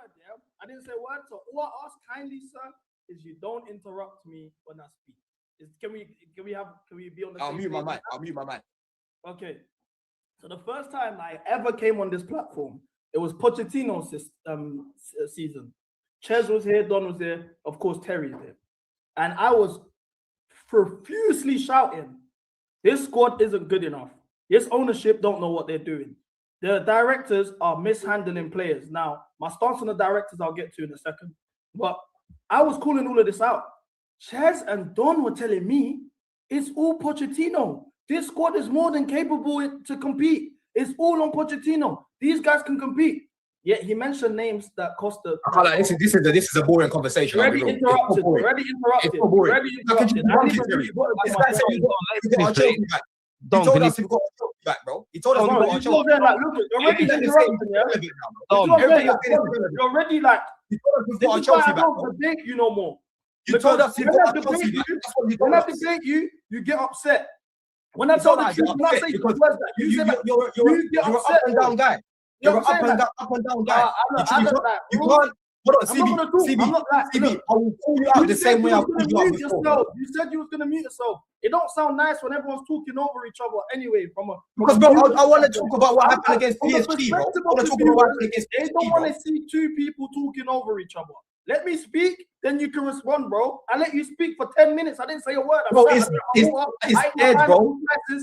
word, yeah? I didn't say a word. So all I ask kindly, sir, is you don't interrupt me when I speak. Can we be on the I'll same mute my page? mic. I'll mute my mic. Okay. So the first time I ever came on this platform, it was Pochettino's season. Ches was here, Don was here, of course Terry's there. And I was profusely shouting, this squad isn't good enough. This ownership don't know what they're doing. The directors are mishandling players. Now, my stance on the directors I'll get to in a second. But I was calling all of this out. Ches and Don were telling me it's all Pochettino. This squad is more than capable to compete. It's all on Pochettino. These guys can compete. Yet he mentioned names that cost the. This is a boring conversation. Already interrupted. Already interrupted. He told us we've got a trophy back, bro. He told us we've got a trophy. Already interrupted. You're already like. He told us we've got a trophy back. I don't debate you no more. You told us we've got a trophy back. When I debate you, you get upset. When I tell the truth, when I say you're an up and down guy. You're an up and down guy. You can't. Hold on, CB, I will call you out the same way I called you out before. You said you was going to mute yourself. It don't sound nice when everyone's talking over each other anyway. Because, bro, I want to talk about what happened against PSG, bro. I want to talk about what happened against PSG, They don't want to see two people talking over each other. Let me speak, then you can respond, bro. I let you speak for 10 minutes. I didn't say a word. Bro, it's dead, bro.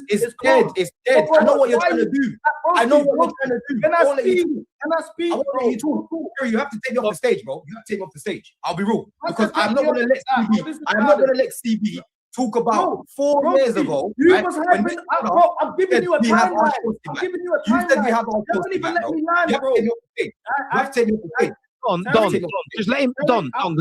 It's dead. It's dead. I know what you're trying to do. I know what you're trying to do. Can I speak? Bro. You have to take me off the stage, bro. You have to take me off the stage. I'll be real. Because I'm not going to let CB talk about 4 years ago. You was having, I'm giving you a timeline. I'm giving you a timeline. You said we have our course back, bro. You have to take me off the stage. Don, just let him. Don, I'm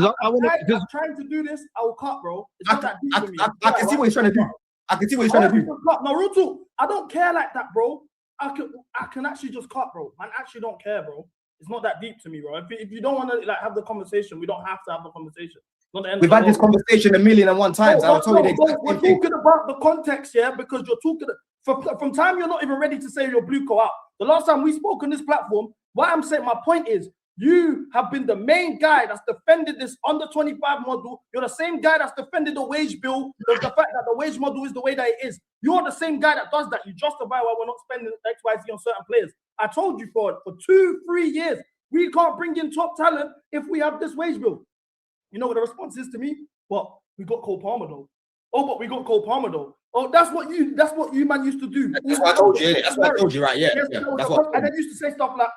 trying to do this. I will cut, bro. It's not that deep for me. I can see what he's trying to do. I can see what he's trying to do. No, real talk. I don't care like that, bro. I can actually just cut, bro. Man, actually don't care, bro. It's not that deep to me, bro. If you don't want to like have the conversation, we don't have to have the conversation. We've had this conversation 1,001 times. I'll tell you the exact We're talking about the context, yeah, because you're talking from time you're not even ready to say your blue co out. The last time we spoke on this platform, what I'm saying, my point is, you have been the main guy that's defended this under 25 model. You're the same guy that's defended the wage bill, the fact that the wage model is the way that it is. You're the same guy that does that. You justify why we're not spending XYZ on certain players. I told you for 2-3 years, we can't bring in top talent if we have this wage bill. You know what the response is to me? Well, we got Cole Palmer though. Oh, but we got Cole Palmer though. Oh, that's what you man used to do. That's what I told you. That's what I told you, right? Yeah. That's what. And then used to say stuff like,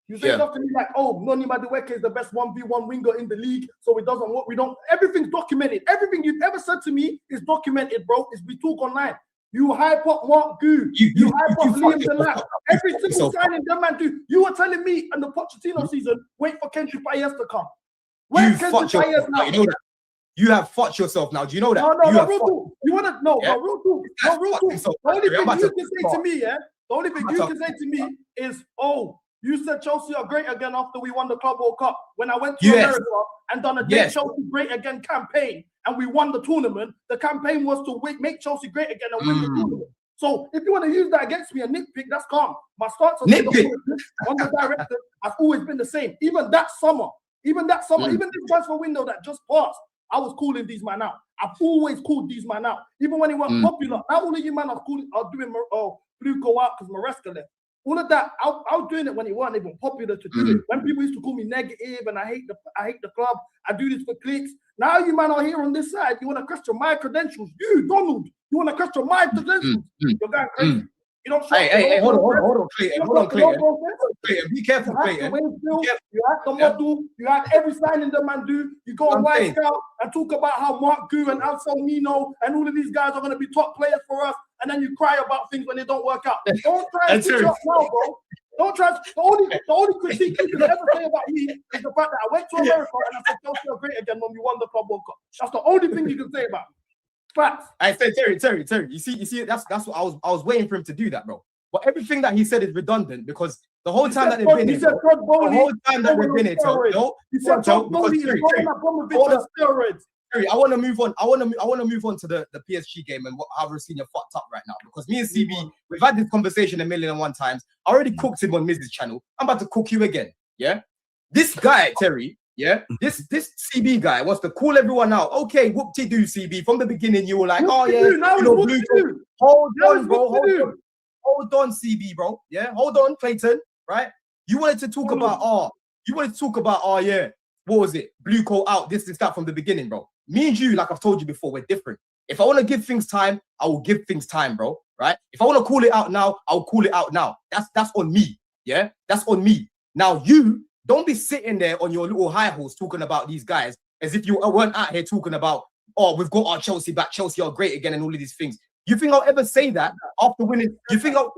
you say stuff to me like, oh, Noni Madueke is the best 1v1 winger in the league, so it doesn't work. We don't. Everything's documented. Everything you've ever said to me is documented, bro. We talk online. You hype up Mark Gu. You hype up Liam Delap. Every single signing that man do. You were telling me in the Pochettino season, wait for Kendrick Baez to come. Where's Kendrick Baez now? You know that. You have fucked yourself now. Do you know that? No, real talk. You want to know? No, real talk. No, real talk. The only thing you can say to me, yeah? The only thing you can say to me is, oh, you said Chelsea are great again after we won the Club World Cup. When I went to America and done a Make Chelsea Great Again campaign and we won the tournament, the campaign was to make Chelsea great again and win the tournament. So if you want to use that against me and nitpick, that's calm. My stance on the director has always been the same. Even that summer, even this transfer window that just passed, I was calling these man out. I've always called these man out. Even when he went popular, not all of you man are doing blue go out because Maresca left. All of that, I was doing it when it weren't even popular to do it. When people used to call me negative and I hate the club, I do this for clicks. Now you man are here on this side. You want to question my credentials. You, Donald, you want to question my credentials. You're going crazy. You don't hey, hold on, Clayton. Be careful, Clayton. You had the model, you had every signing the man do. You go on White Scout and talk about how Mark Gu and Anselmino and all of these guys are going to be top players for us, and then you cry about things when they don't work out. Don't try and switch up now, bro. Don't try. The only critique you can ever say about me is the fact that I went to America and I said Chelsea are great again when we won the Club World Cup. That's the only thing you can say about me. Facts. I said Terry. You see, that's what I was waiting for him to do that, bro. But everything that he said is redundant because the whole time that they've been here, Terry, I want to move on. I want to move on to the PSG game and how Rosenoir fucked up right now because me and CB, we've had this conversation 1,001 times. I already cooked him on Miz's channel. I'm about to cook you again. Yeah. This guy, Terry, this CB guy wants to call everyone out. Okay, whoop-de-doo, CB. From the beginning, you were like, oh, yeah. Hold on, bro. Hold on, CB, bro. Yeah, hold on, Clayton, right? You wanted to talk about, yeah, what was it? Blue coat out, this, that from the beginning, bro. Me and you, like I've told you before, we're different. If I want to give things time, I will give things time, bro, right? If I want to call it out now, I'll call it out now. That's on me, yeah? That's on me. Now, you don't be sitting there on your little high horse talking about these guys as if you weren't out here talking about, oh, we've got our Chelsea back, Chelsea are great again and all of these things. You think I'll ever say that after winning? You think no,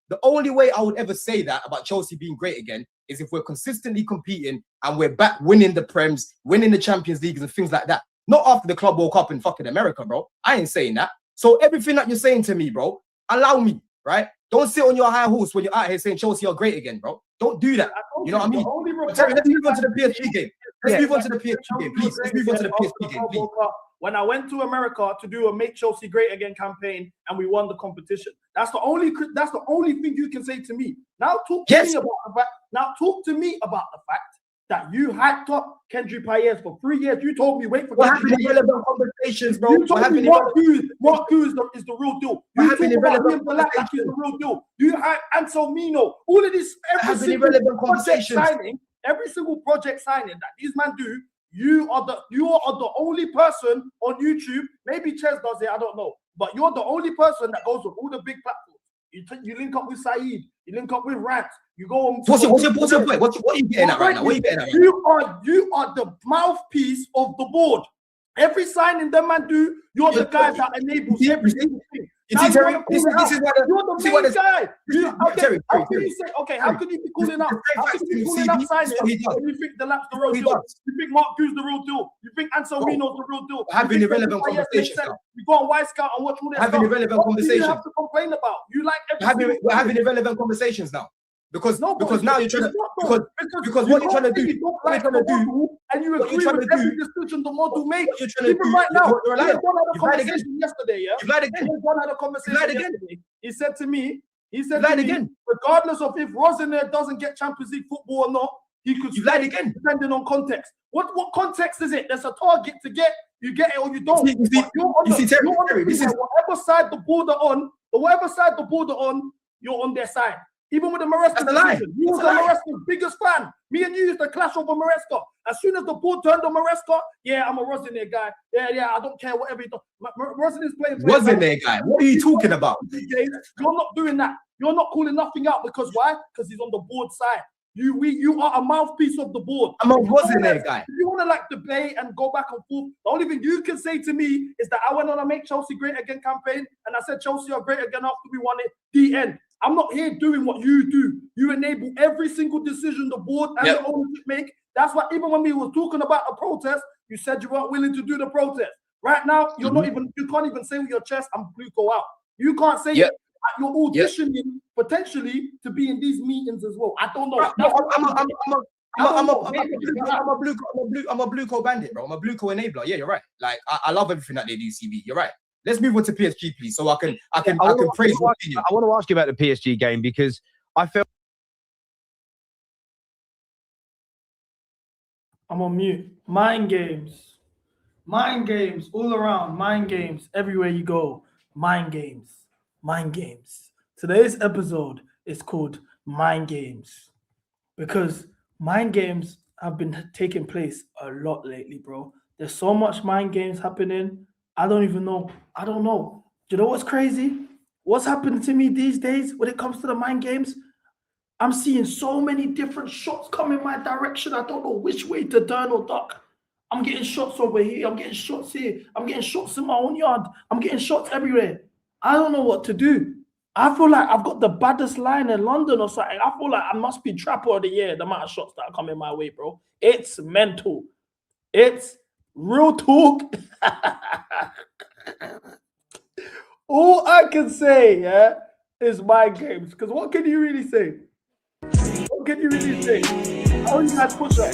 the only way I would ever say that about Chelsea being great again is if we're consistently competing and we're back winning the Prems, winning the Champions Leagues and things like that. Not after the club woke up in fucking America, bro. I ain't saying that. So everything that you're saying to me, bro, allow me, right? Don't sit on your high horse when you're out here saying Chelsea are great again, bro. Don't do that. You know what I mean? Terry, let's move on to the PSG game. Let's move on to the PSG game, please. Let's move on to the PSG game, please. When I went to America to do a Make Chelsea Great Again campaign and we won the competition. That's the only thing you can say to me. Now talk to me about the fact that you hyped up Kendrick Paez for 3 years. You told me wait for what happened in relevant conversations, bro. You told me Mark Hughes is the real deal. You talk about him like he's the real deal. You hype Anselmino. All of this, every single project signing that these men do. You are the only person on YouTube. Maybe Ches does it, I don't know. But you're the only person that goes on all the big platforms. You link up with Saeed. You link up with Rant. You go on. What's your point? What are you getting at right now? What are you getting at right now? You are the mouthpiece of the board. Every signing them man do, you're the guy that enables everything. You see, Terry, this is what you're the main guy. How can you be calling up? How can you be calling up signing and you think the lap's the real deal? You think Mark Hughes the real deal? You think Anselmino's the real deal? Having irrelevant conversations. You go on White Scout and watch all that stuff. Having irrelevant conversations. You have to complain about. You like we're having irrelevant conversations now. Because now you're trying to because what you're trying to do, and you agree with every decision the model makes. Even right now, John had a conversation yesterday. John had a conversation yesterday. He said to me, regardless of if Rosenoir doesn't get Champions League football or not, he could stay again, depending on context. What context is it? There's a target to get. You get it or you don't. Whatever side the border on, you're on their side. Even with the Maresca decision, you was Maresca's biggest fan. Me and you used to clash over Maresca. As soon as the board turned on Maresca, I'm a Rosenoir guy. Yeah, I don't care whatever he does. Rosenoir's playing. Rosenoir guy, what are you talking about? You're not doing that. You're not calling nothing out because why? Because he's on the board side. You are a mouthpiece of the board. I'm a Rosenoir guy. If you want to debate and go back and forth, the only thing you can say to me is that I went on a Make Chelsea Great Again campaign and I said Chelsea are great again after we won it. The end. I'm not here doing what you do. You enable every single decision the board and the ownership make. That's why even when we were talking about a protest, you said you weren't willing to do the protest. Right now, you can't even say with your chest, I'm blue go out. You can't say it. You're auditioning potentially to be in these meetings as well. I don't know. I'm a blue coat bandit, bro. I'm a blue coat enabler. Yeah, you're right. Like I love everything that they do, CB. You're right. Let's move on to PSG, please, so I can praise your opinion. I want to ask you about the PSG game because I felt. I'm on mute. Mind games all around. Mind games everywhere you go. Mind games. Today's episode is called Mind Games because mind games have been taking place a lot lately, bro. There's so much mind games happening. I don't know. Do you know what's crazy? What's happening to me these days when it comes to the mind games? I'm seeing so many different shots coming my direction. I don't know which way to turn or duck. I'm getting shots over here. I'm getting shots here. I'm getting shots in my own yard. I'm getting shots everywhere. I don't know what to do. I feel like I've got the baddest line in London or something. I feel like I must be Trapper of the Year, the amount of shots that are coming my way, bro. It's mental. It's real talk. All I can say, is mind games. Because what can you really say? What can you really say? How you guys push up?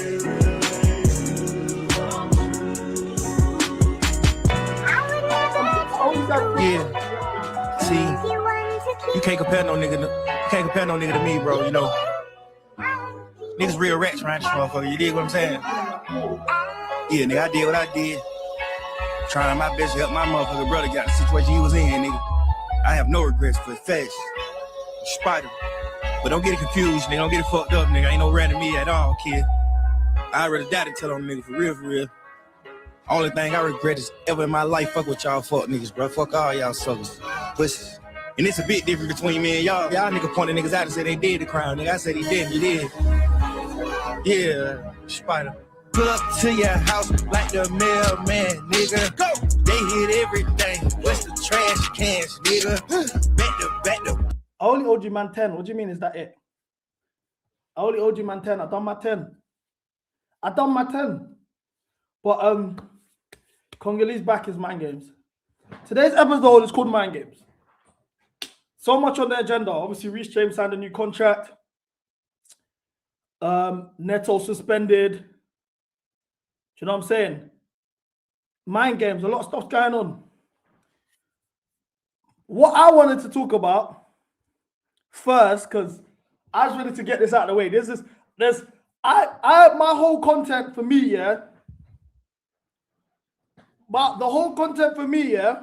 Yeah. See, you can't compare no nigga to me, bro. You know, Niggas real rats around this motherfucker. You dig what I'm saying? Yeah, nigga, I did what I did. Trying my best to help my motherfucking brother get the situation he was in, nigga. I have no regrets for fast. Spider. But don't get it confused, nigga. Don't get it fucked up, nigga. Ain't no random me at all, kid. I already died to tell on nigga for real, for real. Only thing I regret is ever in my life fuck with y'all fuck niggas, bro. Fuck all y'all suckers. Pussies. And it's a bit different between me and y'all. Y'all nigga pointed niggas out and said they did the crime, nigga. I said he did, he did. Yeah, Spider. Pull up to your house like the mailman, nigga. Go! They hit everything. What's the trash cans, nigga? Back to. I only owed you man 10. What do you mean? Is that it? I only owed you man 10. I done my 10. But Congolese back is Mind Games. Today's episode is called Mind Games. So much on the agenda. Obviously, Reece James signed a new contract. Neto suspended. Do you know what I'm saying? Mind Games, a lot of stuff's going on. What I wanted to talk about first, because I was ready to get this out of the way. My whole content for me, yeah. But the whole content for me, yeah,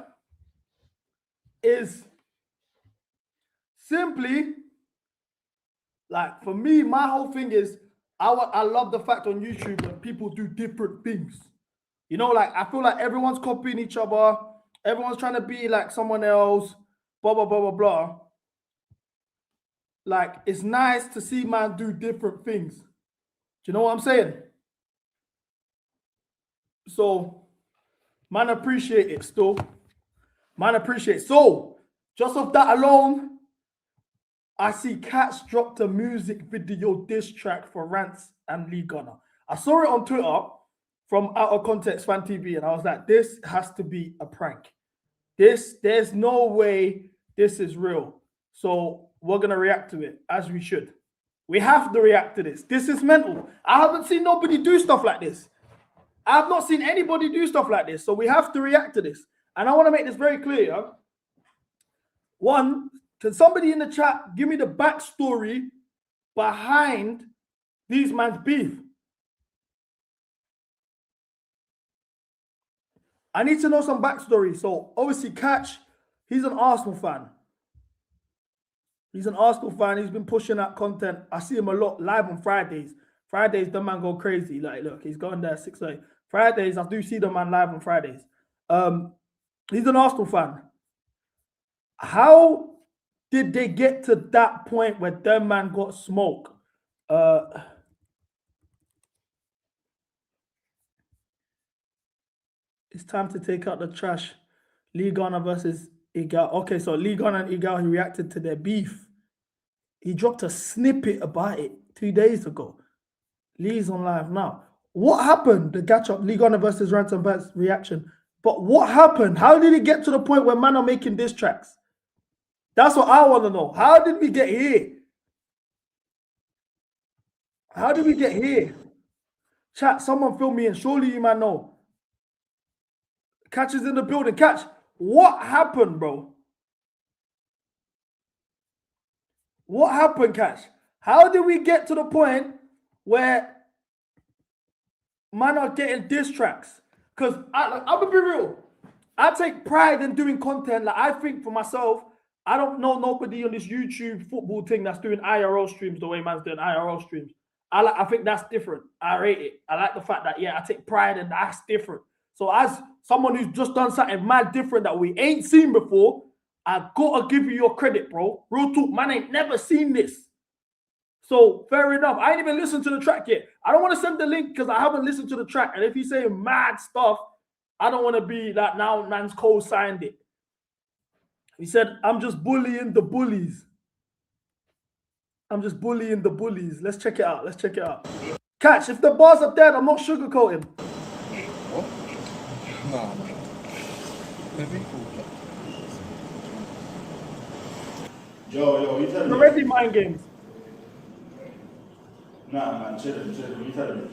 is simply like, for me, my whole thing is I love the fact on YouTube that people do different things. You know, like, I feel like everyone's copying each other. Everyone's trying to be like someone else, blah, blah, blah, blah, blah. Like, it's nice to see man do different things. Do you know what I'm saying? So, man, appreciate it still. Man, appreciate it. So, just off that alone, I see Cats dropped a music video diss track for Rance and Lee Gunner. I saw it on Twitter from Out of Context Fan TV, and I was like, this has to be a prank. There's no way this is real. So we're going to react to it, as we should. We have to react to this. This is mental. I haven't seen nobody do stuff like this. I have not seen anybody do stuff like this. So we have to react to this. And I want to make this very clear. One, can somebody in the chat give me the backstory behind these man's beef? I need to know some backstory. So obviously Catch, he's an Arsenal fan. He's an Arsenal fan. He's been pushing out content. I see him a lot live on Fridays. Fridays, the man go crazy. Like, look, he's going there 6 8. Fridays, I do see the man live on Fridays. He's an Arsenal fan. How did they get to that point where that man got smoke? It's time to take out the trash. Lee Gunner versus Mcga. Okay, so Lee Gunner and Mcga, he reacted to their beef. He dropped a snippet about it 2 days ago. Lee's on live now. What happened? The catch up, Lee Gunner versus Ransom Bass reaction. But what happened? How did it get to the point where man are making diss tracks? That's what I want to know. How did we get here? How did we get here? Chat, someone fill me in. Surely you might know. Catch is in the building. Catch, what happened, bro? What happened, Catch? How did we get to the point where man are getting diss tracks? Because I'm going to be real. I take pride in doing content. Like, I think for myself, I don't know nobody on this YouTube football thing that's doing IRL streams the way man's doing IRL streams. I think that's different. I rate it. I like the fact that, yeah, I take pride in that's different. So as someone who's just done something mad different that we ain't seen before, I gotta give you your credit, bro. Real talk, man ain't never seen this. So fair enough. I ain't even listened to the track yet. I don't want to send the link because I haven't listened to the track. And if he's saying mad stuff, I don't want to be that now man's co-signed it. He said, I'm just bullying the bullies. I'm just bullying the bullies. Let's check it out. Let's check it out. Catch, if the bars are dead, I'm not sugarcoating. No. Yo, you telling me? Already Mind Games. Nah, man, chill. You telling me?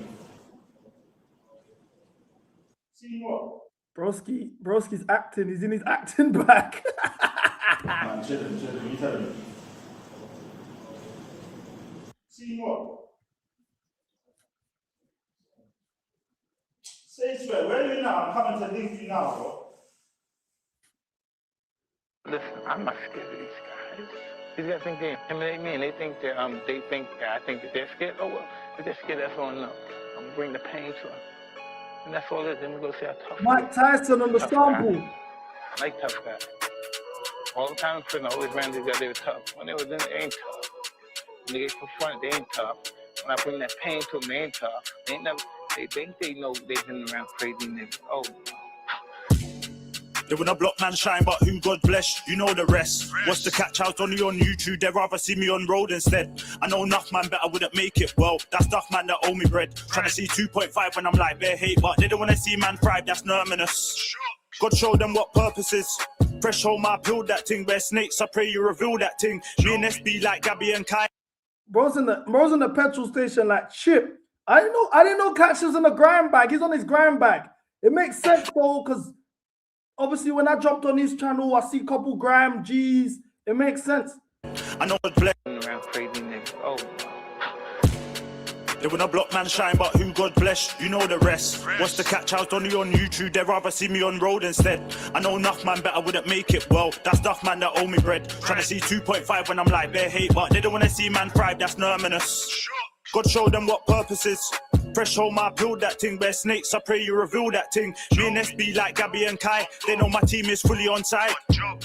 See what? Broski's acting. He's in his acting back. Man, chill. You telling me? See what? coming to leave you now, bro. Listen, I'm not scared of these guys. These guys think they intimidate me, and they think that I think that they're scared. Oh well, if they're scared, that's all I know. I'm gonna bring the pain to them, and that's all it is. Then we go see how tough. Mike Tyson on the sample. I like tough guys. All the time in prison, I always ran these guys. They were tough. When they was in, they ain't tough. When they get confronted, they ain't tough. When I bring that pain to them, they ain't tough. They ain't never. They think they know they've been around crazy niggas. Oh. They wanna block man shine, but who God bless, you know the rest. What's the catch out only on YouTube? They'd rather see me on road instead. I know enough man, but I wouldn't make it. Well, that's enough man that owe me bread. Trying to see 2.5 when I'm like bare hate, but they don't wanna see man thrive, that's numinous. God show them what purposes. Fresh home, I build that thing. Where snakes, I pray you reveal that thing. Me and SB like Gabby and Kai. Bro's in the petrol station like Chip. I didn't know Catch was in a grind bag. He's on his grind bag. It makes sense though, because obviously when I jumped on his channel, I see a couple gram G's. It makes sense. I know it's blessed. Around crazy niggas. Oh. They wanna block man shine, but who God bless, you know the rest. What's the catch out only on YouTube? They'd rather see me on road instead. I know enough man, but I wouldn't make it. Well, that's enough man that owe me bread. Trying to see 2.5 when I'm like bare hate, but they don't wanna see man thrive, that's numinous. God show them what purposes. Fresh home, I build that thing. Where snakes, I pray you reveal that thing. Me and SB like Gabby and Kai. They know my team is fully on side.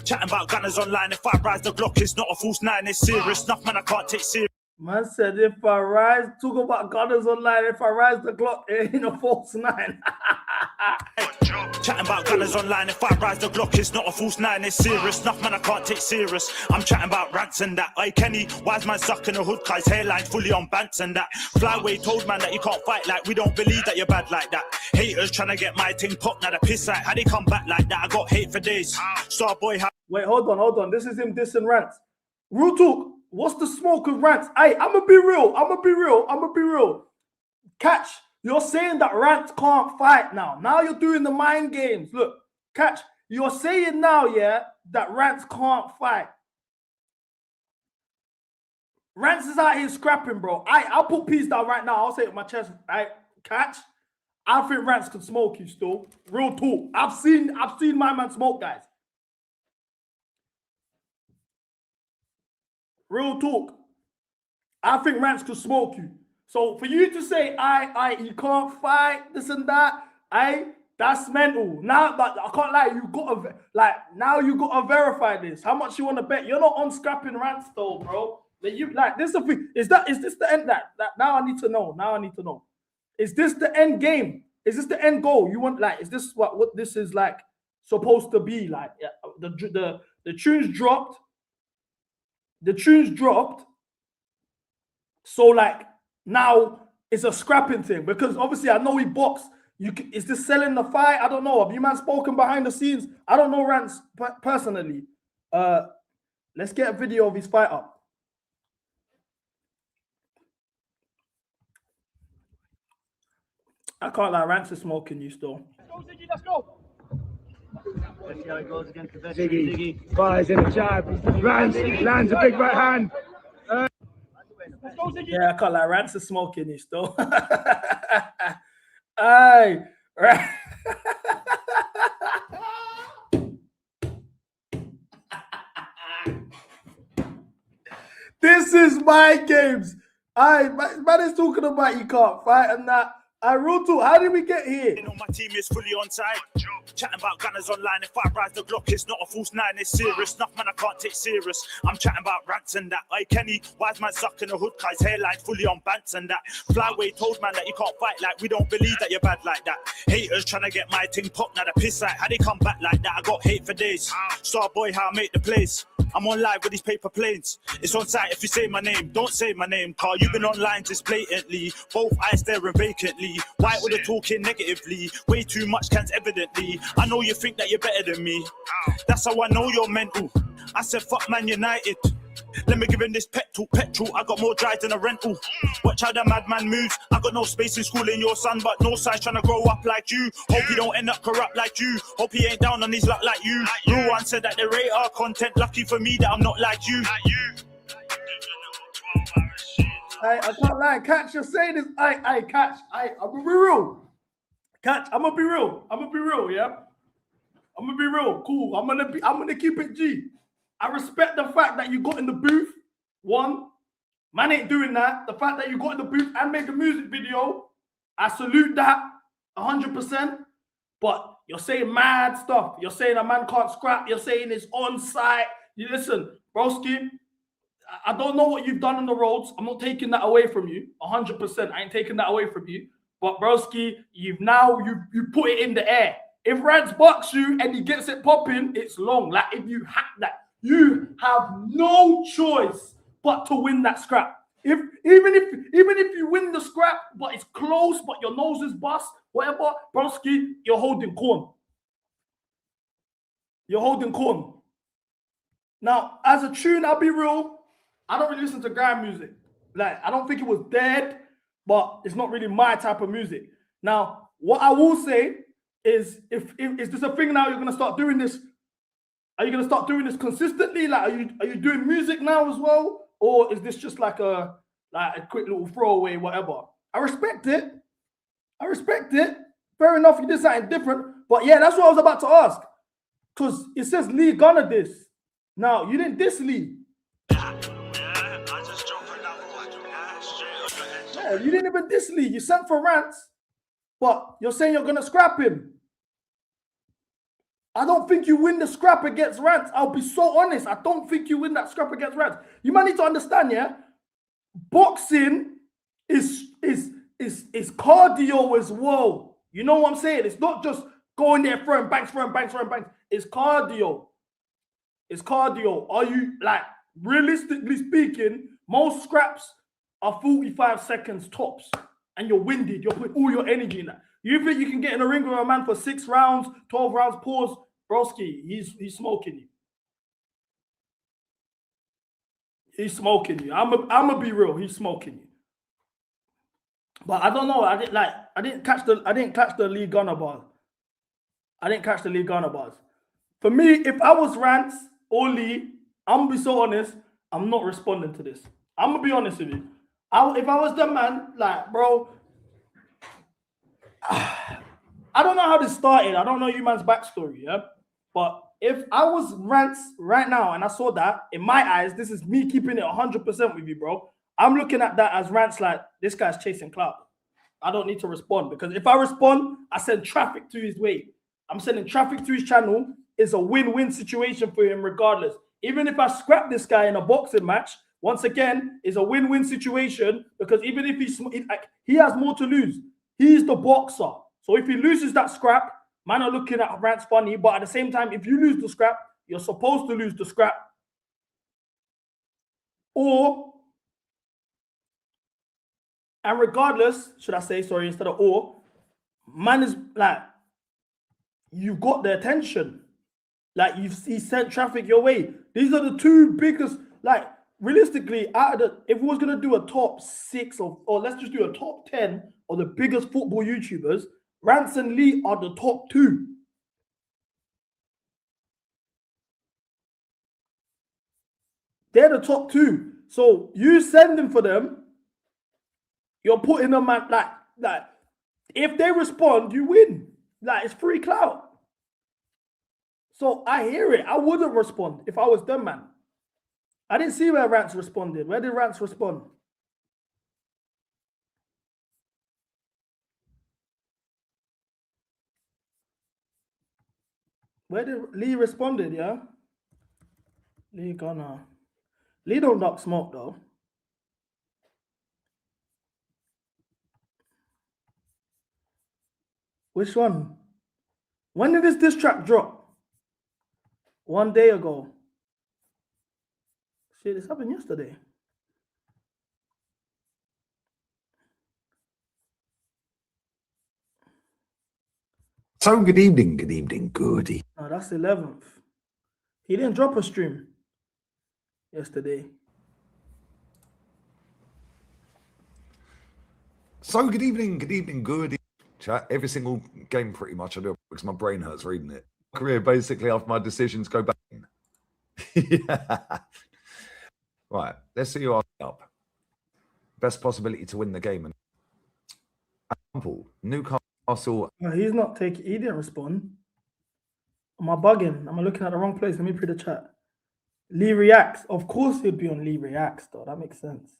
Chatting about gunners online. If I rise the Glock, it's not a false 9, it's serious. Enough man, I can't take serious. Man said, if I rise, talk about gunners online. If I rise the Glock, it ain't a false 9. Chatting about gunners online. If I rise the Glock, it's not a false 9, it's serious. Enough man, I can't take serious. I'm chatting about rants and that. Hey Kenny, wise man stuck in the hood, cause his hairline fully on bants and that. Flyway told man that you can't fight like we don't believe that you're bad like that. Haters trying to get my thing popped, now the piss like how they come back like that. I got hate for days. Star boy, wait, hold on. This is him dissing rants. Real talk. What's the smoke of rants? Hey, I'ma be real. Catch, you're saying that rants can't fight now. Now you're doing the mind games. Look, Catch, you're saying now, yeah, that rants can't fight. Rants is out here scrapping, bro. I'll put peace down right now. I'll say it with my chest. Catch, I think rants can smoke you still. Real talk. I've seen my man smoke, guys. Real talk. I think rants could smoke you. So for you to say, you can't fight this and that, that's mental. Now, but I can't lie, you gotta verify this. How much you want to bet? You're not on scrapping rants though, bro. This the thing. Is this the end? That now I need to know. Is this the end game? Is this the end goal? You want is this what this is like supposed to be like? The tunes dropped. The tunes dropped, so now it's a scrapping thing because obviously I know he boxed. Is this selling the fight? I don't know. Have you man spoken behind the scenes? I don't know Rance personally. Let's get a video of his fight up. I can't lie, Rance is smoking you still. Let's go. Let's see how it goes against the veteran Ziggy. Fires in the jab. Rance lands a big right hand. Yeah, I can't lie, Rance is smoking you still. Aye. Right. This is my games. Man is talking about you can't fight and that. I wrote to, how did we get here? You know my team is fully on side. Chatting about gunners online. If I rise the Glock, it's not a false 9, it's serious. Enough man, I can't take serious. I'm chatting about rants and that. Hey Kenny, wise man stuck in the hood, cause his hairline fully on bants and that. Flyway told man that you can't fight like we don't believe that you're bad like that. Haters trying to get my thing popped, now the piss like how they come back like that. I got hate for days. Star boy, how I make the plays. I'm on live with these paper planes. It's on site if you say my name. Don't say my name, Carl. You've been online just blatantly. Both eyes staring vacantly. Why all the talking negatively? Way too much cans evidently. I know you think that you're better than me. That's how I know you're mental. I said fuck Man United. Let me give him this petrol. I got more drive than a rental. Watch how the madman moves. I got no space in school in your son, but no size trying to grow up like you. Hope he don't end up corrupt like you. Hope he ain't down on his luck like you. Real one said that they rate our content. Lucky for me that I'm not like you. I can't lie, Catch, you're saying this. I Catch. I'll be real. Catch. I'm gonna be real. Yeah. I'm gonna be real. Cool. I'm gonna keep it G. I respect the fact that you got in the booth. One, man ain't doing that. The fact that you got in the booth and made a music video, I salute that 100%. But you're saying mad stuff. You're saying a man can't scrap. You're saying it's on site. You listen, broski. I don't know what you've done on the roads. I'm not taking that away from you. 100%. I ain't taking that away from you. But broski, you put it in the air. If Rance bucks you and he gets it popping, it's long. Like if you hack that, you have no choice but to win that scrap. Even if you win the scrap, but it's close, but your nose is bust, whatever, broski, you're holding corn. You're holding corn. Now, as a tune, I'll be real. I don't really listen to grime music. Like, I don't think it was dead, but it's not really my type of music. Now, what I will say is, is this a thing now? You're gonna start doing this? Are you gonna start doing this consistently? Like, are you doing music now as well, or is this just like a quick little throwaway, whatever? I respect it. Fair enough, you did something different, but yeah, that's what I was about to ask. Because it says Lee Gunner diss. Now, you didn't diss Lee. Yeah, you didn't even diss Lee. You sent for Rance, but you're saying you're going to scrap him. I don't think you win the scrap against Rance. I'll be so honest. I don't think you win that scrap against Rance. You might need to understand, yeah? Boxing is cardio as well. You know what I'm saying? It's not just going there, throwing bangs. It's cardio. Are you, like, realistically speaking, most scraps are 45 seconds tops, and you're winded. You're putting all your energy in that. You think you can get in a ring with a man for 6 rounds, 12 rounds, pause, broski, he's smoking you. He's smoking you. I'm gonna be real. He's smoking you. But I don't know. I didn't catch the Lee Gunner bars. For me, if I was Rance or Lee, I'm gonna be so honest. I'm not responding to this. I'm gonna be honest with you. If I was the man, like, bro, I don't know how this started. I don't know you man's backstory, yeah. But if I was Rance right now and I saw that, in my eyes, this is me keeping it 100% with you, bro. I'm looking at that as Rance, like, this guy's chasing clout. I don't need to respond, because if I respond, I send traffic to his way. I'm sending traffic to his channel. It's a win-win situation for him regardless. Even if I scrap this guy in a boxing match, once again, it's a win-win situation, because even if he has more to lose. He's the boxer. So if he loses that scrap, man are looking at Rance funny, but at the same time, if you lose the scrap, you're supposed to lose the scrap. And regardless, should I say, sorry, instead of man is like, you got the attention. Like, he sent traffic your way. These are the two biggest, like, realistically, if we was going to do a top 6 or let's just do a top 10 of the biggest football YouTubers, Rance and Lee are the top 2. They're the top 2. So you sending for them, you're putting them at like if they respond, you win. Like, it's free clout. So I hear it. I wouldn't respond if I was them, man. I didn't see where Rance responded. Where did Rance respond? Where did Lee responded, yeah? Lee Gunner. Lee don't duck smoke, though. Which one? When did this track drop? 1 day ago. Shit, this happened yesterday. So good evening. No, that's 11th. He didn't drop a stream yesterday. So good evening. Good chat. Every single game pretty much I do because my brain hurts reading it. Career basically after my decisions go back in. Yeah. Right, let's see you up. Best possibility to win the game. Example, Newcastle Newcastle. He's not taking. He didn't respond. Am I bugging? Am I looking at the wrong place? Let me read the chat. Lee reacts. Of course, he'd be on Lee reacts, though. That makes sense.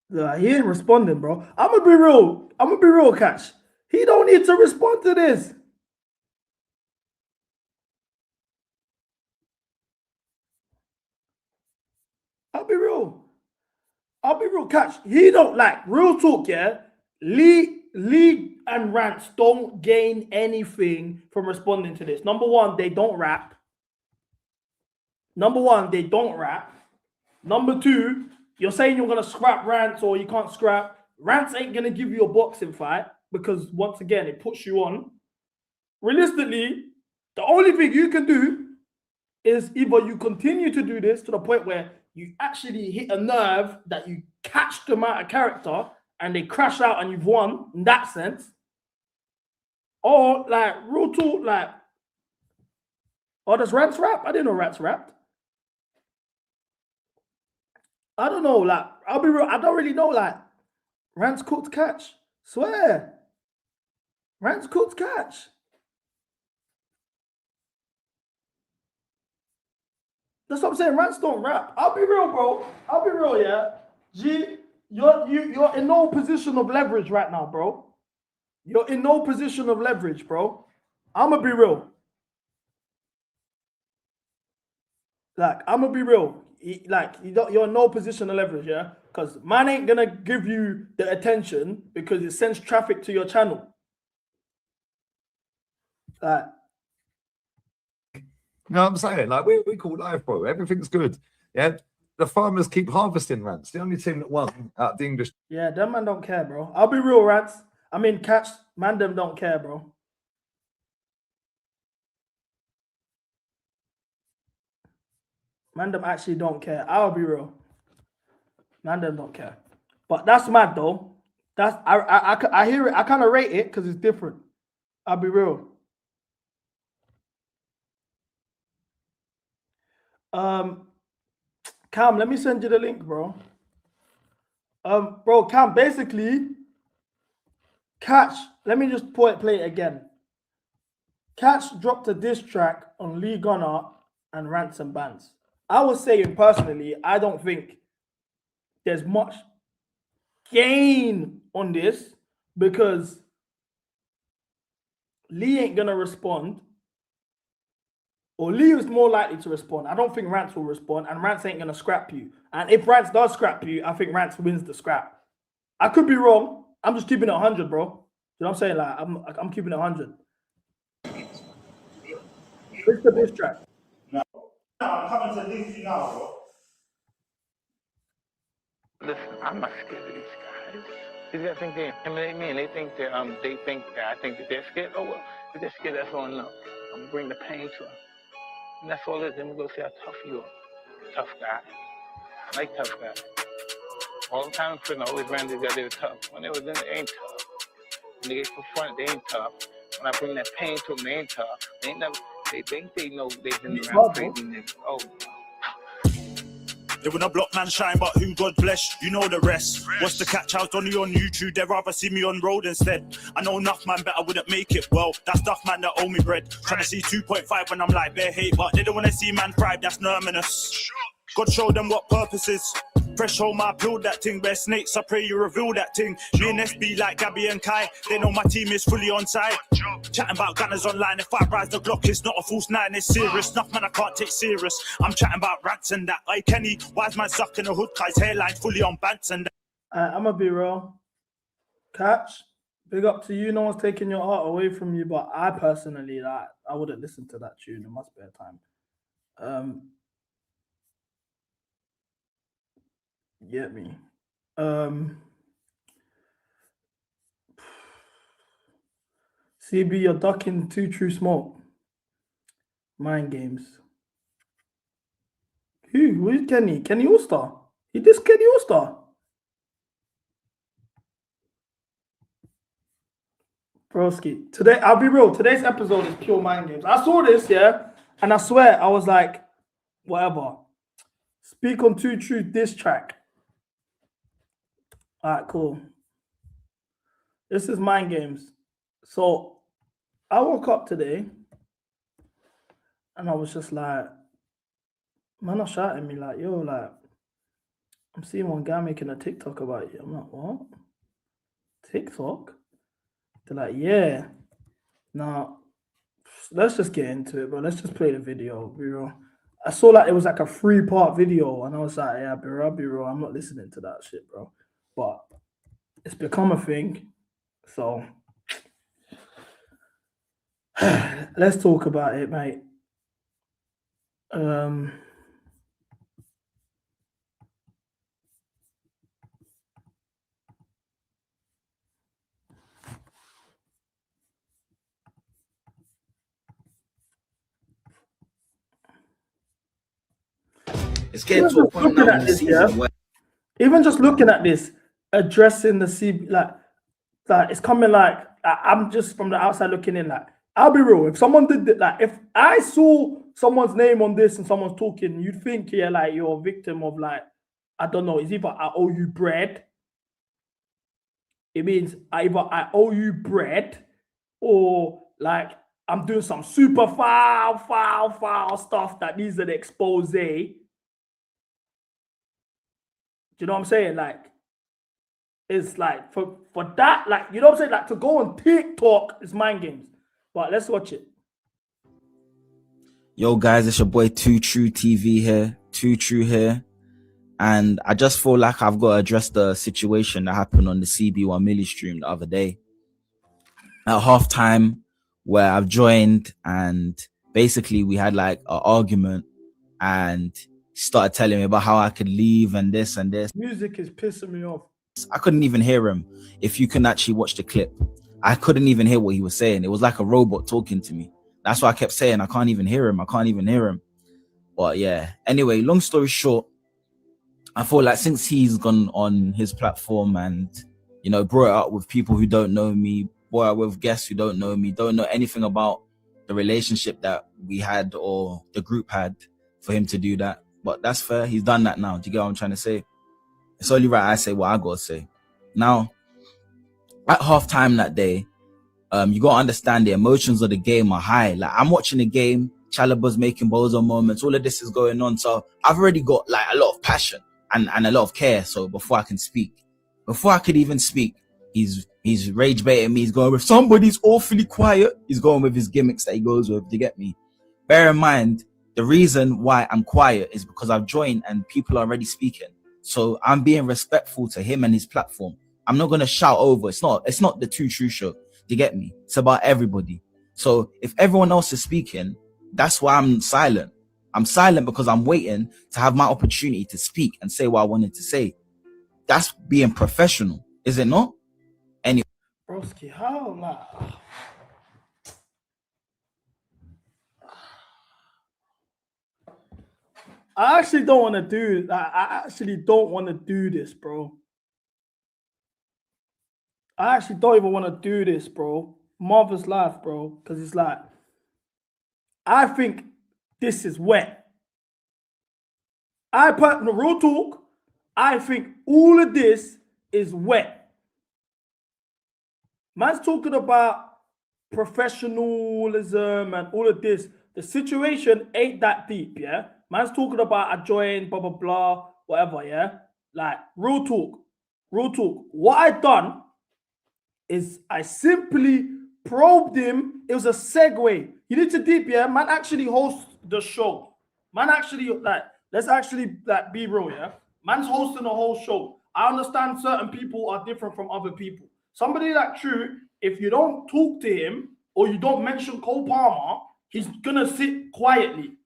Yeah, he ain't responding, bro. I'm gonna be real, Catch. He don't need to respond to this. I'll be real, Catch. He don't like real talk, yeah. Lee and Rants don't gain anything from responding to this. Number one, they don't rap. Number two, you're saying you're gonna scrap Rants or you can't scrap. Rants ain't gonna give you a boxing fight because once again it puts you on. Realistically, the only thing you can do is either you continue to do this to the point where you actually hit a nerve that you catch them out of character and they crash out and you've won in that sense. Or like real talk, like, oh, does Rants rap? I didn't know Rants rapped. I don't know, like, I'll be real, I don't really know, like, Rants cooked Catch. Swear. Rants cooked Catch. That's what I'm saying. Rants don't rap. I'll be real, bro. I'll be real, yeah. G, you're in no position of leverage right now, bro. You're in no position of leverage, bro. I'm gonna be real. Like, I'm gonna be real. You're in no position of leverage, yeah? Because man ain't gonna give you the attention because it sends traffic to your channel. Like, You know what I'm saying? Like, we call life, bro. Everything's good. Yeah. The farmers keep harvesting, Rants. The only team that won out of the English. yeah, them man don't care, bro. I'll be real, Rants. I mean, Catch, man, them don't care, bro. Man, them actually don't care. I'll be real. Man, them don't care. But that's mad, though. That's I hear it. I kind of rate it because it's different. I'll be real. Cam, let me send you the link, bro. Bro, Cam, basically, Catch, let me just play it again. Catch dropped a diss track on Lee Gunner and Rants and Bands. I was saying personally, I don't think there's much gain on this because Lee ain't gonna respond. Or Lee is more likely to respond. I don't think Rants will respond, and Rants ain't gonna scrap you. And if Rants does scrap you, I think Rants wins the scrap. I could be wrong. I'm just keeping it 100, bro. You know what I'm saying? Like, I'm keeping it 100. What's the diss track? No, I'm coming to this now, bro. Listen, I'm not scared of these guys. Because I think they intimidate me and they think that I think that they're scared. Oh well, if they're scared, that's all I know. I'm gonna bring the pain to them. And that's all it is. Then we go see how tough you are. Tough guy. I like tough guys. All the time in prison, I always ran these guys, they were tough. When they was in, they ain't tough. When they get for front, they ain't tough. When I bring that pain to them, they ain't tough. They ain't never, they think they know they've been around crazy niggas. Oh. They wanna block man shine, but who God bless, you know the rest. What's the catch out only on YouTube? They'd rather see me on road instead. I know enough man, bet I wouldn't make it. Well, that's enough man that owe me bread. Trying to see 2.5 when I'm like bare hate, but they don't wanna see man thrive, that's numinous. God show them what purpose is. Fresh home, I build that thing. Bare snakes, I pray you reveal that thing. Me and SB like Gabby and Kai. They know my team is fully on side. Chatting about gunners online. If I rise the Glock, it's not a false nine, it's serious. Enough man I can't take serious. I'm chatting about rants and that. Hey Kenny, wise man stuck in the hood, Kai's hairline fully on bants and that. I'm gonna be real. Catch, big up to you. No one's taking your art away from you, but I personally, like, I wouldn't listen to that tune in my spare time. Get me. CB, you're ducking too true smoke. Mind games. Who is Kenny? Kenny All-Star. He dissed Kenny All-Star. Broski. Today, I'll be real. Today's episode is pure mind games. I saw this, yeah, and I swear I was like, whatever. Speak on Two Truth diss track. All right, cool. This is Mind Games. So I woke up today and I was just like, man, are shouting me like, yo, like, I'm seeing one guy making a TikTok about you. I'm like, what? TikTok? They're like, yeah. Now, let's just get into it, bro. Let's just play the video, bro. I saw like it was like a 3-part video, and I was like, yeah, bro, I'm not listening to that shit, bro. But it's become a thing. So let's talk about it, mate. It's getting to a point now in the season where even just looking at this, addressing the CB, like it's coming like I'm just from the outside looking in. Like, I'll be real. If someone did that, like if I saw someone's name on this and someone's talking, you'd think, yeah, like you're a victim of like, I don't know, it's either I owe you bread. It means either I owe you bread, or like I'm doing some super foul stuff that needs an expose. Do you know what I'm saying? Like, it's like for that, like, you know what I'm saying? Like, to go on TikTok is Mind Games. But let's watch it. Yo guys, it's your boy Too True TV here, Too True here. And I just feel like I've got to address the situation that happened on the CB1 Millie stream the other day. At halftime, where I've joined, and basically we had like an argument, and he started telling me about how I could leave and this and this. Music is pissing me off. I couldn't even hear him. If you can actually watch the clip, I couldn't even hear what he was saying. It was like a robot talking to me. That's why I kept saying, I can't even hear him. I can't even hear him. But yeah, anyway, long story short, I feel like since he's gone on his platform and, you know, brought it up with people who don't know me, brought it with guests who don't know me, don't know anything about the relationship that we had or the group had, for him to do that. But that's fair. He's done that now. Do you get what I'm trying to say? It's only right I say what I gotta say. Now, at halftime that day, you gotta understand the emotions of the game are high. Like, I'm watching the game, Chalaba's making bozo moments, all of this is going on. So I've already got like a lot of passion and a lot of care. So before I can speak, before I could even speak, he's rage baiting me. He's going with somebody's awfully quiet. He's going with his gimmicks that he goes with. Do you get me? Bear in mind, the reason why I'm quiet is because I've joined and people are already speaking. So I'm being respectful to him and his platform. I'm not gonna shout over. It's not the Too True show. Do you get me? It's about everybody. So if everyone else is speaking, that's why I'm silent. I'm silent because I'm waiting to have my opportunity to speak and say what I wanted to say. That's being professional, is it not? Anyway. Broski, how like I actually don't want to do. I actually don't want to do this, bro. I actually don't even want to do this, bro. Marvelous life, bro. Because it's like, I think this is wet. Real talk, I think all of this is wet. Man's talking about professionalism and all of this. The situation ain't that deep, yeah? Man's talking about I joined, blah, blah, blah, whatever, yeah? Like, real talk. What I done is I simply probed him. It was a segue. You need to deep, yeah? Man actually hosts the show. Man actually, like, let's actually, like, be real, yeah? Man's hosting a whole show. I understand certain people are different from other people. Somebody like True, if you don't talk to him or you don't mention Cole Palmer, he's gonna sit quietly.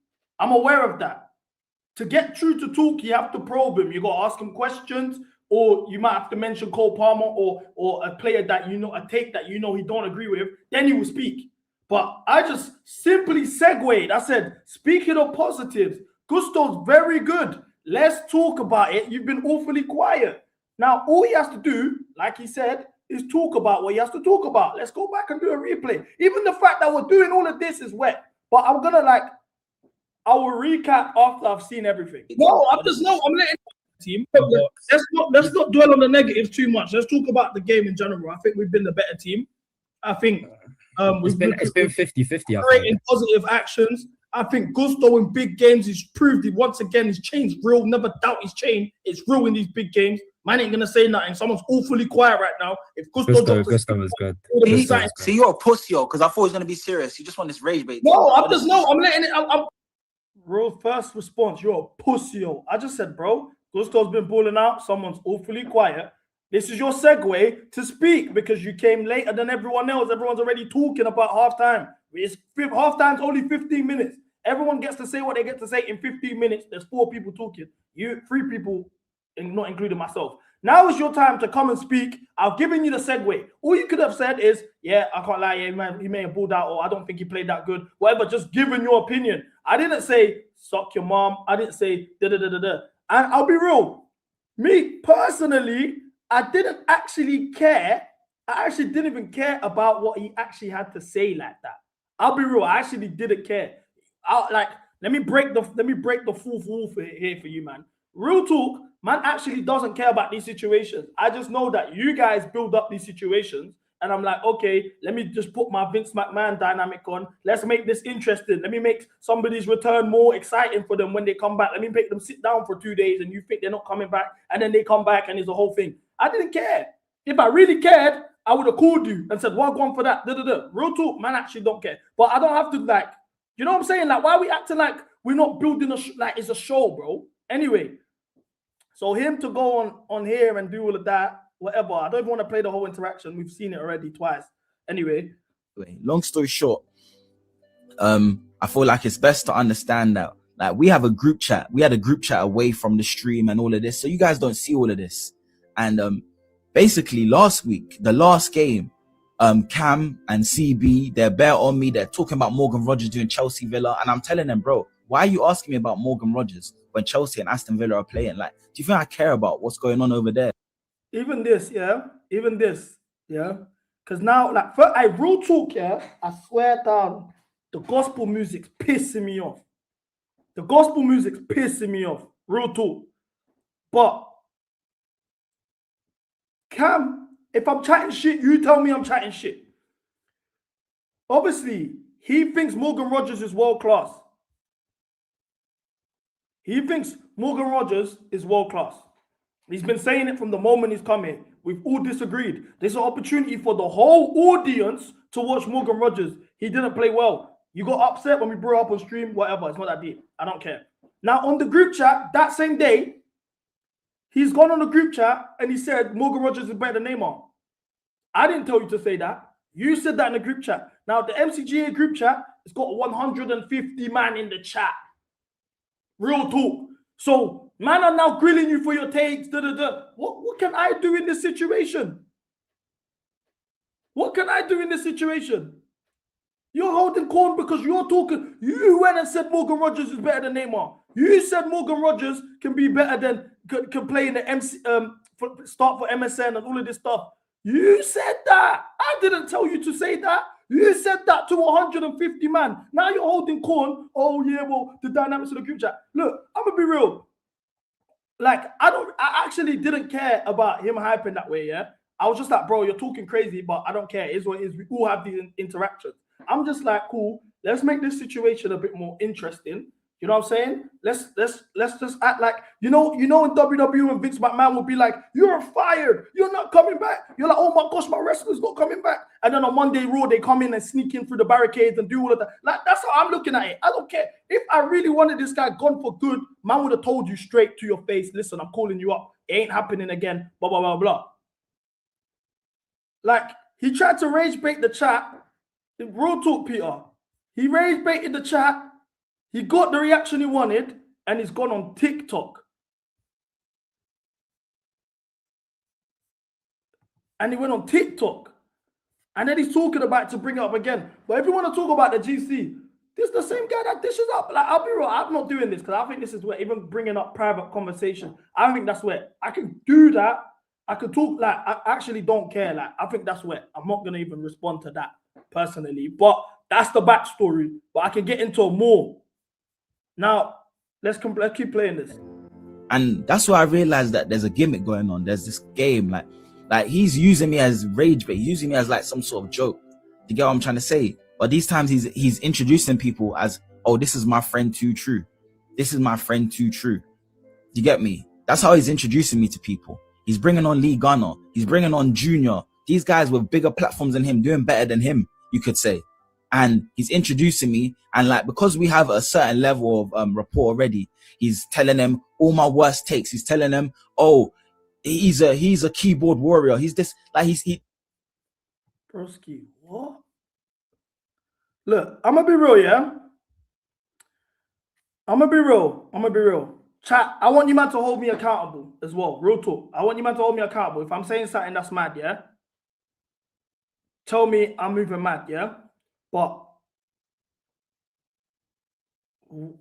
I'm aware of that. To get True to talk, you have to probe him. You gotta ask him questions, or you might have to mention Cole Palmer or a player that you know, a take that you know he don't agree with. Then he will speak. But I just simply segued. I said, speaking of positives, Gusto's very good. Let's talk about it. You've been awfully quiet. Now, all he has to do, like he said, is talk about what he has to talk about. Let's go back and do a replay. Even the fact that we're doing all of this is wet. But I'm I will recap after I've seen everything. No, I'm letting team. Let's not dwell on the negatives too much. Let's talk about the game in general. I think we've been the better team. I think it's been 50-50. Creating positive actions. I think Gusto in big games, he's proved it once again. His chain's real. Never doubt his chain. It's real in these big games. Man ain't gonna say nothing. Someone's awfully quiet right now. If Gusto was good. See, you're a pussy, because I thought he was gonna be serious. You just want this rage bait. No, I'm letting it. I'm Real first response, you're a pussy. I just said, bro, Gusto's been balling out. Someone's awfully quiet. This is your segue to speak because you came later than everyone else. Everyone's already talking about halftime. Halftime's only 15 minutes. Everyone gets to say what they get to say in 15 minutes. There's 4 people talking. 3 people, not including myself. Now is your time to come and speak. I've given you the segue. All you could have said is, yeah, I can't lie, yeah, he may have balled out, or I don't think he played that good. Whatever, just giving your opinion. I didn't say, suck your mom. I didn't say, da-da-da-da-da. And I'll be real. Me, personally, I didn't actually care. I actually didn't even care about what he actually had to say like that. I'll be real. I actually didn't care. Let me break the fourth wall here for you, man. Real talk, man actually doesn't care about these situations. I just know that you guys build up these situations, and I'm like, okay, let me just put my Vince McMahon dynamic on. Let's make this interesting. Let me make somebody's return more exciting for them when they come back. Let me make them sit down for 2 days, and you think they're not coming back, and then they come back, and it's a whole thing. I didn't care. If I really cared, I would have called you and said, well, go on for that. Real talk, man, actually don't care. But I don't have to, like, you know what I'm saying? Like, why are we acting like we're not building like it's a show, bro? Anyway, so him to go on here and do all of that, whatever. I don't even want to play the whole interaction. We've seen it already twice. Anyway. Long story short, I feel like it's best to understand that, like, we have a group chat. We had a group chat away from the stream and all of this, so you guys don't see all of this. And basically last week, the last game, Cam and CB, they're bare on me. They're talking about Morgan Rogers doing Chelsea Villa, and I'm telling them, bro, why are you asking me about Morgan Rogers when Chelsea and Aston Villa are playing? Like, do you think I care about what's going on over there? Even this, yeah. Because now, like, I real talk, yeah. I swear down, the gospel music's pissing me off. Real talk. But Cam, if I'm chatting shit, you tell me I'm chatting shit. Obviously, he thinks Morgan Rogers is world class. He's been saying it from the moment he's come in. We've all disagreed. There's an opportunity for the whole audience to watch Morgan Rogers. He didn't play well. You got upset when we brought up on stream, whatever. It's not that deep. I don't care. Now, on the group chat, that same day, he's gone on the group chat and he said Morgan Rogers is better than Neymar. I didn't tell you to say that. You said that in the group chat. Now, the MCGA group chat has got 150 man in the chat. Real talk. So, man are now grilling you for your takes. What can I do in this situation? You're holding corn because you're talking. You went and said Morgan Rogers is better than Neymar. You said Morgan Rogers can be better than, can play in the start for MSN and all of this stuff. You said that. I didn't tell you to say that. You said that to 150 man. Now you're holding corn. Oh yeah, well, the dynamics of the group chat. Look, I'm gonna be real. Like, I actually didn't care about him hyping that way, yeah? I was just like, bro, you're talking crazy, but I don't care. It's what it is. We all have these interactions. I'm just like, cool, let's make this situation a bit more interesting. You know what I'm saying? Let's just act like, you know in WWE when Vince McMahon would be like, you're fired, you're not coming back. You're like, oh my gosh, my wrestler's not coming back. And then on Monday Raw, they come in and sneak in through the barricades and do all of that. Like, that's how I'm looking at it. I don't care. If I really wanted this guy gone for good, man would have told you straight to your face, listen, I'm calling you up. It ain't happening again, blah, blah, blah, blah. Like, he tried to rage bait the chat. Real talk, Peter. He rage baited the chat. He got the reaction he wanted, and he's gone on TikTok. And he went on TikTok. And then he's talking about it to bring it up again. But if you want to talk about the GC, this is the same guy that dishes up. Like, I'll be real, I'm not doing this because I think this is where, even bringing up private conversation, I think that's where I can do that. I could talk, like, I actually don't care. Like, I think that's where I'm not going to even respond to that personally. But that's the backstory. But I can get into more. Now, let's keep playing this. And that's why I realized that there's a gimmick going on. There's this game, like he's using me as rage bait. He's using me as like some sort of joke. You get what I'm trying to say? But these times he's introducing people as, oh, this is my friend Too True. This is my friend Too True. You get me? That's how he's introducing me to people. He's bringing on Lee Gunner. He's bringing on Junior. These guys with bigger platforms than him, doing better than him, you could say. And he's introducing me, and like, because we have a certain level of rapport already, he's telling them all my worst takes. He's telling them, oh, he's a keyboard warrior. He's this, like, he. Broski, what? Look, I'm gonna be real, yeah. I'm gonna be real. Chat, I want you man to hold me accountable as well. Real talk. I want you man to hold me accountable. If I'm saying something that's mad, yeah, tell me I'm moving mad, yeah. But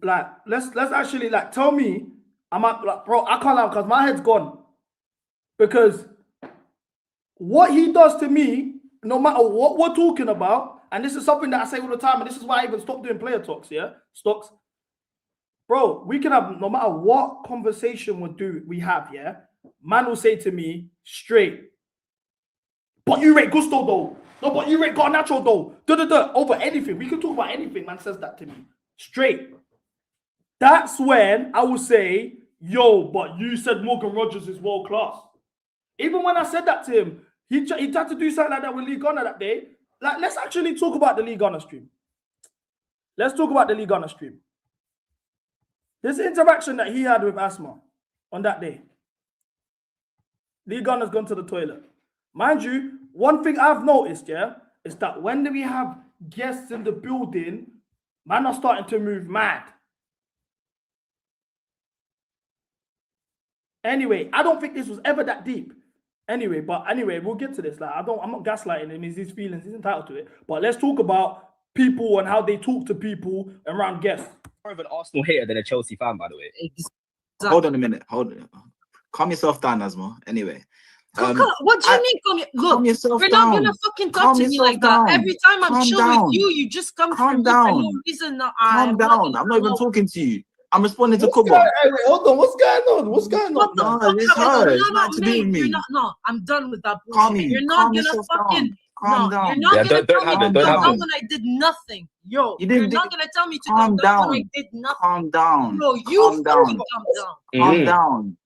like, let's actually like tell me I'm at, like, bro. I can't lie because my head's gone. Because what he does to me, no matter what we're talking about, and this is something that I say all the time, and this is why I even stopped doing player talks, yeah, stocks. Bro, we can have, no matter what conversation we have, yeah, man will say to me straight, but you rate Gusto though. No, but you rate Garnacho though. Over anything. We can talk about anything. Man says that to me. Straight. That's when I will say, yo, but you said Morgan Rogers is world class. Even when I said that to him, he tried to do something like that with Lee Gunner that day. Like, let's actually talk about the Lee Gunner stream. Let's talk about the Lee Gunner stream. This interaction that he had with Asma on that day. Lee Gunner's gone to the toilet. Mind you, one thing I've noticed, yeah, is that when we have guests in the building, man are starting to move mad. Anyway, I don't think this was ever that deep. Anyway, we'll get to this. Like, I'm not gaslighting him. It's his feelings. He's entitled to it. But let's talk about people and how they talk to people around guests. More of an Arsenal hater than a Chelsea fan, by the way. Exactly. Hold on a minute. Calm yourself down, Asma. Anyway. What do you mean? Look, you're not gonna fucking talk to me like that. Every time I'm chill with you, you just come for me for no reason. Calm down. I'm not even talking to you. I'm responding to Kuba. Hey, wait, hold on. What's going on? What the fuck? It's her. You're not to do with me. You're not. No, I'm done with that Calm bullshit. me. You're not gonna fucking. Calm down. You're not gonna tell me to calm down it. when I did nothing. Yo, you're not gonna tell me to calm down when I did nothing. Calm down. Bro, you calm down. Calm down.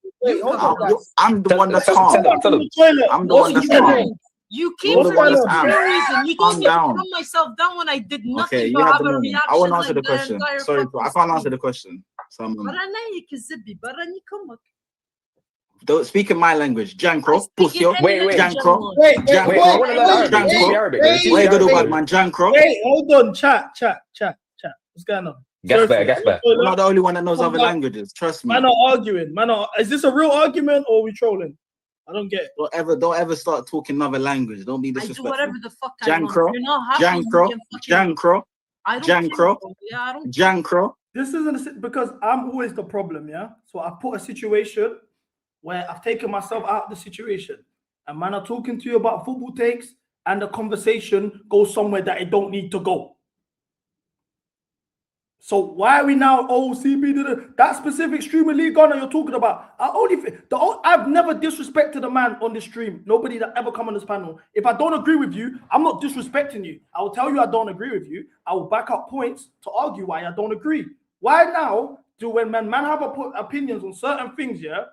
I'm the one that's calm. I'm the one that's calm. You keep for no reason. You told me to calm myself down when I did nothing. Okay, you have the moment. I won't answer the question. Sorry, I can't answer the question. Don't speak in my language. Jankro, Pusio. Wait. Jankro. Wait, man. Jankro. Hey, hold on. Chat. What's going on? Guess better. You're not the only one that knows other languages. Trust me. Man, not arguing. Is this a real argument or are we trolling? I don't get it. Don't ever start talking another language. Don't be disrespectful. I do whatever the fuck I want. Jankro. This isn't because I'm always the problem, yeah? So I put a situation where I've taken myself out of the situation. And man, I'm talking to you about football takes and the conversation goes somewhere that it don't need to go. So why are we now, CB, that specific streamer League Gunner you're talking about? I've never disrespected a man on this stream. Nobody that ever come on this panel. If I don't agree with you, I'm not disrespecting you. I will tell you I don't agree with you. I will back up points to argue why I don't agree. Why now do when man have opinions on certain things, yeah?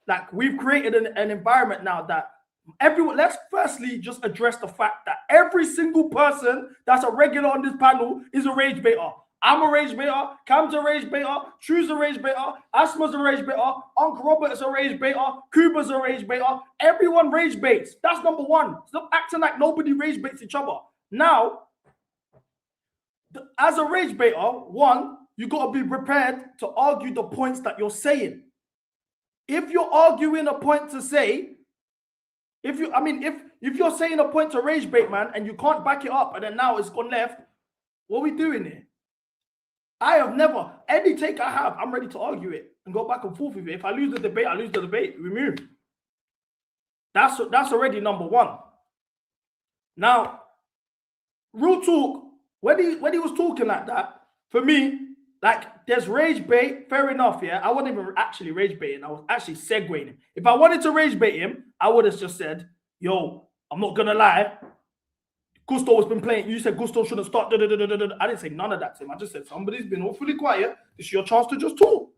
Like we've created an environment now that everyone, let's firstly just address the fact that every single person that's a regular on this panel is a rage baiter. I'm a rage baiter, Cam's a rage baiter, True's a rage baiter, Asma's a rage baiter, Uncle Robert's a rage baiter, Kuba's a rage baiter. Everyone rage baits. That's number one. Stop acting like nobody rage baits each other. Now, as a rage baiter, one, you got to be prepared to argue the points that you're saying. If you're arguing a point to say, if you're saying a point to rage bait, man, and you can't back it up, and then now it's gone left, what are we doing here? I have never, any take I have, I'm ready to argue it and go back and forth with it. If I lose the debate, I lose the debate. We move. That's already number one. Now, real talk, when he was talking like that, for me, Like, there's rage bait, fair enough, yeah. I wasn't even actually rage baiting. I was actually segueing him. If I wanted to rage bait him, I would have just said, yo, I'm not gonna lie. Gusto has been playing. You said Gusto shouldn't start. I didn't say none of that to him. I just said somebody's been awfully quiet. This is your chance to just talk.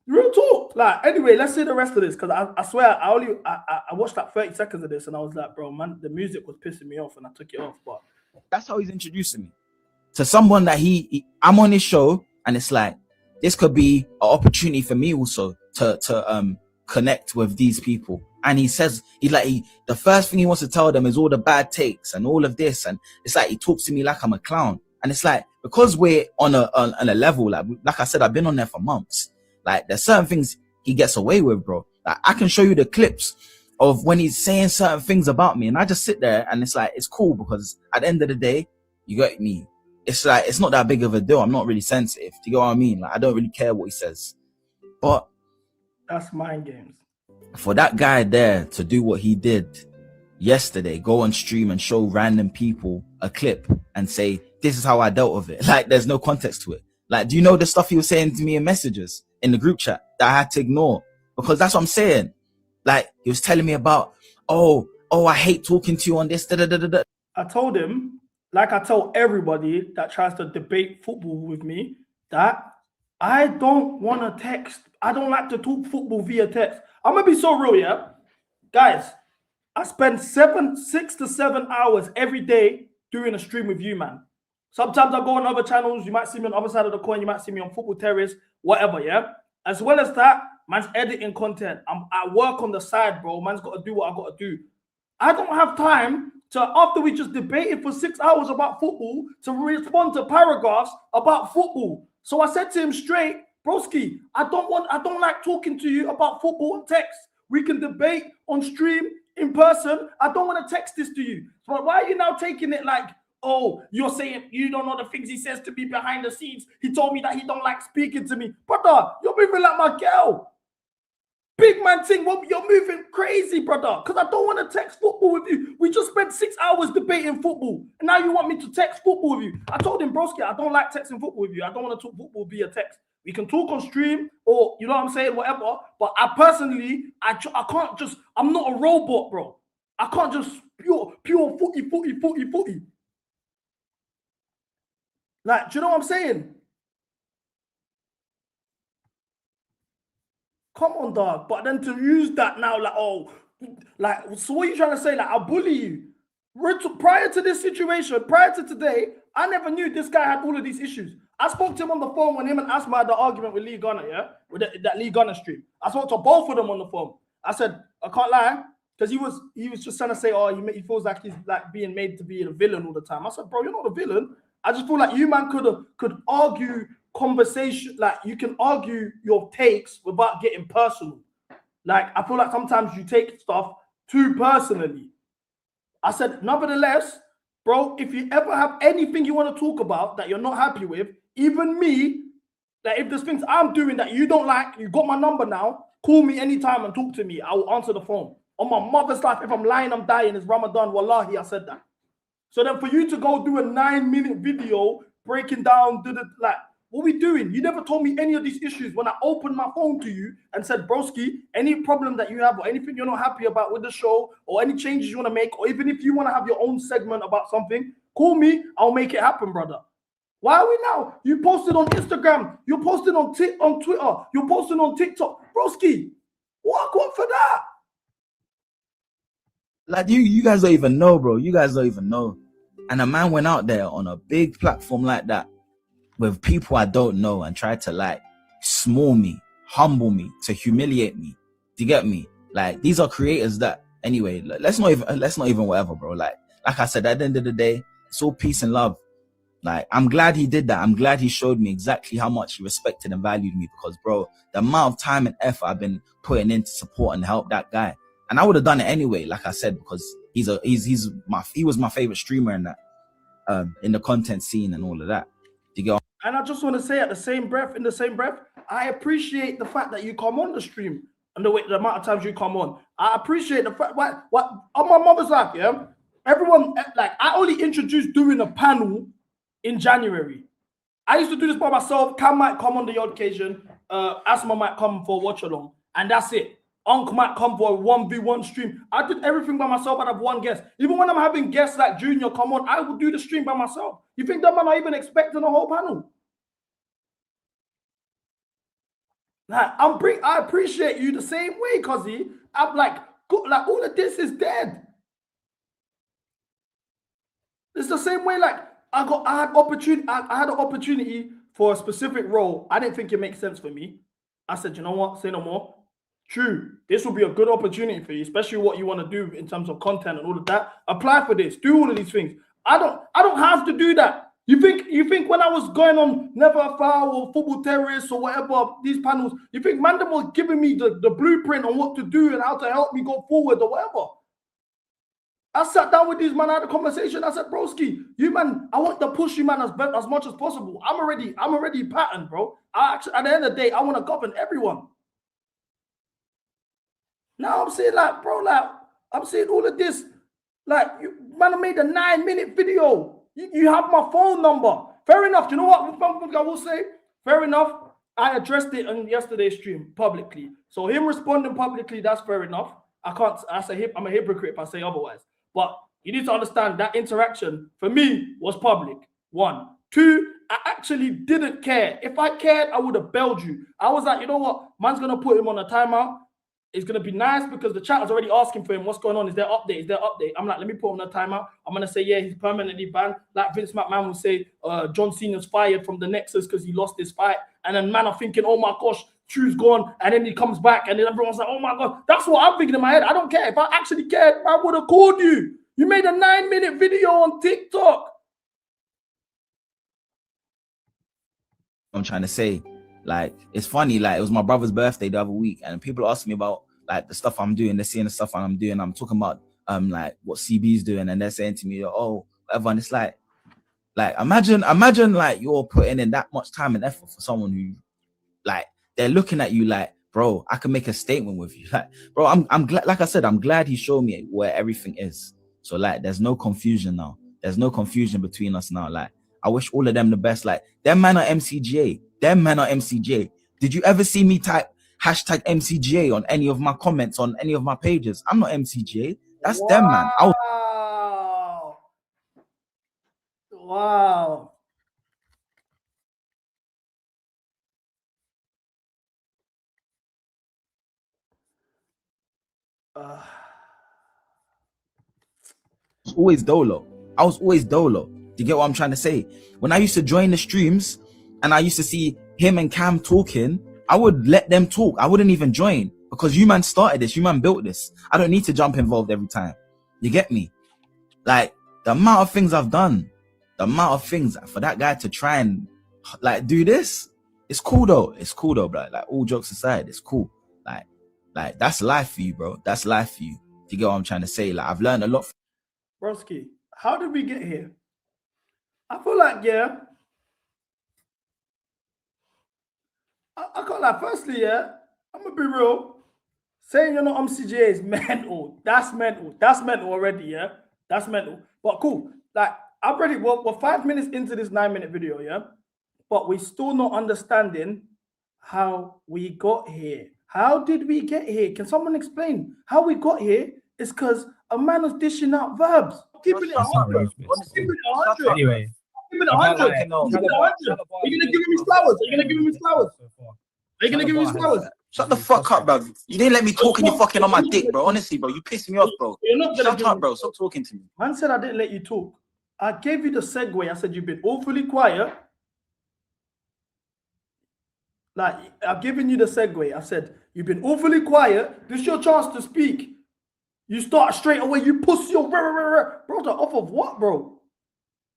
Real talk. Like, anyway, let's see the rest of this, because I swear I watched like 30 seconds of this and I was like, bro, man, the music was pissing me off and I took it off. But that's how he's introducing me to someone that I'm on his show, and it's like this could be an opportunity for me also to connect with these people. And he says the first thing he wants to tell them is all the bad takes and all of this, and it's like he talks to me like I'm a clown. And it's like, because we're on a level, like I said, I've been on there for months. Like, there's certain things he gets away with, bro. Like, I can show you the clips of when he's saying certain things about me, and I just sit there and it's like, it's cool, because at the end of the day, you got me. It's like, it's not that big of a deal. I'm not really sensitive. Do you get what I mean? Like, I don't really care what he says. But that's mind games. For that guy there to do what he did yesterday, go on stream and show random people a clip and say, this is how I dealt with it. Like, there's no context to it. Like, do you know the stuff he was saying to me in messages in the group chat that I had to ignore? Because that's what I'm saying. Like, he was telling me about, oh, I hate talking to you on this. I told him, like I tell everybody that tries to debate football with me, that I don't want to text. I don't like to talk football via text. I'm going to be so real, yeah? Guys, I spend 6 to 7 hours every day doing a stream with you, man. Sometimes I go on other channels. You might see me on the other side of the coin. You might see me on Football Terrace, whatever, yeah? As well as that, man's editing content. I work on the side, bro. Man's got to do what I got to do. I don't have time to, after we just debated for 6 hours about football, to respond to paragraphs about football. So I said to him straight, broski, I don't like talking to you about football and text. We can debate on stream, in person. I don't want to text this to you. So why are you now taking it like, oh, you're saying you don't know the things he says to me behind the scenes? He told me that he don't like speaking to me. Brother, you're moving like my girl. Big man thing, well, you're moving crazy, brother, because I don't want to text football with you. We just spent 6 hours debating football, and now you want me to text football with you. I told him, broski, I don't like texting football with you. I don't want to talk football via text. We can talk on stream, or, you know what I'm saying, whatever. But I personally, I can't just, I'm not a robot, bro. I can't just pure footy. Like, do you know what I'm saying? Come on, dog. But then to use that now, like, oh, like, so what are you trying to say? Like, I'll bully you. Prior to this situation, prior to today, I never knew this guy had all of these issues. I spoke to him on the phone when him and Asma had the argument with Lee Gunner, yeah? With that Lee Gunner stream. I spoke to both of them on the phone. I said, I can't lie, because he was just trying to say, oh, he feels like he's like being made to be a villain all the time. I said, bro, you're not a villain. I just feel like you, man, could argue conversation, like you can argue your takes without getting personal. Like, I feel like sometimes you take stuff too personally. I said, nevertheless, bro, if you ever have anything you want to talk about that you're not happy with, even me, that if there's things I'm doing that you don't like, you got my number now, call me anytime and talk to me. I will answer the phone. On my mother's life, if I'm lying, I'm dying, it's Ramadan, wallahi, I said that. So then for you to go do a 9-minute video breaking down, like, what are we doing? You never told me any of these issues when I opened my phone to you and said, broski, any problem that you have or anything you're not happy about with the show or any changes you want to make, or even if you want to have your own segment about something, call me, I'll make it happen, brother. Why are we now? You posted on Instagram, you're posting on Twitter, you're posting on TikTok. Broski, what for that? Like, you guys don't even know, bro. You guys don't even know. And a man went out there on a big platform like that with people I don't know and tried to like small me, humble me, to humiliate me. Do you get me? Like, these are creators that, anyway, let's not even whatever, bro. Like I said, at the end of the day, it's all peace and love. Like, I'm glad he did that. I'm glad he showed me exactly how much he respected and valued me, because, bro, the amount of time and effort I've been putting in to support and help that guy. And I would have done it anyway, like I said, because he was my favorite streamer in that, in the content scene and all of that. Do you get? And I just want to say in the same breath, I appreciate the fact that you come on the stream and the amount of times you come on. I appreciate the fact what on my mother's life, yeah. Everyone, like, I only introduced doing a panel in January. I used to do this by myself. Cam might come on the odd occasion. Asma might come for a watch along, and that's it. Unc might come for a 1v1 stream. I did everything by myself. I'd have one guest. Even when I'm having guests like Junior come on, I would do the stream by myself. You think that man are even expecting a whole panel? Like, I appreciate you the same way, cuzzy. I'm like all of this is dead. It's the same way. Like I had an opportunity for a specific role. I didn't think it makes sense for me. I said, you know what? Say no more. True, this will be a good opportunity for you, especially what you want to do in terms of content and all of that. Apply for this, do all of these things. I don't have to do that. You think when I was going on Never a Foul or Football Terrorists or whatever, these panels, you think Mandem was giving me the blueprint on what to do and how to help me go forward or whatever? I sat down with these man, I had a conversation. I said, broski, you man, I want to push you man as much as possible. I'm already patterned, bro. At the end of the day, I want to govern everyone. Now I'm saying like, bro, like I'm saying all of this, like man, I made a 9-minute video. You have my phone number. Fair enough. You know what I will say? Fair enough. I addressed it on yesterday's stream publicly. So him responding publicly, that's fair enough. I'm a hypocrite if I say otherwise. But you need to understand that interaction for me was public. 1. 2, I actually didn't care. If I cared, I would have bailed you. I was like, you know what? Man's gonna put him on a timeout. It's going to be nice because the chat is already asking for him. What's going on? Is there update? Is there update? I'm like, let me put him on a timeout. I'm going to say, yeah, he's permanently banned. Like Vince McMahon will say, John Cena's fired from the Nexus because he lost his fight. And then man are thinking, oh my gosh, True's gone. And then he comes back and then everyone's like, oh my God. That's what I'm thinking in my head. I don't care. If I actually cared, I would have called you. You made a 9-minute video on TikTok. I'm trying to say, like, it's funny, like, it was my brother's birthday the other week, and people asked me about, like, the stuff I'm doing. They're seeing the stuff I'm doing. I'm talking about, like, what CB's doing, and they're saying to me, oh, whatever, and it's like, imagine, like, you're putting in that much time and effort for someone who, like, they're looking at you like, bro, I can make a statement with you. Like, bro, I'm glad, like I said, I'm glad he showed me where everything is. So, like, there's no confusion now. There's no confusion between us now. Like, I wish all of them the best. Like, them man are MCGA. Them men are MCGA. Did you ever see me type hashtag MCGA on any of my comments on any of my pages? I'm not MCGA. That's them, man. Wow. I was always Dolo. I was always Dolo. Do you get what I'm trying to say? When I used to join the streams and I used to see him and Cam talking, I would let them talk. I wouldn't even join because you man started this. You man built this. I don't need to jump involved every time. You get me? Like, the amount of things I've done, the amount of things for that guy to try and, like, do this, it's cool though. It's cool though, bro. Like, all jokes aside, it's cool. Like that's life for you, bro. That's life for you. Do you get what I'm trying to say? Like, I've learned a lot. Broski, how did we get here? I feel like, yeah, I can't lie. Firstly, yeah, I'm gonna be real. Saying you're not MCGA is mental. That's mental. That's mental already, yeah? That's mental. But cool. Like, I'm ready. We're 5 minutes into this 9-minute video, yeah? But we're still not understanding how we got here. How did we get here? Can someone explain how we got here? It's because a man was dishing out verbs. Keeping it 100. Keeping it 100. Anyway. Keeping it 100. Are you going to give me flowers? Are you going to give me flowers? Are you going to give me flowers? Shut the fuck up, bro. You didn't let me talk and you're fucking on my dick, bro. Honestly, bro. You pissed me off, bro. Shut up, bro. Stop talking to me. Man said I didn't let you talk. I gave you the segue. I said you've been awfully quiet. Like, I've given you the segue. I said, you've been awfully quiet. This is your chance to speak. You start straight away. You pussy. Bro, off of what, bro?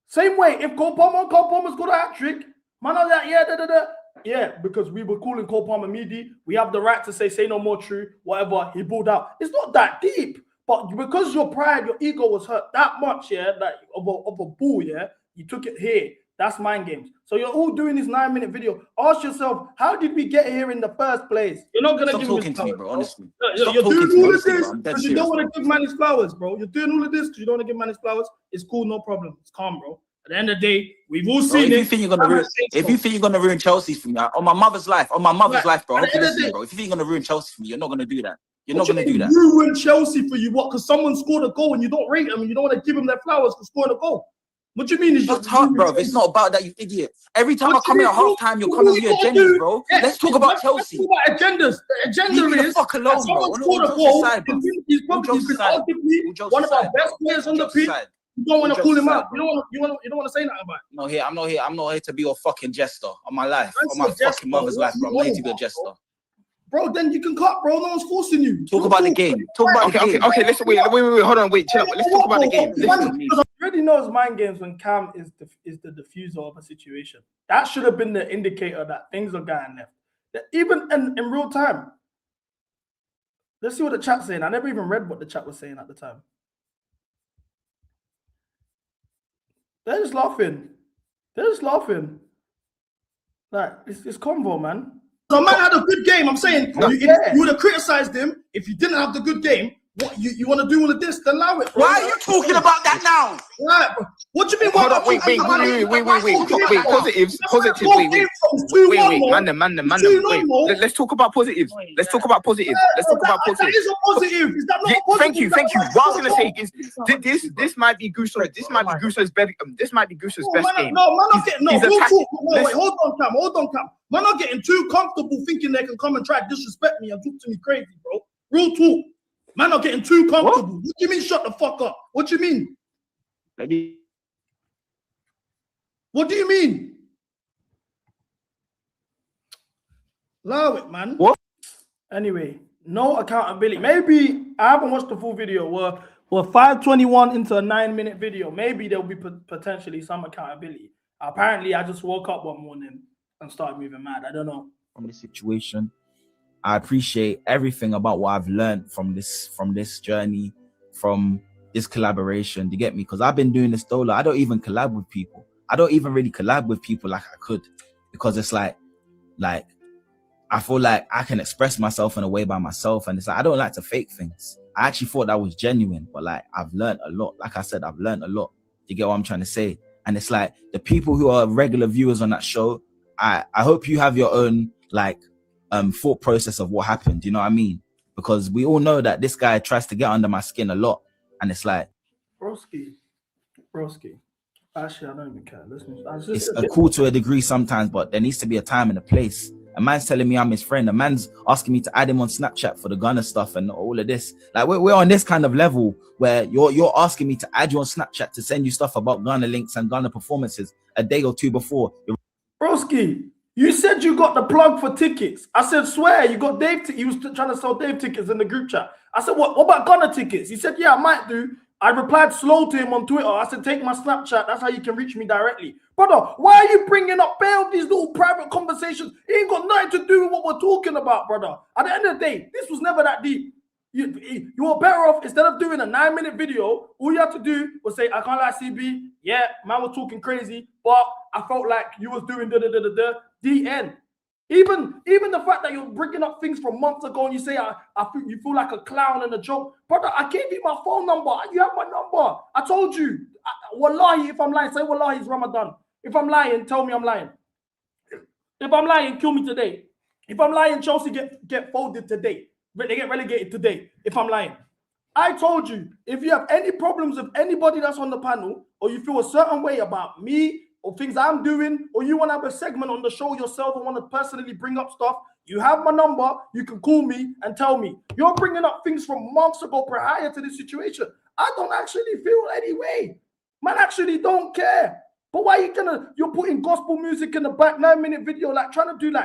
Same way. If Cole Palmer's got a hat-trick, man, I was like, yeah, Yeah, because we were calling Cole Palmer meaty. We have the right to say no more true, whatever. He pulled out. It's not that deep. But because your pride, your ego was hurt that much, yeah, that of a bull, yeah, you took it here. That's mind games. So you're all doing this 9-minute video. Ask yourself, how did we get here in the first place? You're not gonna Stop give talking to me, bro. Honestly, you're doing all of this because you don't want to give man his flowers, bro. You're doing all of this because you don't want to give man his flowers. It's cool, no problem. It's calm, bro. At the end of the day, we've all seen if it. You think you're gonna ruin, if you think you're gonna ruin Chelsea for me, on my mother's life, bro. I hope you listen, bro. If you think you're gonna ruin Chelsea for me, you're not gonna do that. You're not gonna do that. Ruin Chelsea for you? What? Because someone scored a goal and you don't rate them and you don't want to give them their flowers for scoring a goal. What do you mean? Shut up, bro. It's not about that, you idiot. Every time I come in at half time, you're coming with your agendas, bro. Let's talk about Chelsea. Let's talk about agendas. The agenda is fuck alone, someone bro. scored a goal. He's probably been arguably one of our best players on the pitch. You don't want to call him out. You don't want to say nothing about it. I'm not here to be a fucking jester on my life, on my fucking mother's life, bro. I'm not here to be a jester. Bro, then you can cut, bro. No one's forcing you. Talk about the game. Talk about the game. Okay, listen, wait, hold on, wait, chill out. Let's talk about the game. Listen. You already know it's mind games when Cam is the diffuser of a situation. That should have been the indicator that things are going left. That even in real time. Let's see what the chat's saying. I never even read what the chat was saying at the time. They're just laughing. Like, it's convo, man. So man had a good game. I'm saying you would have criticized him if you didn't have the good game. What you want to do all of this? Then allow it. Bro. Why are you talking about that now? Right, bro. What do you mean? Hold on, wait. Positives. Man. Let's talk about positives. Let's talk about positives. That is a positive. Is that not a positive? Thank you. What I was gonna say is this might be Guso's. This might be Guso's best. This might be Guso's best game. No, man, not getting wait, hold on, Cam. Man, not getting too comfortable thinking they can come and try to disrespect me and talk to me crazy, bro. Real talk. Man, not getting too comfortable. What do you mean? Shut the fuck up. What do you mean? What do you mean? Allow it, man. What? Anyway, no accountability. Maybe I haven't watched the full video. We're 5:21 into a 9-minute video. Maybe there'll be potentially some accountability. Apparently, I just woke up one morning and started moving mad. I don't know. From this situation, I appreciate everything about what I've learned from this journey, from this collaboration. Do you get me? Because I've been doing this solo. I don't even collab with people. I don't even really collab with people like I could, because it's like I feel like I can express myself in a way by myself, and it's like I don't like to fake things. I actually thought that was genuine, but like I've learned a lot. Like I said, I've learned a lot. You get what I'm trying to say? And it's like the people who are regular viewers on that show, I hope you have your own thought process of what happened. You know what I mean? Because we all know that this guy tries to get under my skin a lot, and it's like broski. Actually, I don't even care. Listen, it's cool to a degree sometimes, but there needs to be a time and a place. A man's telling me I'm his friend. A man's asking me to add him on Snapchat for the Gunner stuff and all of this. Like we're on this kind of level where you're asking me to add you on Snapchat to send you stuff about Gunner links and Gunner performances a day or two before. Broski, you said you got the plug for tickets. I said, swear, you got Dave. He was trying to sell Dave tickets in the group chat. I said, what about Gunner tickets? He said, yeah, I might do. I replied slow to him on Twitter. I said, take my Snapchat. That's how you can reach me directly. Brother, why are you bringing up these little private conversations? It ain't got nothing to do with what we're talking about, brother. At the end of the day, this was never that deep. You were better off, instead of doing a 9-minute video, all you have to do was say, I can't lie, CB. Yeah, man was talking crazy, but I felt like you was doing the end. Even the fact that you're bringing up things from months ago and you say you feel like a clown and a joke. Brother, I gave you my phone number. You have my number. I told you. Wallahi, if I'm lying, say wallahi, it's Ramadan. If I'm lying, tell me I'm lying. If I'm lying, kill me today. If I'm lying, Chelsea get folded today. They get relegated today. If I'm lying. I told you, if you have any problems with anybody that's on the panel, or you feel a certain way about me, or things I'm doing, or you want to have a segment on the show yourself and want to personally bring up stuff, you have my number. You can call me and tell me. You're bringing up things from months ago prior to this situation. I don't actually feel any way. Man, actually don't care. But why you're putting gospel music in the back, 9-minute video, like trying to do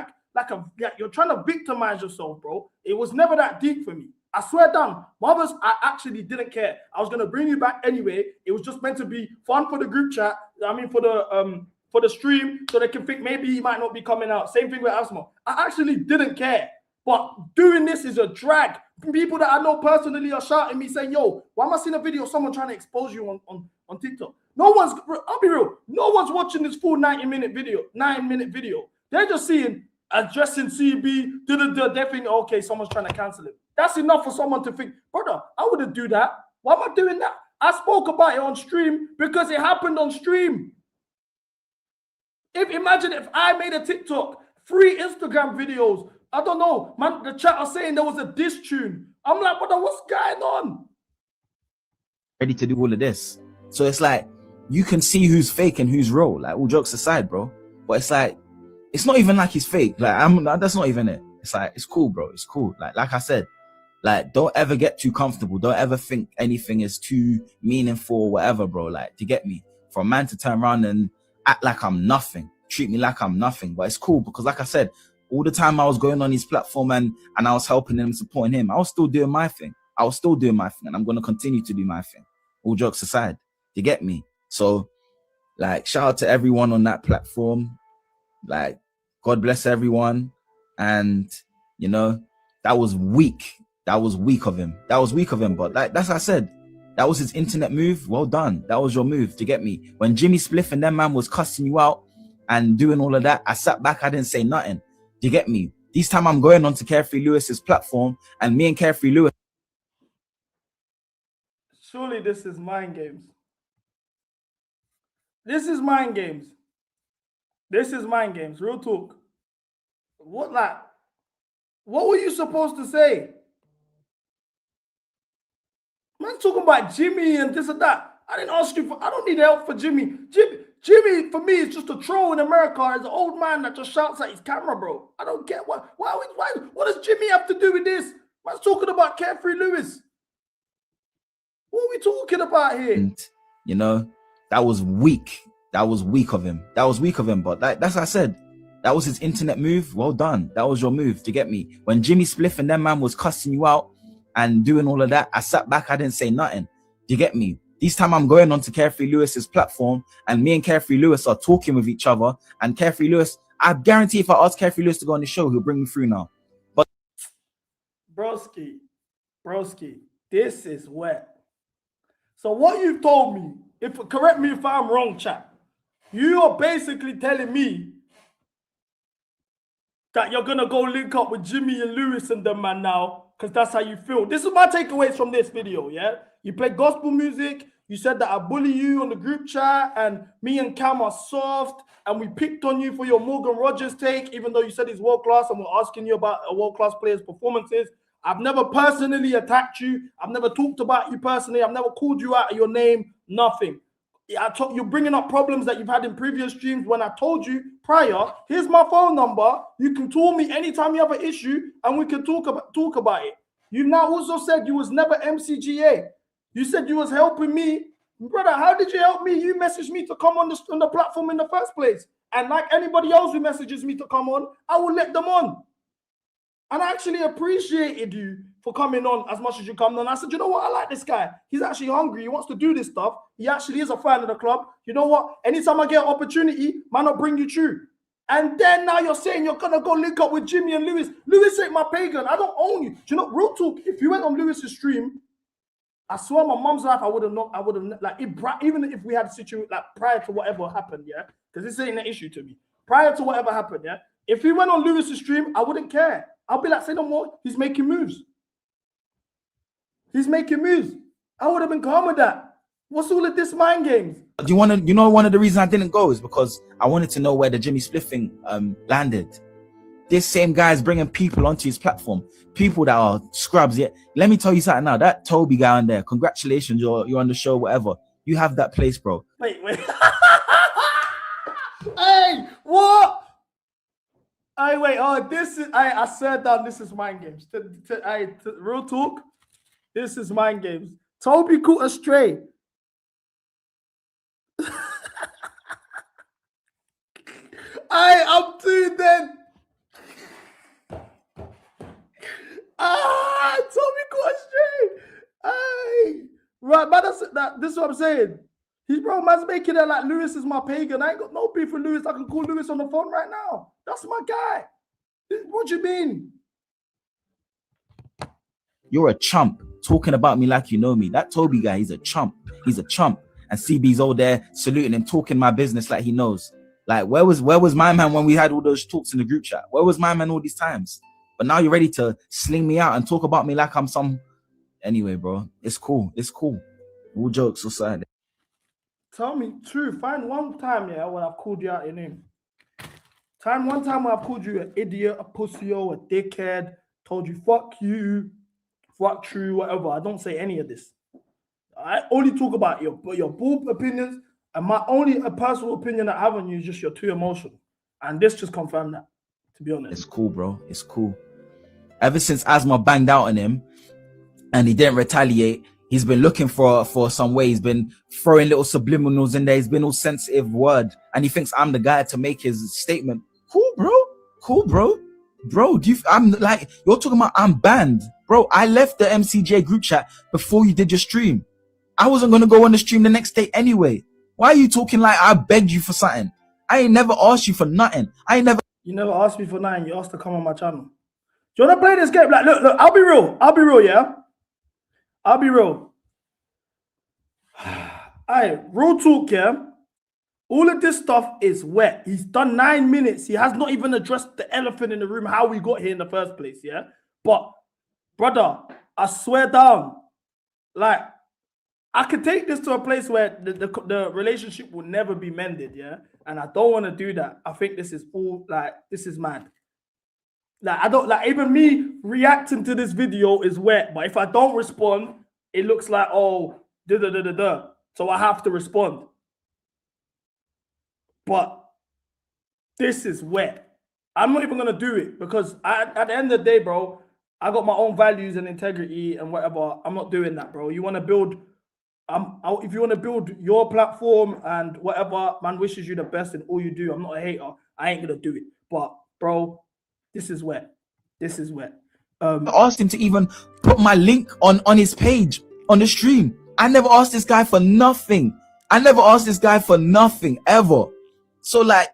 you're trying to victimize yourself, bro. It was never that deep for me. I swear down, mothers, I actually didn't care. I was gonna bring you back anyway. It was just meant to be fun for the group chat. I mean, for the stream, so they can think maybe he might not be coming out. Same thing with Asma. I actually didn't care. But doing this is a drag. People that I know personally are shouting me saying, "Yo, why am I seeing a video of someone trying to expose you on TikTok?" I'll be real. No one's watching this full 9-minute video. They're just seeing addressing CB. They're thinking, okay, someone's trying to cancel it. That's enough for someone to think, brother, I wouldn't do that. Why am I doing that? I spoke about it on stream because it happened on stream. Imagine if I made a TikTok, 3 Instagram videos. I don't know, man. The chat are saying there was a diss tune. I'm like, brother, what's going on? Ready to do all of this. So it's like you can see who's fake and who's real. Like, all jokes aside, bro. But it's like, it's not even like he's fake. Like, that's not even it. It's like, it's cool, bro. It's cool. Like I said, like, don't ever get too comfortable. Don't ever think anything is too meaningful or whatever, bro. Like, to get me, for a man to turn around and act like I'm nothing, treat me like I'm nothing. But it's cool because, like I said, all the time I was going on his platform and I was helping him, supporting him, I was still doing my thing. And I'm going to continue to do my thing. All jokes aside, you get me? So, like, shout out to everyone on that platform. Like, God bless everyone. And, you know, that was weak. That was weak of him. But that's what I said. That was his internet move. Well done. That was your move, to get me. When Jimmy Spliff and them man was cussing you out and doing all of that, I sat back. I didn't say nothing. Do you get me? This time I'm going on to Carefree Lewis's platform, and me and Carefree Lewis. Surely this is mind games. This is mind games. Real talk. What were you supposed to say? Man, talking about Jimmy and this and that. I didn't ask you for. I don't need help for Jimmy. Jimmy, for me, is just a troll in America. He's an old man that just shouts at his camera, bro. I don't get why. What does Jimmy have to do with this? Man's talking about Carefree Lewis. What are we talking about here? And, you know, that was weak. That was weak of him. But that's what I said. That was his internet move. Well done. That was your move, to get me. When Jimmy Spliff and them man was cussing you out and doing all of that, I sat back. I didn't say nothing. Do you get me? This time I'm going on to Carefree Lewis's platform, and me and Carefree Lewis are talking with each other. And Carefree Lewis, I guarantee if I ask Carefree Lewis to go on the show, he'll bring me through now. But broski, this is wet. So what you've told me, correct me if I'm wrong, chat. You are basically telling me that you're gonna go link up with Jimmy and Lewis and them man now, because that's how you feel. This is my takeaways from this video, yeah? You play gospel music, you said that I bully you on the group chat, and me and Cam are soft, and we picked on you for your Morgan Rogers take, even though you said he's world-class, and we're asking you about a world-class player's performances. I've never personally attacked you. I've never talked about you personally. I've never called you out of your name, nothing. You're bringing up problems that you've had in previous streams when I told you prior, here's my phone number. You can call me anytime you have an issue and we can talk about it. You now also said you was never MCGA. You said you was helping me. Brother, how did you help me? You messaged me to come on the platform in the first place. And like anybody else who messages me to come on, I will let them on. And I actually appreciated you for coming on as much as you come on. I said, you know what? I like this guy. He's actually hungry. He wants to do this stuff. He actually is a fan of the club. You know what? Anytime I get an opportunity, man, I'll bring you through. And then now you're saying you're going to go link up with Jimmy and Lewis. Lewis ain't my pagan. I don't own you. Do you know, real talk, if you went on Lewis's stream, I swear my mom's life, I would have like, even if we had a situation, like, prior to whatever happened, yeah? Because this ain't an issue to me. Prior to whatever happened, yeah? If he went on Lewis's stream, I wouldn't care. I'll be like, say no more. He's making moves. I would have been calm with that. What's all of this mind games? Do you know one of the reasons I didn't go is because I wanted to know where the Jimmy Spliff thing landed. This same guy is bringing people onto his platform, people that are scrubs. Yeah, let me tell you something now. That Toby guy on there, congratulations, you're on the show, whatever. You have that place, bro. Wait. Hey, what? Wait. Oh, this is. I said that this is mind games. Real talk. This is mind games. Toby caught a stray. I'm too dead. Toby caught a stray. Right, man. This is what I'm saying. Man's making it like Lewis is my pagan. I ain't got no beef with Lewis. I can call Lewis on the phone right now. That's my guy. What do you mean? You're a chump talking about me like you know me. That Toby guy, he's a chump. He's a chump. And CB's all there saluting him, talking my business like he knows. Like, where was my man when we had all those talks in the group chat? Where was my man all these times? But now you're ready to sling me out and talk about me like I'm some... Anyway, bro, it's cool. All jokes aside. Tell me true. Find one time, yeah, when I've called you out your name. One time where I've called you an idiot, a pussy, a dickhead, told you fuck you, fuck true, whatever. I don't say any of this. I only talk about your boob opinions, and my only personal opinion I have on you is just you're too emotional. And this just confirmed that, to be honest. It's cool, bro. It's cool. Ever since Asma banged out on him and he didn't retaliate, he's been looking for some way. He's been throwing little subliminals in there. He's been all sensitive word. And he thinks I'm the guy to make his statement. Cool, bro. Cool, bro. Bro, I'm like, you're talking about I'm banned. Bro, I left the MCJ group chat before you did your stream. I wasn't going to go on the stream the next day anyway. Why are you talking like I begged you for something? I ain't never asked you for nothing. You never asked me for nothing. You asked to come on my channel. Do you want to play this game? Like, look, I'll be real, yeah? I'll be real. Alright, real talk, yeah? All of this stuff is wet. He's done 9 minutes. He has not even addressed the elephant in the room, how we got here in the first place, yeah? But, brother, I swear down, like, I could take this to a place where the relationship will never be mended, yeah? And I don't want to do that. I think this is all, like, this is mad. Like, I don't, like, even me reacting to this video is wet. But if I don't respond, it looks like, oh, da-da-da-da-da. So I have to respond. But this is wet. I'm not even going to do it because at the end of the day, bro, I got my own values and integrity and whatever. I'm not doing that, bro. You want to build... if you want to build your platform and whatever, man wishes you the best in all you do. I'm not a hater. I ain't going to do it. But, bro, this is wet. This is wet. I asked him to even put my link on his page, on the stream. I never asked this guy for nothing. I never asked this guy for nothing, ever. So, like,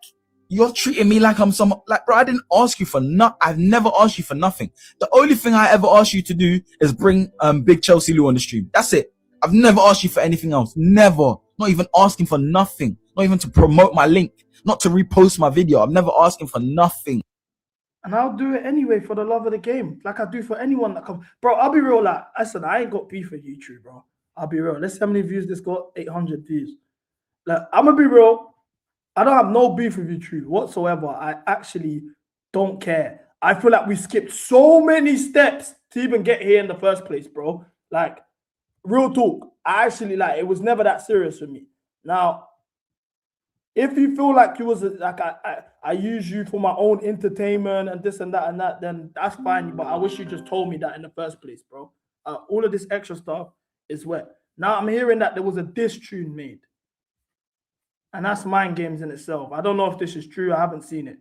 you're treating me like I'm some... Like, bro, I didn't ask you for I've never asked you for nothing. The only thing I ever asked you to do is bring Big Chelsea Lou on the stream. That's it. I've never asked you for anything else. Never. Not even asking for nothing. Not even to promote my link. Not to repost my video. I've never asked him for nothing. And I'll do it anyway for the love of the game. Like I do for anyone that comes. Bro, I'll be real. Like, listen, I ain't got beef with YouTube, bro. I'll be real. Let's see how many views this got. 800 views. Like, I'm going to be real. I don't have no beef with YouTube whatsoever. I actually don't care. I feel like we skipped so many steps to even get here in the first place, bro. Like, real talk. I actually, like, it was never that serious for me. Now, if you feel like you was like I use you for my own entertainment and this and that, then that's fine. But I wish you just told me that in the first place, bro. All of this extra stuff is wet. Now I'm hearing that there was a diss tune made, and that's mind games in itself. I don't know if this is true. I haven't seen it.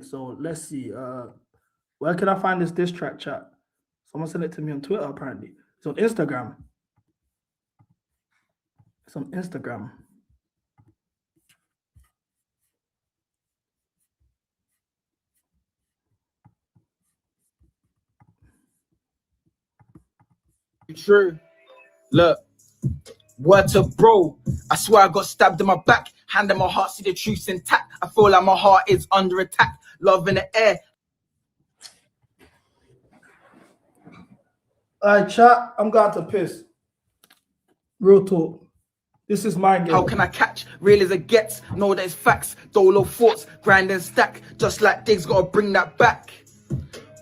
So let's see. Where can I find this diss track, chat? Someone sent it to me on Twitter, apparently. It's on Instagram. It's on Instagram. True. Look. Word to bro. I swear I got stabbed in my back. Hand in my heart, see the truth intact. I feel like my heart is under attack. Love in the air. Alright, chat. I'm going to piss. Real talk. This is my game. How can I catch? Real as it gets. Know that it's facts. Dolo thoughts. Grind and stack. Just like Diggs, gotta bring that back.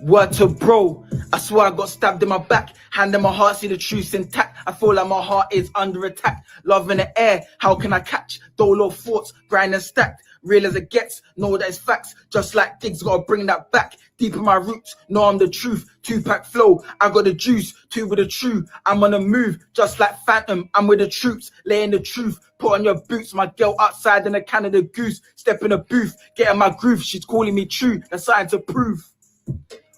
Word to bro. I swear I got stabbed in my back. Hand in my heart, see the truth intact. I feel like my heart is under attack. Love in the air. How can I catch? Dolo thoughts. Grind and stack. Real as it gets. Know that it's facts. Just like Diggs, gotta bring that back. Deep in my roots. Know I'm the truth. 2-pack flow. I got the juice. 2 with the true. I'm on the move. Just like Phantom. I'm with the troops. Laying the truth. Put on your boots. My girl outside in a Canada goose. Step in the booth. Get in my groove. She's calling me true. That's something to prove.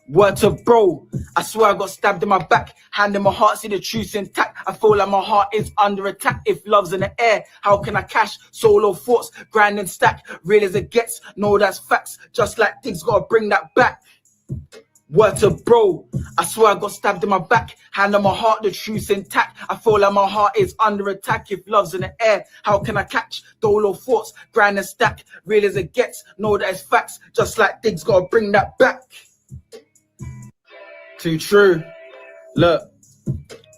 Word to bro. I swear I got stabbed in my back. Hand in my heart, see the truth intact. I feel like my heart is under attack. If love's in the air, how can I cash? Solo thoughts, grind and stack. Real as it gets, no, that's facts. Just like Diggs, gotta bring that back. Word to bro. I swear I got stabbed in my back. Hand on my heart, the truth intact. I feel like my heart is under attack. If love's in the air, how can I catch? Dolo thoughts, grind and stack. Real as it gets, no, that's facts. Just like Diggs, gotta bring that back. Too true. Look.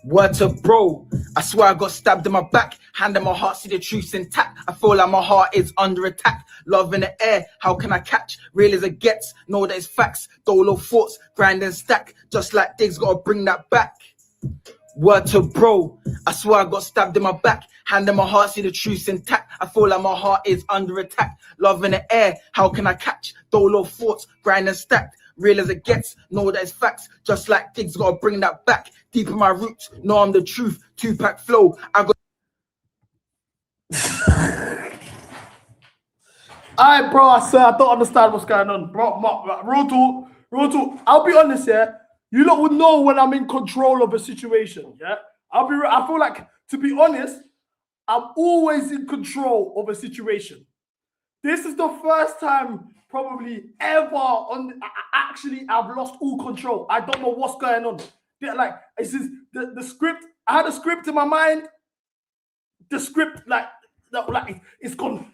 Word to bro, I swear I got stabbed in my back. Hand in my heart, see the truth's intact. I feel like my heart is under attack. Love in the air, how can I catch? Real as it gets, know that it's facts. Dolo thoughts, grind and stack. Just like Diggs, gotta bring that back. Word to bro, I swear I got stabbed in my back. Hand in my heart, see the truth's intact. I feel like my heart is under attack. Love in the air, how can I catch? Dolo thoughts, grind and stack. Real as it gets, know that it's facts. Just like Diggs, gotta bring that back. Deep in my roots, know I'm the truth. 2-pack flow, I got. Alright, bro, I swear I don't understand what's going on. Bro, real talk. I'll be honest, yeah. You lot would know when I'm in control of a situation, yeah. I feel like, to be honest, I'm always in control of a situation. This is the first time probably ever I've lost all control. I don't know what's going on. Like, it's just the script. I had a script in my mind. The script, like it's gone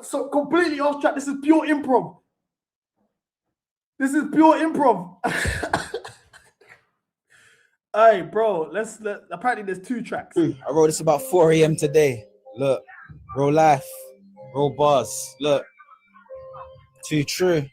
so completely off track. This is pure improv. Hey, bro, apparently there's 2 tracks. I wrote this about 4 a.m. today. Look, real life, real bars. Look, too true.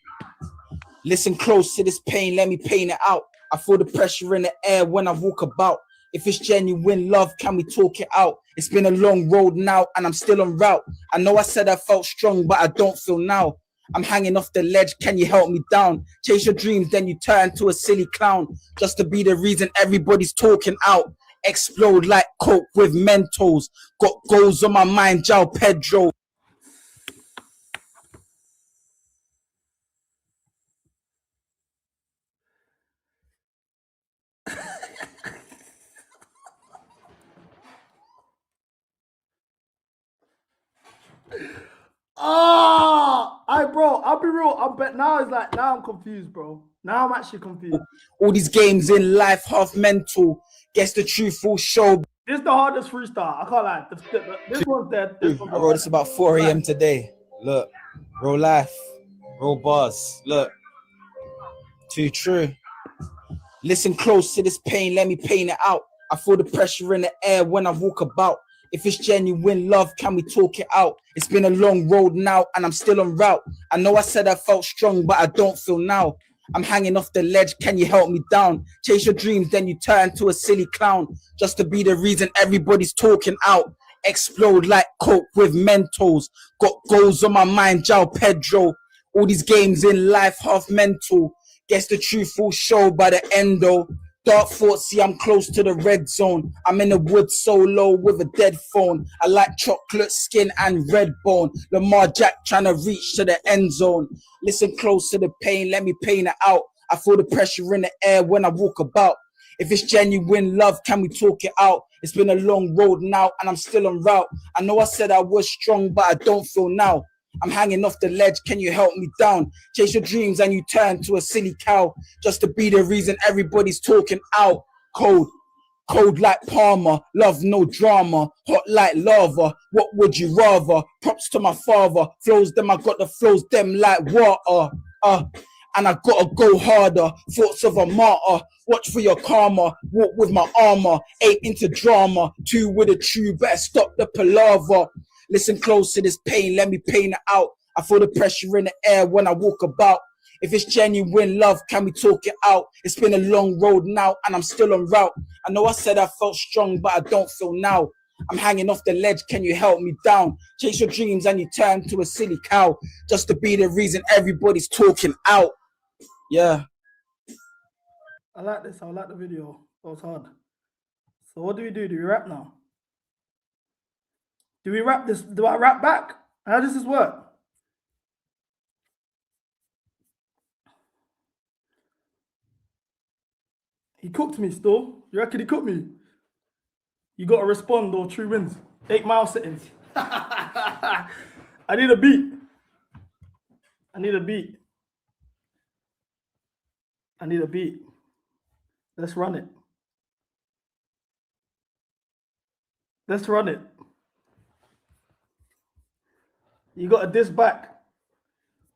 Listen close to this pain, let me paint it out. I feel the pressure in the air when I walk about. If it's genuine love, can we talk it out? It's been a long road now and I'm still en route. I know I said I felt strong, but I don't feel now. I'm hanging off the ledge, can you help me down? Chase your dreams, then you turn to a silly clown. Just to be the reason everybody's talking out. Explode like coke with Mentos. Got goals on my mind, Jao Pedro. Bro, I'll be real. I bet now I'm confused, bro. Now I'm actually confused. All these games in life, half mental. Guess the truth will show. This is the hardest freestyle. I can't lie. This one's dead. I wrote this about 4 a.m. today. Look, real life, real bars. Look, too true. Listen close to this pain, let me paint it out. I feel the pressure in the air when I walk about. If it's genuine love, can we talk it out? It's been a long road now and I'm still en route. I know I said I felt strong, but I don't feel now. I'm hanging off the ledge, can you help me down? Chase your dreams, then you turn to a silly clown. Just to be the reason everybody's talking out. Explode like coke with Mentos. Got goals on my mind, Jao Pedro. All these games in life, half mental. Guess the truth will show by the end though. Dark thoughts, see I'm close to the red zone. I'm in the woods solo with a dead phone. I like chocolate skin and red bone. Lamar Jack trying to reach to the end zone. Listen close to the pain, let me paint it out. I feel the pressure in the air when I walk about. If it's genuine love, can we talk it out? It's been a long road now and I'm still en route. I know I said I was strong, but I don't feel now. I'm hanging off the ledge, can you help me down? Chase your dreams and you turn to a silly cow. Just to be the reason everybody's talking out. Cold like Palmer, love no drama. Hot like lava, what would you rather? Props to my father, flows them, I got the flows them like water. And I gotta go harder, thoughts of a martyr. Watch for your karma, walk with my armor. 8 into drama, 2 with a true, better stop the palaver. Listen close to this pain, let me paint it out. I feel the pressure in the air when I walk about. If it's genuine love, can we talk it out? It's been a long road now and I'm still en route. I know I said I felt strong, but I don't feel now. I'm hanging off the ledge, can you help me down? Chase your dreams and you turn to a silly cow. Just to be the reason everybody's talking out. Yeah. I like this. I like the video. That was hard. So what do we do? Do we rap now? Do we rap this? Do I rap back? How does this work? He cooked me still. You reckon he cooked me? You got to respond or true wins. 8 mile settings. I need a beat. I need a beat. I need a beat. Let's run it. Let's run it. You got a diss back.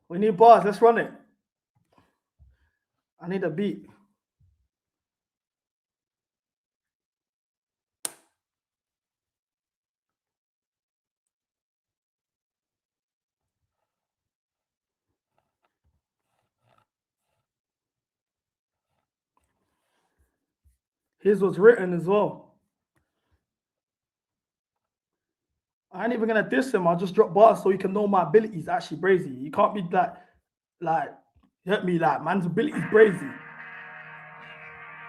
We need bars. Let's run it. I need a beat. His was written as well. I ain't even gonna diss him. I'll just drop bars so you can know my abilities. Actually, brazy. You can't be like, hurt me like man's abilities brazy.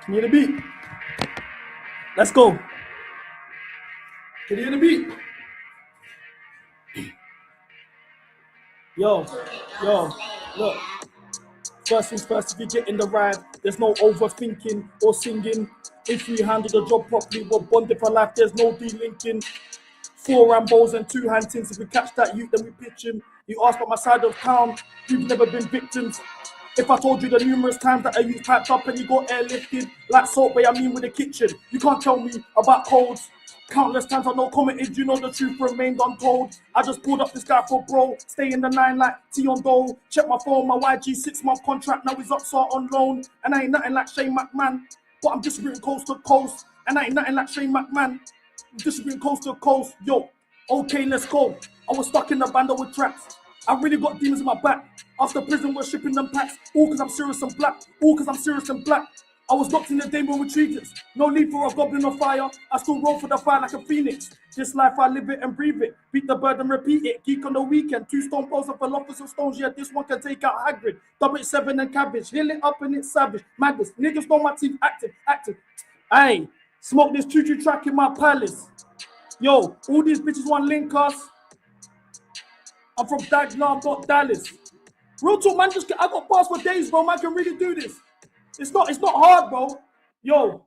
Can you hear the beat? Let's go. Can you hear the beat? Yo, look. First things first, if you get in the ride, there's no overthinking or singing. If we handle the job properly, we're bonded for life, there's no delinking. 4 Rambos and 2 Hantings. If we catch that youth, then we pitch him. You ask about my side of town, you've never been victims. If I told you the numerous times that a youth packed up and you got airlifted, like Salt Bay, I mean with the kitchen. You can't tell me about codes. Countless times I know commented, you know the truth remained untold. I just pulled up this guy for bro, stay in the 9 like T on Dole. Check my phone, my YG 6-month contract, now he's up so on loan. And I ain't nothing like Shane McMahon, but I'm distributing coast to coast. And I ain't nothing like Shane McMahon, distributing coast to coast. Yo, okay, let's go. I was stuck in the bando with traps. I really got demons in my back. After prison, we're shipping them packs. All cause I'm serious and black. All cause I'm serious and black. I was locked in the day when we treaters. No need for a goblin of fire. I still roll for the fire like a phoenix. This life I live it and breathe it. Beat the bird and repeat it. Geek on the weekend. 2 stone poles and philosopher's stones. Yeah, this one can take out Hagrid. Double 7 and cabbage. Heal it up and it's savage. Madness. Niggas know my teeth active. Aye. Smoke this choo-choo track in my palace. Yo, all these bitches want link us. I'm from Dagenham, not Dallas. Real talk, man. I got bars for days, bro. Man can really do this. It's not hard, bro. Yo.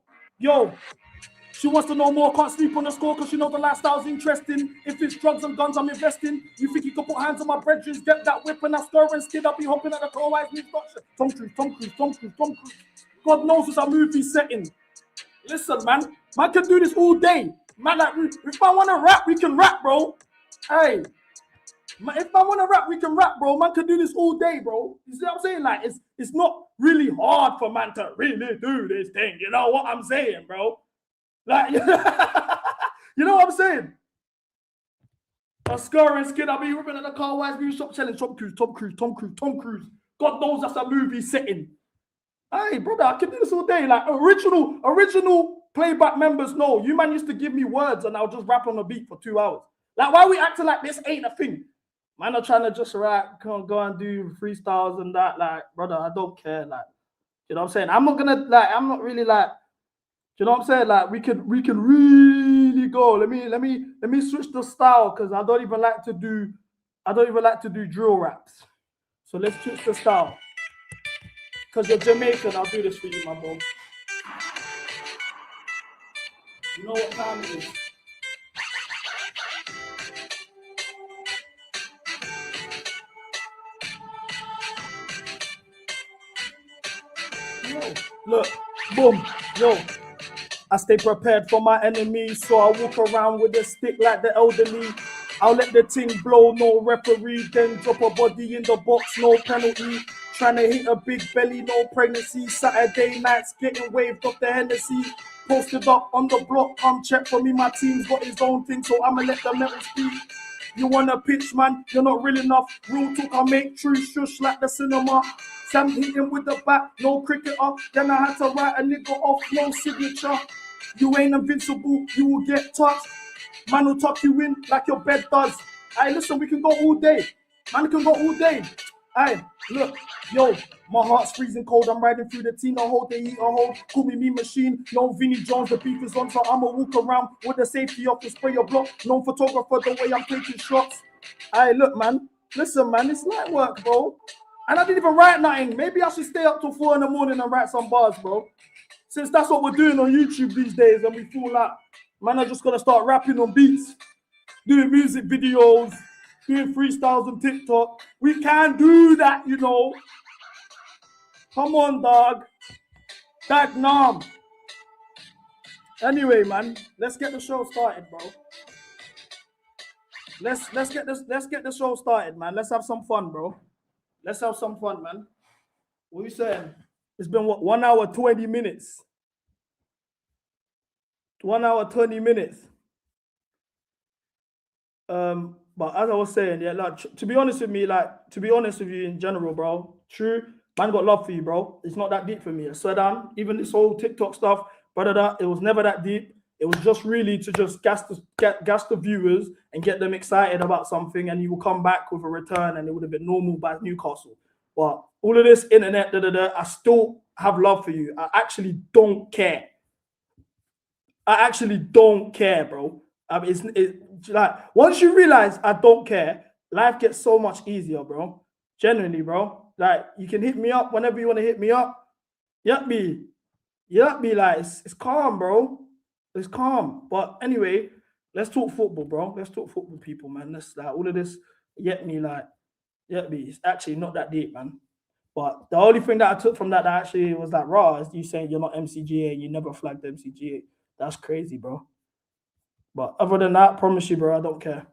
She wants to know more. Can't sleep on the score because she knows the lifestyle's interesting. If it's drugs and guns, I'm investing. You think you can put hands on my brethren, get that whip and I stir and skid. I'll be hopping at the car wise new structure. Tom Cruise. God knows it's a movie setting. Listen, man. Man can do this all day. Man, like, if I want to rap, we can rap, bro. Hey. If I want to rap, we can rap, bro. Man can do this all day, bro. You see what I'm saying? Like, it's not really hard for man to really do this thing. You know what I'm saying, bro? Like, you know what I'm saying? A scar and skin, I'll be ripping at the car wise music shop selling Tom Cruise. God knows that's a movie setting. Hey, brother, I can do this all day. Like, original playback members know. You man used to give me words and I'll just rap on a beat for 2 hours. Like, why are we acting like this ain't a thing? Man are trying to just go and do freestyles and that. Like, brother, I don't care. Like, you know what I'm saying? I'm not really like, you know what I'm saying? Like, we can really go. Let me switch the style because I don't even like to do drill raps. So let's switch the style. Because you're Jamaican, I'll do this for you, my bro. You know what time it is. Look, boom, yo. I stay prepared for my enemies, so I walk around with a stick like the elderly. I'll let the ting blow, no referee, then drop a body in the box, no penalty. Trying to hit a big belly, no pregnancy. Saturday nights getting waved off the Hennessy. Posted up on the block, come check for me. My team's got his own thing, so I'ma let the metal speak. You wanna pitch, man? You're not real enough. Real talk, I make true shush like the cinema. Sam hitting with the bat, no cricketer. Then I had to write a nigga off, no signature. You ain't invincible, you will get touched. Man will tuck you in like your bed does. Hey, listen, we can go all day. Man can go all day. Hey, look, yo, my heart's freezing cold. I'm riding through the Tina hold, they eat a hold. Call me mean machine. No Vinnie Jones, the beef is on, so I'ma walk around with the safety off to spray your block. No photographer, the way I'm taking shots. Hey, look, man. Listen, man, it's light work, bro. And I didn't even write nothing. Maybe I should stay up till 4 in the morning and write some bars, bro. Since that's what we're doing on YouTube these days, and we feel like, man, I'm just gonna start rapping on beats, doing music videos, doing freestyles on TikTok. We can't do that, you know. Come on, dog. Dagenham. Anyway, man, let's get the show started, bro. Let's get the show started, man. Let's have some fun, bro. Let's have some fun, man. What are you saying? It's been what, 1 hour 20 minutes. 1 hour 20 minutes. But as I was saying, yeah, like to be honest with you in general, bro. True, man, got love for you, bro. It's not that deep for me. I swear down. Even this whole TikTok stuff, Brother, it was never that deep. It was just really to just gas the viewers and get them excited about something, and you will come back with a return, and it would have been normal by Newcastle. But all of this internet, I still have love for you. I actually don't care. I actually don't care, bro. I mean, it's like once you realize I don't care, life gets so much easier, bro. Genuinely, bro. Like you can hit me up whenever you want to hit me up. Like it's calm, bro. It's calm. But anyway, let's talk football, bro. Let's talk football, people, man. Let's like all of this. It's actually not that deep, man. But the only thing that I took from that actually was that raw is you saying you're not MCGA and you never flagged MCGA. That's crazy, bro. But other than that, promise you, bro, I don't care.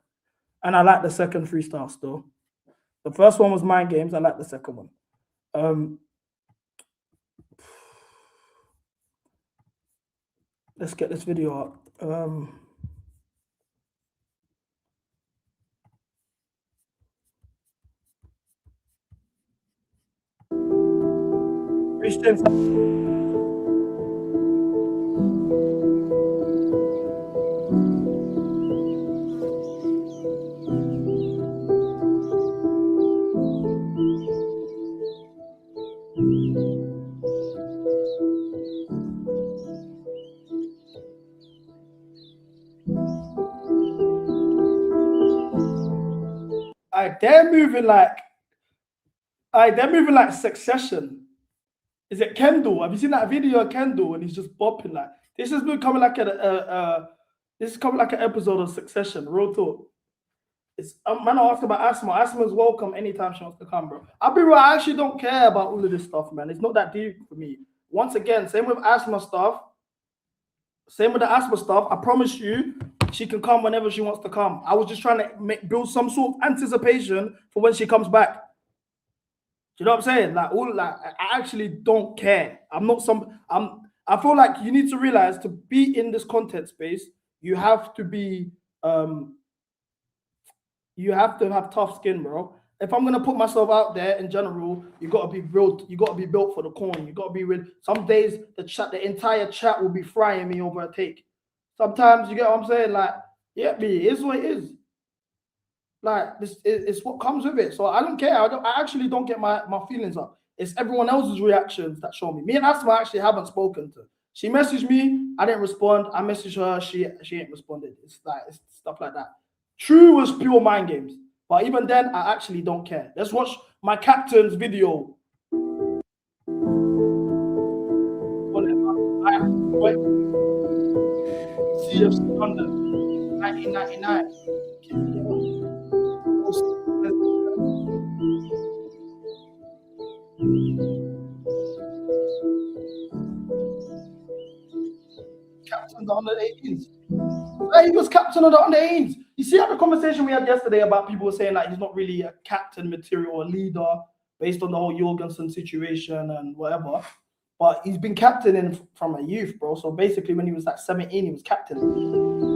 And I like the second freestyle still. The first one was Mind Games. I like the second one. Let's get this video up. Reece James. They're moving like Succession. Is it Kendall? Have you seen that video of Kendall and he's just bopping like this? Is becoming like this is coming like an episode of Succession. Real talk. It's man. I asked about Asma. Asma's welcome anytime she wants to come, bro. I'll be real. I actually don't care about all of this stuff, man. It's not that deep for me. Once again, same with Asma stuff. Same with the Asma stuff. I promise you, she can come whenever she wants to come. I was just trying to build some sort of anticipation for when she comes back. Do you know what I'm saying? I actually don't care. I feel like you need to realize to be in this content space, you have to be you have to have tough skin, bro. If I'm gonna put myself out there in general, you gotta be built. You gotta be built for the coin. You gotta be real. Some days the entire chat will be frying me over a take. Sometimes you get what I'm saying. Like, yeah, it is what it is. Like this, it's what comes with it. So I don't care. I actually don't get my feelings up. It's everyone else's reactions that show me. Me and Asma actually haven't spoken to. She messaged me. I didn't respond. I messaged her. She ain't responded. It's stuff like that. True was pure mind games. But even then, I actually don't care. Let's watch my captain's video. CFC London, 1999. Captain of the under 18s. He was captain of the under 18s. You see how the conversation we had yesterday about people saying that he's not really a captain material or leader based on the whole Jorgensen situation and whatever. But he's been captaining from a youth, bro. So basically, when he was like 17, he was captain.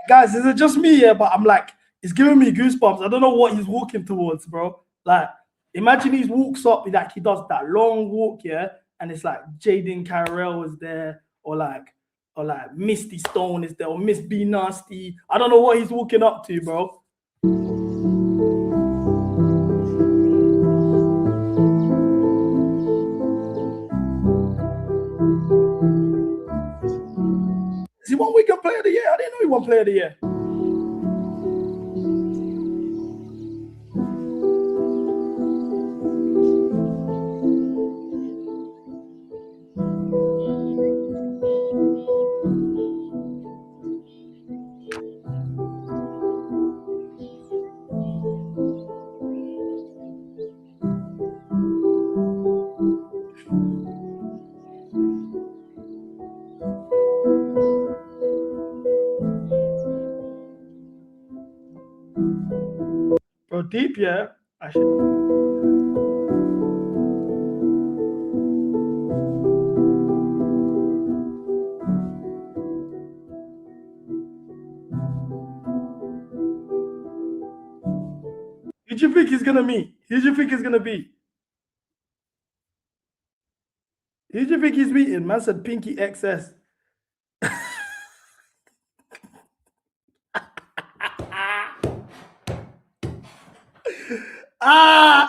Guys, is it just me? Yeah, but I'm like, it's giving me goosebumps. I don't know what he's walking towards, bro. Like, imagine he walks up, like he does that long walk, yeah, and it's like Jaden Carrell is there, or like Misty Stone is there, or Miss B Nasty. I don't know what he's walking up to, bro. Is he one weekend player of the year? I didn't know he won player of the year. deep, yeah. I should. Who do you think he's gonna meet? Who do you think he's gonna be? Who do you think he's meeting? Man said Pinky XS.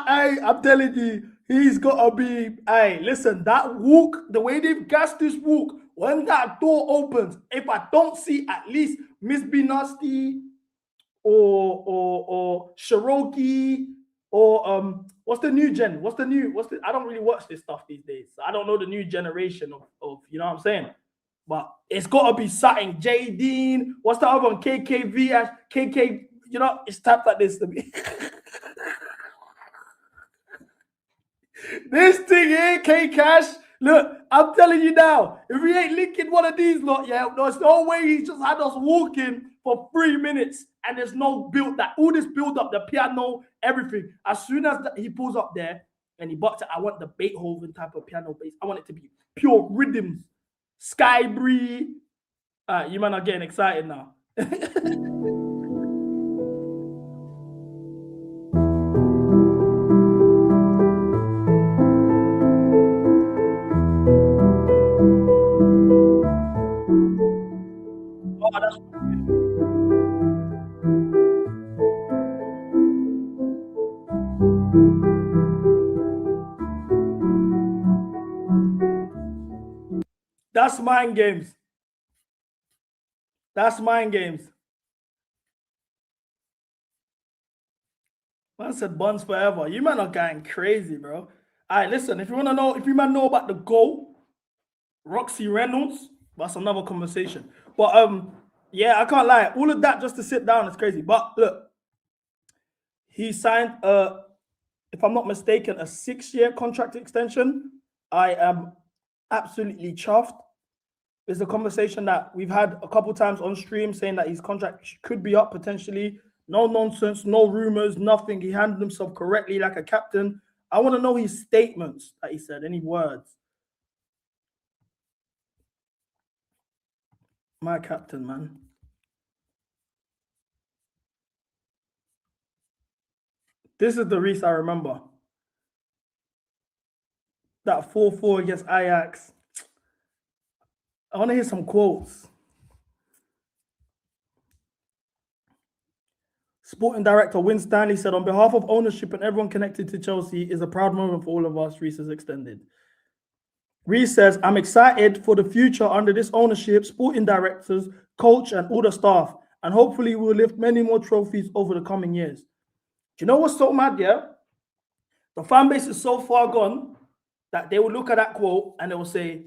Hey, I'm telling you, he's gotta be. Hey, listen, that walk, the way they've gassed this walk, when that door opens, if I don't see at least Miss B Nasty or Cherokee or what's the new gen? I don't really watch this stuff these days. So I don't know the new generation of you know what I'm saying? But it's gotta be something. J Dean, what's the other one? KKV, KK, you know, it's typed like this to me. This thing here, K Cash. Look, I'm telling you now, if we ain't linking one of these lot, yeah, there's no way he just had us walking for 3 minutes and there's no build that all this build up, the piano, everything. As soon as he pulls up there and he bucks it, I want the Beethoven type of piano bass. I want it to be pure rhythms, sky breeze. You man are getting excited now. That's mind games. That's mind games. Man said buns forever. You man are going crazy, bro. All right, listen, if you want to know, if you man know about the goal, Roxy Reynolds, that's another conversation. But yeah, I can't lie. All of that just to sit down is crazy. But look, he signed if I'm not mistaken, a 6-year contract extension. I am absolutely chuffed. It's a conversation that we've had a couple times on stream saying that his contract could be up potentially. No nonsense, no rumors, nothing. He handled himself correctly like a captain. I want to know his statements that he said, any words. My captain, man. This is the Reece I remember. That 4-4 against Ajax. I want to hear some quotes. Sporting director Win Stanley said, on behalf of ownership and everyone connected to Chelsea, is a proud moment for all of us. Reece has extended. Reece says, I'm excited for the future under this ownership, sporting directors, coach, and all the staff. And hopefully we'll lift many more trophies over the coming years. Do you know what's so mad, yeah? The fan base is so far gone that they will look at that quote and they will say,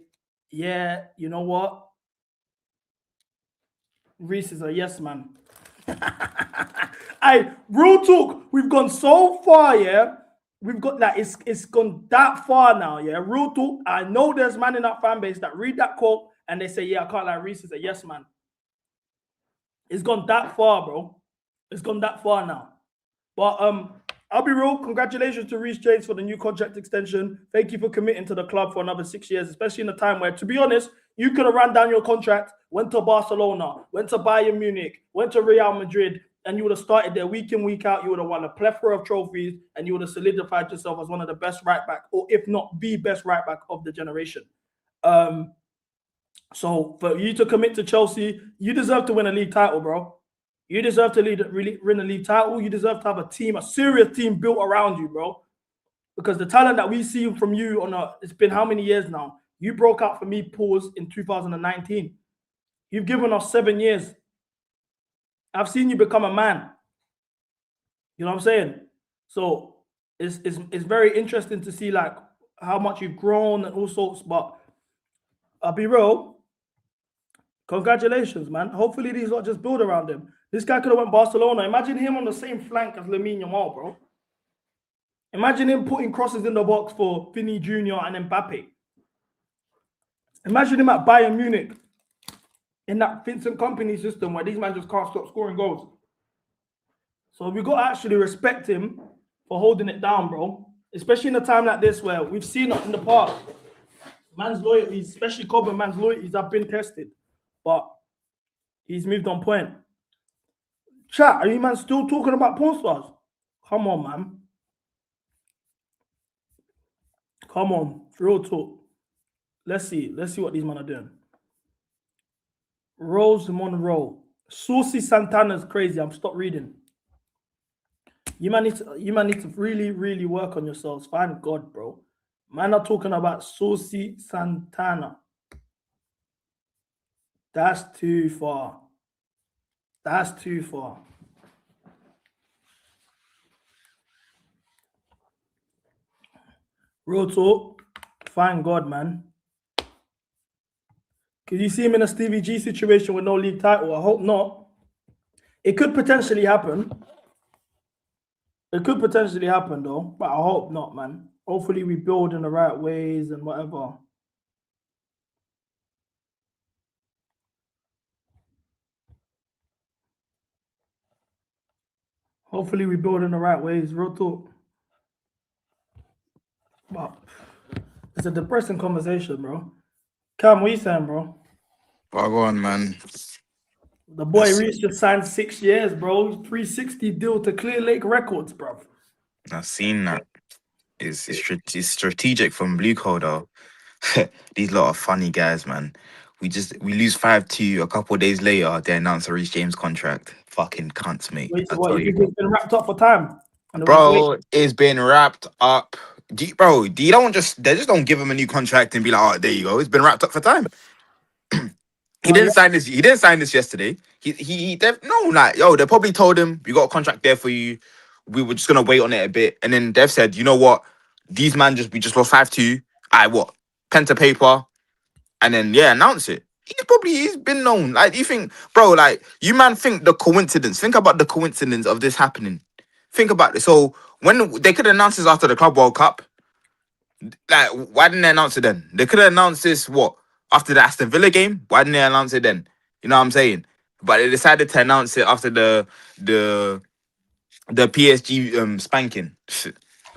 yeah, you know what? Reece is a yes man. Real talk, we've gone so far, yeah. We've got that, it's gone that far now, yeah. Real talk, I know there's man in that fan base that read that quote and they say, yeah, I can't lie, Reece is a yes man. It's gone that far, bro. It's gone that far now. But I'll be real. Congratulations to Reece James for the new contract extension. Thank you for committing to the club for another 6 years, especially in a time where, to be honest, you could have ran down your contract, went to Barcelona, went to Bayern Munich, went to Real Madrid, and you would have started there week in, week out. You would have won a plethora of trophies, and you would have solidified yourself as one of the best right back, or if not the best right back of the generation. So for you to commit to Chelsea, you deserve to win a league title, bro. You deserve to win a league title. You deserve to have a team, a serious team built around you, bro. Because the talent that we see from you it's been how many years now? You broke out for me, pause, in 2019. You've given us 7 years. I've seen you become a man. You know what I'm saying? So it's very interesting to see like how much you've grown and all sorts. But I'll be real. Congratulations, man. Hopefully these lot just build around him. This guy could have went Barcelona. Imagine him on the same flank as Lamine Yamal, bro. Imagine him putting crosses in the box for Vinny Jr. and Mbappe. Imagine him at Bayern Munich in that Vincent Kompany system where these men just can't stop scoring goals. So we got to actually respect him for holding it down, bro. Especially in a time like this where we've seen it in the past. Man's loyalties, especially Cobb, man's loyalties have been tested. But he's moved on point. Chat, are you man still talking about porn stars? Come on, man. Come on, real talk. Let's see what these men are doing. Rose Monroe. Saucy Santana's crazy. I'm stop reading. You man need to really, really work on yourselves. Find God, bro. Man are talking about Saucy Santana. That's too far. That's too far. Real talk. Find God, man. Could you see him in a Stevie G situation with no league title? I hope not. It could potentially happen. It could potentially happen, though. But I hope not, man. Hopefully we build in the right ways and whatever. Hopefully we build in the right ways. Real talk. But it's a depressing conversation, bro. Cam, what are you saying, bro? Well, go on, man. The boy Reece just signed 6 years, bro. 360 deal to Clear Lake Records, bro. I've seen that. It's strategic from Blue Coat, though. These lot of funny guys, man. We lose 5-2. A couple of days later, they announce a Reece James contract. Fucking cunts, mate. Wait, what, you think it's been wrapped up for time? Bro, it's been wrapped up. They just don't give him a new contract and be like, oh, there you go. It's been wrapped up for time. He didn't sign this. He didn't sign this yesterday. They probably told him, we got a contract there for you. We were just gonna wait on it a bit, and then they've said, you know what? These man we just lost 5-2. Pen to paper, and then announce it. He's been known. Like, you think, bro? Like, you man think the coincidence? Think about the coincidence of this happening. Think about it. So when they could announce this after the Club World Cup, like, why didn't they announce it then? They could have announced this after the Aston Villa game. Why didn't they announce it then? You know what I'm saying? But they decided to announce it after the PSG spanking.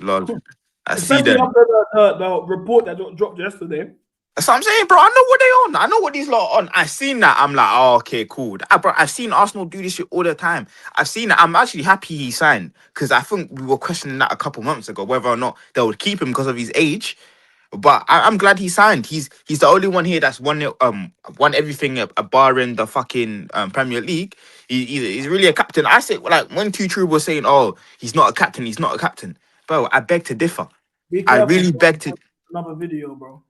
Lol. Especially after the report that got dropped yesterday. That's what I'm saying, bro. I know what they on. I know what these lot are on. I seen that. I'm like, oh, okay, cool. Bro, I've seen Arsenal do this shit all the time. I've seen it. I'm actually happy he signed, because I think we were questioning that a couple months ago, whether or not they would keep him because of his age. But I'm glad he signed. He's the only one here that's won everything barring the fucking Premier League. He's really a captain. I say, like, when Tuchel was saying, oh, he's not a captain. Bro, I beg to differ. I really beg to. Another video, bro.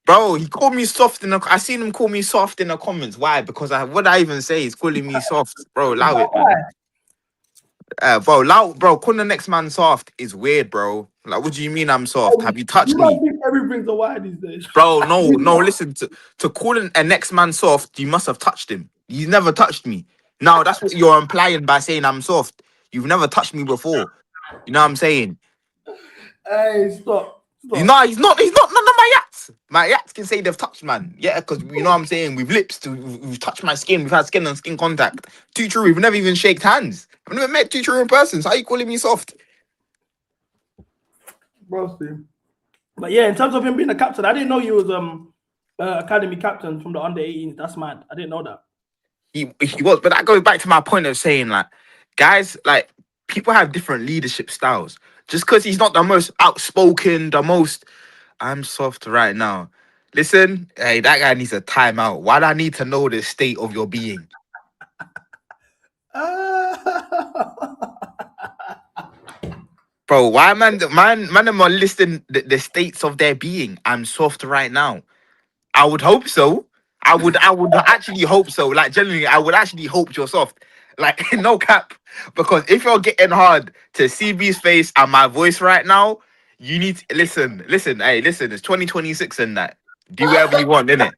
Bro, he called me soft I seen him call me soft in the comments. Why? Because what I even say is calling me soft. Bro, allow it, man. Bro, calling the next man soft is weird, bro. Like, what do you mean I'm soft? Have you touched me? I think everything's a why these days. Bro, no, listen, to calling a next man soft, you must have touched him. He's never touched me. Now, that's what you're implying by saying I'm soft. You've never touched me before. You know what I'm saying? Hey, stop. He's not none of my yats. My yats can say they've touched, man. Yeah, because you know what I'm saying? We've lips, we've touched my skin, we've had skin on skin contact. Tuchel, we've never even shaked hands. I've never met Tuchel in person, so how are you calling me soft? Bro, Steve. But yeah, in terms of him being a captain, I didn't know he was academy captain from the under-18s. That's mad. I didn't know that. He was, but that goes back to my point of saying, like, guys, like, people have different leadership styles. Just because he's not the most outspoken, I'm soft right now. Listen, hey, that guy needs a timeout. Why do I need to know the state of your being? Bro, why man am listing the states of their being? I'm soft right now. I would hope so. I would actually hope so. Like, genuinely, I would actually hope you're soft. Like, no cap. Because if you're getting hard to CB's face and my voice right now, you need to listen. Hey, listen, it's 2026 and that. Do whatever you want, innit?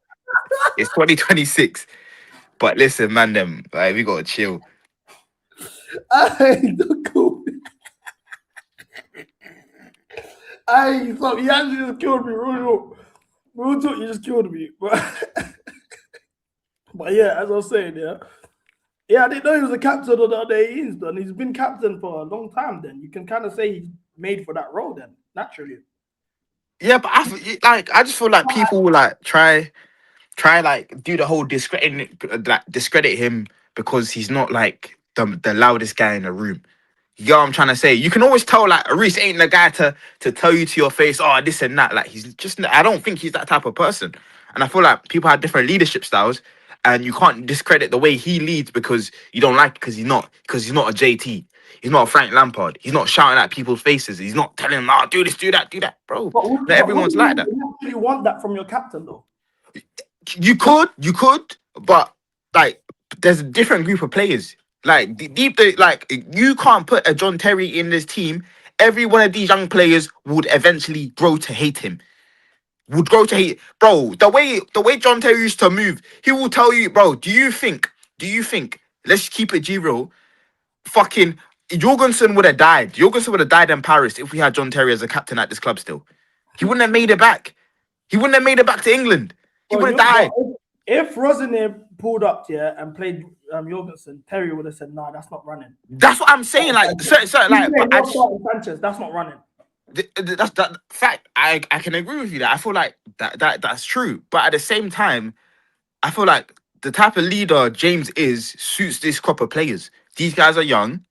It's 2026. But listen, man, like, we gotta chill. Hey, cool. Hey, so he actually just killed me. Real talk, you just killed me. But yeah, as I was saying, yeah. Yeah, I didn't know he was a captain of the under 18s, done. He's been captain for a long time. Then you can kind of say he's made for that role. Then naturally. Yeah, but I just feel like people will like try like do the whole discredit him because he's not like the loudest guy in the room. You know what I'm trying to say? You can always tell like Reece ain't the guy to tell you to your face, oh, this and that. Like he's just, I don't think he's that type of person. And I feel like people have different leadership styles, and you can't discredit the way he leads because you don't like it because he's not a JT. He's not a Frank Lampard. He's not shouting at people's faces. He's not telling them, oh, do this, do that, bro. Not everyone's like that. You actually want that from your captain, though. You could, but like there's a different group of players. Like like you can't put a John Terry in this team. Every one of these young players would eventually grow to hate him. Bro. The way John Terry used to move, he will tell you, bro. Do you think? Let's keep it G real. Fucking Jorgensen would have died. Jorgensen would have died in Paris if we had John Terry as a captain at this club. Still, he wouldn't have made it back. He wouldn't have made it back to England. He would have died. If Rosenoir pulled up and played Jorgensen, Terry would have said, "Nah, that's not running." That's what I'm saying. Like, Sanchez, that's not running. That's that fact. I can agree with you that I feel like that's true. But at the same time, I feel like the type of leader James is suits this crop of players. These guys are young.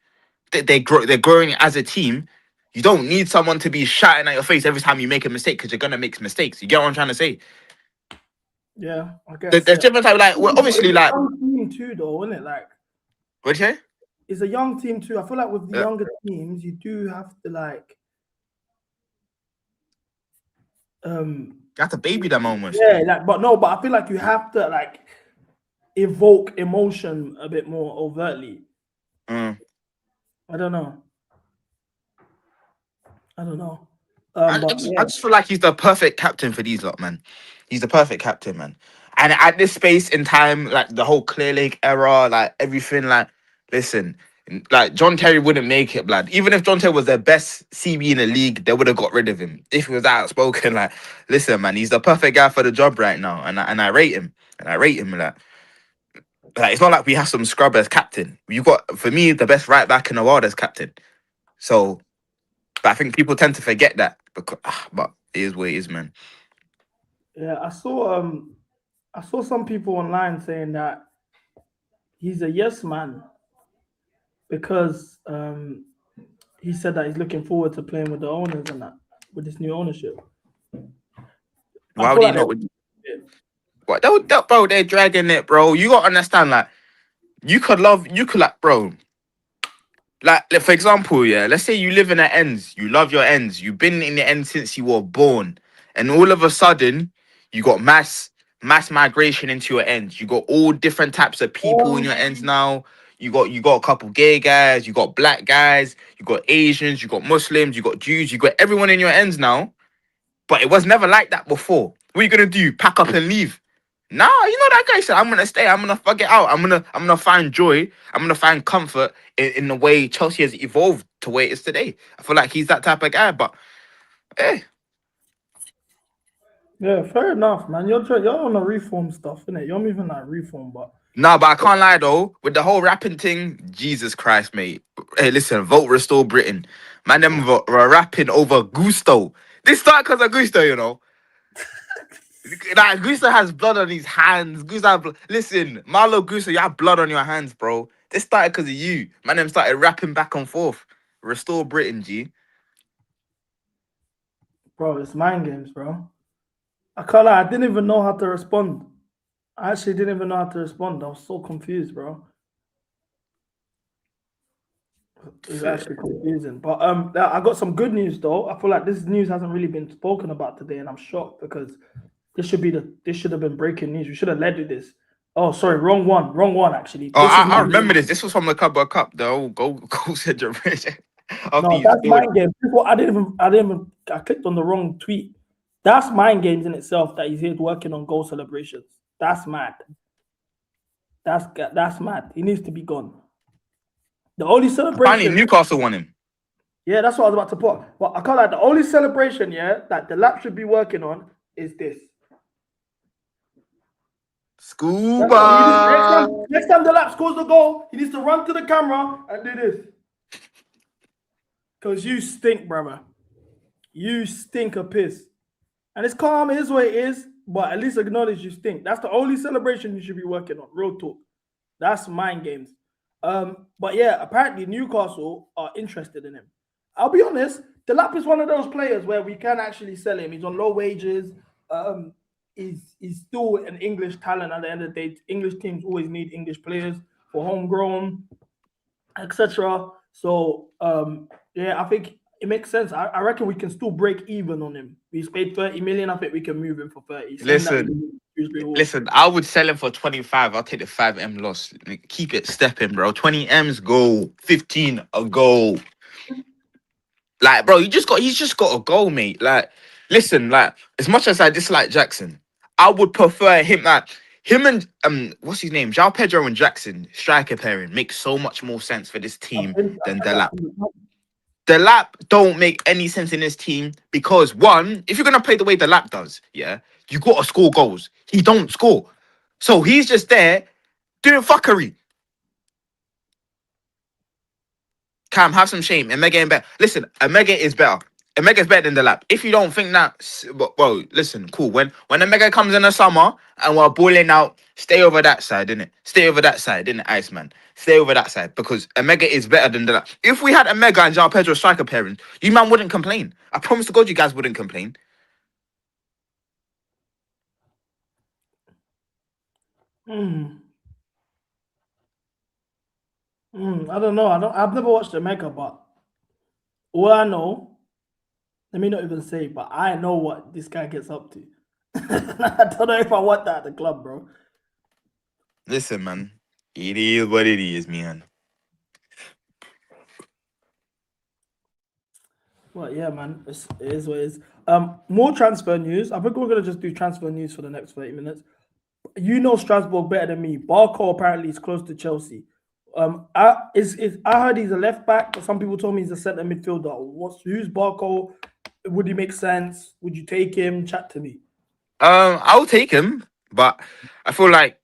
They're growing as a team. You don't need someone to be shouting at your face every time you make a mistake because you're gonna make mistakes. You get what I'm trying to say? Yeah, I guess. There's different type. Like, well, obviously, like young team too, though, isn't it? Like, what'd you say? It's a young team too. I feel like with the younger teams, you do have to like. You have to baby them almost. Yeah, but I feel like you have to like evoke emotion a bit more overtly. I don't know. I just feel like he's the perfect captain for these lot, man. He's the perfect captain, man. And at this space in time, like the whole Clear Lake era, like everything, like listen, like John Terry wouldn't make it, blood. Even if John Terry was the best CB in the league, they would have got rid of him. If he was outspoken, like, listen, man, he's the perfect guy for the job right now. And I rate him. Like it's not like we have some scrub as captain. You got, for me, the best right back in the world as captain. So, but I think people tend to forget that. But it is what it is, man. Yeah, I saw some people online saying that he's a yes man because he said that he's looking forward to playing with the owners and that with this new ownership. Why would he not? What? Bro, they're dragging it, bro. You gotta understand, like, you could like, bro. Like, for example, yeah, let's say you live in the ends, you love your ends, you've been in the ends since you were born, and all of a sudden, you got mass migration into your ends. You got all different types of people in your ends now. You got a couple gay guys, you got black guys, you got Asians, you got Muslims, you got Jews, you got everyone in your ends now. But it was never like that before. What are you gonna do? Pack up and leave? Nah, you know that guy said, I'm gonna stay, I'm gonna fuck it out. I'm gonna find joy, I'm gonna find comfort in the way Chelsea has evolved to where it is today. I feel like he's that type of guy, but hey. Yeah, fair enough, man. You're on the reform stuff, innit? You're moving like reform, but Nah, but I can't lie though, with the whole rapping thing, Jesus Christ, mate. Hey, listen, vote Restore Britain. Man, them were rapping over Gusto. This started because of Gusto, you know. Like, Gusto has blood on his hands. Listen, Marlo Gusto, you have blood on your hands, bro. This started because of you. Man, them started rapping back and forth. Restore Britain, G. Bro, it's mind games, bro. I can't lie, I didn't even know how to respond. I actually didn't even know how to respond. I was so confused, bro. It's actually confusing. But I got some good news though. I feel like this news hasn't really been spoken about today, and I'm shocked because this should have been breaking news. We should have led with this. Oh, sorry, wrong one actually. Oh, I remember this. This was from the Club Cup, though. Go generation. No, that's mind games. I clicked on the wrong tweet. That's mind games in itself that he's here working on goal celebrations. That's mad. That's mad. He needs to be gone. The only celebration. Finally, Newcastle won him. Yeah, that's what I was about to put. But I can't like the only celebration, that the lap should be working on is this. Scuba. Next time the lap scores the goal, he needs to run to the camera and do this. Because you stink, brother. You stink a piss. And it's calm, it is what it is, but at least acknowledge you stink. That's the only celebration you should be working on. Real talk. That's mind games. But yeah, apparently Newcastle are interested in him. I'll be honest, Delap is one of those players where we can actually sell him. He's on low wages. He's still an English talent at the end of the day. English teams always need English players for homegrown, etc. So yeah, I think it makes sense. I reckon we can still break even on him. He's paid 30 million. I think we can move him for 30. Listen, I would sell him for 25. I'll take the 5M loss. Keep it stepping, bro. 20 M's go. 15 a goal. Like, bro, he's just got a goal, mate. Like, listen, like, as much as I dislike Jackson, I would prefer him, like, him and what's his name? João Pedro and Jackson, striker pairing, makes so much more sense for this team than Delap. Delap don't make any sense in this team because, one, if you're gonna play the way Delap does, yeah, you gotta score goals. He don't score. So he's just there doing fuckery. Cam, have some shame. Mcga ain't better. Listen, Mcga is better. Mcga is better than Delap. If you don't think that, bro, listen, cool. When Mcga comes in the summer and we're balling out, stay over that side, innit? Stay over that side, innit, Iceman? Stay over that side because Mcga is better than Delap. If we had Mcga and João Pedro striker pairing, you man wouldn't complain. I promise to God, you guys wouldn't complain. I don't know. I've never watched Mcga, but all I know, let me not even say, but I know what this guy gets up to. I don't know if I want that at the club, bro. Listen, man, it is what it is, man. Well, yeah, man, it is what it is. More transfer news. I think we're gonna just do transfer news for the next 30 minutes. You know Strasbourg better than me. Barco apparently is close to Chelsea. I heard he's a left back, but some people told me he's a centre midfielder. Who's Barco? Would he make sense? Would you take him? Chat to me. I'll take him, but I feel like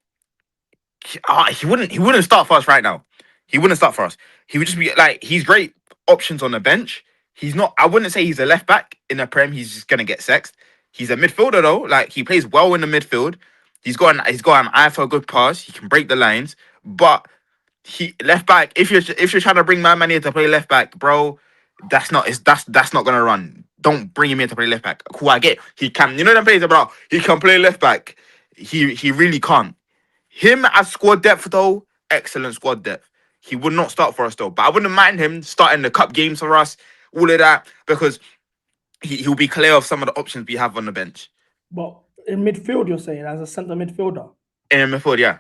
he wouldn't start for us right now. He wouldn't start for us. He would just be like, he's great options on the bench. He's not, I wouldn't say he's a left back in the Prem. He's just gonna get sexed. He's a midfielder though. Like, he plays well in the midfield. He's got an eye for a good pass. He can break the lines, but he left back. If you're trying to bring my man here to play left back, bro, that's not gonna run. Don't bring him in to play left back. Cool, I get he can. You know them players about he can play left back. He really can't. Him as squad depth though, excellent squad depth. He would not start for us though, but I wouldn't mind him starting the cup games for us, all of that, because he'll be clear of some of the options we have on the bench. But in midfield, you're saying as a centre midfielder? In midfield, yeah.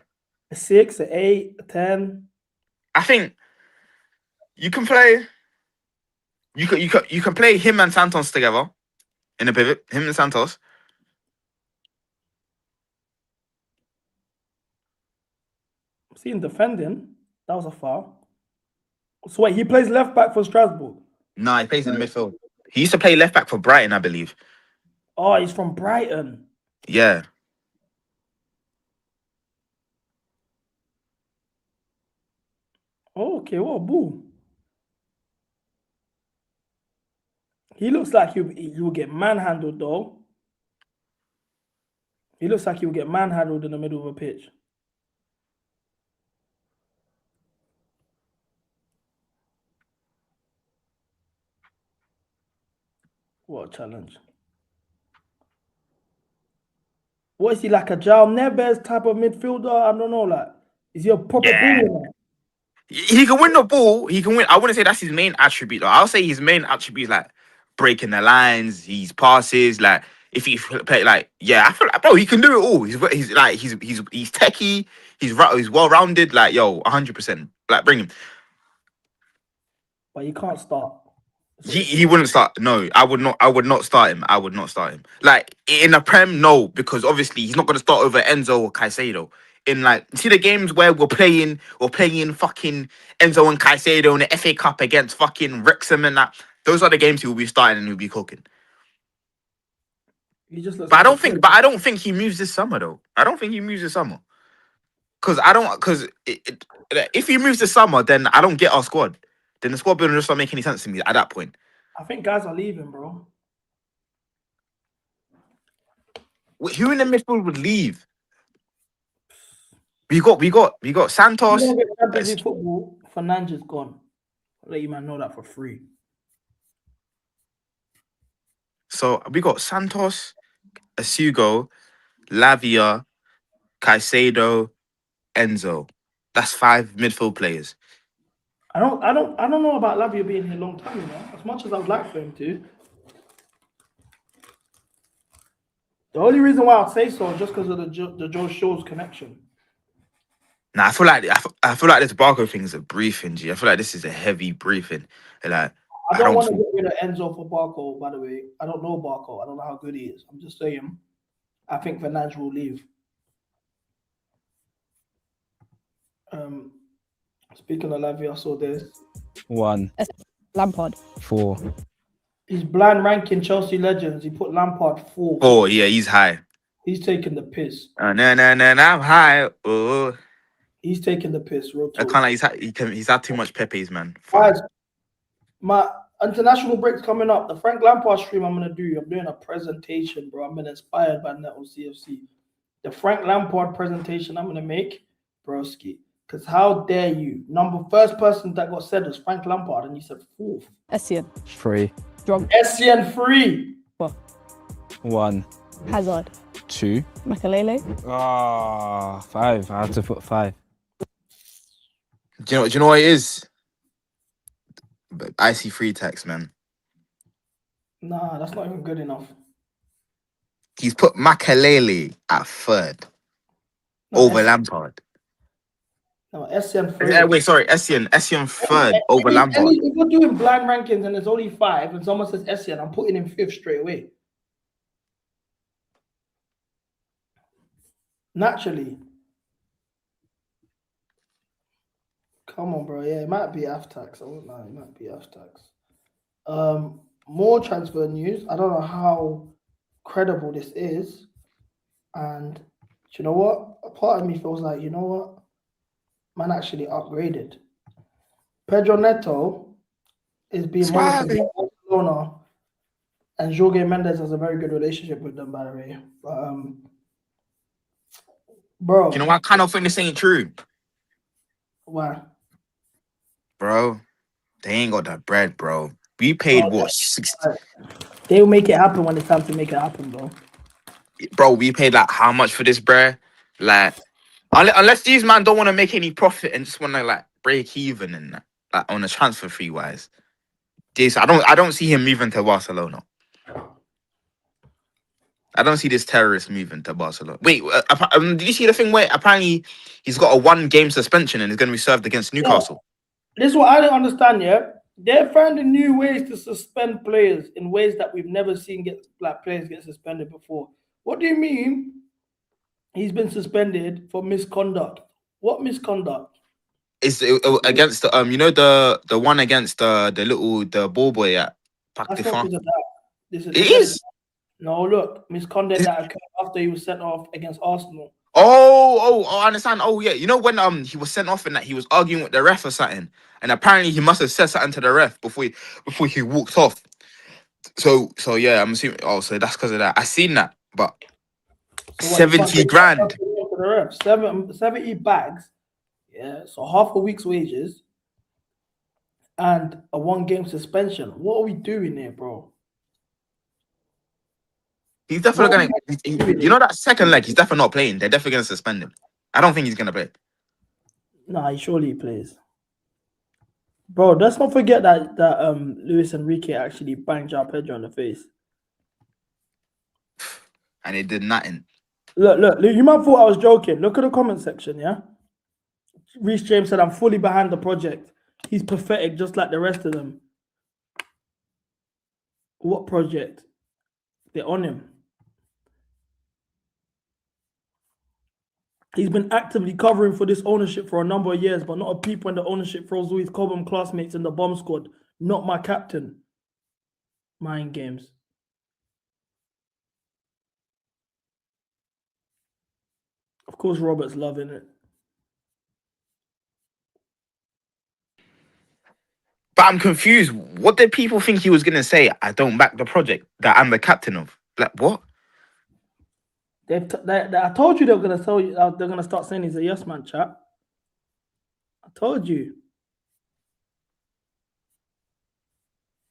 A 6, an 8, a 10. I think you can play. You can play him and Santos together in a pivot. Him and Santos. Seeing defending, that was a foul. So wait, he plays left back for Strasbourg? No, he plays in the midfield. He used to play left back for Brighton, I believe. Oh, he's from Brighton. Yeah. Oh, okay, well, boo. He looks like he will get manhandled though. He looks like he will get manhandled in the middle of a pitch. What a challenge. What is he, like a João Neves type of midfielder? I don't know, like, is he a proper ball? He can win the ball. He can win. I wouldn't say that's his main attribute though. I'll say his main attribute is like breaking the lines, his passes, like if he play like, yeah, I feel like, bro, he can do it all. He's techie, he's well rounded, like, yo, 100%. Like, bring him. But he can't start. He wouldn't start. No, I would not start him. I would not start him. Like in a Prem, no, because obviously he's not gonna start over Enzo or Caicedo. In like, see the games where we're playing fucking Enzo and Caicedo in the FA Cup against fucking Wrexham and that. Those are the games he will be starting and he'll be cooking. He just looks but I don't think he moves this summer though. I don't think he moves this summer. Because I don't. Because if he moves this summer, then I don't get our squad. Then the squad building just not make any sense to me at that point. I think guys are leaving, bro. Who in the midfield would leave? We got Santos. You don't get Champions League football. Fernandes gone. I'll let you man know that for free. So we got Santos, Asugo, Lavia, Caicedo, Enzo. That's 5 midfield players. I don't know about Lavia being here a long time, you know. As much as I would like for him to. The only reason why I'd say so is just because of the Joe Shaw's connection. Nah, I feel like this Barco thing is a briefing, G. I feel like this is a heavy briefing. Like I don't want to get rid of Enzo for Barco, by the way. I don't know Barco. I don't know how good he is. I'm just saying, I think Fernandes will leave. Speaking of Lavia, I saw this. 1. Lampard. 4. His blind ranking Chelsea legends. He put Lampard 4. 4, yeah, he's high. He's taking the piss. I'm high. Oh. He's taking the piss. Real talk. I can't like he's had too much Pepe's, man. Guys, my international break's coming up. The Frank Lampard stream I'm doing a presentation, bro. I've been inspired by Neto CFC. The Frank Lampard presentation I'm gonna make, broski. Because how dare you? First person that got said was Frank Lampard, and you said 4th. Essien. 3. Essien 3. 1. Hazard. 2. Makalele. 5. I had to put 5. Do you know what it is? Icy free text, man. Nah, that's not even good enough. He's put Makalele at 3rd over Lampard. No, Essien 3. Wait, sorry, Essien 3rd over Lampard. If we're doing blind rankings and there's only 5, and someone says Essien, I'm putting him 5th straight away. Naturally. Come on, bro. Yeah, it might be after-tax. I won't lie. It might be after-tax. More transfer news. I don't know how credible this is. And you know what? A part of me feels like, you know what? Man actually upgraded. Pedro Neto is being monitored by Barcelona. And Jorge Mendes has a very good relationship with them, by the way. But, bro. Do you know what? I kind of think this ain't true. Why? Bro, they ain't got that bread, bro. We paid what? 60? They'll make it happen when it's time to make it happen, bro. Bro, we paid like how much for this, bruh? Like, unless these man don't want to make any profit and just want to like break even and that, like on a transfer fee wise. This I don't see him moving to Barcelona. I don't see this terrorist moving to Barcelona. Wait, did you see the thing where apparently he's got a 1-game suspension and is going to be served against Newcastle? This is what I don't understand, yeah? They're finding new ways to suspend players in ways that we've never seen players get suspended before. What do you mean he's been suspended for misconduct? What misconduct? It's against the you know the one against the ball boy at Parc des France. It is. No, look, misconduct that occurred after he was sent off against Arsenal. I understand. Oh yeah, you know when he was sent off and that he was arguing with the ref or something, and apparently he must have said something to the ref before he walked off. So yeah, I'm assuming. Oh, so that's because of that. I seen that, but so 70 grand. 70 bags. Yeah, so half a week's wages and a 1-game suspension. What are we doing here, bro? He's definitely gonna. You know that second leg, he's definitely not playing. They're definitely gonna suspend him. I don't think he's gonna play. Nah, surely he plays. Bro, let's not forget that Luis Enrique actually banged João Pedro in the face. And it did nothing. Look, you might thought I was joking. Look at the comment section, yeah? Reece James said, I'm fully behind the project. He's pathetic, just like the rest of them. What project? They're on him. He's been actively covering for this ownership for a number of years, but not a peep when the ownership throws all his Cobham classmates in the bomb squad. Not my captain. Mind games. Of course, Robert's loving it. But I'm confused. What did people think he was gonna say? I don't back the project that I'm the captain of. Like what? I told you they were gonna tell you. They're gonna start saying he's a yes man, chat. I told you.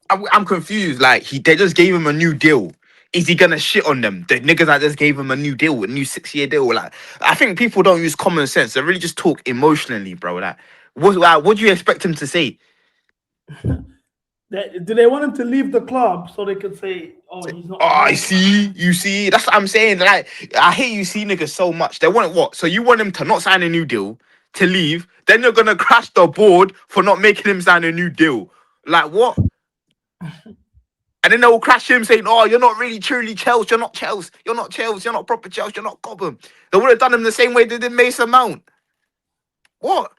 I'm confused. Like they just gave him a new deal. Is he gonna shit on them? The niggas that just gave him a new deal, a new 6-year deal. Like I think people don't use common sense. They really just talk emotionally, bro. Like what do you expect him to say? Do they want him to leave the club so they could say, "Oh, he's not"? Oh, you see. That's what I'm saying. Like I hate you see niggas so much. They want what? So you want him to not sign a new deal, to leave. Then you're gonna crash the board for not making him sign a new deal. Like what? And then they will crash him saying, "Oh, you're not really truly Chelsea. You're not Chelsea. You're not Chelsea. You're not proper Chelsea. You're not Cobham." They would have done him the same way they did Mason Mount. What?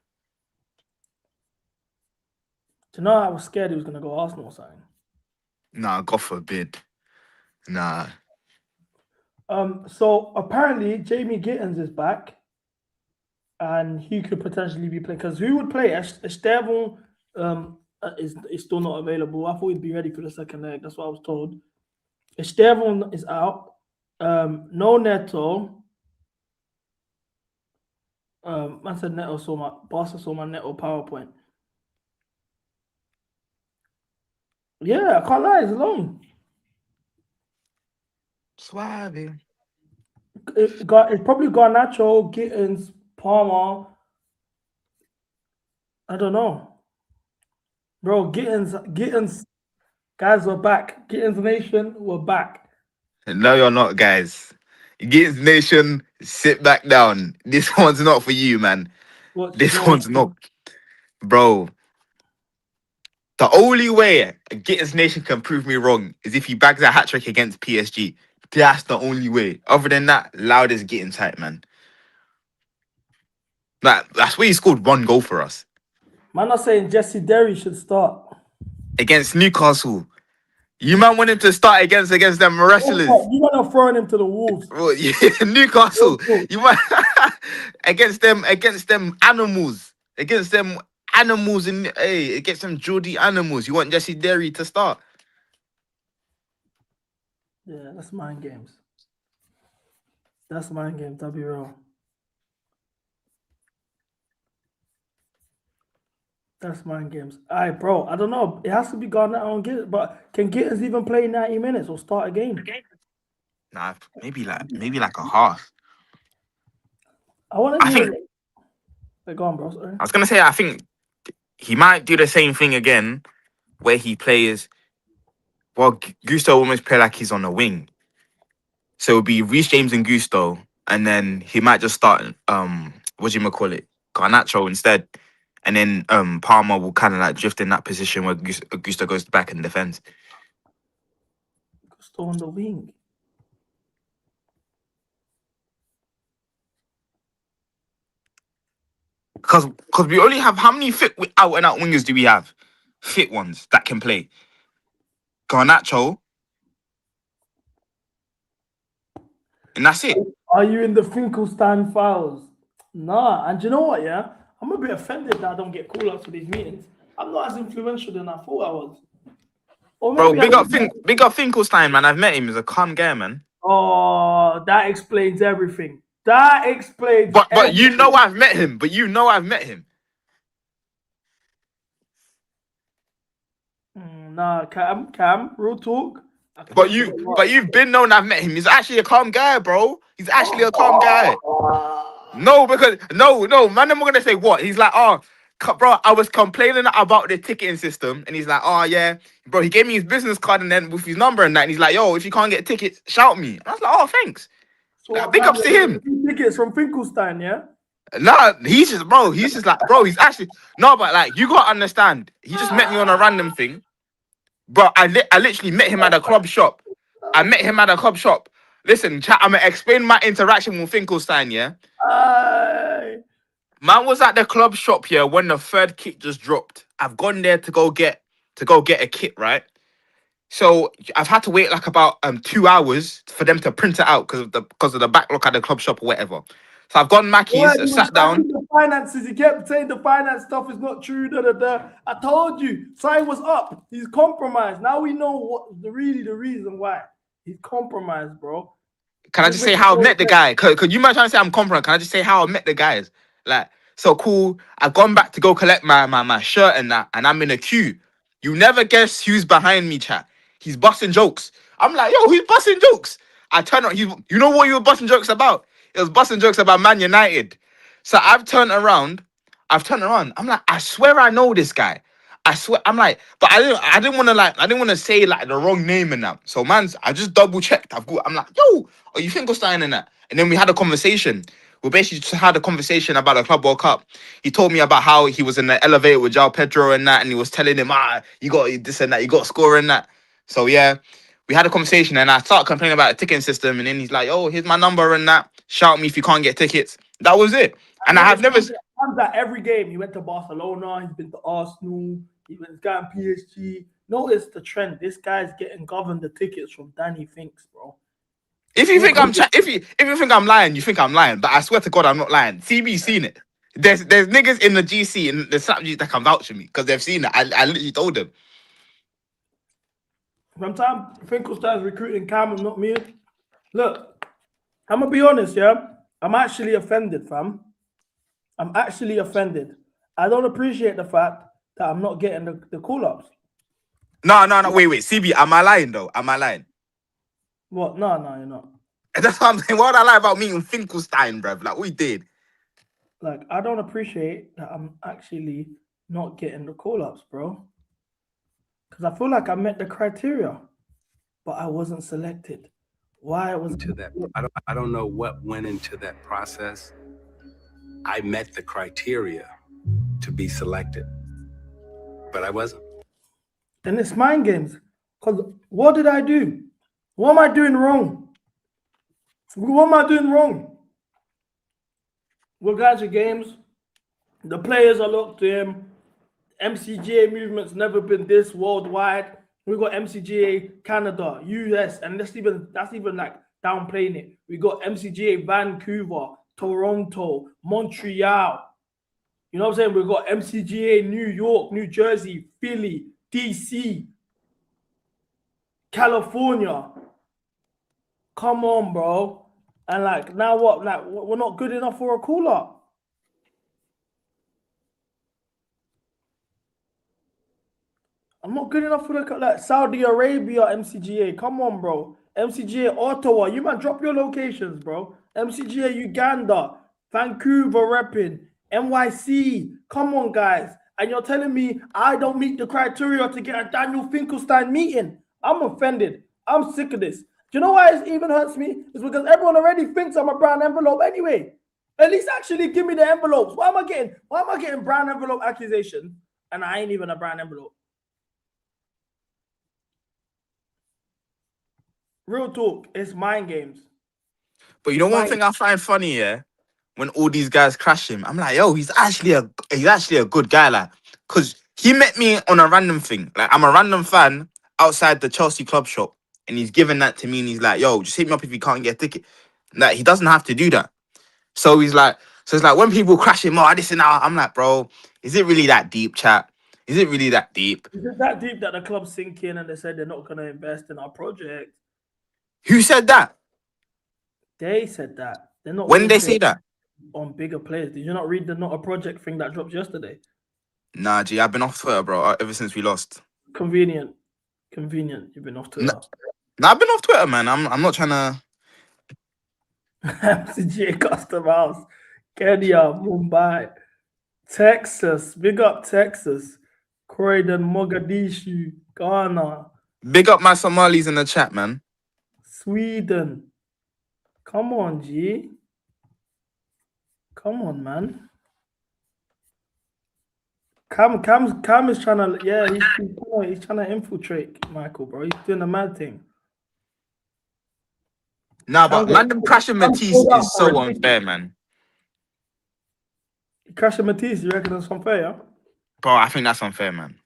Do you know I was scared he was gonna go Arsenal or something? Nah, God forbid. Nah. So apparently Jamie Gittins is back, and he could potentially be playing. Because who would play? Esteban is still not available. I thought he'd be ready for the second leg. That's what I was told. Esteban is out. No Neto. I said Neto saw my Barca saw my Neto PowerPoint. Yeah, I can't lie, it's long. Suave. It's probably Garnacho, Gittins, Palmer. I don't know. Bro, Gittins, guys, we're back. Gittins Nation, we're back. No, you're not, guys. Gittins Nation, sit back down. This one's not for you, man. This one's not. Bro, the only way Gittins Nation can prove me wrong is if he bags a hat-trick against PSG. That's the only way. Other than that, Loud is getting tight, man. That's where he scored one goal for us. Man, I'm saying Jesse Derry should start. Against Newcastle. You man wanted to start against them wrestlers. You might have thrown him to the Wolves. Well, yeah, Newcastle. You might against them animals. Against them animals against them Geordie animals. You want Jesse Derry to start? Yeah, that's mind games. That's mind games, I'll be real. That's mind games. All right, bro. I don't know. It has to be Garnett on Gittins, but can Gittins even play 90 minutes or start a game? Nah, maybe like a half. I think. Go on, bro. Sorry. I was gonna say I think he might do the same thing again, where he plays. Well, Gusto almost play like he's on the wing, so it'll be Reece James and Gusto, and then he might just start what do you call it, Garnacho instead, and then Palmer will kind of like drift in that position where Gusto goes back and defends. Gusto on the wing. Because we only have how many fit out and out wingers do we have? Fit ones that can play. Garnacho. And that's it. Are you in the Finkelstein files? Nah, and you know what, yeah? I'm a bit offended that I don't get call-ups for these meetings. I'm not as influential than I thought I was. Bro, big up Finkelstein, man. I've met him. He's a calm guy, man. Oh, that explains everything. That explains But everything. you know I've met him. Nah, Cam, real talk. But you've been known I've met him. He's actually a calm guy, bro. He's actually a calm guy. No, because no, man, I'm gonna say what? He's like, oh, bro, I was complaining about the ticketing system, and he's like, oh yeah, bro, he gave me his business card and then with his number and that, and he's like, yo, if you can't get tickets, shout me. And I was like, oh, thanks. So like, big ups to him. Tickets from Finkelstein, yeah? Nah, he's just like, bro, he's actually no, but like, you gotta understand, he just met me on a random thing. Bro, I literally met him at a club shop. Listen, chat, I'm gonna explain my interaction with Finkelstein, yeah? Man was at the club shop here when the third kit just dropped. I've gone there to go get a kit, right? So I've had to wait like about 2 hours for them to print it out because of the backlog at the club shop or whatever. So I've gone Mackey's, Yeah, he was sat down. backing the finances. He kept saying the finance stuff is not true. Da, da, da. I told you, sign was up. He's compromised. Now we know what the reason why he's compromised, bro. Can I just say how I met the guy? Could you mind trying to say I'm confident? Can I just say how I met the guys? Like, so cool. I've gone back to go collect my shirt and that, and I'm in a queue. You never guess who's behind me, chat. He's busting jokes. I'm like, yo, who's busting jokes? I turn on. You know what you were busting jokes about? It was busting jokes about Man United. So I've turned around. I'm like, I swear I know this guy. I swear, I'm like, but I didn't want to say like the wrong name in that. So I just double checked. I'm like, yo, are you Finkelstein in that? And then we had a conversation. We basically just had a conversation about the Club World Cup. He told me about how he was in the elevator with João Pedro and that, and he was telling him, you got this and that, you got to score in that. So yeah, we had a conversation, and I started complaining about the ticketing system, and then he's like, oh, here's my number and that. Shout me if you can't get tickets. That was it. And I have never. Comes at every game. He went to Barcelona. He's been to Arsenal. He's got PSG. Notice the trend. This guy's getting governed the tickets from Danny Finks, bro. If you think if you think I'm lying, you think I'm lying. But I swear to God, I'm not lying. CB seen it. There's niggas in the GC and the Snapchat that can vouch for me because they've seen it. I literally told them. From time Finkelstein's recruiting Cam, not me. Look, I'm gonna be honest, yeah. I'm actually offended, fam. I'm actually offended. I don't appreciate the fact that I'm not getting the call-ups. No. Wait. CB, am I lying though? Am I lying? What? No, you're not. That's what I'm saying. What would I lie about meeting Finkelstein, bruv? Like, we did. Like, I don't appreciate that I'm actually not getting the call-ups, bro. Because I feel like I met the criteria, but I wasn't selected. Why was to that? I don't know what went into that process. I met the criteria to be selected, but I wasn't. And it's mind games. Because what did I do? What am I doing wrong? What am I doing wrong? We'll go to games. The players are locked in. MCGA movement's never been this worldwide. We got MCGA Canada, US, and that's even like downplaying it. We got MCGA Vancouver, Toronto, Montreal. You know what I'm saying? We got MCGA New York, New Jersey, Philly, DC, California. Come on, bro. And like now what? Like we're not good enough for a call-up. I'm not good enough for the Saudi Arabia MCGA. Come on, bro. MCGA Ottawa. You man, drop your locations, bro. MCGA Uganda, Vancouver repping, NYC. Come on, guys. And you're telling me I don't meet the criteria to get a Daniel Finkelstein meeting. I'm offended. I'm sick of this. Do you know why it even hurts me? It's because everyone already thinks I'm a brown envelope anyway. At least actually give me the envelopes. Why am I getting brown envelope accusations and I ain't even a brown envelope? Real talk, it's mind games. But you know one thing I find funny, yeah? When all these guys crash him, I'm like, yo, he's actually a good guy, like, because he met me on a random thing. Like, I'm a random fan outside the Chelsea club shop, and he's given that to me, and he's like, yo, just hit me up if you can't get a ticket. Like, he doesn't have to do that. So it's like when people crash him, this and that, I'm like, bro, is it really that deep, chat? Is it really that deep? Is it that deep that the club's sinking and they said they're not going to invest in our project? Who said that? They said that. They're not. When did they say that? On bigger players. Did you not read the Not a Project thing that dropped yesterday? Nah, G, I've been off Twitter, bro, ever since we lost. Convenient. You've been off Twitter. Nah, I've been off Twitter, man. I'm not trying to. MCGA Custom House, Kenya, Mumbai, Texas. Big up Texas. Croydon, Mogadishu, Ghana. Big up my Somalis in the chat, man. Sweden. Come on, G. Come on, man. Cam is trying to, he's trying to infiltrate Michael, bro. He's doing a mad thing. Nah, but random crashing Matisse is so unfair, man. Crashing Matisse, you reckon that's unfair, yeah? Bro, I think that's unfair, man.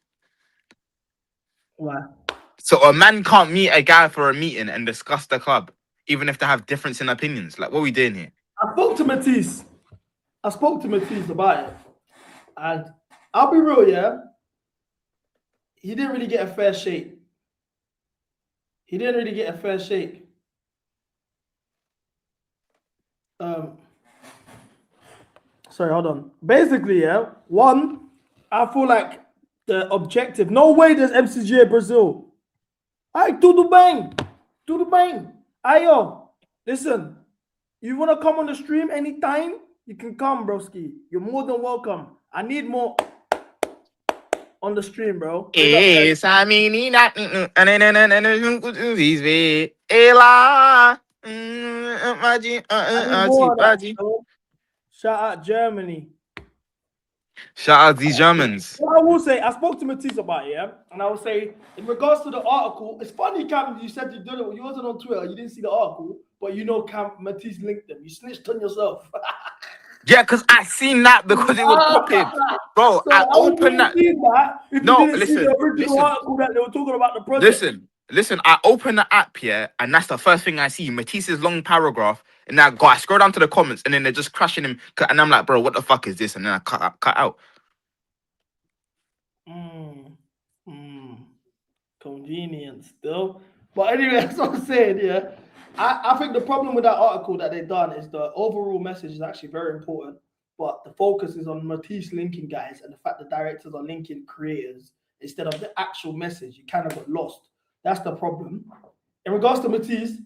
Why? So a man can't meet a guy for a meeting and discuss the club, even if they have difference in opinions. Like, what are we doing here? I spoke to Matisse. About it. And I'll be real, yeah. He didn't really get a fair shake. Sorry, hold on. Basically, yeah. One, I feel like the objective. No way there's MCGA Brazil. Aye, tudo bem. Ayo, listen. You wanna come on the stream anytime? You can come, broski. You're more than welcome. I need more on the stream, bro. Essa menina. Ela. Shout out Germany. Shout out these Germans. What I will say, I spoke to Matisse about it, yeah? And I will say, in regards to the article, it's funny, Cam, you said you did it. You wasn't on Twitter, you didn't see the article, but you know, Cam, Matisse linked them. You snitched on yourself. Yeah, because I seen that because it was popping. Bro, So I opened that. No, listen. The original article that they were talking about the project. Listen, I open the app, yeah, and that's the first thing I see. Matisse's long paragraph, and then I scroll down to the comments, and then they're just crashing him. And I'm like, bro, what the fuck is this? And then I cut out. Convenient still. But anyway, that's what I'm saying, yeah. I think the problem with that article that they've done is the overall message is actually very important, but the focus is on Matisse linking guys and the fact that directors are linking creators instead of the actual message. You kind of got lost. That's the problem. In regards to Matisse,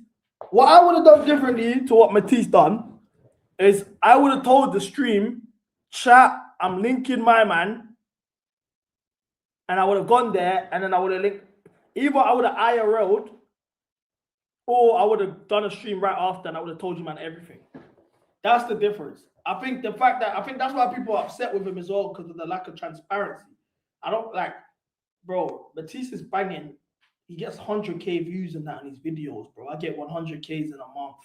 what I would have done differently to what Matisse done is I would have told the stream, chat, I'm linking my man, and I would have gone there and then I would have linked. Either I would have IRL'd or I would have done a stream right after and I would have told you, man, everything. That's the difference. I think that's why people are upset with him as well, because of the lack of transparency. I don't like, bro, Matisse is banging. He gets 100K views and that on his videos, bro. I get 100Ks in a month.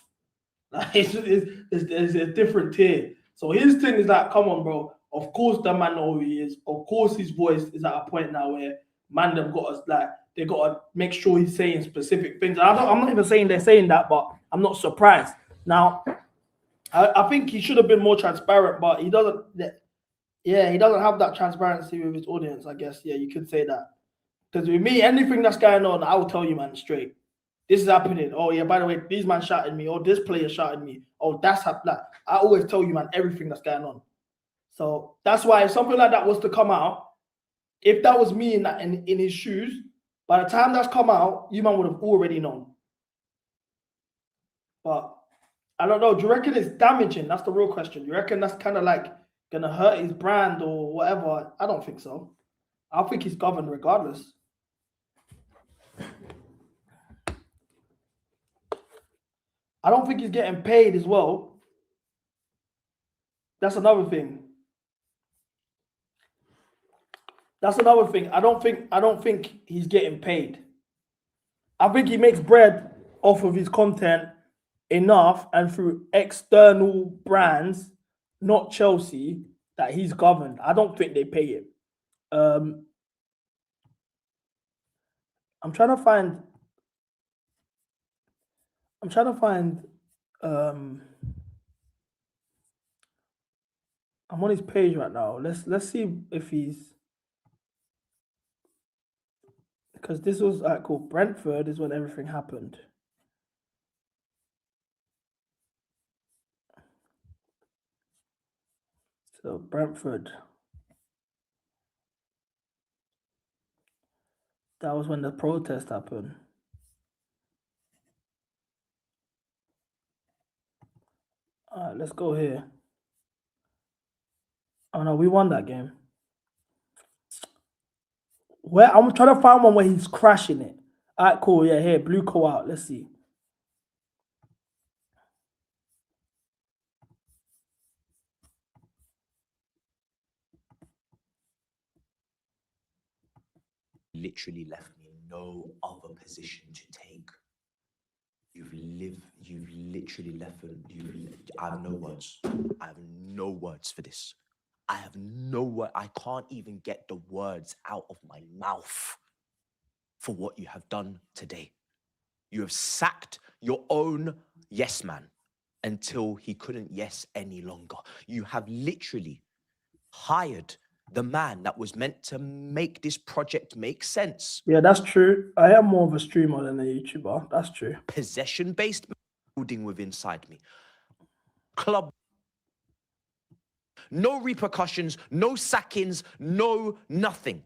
Like, it's a different tier. So his thing is like, come on, bro. Of course, the man know who he is. Of course, his voice is at a point now where man them got us like they got to make sure he's saying specific things. I'm not even saying they're saying that, but I'm not surprised. Now, I think he should have been more transparent, but he doesn't. Yeah, he doesn't have that transparency with his audience. I guess. Yeah, you could say that. Because with me, anything that's going on, I will tell you, man, straight. This is happening. Oh yeah, by the way, these man shouting me. Oh, this player shouting me. Oh, that's happening. I always tell you, man, everything that's going on. So that's why if something like that was to come out, if that was me in his shoes, by the time that's come out, you man would have already known. But I don't know. Do you reckon it's damaging? That's the real question. Do you reckon that's kind of like gonna hurt his brand or whatever? I don't think so. I think he's governed regardless. I don't think he's getting paid as well. That's another thing. I don't think he's getting paid. I think he makes bread off of his content enough and through external brands, not Chelsea, that he's governed. I don't think they pay him. I'm trying to find I'm on his page right now. Let's see if he's, because this was cool. Brentford is when everything happened. So Brentford. That was when the protest happened. All right, let's go here. Oh no, we won that game. Where I'm trying to find one where he's crashing it. All right, cool. Yeah, here, blue co out. Let's see. Literally left me no other position to take. You've literally left. I have no words. I have no words for this. I have no word. I can't even get the words out of my mouth for what you have done today. You have sacked your own yes man. until he couldn't yes any longer. You have literally hired the man that was meant to make this project make sense. Yeah, that's true. I am more of a streamer than a YouTuber. That's true. Possession-based building with inside me. Club. No repercussions, no sackings, no nothing.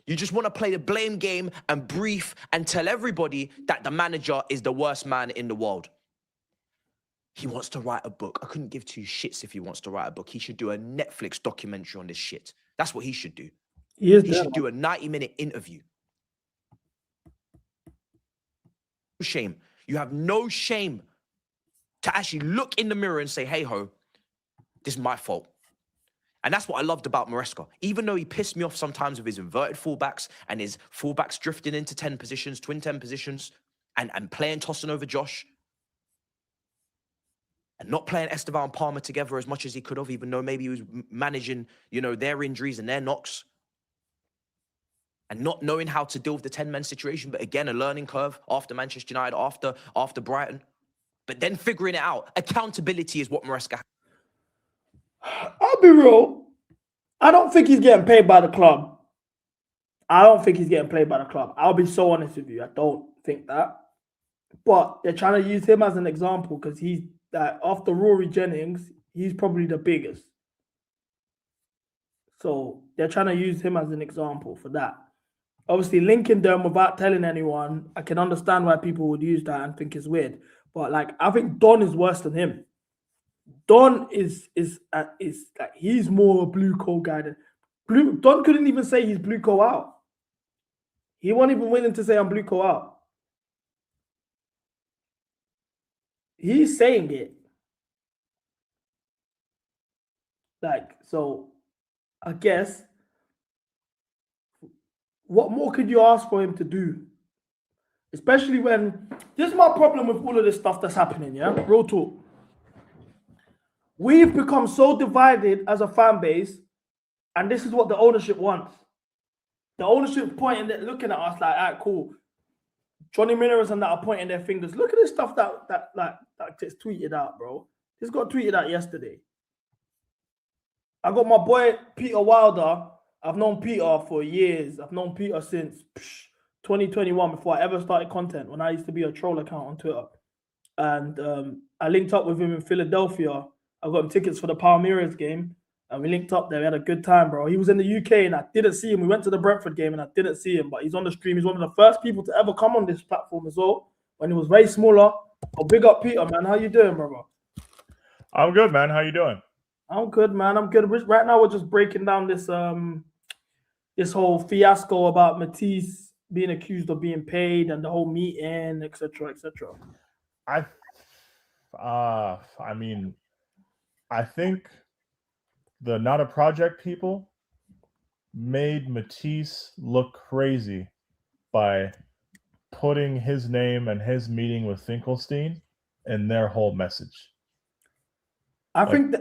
You just want to play the blame game and brief and tell everybody that the manager is the worst man in the world. He wants to write a book. I couldn't give two shits if he wants to write a book. He should do a Netflix documentary on this shit. That's what he should do. He should do a 90-minute interview. Shame. You have no shame to actually look in the mirror and say, hey ho, this is my fault. And that's what I loved about Maresca. Even though he pissed me off sometimes with his inverted fullbacks and his fullbacks drifting into 10 positions, twin 10 positions, and playing tossing over Josh, and not playing Esteban and Palmer together as much as he could have, even though maybe he was managing, you know, their injuries and their knocks, and not knowing how to deal with the 10-man situation. But again, a learning curve after Manchester United, after Brighton, but then figuring it out. Accountability is what Maresca. I'll be real. I don't think he's getting paid by the club. I'll be so honest with you. I don't think that. But they're trying to use him as an example because he's after Rory Jennings, he's probably the biggest. So they're trying to use him as an example for that. Obviously, linking them without telling anyone, I can understand why people would use that and think it's weird. But like, I think Don is worse than him. Don is like, he's more a blue coat guy than Don couldn't even say he's blue coat out. He wasn't even willing to say I'm blue coat out. He's saying it. Like, so I guess what more could you ask for him to do? Especially when this is my problem with all of this stuff that's happening, yeah? Real talk. We've become so divided as a fan base, and this is what the ownership wants. The ownership pointing, looking at us like, all right, cool. Johnny Mineras and that are pointing their fingers. Look at this stuff that gets tweeted out, bro. This got tweeted out yesterday. I got my boy Peter Wilder. I've known Peter for years. I've known Peter since 2021, before I ever started content, when I used to be a troll account on Twitter. And I linked up with him in Philadelphia. I got him tickets for the Palmeiras game, and we linked up there. We had a good time, bro. He was in the UK, and I didn't see him. We went to the Brentford game, and I didn't see him, but he's on the stream. He's one of the first people to ever come on this platform as well, when he was way smaller. Oh, big up, Peter, man. How you doing, brother? I'm good, man. How you doing? I'm good, man. I'm good. Right now, we're just breaking down this this whole fiasco about Matisse being accused of being paid and the whole meeting, etc., etc. I mean, I think the Not a Project people made Matisse look crazy by putting his name and his meeting with Finkelstein in their whole message. I think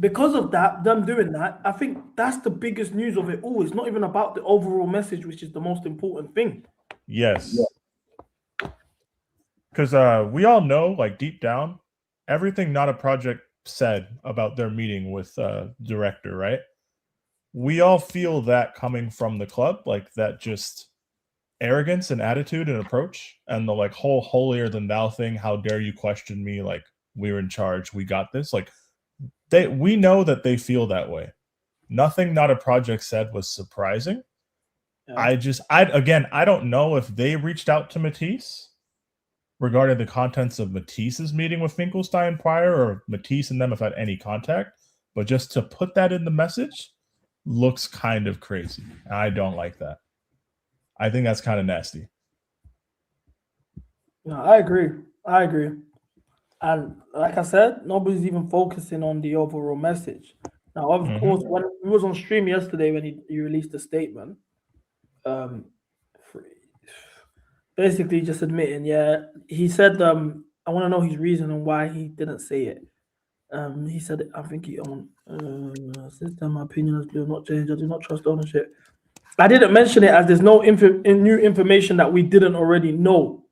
because of that, them doing that, I think that's the biggest news of it all. It's not even about the overall message, which is the most important thing. Yes. Because we all know, like, deep down, everything Not a Project said about their meeting with director, right? We all feel that coming from the club, like that just arrogance and attitude and approach, and the like whole holier than thou thing. How dare you question me? Like, we're in charge, we got this. Like, we know that they feel that way. Nothing Not a Project said was surprising. Yeah. I don't know if they reached out to Matisse regarding the contents of Matisse's meeting with Finkelstein prior, or Matisse and them have had any contact, but just to put that in the message looks kind of crazy. I don't like that. I think that's kind of nasty. No, I agree. And like I said, nobody's even focusing on the overall message. Now, of course, when we was on stream yesterday, when he released the statement, basically just admitting, he said, I want to know his reason and why he didn't say it. He said, I think he owned, since then my opinion has still not changed. I do not trust ownership. I didn't mention it as there's no new information that we didn't already know.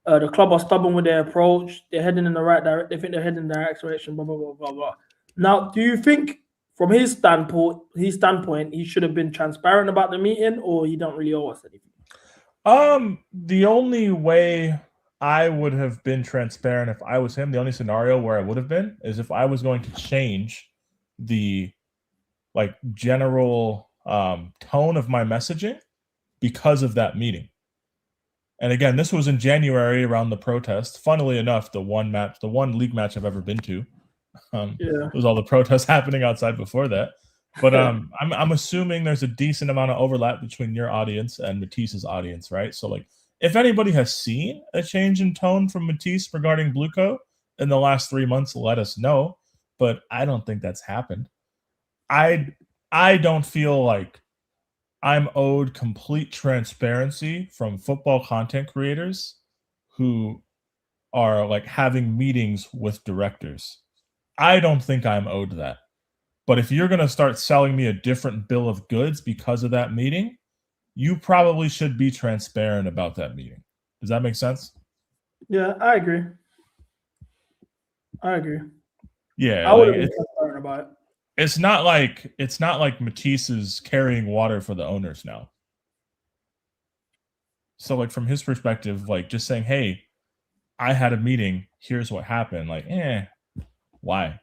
The club are stubborn with their approach. They're heading in the right direction. They think they're heading in the right direction. Blah blah blah blah blah. Now, do you think, from his standpoint, he should have been transparent about the meeting, or he don't really owe us anything? The only way I would have been transparent if I was him, the only scenario where I would have been is if I was going to change the general tone of my messaging because of that meeting. And again, this was in January around the protest. Funnily enough, the one league match I've ever been to. There was all the protests happening outside before that. But I'm assuming there's a decent amount of overlap between your audience and Matisse's audience, right? So if anybody has seen a change in tone from Matisse regarding Blueco in the last 3 months, let us know. But I don't think that's happened. I don't feel like I'm owed complete transparency from football content creators who are having meetings with directors. I don't think I'm owed that. But if you're going to start selling me a different bill of goods because of that meeting, you probably should be transparent about that meeting. Does that make sense? Yeah, I agree. Yeah, I would have been transparent about it. It's not like Matisse is carrying water for the owners now. So from his perspective, just saying, hey, I had a meeting, here's what happened. Why?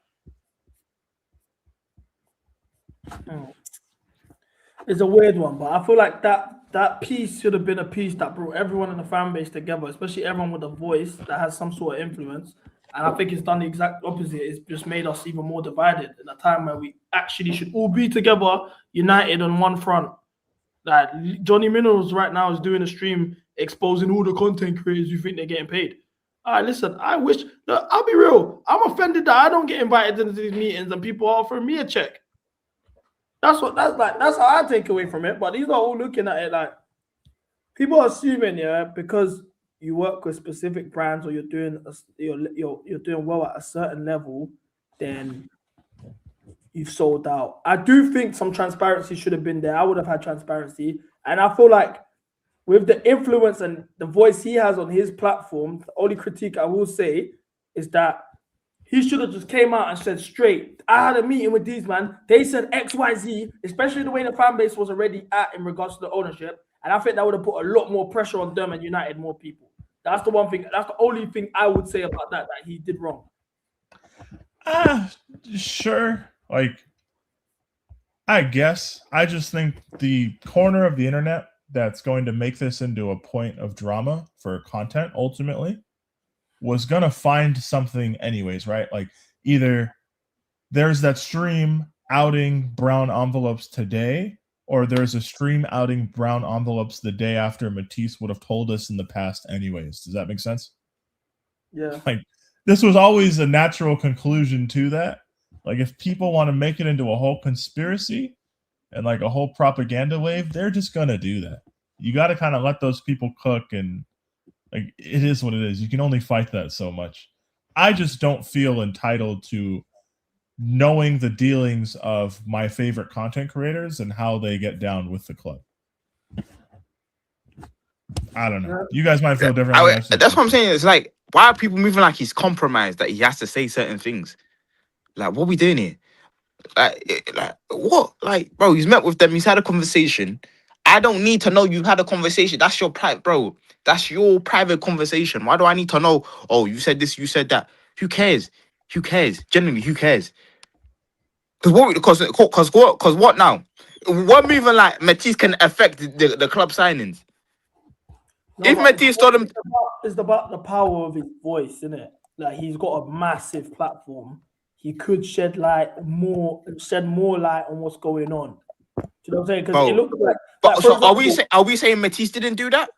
It's a weird one, but I feel like that piece should have been a piece that brought everyone in the fan base together, especially everyone with a voice that has some sort of influence. And I think it's done the exact opposite. It's just made us even more divided in a time where we actually should all be together, united on one front. Like Johnny Minerals right now is doing a stream exposing all the content creators who think they're getting paid. All right, listen, I'll be real. I'm offended that I don't get invited into these meetings and people are offering me a check. That's how I take away from it. But these are all looking at it like people are assuming, because you work with specific brands or you're doing well at a certain level, then you've sold out. I do think some transparency should have been there. I would have had transparency. And I feel like with the influence and the voice he has on his platform, the only critique I will say is that he should have just came out and said straight, I had a meeting with these man. They said XYZ, especially the way the fan base was already at in regards to the ownership. And I think that would have put a lot more pressure on them and united more people. That's the one thing. That's the only thing I would say about that he did wrong. Sure. I guess. I just think the corner of the internet that's going to make this into a point of drama for content ultimately was going to find something anyways, right? Either there's that stream outing brown envelopes today, or there's a stream outing brown envelopes the day after Matisse would have told us in the past anyways. Does that make sense? Yeah. This was always a natural conclusion to that. If people want to make it into a whole conspiracy and a whole propaganda wave, they're just going to do that. You got to kind of let those people cook, and it is what it is. You can only fight that so much. I just don't feel entitled to knowing the dealings of my favorite content creators and how they get down with the club. I don't know. You guys might feel different. That's what I'm saying. It's why are people moving like he's compromised, that he has to say certain things? What are we doing here? What? Bro, he's met with them. He's had a conversation. I don't need to know you've had a conversation. That's your private, bro. That's your private conversation. Why do I need to know? Oh, you said this, you said that. Who cares? Who cares? Genuinely, who cares? Because what now? What moving like Matisse can affect the club signings? No, if Matisse told him, it's about the power of his voice, isn't it? He's got a massive platform. He could shed more light on what's going on. Do you know what I'm saying? Because it looks like. Are we saying Matisse didn't do that?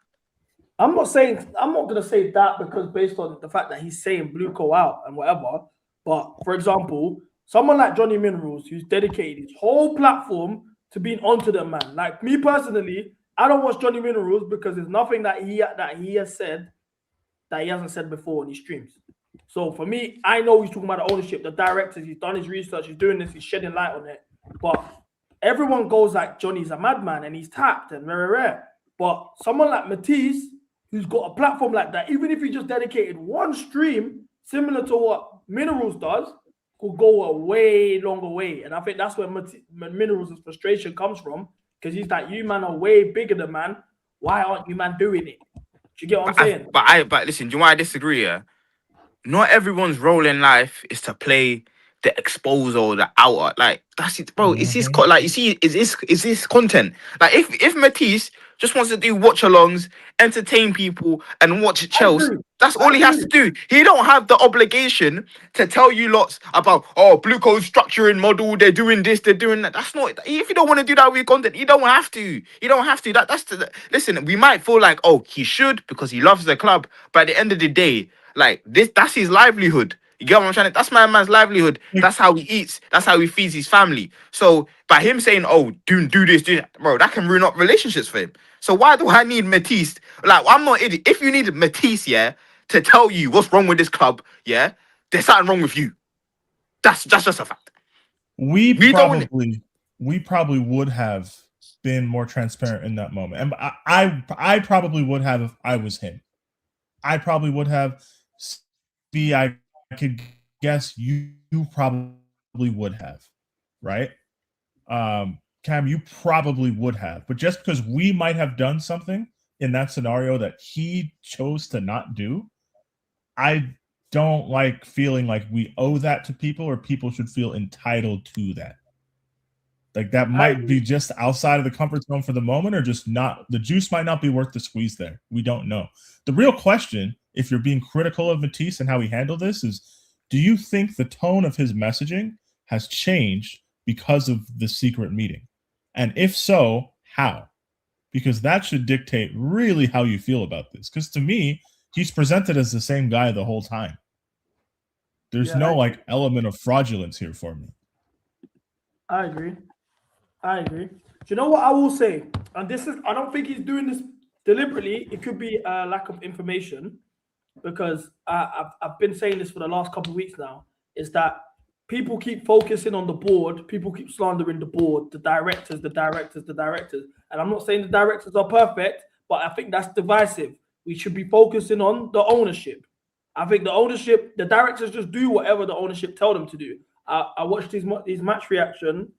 I'm not gonna say that because based on the fact that he's saying Blueco out and whatever. But for example, someone like Johnny Minerals, who's dedicated his whole platform to being onto them, man. Like me personally, I don't watch Johnny Minerals because there's nothing that he has said that he hasn't said before on his streams. So for me, I know he's talking about the ownership, the directors. He's done his research. He's doing this. He's shedding light on it. But everyone goes like Johnny's a madman and he's tapped and very rare. But someone like Matisse, who's got a platform like that, even if he just dedicated one stream similar to what Minerals does, could go a way longer way. And I think that's where Minerals' frustration comes from, because he's like, you man are way bigger than man. Why aren't you man doing it? Do you get what I'm saying? But listen, do you know why I disagree? Yeah, not everyone's role in life is to play the exposer or the outer. Like that's it, bro. It's his like you see, is this content? Like if Matisse just wants to do watch-alongs, entertain people, and watch Chelsea, that's all he has to do. He don't have the obligation to tell you lots about Blue Coat structuring model. They're doing this, they're doing that. That's not. If you don't want to do that with your content, you don't have to. You don't have to. Listen. We might feel like he should because he loves the club, but at the end of the day, like that's his livelihood. You get what I'm trying to? That's my man's livelihood. That's how he eats. That's how he feeds his family. So by him saying, do this, do that, bro, that can ruin up relationships for him. So why do I need Matisse? Like, I'm not idiot. If you need Matisse, yeah, to tell you what's wrong with this club, yeah, there's something wrong with you. That's just a fact. We probably would have been more transparent in that moment. And I probably would have if I was him. I probably would have. I could guess you probably would have, right? Cam, you probably would have. But just because we might have done something in that scenario that he chose to not do, I don't like feeling like we owe that to people or people should feel entitled to that. Like that might be just outside of the comfort zone for the moment, or just not. The juice might not be worth the squeeze there. We don't know. The real question, if you're being critical of Matisse and how he handled this, is do you think the tone of his messaging has changed because of the secret meeting? And if so, how? Because that should dictate really how you feel about this. Because to me, he's presented as the same guy the whole time. There's no element of fraudulence here for me. I agree. Do you know what I will say? And this is, I don't think he's doing this deliberately. It could be a lack of information, because I've been saying this for the last couple of weeks now, is that people keep focusing on the board, people keep slandering the board, the directors. And I'm not saying the directors are perfect, but I think that's divisive. We should be focusing on the ownership. I think the ownership, the directors just do whatever the ownership tell them to do. I watched his match reaction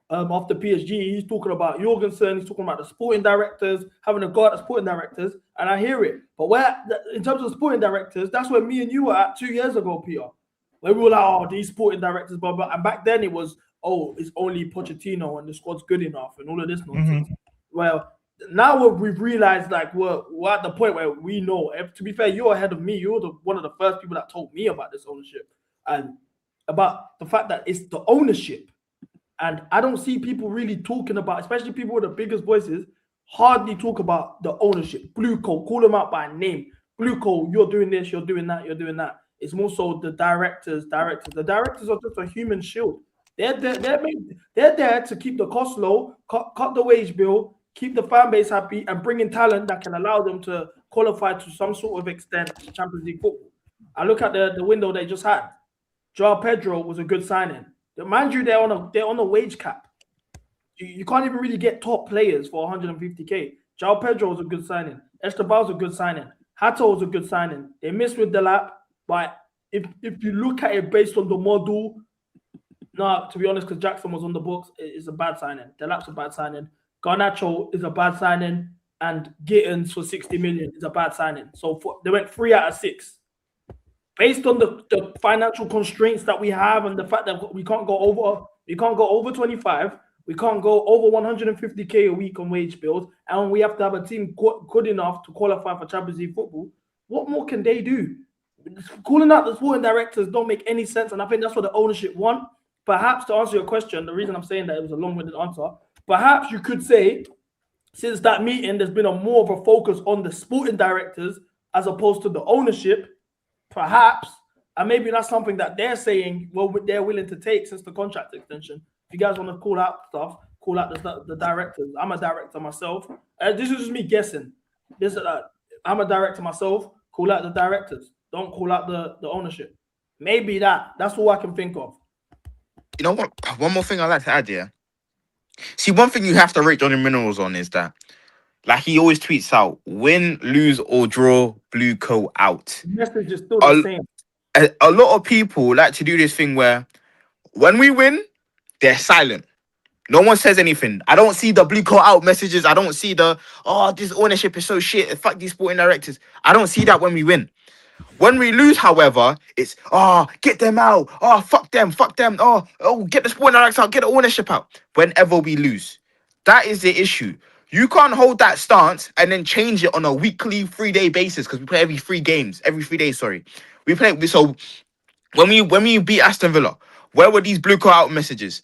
after PSG. He's talking about Jorgensen, he's talking about the sporting directors, having a guard at sporting directors, and I hear it. But in terms of sporting directors, that's where me and you were at 2 years ago, Peter. Where we were like, these sporting directors, blah, blah. And back then it was, it's only Pochettino and the squad's good enough and all of this nonsense. Well, now we've realized, like, we're at the point where we know. To be fair, you're ahead of me. You're one of the first people that told me about this ownership and about the fact that it's the ownership. And I don't see people really talking about, especially people with the biggest voices, hardly talk about the ownership. Blue Coat, call them out by name. Blue Coat, you're doing this, you're doing that, you're doing that. It's more so the directors. The directors are just a human shield. They're there to keep the cost low, cut the wage bill, keep the fan base happy, and bring in talent that can allow them to qualify to some sort of extent to Champions League football. I look at the window they just had. Joao Pedro was a good signing. Mind you, they're on a wage cap. You can't even really get top players for 150k. Joao Pedro was a good signing. Esteban was a good signing. Hato was a good signing. They missed with the lap, but if you look at it based on the model, to be honest, because Jackson was on the books, it's a bad signing. The lap's a bad signing. Garnacho is a bad signing, and Gittins for 60 million is a bad signing. So they went 3 out of 6. Based on the financial constraints that we have and the fact that we can't go over 25, we can't go over 150k a week on wage bills, and we have to have a team good enough to qualify for Champions League football. What more can they do? Calling out the sporting directors don't make any sense, and I think that's what the ownership want. Perhaps to answer your question, the reason I'm saying that it was a long-winded answer, perhaps you could say, since that meeting, there's been more of a focus on the sporting directors as opposed to the ownership. Perhaps, and maybe that's something that they're saying, they're willing to take since the contract extension. If you guys want to call out stuff, call out the directors. I'm a director myself. This is just me guessing. I'm a director myself. Call out the directors. Don't call out the ownership. Maybe that's all I can think of. You know what? One more thing I'd like to add here. See, one thing you have to rate Johnny Minerals on is that like he always tweets out, win, lose, or draw, blue coat out. The message is still the same. A lot of people like to do this thing where when we win, they're silent. No one says anything. I don't see the blue coat out messages. I don't see the, oh, this ownership is so shit. Fuck these sporting directors. I don't see that when we win. When we lose, however, it's, oh, get them out. Oh, fuck them. Oh, get the sporting directors out. Get the ownership out. Whenever we lose. That is the issue. You can't hold that stance and then change it on a weekly, 3-day basis because we play every 3 days, sorry. So when we beat Aston Villa, where were these blue coat out messages?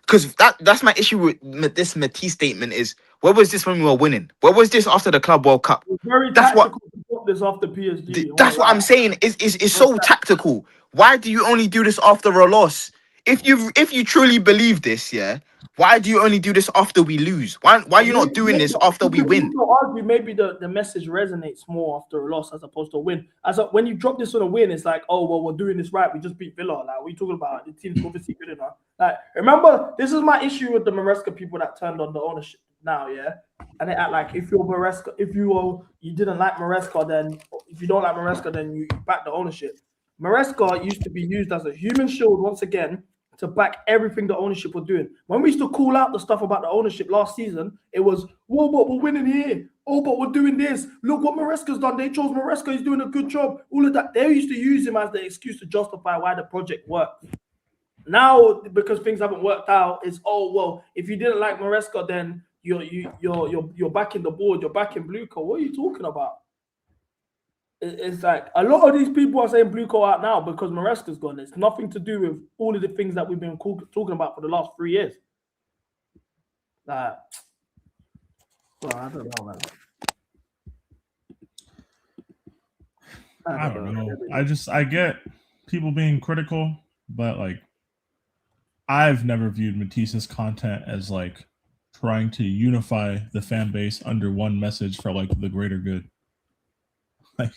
Because that's my issue with this Matisse statement is, where was this when we were winning? Where was this after the Club World Cup? Very That's what tactical to put this off the PSG. that's what I'm saying. It's so tactical. Why do you only do this after a loss? If you truly believe this, yeah, why do you only do this after we lose? Why are you not doing this after we win? Argue maybe the message resonates more after a loss as opposed to a win. When you drop this on a win, it's like, oh well, we're doing this right. We just beat Villa. Like, what are you talking about? The team's obviously good enough. Like, remember, this is my issue with the Maresca people that turned on the ownership now, yeah. And they act like if you're Maresca, if you didn't like Maresca, then if you don't like Maresca, then you back the ownership. Maresca used to be used as a human shield once again to back everything the ownership were doing. When we used to call out the stuff about the ownership last season, it was, whoa, but we're winning here. Oh, but we're doing this. Look what Maresca's done. They chose Maresca. He's doing a good job. All of that. They used to use him as the excuse to justify why the project worked. Now, because things haven't worked out, it's, oh, well, if you didn't like Maresca, then you're backing the board. You're backing Blue Coat. What are you talking about? It's like a lot of these people are saying Blue Coat out now because Maresca's gone. It's nothing to do with all of the things that we've been talking about for the last 3 years. Well, I don't know, man. I don't know. I get people being critical, but like, I've never viewed Matisse's content as like trying to unify the fan base under one message for like the greater good. Like,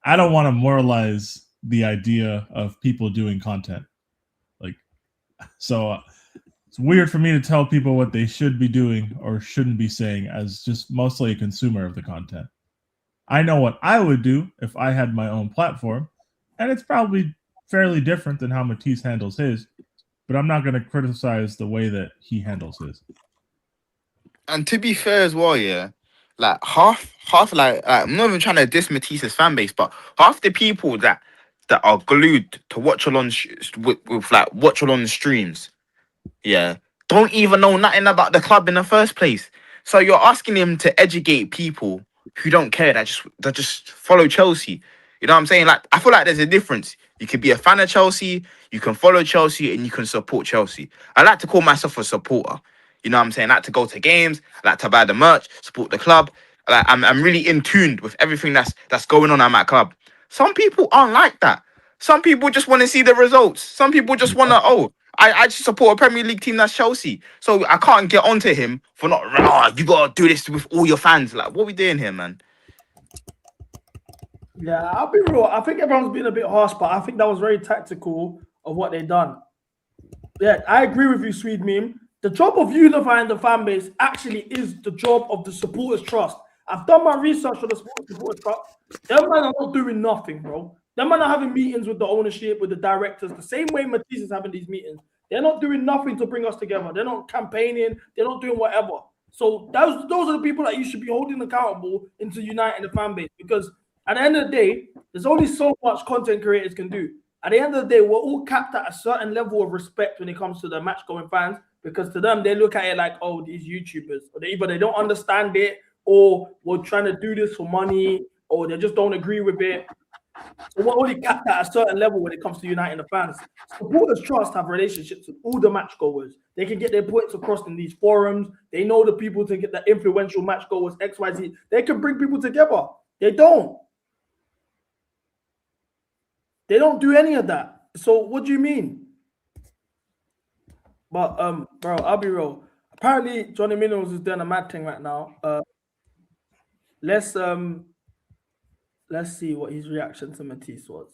I don't want to moralize the idea of people doing content. Like, so it's weird for me to tell people what they should be doing or shouldn't be saying as just mostly a consumer of the content. I know what I would do if I had my own platform, and it's probably fairly different than how Matisse handles his, but I'm not going to criticize the way that he handles his. And to be fair as well, yeah, like half like I'm not even trying to diss Matisse's fan base, but half the people that are glued to watch along with like watch along streams, yeah, don't even know nothing about the club in the first place. So you're asking him to educate people who don't care, that just follow Chelsea. You know what I'm saying? Like, I feel like there's a difference. You could be a fan of Chelsea, you can follow Chelsea, and you can support Chelsea. I like to call myself a supporter. You know what I'm saying? I like to go to games, I like to buy the merch, support the club. Like, I'm really in tune with everything that's going on at my club. Some people aren't like that. Some people just want to see the results. Some people just want to, I just support a Premier League team that's Chelsea. So I can't get onto him for not, you got to do this with all your fans. Like, what are we doing here, man? Yeah, I'll be real. I think everyone's been a bit harsh, but I think that was very tactical of what they done. Yeah, I agree with you, Sweet Meme. The job of unifying the fan base actually is the job of the supporters trust. I've done my research for the supporters trust. Them man are not doing nothing, bro. Them man are having meetings with the ownership, with the directors, the same way Matisse is having these meetings. They're not doing nothing to bring us together. They're not campaigning. They're not doing whatever. So those are the people that you should be holding accountable into uniting the fan base, because at the end of the day, there's only so much content creators can do. At the end of the day, we're all capped at a certain level of respect when it comes to the match-going fans, because to them, they look at it like, oh, these YouTubers, or either they don't understand it, or we're trying to do this for money, or they just don't agree with it. So we're only capped at a certain level when it comes to uniting the fans. Supporters Trust have relationships with all the match goers. They can get their points across in these forums. They know the people to get the influential match goers, XYZ. They can bring people together. They don't. They don't do any of that. So what do you mean? But bro, I'll be real. Apparently, Johnny Minnels is doing a mad thing right now. Let's see what his reaction to Matisse was.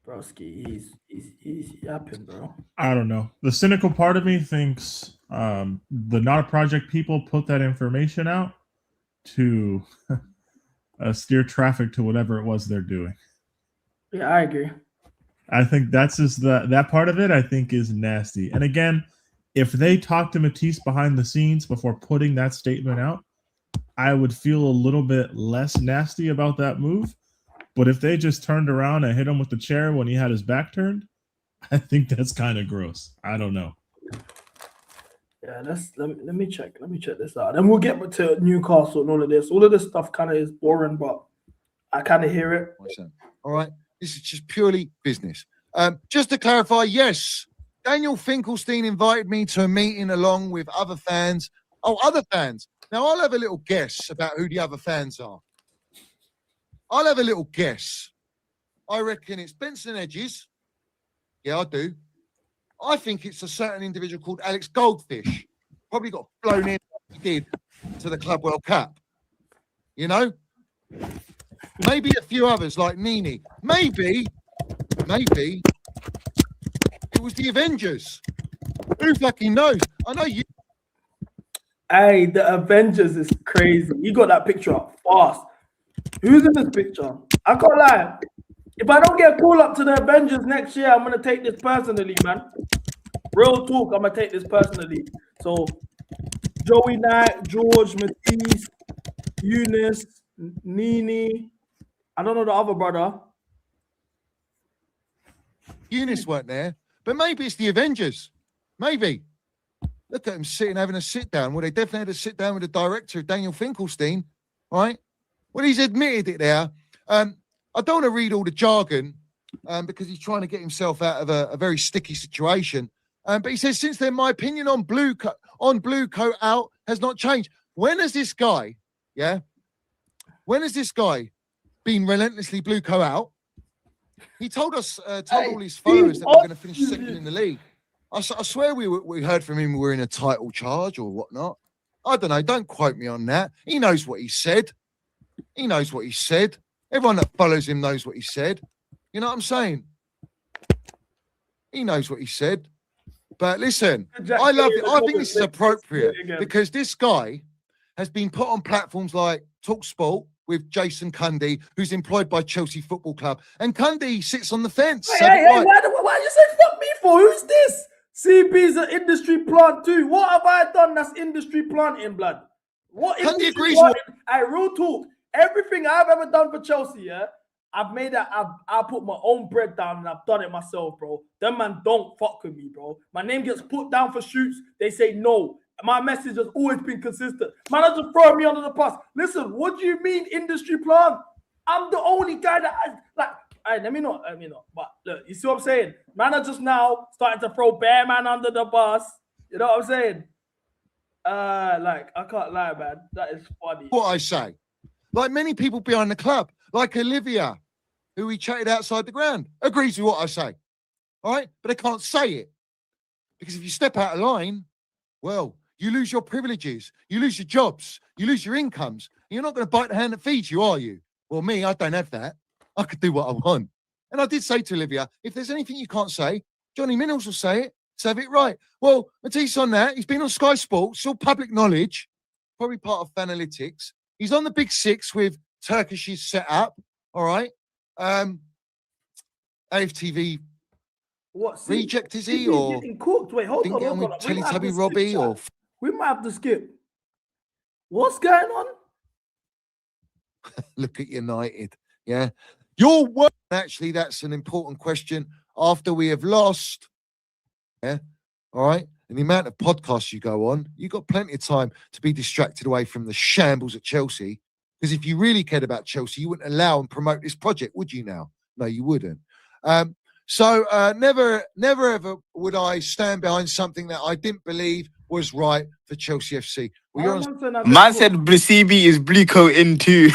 Broski, he's yapping, bro. I don't know. The cynical part of me thinks the not a project people put that information out to steer traffic to whatever it was they're doing. Yeah, I agree. I think that's just that part of it. I think is nasty. And again, if they talked to Matisse behind the scenes before putting that statement out, I would feel a little bit less nasty about that move. But if they just turned around and hit him with the chair when he had his back turned, I think that's kind of gross. I don't know. Yeah, let me check this out. Then we'll get to Newcastle and all of this. All of this stuff kind of is boring, but I kind of hear it. All right, this is just purely business. Just to clarify, yes, Daniel Finkelstein invited me to a meeting along with other fans. Oh, other fans. Now I'll have a little guess about who the other fans are. I'll have a little guess. I reckon it's Benson Edges. Yeah, I do. I think it's a certain individual called Alex Goldfish. Probably got blown in like he did to the Club World Cup. You know? Maybe a few others like Nini. Maybe it was the Avengers. Who fucking knows? I know you. Hey, the Avengers is crazy. You got that picture up fast. Who's in this picture? I can't lie. If I don't get a call up to the Avengers next year, I'm gonna take this personally, man. Real talk, I'm gonna take this personally. So Joey Knight, George, Matisse, Eunice, Nini. I don't know the other brother. Eunice weren't there, but maybe it's the Avengers. Maybe. Look at them sitting, having a sit down. Well, they definitely had a sit down with the director, Daniel Finkelstein, right? Well, he's admitted it there. I don't want to read all the jargon because he's trying to get himself out of a very sticky situation. But he says, since then, my opinion on blue coat out has not changed. When has this guy, been relentlessly blue coat out? He told us, all his followers that we're going to finish second in the league. I swear we heard from him we were in a title charge or whatnot. I don't know. Don't quote me on that. He knows what he said. Everyone that follows him knows what he said. You know what I'm saying? He knows what he said. But listen, I love it. I think this is appropriate because this guy has been put on platforms like TalkSport with Jason Cundy, who's employed by Chelsea Football Club. And Cundy sits on the fence. Hey, why you say fuck me for? Who's this? CB's an industry plant too. What have I done that's industry planting, blood? What Cundy agrees with I real talk. Everything I've ever done for Chelsea, I've made that. I put my own bread down and I've done it myself, bro. Them man don't fuck with me, bro. My name gets put down for shoots. They say no. My message has always been consistent. Man, I just throw me under the bus. Listen, what do you mean industry plant? I'm the only guy that I like. Right, let me know. But look, you see what I'm saying? Man, are just now starting to throw Bear Man under the bus. You know what I'm saying? Like I can't lie, man. That is funny. What I say. Like many people behind the club, like Olivia, who we chatted outside the ground, agrees with what I say. All right? But they can't say it. Because if you step out of line, well, you lose your privileges, you lose your jobs, you lose your incomes. You're not going to bite the hand that feeds you, are you? Well, me, I don't have that. I could do what I want. And I did say to Olivia, if there's anything you can't say, Johnny Minnels will say it, so have it right. Well, Matisse on that, he's been on Sky Sports, still public knowledge, probably part of Fanalytics. He's on the Big Six with Turkish's set up, all right? AFTV what reject is he? Or getting cooked? Wait, hold on. With Teletubby Robbie? Or we might have to skip. What's going on? Look at United, yeah? Your work, actually, that's an important question. After we have lost, yeah, all right? And the amount of podcasts you go on, you've got plenty of time to be distracted away from the shambles at Chelsea. Because if you really cared about Chelsea, you wouldn't allow and promote this project, would you now? No, you wouldn't. So never ever would I stand behind something that I didn't believe was right for Chelsea FC. Well, man said CB is blue coat in too.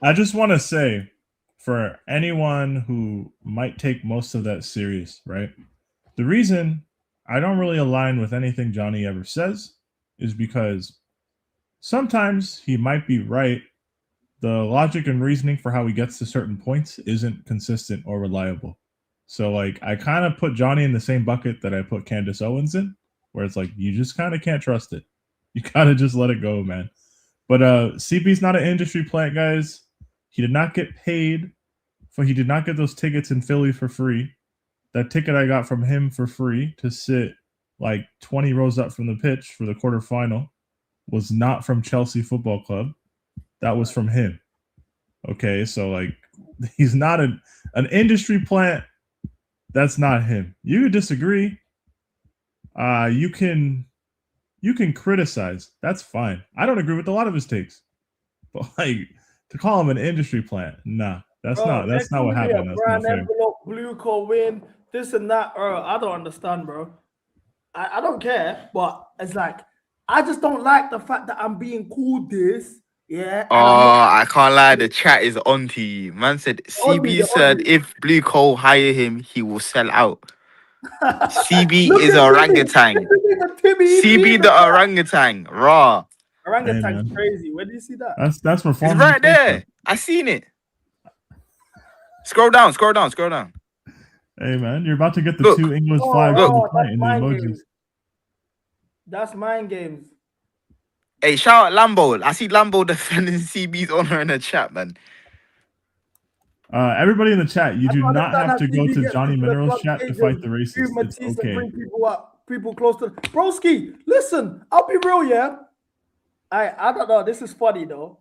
I just want to say, for anyone who might take most of that serious, right? The reason I don't really align with anything Johnny ever says is because sometimes he might be right. The logic and reasoning for how he gets to certain points isn't consistent or reliable. So like I kind of put Johnny in the same bucket that I put Candace Owens in, where it's like you just kind of can't trust it. You gotta just let it go, man. But CB's not an industry plant, guys. He did not get paid he did not get those tickets in Philly for free. That ticket I got from him for free to sit like 20 rows up from the pitch for the quarterfinal was not from Chelsea Football Club. That was from him. Okay, so like he's not an industry plant. That's not him. You could disagree. You can criticize. That's fine. I don't agree with a lot of his takes. But like to call him an industry plant, nah. That's not what happened. That's not fair. Envelope, blue call win, this and that, bro. I don't understand, bro. I don't care, but it's like I just don't like the fact that I'm being called this. Yeah. Oh, I can't lie. The chat is on to you. Man said CB said if Blue Coal hire him, he will sell out. CB is a orangutan. CB the orangutan. Raw. Orangutan's crazy. Where do you see that? That's performance. It's right there. I seen it. Scroll down. Hey man, you're about to get the 2 English flags in the emojis. That's mind games. Hey, shout out Lambo. I see Lambo defending CB's honor in the chat, man. Everybody in the chat, you do not have to go to Johnny Minerals chat to fight the racists. It's okay. Bring people up, people close to Broski. Listen, I'll be real, yeah. I don't know. This is funny though.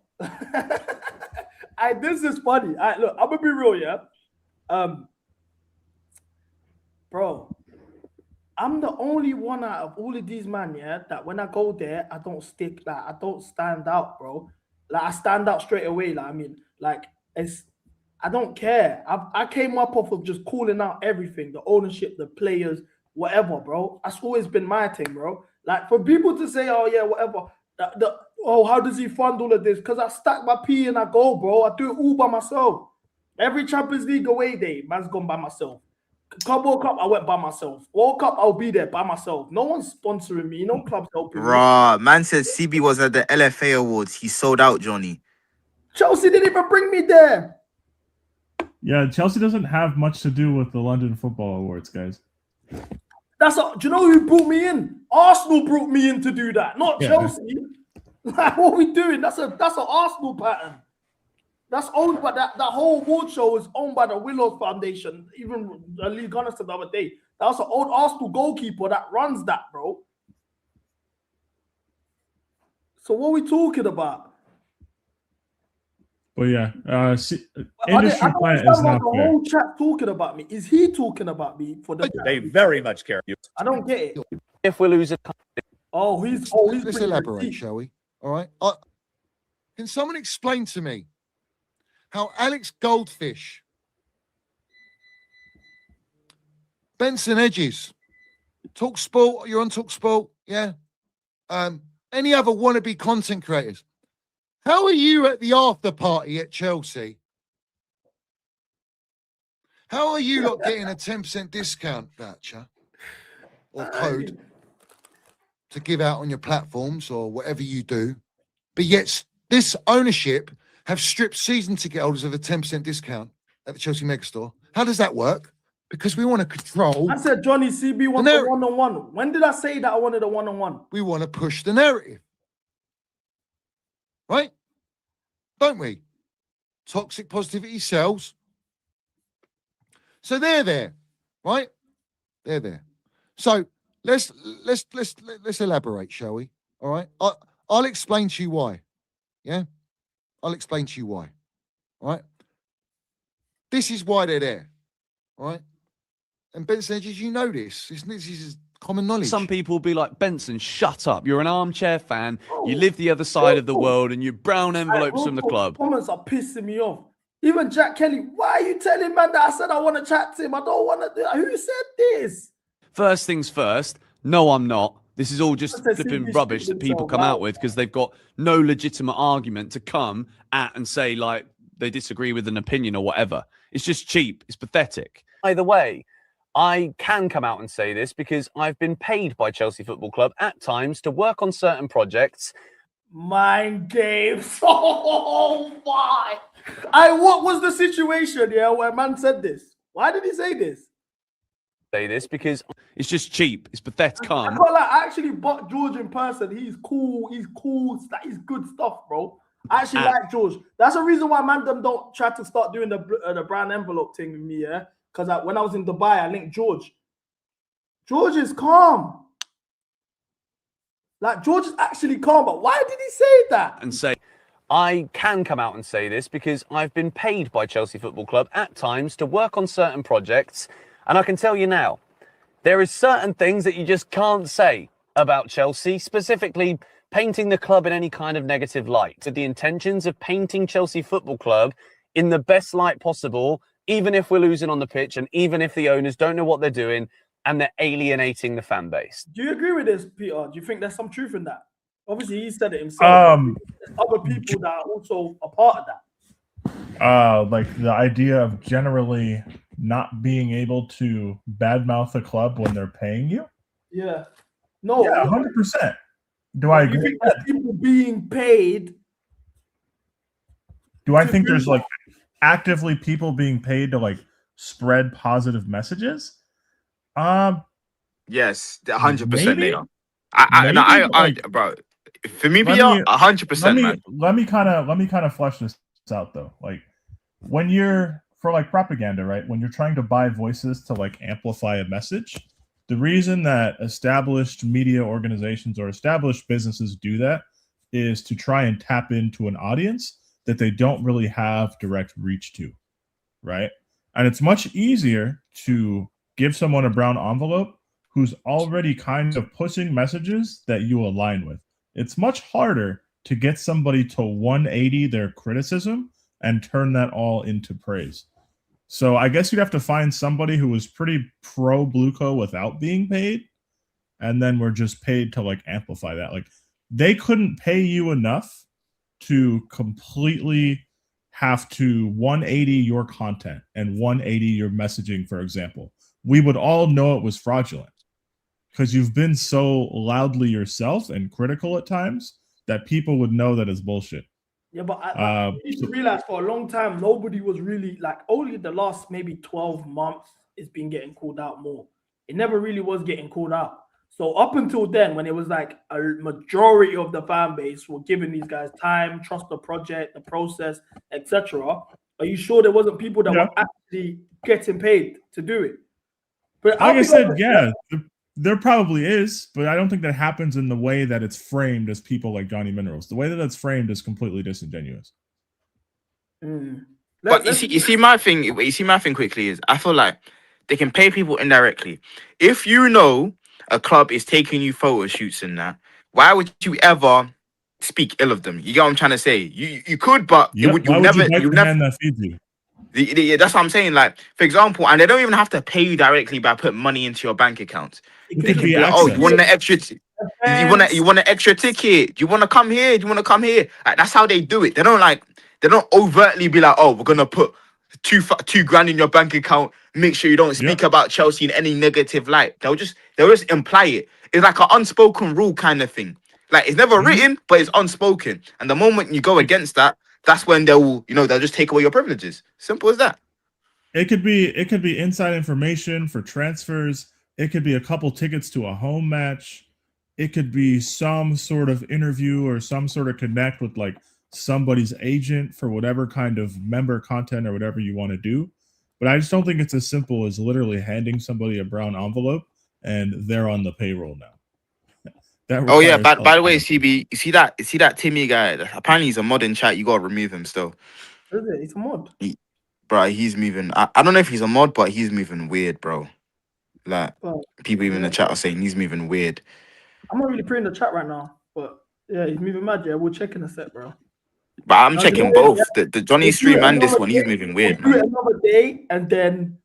This is funny. Look, I'm gonna be real, yeah. Bro, I'm the only one out of all of these man, yeah, that when I go there, I don't stick, like I don't stand out, bro. Like I stand out straight away. Like I mean, like I don't care. I came up off of just calling out everything, the ownership, the players, whatever, bro. That's always been my thing, bro. Like for people to say, oh yeah, whatever. How does he fund all of this? Because I stack my P and I go, bro. I do it all by myself. Every Champions League away day, man's gone by myself. Club World Cup, I went by myself. World Cup, I'll be there by myself. No one's sponsoring me. No club's helping me. Raw. Man said CB was at the LFA Awards. He sold out, Johnny. Chelsea didn't even bring me there. Yeah, Chelsea doesn't have much to do with the London Football Awards, guys. Do you know who brought me in? Arsenal brought me in to do that, not Chelsea. Like, what are we doing? That's an Arsenal pattern. That's owned by that whole award show is owned by the Willows Foundation. Even Lee Gunner said the other day. That's an old Arsenal goalkeeper that runs that, bro. So what are we talking about? But yeah, industry plant is not the fair. whole chat talking about me. Is he talking about me for the? They very much care. I don't get it. If we lose it, Let's elaborate, shall we? All right. Can someone explain to me how Alex Goldfish, Benson Edges, Talk Sport? You're on Talk Sport, yeah. Any other wannabe content creators? How are you at the after party at Chelsea? How are you not getting a 10% discount voucher or code to give out on your platforms or whatever you do? But yet this ownership have stripped season ticket holders of a 10% discount at the Chelsea Megastore. How does that work? Because we want to control. I said Johnny CB wants a one-on-one. When did I say that I wanted a one-on-one? We want to push the narrative. Right? Don't we? Toxic positivity sells. So they're there, right? They're there. So let's elaborate, shall we? All right. I'll explain to you why. Yeah? I'll explain to you why. All right? This is why they're there. All right? And Benson Edges, you know this. This is common knowledge. Some people will be like, Benson, shut up. You're an armchair fan. You live the other side of the world and you brown envelopes from the club. Comments are pissing me off. Even Jack Kelly, why are you telling man that I said I want to chat to him? I don't want to do it. Who said this? First things first, no, I'm not. This is all just flipping rubbish that people come out with because they've got no legitimate argument to come at and say, like, they disagree with an opinion or whatever. It's just cheap. It's pathetic. Either way, I can come out and say this because I've been paid by Chelsea Football Club at times to work on certain projects. Mind games. Oh my. What was the situation, yeah, where man said this? Why did he say this? say this because it's just cheap. It's pathetic. I can't lie, I actually bought George in person. He's cool. He's cool. He's good stuff, bro. I actually like George. That's the reason why man them don't try to start doing the brown envelope thing with me, yeah. Because when I was in Dubai, I linked George. George is calm. Like George is actually calm. But why did he say that? And say, I can come out and say this because I've been paid by Chelsea Football Club at times to work on certain projects, and I can tell you now, there is certain things that you just can't say about Chelsea, specifically painting the club in any kind of negative light. To the intentions of painting Chelsea Football Club in the best light possible, even if we're losing on the pitch and even if the owners don't know what they're doing and they're alienating the fan base. Do you agree with this, Peter? Do you think there's some truth in that? Obviously, he said it himself. There's other people that are also a part of that. Like the idea of generally not being able to badmouth a club when they're paying you. Yeah. No. Yeah, 100%. Do I agree? You think there's people being paid? Do I think there's like actively people being paid to like spread positive messages? Yes, 100% they are. Bro, for me, 100%, man. Let me kind of flesh this out though. Like when you're for like propaganda, right? When you're trying to buy voices to like amplify a message, the reason that established media organizations or established businesses do that is to try and tap into an audience that they don't really have direct reach to, right? And it's much easier to give someone a brown envelope who's already kind of pushing messages that you align with. It's much harder to get somebody to 180 their criticism and turn that all into praise. So I guess you'd have to find somebody who was pretty pro Blueco without being paid, and then we're just paid to like amplify that. Like they couldn't pay you enough to completely have to 180 your content and 180 your messaging, for example. We would all know it was fraudulent because you've been so loudly yourself and critical at times that people would know that it's bullshit. Yeah, but you need to realize for a long time, nobody was really like, only the last maybe 12 months it's been getting called out more. It never really was getting called out. So up until then, when it was like a majority of the fan base were giving these guys time, trust the project, the process, etc. Are you sure there wasn't people that were actually getting paid to do it? But like I said, yeah, there probably is, but I don't think that happens in the way that it's framed as people like Johnny Minerals. The way that it's framed is completely disingenuous. But you see my thing quickly is I feel like they can pay people indirectly. If you know a club is taking you photo shoots and that, why would you ever speak ill of them? You get what I'm trying to say? You could, but you never that feeds you. That's what I'm saying. Like, for example, and they don't even have to pay you directly by putting money into your bank account. They can be like, oh, you want an extra? You want an extra ticket? Do you want to come here? Do you want to come here? Like, that's how they do it. They don't overtly be like, oh, we're gonna put $2,000 in your bank account. Make sure you don't speak about Chelsea in any negative light. They'll just imply it. It's like an unspoken rule kind of thing. Like it's never written, but it's unspoken. And the moment you go against that, that's when they'll just take away your privileges. Simple as that. It could be inside information for transfers. It could be a couple tickets to a home match. It could be some sort of interview or some sort of connect with like somebody's agent for whatever kind of member content or whatever you want to do. But I just don't think it's as simple as literally handing somebody a brown envelope and they're on the payroll now. Oh yeah, by the way, CB, you see that Timmy guy? Apparently he's a mod in chat. You gotta remove him still. Is it? He's a mod. Bro, he's moving. I don't know if he's a mod, but he's moving weird, bro. Like people even in the chat are saying he's moving weird. I'm not really putting the chat right now, but yeah, he's moving mad. Yeah, we'll check in a sec, bro. But I'm checking both the Johnny stream and this one. He's moving weird, man. Do it another day, and then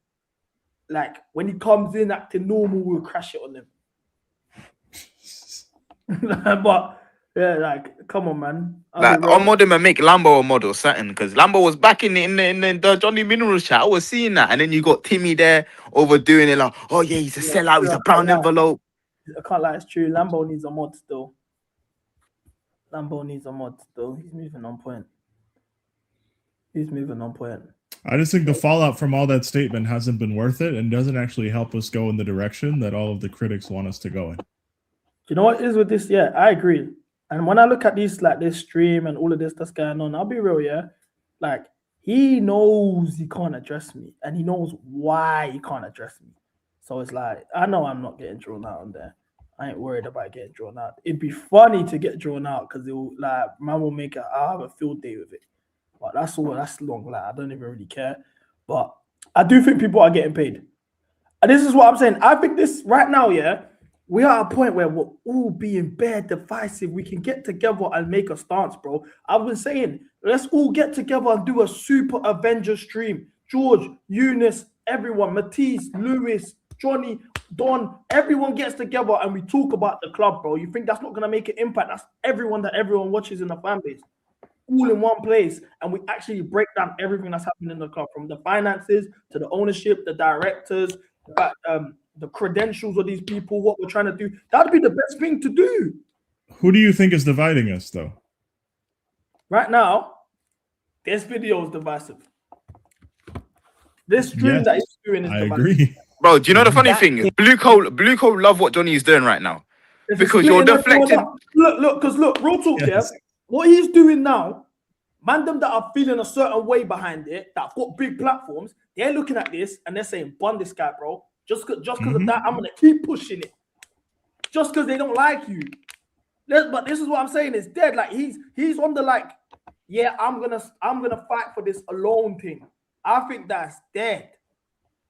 like when he comes in acting normal, we'll crash it on him. But yeah, like come on, man. Like unmod him and make Lambo a model something, because Lambo was back in the Johnny Minerals chat. I was seeing that, and then you got Timmy there overdoing it like, oh yeah, he's a sellout, he's a brown envelope. I can't lie, it's true. Lambo needs a mod still. He's moving on point. I just think the fallout from all that statement hasn't been worth it and doesn't actually help us go in the direction that all of the critics want us to go in. You know what is with this? Yeah, I agree. And when I look at this, like this stream and all of this that's going on, I'll be real, yeah. Like, he knows he can't address me, and he knows why he can't address me. So it's like, I know I'm not getting drawn out on there. I ain't worried about getting drawn out. It'd be funny to get drawn out because it'll like man will make I'll have a field day with it. But that's all. That's long. Like I don't even really care. But I do think people are getting paid. And this is what I'm saying. I think this right now, yeah, we are at a point where we're all being bare divisive. We can get together and make a stance, bro. I've been saying, let's all get together and do a super Avenger stream. George, Eunice, everyone, Matisse, Lewis, Johnny, Don, everyone gets together and we talk about the club, bro. You think that's not going to make an impact? That's everyone that everyone watches in the fan base. All in one place, and we actually break down everything that's happening in the club, from the finances to the ownership, the directors, the credentials of these people, what we're trying to do. That'd be the best thing to do. Who do you think is dividing us, though? Right now, this video is divisive. This stream that he's doing is divisive. Agree. Bro, do you know the funny thing is Blue Coat love what Johnny is doing right now. Because you're deflecting. Look, real talk, yeah. What he's doing now, man, them that are feeling a certain way behind it, that have got big platforms, they're looking at this and they're saying, "Bun this guy, bro. Just because of that, I'm gonna keep pushing it. Just because they don't like you." But this is what I'm saying, it's dead. Like he's on the like, yeah, I'm gonna fight for this alone thing. I think that's dead.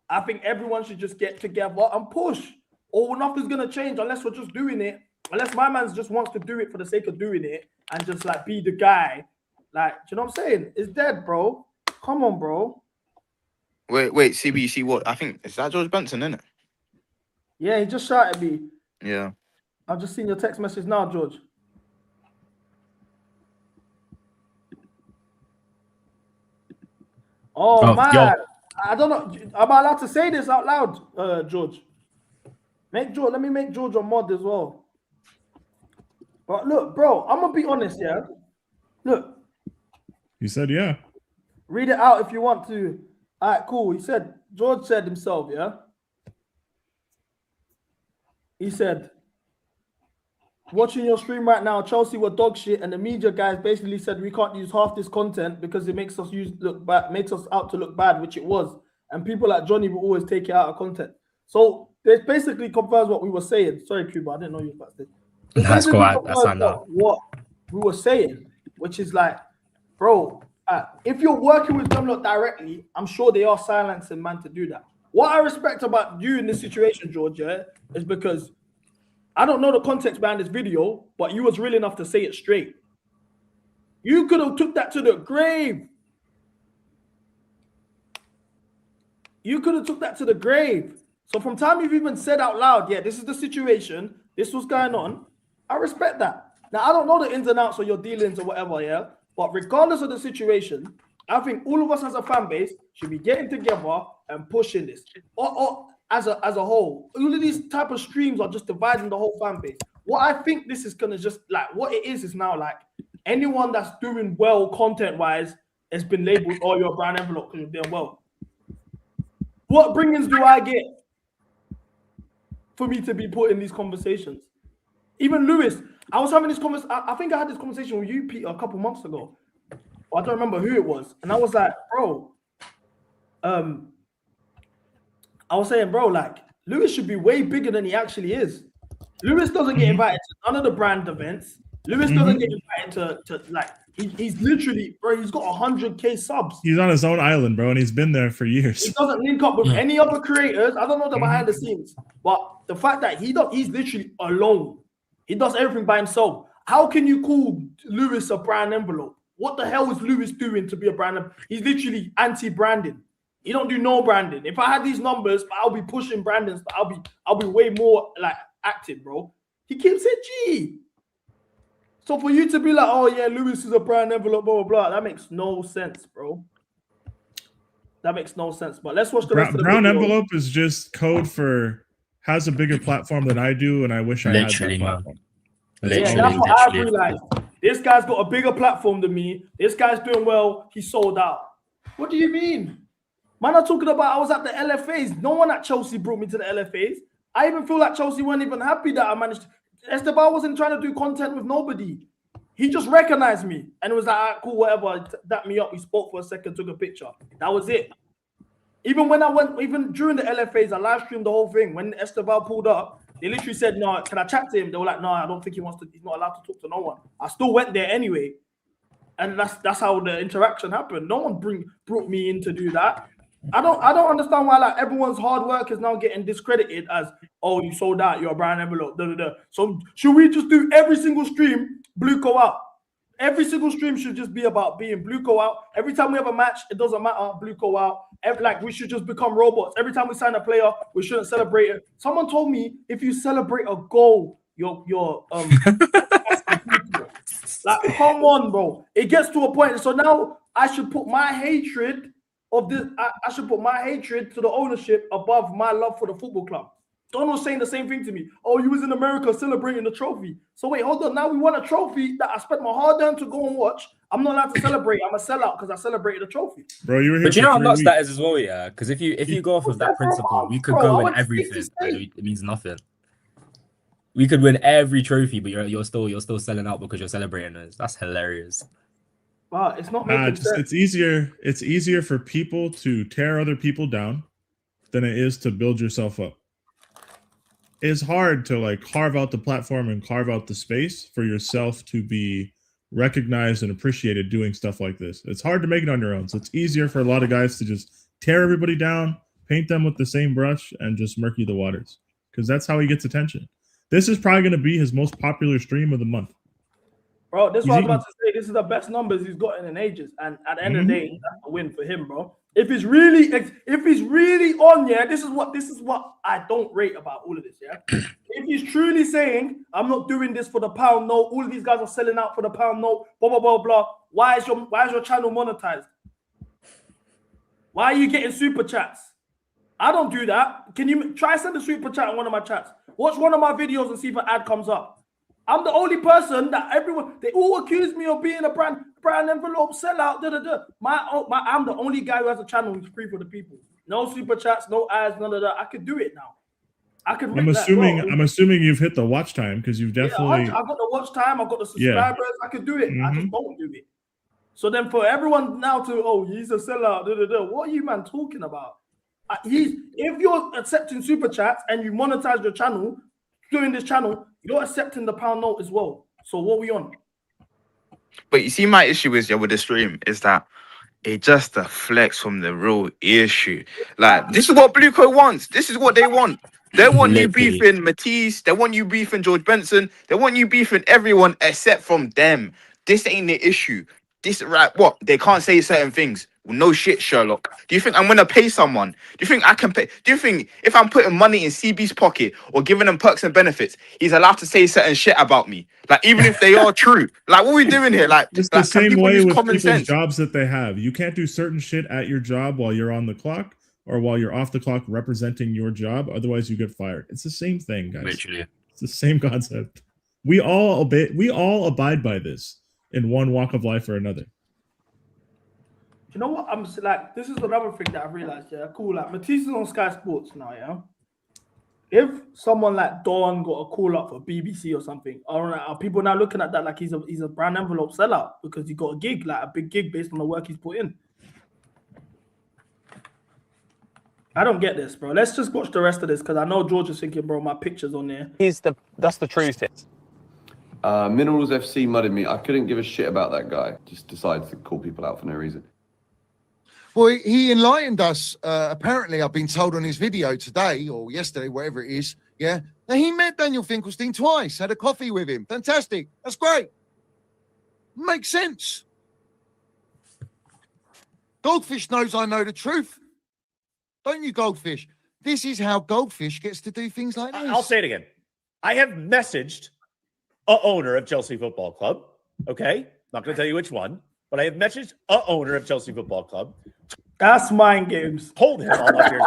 I think everyone should just get together and push, or nothing's gonna change unless we're just doing it. Unless my man just wants to do it for the sake of doing it and just like be the guy. Like, do you know what I'm saying? It's dead, bro. Come on, bro. Wait, CB, you see what? I think, is that George Benson, isn't it? Yeah, he just shouted me. Yeah. I've just seen your text message now, George. Oh man. Yo. I don't know. Am I allowed to say this out loud, George? Let me make George a mod as well. But look, bro, I'm gonna be honest, yeah. Look. You said yeah. Read it out if you want to. All right, cool. George said himself, yeah. He said, watching your stream right now, Chelsea were dog shit, and the media guys basically said we can't use half this content because it makes us makes us out to look bad, which it was. And people like Johnny will always take it out of content. So it basically confirms what we were saying. Sorry, Cuba, I didn't know you were about to. That's cool. That's what we were saying, which is like, bro, if you're working with them lot directly, I'm sure they are silencing man to do that. What I respect about you in this situation, George, yeah, is because I don't know the context behind this video, but you was real enough to say it straight. You could have took that to the grave. You could have took that to the grave. So from time you've even said out loud, yeah, this is the situation, this was going on, I respect that. Now, I don't know the ins and outs of your dealings or whatever, yeah, but regardless of the situation, I think all of us as a fan base should be getting together and pushing this. Or as a whole, all of these type of streams are just dividing the whole fan base. What I think this is gonna just like what it is now like anyone that's doing well content-wise has been labeled, "Oh, you're a brown envelope because you're doing well." What bringings do I get for me to be put in these conversations? Even Lewis, I was having this conversation. I think I had this conversation with you, Peter, a couple months ago. I don't remember who it was, and I was like, bro, I was saying, bro, like Lewis should be way bigger than he actually is. Lewis doesn't get invited to none of the brand events. Lewis doesn't get invited to like he's literally, bro, he's got 100K subs. He's on his own island, bro, and he's been there for years. He doesn't link up with any other creators. I don't know the behind the scenes, but the fact that he's literally alone. He does everything by himself. How can you call Lewis a brand envelope? What the hell is Lewis doing to be a brand envelope? He's literally anti-branding. He don't do no branding. If I had these numbers, I'll be pushing branding. I'll be way more like active, bro. He keeps it G. So for you to be like, oh yeah, Lewis is a brand envelope, blah blah blah, that makes no sense, bro. That makes no sense. But let's watch the rest of the brown video. envelope is just code for has a bigger platform than I do, and I wish I had that platform. Yeah, that's what I've realized. This guy's got a bigger platform than me. This guy's doing well. He sold out. What do you mean? Man, I'm talking about I was at the LFAs. No one at Chelsea brought me to the LFAs. I even feel like Chelsea weren't even happy that I managed. Esteban wasn't trying to do content with nobody. He just recognized me and it was like, cool, whatever. Dapped me up. We spoke for a second, took a picture. That was it. Even when I went, even during the LFAs, I live streamed the whole thing. When Esteban pulled up, they literally said, "No, can I chat to him?" They were like, "No, I don't think he wants to. He's not allowed to talk to no one." I still went there anyway, and that's how the interaction happened. No one brought me in to do that. I don't understand why like everyone's hard work is now getting discredited as, oh, you sold out, you're a brand envelope. Da, da, da. So should we just do every single stream blue go out? Every single stream should just be about being blue go out. Every time we have a match, it doesn't matter, blue go out. Like we should just become robots. Every time we sign a player, we shouldn't celebrate it. Someone told me if you celebrate a goal, you're like, come on, bro. It gets to a point. So now I should put my hatred of this. I should put my hatred to the ownership above my love for the football club. Don was saying the same thing to me. Oh, you was in America celebrating the trophy. So wait, hold on. Now we won a trophy that I spent my hard earned to go and watch. I'm not allowed to celebrate. I'm a sellout because I celebrated the trophy. Bro, you were here. But you know how nuts that is as well, yeah. Because if you go off of that principle, we could go win everything. It means nothing. We could win every trophy, but you're still selling out because you're celebrating us. That's hilarious. Wow, it's not making sense. It's easier for people to tear other people down than it is to build yourself up. It's hard to like carve out the platform and carve out the space for yourself to be recognized and appreciated doing stuff like this. It's hard to make it on your own. So it's easier for a lot of guys to just tear everybody down, paint them with the same brush, and just murky the waters. Because that's how he gets attention. This is probably going to be his most popular stream of the month. Bro, this is what I was about to say. This is the best numbers he's gotten in ages. And at the end of the day, that's a win for him, bro. If he's really on, yeah, this is what I don't rate about all of this, yeah. If he's truly saying, I'm not doing this for the pound note, all of these guys are selling out for the pound note, blah blah blah blah. Why is your channel monetized? Why are you getting super chats? I don't do that. Can you try send a super chat on one of my chats? Watch one of my videos and see if an ad comes up. I'm the only person that they all accuse me of being a brand envelope sellout. Da, da, da. I'm the only guy who has a channel who's free for the people. No super chats, no ads, none of that. I could do it now. I'm assuming you've hit the watch time because you've definitely. Yeah, I've got the watch time. I've got the subscribers. Yeah. I could do it. I just don't do it. So then for everyone now to he's a sellout. Da, da, da. What are you man talking about? If you're accepting super chats and you monetize your channel doing this channel, you're accepting the pound note as well. So what are we on? But you see, my issue is with the stream is that it just deflects from the real issue. Like, this is what Blue Coat wants. This is what they want. They want you beefing Matisse. They want you beefing George Benson. They want you beefing everyone except from them. This ain't the issue. This right? What? They can't say certain things. Well, no shit, Sherlock. Do you think I'm gonna pay someone? Do you think I can pay? Do you think if I'm putting money in CB's pocket or giving them perks and benefits, he's allowed to say certain shit about me? Like, even if they are true. Like, what are we doing here? Like, it's the same way with people's jobs that they have. You can't do certain shit at your job while you're on the clock or while you're off the clock representing your job. Otherwise, you get fired. It's the same thing, guys. Literally. It's the same concept. We all abide by this in one walk of life or another. You know what? I'm like, this is another thing that I've realized. Yeah, cool. Like, Matisse is on Sky Sports now. Yeah, if someone like Don got a call up for BBC or something, are people now looking at that like he's a brand envelope sellout because he got a gig, like a big gig based on the work he's put in? I don't get this, bro. Let's just watch the rest of this because I know George is thinking, bro, my picture's on there. That's the truth. Minerals FC mudded me. I couldn't give a shit about that guy. Just decided to call people out for no reason. Well, he enlightened us. Apparently, I've been told on his video today or yesterday, whatever it is, yeah, that he met Daniel Finkelstein twice, had a coffee with him. Fantastic. That's great. Makes sense. Goldfish knows I know the truth. Don't you, Goldfish? This is how Goldfish gets to do things like this. I'll say it again. I have messaged a owner of Chelsea Football Club. Okay? Not going to tell you which one, but I have messaged a owner of Chelsea Football Club. That's mind games. Hold him all up here.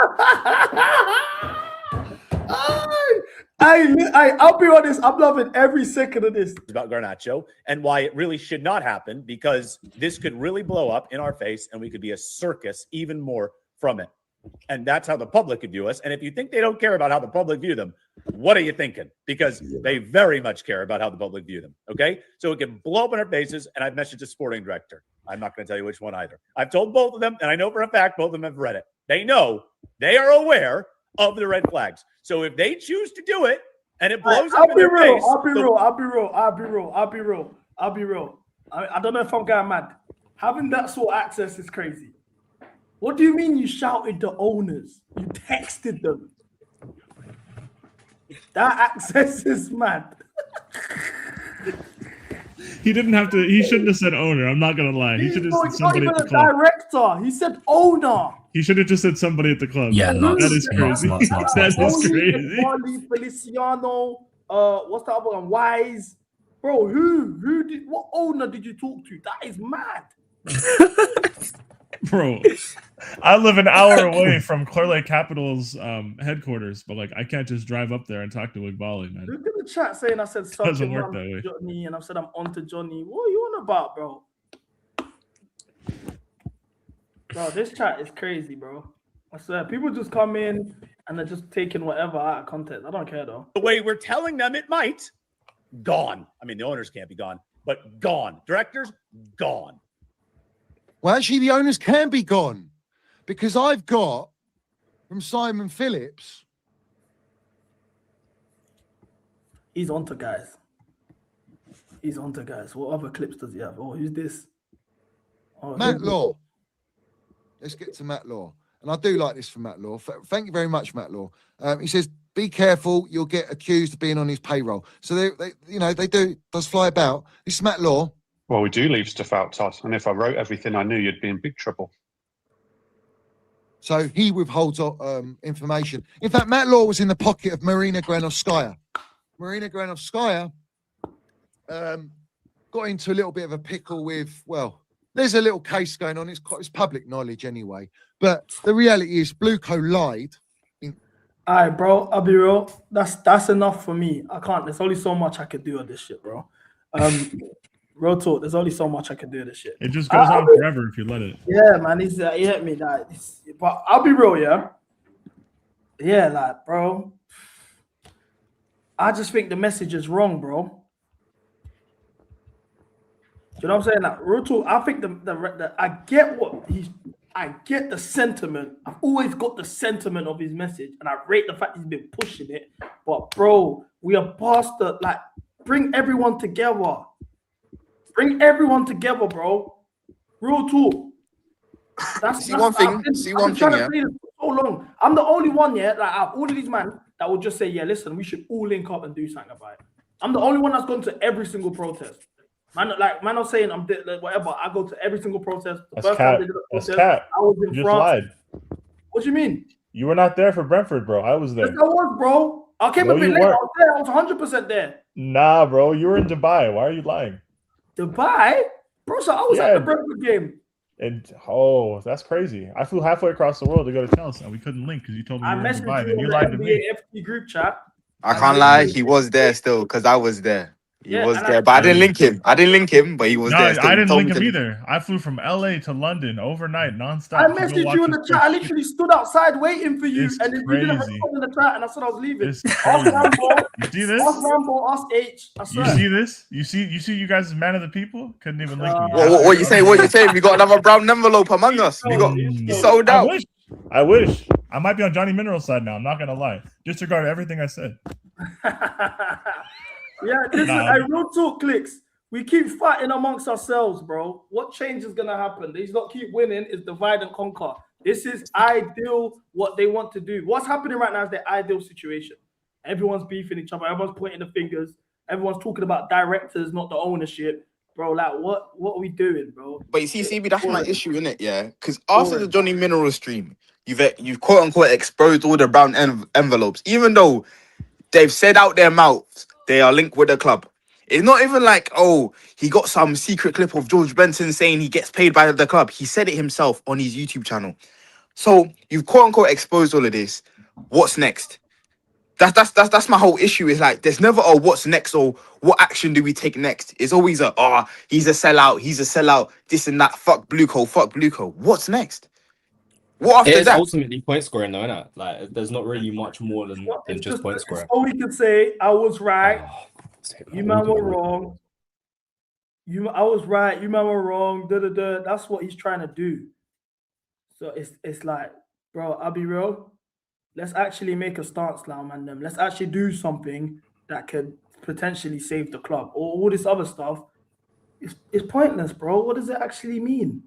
I'll be honest. I'm loving every second of this. About Garnacho and why it really should not happen, because this could really blow up in our face and we could be a circus even more from it. And that's how the public could view us. And if you think they don't care about how the public view them, what are you thinking? Because they very much care about how the public view them. Okay. So it can blow up in our faces. And I've messaged the sporting director. I'm not going to tell you which one either. I've told both of them, and I know for a fact both of them have read it. They know, they are aware of the red flags. So if they choose to do it and it blows up in their face. I'll be real. I don't know if I'm going mad. Having that sort of access is crazy. What do you mean you shouted the owners? You texted them. That access is mad. He didn't have to. He shouldn't have said owner. I'm not gonna lie. He should have said somebody at the club. Director. He said owner. He should have just said somebody at the club. Yeah, that is crazy. That is crazy. Wally, Feliciano. What's the other one? Wise. Bro, who did? What owner did you talk to? That is mad. Bro, I live an hour away from Clear Capital's headquarters, but like I can't just drive up there and talk to Igbali, man. Look at the chat saying I said Doesn't work that way. Johnny, and I've said I'm on to Johnny. What are you on about, bro? Bro, this chat is crazy, bro. I swear, people just come in and they're just taking whatever out of context. I don't care though. The way we're telling them it might, gone. I mean, the owners can't be gone, but gone. Directors, gone. Well, actually, the owners can be gone because I've got from Simon Phillips. He's onto guys. What other clips does he have? Oh, who's this? Oh, Matt Law. Let's get to Matt Law. And I do like this from Matt Law. Thank you very much, Matt Law. He says, be careful, you'll get accused of being on his payroll. So they does fly about. This is Matt Law. Well, we do leave stuff out, Todd. And if I wrote everything I knew, you'd be in big trouble. So he withholds information. In fact, Matt Law was in the pocket of Marina Granovskaya. Marina Granovskaya got into a little bit of a pickle with, well, there's a little case going on. It's public knowledge anyway. But the reality is Bluco lied. All right, bro, I'll be real. That's enough for me. I can't. There's only so much I could do on this shit, bro. Real talk, there's only so much I can do of this shit. It just goes on forever if you let it. Yeah, man, he hit me that. But I'll be real, yeah. Yeah, like, bro. I just think the message is wrong, bro. You know what I'm saying? Like, real talk, I think I get the sentiment. I've always got the sentiment of his message, and I rate the fact he's been pushing it. But bro, we are past the bring everyone together. Bring everyone together, bro. Real talk. See one thing, yeah. So long. I'm the only one, yeah, like out of all of these men that will just say, yeah, listen, we should all link up and do something about it. I'm the only one that's gone to every single protest. Man, I'm saying I'm whatever. I go to every single protest. That's cat. That's cat. I was in you France. Lied. What do you mean? You were not there for Brentford, bro. I was there. Yes, I was, bro. I came a bit late. I was there. I was 100% there. Nah, bro. You were in Dubai. Why are you lying? Dubai? Bro, so I was at the Brentford game. And that's crazy. I flew halfway across the world to go to Chelsea, and we couldn't link because you told me you were in Dubai. Then you lied to me. FT group chat. I can't lie, he was there still because I was there. He was there, but I didn't link him. But he was there. I didn't link him either. I flew from LA to London overnight, nonstop. I messaged you in the chat. I literally stood outside waiting for you, and then crazy. you didn't respond in the chat, and I said I was leaving. Ask Rambo, you see this? Ask Rambo, ask H. I swear. You see this? You see you guys as man of the people? Couldn't even link me. What you say? What you say? We got another brown envelope among us. You sold out. I wish. I might be on Johnny Mineral's side now. I'm not gonna lie. Disregard everything I said. Yeah, listen, I real talk clicks. We keep fighting amongst ourselves, bro. What change is gonna happen? They not keep winning. Is divide and conquer. This is ideal. What they want to do. What's happening right now is the ideal situation. Everyone's beefing each other. Everyone's pointing the fingers. Everyone's talking about directors, not the ownership, bro. Like, what are we doing, bro? But you see, CB, that's my issue, innit? Yeah, because after the Johnny Mineral stream, you've quote unquote exposed all the brown envelopes, even though they've said out their mouths they are linked with the club. It's not even like, oh, he got some secret clip of George Benson saying he gets paid by the club. He said it himself on his YouTube channel. So you've quote unquote exposed all of this. What's next? That's my whole issue. Is like there's never a what's next or what action do we take next. It's always he's a sellout, this and that. Fuck Bluco. What's next? What after It's that? ultimately point scoring, though, innit? Like, there's not really much more than just point scoring. All we can say, I was right. You man were Audible. wrong. I was right. You man were wrong. That's what he's trying to do. So it's like, bro, I'll be real. Let's actually make a stance now, man. Let's actually do something that could potentially save the club. Or all this other stuff is pointless, bro. What does it actually mean?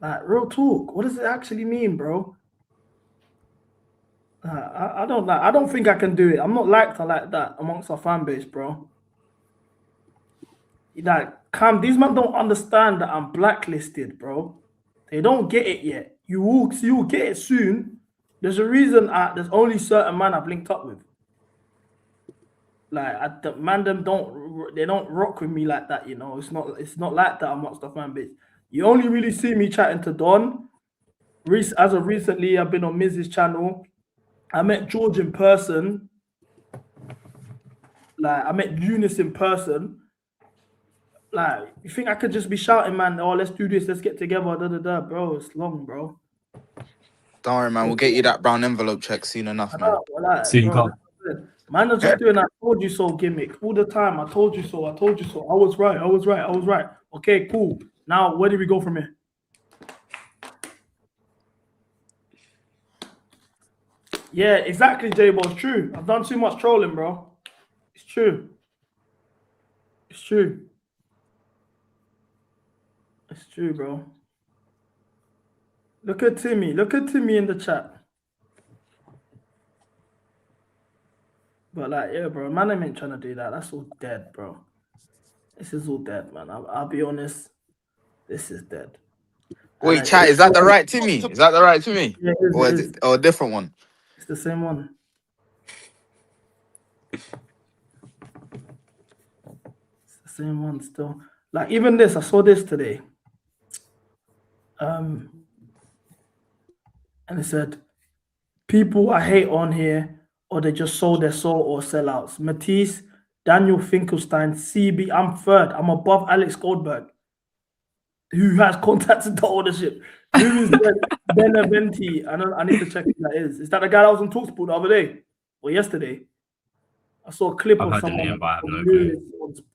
Like, real talk. What does it actually mean, bro? I don't think I can do it. I'm not liked like that amongst our fan base, bro. Like, these men don't understand that I'm blacklisted, bro. They don't get it yet. You will get it soon. There's a reason there's only certain man I've linked up with. Like, the man them don't rock with me like that, you know. It's not like that amongst the fan base. You only really see me chatting to Don. Reece, as of recently, I've been on Miz's channel. I met George in person. Like, I met Eunice in person. Like, you think I could just be shouting, man, oh, let's do this, let's get together, bro, it's long, bro. Don't worry, man. We'll get you that brown envelope check soon enough, man. Soon come. Man, are just doing I told you so gimmick all the time. I told you so. I told you so. I was right. Okay, cool. Now, where do we go from here? Yeah, exactly, J-Bo. It's true. I've done too much trolling, bro. It's true. It's true. It's true, bro. Look at Timmy. Look at Timmy in the chat. But like, yeah, bro, man, I ain't trying to do that. That's all dead, bro. This is all dead, man. I'll be honest. This is dead. Wait, chat, is that the right Timmy? Is that the right Timmy? Yeah, or is it a different one? It's the same one. It's the same one still. Like, even this, I saw this today. And it said, people I hate on here, or they just sold their soul or sellouts. Matisse, Daniel Finkelstein, CB. I'm third. I'm above Alex Goldberg, who has contacted the ownership. Who is Beneventi? I need to check who that is. Is that the guy that was on TalkSport the other day or yesterday? I saw a clip I've of heard the someone name, but I have no clue.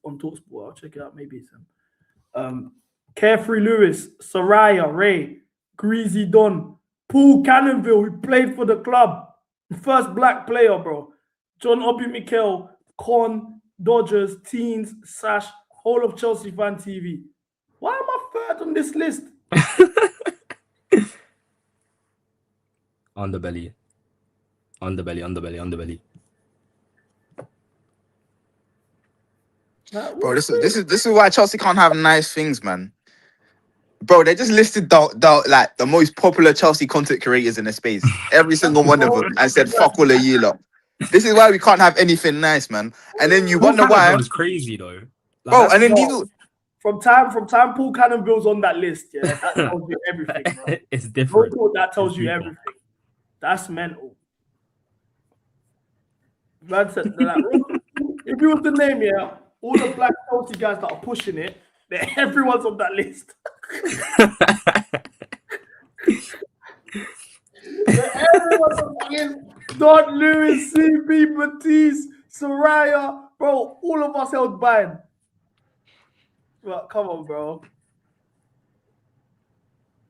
on TalkSport. I'll check it out. Maybe it's him. Carefree Lewis, Soraya, Ray, Greasy Don, Paul Cannonville, who played for the club. First black player, bro. John Obi Mikel, Con, Dodgers, Teens, Sash, whole of Chelsea fan TV. Why am I third on this list? Underbelly. Bro, this is why Chelsea can't have nice things, man. Bro, they just listed the most popular Chelsea content creators in the space. Every single one of them. And said, fuck all of you lot. This is why we can't have anything nice, man. And then you wonder why. It was crazy though. Like, bro, and then these from time Paul Cannonville's on that list, yeah, that tells you everything, bro. It's different. That tells you everything. That's mental. Man said, like, if you was to name, yeah, all the black Chelsea guys that are pushing it, everyone's on that list. Everyone's on that list. Don Lewis, CB, Matisse, Soraya, bro, all of us held banned. But come on, bro.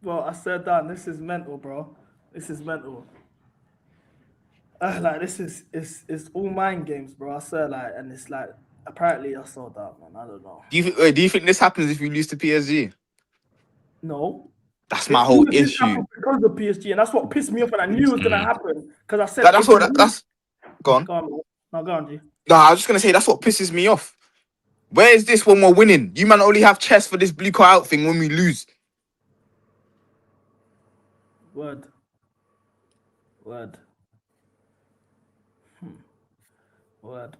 Bro, I said that this is mental, bro. This is mental. Like, this is it's all mind games, bro. I said, like, and it's like apparently I saw that, man. I don't know. do you think this happens if you lose to PSG? No. That's my whole issue. Because of PSG, and that's what pissed me off, and I knew it was gonna happen. Because I said that's go on. Go on, G. No, I was just gonna say that's what pisses me off. Where is this when we're winning? You man only have chest for this blue car out thing when we lose. Word. Word,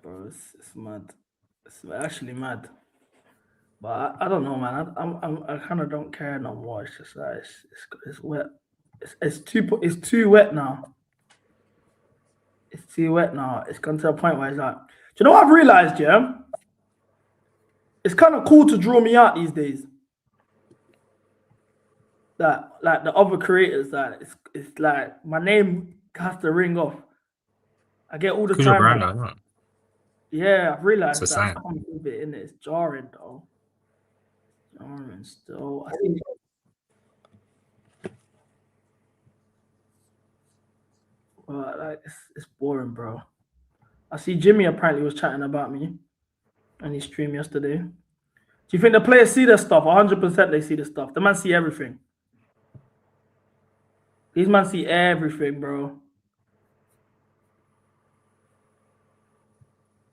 bro. It's mad. It's actually mad. But I don't know, man. I kind of don't care no more. It's just like it's wet. It's too wet now. It's too wet now. It's gone to a point where it's like, do you know what I've realized, yeah? It's kind of cool to draw me out these days. that like the other creators that it's like my name has to ring off. I get all the Because you're time. brand now, isn't it? Yeah, I've realized It's a that sign. comes with it in it. It's jarring though. Jarring still. I think but like it's boring, bro. I see Jimmy apparently was chatting about me on his stream yesterday. Do you think the players see the stuff? 100% they see the stuff. The man see everything. These man see everything, bro.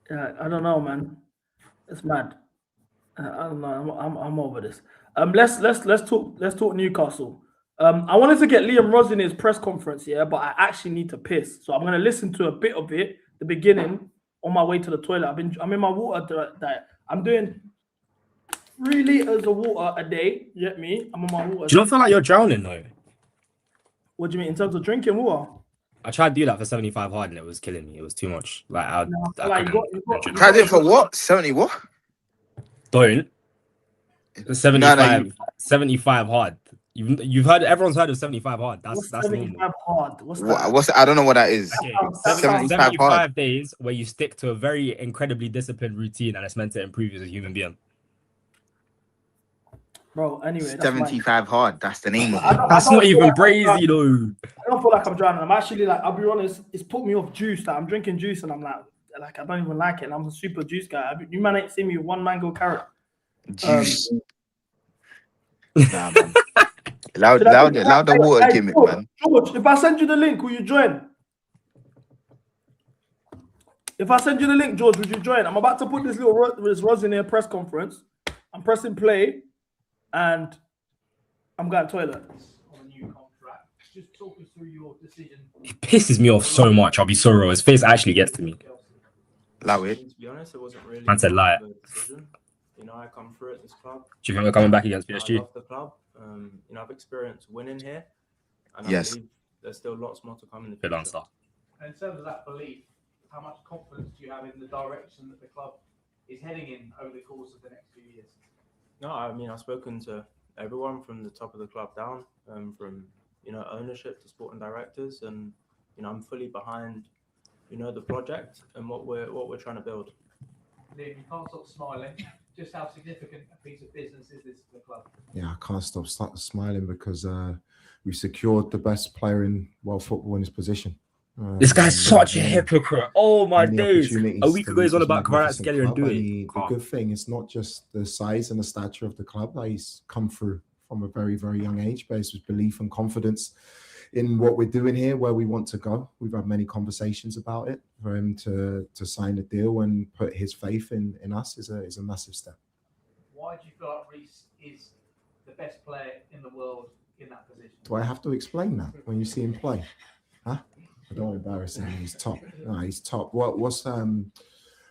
Yeah, I don't know, man. It's mad. I don't know. I'm over this. Let's talk Newcastle. I wanted to get Liam Rosenoir's press conference, yeah, but I actually need to piss, so I'm gonna listen to a bit of it, the beginning, on my way to the toilet. I'm in my water diet. I'm doing 3 liters of water a day. You get me? I'm on my water. Do you not feel like you're drowning though? What do you mean in terms of drinking water? I tried to do that for 75 hard and it was killing me. It was too much. Like I couldn't. Tried it for what? 70 what? Don't. 75, 75 hard. You've heard, everyone's heard of 75 hard. That's 75 normal. hard. What's that? I don't know what that is. Okay, 75 hard. days where you stick to a very incredibly disciplined routine and it's meant to improve you as a human being. Bro, anyway, 75 hard. That's the name of I it. That's not even crazy though. I don't feel like I'm drowning. I'm actually like, I'll be honest, it's put me off juice. Like I'm drinking juice and I'm like I don't even like it. And I'm a super juice guy. You man ain't seen me with 1 mango carrot. Juice. Nah, man. Allow the water gimmick, man. George, if I send you the link, will you join? If I send you the link, George, would you join? I'm about to put this Rosenoir press conference. I'm pressing play, and I'm going to toilet. Just talk us through your decision. It pisses me off so much. I'll be so real. His face actually gets to me. Allow it. To be honest, it wasn't really Man said lie. You know, I come through at this club. Do you think we're coming back against I PSG? love the club. You know, I've experienced winning here, and Yes. I believe there's still lots more to come in the Good future. answer. In terms of that belief, how much confidence do you have in the direction that the club is heading in over the course of the next few years? No, I mean, I've spoken to everyone from the top of the club down, from ownership to sporting directors, and I'm fully behind the project and what we're trying to build. Liam, you can't stop smiling. Just how significant a piece of business is this for the club? Yeah, I can't stop smiling because we secured the best player in world football in his position. This guy's such a hypocrite. Oh my many days. opportunities A week to ago he's lead on this about magnificent Kvaratskhelia and club, do and it. the good thing is not just the size and the stature of the club that he's come through from a very, very young age, but it's his belief and confidence in what we're doing here, where we want to go. We've had many conversations about it. For him to sign a deal and put his faith in us is a massive step. Why do you feel like Reece is the best player in the world in that position? Do I have to explain that when you see him play? Huh? I don't want to embarrass him. He's top. No, he's top. What's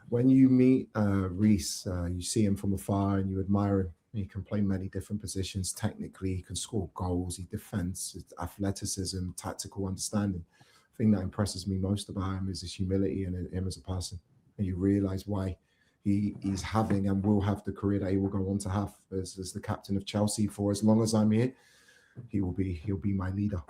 when you meet Reece, you see him from afar and you admire him. He can play many different positions. Technically, he can score goals. He defends, his athleticism, tactical understanding. The thing that impresses me most about him is his humility and him as a person. And you realise why he's having and will have the career that he will go on to have as the captain of Chelsea for as long as I'm here. He'll be my leader.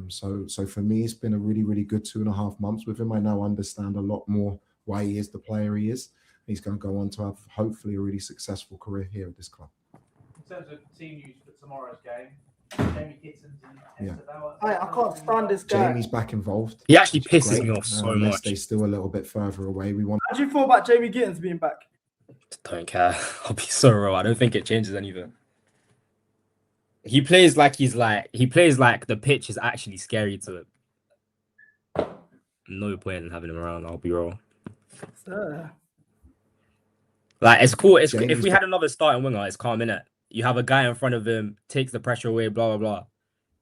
So for me, it's been a really, really good 2.5 months with him. I now understand a lot more why he is the player he is. He's going to go on to have hopefully a really successful career here at this club. In terms of team news for tomorrow's game, Jamie Gittins and Yeah. I can't stand this guy. Jamie's back involved. He actually which is pisses great. me off so Unless much. They're still a little bit further away. We want. How do you feel about Jamie Gittins being back? Don't care. I'll be so real. I don't think it changes anything. He plays like the pitch is actually scary to him. No point in having him around, I'll be real. Like it's cool. If we had another starting winger, it's calm, innit? You have a guy in front of him, takes the pressure away, blah blah blah.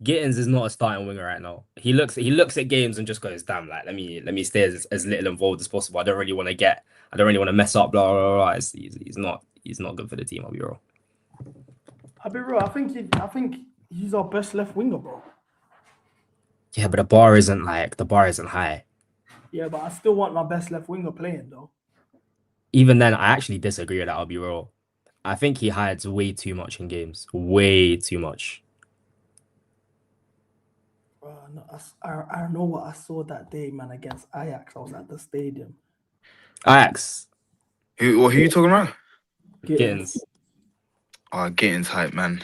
Gittins is not a starting winger right now. He looks at games and just goes, damn, like let me stay as little involved as possible. I don't really want to mess up, blah blah blah. He's not good for the team, I'll be real. I'll be real. I think he's our best left winger, bro. Yeah, but the bar isn't high. Yeah, but I still want my best left winger playing though. Even then, I actually disagree with that, I'll be real. I think he hides way too much in games. Way too much. No, I know what I saw that day, man, against Ajax. I was at the stadium. Ajax. Who are you talking about? Gittins. Oh, Gittins hype, man.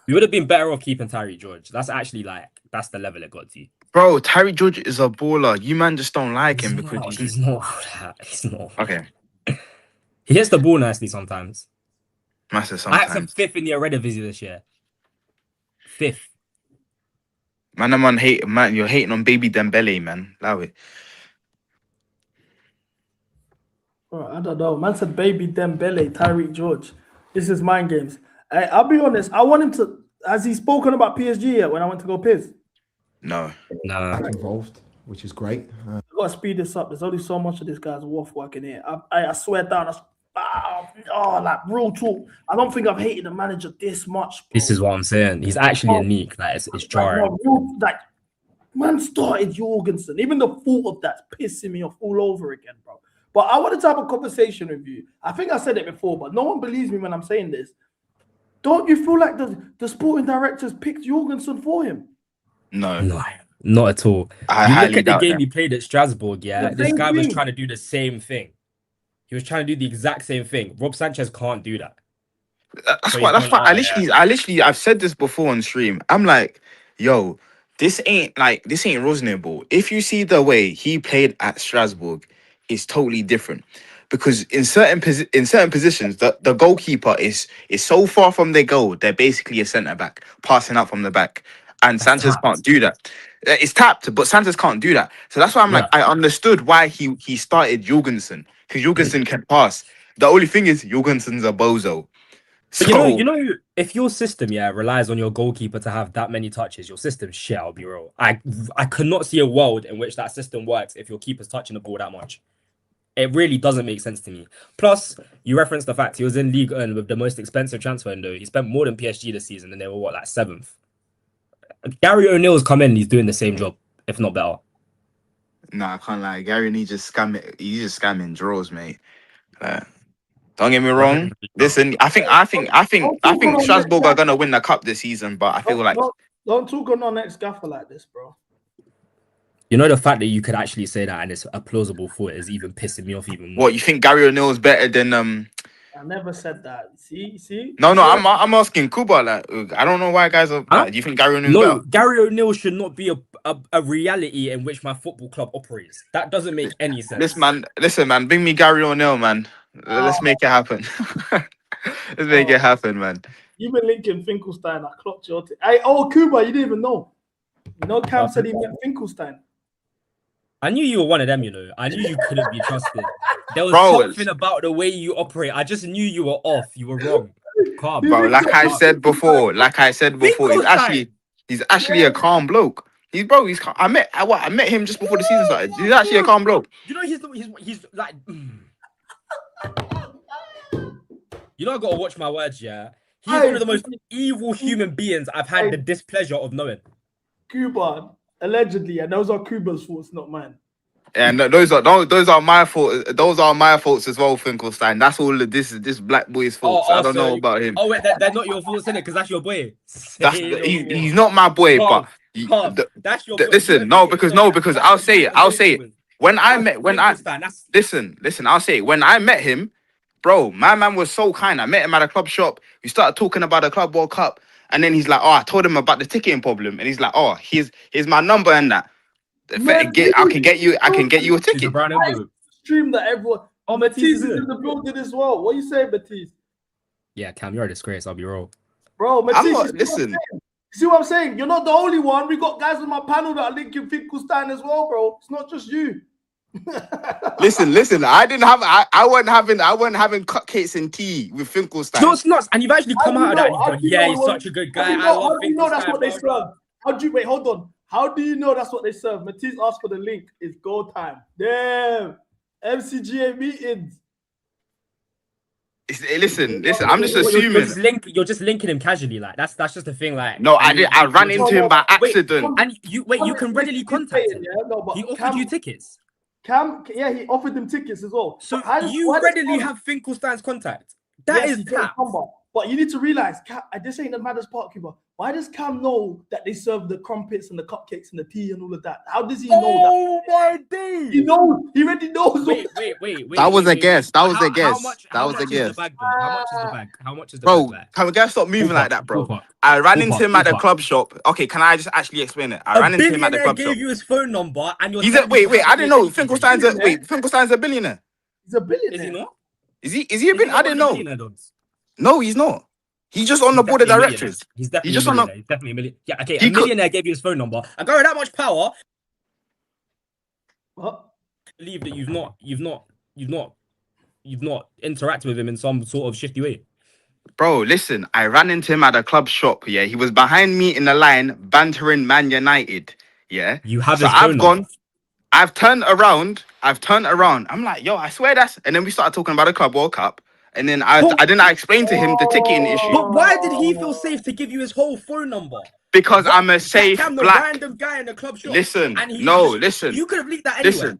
We would have been better off keeping Tyree George. That's actually like that's the level it got to. Bro, Tyree George is a baller. You man just don't like him because He's not that. He's not. Okay. He hits the ball nicely sometimes. Massive Ajax are sometimes. 5th in the Eredivisie this year. 5th. Man, you're hating on baby Dembele, man. Allow it. Bro, I don't know. Man said baby Dembele, Tyreek George. This is mind games. I'll be honest. I want him to. Has he spoken about PSG yet when I went to go piss? No. Involved, which is great. I gotta speed this up. There's only so much of this guy's waff working here. I swear down. Like real talk. I don't think I've hated the manager this much. Bro. This is what I'm saying. He's actually unique. Like it's jarring. Like man started Jorgensen. Even the thought of that's pissing me off all over again, bro. But I wanted to have a conversation with you. I think I said it before, but no one believes me when I'm saying this. Don't you feel like the sporting directors picked Jorgensen for him? No, not at all. I you highly look at the doubt game that. he played at Strasbourg. Yeah, The this same guy was thing. trying to do the same thing. He was trying to do the exact same thing. Rob Sanchez can't do that. That's So why. he's That's gone, why. oh, I literally, I've said this before on stream. I'm like, yo, this ain't Rosenoir ball. If you see the way he played at Strasbourg, it's totally different. Because in certain positions, the goalkeeper is so far from their goal, they're basically a centre back passing out from the back, and Sanchez can't do that. It's tapped, but Sanchez can't do that. So that's why I'm like, I understood why he started Jorgensen, because Jorgensen can pass. The only thing is Jorgensen's a bozo. But you know, if your system, relies on your goalkeeper to have that many touches, your system's shit. I'll be real. I could not see a world in which that system works if your keeper's touching the ball that much. It really doesn't make sense to me. Plus, you referenced the fact he was in League 1 with the most expensive transfer window. He spent more than PSG this season, and they were like 7th. Gary O'Neill's come in, he's doing the same job, if not better. Nah, I can't lie. Gary O'Neill just scamming. He's just scamming draws, mate. Don't get me wrong. Listen, I think Strasbourg are gonna win the cup this season, but I feel like Don't talk on our next gaffer like this, bro. You know, the fact that you could actually say that and it's a plausible thought is even pissing me off even more. What, you think Gary O'Neill is better than I never said that. See? No, I'm asking Kuba. Like, I don't know why guys are. Like, do you think Gary O'Neill? No, Gary O'Neill should not be a reality in which my football club operates. That doesn't make any sense. Listen, man, bring me Gary O'Neill, man. Let's make it happen. Let's make it happen, man. You've been linking Finkelstein. I clocked your. Kuba, you didn't even know. You know, Cam said he meant Finkelstein. I knew you were one of them, you know. I knew you couldn't be trusted. There was something about the way you operate. I just knew you were off. You were wrong. Calm. Bro, like I said before, he's actually a calm bloke. I met him just before the season started. He's actually a calm bloke. You know, he's like you know, I gotta watch my words, yeah. He's one of the most evil human beings I've had the displeasure of knowing. Cuba, allegedly, and those are Cuba's faults, not mine. And those are my fault. Those are my faults as well, Finkelstein. That's all of this black boy's faults. I don't know about him. Oh wait, they're not your faults, innit? Because that's your boy. He's not my boy, but that's your boy. Listen, because I'll say it. When I met him, bro, my man was so kind. I met him at a club shop. We started talking about the Club World Cup, and then he's like, "Oh, I told him about the ticketing problem," and he's like, "Oh, here's my number and that. I can get you a ticket." Stream that everyone. Oh, Matisse is in the building as well. What you saying, Matisse? Yeah, Cam, you're a disgrace. I'll be real. Bro, Matisse, listen. See what I'm saying? You're not the only one. We got guys on my panel that are linking Finkelstein as well, bro. It's not just you. Listen. I wasn't having cupcakes and tea with Finkelstein. No, it's nuts. And you've actually come out of that. And you've gone, yeah, he's such a good guy. How do you know that's what they serve? Wait, hold on. How do you know that's what they serve? Matisse asked for the link. It's go time. Damn. MCGA meetings. Listen. I'm just assuming you're just linking him casually. Like that's just the thing. Like no, I ran into him by accident. You can readily contact him. He offered you tickets. Cam, he offered them tickets as well. So you readily have Finkelstein's contact. That is that. But you need to realize, this ain't the maddest part, Cuba. Why does Cam know that they serve the crumpets and the cupcakes and the tea and all of that? How does he know that? Oh my days! He knows. He already knows. Wait. That was a guess. That was a How guess. much? That How was much a is the guess. bag? Though? How much is the bag? How much is the Bro, bag? can we guys stop moving like that, bro? Ballpark. I ran into him at the Ballpark. club shop. Okay, can I just actually explain it? I A ran into him at the billionaire club gave shop. you his phone number, and you're He's a telling me wait. you I didn't know. haven't Finkelstein's a billionaire. He's a billionaire. Is he not? Is he a billionaire? I didn't know. Billionaire dogs? No, he's not. He's just on the board of Definitely a directors. He's definitely just a on the. millionaire. He's definitely a million. Yeah, okay. He A millionaire gave you his phone number. A guy with that much power. What? Believe that you've not interacted with him in some sort of shifty way. Bro, listen, I ran into him at a club shop. Yeah, he was behind me in the line, bantering Man United. Yeah, you have. So his I've phone gone. number. I've turned around. I'm like, yo, I swear that's. And then we started talking about the Club World Cup. And then I explained to him the ticketing issue. But why did he feel safe to give you his whole phone number? Because I'm a safe Cam, the black. random guy in the club shop. Listen, and listen. You could have leaked that anyway.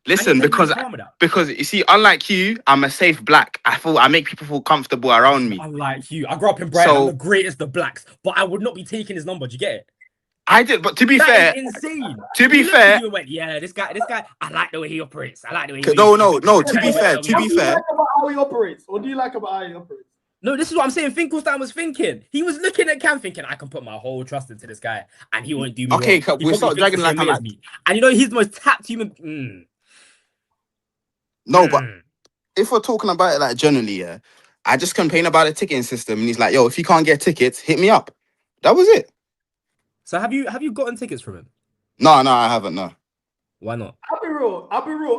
Listen, because you see, unlike you, I'm a safe black. I make people feel comfortable around me. Unlike you, I grew up in Brighton. I'm the greatest of blacks, but I would not be taking his number. Do you get it? I did, but to be That fair, is insane. To be You looked fair, at you and went, yeah, this guy, I like the way he operates. I like the way he no. To be fair, What do you like about how he operates? What do you like about how he operates? No, this is what I'm saying. Finkelstein was thinking. He was looking at Cam thinking, I can put my whole trust into this guy and he won't do me Okay, wrong. we'll start dragging like I'm me. And you know, he's the most tapped human. No, but if we're talking about it like generally, yeah, I just complain about the ticketing system, and he's like, "Yo, if you can't get tickets, hit me up." That was it. So have you gotten tickets from him? No, I haven't. No. Why not? I'll be real.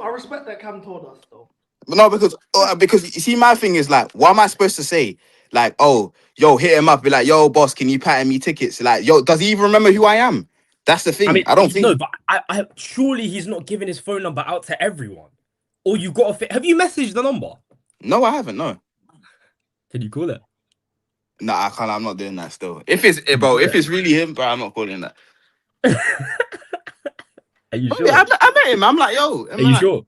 I respect that Cam told us though. But no, because you see, my thing is like, what am I supposed to say? Like, oh, yo, hit him up, be like, yo, boss, can you pattern me tickets? Like, yo, does he even remember who I am? That's the thing. I don't think. No, but I surely he's not giving his phone number out to everyone. Or you got to have you messaged the number? No, I haven't. No. Can you call it? No, I can't. I'm not doing that still. If it's really him, bro, I'm not calling that. Are you Bro, sure? yeah, I met him. I'm like, yo. Are you sure?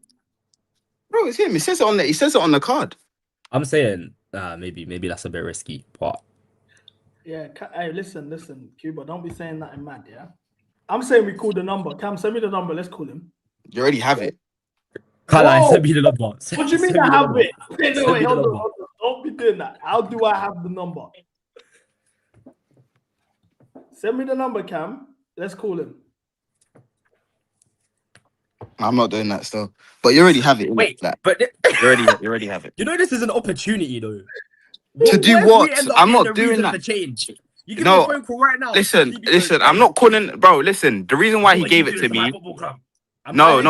Bro, it's him. He says it on the card. I'm saying maybe that's a bit risky, but Yeah, hey, listen, Cuba, don't be saying that in mad, yeah? I'm saying we call the number. Cam, send me the number. Let's call him. You already have it. Can't lie, send me the number. What do you mean I have it? Wait, hold on. Don't be doing that. How do I have the number? Send me the number, Cam. Let's call him. I'm not doing that still. But you already have it. Wait, like, but you already have it. you know this is an opportunity though. To do if what? we end up I'm getting not the doing reason that. for change. You give No, me a phone call right now. Listen. I'm not calling, bro. Listen, the reason why he gave it to me. No,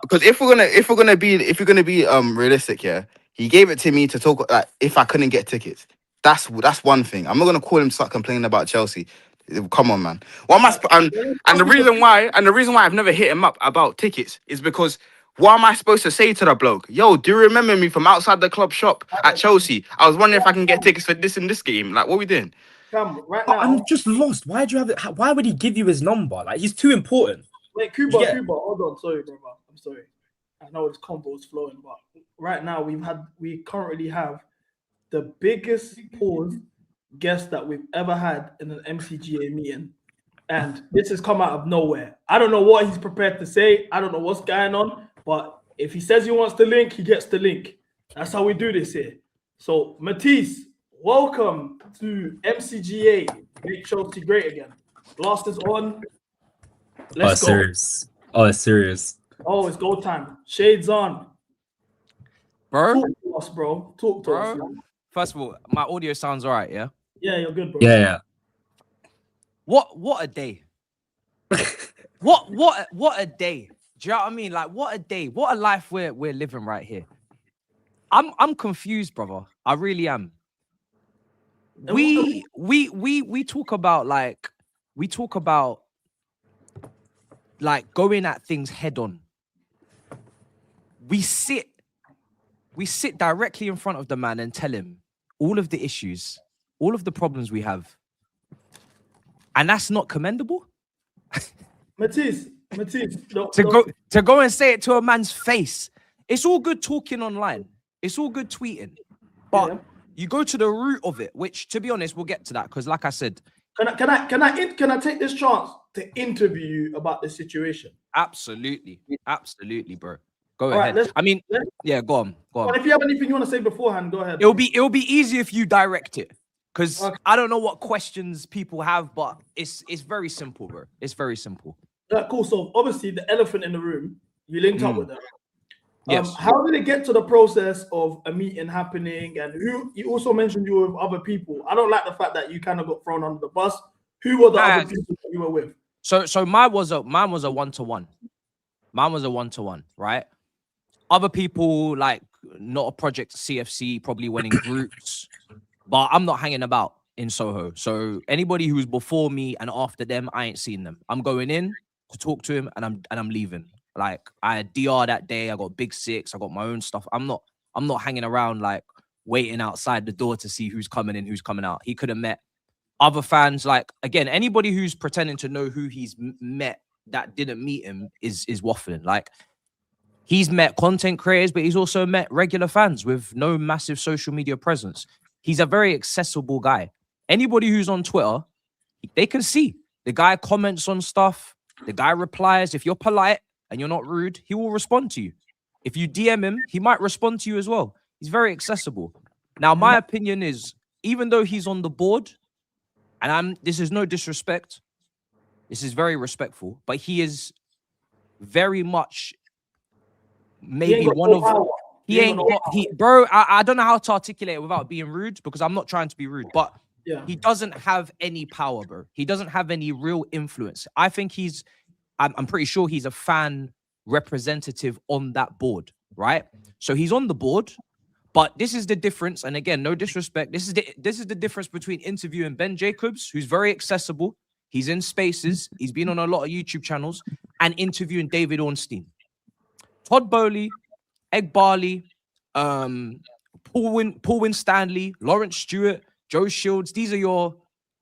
because if we're gonna be realistic, yeah, he gave it to me to talk like if I couldn't get tickets. That's one thing. I'm not gonna call him start complaining about Chelsea. Come on, man. What am I and the reason why I've never hit him up about tickets is because what am I supposed to say to the bloke? Yo, do you remember me from outside the club shop at Chelsea? I was wondering if I can get tickets for this and this game. Like, what are we doing? Cam, right But now. I'm just lost. Why do you have it? Why would he give you his number? Like he's too important. Wait, Cuba, hold on. Sorry, brother. I'm sorry. I know this convo is flowing, but right now we currently have the biggest pause guest that we've ever had in an MCGA meeting. And this has come out of nowhere. I don't know what he's prepared to say. I don't know what's going on. But if he says he wants the link, he gets the link. That's how we do this here. So, Matisse, welcome to MCGA. Make Chelsea great again. Glass is on. Let's go. Serious. Oh, it's serious. Oh, it's go time. Shades on. Bro? Talk to us, bro. Talk to us. First of all, my audio sounds all right, yeah? Yeah, you're good, bro. Yeah. What a day. what a day. Do you know what I mean? Like, what a day. What a life we're living right here. I'm confused, brother. I really am. We talk about like going at things head on. We sit directly in front of the man and tell him all of the issues, all of the problems we have. And that's not commendable? Matisse, to go and say it to a man's face. It's all good talking online. It's all good tweeting. But You go to the root of it, which, to be honest, we'll get to that because, like I said, Can I take this chance to interview you about this situation? absolutely, bro. Go All right, ahead. I mean, yeah, go on. But if you have anything you want to say beforehand, go ahead. It'll be easy if you direct it, because I don't know what questions people have, but it's very simple, bro. It's very simple. Cool. So obviously, the elephant in the room, you linked up with them. Yes. How did it get to the process of a meeting happening? And who you also mentioned you were with other people. I don't like the fact that you kind of got thrown under the bus. Who were the other people that you were with? So mine was a one-to-one. Mine was a one-to-one, right? Other people, like, not a project CFC, probably went in groups, but I'm not hanging about in Soho. So anybody who's before me and after them, I ain't seen them. I'm going in to talk to him and I'm leaving. Like, I had DR that day. I got Big Six. I got my own stuff. I'm not hanging around like waiting outside the door to see who's coming in, who's coming out. He could have met other fans. Like, again, anybody who's pretending to know who he's met that didn't meet him is waffling. Like, he's met content creators, but he's also met regular fans with no massive social media presence. He's a very accessible guy. Anybody who's on Twitter, they can see. The guy comments on stuff. The guy replies. If you're polite and you're not rude, he will respond to you. If you DM him, he might respond to you as well. He's very accessible. Now, my opinion is, even though he's on the board, and this is no disrespect, this is very respectful, but he is very much maybe one of bro, I don't know how to articulate it without being rude, because I'm not trying to be rude, but he doesn't have any power, bro. He doesn't have any real influence. I think I'm pretty sure he's a fan representative on that board, right? So he's on the board, but this is the difference. And again, no disrespect. This is the difference between interviewing Ben Jacobs, who's very accessible. He's in spaces. He's been on a lot of YouTube channels, and interviewing David Ornstein. Todd Bowley, Egg Barley, Paul Winstanley, Lawrence Stewart, Joe Shields. These are your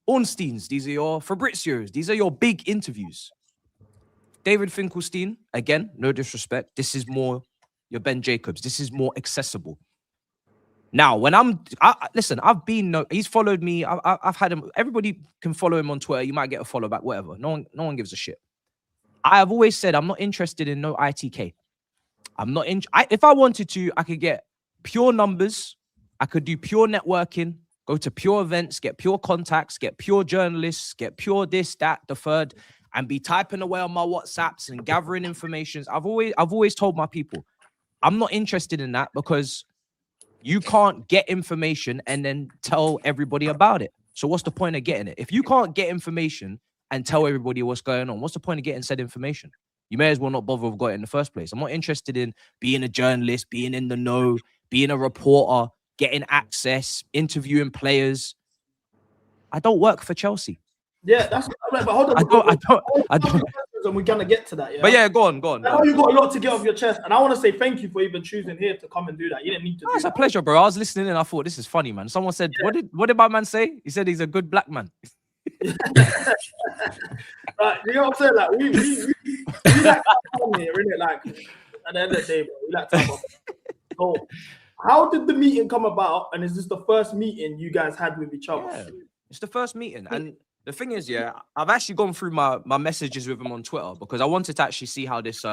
Ornsteins. These are your Fabrizios. These are your big interviews. David Finkelstein, again, no disrespect. This is more your Ben Jacobs. This is more accessible. Now, when listen, he's followed me. I've had him. Everybody can follow him on Twitter. You might get a follow back, whatever. No one gives a shit. I have always said I'm not interested in no ITK. I'm not if I wanted to, I could get pure numbers. I could do pure networking, go to pure events, get pure contacts, get pure journalists, get pure this, that, the third, and be typing away on my WhatsApps and gathering information. I've always told my people, I'm not interested in that, because you can't get information and then tell everybody about it. So what's the point of getting it? If you can't get information and tell everybody what's going on, what's the point of getting said information? You may as well not bother with got it in the first place. I'm not interested in being a journalist, being in the know, being a reporter, getting access, interviewing players. I don't work for Chelsea. Yeah, that's right. But hold on. I don't. And we're gonna get to that. Yeah. But yeah, go on. I know you got a lot to get off your chest, and I want to say thank you for even choosing here to come and do that. You didn't need to. It's a pleasure, bro. I was listening and I thought, this is funny, man. Someone said, what did my man say? He said he's a good black man. Right, you know what I'm saying? Like we like to here, innit? Like at the end of the day, bro, we like to have So, how did the meeting come about? And is this the first meeting you guys had with each other? Yeah, it's the first meeting. And the thing is, yeah, I've actually gone through my messages with him on Twitter, because I wanted to actually see how this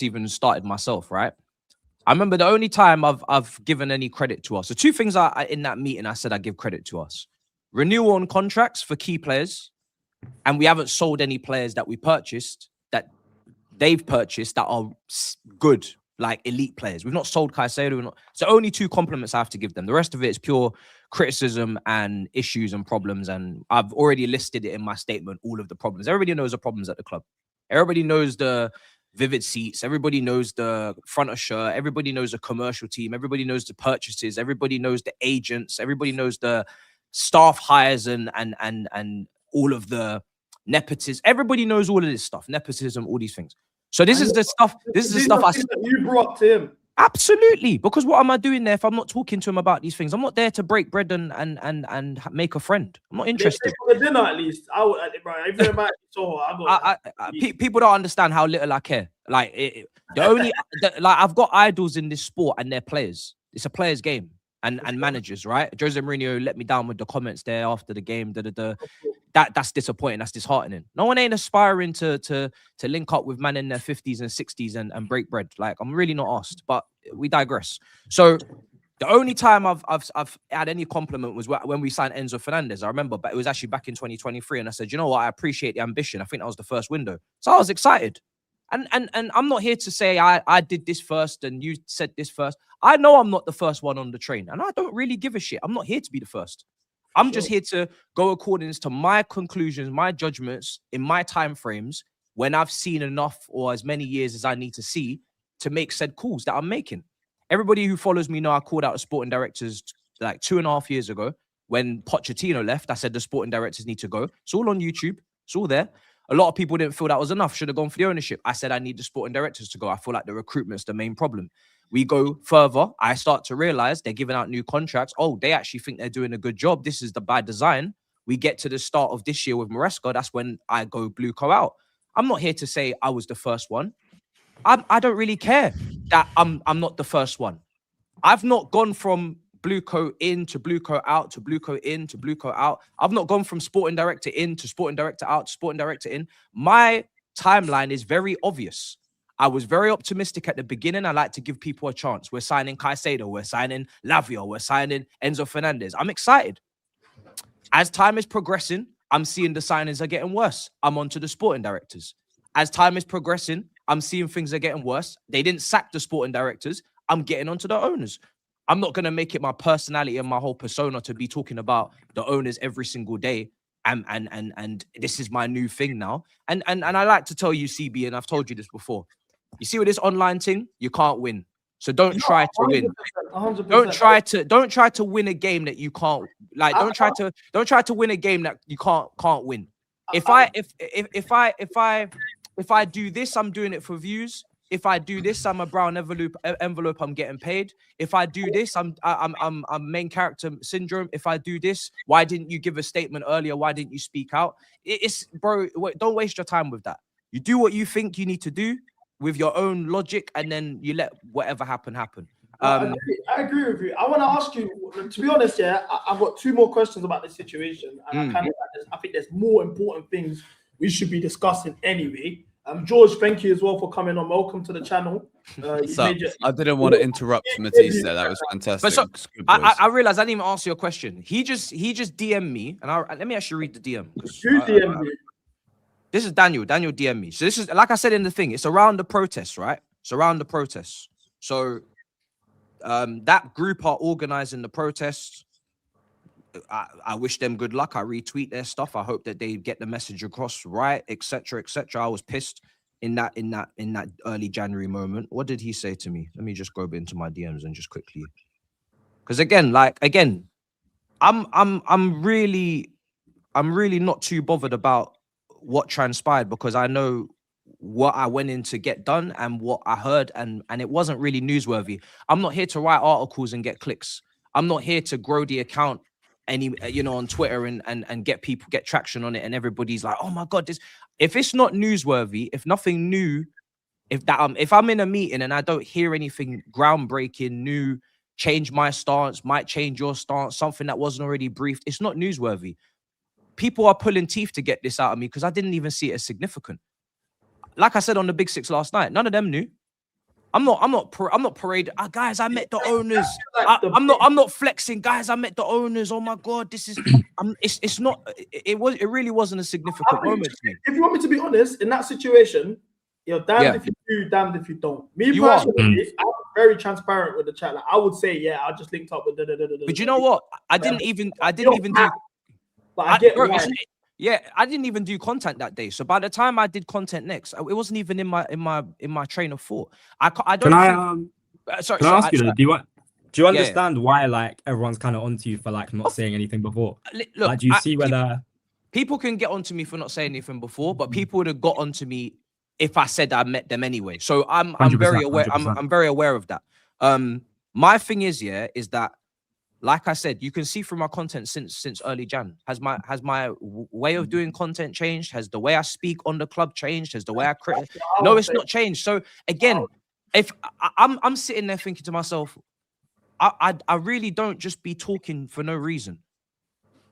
even started myself, right? I remember the only time I've given any credit to us. So two things in that meeting I said I give credit to us. Renewal on contracts for key players, and we haven't sold any players that we purchased, that they've purchased, that are good, like elite players. We've not sold Caicedo. So only two compliments I have to give them. The rest of it is pure criticism and issues and problems. And I've already listed it in my statement, all of the problems. Everybody knows the problems at the club. Everybody knows the vivid seats. Everybody knows the front of shirt. Everybody knows the commercial team. Everybody knows the purchases. Everybody knows the agents. Everybody knows the staff hires and all of the nepotism. Everybody knows all of this stuff. Nepotism, all these things. So this is the stuff. This is the stuff you brought to him. Absolutely, because what am I doing there if I'm not talking to him about these things? I'm not there to break bread and make a friend. I'm not interested. For dinner, at least. People don't understand how little I care. Like I've got idols in this sport, and they're players. It's a players' game, and managers, right? Jose Mourinho let me down with the comments there after the game. That's disappointing. That's disheartening. No one ain't aspiring to link up with man in their 50s and 60s and break bread. Like, I'm really not asked, but we digress. So the only time I've had any compliment was when we signed Enzo Fernandez. I remember, but it was actually back in 2023, and I said, you know what, I appreciate the ambition. I think that was the first window, so I was excited. And I'm not here to say I did this first and you said this first. I know I'm not the first one on the train, and I don't really give a shit. I'm not here to be the first. I'm just here to go according to my conclusions, my judgments in my time frames when I've seen enough or as many years as I need to see to make said calls that I'm making. Everybody who follows me know I called out the sporting directors like 2.5 years ago when Pochettino left. I said the sporting directors need to go. It's all on YouTube. It's all there. A lot of people didn't feel that was enough. Should have gone for the ownership. I said I need the sporting directors to go. I feel like the recruitment's the main problem. We go further. I start to realize they're giving out new contracts. Oh, they actually think they're doing a good job. This is by design. We get to the start of this year with Maresca. That's when I go blue co out. I'm not here to say I was the first one. I don't really care that I'm not the first one. I've not gone from blue co in to blue co out to blue co in to blue co out. I've not gone from sporting director in to sporting director out to sporting director in. My timeline is very obvious. I was very optimistic at the beginning. I like to give people a chance. We're signing Caicedo. We're signing Lavia. We're signing Enzo Fernandez. I'm excited. As time is progressing, I'm seeing the signings are getting worse. I'm on to the sporting directors. As time is progressing, I'm seeing things are getting worse. They didn't sack the sporting directors. I'm getting onto the owners. I'm not going to make it my personality and my whole persona to be talking about the owners every single day. And this is my new thing now. And I like to tell you, CB, and I've told you this before. You see with this online thing, you can't win. So don't try to win. 100%. Don't try to win a game that you can't. Like, don't try to win a game that you can't win. If I do this, I'm doing it for views. If I do this, I'm a brown envelope. I'm getting paid. If I do this, I'm main character syndrome. If I do this, why didn't you give a statement earlier? Why didn't you speak out? Bro, don't waste your time with that. You do what you think you need to do with your own logic, and then you let whatever happen. I agree with you. I want to ask you, to be honest, I've got 2 more questions about the situation, and I think there's more important things we should be discussing anyway. George, thank you as well for coming on. Welcome to the channel. I didn't want to interrupt Matisse there. That was fantastic. But so, I realized I didn't even answer your question. He just DM'd me, and let me actually read the DM. Who DM'd you? This is Daniel. Daniel DM'd me. So this is, like I said in the thing, it's around the protests, right? It's around the protests. So that group are organizing the protests. I wish them good luck. I retweet their stuff. I hope that they get the message across right, etc., etc. I was pissed in that early January moment. What did he say to me? Let me just go into my DMs and just quickly, because again, I'm really not too bothered about what transpired, because I know what I went in to get done and what I heard, and it wasn't really newsworthy. I'm not here to write articles and get clicks. I'm not here to grow the account on Twitter and get traction on it, and everybody's like, oh my god, this. If it's not newsworthy, if nothing new, if I'm in a meeting and I don't hear anything groundbreaking, new, change my stance, might change your stance, something that wasn't already briefed, it's not newsworthy. People are pulling teeth to get this out of me because I didn't even see it as significant. Like I said on the Big Six last night, none of them knew. I'm not parading. Guys, I met the owners. I'm not flexing. Guys, I met the owners. Oh my god, this is. It's not. It really wasn't a significant moment to me. If you want me to be honest, in that situation, you're damned if you do, damned if you don't. Me personally, I'm very transparent with the chat. Like, I would say, yeah, I just linked up with. But you know what? I didn't even do. But I get yeah, I didn't even do content that day. So by the time I did content next, it wasn't even in my train of thought. I don't. Can I ask you? Do you understand why like everyone's kind of onto you for like not saying anything before? Look, like, do you see whether people can get onto me for not saying anything before, but people would have got onto me if I said I met them anyway. So I'm very aware. 100%. I'm very aware of that. My thing is that. Like I said, you can see from my content since early Jan. Has my way of doing content changed? Has the way I speak on the club changed? Has the way I create? No, it's not changed. So again, if I'm sitting there thinking to myself, I really don't just be talking for no reason.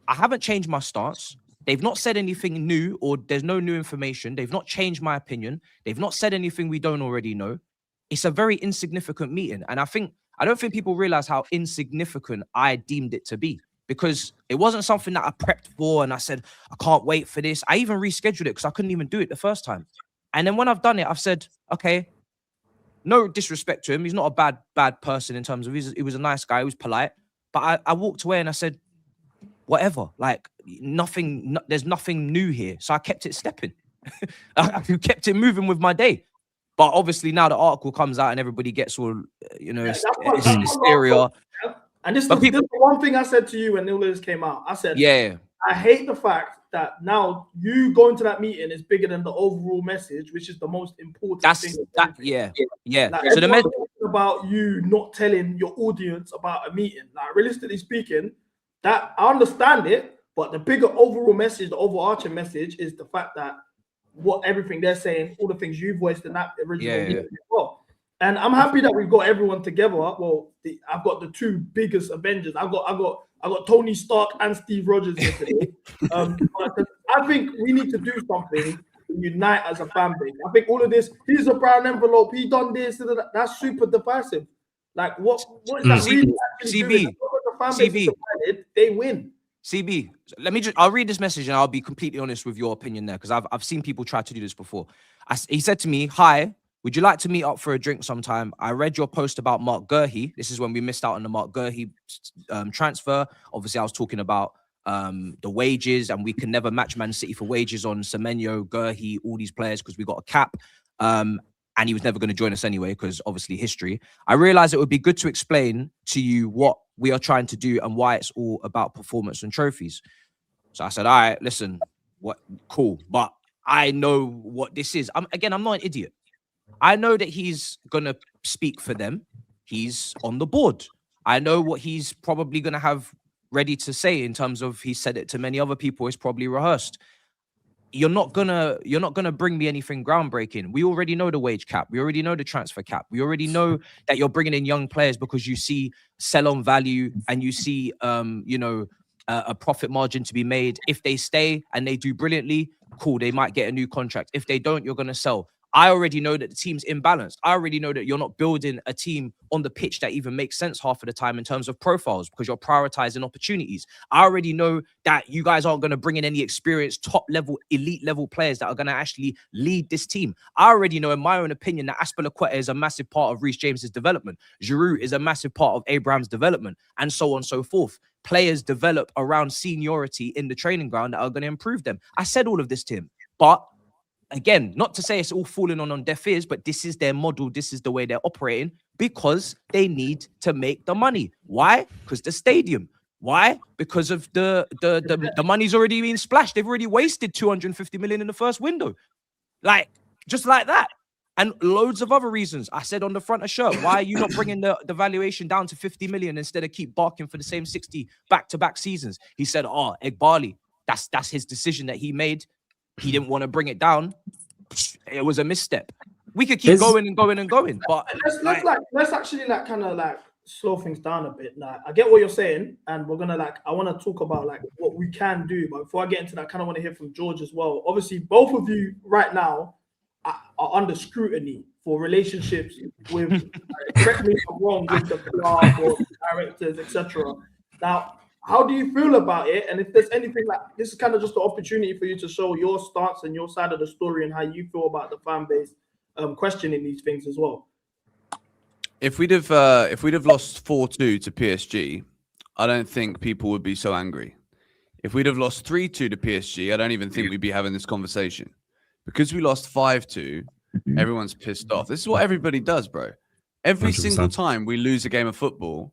I haven't changed my stance. They've not said anything new, or there's no new information. They've not changed my opinion. They've not said anything we don't already know. It's a very insignificant meeting. And I don't think people realize how insignificant I deemed it to be, because it wasn't something that I prepped for and I said, I can't wait for this. I even rescheduled it because I couldn't even do it the first time. And then when I've done it, I've said, okay, no disrespect to him. He's not a bad person in terms of he was a nice guy. He was polite. But I walked away and I said, whatever, like there's nothing new here. So I kept it stepping. I kept it moving with my day. But obviously now the article comes out and everybody gets all, hysteria. And this is the one thing I said to you when all this came out. I said, yeah, I hate the fact that now you going to that meeting is bigger than the overall message, which is the most important thing. Yeah. Like, so the message about you not telling your audience about a meeting, like realistically speaking, that I understand it, but the bigger overall message, the overarching message, is the fact that everything they're saying, all the things you've voiced in that original meeting as well. And I'm happy that we've got everyone together. Well, I've got the two biggest Avengers. I got Tony Stark and Steve Rogers here today. I think we need to do something to unite as a fan base. I think all of this, here's a brown envelope, he done this, that's super divisive. Like, what is that really actually doing? The fan base is divided, they win. CB, I'll read this message and I'll be completely honest with your opinion there, because I've seen people try to do this before. He said to me, hi, would you like to meet up for a drink sometime? I read your post about Mark Gurhey. This is when we missed out on the Mark Gurhey transfer. Obviously, I was talking about the wages, and we can never match Man City for wages on Semenyo, Gurhey, all these players, because we got a cap. And he was never going to join us anyway, because obviously history. I realized it would be good to explain to you what we are trying to do and why it's all about performance and trophies. So I said, all right, listen, cool. But I know what this is. I'm not an idiot. I know that he's going to speak for them. He's on the board. I know what he's probably going to have ready to say in terms of, he said it to many other people, it's probably rehearsed. You're not gonna bring me anything groundbreaking. We already know the wage cap. We already know the transfer cap. We already know that you're bringing in young players because you see sell on value and you see a profit margin to be made. If they stay and they do brilliantly, cool, they might get a new contract. If they don't, you're gonna sell. I already know that the team's imbalanced. I already know that you're not building a team on the pitch that even makes sense half of the time in terms of profiles, because you're prioritizing opportunities. I already know that you guys aren't going to bring in any experienced, top level, elite level players that are going to actually lead this team. I already know, in my own opinion, that Aspilicueta is a massive part of Reece James's development. Giroud is a massive part of Abraham's development, and so on and so forth. Players develop around seniority in the training ground that are going to improve them. I said all of this to him, but again, not to say it's all falling on deaf ears, but this is their model. This is the way they're operating, because they need to make the money. Why? Because the stadium. Why? Because of the money's already been splashed. They've already wasted 250 million in the first window. Like, just like that. And loads of other reasons. I said on the front of shirt, why are you not bringing the valuation down to 50 million instead of keep barking for the same 60 back-to-back seasons? He said, Egbali, that's his decision that he made. He didn't want to bring it down. It was a misstep. We could keep going and going and going, but let's actually kind of slow things down a bit. Like, I get what you're saying, and we're gonna I want to talk about what we can do. But before I get into that, I kind of want to hear from George as well. Obviously, both of you right now are under scrutiny for relationships with, correct me if I'm wrong, with the club or directors, etc. Now, how do you feel about it? And if there's anything this is kind of just an opportunity for you to show your stance and your side of the story and how you feel about the fan base questioning these things as well. If we'd have lost 4-2 to PSG, I don't think people would be so angry. If we'd have lost 3-2 to PSG, I don't even think we'd be having this conversation. Because we lost 5-2, everyone's pissed off. This is what everybody does, bro. Every 100%. Single time we lose a game of football,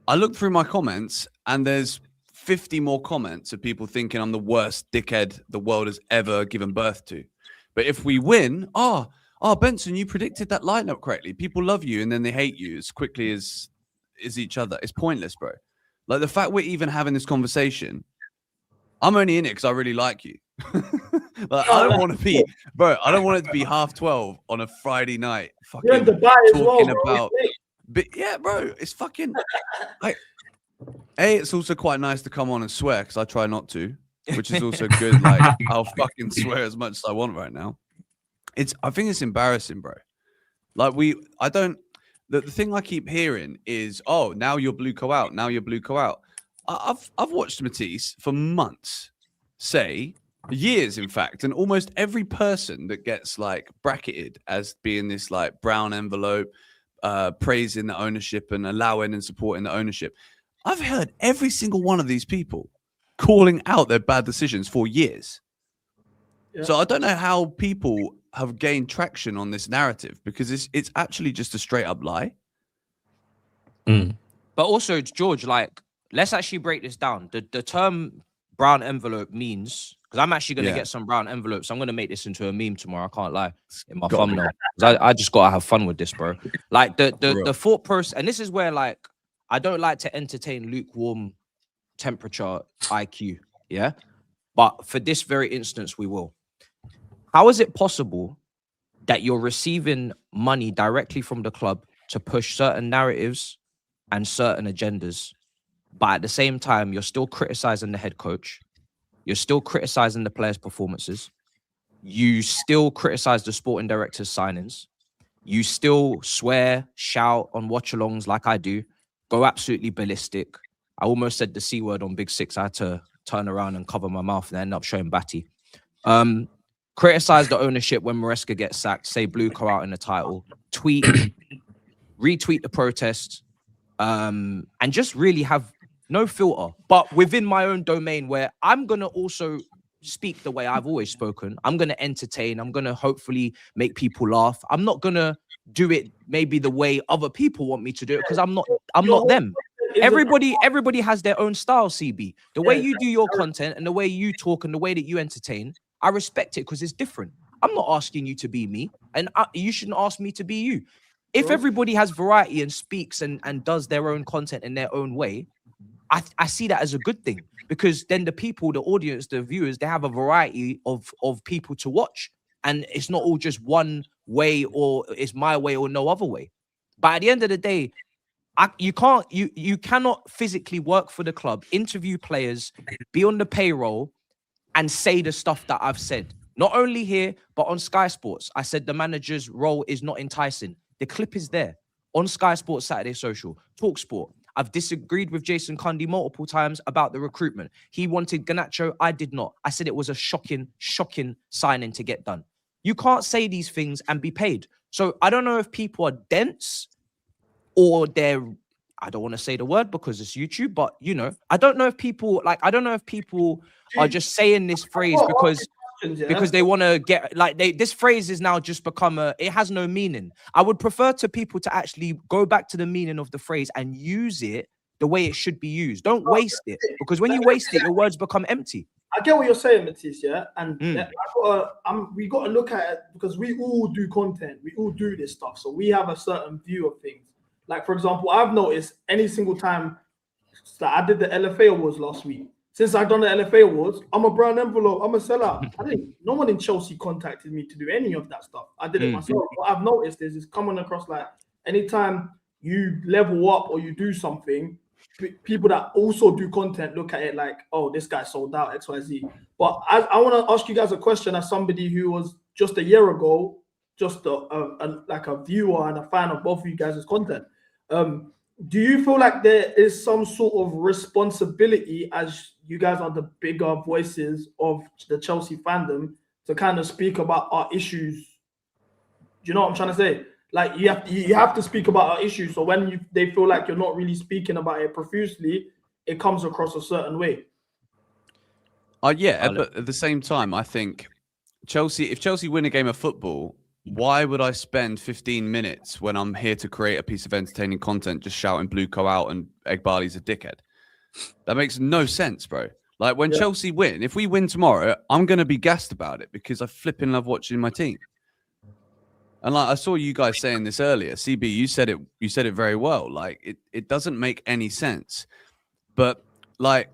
I look through my comments and there's 50 more comments of people thinking I'm the worst dickhead the world has ever given birth to. But if we win, Benson, you predicted that lineup correctly. People love you and then they hate you as quickly as each other. It's pointless, bro. Like, the fact we're even having this conversation, I'm only in it because I really like you. I don't want to be, bro. I don't want it to be 12:30 on a Friday night. You're in Dubai as well, bro. But yeah, bro, it's fucking like. It's also quite nice to come on and swear because I try not to, which is also good. Like I'll fucking swear as much as I want right now. I think it's embarrassing, bro. Like I don't. The thing I keep hearing is, oh, now you're blue co out. Now you're blue co out. I've watched Matisse for months, years, in fact, and almost every person that gets like bracketed as being this like brown envelope, praising the ownership and allowing and supporting the ownership. I've heard every single one of these people calling out their bad decisions for years. Yeah. So I don't know how people have gained traction on this narrative because it's actually just a straight up lie. But also, George, like, let's actually break this down. The term brown envelope means, because I'm actually going to get some brown envelopes. I'm going to make this into a meme tomorrow. I can't lie, in my thumbnail. I just got to have fun with this, bro. Like the thought process, and this is where like, I don't like to entertain lukewarm temperature IQ, yeah? But for this very instance, we will. How is it possible that you're receiving money directly from the club to push certain narratives and certain agendas, but at the same time, you're still criticizing the head coach, you're still criticizing the players' performances, you still criticize the sporting director's signings, you still swear, shout on watch-alongs like I do, go absolutely ballistic. I almost said the C word on Big Six. I had to turn around and cover my mouth and end up showing Batty. Criticize the ownership when Mcga gets sacked, say blue co out in the title, tweet, retweet the protest, and just really have no filter, but within my own domain where I'm going to also speak the way I've always spoken. I'm going to entertain. I'm going to hopefully make people laugh. I'm not going to do it maybe the way other people want me to do it because I'm not them. Everybody has their own style, CB. The way you do your content and the way you talk and the way that you entertain, I respect it because it's different. I'm not asking you to be me, and you shouldn't ask me to be you. If everybody has variety and speaks and does their own content in their own way, I see that as a good thing because then the people, the audience, the viewers, they have a variety of people to watch, and it's not all just one way or it's my way or no other way. But at the end of the day, you cannot physically work for the club, interview players, be on the payroll, and say the stuff that I've said. Not only here, but on Sky Sports. I said the manager's role is not enticing. The clip is there on Sky Sports Saturday Social, TalkSport. I've disagreed with Jason Cundy multiple times about the recruitment. He wanted Garnacho. I did not. I said it was a shocking signing to get done. You can't say these things and be paid. So I don't know if people are dense or they're, I don't want to say the word because it's YouTube, but you know, I don't know if people are just saying this phrase because they want to get this phrase is now just become it has no meaning. I would prefer to people to actually go back to the meaning of the phrase and use it the way it should be used. Don't waste it, because when you waste it, your words become empty. I get what you're saying, Matisse, yeah? And we got to look at it because we all do content. We all do this stuff. So we have a certain view of things. Like, for example, I've noticed any single time that I did the LFA Awards last week, since I've done the LFA Awards, I'm a brown envelope, I'm a sellout. No one in Chelsea contacted me to do any of that stuff. I did it myself. What I've noticed is it's coming across like anytime you level up or you do something, people that also do content look at it like, oh, this guy sold out, XYZ. But I want to ask you guys a question as somebody who was just a year ago, just like a viewer and a fan of both of you guys' content. Do you feel like there is some sort of responsibility as you guys are the bigger voices of the Chelsea fandom to kind of speak about our issues? Do you know what I'm trying to say? Like you have to speak about our issues. So when they feel like you're not really speaking about it profusely, it comes across a certain way. Yeah, but at the same time, I think if Chelsea win a game of football, why would I spend 15 minutes when I'm here to create a piece of entertaining content just shouting blue co out and Egbali's a dickhead? That makes no sense, bro. Like when Chelsea win, if we win tomorrow, I'm going to be gassed about it because I flipping love watching my team. And like I saw you guys saying this earlier, CB, you said it very well. Like it doesn't make any sense. But like,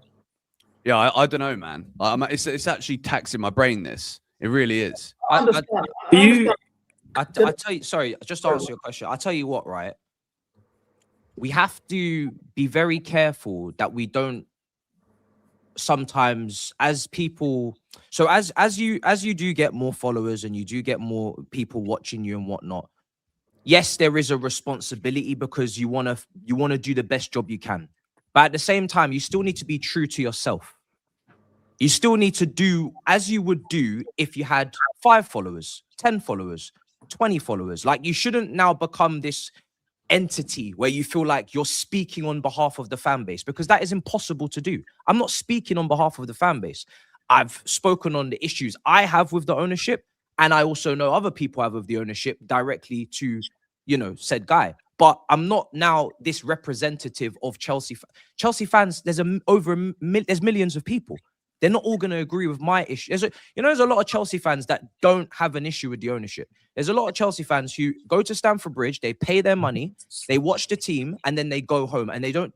yeah, I don't know, man. It's actually taxing my brain. This it really is. I tell you, sorry, just to answer your question. I tell you what, right? we have to be very careful that we don't sometimes, as people, so as you do get more followers and you do get more people watching you and whatnot, yes, there is a responsibility because you want to do the best job you can, but at the same time you still need to be true to yourself. You still need to do as you would do if you had 5 followers, 10 followers, 20 followers. Like, you shouldn't now become this entity where you feel like you're speaking on behalf of the fan base, because that is impossible to do. I'm not speaking on behalf of the fan base. I've spoken on the issues I have with the ownership, and I also know other people have with the ownership directly to, you know, said guy. But I'm not now this representative of Chelsea. Chelsea fans, there's millions of people. They're not all going to agree with my issue. There's a lot of Chelsea fans that don't have an issue with the ownership. There's a lot of Chelsea fans who go to Stamford Bridge, they pay their money, they watch the team, and then they go home, and they don't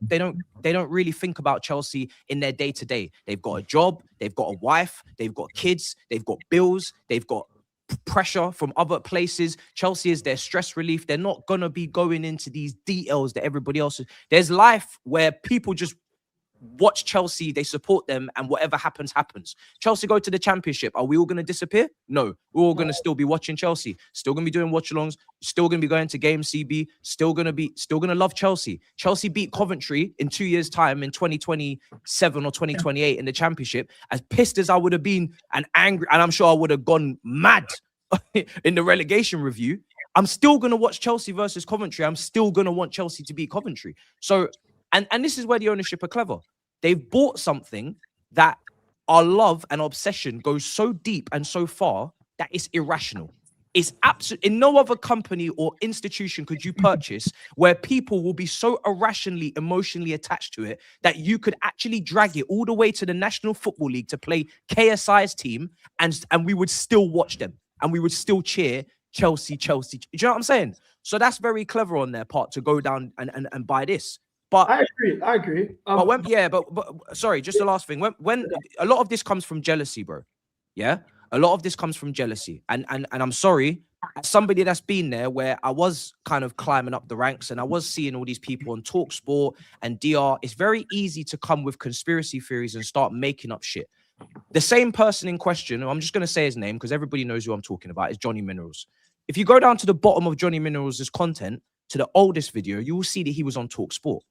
really think about Chelsea in their day to day. They've got a job, they've got a wife, they've got kids, they've got bills, they've got pressure from other places. Chelsea is their stress relief. They're not gonna be going into these details that everybody else is. There's life where people just watch Chelsea, they support them, and whatever happens, happens. Chelsea go to the Championship. Are we all going to disappear? No. We're all going to still be watching Chelsea, still going to be doing watch-alongs, still going to be going to games CB, still going to love Chelsea. Chelsea beat Coventry in 2 years' time in 2027 or 2028 in the Championship. As pissed as I would have been and angry, and I'm sure I would have gone mad in the relegation review, I'm still going to watch Chelsea versus Coventry. I'm still going to want Chelsea to beat Coventry. So, and this is where the ownership are clever. They've bought something that our love and obsession goes so deep and so far that it's irrational. It's absolute. In no other company or institution could you purchase where people will be so irrationally, emotionally attached to it that you could actually drag it all the way to the National Football League to play KSI's team, and we would still watch them and we would still cheer Chelsea. Do you know what I'm saying? So that's very clever on their part to go down and buy this. But I agree. But sorry, just the last thing. When a lot of this comes from jealousy, bro. Yeah, a lot of this comes from jealousy, and I'm sorry, as somebody that's been there, where I was kind of climbing up the ranks, and I was seeing all these people on TalkSport and DR. It's very easy to come with conspiracy theories and start making up shit. The same person in question, I'm just going to say his name because everybody knows who I'm talking about, is Johnny Minerals. If you go down to the bottom of Johnny Minerals' content, to the oldest video, you will see that he was on TalkSport.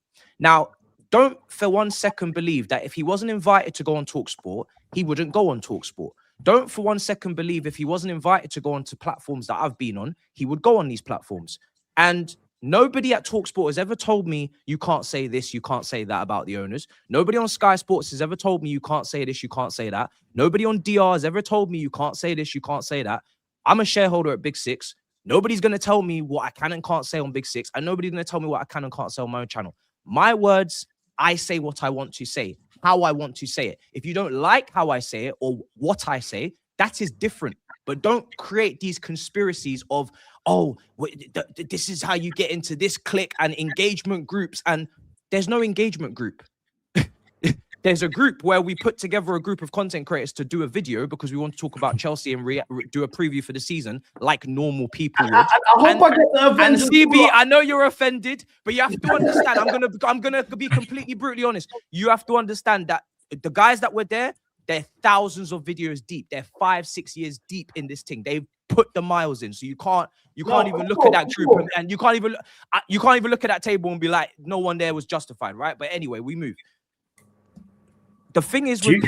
Now, don't for 1 second believe that if he wasn't invited to go on TalkSport, he wouldn't go on TalkSport. Don't for 1 second believe if he wasn't invited to go onto platforms that I've been on, he would go on these platforms. And nobody at TalkSport has ever told me you can't say this, you can't say that about the owners. Nobody on Sky Sports has ever told me you can't say this, you can't say that. Nobody on DR has ever told me you can't say this, you can't say that. I'm a shareholder at Big Six. Nobody's going to tell me what I can and can't say on Big Six, and nobody's going to tell me what I can and can't say on my own channel. My words, I say what I want to say, how I want to say it. If you don't like how I say it or what I say, that is different. But don't create these conspiracies of, oh, this is how you get into this clique and engagement groups. And there's no engagement group. There's a group where we put together a group of content creators to do a video because we want to talk about Chelsea and do a preview for the season like normal people would. I hope I get the Avengers. And CB, I know you're offended, but you have to understand. I'm gonna be completely brutally honest. You have to understand that the guys that were there, they're thousands of videos deep. They're 5-6 years deep in this thing. They've put the miles in, so you can't even look at that group and you can't even look at that table and be like, no one there was justified, right? But anyway, we move. The thing is with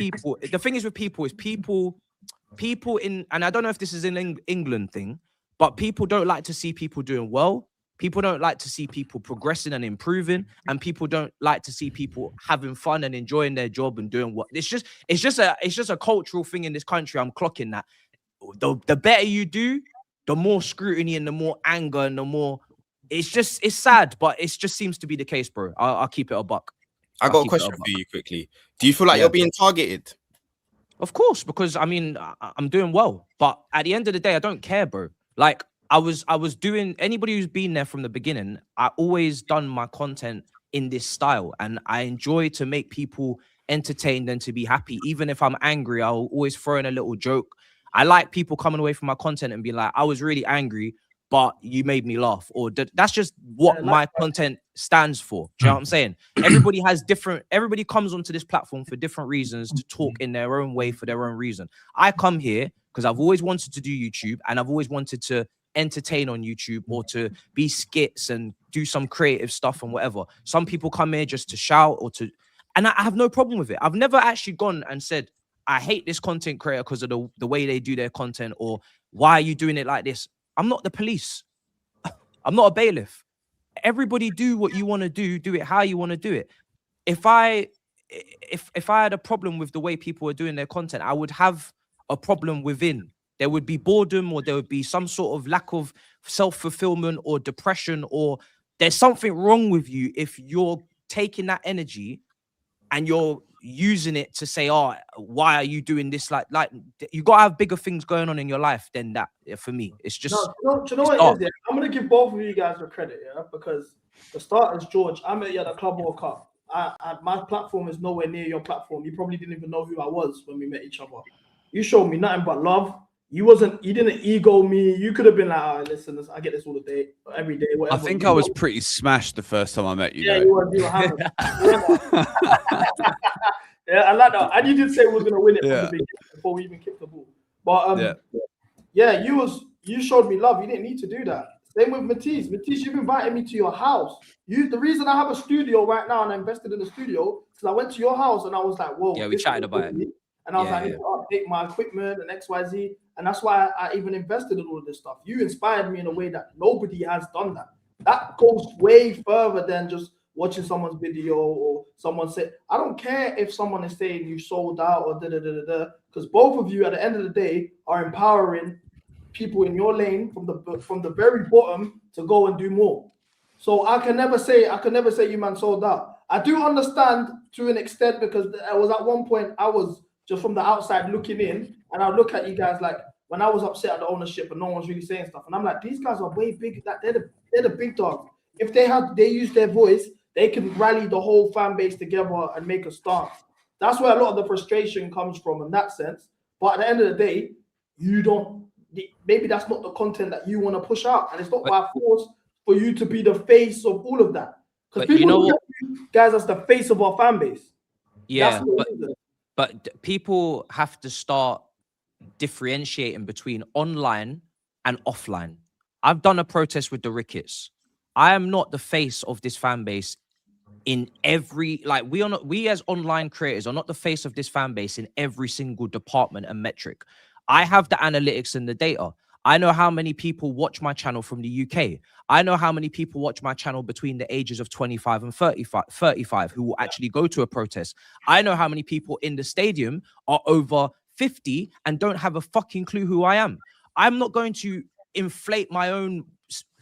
people is people in, and I don't know if this is an England thing, but people don't like to see people doing well. People don't like to see people progressing and improving, and people don't like to see people having fun and enjoying their job and doing what. It's just a cultural thing in this country. I'm clocking that. The better you do, the more scrutiny and the more anger and the more. It's sad, but it just seems to be the case, bro. I'll keep it a buck. I got a question for you quickly. Do you feel like you're being targeted? Of course, because I mean, I'm doing well, but at the end of the day, I don't care, bro. Like I was doing, anybody who's been there from the beginning, I always done my content in this style, and I enjoy to make people entertained and to be happy. Even if I'm angry, I'll always throw in a little joke. I like people coming away from my content and be like, I was really angry, but you made me laugh. Or that's just what my content stands for. Do you know what I'm saying? Everybody has different, everybody comes onto this platform for different reasons to talk in their own way for their own reason. I come here because I've always wanted to do YouTube and I've always wanted to entertain on YouTube or to be skits and do some creative stuff and whatever. Some people come here just to shout or to, and I have no problem with it. I've never actually gone and said, I hate this content creator because of the way they do their content, or why are you doing it like this? I'm not the police. I'm not a bailiff. Everybody do what you want to do it how you want to do it. If I had a problem with the way people are doing their content, I would have a problem within. There would be boredom, or there would be some sort of lack of self-fulfillment or depression, or there's something wrong with you if you're taking that energy and you're using it to say, oh, why are you doing this? Like you gotta have bigger things going on in your life than that. For me, it's just do you know what it is? Yeah? I'm gonna give both of you guys the credit, yeah, because the start is George. I met you at the Club World Cup. My platform is nowhere near your platform. You probably didn't even know who I was when we met each other. You showed me nothing but love. You didn't ego me. You could have been like, oh, listen, I get this all the day, every day, whatever. I think I was pretty smashed the first time I met you. Yeah, though. you were hammered. Yeah, I like that. And you did say we was gonna win it from the beginning before we even kicked the ball. But yeah, you showed me love. You didn't need to do that. Same with Matisse. Matisse, you've invited me to your house. The reason I have a studio right now and I invested in the studio because I went to your house and I was like, whoa. Yeah, we chatted about it. And I was like, I need to update my equipment and XYZ. And that's why I even invested in all of this stuff. You inspired me in a way that nobody has done that. That goes way further than just watching someone's video or someone say, I don't care if someone is saying you sold out or because both of you at the end of the day are empowering people in your lane from the very bottom to go and do more. So I can never say you man sold out. I do understand to an extent because I was at one point I was just from the outside looking in, and I look at you guys like when I was upset at the ownership and no one's really saying stuff, and I'm like, these guys are way big. That they're the big dogs. If they use their voice, they can rally the whole fan base together and make a stance. That's where a lot of the frustration comes from in that sense. But at the end of the day, maybe that's not the content that you want to push out, and it's not by force for you to be the face of all of that. Because people look at you guys as the face of our fan base. Yeah, but people have to start differentiating between online and offline. I've done a protest with the Ricketts. I am not the face of this fan base in every, like, we as online creators are not the face of this fan base in every single department and metric. I have the analytics and the data. I know how many people watch my channel from the UK. I know how many people watch my channel between the ages of 25 and 35 who will actually go to a protest. I know how many people in the stadium are over 50 and don't have a fucking clue who I am. I'm not going to inflate my own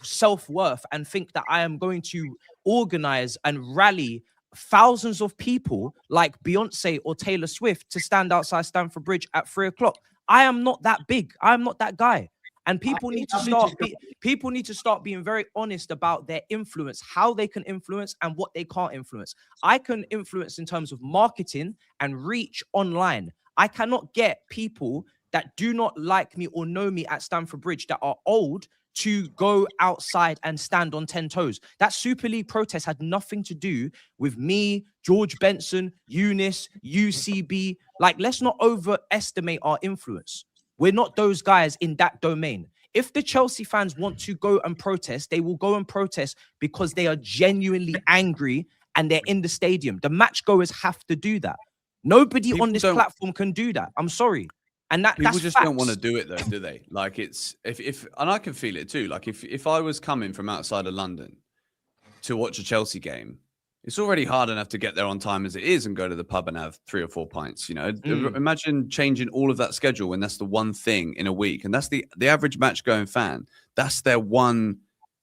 self-worth and think that I am going to organize and rally thousands of people like Beyonce or Taylor Swift to stand outside Stamford Bridge at 3 o'clock. I am not that big. I'm not that guy. And people need to start being very honest about their influence, how they can influence and what they can't influence. I can influence in terms of marketing and reach online. I cannot get people that do not like me or know me at Stamford Bridge that are old to go outside and stand on 10 toes. That Super League protest had nothing to do with me, George Benson, Eunice, UCB. Like, let's not overestimate our influence. We're not those guys in that domain. If the Chelsea fans want to go and protest, they will go and protest because they are genuinely angry and they're in the stadium. The match goers have to do that. Nobody on this platform can do that. I'm sorry. And people that's just facts. don't want to do it though, do they? Like, it's if and I can feel it too. Like, if I was coming from outside of London to watch a Chelsea game, it's already hard enough to get there on time as it is and go to the pub and have 3 or 4 pints. You know, imagine changing all of that schedule when that's the one thing in a week, and that's the average match going fan. That's their one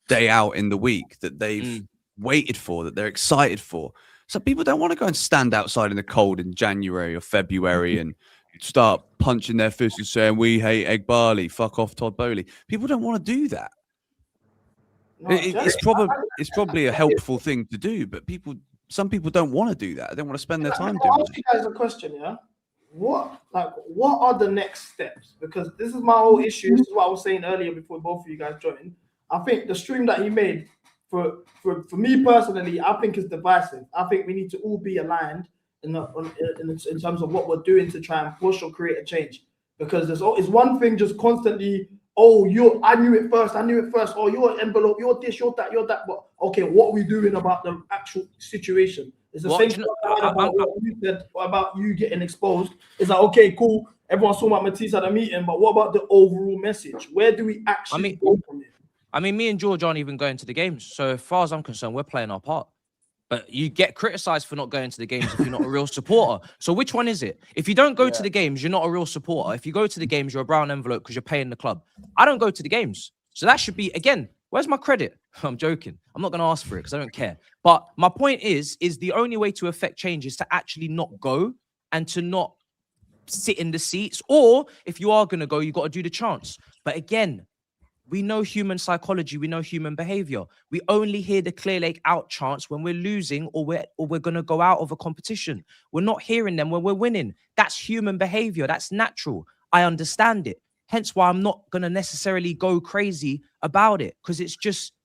day out in the week that they've waited for, that they're excited for. So people don't want to go and stand outside in the cold in January or February and start punching their fists and saying, we hate egg barley, fuck off Todd Bowley. People don't want to do that. No, it's probably a helpful thing to do, but some people don't want to do that. They don't want to spend their time doing it. I'll ask you guys a question, yeah? What are the next steps? Because this is my whole issue. This is what I was saying earlier before both of you guys joined. I think the stream that he made for me personally, I think it's divisive. I think we need to all be aligned in terms of what we're doing to try and push or create a change. Because it's one thing just constantly, I knew it first, oh, you're an envelope, you're this, you're that, but okay, what are we doing about the actual situation? It's the same thing about what you said about you getting exposed. It's like, okay, cool, everyone's talking about Matisse at a meeting, but what about the overall message? Where do we actually go from it? I mean, me and George aren't even going to the games. So as far as I'm concerned, we're playing our part. But you get criticized for not going to the games if you're not a real supporter. So which one is it? If you don't go to the games, you're not a real supporter. If you go to the games, you're a brown envelope because you're paying the club. I don't go to the games. So that should be, again, where's my credit? I'm joking. I'm not going to ask for it because I don't care. But my point is the only way to affect change is to actually not go and to not sit in the seats. Or if you are going to go, you got to do the chants. But again, we know human psychology. We know human behavior. We only hear the Clear Lake out chants when we're losing or we're going to go out of a competition. We're not hearing them when we're winning. That's human behavior. That's natural. I understand it. Hence why I'm not going to necessarily go crazy about it because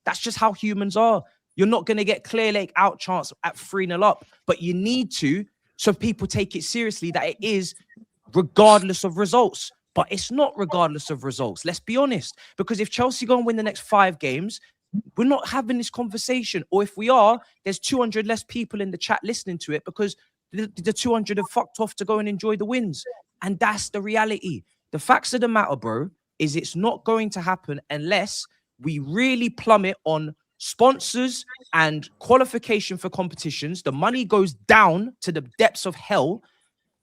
that's just how humans are. You're not going to get Clear Lake out chants at 3-0 up, but you need to so people take it seriously that it is regardless of results. But it's not regardless of results. Let's be honest. Because if Chelsea go and win the next 5 games, we're not having this conversation. Or if we are, there's 200 less people in the chat listening to it because the 200 have fucked off to go and enjoy the wins. And that's the reality. The facts of the matter, bro, is it's not going to happen unless we really plummet on sponsors and qualification for competitions. The money goes down to the depths of hell.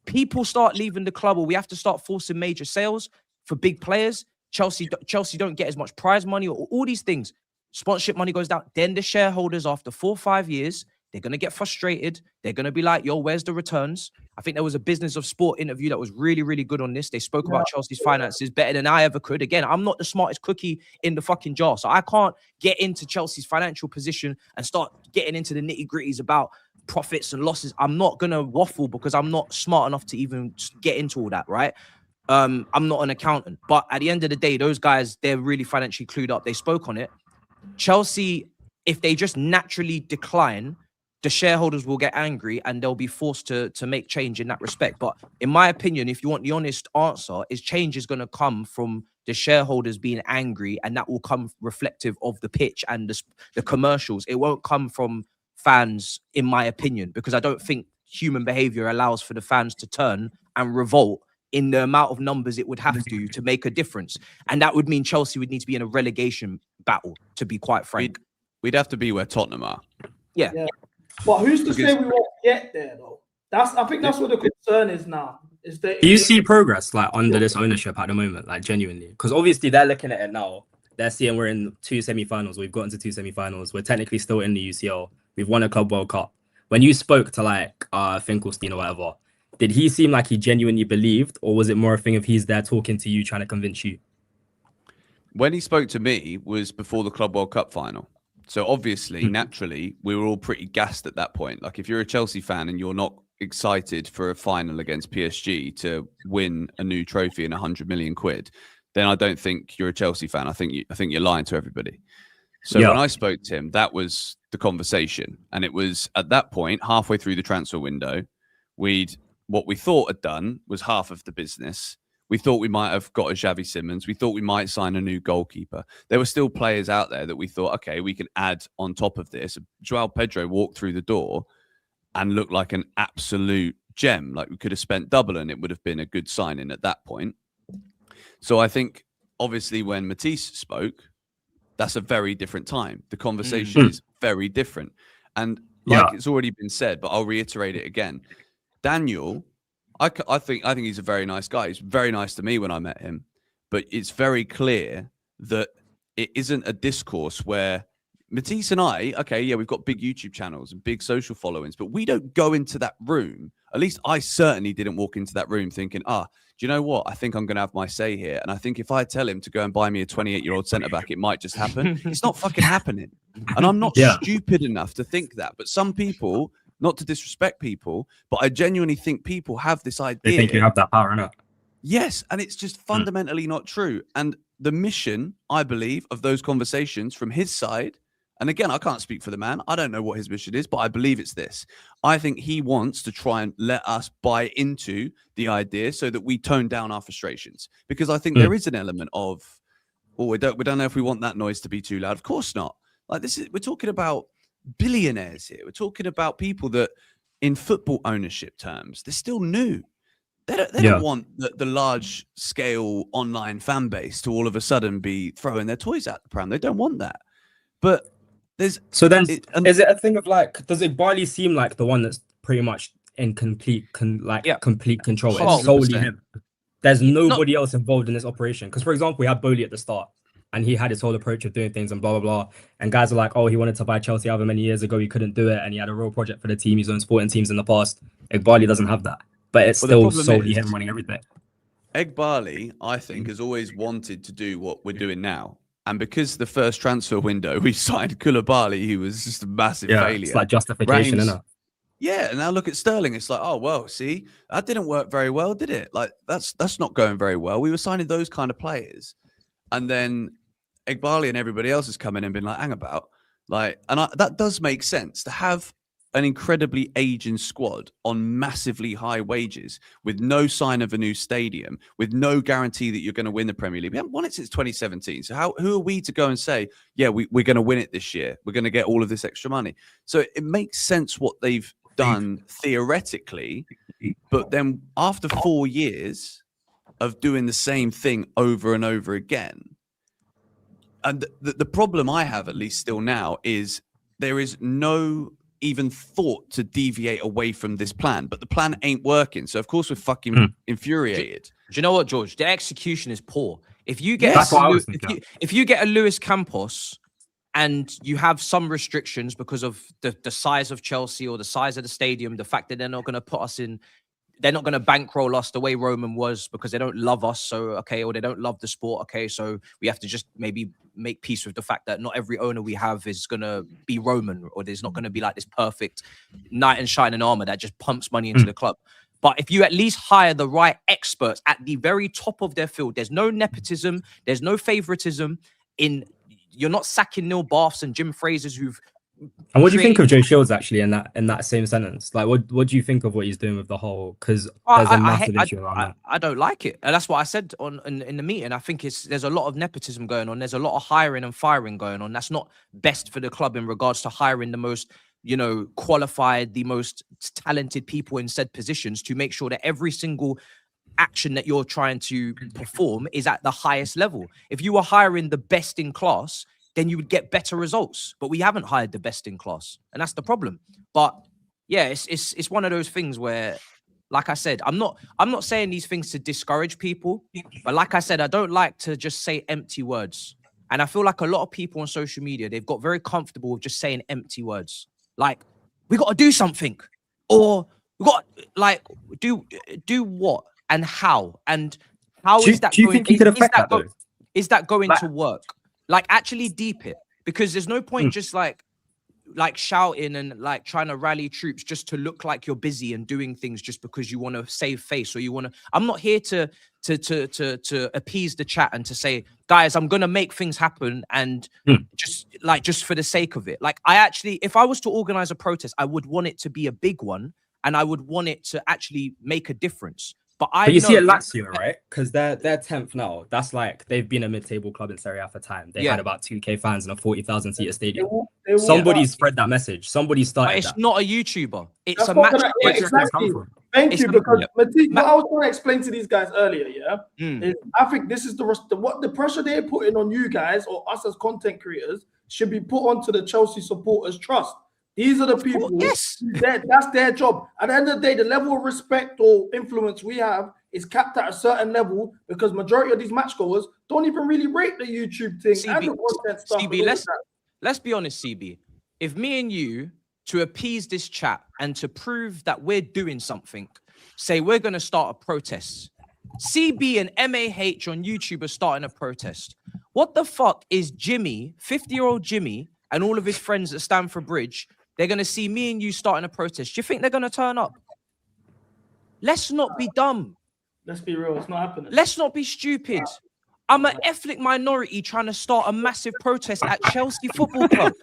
People start leaving the club, or we have to start forcing major sales for big players. Chelsea don't get as much prize money, or all these things. Sponsorship money goes down. Then the shareholders, after 4 or 5 years, they're going to get frustrated. They're going to be like, yo, where's the returns? I think there was a Business of Sport interview that was really, really good on this. They spoke about Chelsea's finances better than I ever could. Again, I'm not the smartest cookie in the fucking jar, so I can't get into Chelsea's financial position and start getting into the nitty-gritties about profits and losses. I'm not going to waffle because I'm not smart enough to even get into all that, right? I'm not an accountant. But at the end of the day, those guys, they're really financially clued up. They spoke on it. Chelsea, if they just naturally decline, the shareholders will get angry and they'll be forced to make change in that respect. But in my opinion, if you want the honest answer, is change is going to come from the shareholders being angry, and that will come reflective of the pitch and the commercials. It won't come from fans, in my opinion, because I don't think human behavior allows for the fans to turn and revolt in the amount of numbers it would have to make a difference. And that would mean Chelsea would need to be in a relegation battle, to be quite frank. We'd have to be where Tottenham are. Yeah. But who's to say we won't get there, though? I think that's what the concern is now. Is that Do you see progress like under this ownership at the moment, like genuinely? Because obviously they're looking at it now. They're seeing we're in 2 semi-finals. We've gotten to 2 semi-finals. We're technically still in the UCL. We've won a Club World Cup. When you spoke to like Finkelstein or whatever, did he seem like he genuinely believed, or was it more a thing of he's there talking to you, trying to convince you? When he spoke to me was before the Club World Cup final. So obviously, naturally, we were all pretty gassed at that point. Like if you're a Chelsea fan and you're not excited for a final against PSG to win a new trophy and 100 million quid, then I don't think you're a Chelsea fan. I think you're lying to everybody. So when I spoke to him, that was the conversation. And it was at that point, halfway through the transfer window, what we thought had done was half of the business. We thought we might have got a Xavi Simons. We thought we might sign a new goalkeeper. There were still players out there that we thought, okay, we can add on top of this. Joao Pedro walked through the door and looked like an absolute gem. Like we could have spent double and it would have been a good signing at that point. So I think, obviously, when Matisse spoke, that's a very different time. The conversation is very different. And like it's already been said, but I'll reiterate it again. Daniel, I think he's a very nice guy. He's very nice to me when I met him. But it's very clear that it isn't a discourse where Matisse and I, okay, yeah, we've got big YouTube channels and big social followings, but we don't go into that room. At least I certainly didn't walk into that room thinking, do you know what? I think I'm going to have my say here. And I think if I tell him to go and buy me a 28-year-old centre-back, it might just happen. It's not fucking happening. And I'm not stupid enough to think that. But some people, not to disrespect people, but I genuinely think people have this idea. They think you have that power, innit? Yes, and it's just fundamentally not true. And the mission, I believe, of those conversations from his side And again, I can't speak for the man. I don't know what his mission is, but I believe it's this. I think he wants to try and let us buy into the idea so that we tone down our frustrations. Because I think there is an element of, we don't know if we want that noise to be too loud. Of course not. Like we're talking about billionaires here. We're talking about people that, in football ownership terms, they're still new. They don't want the large scale online fan base to all of a sudden be throwing their toys at the pram. They don't want that. But is it a thing of like, does Igbali seem like the one that's pretty much in complete control? It's solely him. There's nobody else involved in this operation. Because, for example, we had Bowley at the start, and he had his whole approach of doing things and blah, blah, blah. And guys are like, oh, he wanted to buy Chelsea however many years ago, he couldn't do it, and he had a real project for the team, his own sporting teams in the past. Igbali doesn't have that. But it's still solely him running everything. Egbali, I think, has always wanted to do what we're doing now. And because the first transfer window, we signed Koulibaly, who was just a massive failure. It's like justification, isn't it? Yeah, and now look at Sterling. It's like, oh, well, see, that didn't work very well, did it? Like, that's not going very well. We were signing those kind of players. And then Egbali and everybody else has come in and been like, hang about. Like, and that does make sense to have an incredibly aging squad on massively high wages with no sign of a new stadium, with no guarantee that you're going to win the Premier League. We haven't won it since 2017. So who are we to go and say, yeah, we're going to win it this year. We're going to get all of this extra money. So it makes sense what they've done theoretically. But then after 4 years of doing the same thing over and over again, and the problem I have, at least still now, is there is no even thought to deviate away from this plan, but the plan ain't working. So of course we're fucking infuriated. Do you know what, George? The execution is poor. If you get if you get a Luis Campos and you have some restrictions because of the size of Chelsea or the size of the stadium, the fact that they're not going to put us in, they're not going to bankroll us the way Roman was because they don't love us. So, okay, or they don't love the sport. Okay, so we have to just maybe make peace with the fact that not every owner we have is going to be Roman, or there's not going to be like this perfect knight in shining armor that just pumps money into the club. But if you at least hire the right experts at the very top of their field, there's no nepotism, there's no favoritism. You're not sacking Neil Baths and Jim Frazers who've. And what do you think of Joe Shields actually in that same sentence? Like, what do you think of what he's doing with the whole? Because there's a massive issue around that. I don't like it, and that's what I said in the meeting. I think there's a lot of nepotism going on. There's a lot of hiring and firing going on. That's not best for the club in regards to hiring the most, qualified, the most talented people in said positions to make sure that every single action that you're trying to perform is at the highest level. If you were hiring the best in class, then you would get better results. But we haven't hired the best in class, and that's the problem. But yeah, it's one of those things where, like I said, I'm not saying these things to discourage people, but like I said, I don't like to just say empty words. And I feel like a lot of people on social media, they've got very comfortable with just saying empty words. Like, we got to do something, or we got like do what and how, and how is that going? Is that going to work? Like, actually deep it, because there's no point just like shouting and like trying to rally troops just to look like you're busy and doing things just because you want to save face, or you want to. I'm not here to appease the chat and to say, guys, I'm gonna make things happen and just for the sake of it. Like, I actually, if I was to organize a protest, I would want it to be a big one, and I would want it to actually make a difference. But you see it Lazio, right? Because they're 10th now. That's like, they've been a mid-table club in Serie A for time. They had about 2K fans in a 40,000 seater stadium. Somebody spread that message. Somebody started but it's that. not a YouTuber. It's a match. Exactly. Thank you, because Matik, what I was trying to explain to these guys earlier, is I think this is what the pressure they're putting on you guys or us as content creators should be put onto the Chelsea supporters' trust. These are the people. Yes, that's their job. At the end of the day, the level of respect or influence we have is capped at a certain level because majority of these match goers don't even really rate the YouTube thing and the content stuff. CB, let's be honest, CB. If me and you, to appease this chat and to prove that we're doing something, say we're going to start a protest, CB and MAH on YouTube are starting a protest. What the fuck is Jimmy, 50-year-old Jimmy, and all of his friends at Stamford Bridge? They're going to see me and you starting a protest. Do you think they're going to turn up? Let's not be dumb. Let's be real. It's not happening. Let's not be stupid. I'm an ethnic minority trying to start a massive protest at Chelsea Football Club.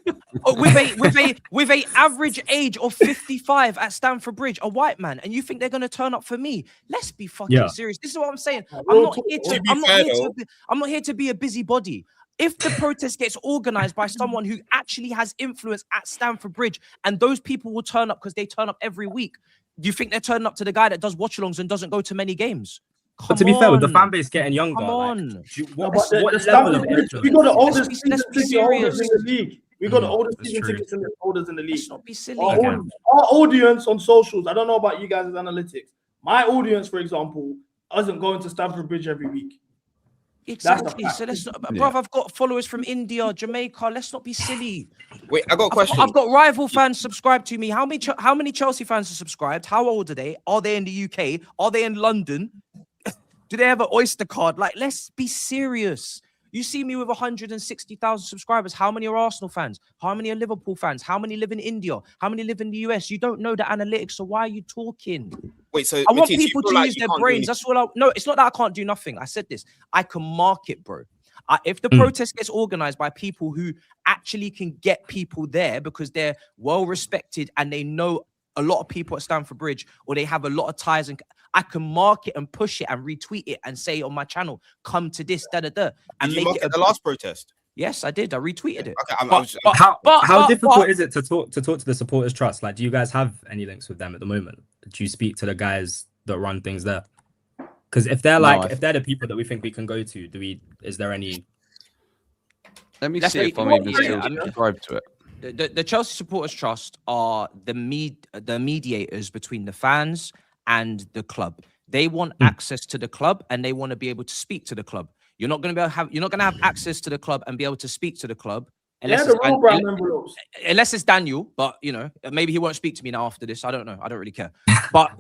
with a average age of 55 at Stamford Bridge, a white man, and you think they're gonna turn up for me? Let's be fucking serious. This is what I'm saying. I'm not here to be a busybody. If the protest gets organized by someone who actually has influence at Stamford Bridge, and those people will turn up because they turn up every week, do you think they're turning up to the guy that does watch-alongs and doesn't go to many games? But to be fair, with the fan base getting younger, Come on. What level of influence? We got the oldest Let's season be ticket holders serious. in the league. We got the oldest that's season true. tickets holders in the league. Let's not be silly. Our audience on socials, I don't know about you guys' analytics. My audience, for example, isn't going to Stamford Bridge every week. Exactly. So let's not, bruv, I've got followers from India, Jamaica. Let's not be silly. Wait, I got a question. I've got rival fans subscribed to me. How many Chelsea fans are subscribed? How old are they? Are they in the UK? Are they in London? Do they have an Oyster card? Like, let's be serious. You see me with 160,000 subscribers. How many are Arsenal fans? How many are Liverpool fans? How many live in India? How many live in the US? You don't know the analytics, so why are you talking? Wait, so I want Matisse, you people feel to like use you their can't do brains. anything? That's all. No, it's not that I can't do nothing. I said this. I can market, bro. If the protest gets organized by people who actually can get people there because they're well respected and they know a lot of people at Stamford Bridge, or they have a lot of ties, and I can market and push it and retweet it and say on my channel, come to this, and Did you make market it the last protest? Yes, I did. I retweeted it. Okay, how difficult is it to talk to the supporters trust? Like, do you guys have any links with them at the moment? Do you speak to the guys that run things there? Because if they're if they're the people that we think we can go to, is there any? Let me see if I'm even still subscribed to it. The Chelsea Supporters Trust are the mediators between the fans and the club. They want access to the club and they want to be able to speak to the club. You're not going to have access to the club and be able to speak to the club unless it's Daniel. But maybe he won't speak to me now after this. I don't know. I don't really care. But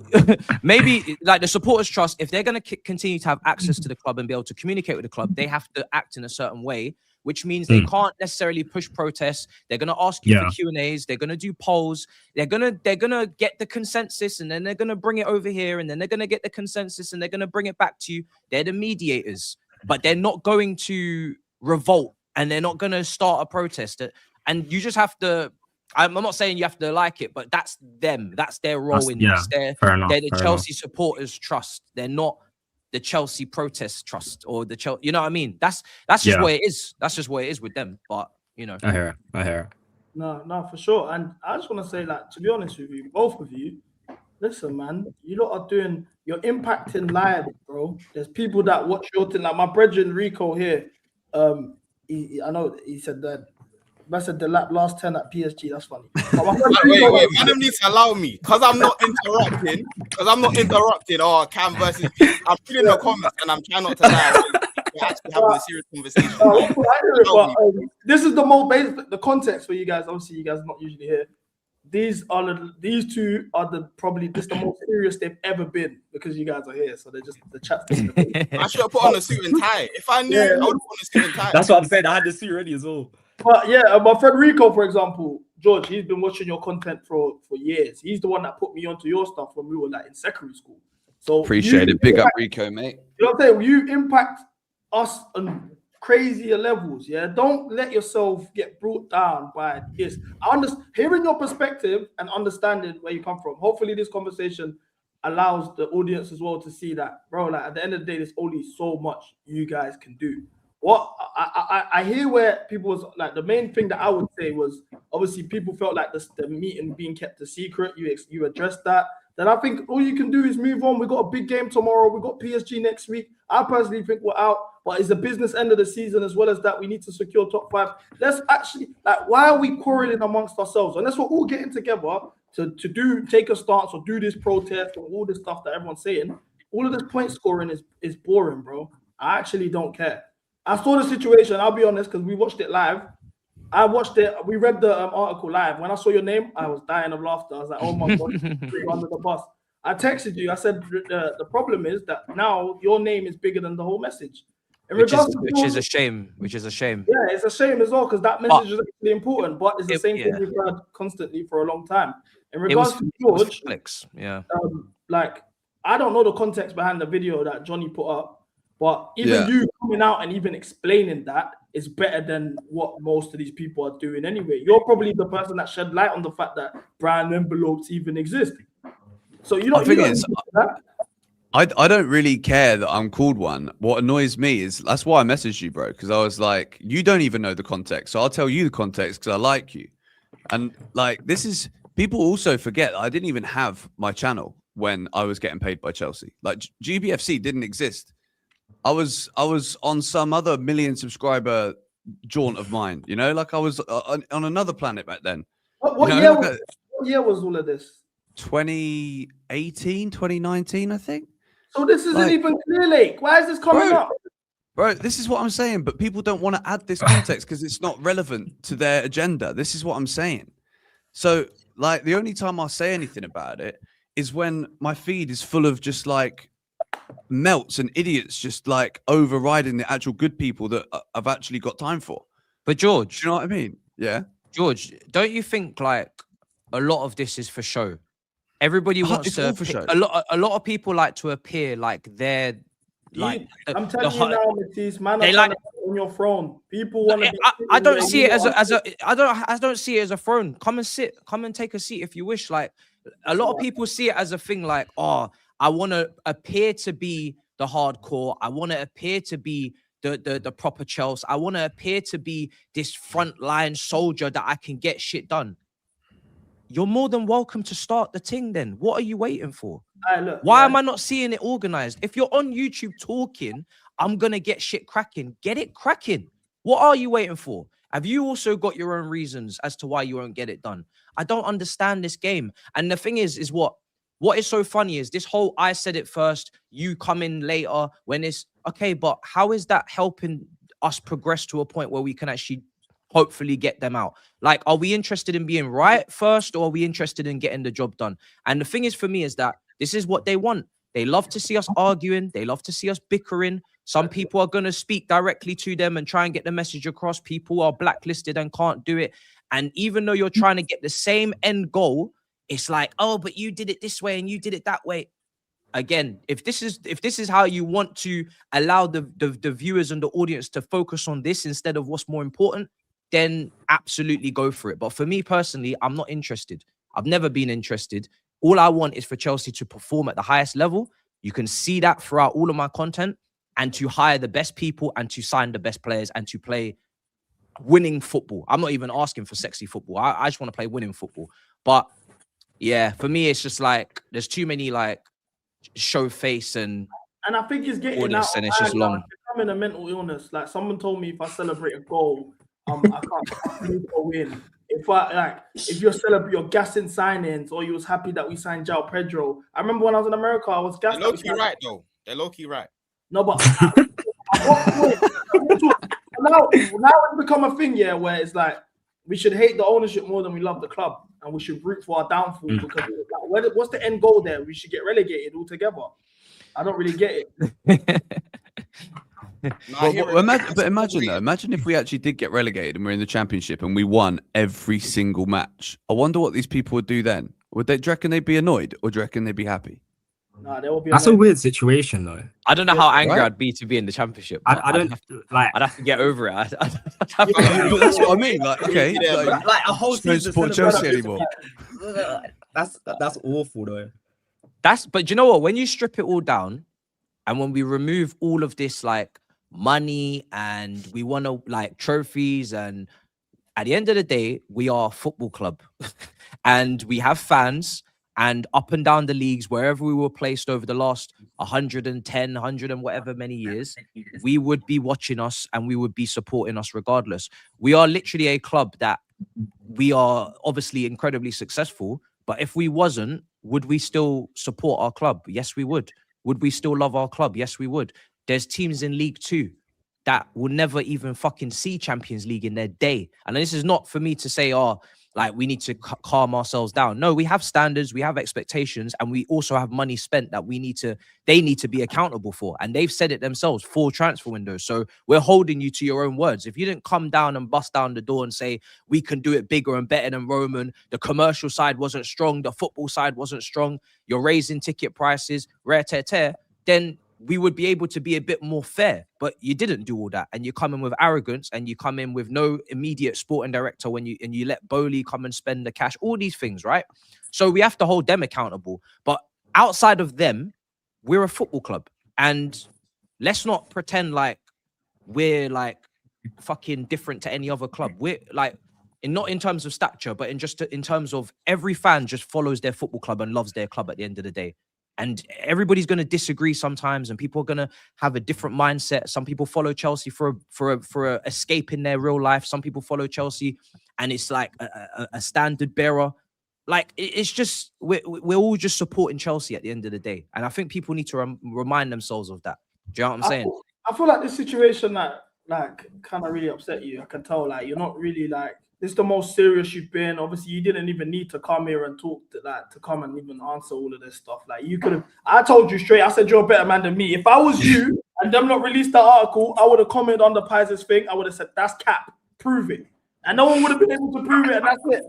maybe like the Supporters Trust, if they're going to continue to have access to the club and be able to communicate with the club, they have to act in a certain way, which means they can't necessarily push protests. They're going to ask you for Q&As. They're going to do polls. They're going to get the consensus, and then they're going to bring it over here, and then they're going to get the consensus, and they're going to bring it back to you. They're the mediators, but they're not going to revolt, and they're not going to start a protest. And you just have to, I'm not saying you have to like it, but that's them. That's their role in this. They're the Chelsea Supporters Trust. They're not the Chelsea Protest Trust or the Chelsea. You know what I mean? That's just what it is. That's just what it is with them. But I hear it. No, for sure. And I just want to say, like, to be honest with you, both of you, listen, man, you lot are you're impacting lives, bro. There's people that watch your thing. Like my brethren Rico here, I know he said that. I said the last 10 at PSG. That's funny. Wait, Madam needs to allow me because I'm not interrupting. Oh, Cam versus Pete. I'm reading the comments and I'm trying not to lie. We're actually having a serious conversation. This is the most basic, the context for you guys. Obviously, you guys are not usually here. These two are the most serious they've ever been because you guys are here. So they're just the chat. I should have put on a suit and tie. If I knew, I would have put on a suit and tie. That's what I'm saying. I had the suit ready as well. But yeah, my friend Rico, for example, George, he's been watching your content for years. He's the one that put me onto your stuff when we were like in secondary school. So Appreciate it. Big up Rico, mate. You know what I'm saying? You impact us on crazier levels. Yeah, don't let yourself get brought down by this. I understand hearing your perspective and understanding where you come from. Hopefully, this conversation allows the audience as well to see that, bro. Like at the end of the day, there's only so much you guys can do. What I hear where people was like, the main thing that I would say was obviously people felt like the meeting being kept a secret. You addressed that. Then I think all you can do is move on. We got a big game tomorrow. We got PSG next week. I personally think we're out, but it's a business end of the season as well as that. We need to secure top 5. Let's actually why are we quarreling amongst ourselves? Unless we're all getting together to take a stance or do this protest or all this stuff that everyone's saying. All of this point scoring is boring, bro. I actually don't care. I saw the situation. I'll be honest, because we watched it live. I watched it. We read the article live. When I saw your name, I was dying of laughter. I was like, "Oh my god, you're under the bus." I texted you. I said the problem is that now your name is bigger than the whole message. Which is a shame. Yeah, it's a shame as well because that message is actually important. But it's the same thing we've heard constantly for a long time. In regards to George, I don't know the context behind the video that Johnny put up. But even Yeah. you coming out and even explaining that is better than what most of these people are doing anyway. You're probably the person that shed light on the fact that brown envelopes even exist. So you don't. The thing You don't is, do that. I don't really care that I'm called one. What annoys me is that's why I messaged you, bro, because I was like, you don't even know the context, so I'll tell you the context because I like you. And like, this is people also forget that I didn't even have my channel when I was getting paid by Chelsea. Like GBFC didn't exist. I was on some other million subscriber jaunt of mine, you know, like I was on another planet back then. What You know, year? like What year was all of this? 2018, 2019, I think. So this isn't Like, even Clear Lake. Why is this coming up? Bro, this is what I'm saying, but people don't want to add this context because it's not relevant to their agenda. This is what I'm saying. So, like, the only time I'll say anything about it is when my feed is full of just like melts and idiots just like overriding the actual good people that I've actually got time for. But George, do you know what I mean? Yeah. George, don't you think like a lot of this is for show? Everybody wants it's to all for show. a lot of people like to appear like they're like I'm telling you now, Matisse, man, they I'm like on your throne. People want to be. I don't see it as a I don't see it as a throne. Come and sit, come and take a seat if you wish. Like a lot of people see it as a thing like, oh, I want to appear to be the hardcore. I want to appear to be the proper Chelsea. I want to appear to be this frontline soldier that I can get shit done. You're more than welcome to start the thing then. What are you waiting for? Why am I not seeing it organized? If you're on YouTube talking, I'm going to get shit cracking. Get it cracking. What are you waiting for? Have you also got your own reasons as to why you won't get it done? I don't understand this game. And the thing is what is so funny is this whole I said it first, you come in later when it's okay, but how is that helping us progress to a point where we can actually hopefully get them out? Like, are we interested in being right first, or are we interested in getting the job done? And the thing is for me is that this is what they want. They love to see us arguing. They love to see us bickering. Some people are going to speak directly to them and try and get the message across. People are blacklisted and can't do it. And even though you're trying to get the same end goal, it's like, oh, but you did it this way and you did it that way. Again, if this is how you want to allow the viewers and the audience to focus on this instead of what's more important, then absolutely go for it. But for me personally, I'm not interested. I've never been interested. All I want is for Chelsea to perform at the highest level. You can see that throughout all of my content, and to hire the best people and to sign the best players and to play winning football. I'm not even asking for sexy football. I just want to play winning football. But yeah, for me, it's just like there's too many like show face and I think it's getting all out. this, and it's just long. It's becoming a mental illness. Like someone told me, if I celebrate a goal, I can't go in. If you're celebrating, you're gassing signings, or you was happy that we signed João Pedro. I remember when I was in America, I was gassed. They're low-key right though. They're low-key right. No, but now it's become a thing, yeah, where it's like we should hate the ownership more than we love the club, and we should root for our downfall because what's the end goal there? We should get relegated altogether. I don't really get it. But imagine if we actually did get relegated and we're in the championship and we won every single match. I wonder what these people would do then. Do you reckon they'd be annoyed, or do you reckon they'd be happy? Nah, they will be. That's a weird situation, though. I don't know how angry I'd be to be in the championship. I don't like. I'd have to get over it. That's what I mean. Like, okay, like a whole don't season support Chelsea anymore. That's awful, though. But you know what? When you strip it all down, and when we remove all of this like money and we want to like trophies, and at the end of the day, we are a football club, and we have fans. And up and down the leagues, wherever we were placed over the last 110, 100 and whatever many years, we would be watching us and we would be supporting us regardless. We are literally a club that we are obviously incredibly successful, but if we wasn't, would we still support our club? Yes, we would. Would we still love our club? Yes, we would. There's teams in League 2 that will never even fucking see Champions League in their day. And this is not for me to say, like we need to calm ourselves down. No, we have standards, we have expectations, and we also have money spent that they need to be accountable for. And they've said it themselves, 4 transfer windows. So we're holding you to your own words. If you didn't come down and bust down the door and say, we can do it bigger and better than Roman, the commercial side wasn't strong, the football side wasn't strong, you're raising ticket prices, rare tear, then we would be able to be a bit more fair. But you didn't do all that, and you come in with arrogance, and you come in with no immediate sporting director when you let Bowley come and spend the cash, all these things, right? So we have to hold them accountable. But outside of them, we're a football club, and let's not pretend like we're like fucking different to any other club. We're like, not in terms of stature, but in terms of every fan just follows their football club and loves their club at the end of the day. And everybody's going to disagree sometimes, and people are going to have a different mindset. Some people follow Chelsea for a escape in their real life. Some people follow Chelsea, and it's like a standard bearer. Like, it's just we're all just supporting Chelsea at the end of the day, and I think people need to remind themselves of that. Do you know what I'm saying? I feel like this situation that like kind of really upset you. I can tell like you're not really like, this is the most serious you've been. Obviously, you didn't even need to come here and talk to come and even answer all of this stuff. Like, you could have. I told you straight. I said you're a better man than me. If I was you and them not released that article, I would have commented on the Pies' thing. I would have said that's cap. Prove it. And no one would have been able to prove it. And that's it.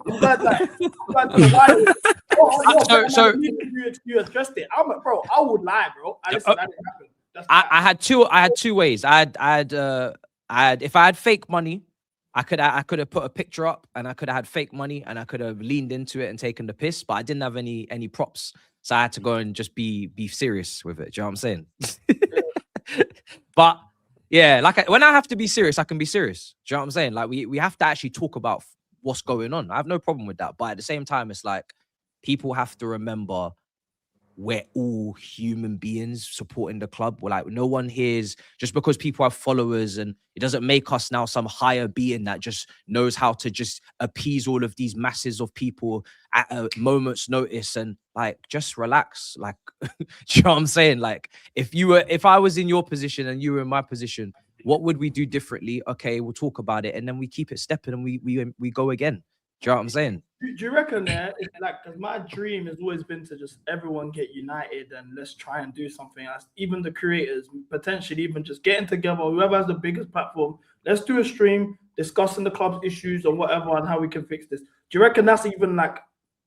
You addressed it. I'm like, bro, I would lie, bro. That didn't happen. I had two ways. I had if I had fake money, I could have put a picture up, and I could have had fake money, and I could have leaned into it and taken the piss, but I didn't have any props, so I had to go and just be serious with it. Do you know what I'm saying? But yeah, like when I have to be serious, I can be serious. Do you know what I'm saying? Like we have to actually talk about what's going on. I have no problem with that, but at the same time, it's like people have to remember we're all human beings supporting the club. We're like, no one hears just because people have followers, and it doesn't make us now some higher being that just knows how to just appease all of these masses of people at a moment's notice. And like, just relax. Like, do you know what I'm saying? Like, if I was in your position and you were in my position, what would we do differently? Okay, we'll talk about it, and then we keep it stepping, and we go again. Do you know what I'm saying? Do you reckon it's like, because my dream has always been to just everyone get united and let's try and do something else. Even the creators, potentially even just getting together, whoever has the biggest platform, let's do a stream discussing the club's issues or whatever and how we can fix this. Do you reckon that's even like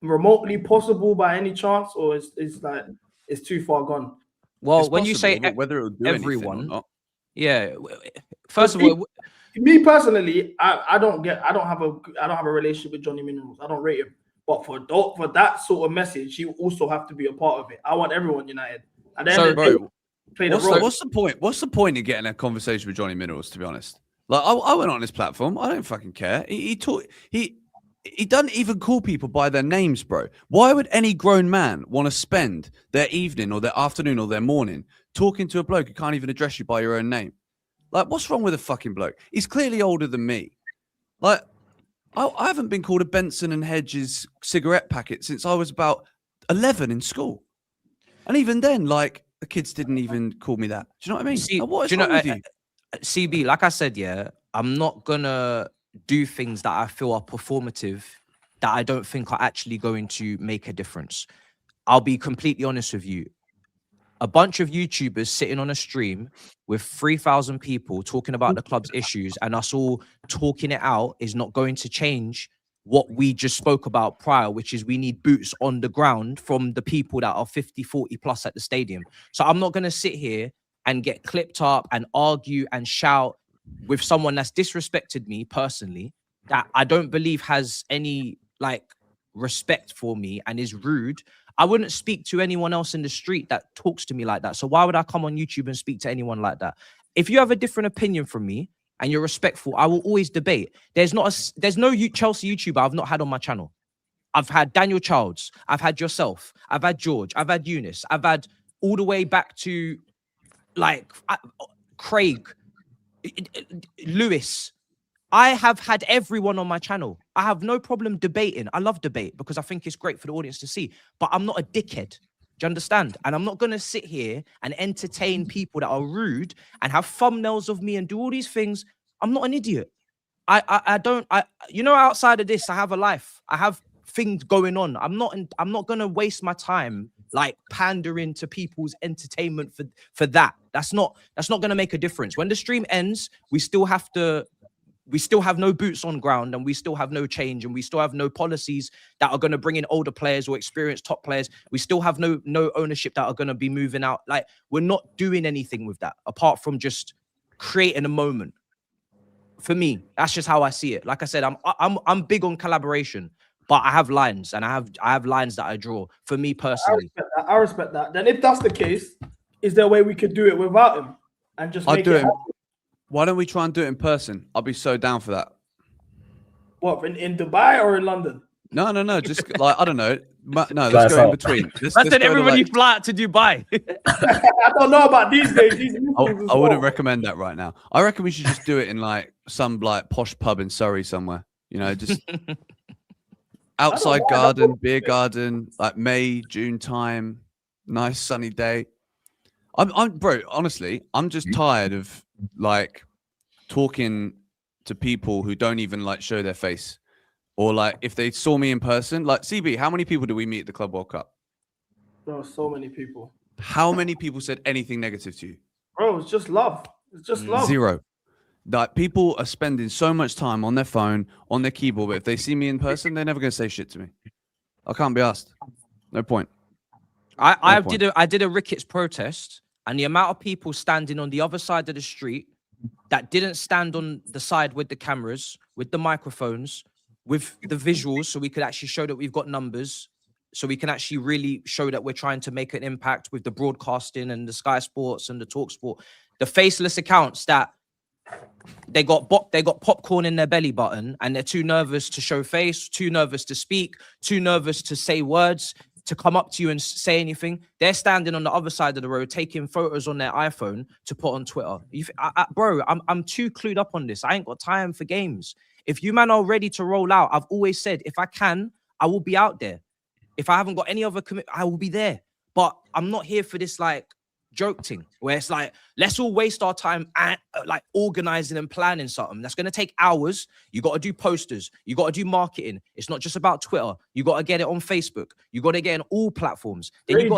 remotely possible by any chance, or is like it's too far gone? Well, It's when you say possible, but whether it'll do everyone, anything or not. yeah. First of all, me personally, I don't have a relationship with Johnny Minerals. I don't rate him. But for that sort of message, you also have to be a part of it. I want everyone united. And then what's the point? What's the point in getting a conversation with Johnny Minerals? To be honest, like I went on his platform. I don't fucking care. He doesn't even call people by their names, bro. Why would any grown man want to spend their evening or their afternoon or their morning talking to a bloke who can't even address you by your own name? Like, what's wrong with a fucking bloke? He's clearly older than me. Like, I haven't been called a Benson and Hedges cigarette packet since I was about 11 in school. And even then, like, the kids didn't even call me that. Do you know what I mean? See, like, what is do you wrong know, with you? CB, like I said, yeah, I'm not gonna do things that I feel are performative that I don't think are actually going to make a difference. I'll be completely honest with you. A bunch of YouTubers sitting on a stream with 3,000 people talking about the club's issues and us all talking it out is not going to change what we just spoke about prior, which is we need boots on the ground from the people that are 50, 40 plus at the stadium. So I'm not going to sit here and get clipped up and argue and shout with someone that's disrespected me personally, that I don't believe has any like respect for me and is rude. I wouldn't speak to anyone else in the street that talks to me like that. So why would I come on YouTube and speak to anyone like that? If you have a different opinion from me and you're respectful, I will always debate. There's no Chelsea YouTuber I've not had on my channel. I've had Daniel Childs. I've had yourself. I've had George. I've had Eunice. I've had all the way back to like Craig, Lewis. I have had everyone on my channel. I have no problem debating. I love debate because I think it's great for the audience to see. But I'm not a dickhead. Do you understand? And I'm not going to sit here and entertain people that are rude and have thumbnails of me and do all these things. I'm not an idiot. You know, outside of this, I have a life. I have things going on. I'm not going to waste my time like pandering to people's entertainment for that. That's not going to make a difference. When the stream ends, we still have to we still have no boots on ground, and we still have no change, and we still have no policies that are going to bring in older players or experienced top players. We still have no ownership that are going to be moving out. Like, we're not doing anything with that apart from just creating a moment. For me, that's just how I see it. Like I said, I'm big on collaboration, but I have lines, and I have lines that I draw. For me personally, I respect that. Then, if that's the case, is there a way we could do it without him and just make it? Why don't we try and do it in person? I'll be so down for that. What, in Dubai or in London? No. Just like, I don't know. No, let's go in between. I said everybody fly out to Dubai. I don't know about these days. I wouldn't recommend that right now. I reckon we should just do it in like some like posh pub in Surrey somewhere. You know, just outside garden, beer garden, like May, June time, nice sunny day. Bro, honestly, I'm just tired of like talking to people who don't even like show their face, or like if they saw me in person. Like, CB, how many people do we meet at the Club World Cup? Bro, so many people. How many people said anything negative to you? Bro, it's just love. It's just love. Zero. Like, people are spending so much time on their phone, on their keyboard, but if they see me in person, they're never going to say shit to me. I can't be asked. No point. I did a Ricketts protest, and the amount of people standing on the other side of the street that didn't stand on the side with the cameras, with the microphones, with the visuals, so we could actually show that we've got numbers, so we can actually really show that we're trying to make an impact with the broadcasting and the Sky Sports and the Talk Sport. The faceless accounts that they got popcorn in their belly button, and they're too nervous to show face, too nervous to speak, too nervous to say words, to come up to you and say anything. They're standing on the other side of the road, taking photos on their iPhone to put on Twitter. Bro, I'm too clued up on this. I ain't got time for games. If you man are ready to roll out, I've always said, if I can, I will be out there. If I haven't got any other commitment, I will be there. But I'm not here for this like joke thing where it's like, let's all waste our time at like organizing and planning something that's going to take hours. You got to do posters, you got to do marketing. It's not just about Twitter. You got to get it on Facebook, you got to get it on all platforms. Then you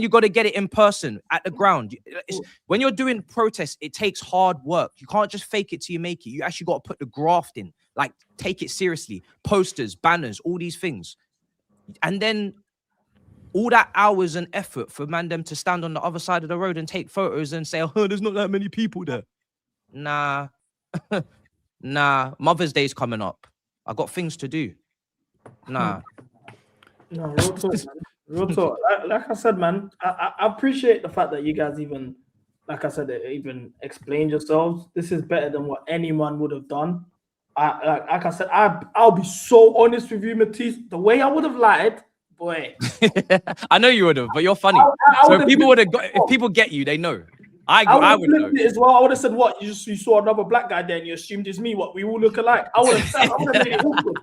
got to get it in person at the ground. When you're doing protests, it takes hard work. You can't just fake it till you make it. You actually got to put the graft in, like take it seriously. Posters, banners, all these things. And then all that hours and effort for them to stand on the other side of the road and take photos and say, oh, there's not that many people there. Nah. Nah. Mother's Day's coming up. I got things to do. Nah. No, real talk, man. Real talk. Like I said, man, I appreciate the fact that you guys even, like I said, even explained yourselves. This is better than what anyone would have done. Like I said, I'll be so honest with you, Matisse. The way I would have lied, boy. I know you would have, but you're funny. So if people get you, they know. I would know it as well. I would have said, "What? You saw another black guy there, and you assumed it's me. What? We all look alike." I would have made it awkward.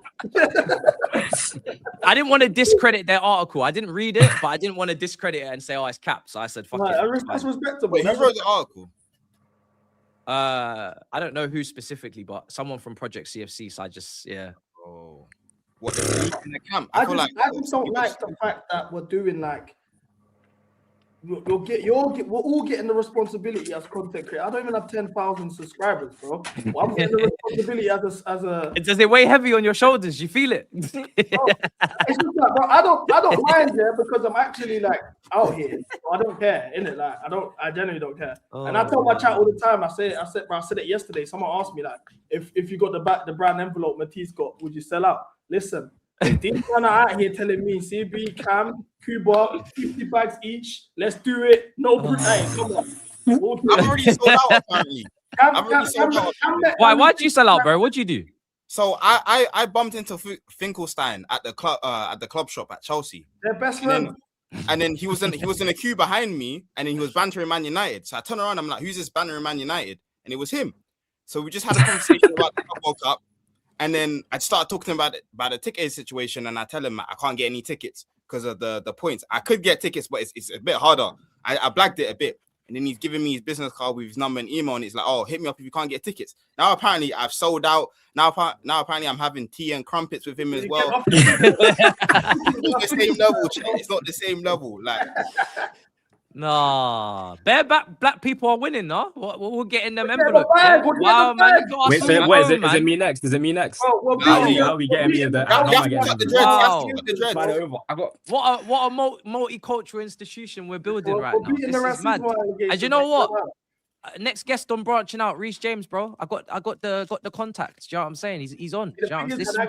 I didn't want to discredit their article. I didn't read it, but I didn't want to discredit it and say, "Oh, it's cap." So I said, "Fuck it." That's respectable. Wait, who wrote the article? I don't know who specifically, but someone from Project CFC. So I just, yeah. Oh, what in the camp? I just don't like the fact that we're doing like we're all getting the responsibility as content creators. I don't even have 10,000 subscribers, bro. Well, I'm getting the responsibility as a. Does it weigh heavy on your shoulders? You feel it? It's just like, bro, I don't mind there because I'm actually like out here. So I don't care, innit? Like I genuinely don't care. And I tell my chat all the time. I said it yesterday. Someone asked me like, if you got the brand envelope Matisse got, would you sell out? Listen, these men are out here telling me CB, Cam, Cuba, 50 bags each. Let's do it. No, come on. I've already sold out apparently. Why'd you sell out, bro? What'd you do? So I bumped into Finkelstein at the club shop at Chelsea. Their best friend. And then he was in a queue behind me, and then he was bantering Man United. So I turned around, I'm like, who's this bantering Man United? And it was him. So we just had a conversation about the World Cup. And then I started talking about the ticket situation, and I tell him I can't get any tickets because of the points. I could get tickets, but it's a bit harder. I blagged it a bit. And then he's giving me his business card with his number and email, and he's like, "Oh, hit me up if you can't get tickets." Now apparently I've sold out. Now apparently I'm having tea and crumpets with him as well. It's not the same level. It's not the same level. Like, Nah, bare black people are winning, no? We're getting them We're getting envelopes. the bag, Yeah? we're getting Wow, the man, bag. you got Wait, us so all what at is home, it? Is it man. me next? Is it me next? Bro, we're How beating are we getting me the? You How am have I to cut getting the me? dreads. You have to Wow. cut the dreads. Man, over. I got. What a multicultural institution we're building right now. beating the This is mad. racism And allegations, you know like, what? come on. Next guest on branching out, Reece James, bro. I got the contacts. Do you know what I'm saying? He's on. Do you know what I'm saying?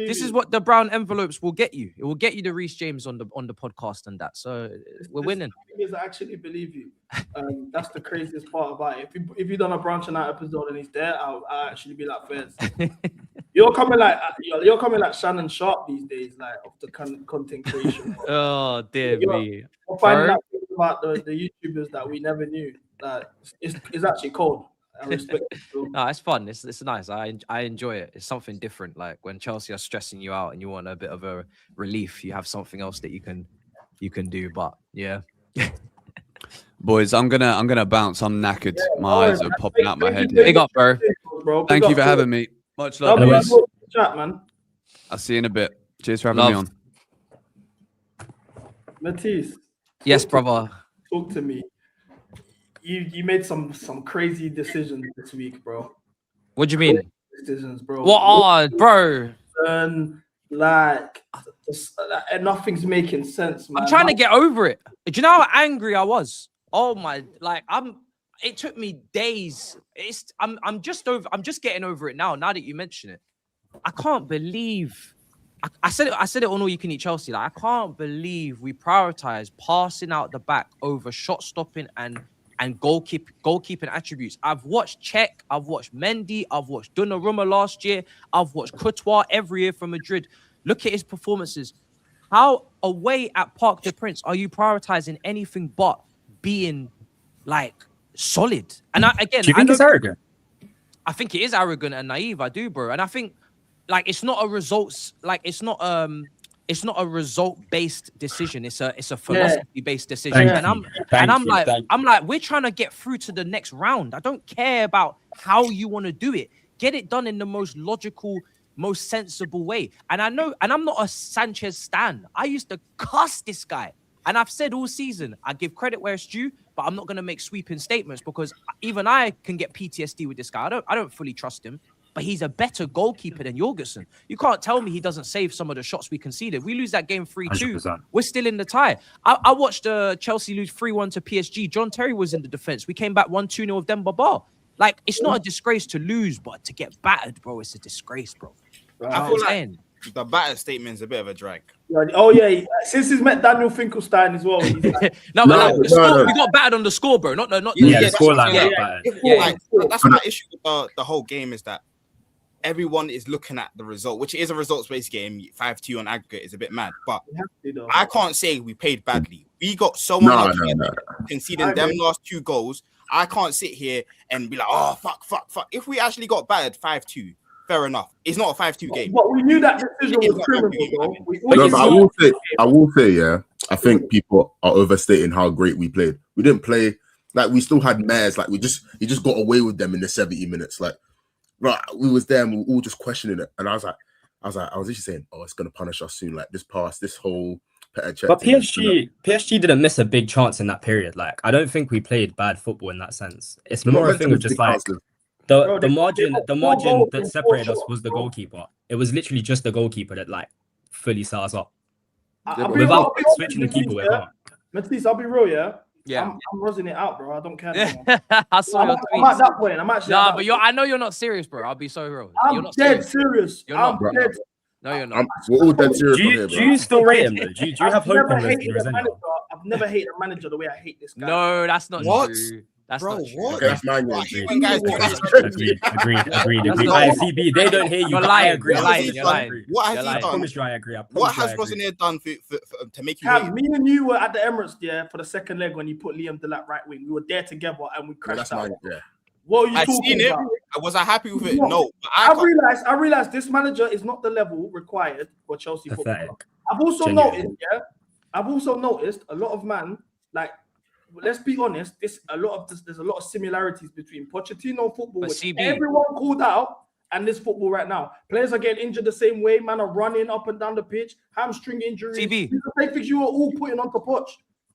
This is what the brown envelopes will get you. It will get you the Reece James on the podcast and that. So we're winning. Is I actually believe you. That's the craziest part about it. If you done a branching out episode and he's there, I'll actually be like, Fez. You're coming like Shannon Sharp these days, like of the content creation. Oh dear me. We're finding Bro. out things about the YouTubers that we never knew. It's actually cold. I respect it. No, it's fun. It's nice. I enjoy it. It's something different. Like when Chelsea are stressing you out and you want a bit of a relief, you have something else that you can do. But yeah. Boys, I'm gonna bounce. I'm knackered. My eyes are popping out my head. Big up, bro. Thank you for having me. Much love, Love you. boys. Chat, man. I'll see you in a bit. Cheers for having me on. Matisse. Yes, brother. Talk to me. You made some crazy decisions this week, bro. What do you mean? Decisions, bro. What are, bro? Like nothing's making sense, man. I'm trying to get over it. Do you know how angry I was? Oh my, like it took me days. I'm just getting over it now that you mention it. I can't believe I said it on All You Can Eat Chelsea. Like I can't believe we prioritize passing out the back over shot stopping and goalkeeping attributes. I've watched Czech, I've watched Mendy, I've watched Donnarumma last year, I've watched Courtois every year from Madrid. Look at his performances. How away at Parc des Princes are you prioritizing anything but being like solid? And Do you think it's arrogant? I think it is arrogant and naive. I do, bro. And I think like it's not a results, like it's not a result-based decision. It's a philosophy-based decision. I'm like, we're trying to get through to the next round. I don't care about how you want to do it. Get it done in the most logical, most sensible way. And I know, and I'm not a Sanchez stan. I used to cuss this guy. And I've said all season, I give credit where it's due, but I'm not going to make sweeping statements because even I can get PTSD with this guy. I don't fully trust him, but he's a better goalkeeper than Jorgensen. You can't tell me he doesn't save some of the shots we conceded. We lose that game 3-2. 100%. We're still in the tie. I watched Chelsea lose 3-1 to PSG. John Terry was in the defense. We came back 1-2-0 with Demba Ba. Like, it's not a disgrace to lose, but to get battered, bro, it's a disgrace, bro. I feel like the batter statement is a bit of a drag. Oh yeah, since he's met Daniel Finkelstein as well. He's like, we got battered on the score, bro. Not the scoreline. That's my issue with the whole game is that everyone is looking at the result, which is a results-based game. 5-2 on aggregate is a bit mad, but I can't say we played badly. We got so much conceding them last 2 goals. I can't sit here and be like, oh fuck. If we actually got battered 5-2. Fair enough. It's not a 5-2 game. But we knew that decision was criminal, No, but I will say, yeah, I think people are overstating how great we played. We didn't play like we still had mares. Like he just got away with them in the 70 minutes. Like, right, we was there and we were all just questioning it. And I was literally saying, oh, it's gonna punish us soon. Like this pass, this whole Petr Cech. But PSG didn't miss a big chance in that period. Like I don't think we played bad football in that sense. It's more a thing of just like. The margin that separated us was the goalkeeper. It was literally just the goalkeeper that like fully set us up. Without switching the keeper, we can't. Matisse, I'll be real, yeah. Yeah, I'm rosing it out, bro. I don't care. I saw your tweets. I'm at that point. I'm actually. Nah, but I know you're not serious, bro. I'll be so real. I'm dead serious. You're not. I'm dead. No, you're not. We're all dead serious. Do you still rate him though? Do you have hope in Rosenoir? I've never hated a manager the way I hate this guy. No, that's not true. That's not true. Okay, that's mine. Agreed. I CB, they don't hear you. You're lying. You're lying. What has he done? I promise you, I agree. What has Rosenoir done to make you Cam, hate? me and you were at the Emirates there for the second leg when you put Liam Delap right wing. We were there together and we crashed out. What are you talking about? Was I happy with it? No. But I realized this manager is not the level required for Chelsea football. I've also noticed a lot of like. Let's be honest. There's a lot of similarities between Pochettino football, which everyone called out, and this football right now. Players are getting injured the same way. Man are running up and down the pitch, hamstring injuries. These are things you are all putting onto Poch.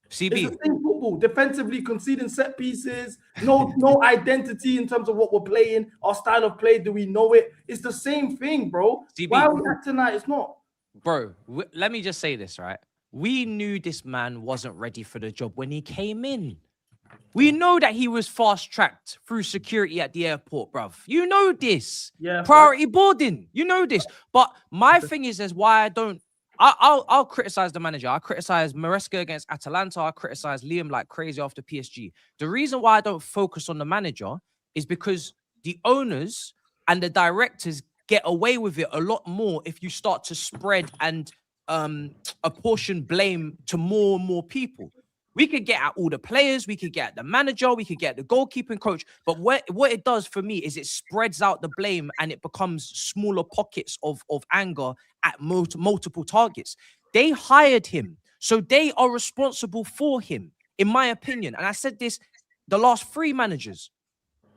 CB. It's the same football. Defensively conceding set pieces, no identity in terms of what we're playing, our style of play. Do we know it? It's the same thing, bro. CB. Why are we acting like it's not? Bro, let me just say this, right? We knew this man wasn't ready for the job when he came in. We know that he was fast-tracked through security at the airport, bruv. You know this. Yeah. Priority boarding. You know this. But my thing is why I don't... I'll criticize the manager. I criticize Maresca against Atalanta. I criticize Liam like crazy after PSG. The reason why I don't focus on the manager is because the owners and the directors get away with it a lot more if you start to spread and apportion blame to more and more people. We could get at all the players, we could get at the manager, we could get the goalkeeping coach. But what it does for me is it spreads out the blame and it becomes smaller pockets of anger at multiple targets. They hired him, so they are responsible for him, in my opinion. And I said this, the last 3 managers.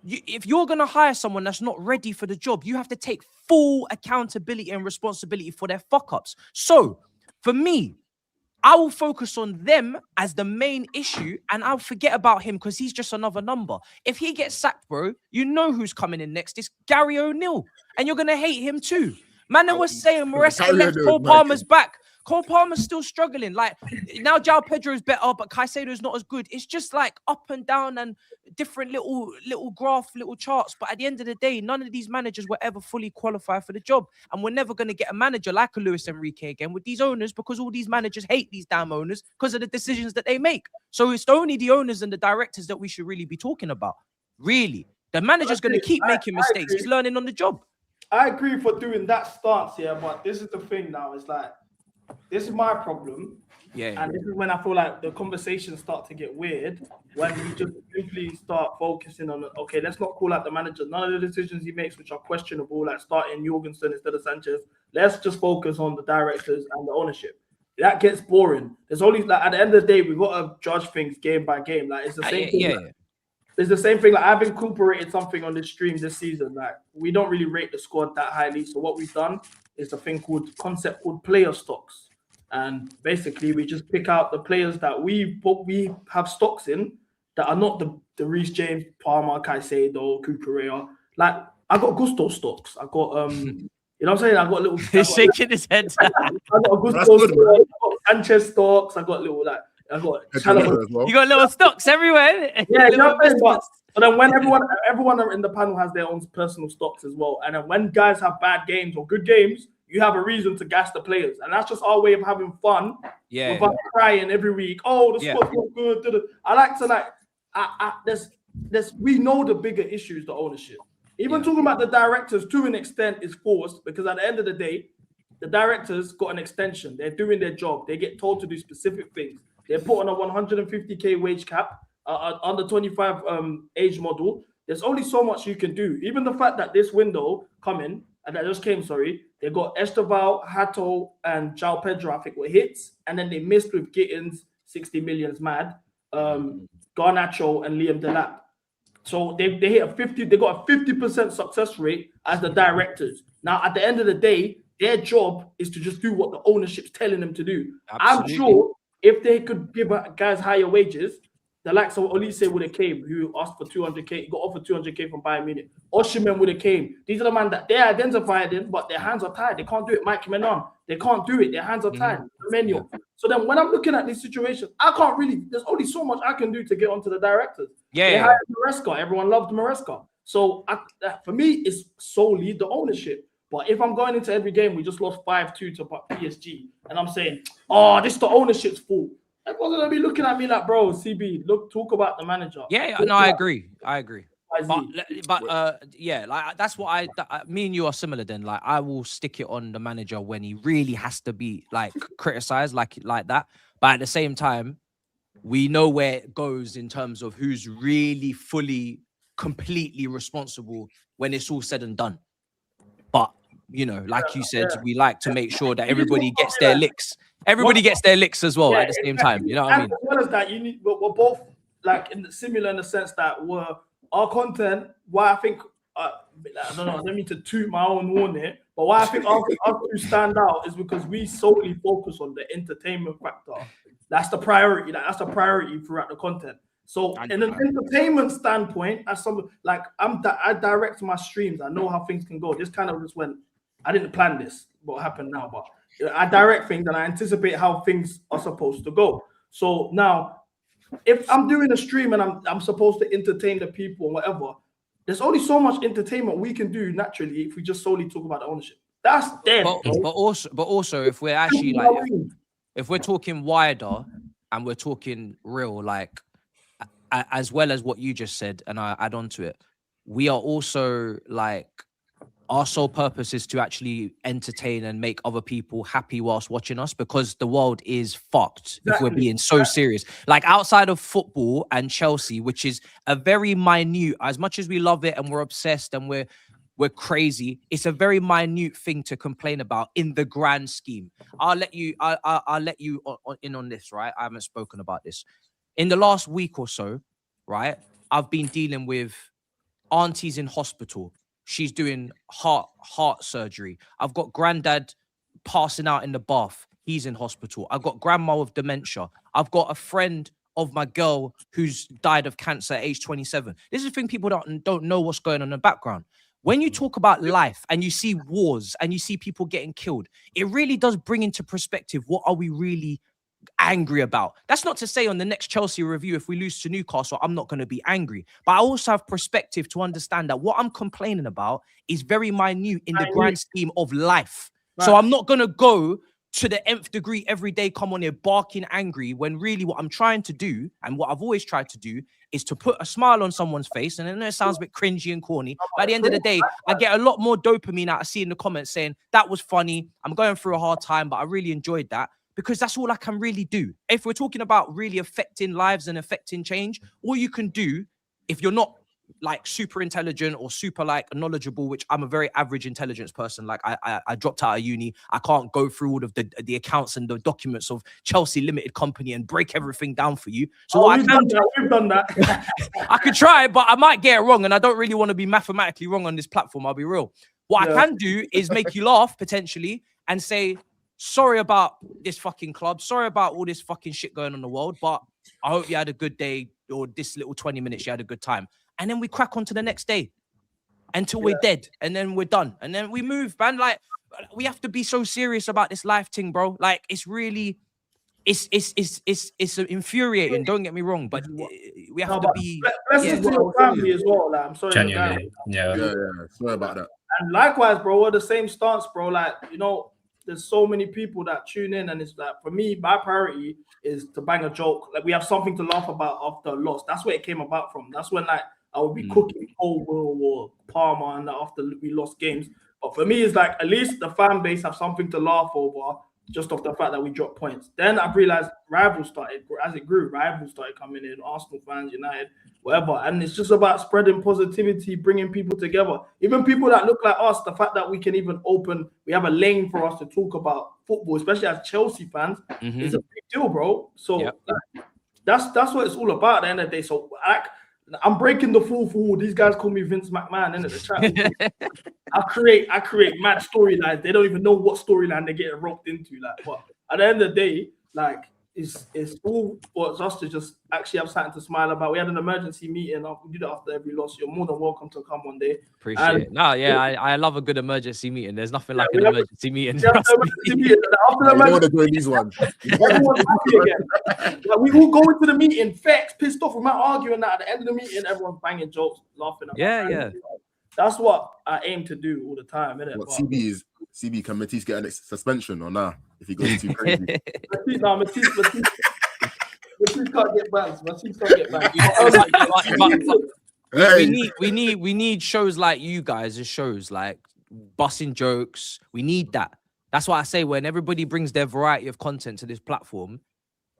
If you're going to hire someone that's not ready for the job, you have to take full accountability and responsibility for their fuck-ups. So, for me, I will focus on them as the main issue and I'll forget about him because he's just another number. If he gets sacked, bro, you know who's coming in next. It's Gary O'Neill. And you're going to hate him too. Man, I was saying Maresca left, Cole Palmer's back. Cole Palmer's still struggling. Like, now João Pedro is better, but Caicedo's not as good. It's just like up and down and different little graph, little charts. But at the end of the day, none of these managers were ever fully qualified for the job. And we're never going to get a manager like a Luis Enrique again with these owners because all these managers hate these damn owners because of the decisions that they make. So it's only the owners and the directors that we should really be talking about. Really. The manager's going to keep making mistakes. He's learning on the job. I agree for doing that stance, yeah, but this is the thing now. It's like, this is my problem. Yeah. And this is when I feel like the conversations start to get weird, when we just simply start focusing on, okay, let's not call out the manager. None of the decisions he makes, which are questionable, like starting Jorgensen instead of Sanchez. Let's just focus on the directors and the ownership. That gets boring. There's only, like, at the end of the day, we've got to judge things game by game. Like, it's the same thing. Like, it's the same thing. Like, I've incorporated something on this stream this season. Like, we don't really rate the squad that highly. So what we've done is a concept called player stocks. And basically, we just pick out the players that we have stocks in that are not the Reece James, Palmer, Caicedo, Cucurella. Like, I got Gusto stocks. I got you know what I'm saying? I got little. He's shaking his head. I got Gusto stocks. I got Sanchez stocks. I got little like. I got you got little stocks everywhere. Yeah, you know what I'm saying? But then when everyone in the panel has their own personal stocks as well, and then when guys have bad games or good games, you have a reason to gas the players, and that's just our way of having fun. Yeah, without crying every week. Oh, the squad's not good. I like to there's we know the bigger issues, the ownership. Even talking about the directors to an extent is forced because at the end of the day, the directors got an extension. They're doing their job. They get told to do specific things. They're put on a 150k wage cap, under 25 age model. There's only so much you can do. Even the fact that this window coming, and that just came, they got Esteval, Hato, and João Pedro, I think, were hits. And then they missed with Gittins, 60 million's mad, Garnacho, and Liam Delap. So they hit they got a 50% success rate as the directors. Now, at the end of the day, their job is to just do what the ownership's telling them to do. Absolutely. I'm sure if they could give guys higher wages, the likes of Olise would have came, who asked for 200k, got offered 200k from Bayern Munich. Osimhen would have came. These are the men that they identified in, but their hands are tied. They can't do it. Mike Menon, they can't do it. Their hands are tied. Menu. So then when I'm looking at this situation, I can't really, there's only so much I can do to get onto the directors. They hired Maresca. Everyone loved Maresca. So for me, it's solely the ownership. But if I'm going into every game, we just lost 5-2 to PSG, and I'm saying, oh, this is the ownership's fault. Everyone's gonna be looking at me like, bro, CB, talk about the manager. I agree. But yeah, like that's what me and you are similar. Then, like, I will stick it on the manager when he really has to be like criticized, like that. But at the same time, we know where it goes in terms of who's really fully, completely responsible when it's all said and done. But you know, like you said, we like to make sure that everybody gets their licks. Everybody gets their licks as well at the same time. You know what I mean? As well as that, we're both like similar in the sense that our content. Why I think I don't know. I don't mean to toot my own horn here, but why I think our two stand out is because we solely focus on the entertainment factor. That's the priority. That's the priority throughout the content. So in an entertainment standpoint, as some like I direct my streams. I know how things can go. This kind of just went. I didn't plan this, what happened now, but I direct things and I anticipate how things are supposed to go. So now, if I'm doing a stream and I'm supposed to entertain the people and whatever, there's only so much entertainment we can do naturally if we just solely talk about the ownership. That's dead. But also, if we're actually like, if we're talking wider and we're talking real, like, as well as what you just said, and I add on to it, we are also like, our sole purpose is to actually entertain and make other people happy whilst watching us, because the world is fucked if we're being so serious. Like, outside of football and Chelsea, which is a very minute, as much as we love it and we're obsessed and we're crazy, it's a very minute thing to complain about in the grand scheme. I'll let you in on this, right? I haven't spoken about this. In the last week or so, right, I've been dealing with aunties in hospital. She's doing heart surgery. I've got granddad passing out in the bath. He's in hospital. I've got grandma with dementia. I've got a friend of my girl who's died of cancer at age 27. This is the thing, people don't know what's going on in the background. When you talk about life and you see wars and you see people getting killed, it really does bring into perspective, what are we really angry about? That's not to say on the next Chelsea review, if we lose to Newcastle, I'm not going to be angry. But I also have perspective to understand that what I'm complaining about is very minute in the grand scheme of life. Right. So I'm not going to go to the nth degree every day, come on here barking angry, when really what I'm trying to do, and what I've always tried to do, is to put a smile on someone's face. And I know it sounds a bit cringy and corny, but at the end of the day, I get a lot more dopamine out of seeing the comments saying, that was funny, I'm going through a hard time, but I really enjoyed that. Because that's all I can really do. If we're talking about really affecting lives and affecting change, all you can do, if you're not like super intelligent or super like knowledgeable, which I'm a very average intelligence person. Like I dropped out of uni. I can't go through all of the accounts and the documents of Chelsea Limited Company and break everything down for you. So what we've done that. I could try, but I might get it wrong, and I don't really want to be mathematically wrong on this platform. I'll be real. What I can do is make you laugh potentially and say, sorry about this fucking club. Sorry about all this fucking shit going on in the world, but I hope you had a good day, or this little 20 minutes you had a good time. And then we crack on to the next day until we're dead, and then we're done. And then we move, man. Like, we have to be so serious about this life thing, bro. Like, it's really, it's infuriating. Don't get me wrong, but we have to be. Blessings to your family as well. Like, I'm sorry. Genuinely, yeah. Sorry about that. And likewise, bro, we're the same stance, bro. Like, you know, there's so many people that tune in, and it's like, for me, my priority is to bang a joke. Like, we have something to laugh about after a loss. That's where it came about from. That's when, like, I would be cooking Colwell or Palmer and after we lost games. But for me, it's like, at least the fan base have something to laugh over, just off the fact that we dropped points. Then I've realized rivals started, as it grew, rivals started coming in, Arsenal fans, United, whatever. And it's just about spreading positivity, bringing people together. Even people that look like us, the fact that we can even we have a lane for us to talk about football, especially as Chelsea fans, is a big deal, bro. So like, that's what it's all about at the end of the day. So I'm breaking the fourth wall. These guys call me Vince McMahon in the chat. I create mad storylines. They don't even know what storyline they're getting roped into. Like, but at the end of the day, like, it's all for us to just actually have something to smile about. We had an emergency meeting. We do that after every loss. You're more than welcome to come one day. Appreciate it. No, I love a good emergency meeting. There's nothing like an emergency meeting. After the emergency these ones. Everyone's happy again. Like, we all go into the meeting, vexed, pissed off. We're not arguing that. At the end of the meeting, everyone's banging jokes, laughing. That's what I aim to do all the time, innit? What CB, can Matisse get a suspension or nah? If he goes too crazy. Matisse can't get banned. Matisse can't get banned. We need shows like you guys, as shows like busting jokes. We need that. That's why I say, when everybody brings their variety of content to this platform,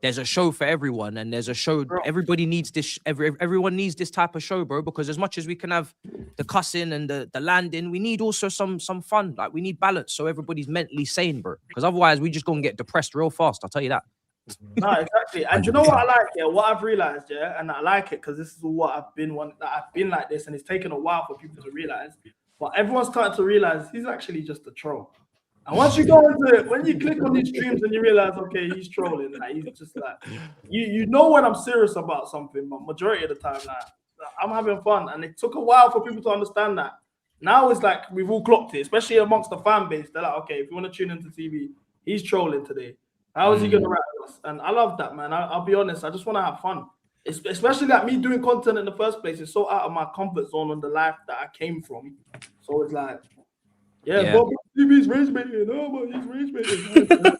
there's a show for everyone, and there's a show. Everybody needs this. Everyone needs this type of show, bro. Because as much as we can have the cussing and the landing, we need also some fun. Like, we need balance, so everybody's mentally sane, bro. Because otherwise, we just gonna get depressed real fast. I'll tell you that. No, exactly. And you know what I like? Yeah, what I've realized, and I like it because this is what I've been like this, and it's taken a while for people to realize. But everyone's starting to realize he's actually just a troll. And once you go into it, when you click on these streams and you realize, okay, he's trolling, like he's just like, you know when I'm serious about something, but majority of the time, like I'm having fun. And it took a while for people to understand that. Now it's like we've all clocked it, especially amongst the fan base. They're like, okay, if you want to tune into TV, he's trolling today. How is he gonna rap us? And I love that, man. I'll be honest, I just want to have fun. Especially like me doing content in the first place. It's so out of my comfort zone on the life that I came from. So it's like, Bob TV's rage baiting. Oh, but he's rage baiting. No,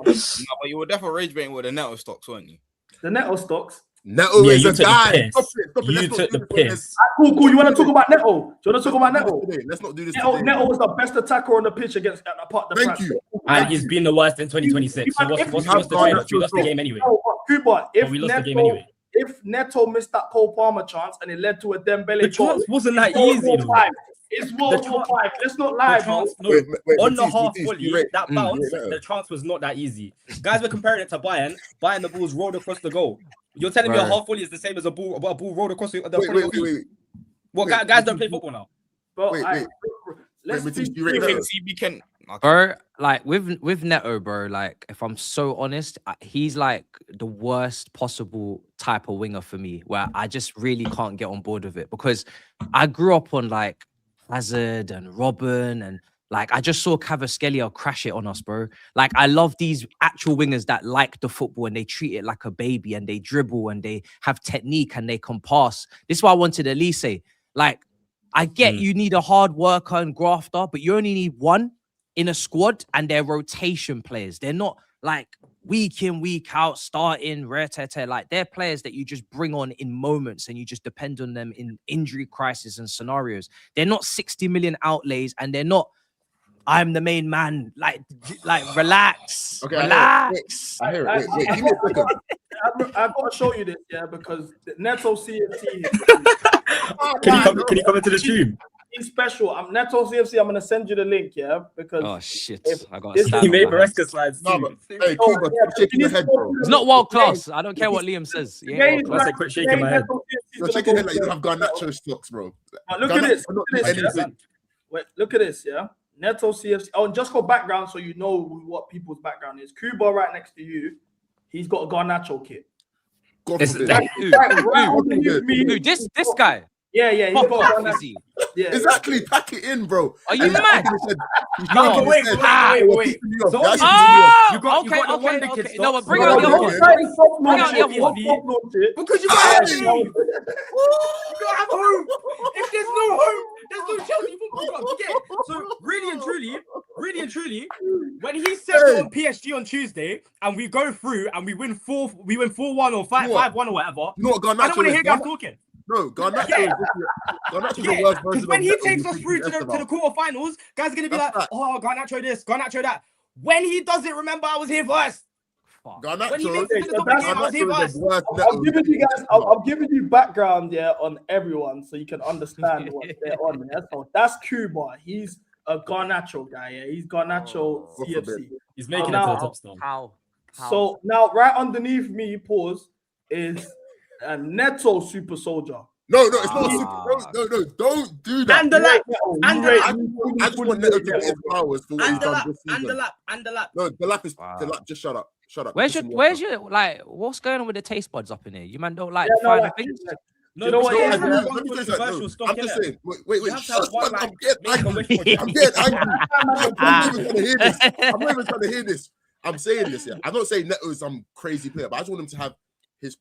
but you were definitely rage baiting with the Neto stocks, weren't you? The Neto stocks. Neto is a guy. Stop it. You took the piss. Cool. You want to talk about Neto? Do you want to talk about Neto? Let's not do this. Neto was the best attacker on the pitch against the Thank you. And he's been the worst in 2026. So what's the trade-off? We lost the game anyway. Cuba, we lost the game anyway. If Neto missed that Cole Palmer chance and it led to a Dembele, The chance wasn't that easy. It's World War 5. Let's not lie, bro. On the half volley, that bounce, the chance was not that easy. Guys were comparing it to Bayern. Bayern, the balls rolled across the goal. You're telling me a half volley is the same as a ball rolled across the Wait. What guys don't play football now? Let's Bro, like with Neto, bro, like if I'm so honest, he's like the worst possible type of winger for me, where I just really can't get on board with it, because I grew up on like Hazard and Robben, and like I just saw Kvaratskhelia crash it on us, bro. Like I love these actual wingers that like the football and they treat it like a baby and they dribble and they have technique and they can pass. This is why I wanted Elise. Like I get you need a hard worker and grafter, but you only need one in a squad, and they're rotation players. They're not like week in, week out, starting, rare-tete. Like they're players that you just bring on in moments and you just depend on them in injury crisis and scenarios. They're not 60 million outlays, and they're not, I'm the main man. Like relax. Okay, relax. I hear it. Wait, give me a second. I've got to show you this, because Neto CFC. Can you come into the stream? He's special. I'm Neto CFC. I'm gonna send you the link, because oh shit, I got he made Maresca slides too. Hey, Cuba, shaking your head, bro. It's not world class. I don't care what Liam says. I said quit shaking my head. You're shaking your head like you don't have Garnacho stocks, bro. Look at this. Wait, look at this, Neto CFC. Oh, and just for background, so you know what people's background is. Cuba right next to you. He's got a Garnacho kit. This guy. Yeah, he's got a Garnacho. Yeah, exactly. Pack it in, bro. Are you mad? No, wait. So you got the Wonder Kids. No, but bring out the other one. Bring out the other one. Because you got to have a home. If there's no home, there's no Chelsea Football Club. So really and truly, when he said on PSG on Tuesday, and we go through and we win 4-1 or 5-1 or whatever, I don't want to hear guys talking. No, Garnacho is the worst version. Because when he takes us through to the quarterfinals, guys are gonna be like, "Oh, Garnacho this, Garnacho that." When he does it, remember I was here first. Garnacho, when he makes it to the top of the game, I was here first. I'm giving you background on everyone so you can understand what they're on. So that's Cuba. He's a Garnacho guy. He's Garnacho CFC. He's making it to the top still. How? So now, right underneath me, is a Neto super soldier. No, it's not super. No, don't do that. And the lap. I just want Neto to get his flowers for what he's done this season. And the lap. No, the lap is the lap. Just shut up. Where's your like? What's going on with the taste buds up in here? You man don't like finer things. No, you know what? I'm just saying. Wait. I'm getting angry. I'm not even trying to hear this. I'm saying this. I'm not saying Neto is some crazy player, but I just want him to have his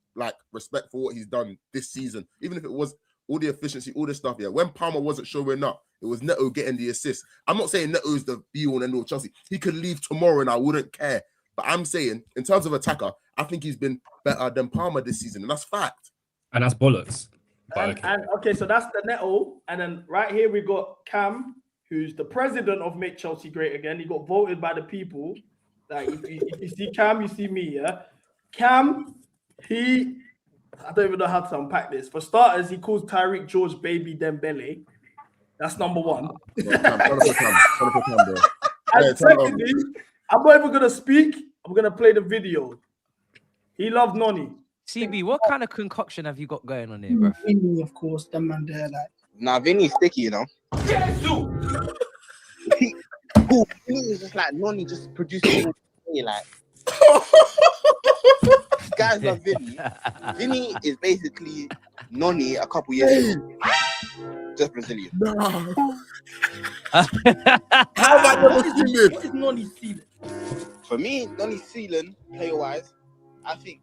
respect for what he's done this season, even if it was all the efficiency, all this stuff. When Palmer wasn't showing up, it was Neto getting the assist. I'm not saying Neto is the be all and end all Chelsea. He could leave tomorrow and I wouldn't care. But I'm saying, in terms of attacker, I think he's been better than Palmer this season, and that's fact. And that's bollocks. Okay, so that's the Neto, and then right here we got Cam, who's the president of Make Chelsea Great Again. He got voted by the people. Like if you see Cam, you see me. Cam. I don't even know how to unpack this. For starters, he calls Tyreek George baby Dembele. That's number one. And secondly, I'm not even gonna speak. I'm gonna play the video. He loved Noni. CB, what kind of concoction have you got going on here, bro? Vinny, of course, the man there, like. Nah, Vinny's sticky, you know. cool. Vinny is just like Noni just producing like. Guys love Vinny. Vinny is basically Noni a couple years ago. Just Brazilian. How about what is Noni's ceiling? For me, Noni's ceiling, player-wise, I think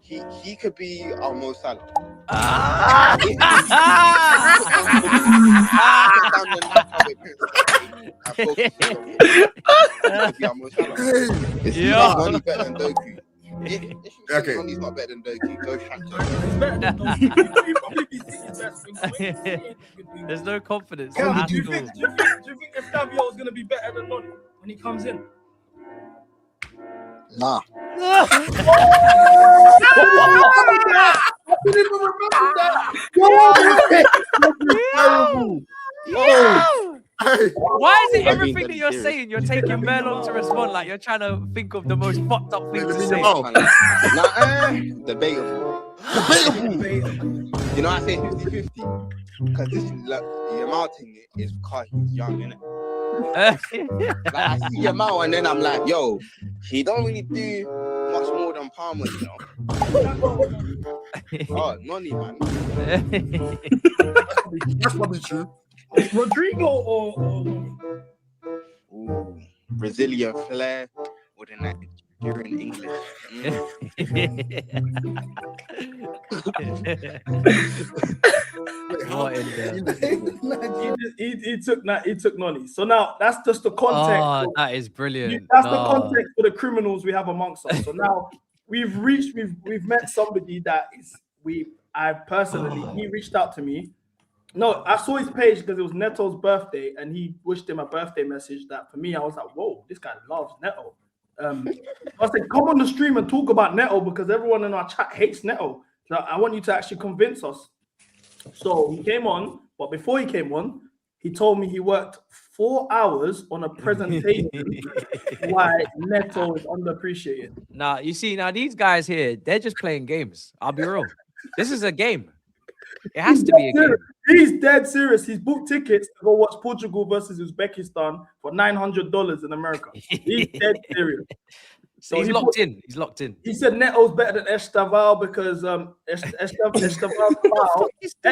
he could be our Mo Salah. Yeah. Noni better than Doku. If you think Noni's not better than Doku, go Shanto. There's no confidence. Cam, at do you all. think Escavio is gonna be better than Noni when he comes in? Nah. I didn't even remember that. Why is it everything that you're saying, you're taking very long to respond? Like you're trying to think of the most fucked up thing to say. Debatable. You know, I say 50-50 because this is like Yamal thing is because he's young, innit? Like I see Yamal and then I'm like, yo, he don't really do much more than Palmer, you know. Oh, Noni, man. That's probably true. Rodrigo or Ooh, Brazilian flair with a Nigerian English. What in there? he took Noni. So now that's just the context. Oh, that is brilliant. That's the context for the criminals we have amongst us. So now we've met somebody that is he reached out to me. No, I saw his page because it was Neto's birthday, and he wished him a birthday message. That for me, I was like, whoa, this guy loves Neto. I said, come on the stream and talk about Neto because everyone in our chat hates Neto. So I want you to actually convince us. So he came on, but before he came on, he told me he worked 4 hours on a presentation why Neto is underappreciated. Now, you see, these guys here, they're just playing games. I'll be real. This is a game. It has to be a game. He's dead serious. He's booked tickets to go watch Portugal versus Uzbekistan for $900 in America. He's dead serious. So he's locked in. He's locked in. He said Neto's better than Estaval because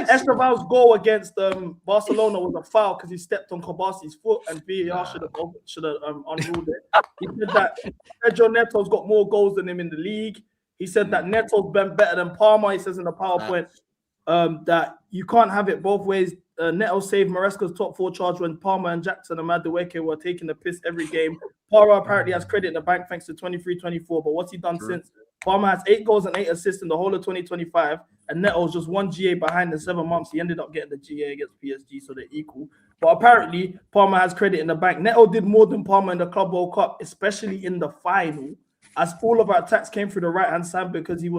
Estaval's goal against Barcelona was a foul because he stepped on Kobasi's foot and VAR should have unruled it. He said that Pedro Neto's got more goals than him in the league. He said that Neto's been better than Palmer. He says in the PowerPoint that you can't have it both ways. Neto saved Maresca's top 4 charge when Palmer and Jackson and Madueke were taking the piss every game. Palmer apparently has credit in the bank thanks to 23-24, but what's he done since? Palmer has 8 goals and 8 assists in the whole of 2025, and Neto's just 1 GA behind in 7 months. He ended up getting the GA against PSG, so they're equal. But apparently, Palmer has credit in the bank. Neto did more than Palmer in the Club World Cup, especially in the final, as all of our attacks came through the right-hand side because he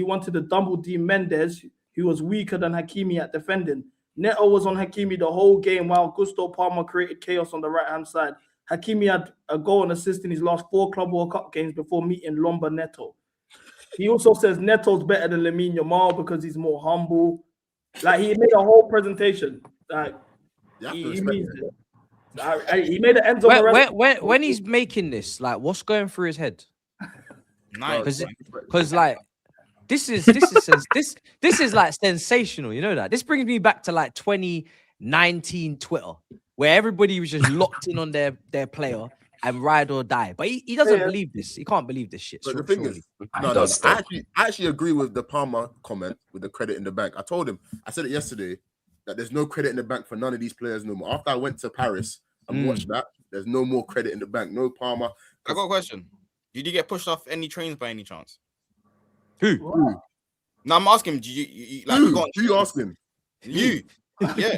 wanted to double D Mendes, who was weaker than Hakimi at defending. Neto was on Hakimi the whole game while Gusto Palmer created chaos on the right-hand side. Hakimi had a goal and assist in his last 4 Club World Cup games before meeting Lomba Neto. He also says Neto's better than Lamine Yamal because he's more humble. Like, he made a whole presentation. Like, he means it. He made an Enzo when he's making this, like, what's going through his head? Nice. Because like, this is like sensational, you know that? This brings me back to like 2019 Twitter, where everybody was just locked in on their player and ride or die. But he doesn't believe this. He can't believe this shit. But the thing is, I actually agree with the Palmer comment with the credit in the bank. I told him, I said it yesterday, that there's no credit in the bank for none of these players no more. After I went to Paris and watched that, there's no more credit in the bank. No Palmer. I got a question. Did you get pushed off any trains by any chance? Who? No, I'm asking. Do you like? Who you asking? You? Yeah.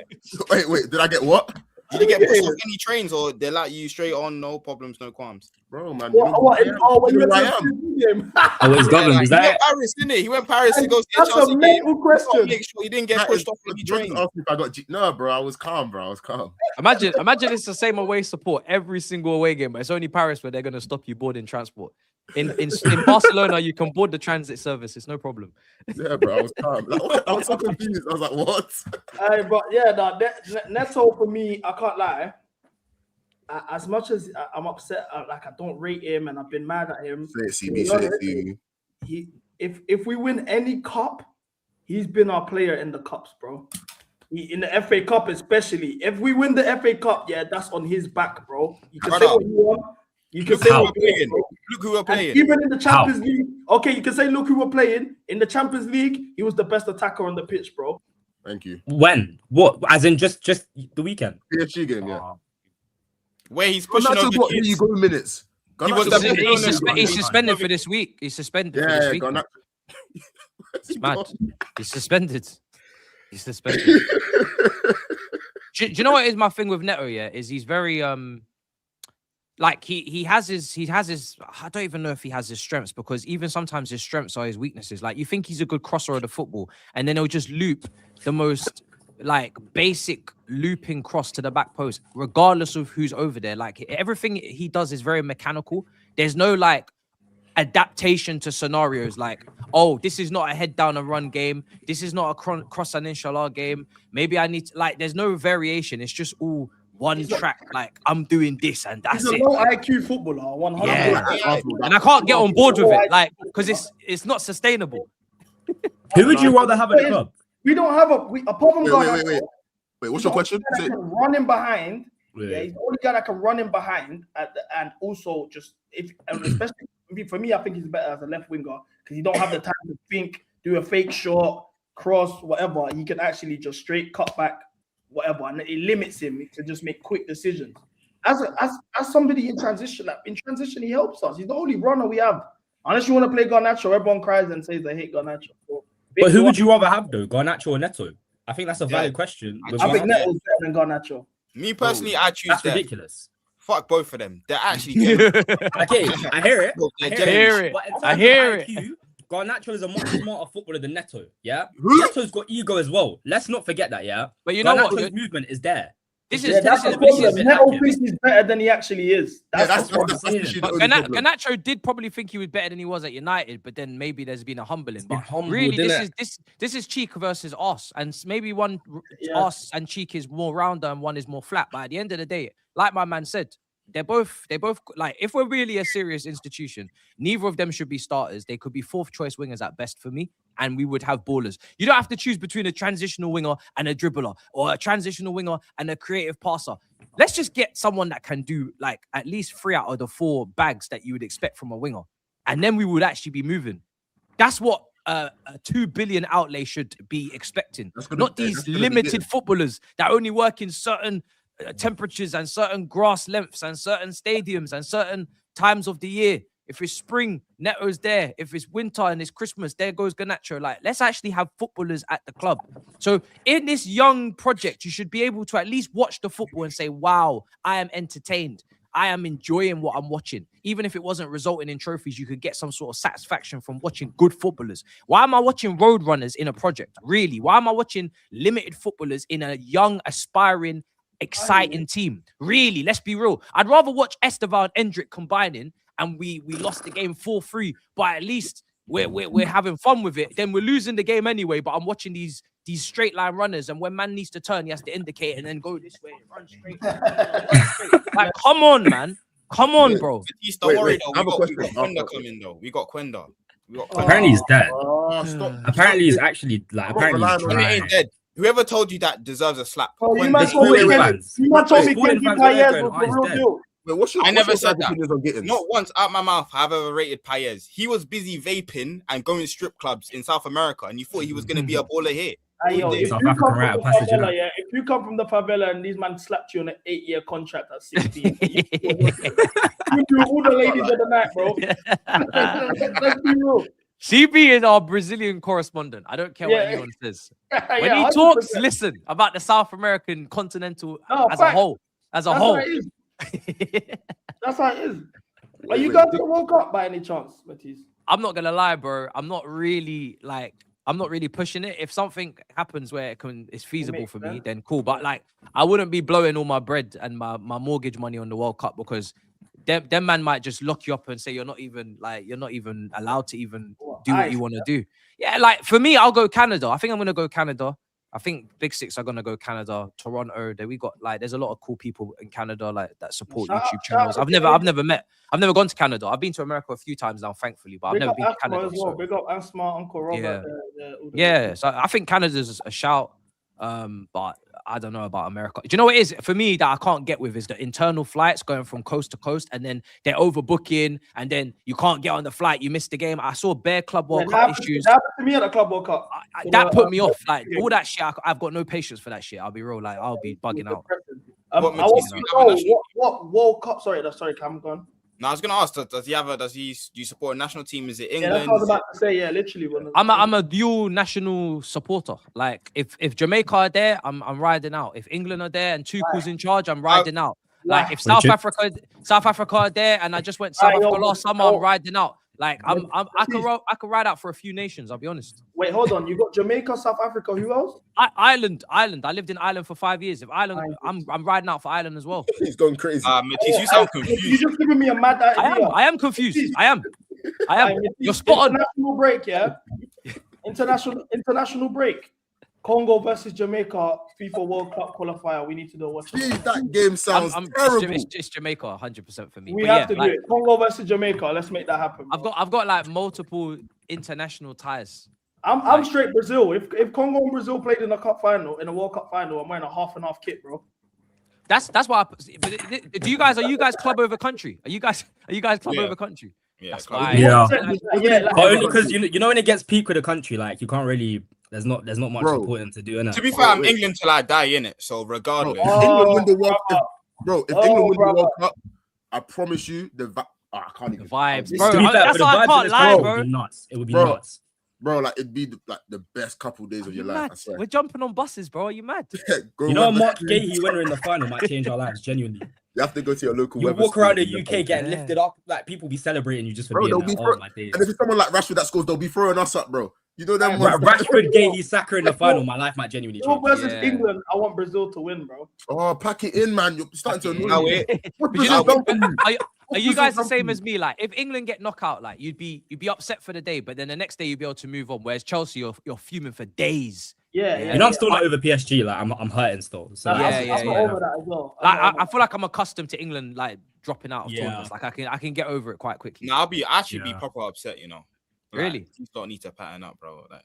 Wait. Did I get what? Did you get pushed off any trains, or they let you straight on, no problems, no qualms? Bro, man. What you went to it's governed. Is He went that? Paris, didn't he? He went Paris to go see That's a Chelsea a game. mental question. Make sure he didn't get pushed off any train. If I got no, bro. I was calm, bro. I was calm. Imagine it's the same away support every single away game, but it's only Paris where they're gonna stop you boarding transport. In Barcelona, you can board the transit service. It's no problem. Yeah, bro. I was calm. Like, I was so confused. I was like, what? But yeah, Neto for me, I can't lie. as much as I'm upset, like I don't rate him and I've been mad at him. Say it, to CB, be say it, honest, CB. if we win any cup, he's been our player in the cups, bro. In the FA Cup, especially. If we win the FA Cup, yeah, that's on his back, bro. You can say what you want. You can Look say who what we're you playing. want, bro. Look who we're And playing. even in the Champions League, okay, you can say look who we're playing. In the Champions League, he was the best attacker on the pitch, bro. Thank you. When? What? As in just the weekend? PSG game, yeah. Where he's pushing over got kids. you go minutes. He was He's suspended for this week. He's suspended for this week. It's mad. He's suspended. He's suspended. do you know what is my thing with Neto? Yeah, is he's very like he has his I don't even know if he has his strengths, because even sometimes his strengths are his weaknesses. Like you think he's a good crosser of the football, and then he'll just loop the most like basic looping cross to the back post, regardless of who's over there. Like everything he does is very mechanical. There's no like adaptation to scenarios like, oh, this is not a head down and run game. This is not a cross and inshallah game. Maybe I need to, like, there's no variation. It's just all one track. Like I'm doing this and that's He's a it. low IQ footballer, 100. Yeah, and I can't get on board with it, like, because it's not sustainable. Who would you rather have at the club? We don't have apart from Wait, what's your question? Running behind. Yeah. Yeah, he's the only guy that can run in behind and also just especially for me, I think he's better as a left winger because you don't have the time to think, do a fake shot, cross, whatever. He can actually just straight cut back, whatever, and it limits him to just make quick decisions. As somebody in transition, he helps us. He's the only runner we have. Unless you want to play Garnacho, everyone cries and says they hate Garnacho. But who would you rather have though, Garnacho or Neto? I think that's a valid question. I think Neto's better than Garnacho. Me personally, I choose That's that. ridiculous. Fuck both of them. They're actually getting... Okay, I hear it. But in I terms hear of it. IQ, Garnacho is a much smarter footballer than Neto. Yeah, Neto's got ego as well. Let's not forget that. Yeah, but you know what? Garnacho's movement is there. This is the problem. Neto thinks he's better than he actually is. That's the problem. But Garnacho did probably think he was better than he was at United, but then maybe there's been a humbling. But really, this is cheek versus us, and maybe one us and cheek is more rounder and one is more flat. But at the end of the day, like my man said, they're both like, if we're really a serious institution, neither of them should be starters. They could be fourth choice wingers at best for me, and we would have ballers. You don't have to choose between a transitional winger and a dribbler, or a transitional winger and a creative passer. Let's just get someone that can do like at least 3 out of the 4 bags that you would expect from a winger, and then we would actually be moving. That's what a 2 billion outlay should be expecting. Not these limited footballers that only work in certain temperatures and certain grass lengths and certain stadiums and certain times of the year. If it's spring, Neto's there. If it's winter and it's Christmas, there goes Garnacho. Like, let's actually have footballers at the club. So in this young project, you should be able to at least watch the football and say, wow, I am entertained. I am enjoying what I'm watching. Even if it wasn't resulting in trophies, you could get some sort of satisfaction from watching good footballers. Why am I watching road runners in a project? Really? Why am I watching limited footballers in a young, aspiring, exciting team? Really, let's be real. I'd rather watch Estevan and Endrick combining and we lost the game 4-3, but at least we're having fun with it. Then we're losing the game anyway, but I'm watching these straight line runners, and when man needs to turn, he has to indicate and then go this way, run straight. Like, come on, man. Come on, bro. Don't worry, though. We got Quenda coming, though. We got Quenda. Apparently he's dead. Stop. Apparently he's actually like. Apparently he's He dry. ain't dead. Whoever told you that deserves a slap. Oh, you might told me Kenji Paez was the real deal. I never said that. Not once out my mouth have I ever rated Paez. He was busy vaping and going strip clubs in South America, and you thought he was going to be a baller here. Hey, yo, if you come from the favela and these man slapped you on an 8-year contract at 16, you do all the ladies of the night, bro. Let's be real. CB is our Brazilian correspondent. I don't care what anyone says. When he 100%. talks, listen about the South American continental as a whole. As a That's whole. how it is. That's how it is. Are you going to the World Cup by any chance, Matisse? I'm not gonna lie, bro. I'm not really pushing it. If something happens where it's feasible for me, then cool. But like, I wouldn't be blowing all my bread and my mortgage money on the World Cup, because them man might just lock you up and say you're not even allowed to even do what you want to do. Yeah, like for me, I'll go Canada. I think I'm gonna go Canada. I think Big Six are gonna go Canada, Toronto. Then we got like there's a lot of cool people in Canada like that support YouTube channels. I've never gone to Canada. I've been to America a few times now, thankfully, but I've never been to Canada. As well. Big up Asma, Uncle Robert. Yeah. So I think Canada's a shout. But I don't know about America. Do you know what it is for me that I can't get with is the internal flights going from coast to coast, and then they're overbooking, and then you can't get on the flight. You missed the game. I saw Bear Club World Cup issues. That happened to me at the Club World Cup. That put me off. Like all that shit, I've got no patience for that shit. I'll be real. Like I'll be bugging out. I want to know what World Cup. Sorry, Cam, gone. No, I was gonna ask. Do you support a national team? Is it England? Yeah, that's what I was about to say. Yeah, literally. I'm a dual national supporter. Like if Jamaica are there, I'm riding out. If England are there and Tuchel's in charge, I'm riding out. Like if South Africa are there and I just went to South Africa last summer, I'm riding out. Like I could ride out for a few nations. I'll be honest. Wait, hold on. You got Jamaica, South Africa. Who else? Ireland. I lived in Ireland for 5 years. If Ireland, I'm riding out for Ireland as well. He's going crazy. You sound confused. You just giving me a mad idea. I am confused. I am. You're spot on. International break, yeah. International break. Congo versus Jamaica, FIFA World Cup qualifier. We need to know what's. That game sounds terrible. It's Jamaica, 100% for me. We have to do it. Congo versus Jamaica. Let's make that happen. Bro. I've got like multiple international ties. I'm straight Brazil. If Congo and Brazil played in a cup final, in a World Cup final, I'm wearing a half and half kit, bro. That's why. Are you guys club over country? Are you guys club over country? Yeah, that's why. Yeah. But only because you know when it gets peak with a country, like you can't really. There's not much supporting to do, innit? To be fair, I'm England till I die, innit? So regardless, England win the World Cup, bro. If England win the World Cup, I promise you I can't even vibes, bro. That's why I can't lie, bro. It would be nuts. It would be nuts. Bro, like it'd be the best couple days of your life. I swear. We're jumping on buses, bro. Are you mad? You know, Mark Gahey winner in the final might change our lives, genuinely. You have to go to your local. You walk around the UK getting lifted up, like people be celebrating you just for being there. My days. And if it's someone like Rashford that scores, they'll be throwing us up, bro. You know them. Rashford, Gahey, Saka in the final. My life might genuinely change. Versus England, I want Brazil to win, bro. Oh, pack it in, man. You're starting to annoy me. Are you guys the same as me? Like, if England get knocked out, like you'd be upset for the day, but then the next day you'd be able to move on. Whereas Chelsea, you're fuming for days. Yeah. You know, I'm still not over PSG. Like, I'm hurting still. So I'm not over that as well. Like, I feel like I'm accustomed to England like dropping out of tournaments. Like I can get over it quite quickly. No, I'll actually be proper upset. You know. Like, really? You don't need to pattern up, bro. Like,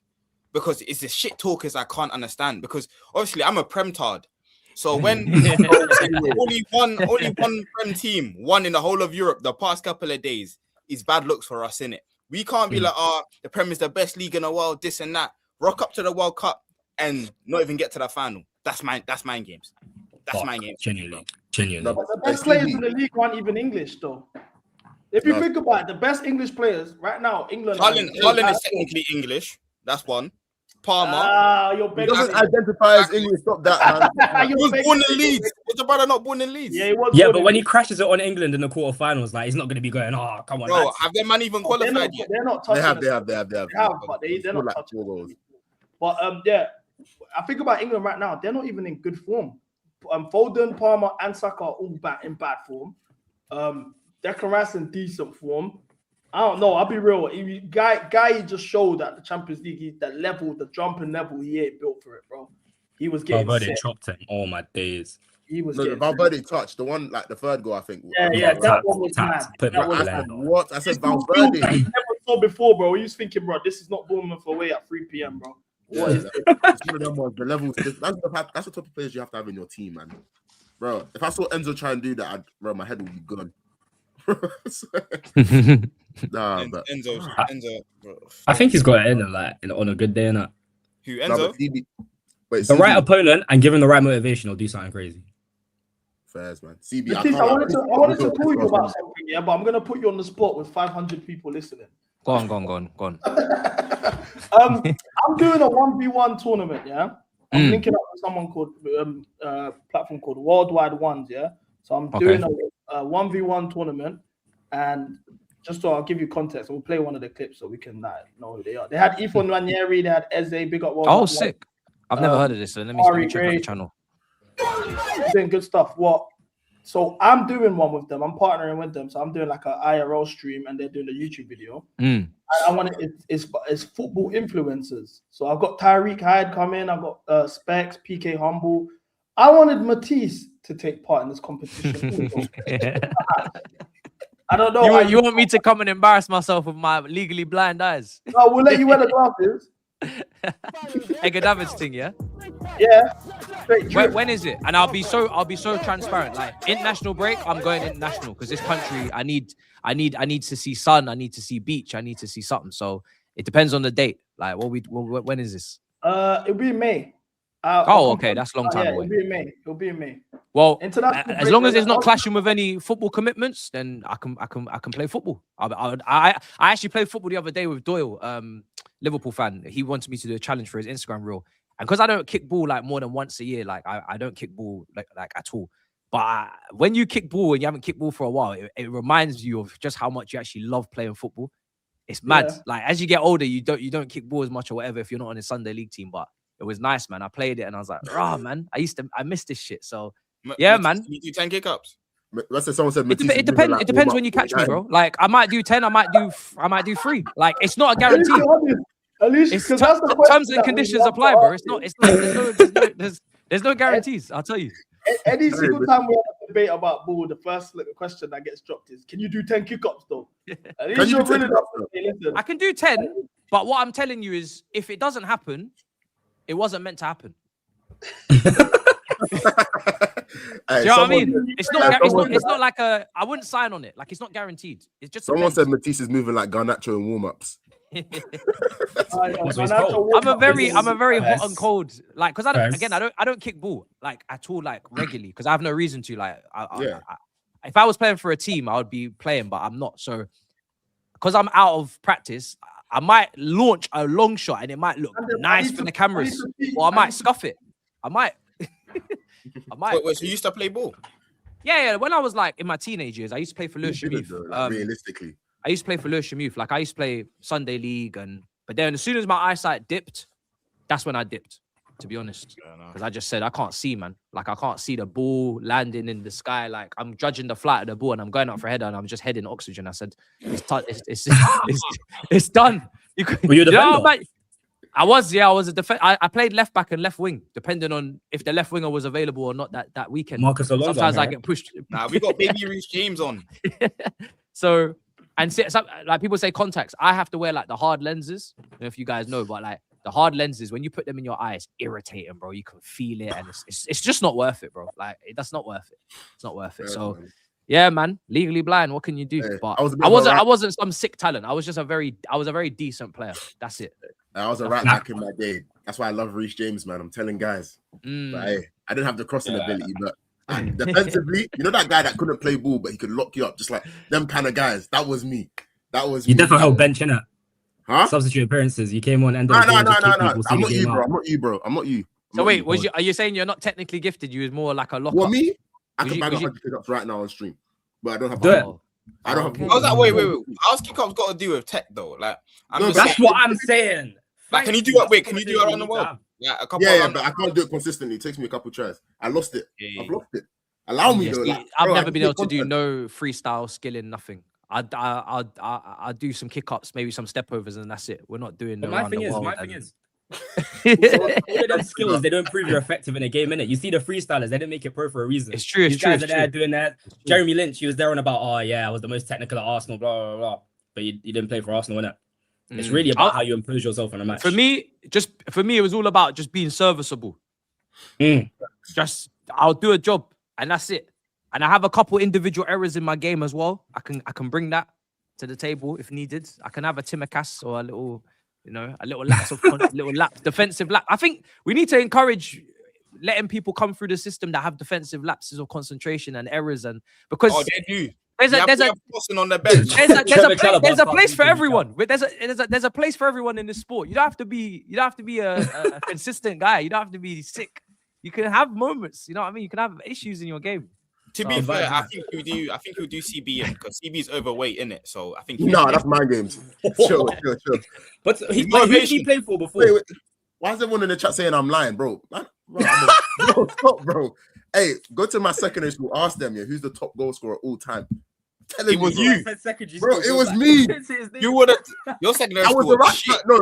because it's the shit talkers I can't understand. Because obviously I'm a Prem tard. So when only one Prem team won in the whole of Europe the past couple of days is bad looks for us, innit? We can't be like, the Prem is the best league in the world, this and that. Rock up to the World Cup and not even get to the final. That's mind games. That's my game. Genuinely. The best players in the league aren't even English, though. If you think about it, the best English players right now, England. Holland is technically English. That's one. Palmer. He doesn't identify as English. Stop that, man. He was born in Leeds. Was the brother not born in Leeds? Yeah, he was. Yeah, but when he crashes it on England in the quarterfinals, like he's not going to be going, oh, come on. Bro, lads. have their man even qualified yet? They're not touching. They have. But they're not touching. But I think about England right now. They're not even in good form. Foden, Palmer, and Saka are all in bad form. Declan Rice in decent form. I don't know. I'll be real. Guy just showed that the Champions League, the jumping level, he ain't built for it, bro. He was getting Valverde chopped him. Oh my days. He was getting Valverde touched the one, like the third goal, I think. Yeah, that one was mad. What? I said Valverde. Never saw before, bro. He was thinking, bro, this is not Bournemouth away at 3 p.m, bro. What is this? It's one of them ones. The levels. That's the type of players you have to have in your team, man. Bro, if I saw Enzo try and do that, my head would be gone. Nah, but Enzo, bro. I think he's got it on a good day, innit? Who, Enzo? The right opponent and give him the right motivation, he'll do something crazy. Fairs, man. CB, I wanted to call you about something, yeah, but I'm gonna put you on the spot with 500 people listening. Go on. I'm doing a 1v1 tournament, yeah. I'm linking up with someone called platform called Worldwide Ones, yeah. So I'm doing a 1v1 tournament, and just so I'll give you context, we'll play one of the clips so we can know who they are. They had Ifon Nwaneri, they had Eze, big up Worldwide. Oh, sick! I've never heard of this, so let me check out the channel. Doing good stuff. So I'm doing one with them. I'm partnering with them. So I'm doing like an IRL stream, and they're doing a YouTube video. I want it's football influencers. So I've got Tyreek Hyde coming. I've got Specs, PK Humble. I wanted Matisse to take part in this competition. I don't know. You want me to come and embarrass myself with my legally blind eyes? No, we'll let you wear the glasses. Mcga Davids thing, yeah. Yeah. When is it? And I'll be so transparent. Like international break, I'm going international because this country, I need to see sun. I need to see beach. I need to see something. So it depends on the date. Like when is this? It'll be in May. Okay, that's a long time away. It'll be in May. Well, as long as it's not clashing with any football commitments, then I can play football. I actually played football the other day with Doyle, Liverpool fan. He wanted me to do a challenge for his Instagram reel, and because I don't kick ball like more than once a year, like I don't kick ball like at all. But when you kick ball and you haven't kicked ball for a while, it reminds you of just how much you actually love playing football. It's mad. Yeah. Like as you get older, you don't kick ball as much or whatever if you're not on a Sunday league team, but. It was nice, man. I played it and I was like, rah, man. I miss this shit. So, yeah, man. You do 10 kick-ups? Someone said it depends when you catch me, bro. Like, I might do 10, I might do 3. Like, it's not a guarantee. At least, it's terms and conditions apply, bro. There's no guarantees, I'll tell you. Any single time we have a debate about ball, the first question that gets dropped is, can you do 10 kick-ups, though? At least you're really I can do 10, but what I'm telling you is, if it doesn't happen, it wasn't meant to happen. Do you know what I mean? It's not like a. I wouldn't sign on it. Like it's not guaranteed. It's just. Someone said Matisse is moving like Garnacho in warm-ups. I'm a very hot and cold. Like because I don't kick ball like at all like regularly because I have no reason to. Like if I was playing for a team, I would be playing, but I'm not. So because I'm out of practice. I might launch a long shot and it might look nice for the cameras, or I might scuff it. I might. Wait, so you used to play ball? Yeah. When I was like in my teenage years, I used to play for Lewisham Youth. Realistically, I used to play for Lewisham Youth. Like I used to play Sunday League, but then as soon as my eyesight dipped, that's when I dipped. To be honest, because I just said I can't see, man. Like I can't see the ball landing in the sky. Like I'm judging the flight of the ball, and I'm going up for a header, and I'm just heading oxygen. I said, it's done. Were you a defender? I was a defender. I played left back and left wing, depending on if the left winger was available or not that weekend. Marcus Alonso. Sometimes I get pushed. Nah, we got baby Reece James on. So like people say contacts. I have to wear like the hard lenses. I don't know if you guys know, but like. The hard lenses, when you put them in your eyes, irritating, bro. You can feel it, and it's just not worth it, bro. Like that's not worth it. It's not worth it. So, yeah, man. Legally blind. What can you do? But I wasn't some sick talent. I was a very decent player. That's it. I was a right back in my day. That's why I love Reece James, man. I'm telling guys. But, hey, I didn't have the crossing ability, but defensively, you know that guy that couldn't play ball, but he could lock you up, just like them kind of guys. That was me. You definitely held bench, innit? Huh? Substitute appearances. You came on and no. I'm not you, bro. So wait, are you saying you're not technically gifted? You was more like a lock. Well, me, I can bang 100 pickups right now on stream, but I don't have. I don't have. I was like, wait. How's kickups got to do with tech though? Like, that's what I'm saying. Like, can you do it? Wait, can you do it around the world? Yeah, but I can't do it consistently. It takes me a couple tries. I lost it. I've lost it. Allow me though. Like, I've never been able to do no freestyle skilling, nothing. I do some kick-ups, maybe some step-overs, and that's it. We're not doing my thing is, all of them skills, they don't prove you're effective in a game, innit? You see the freestylers, they didn't make it pro for a reason. It's true. These guys are there doing that. Jeremy Lynch, he was there on about, oh yeah, I was the most technical at Arsenal, blah, blah, blah. But you didn't play for Arsenal, innit? It's really about how you impose yourself in a match. For me, it was all about just being serviceable. Just, I'll do a job, and that's it. And I have a couple individual errors in my game as well. I can bring that to the table if needed. I can have a Timacas or a little lapse of defensive lap. I think we need to encourage letting people come through the system that have defensive lapses of concentration and errors, and because they do. There's a place for everyone. There's a place for everyone in this sport. You don't have to be a consistent guy. You don't have to be sick. You can have moments. You know what I mean? You can have issues in your game. To be fair, I think we do CB because CB is overweight, innit? So I think that's my games. Sure. But who did he play for before? Wait. Why is everyone in the chat saying I'm lying, bro? Bro, stop, bro. Hey, go to my secondary school. Ask them, yeah, who's the top goal scorer all time? It was bro. you. Bro, it was me. You would have. Your secondary I was school the was right. shit. No.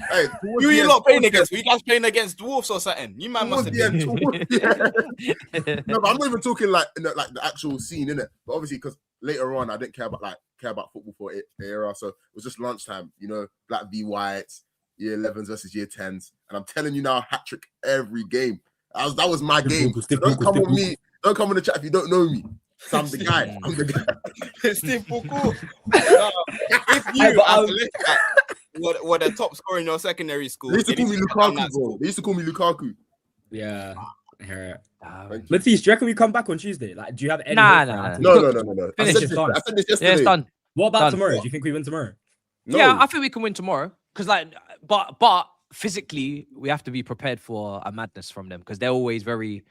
Hey, Who you lot playing against? Were you guys playing against dwarfs or something? You man must have been. No, but I'm not even talking like like the actual scene in it. But obviously, because later on, I didn't care about football for the era, so it was just lunchtime. You know, black v whites, year 11s versus year 10s, and I'm telling you now, hat trick every game. That was my game. Don't come on me. Don't come in the chat if you don't know me. So I'm the guy. I'm the guy. Steve Puku. If you as a left back were the top scorer in your secondary school, They used to call me Lukaku, bro. They used to call me Lukaku. Yeah. I hear it. Matisse, do you reckon we come back on Tuesday? Like, do you have any? Nah. No. I Finish said it. this yesterday. Yeah, it's done. What about Done. tomorrow? Do you think we win tomorrow? No. Yeah, I think we can win tomorrow. Because but physically, we have to be prepared for a madness from them because they're always very.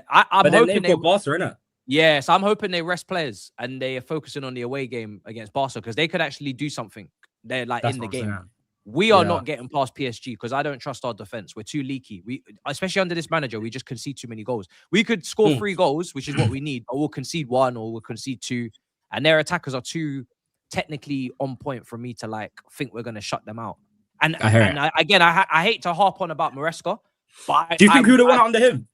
I'm But then hoping they've got Barca, innit? Yeah, so I'm hoping they rest players and they are focusing on the away game against Barca because they could actually do something. They're like That's in the what I'm game. saying. We are Yeah. not getting past PSG because I don't trust our defense. We're too leaky. We, especially under this manager, we just concede too many goals. We could score 3 goals, which is what we need, but we'll concede 1 or we'll concede 2. And their attackers are too technically on point for me to like think we're gonna shut them out. And I hear it. I hate to harp on about Maresca, but Do you think we would have won under him?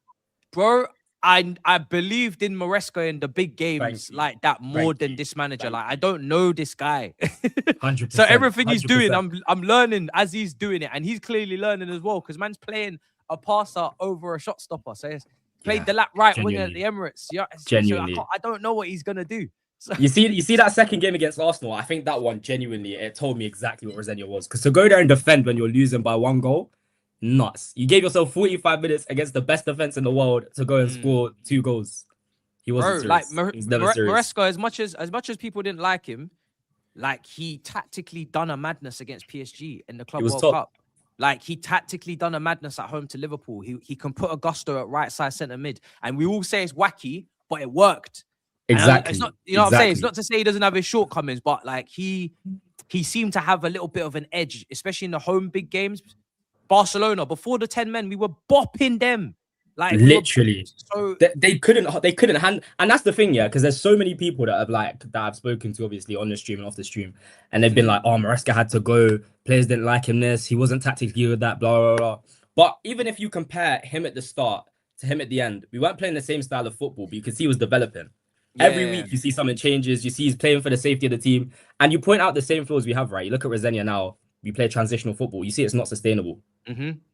bro? I believed in Maresca in the big games like that more than this manager. Like I don't know this guy. 100%. So everything he's doing, 100%. I'm learning as he's doing it, and he's clearly learning as well because man's playing a passer over a shot stopper. So he's played the lap right winger at the Emirates. Yeah, Genuinely. So I don't know what he's gonna do. So, You see that second game against Arsenal. I think that one genuinely it told me exactly what Rosenoir was. Because to go there and defend when you're losing by 1 goal, nuts. You gave yourself 45 minutes against the best defense in the world to go and score 2 goals. He wasn't bro, serious. like He was never serious. Maresca, as much as people didn't like him, like he tactically done a madness against PSG in the Club was World top. Cup. Like he tactically done a madness at home to Liverpool. He can put a gusto at right side centre mid, and we all say it's wacky, but it worked. Exactly. It's not, you know what I'm saying? It's Exactly. not to say he doesn't have his shortcomings, but like he seemed to have a little bit of an edge, especially in the home big games. Barcelona, before the 10 men, we were bopping them. Like Literally, so they couldn't hand, and that's the thing, yeah. Because there's so many people that I've spoken to, obviously on the stream and off the stream, and they've been like, "Oh, Maresca had to go. Players didn't like him. This, he wasn't tactically good. That, blah blah blah." But even if you compare him at the start to him at the end, we weren't playing the same style of football, but you could see he was developing. Every week you see something changes. You see he's playing for the safety of the team, and you point out the same flaws we have. Right, you look at Rosenoir now. We play transitional football. You see it's not sustainable.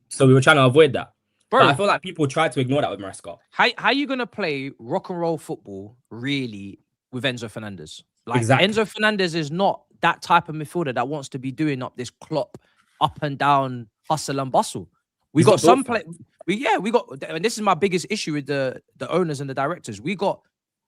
So we were trying to avoid that. Bro, but I feel like people try to ignore that with Maresca. How you gonna play rock and roll football really with Enzo Fernandez? Like Exactly. Enzo Fernandez is not that type of midfielder that wants to be doing up this Klopp up and down hustle and bustle. We He's got not some built play. We got, and this is my biggest issue with the owners and the directors. We got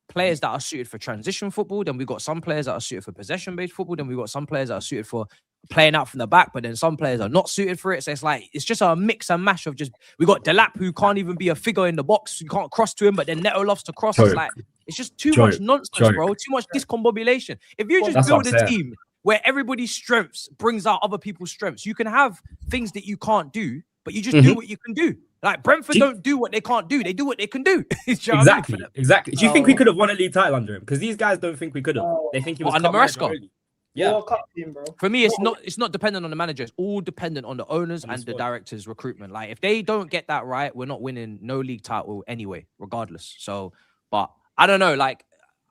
players that are suited for transition football. Then we got some players that are suited for possession-based football. Then we got some players that are suited for playing out from the back. But then some players are not suited for it. So it's just a mix and mash of just. We got Delap who can't even be a figure in the box. You can't cross to him, but then Neto loves to cross. It's like it's just too much nonsense, bro. Too much discombobulation. If you just That's build what a I'm saying. team where everybody's strengths brings out other people's strengths, you can have things that you can't do, but you just do what you can do. Like Brentford don't do what they can't do; they do what they can do. Do you know what I mean? Exactly. Do you think we could have won a league title under him? Because these guys don't think we could have. They think he was What, under cup manager Maresca? only. Yeah. World Cup team, bro. For me, it's not dependent on the manager. It's all dependent on the owners and the directors' recruitment. Like if they don't get that right, we're not winning no league title anyway, regardless. So, but I don't know. Like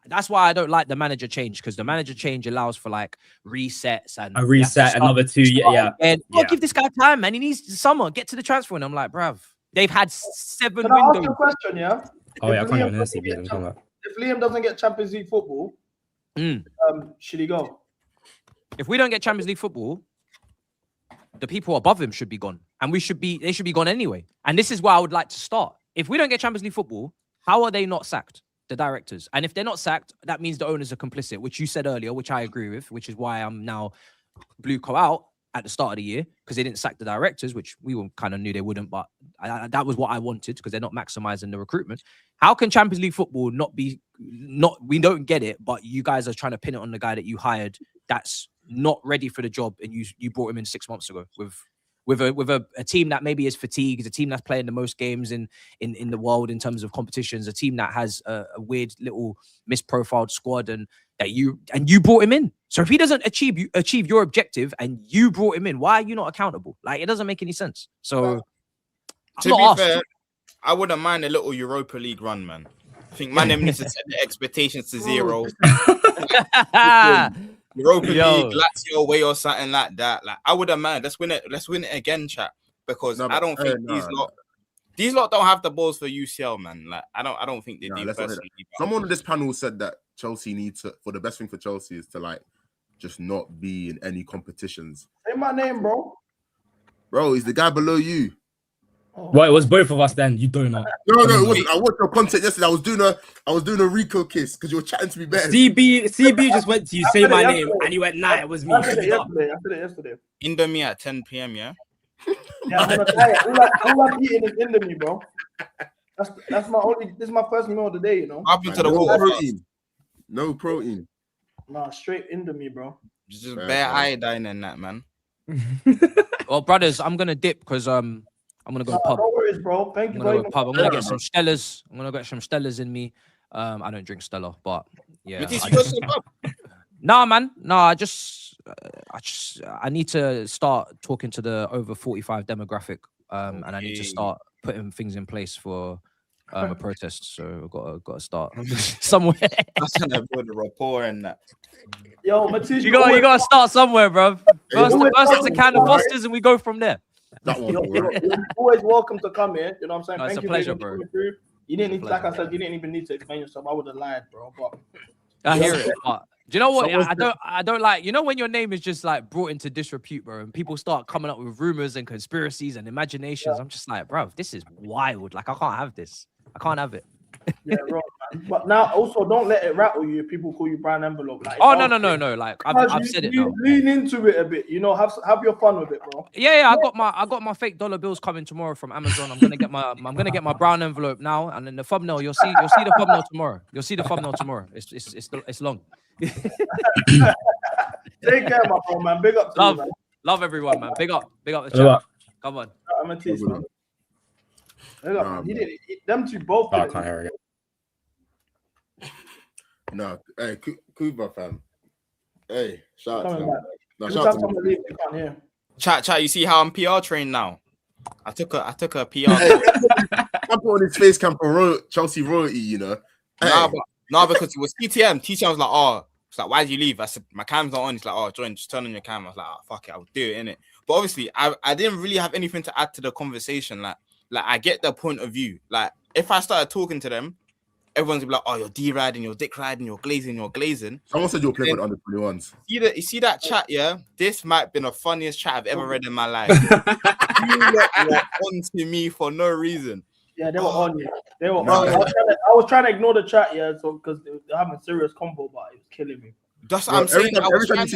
that's why I don't like the manager change because the manager change allows for like resets and A reset, another 2 years. Yeah. And give this guy time, man. He needs the summer. Get to the transfer, and I'm like, bruv, they've had 7 Can I ask windows. you a question, yeah? Oh yeah, I If can't Liam even hear doesn't CB. get I'm talking about. If Liam doesn't get Champions League football, should he go? If we don't get Champions League football, the people above him should be gone, and they should be gone anyway. And this is where I would like to start. If we don't get Champions League football, how are they not sacked? The directors. And if they're not sacked, that means the owners are complicit, which you said earlier, which I agree with, which is why I'm now blue co out at the start of the year because they didn't sack the directors, which we kind of knew they wouldn't, but that was what I wanted because they're not maximizing the recruitment. How can Champions League football we don't get it, but you guys are trying to pin it on the guy that you hired that's not ready for the job and you brought him in 6 months ago with with a team that maybe is fatigued, a team that's playing the most games in the world in terms of competitions, a team that has a weird little misprofiled squad, and you brought him in. So if he doesn't achieve your objective and you brought him in, why are you not accountable? Like, it doesn't make any sense. So to be fair, I wouldn't mind a little Europa League run, man. I think man them needs to set the expectations to 0. Europa League, Lazio way or something like that. Like, I wouldn't mind. Let's win it again, chat. Because I don't think these lot don't have the balls for UCL, man. Like, I don't think they do personally. Someone on this panel said that Chelsea needs to, for the best thing for Chelsea is to like just not be in any competitions. Say my name, bro. Bro, he's the guy below you. Well, it was both of us then. You don't know. No, it wasn't. I watched your content yesterday. I was doing a Rico kiss because you were chatting to me better. CB just went to you, say my name, and you went, nah, it was me. I said it yesterday. Indomie at 10 p.m. Yeah. Yeah, I'm gonna try it. All I'm eating is Indomie, bro. That's my only. This is my first meal of the day. You know. Up into the water. Protein. No protein. Nah, straight Indomie, bro. Just bare iodine in that, man. Well, brothers, I'm gonna dip because I'm gonna go pub. No worries, bro. Thank you very much. I'm gonna get some Stellas. I'm gonna get some Stellas in me. I don't drink Stella, but yeah. Nah, man. Nah, I need to start talking to the over 45 demographic, and I need to start putting things in place for a protest. So I've got to start somewhere. That's gonna build a rapport and that. Yo, Matisse, you gotta start somewhere, bro. First it's a can of Fosters, and we go from there. You're always welcome to come here. You know what I'm saying? No, it's Thank a pleasure, bro. You didn't need, like I said, you didn't even need to explain yourself. I would have lied, bro. But I hear it. But do you know what? I don't like. You know when your name is just like brought into disrepute, bro, and people start coming up with rumors and conspiracies and imaginations. I'm just like, bro, this is wild. Like, I can't have this. I can't have it. Yeah, bro. But now, also, don't let it rattle you if people call you brown envelope. Like, oh no. Like I've said it now. Lean into it a bit. You know, have your fun with it, bro. Yeah. I got my fake dollar bills coming tomorrow from Amazon. I'm gonna get my brown envelope now, and then the thumbnail. You'll see the thumbnail tomorrow. You'll see the thumbnail tomorrow. It's long. Take care, my bro, man. Big up to you, man. Love everyone, man. Big up the chat. Come on. I'm a tease, man. He did it. Them two both. I can't hear it. No, hey, Kuba fam. Hey, shout out to them. No, shout out to them. Chat, you see how I'm PR trained now? I took a PR. I put on his face cam for Chelsea royalty, you know. Nah, because it was TTM. TTM was like, oh, it's like, why did you leave? I said, my cam's not on. He's like, oh, Jordan, just turn on your cam. I was like, oh, fuck it, I'll do it, innit? But obviously, I didn't really have anything to add to the conversation. Like I get their point of view. Like, if I started talking to them, everyone's gonna be like, oh, you're D-riding, you're dick riding, you're glazing. Someone said you're playing for the under-21s. You see that chat, yeah? This might have been the funniest chat I've ever read in my life. You lot were on to me for no reason. Yeah, they were on you. They were on. I was trying to ignore the chat, yeah, so because they're having a serious convo, but it was killing me. That's what I'm saying. I was trying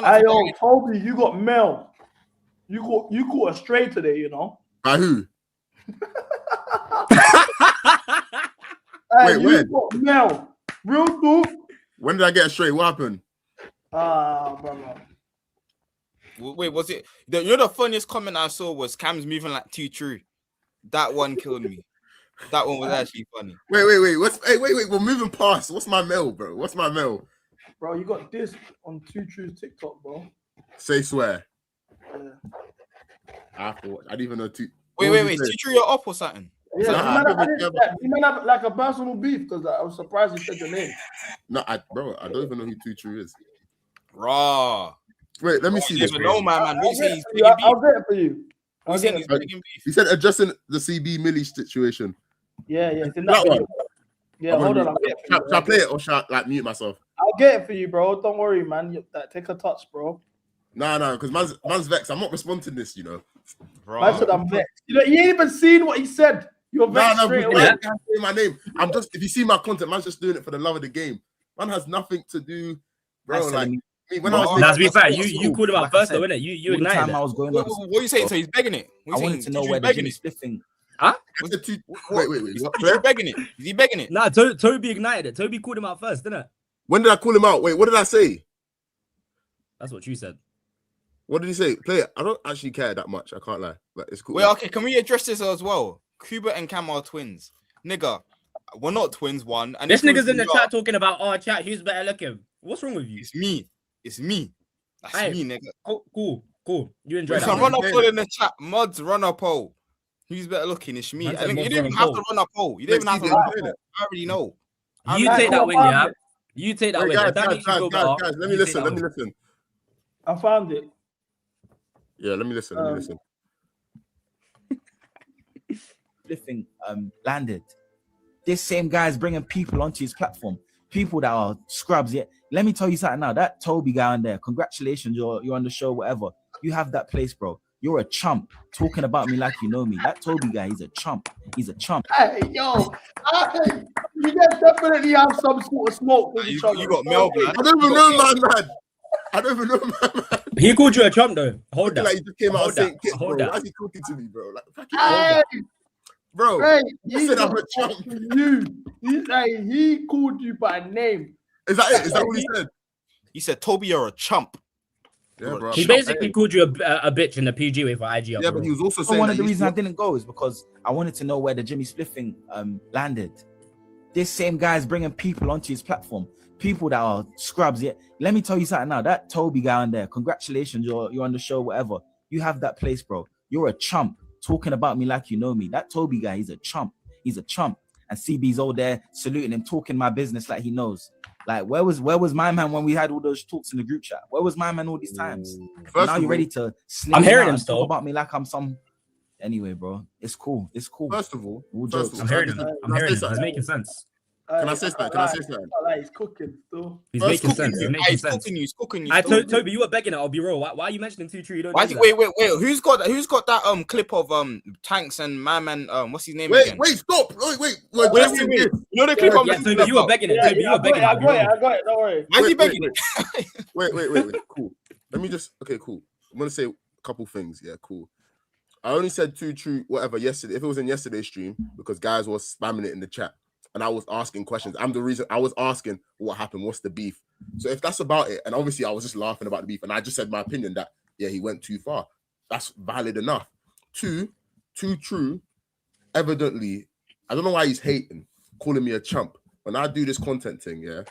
to Toby, you got Mel. You caught a stray today, you know. By who? Wait, when? Mel. Real talk. When did I get a stray? What happened? Brother. Wait, was it? You know, the funniest comment I saw was Cam's moving like too true. That one killed me. That one was actually funny. Wait. Wait. We're moving past. What's my mail, bro? What's my mail? Bro, you got this on Too True's TikTok, bro. Say swear. Yeah. I didn't even know two. Wait. Too True, you're up or something? Yeah, you might have like a personal beef because I was surprised you said your name. No, I don't even know who Too True is. Raw. Wait, let me see this. No, man. I'll get it for you. He said addressing the CB Millie situation. Yeah. It's in that one. Yeah, hold on. Shall I play it or shall I mute myself? I'll get it for you, bro. Don't worry, man. Take a touch, bro. No, because man's vexed. I'm not responding to this, you know. I said I'm vexed. You ain't even seen what he said. You're vexed straight away. I can't say my name. I'm just, if you see my content, man's just doing it for the love of the game. Man has nothing to do, bro. Like me, when I was. Now, to be fair, you called him out first, though, innit? You ignited. I was going on. What are you saying? So he's begging it. I wanted to know where the Jimmy Smith thing. Huh? Wait. What? Begging it? Is he begging it? Nah, Toby ignited it. Toby called him out first, didn't it? When did I call him out? Wait, what did I say? That's what you said. What did he say? Play it. I don't actually care that much. I can't lie, but it's cool. Wait, okay, can we address this as well? Cuba and Cam are twins. Nigga, we're not twins, one. And This if we nigga's in the are, chat talking about, oh, chat, who's better looking? What's wrong with you? It's me. It's me. That's Aye. me, nigga. Cool. You enjoy We that. can man. run a poll in the chat. Mods, run a poll. Who's better looking? It's me. Man I said think you mods don't run even a have to poll. run a poll. You don't even have to run a poll. I already know. You take that win, yeah? You take that Wait, win. guys, If that makes you feel better, guys, let me you take listen. that Let me win. listen. I found it. Yeah, let me listen. Let me listen. Flipping landed. This same guy is bringing people onto his platform. People that are scrubs. Yeah, let me tell you something now. That Toby guy on there, congratulations, you're on the show, whatever. You have that place, bro. You're a chump. Talking about me like you know me. That Toby guy, he's a chump. He's a chump. Hey, yo, you guys definitely have some sort of smoke with each other. You got Mel, man. I don't even know, man. I don't even know, man. He called you a chump, though. Hold that. Like he just came out Hold of St. that. Kitts, bro. Hold that. Why is he talking to me, bro? Like, fucking Hey, bro. hey, I said I'm a chump. He called you by name. Is that it? Is that what he said? He said, Toby, you're a chump. Yeah, bro. He basically called you a bitch in the PG way for IG. Yeah, but he was also So saying one that of the he's reasons I didn't go is because I wanted to know where the Jimmy Spliffing landed. This same guy is bringing people onto his platform. People that are scrubs. Yeah, let me tell you something now. That Toby guy on there, congratulations, you're on the show, whatever. You have that place, bro. You're a chump. Talking about me like you know me. That Toby guy, he's a chump. He's a chump. And CB's all there saluting him, talking my business like he knows. Like, where was my man when we had all those talks in the group chat? Where was my man all these times? Now you're ready to sling I'm me hearing out him and still. talk about me like I'm some. Anyway, bro, it's cool. It's cool. First of all, jokes. I'm hearing him. I'm hearing him. It's making sense. Can I say something? Can I say something? He's cooking still. He's First making cooking, sense. yeah. He's making He's sense. cooking you. I still. Toby, you were begging it. I'll be real. Why are you mentioning 2 True? You don't Why do is he- that. wait. Who's got that clip of Tanks and my man what's his name Wait, again? wait, stop. Wait. Wait. You know the clip Yeah, Toby, you were begging it. Toby, you were begging it. I I'll be got it. real. I got it. Don't worry. Why is he Wait, begging wait, it? Wait. Cool. Let me just. Okay, cool. I'm gonna say a couple things. Yeah, cool. I only said 2 True whatever yesterday. If it was in yesterday's stream, because guys were spamming it in the chat. And I was asking questions. I'm the reason I was asking what happened. What's the beef? So if that's about it, and obviously I was just laughing about the beef, and I just said my opinion that yeah, he went too far. That's valid enough. 2 True, evidently, I don't know why he's hating, calling me a chump. When I do this content thing, yeah,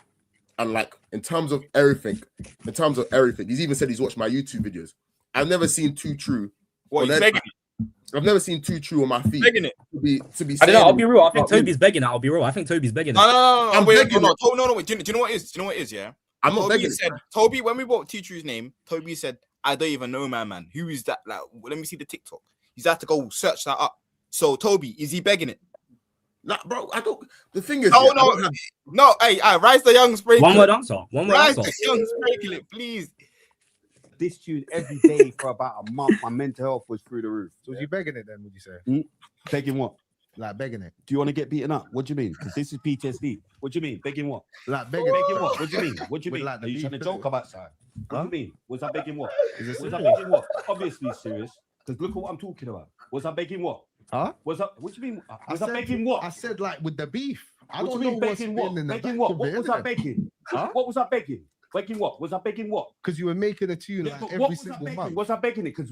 and like in terms of everything, he's even said he's watched my YouTube videos. I've never seen 2 True. What, he's begging it? I've never seen 2 True on my feet. Begging it. To be I don't know. I'll saying be real. I think about him. Toby's begging it. I'll be real. I think Toby's begging it. No. I'm Wait, begging no. it. No. Wait. Do you know what it is? Do you know what it is? Yeah. I'm not Toby begging said, it. Toby, when we bought 2 True's name, Toby said, I don't even know my man. Who is that? Like, let me see the TikTok. He's had to go search that up. So, Toby, is he begging it? Nah, bro, I don't. The thing is, No, yeah, I no, don't have- no. Hey, Rise the Young Spray. One Clip. word answer. One word Rise answer. the Young Spray Clip, please. This tune every day for about a month. My mental health was through the roof. So was you begging it then, would you say? Begging what? Like begging it. Do you want to get beaten up? What do you mean? Because this is PTSD. What do you mean? Begging what? Like begging Begging what? What do you mean? What do you With mean? like the Are you beef trying to bit. joke about something? What do you mean? Was I begging what? Is it Was I serious? begging what? Obviously serious. Because look at what I'm talking about. Was I begging what? Huh? Was I? What do you mean? Was I said- begging what? I said like with the beef. I What don't do you know mean what's begging been what? in the Begging back what? of What it, was I innit? begging? Huh? What was I begging? Begging what? Was I begging what? Because you were making a tune Yeah, like but every what was I single begging? month. Was I begging it? Because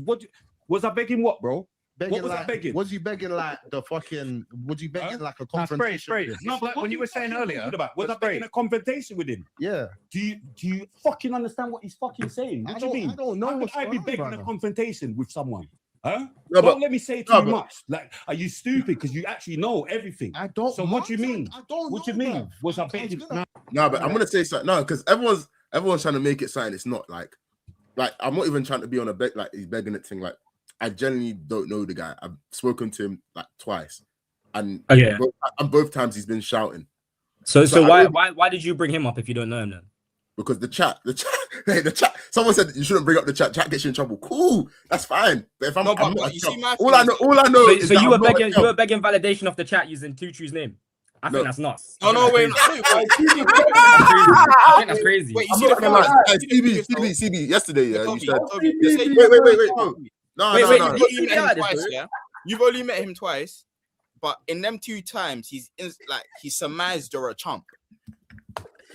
was I begging what, bro? Begging What was I like, begging? Was you begging like the fucking? Was you begging like a confrontation? Spray. with him? No, but when you were saying earlier, was I begging a confrontation with him? Yeah. Do you fucking understand what he's fucking saying? What do you mean? I don't know How what's could I be going on begging right a now. confrontation with someone? Huh? No, Don't but- let me say too no, but- much. Like, are you stupid? Because you actually know everything. I don't. So what do you mean? I don't What know, do you mean? bruv. Was I I was begging? gonna- No, but I'm gonna say something. No, because everyone's trying to make it something. It's not like I'm not even trying to be on a beg like he's begging it thing. Like I genuinely don't know the guy. I've spoken to him like twice, and Okay. both times he's been shouting. So I why did you bring him up if you don't know him then? Because the chat. Hey, the chat. Someone said you shouldn't bring up the chat. Chat gets you in trouble. Cool, that's fine. But if I'm, No, I'm but not a you see chump. my all I know So, is so that you I'm were not a begging chump. validation of the chat using 2 True's name. I No. think that's nuts. No, no, wait. I think that's crazy. Wait, you I'm see not the gonna thing? lie. You see the Hey, video, CB, yesterday, yeah, you Toby, said. Toby, you said- Wait, no. Wait, No, wait, no, you no. You've only met him this, twice, bro. yeah? You've only met him twice, but in them 2 times, he surmised you're a chump.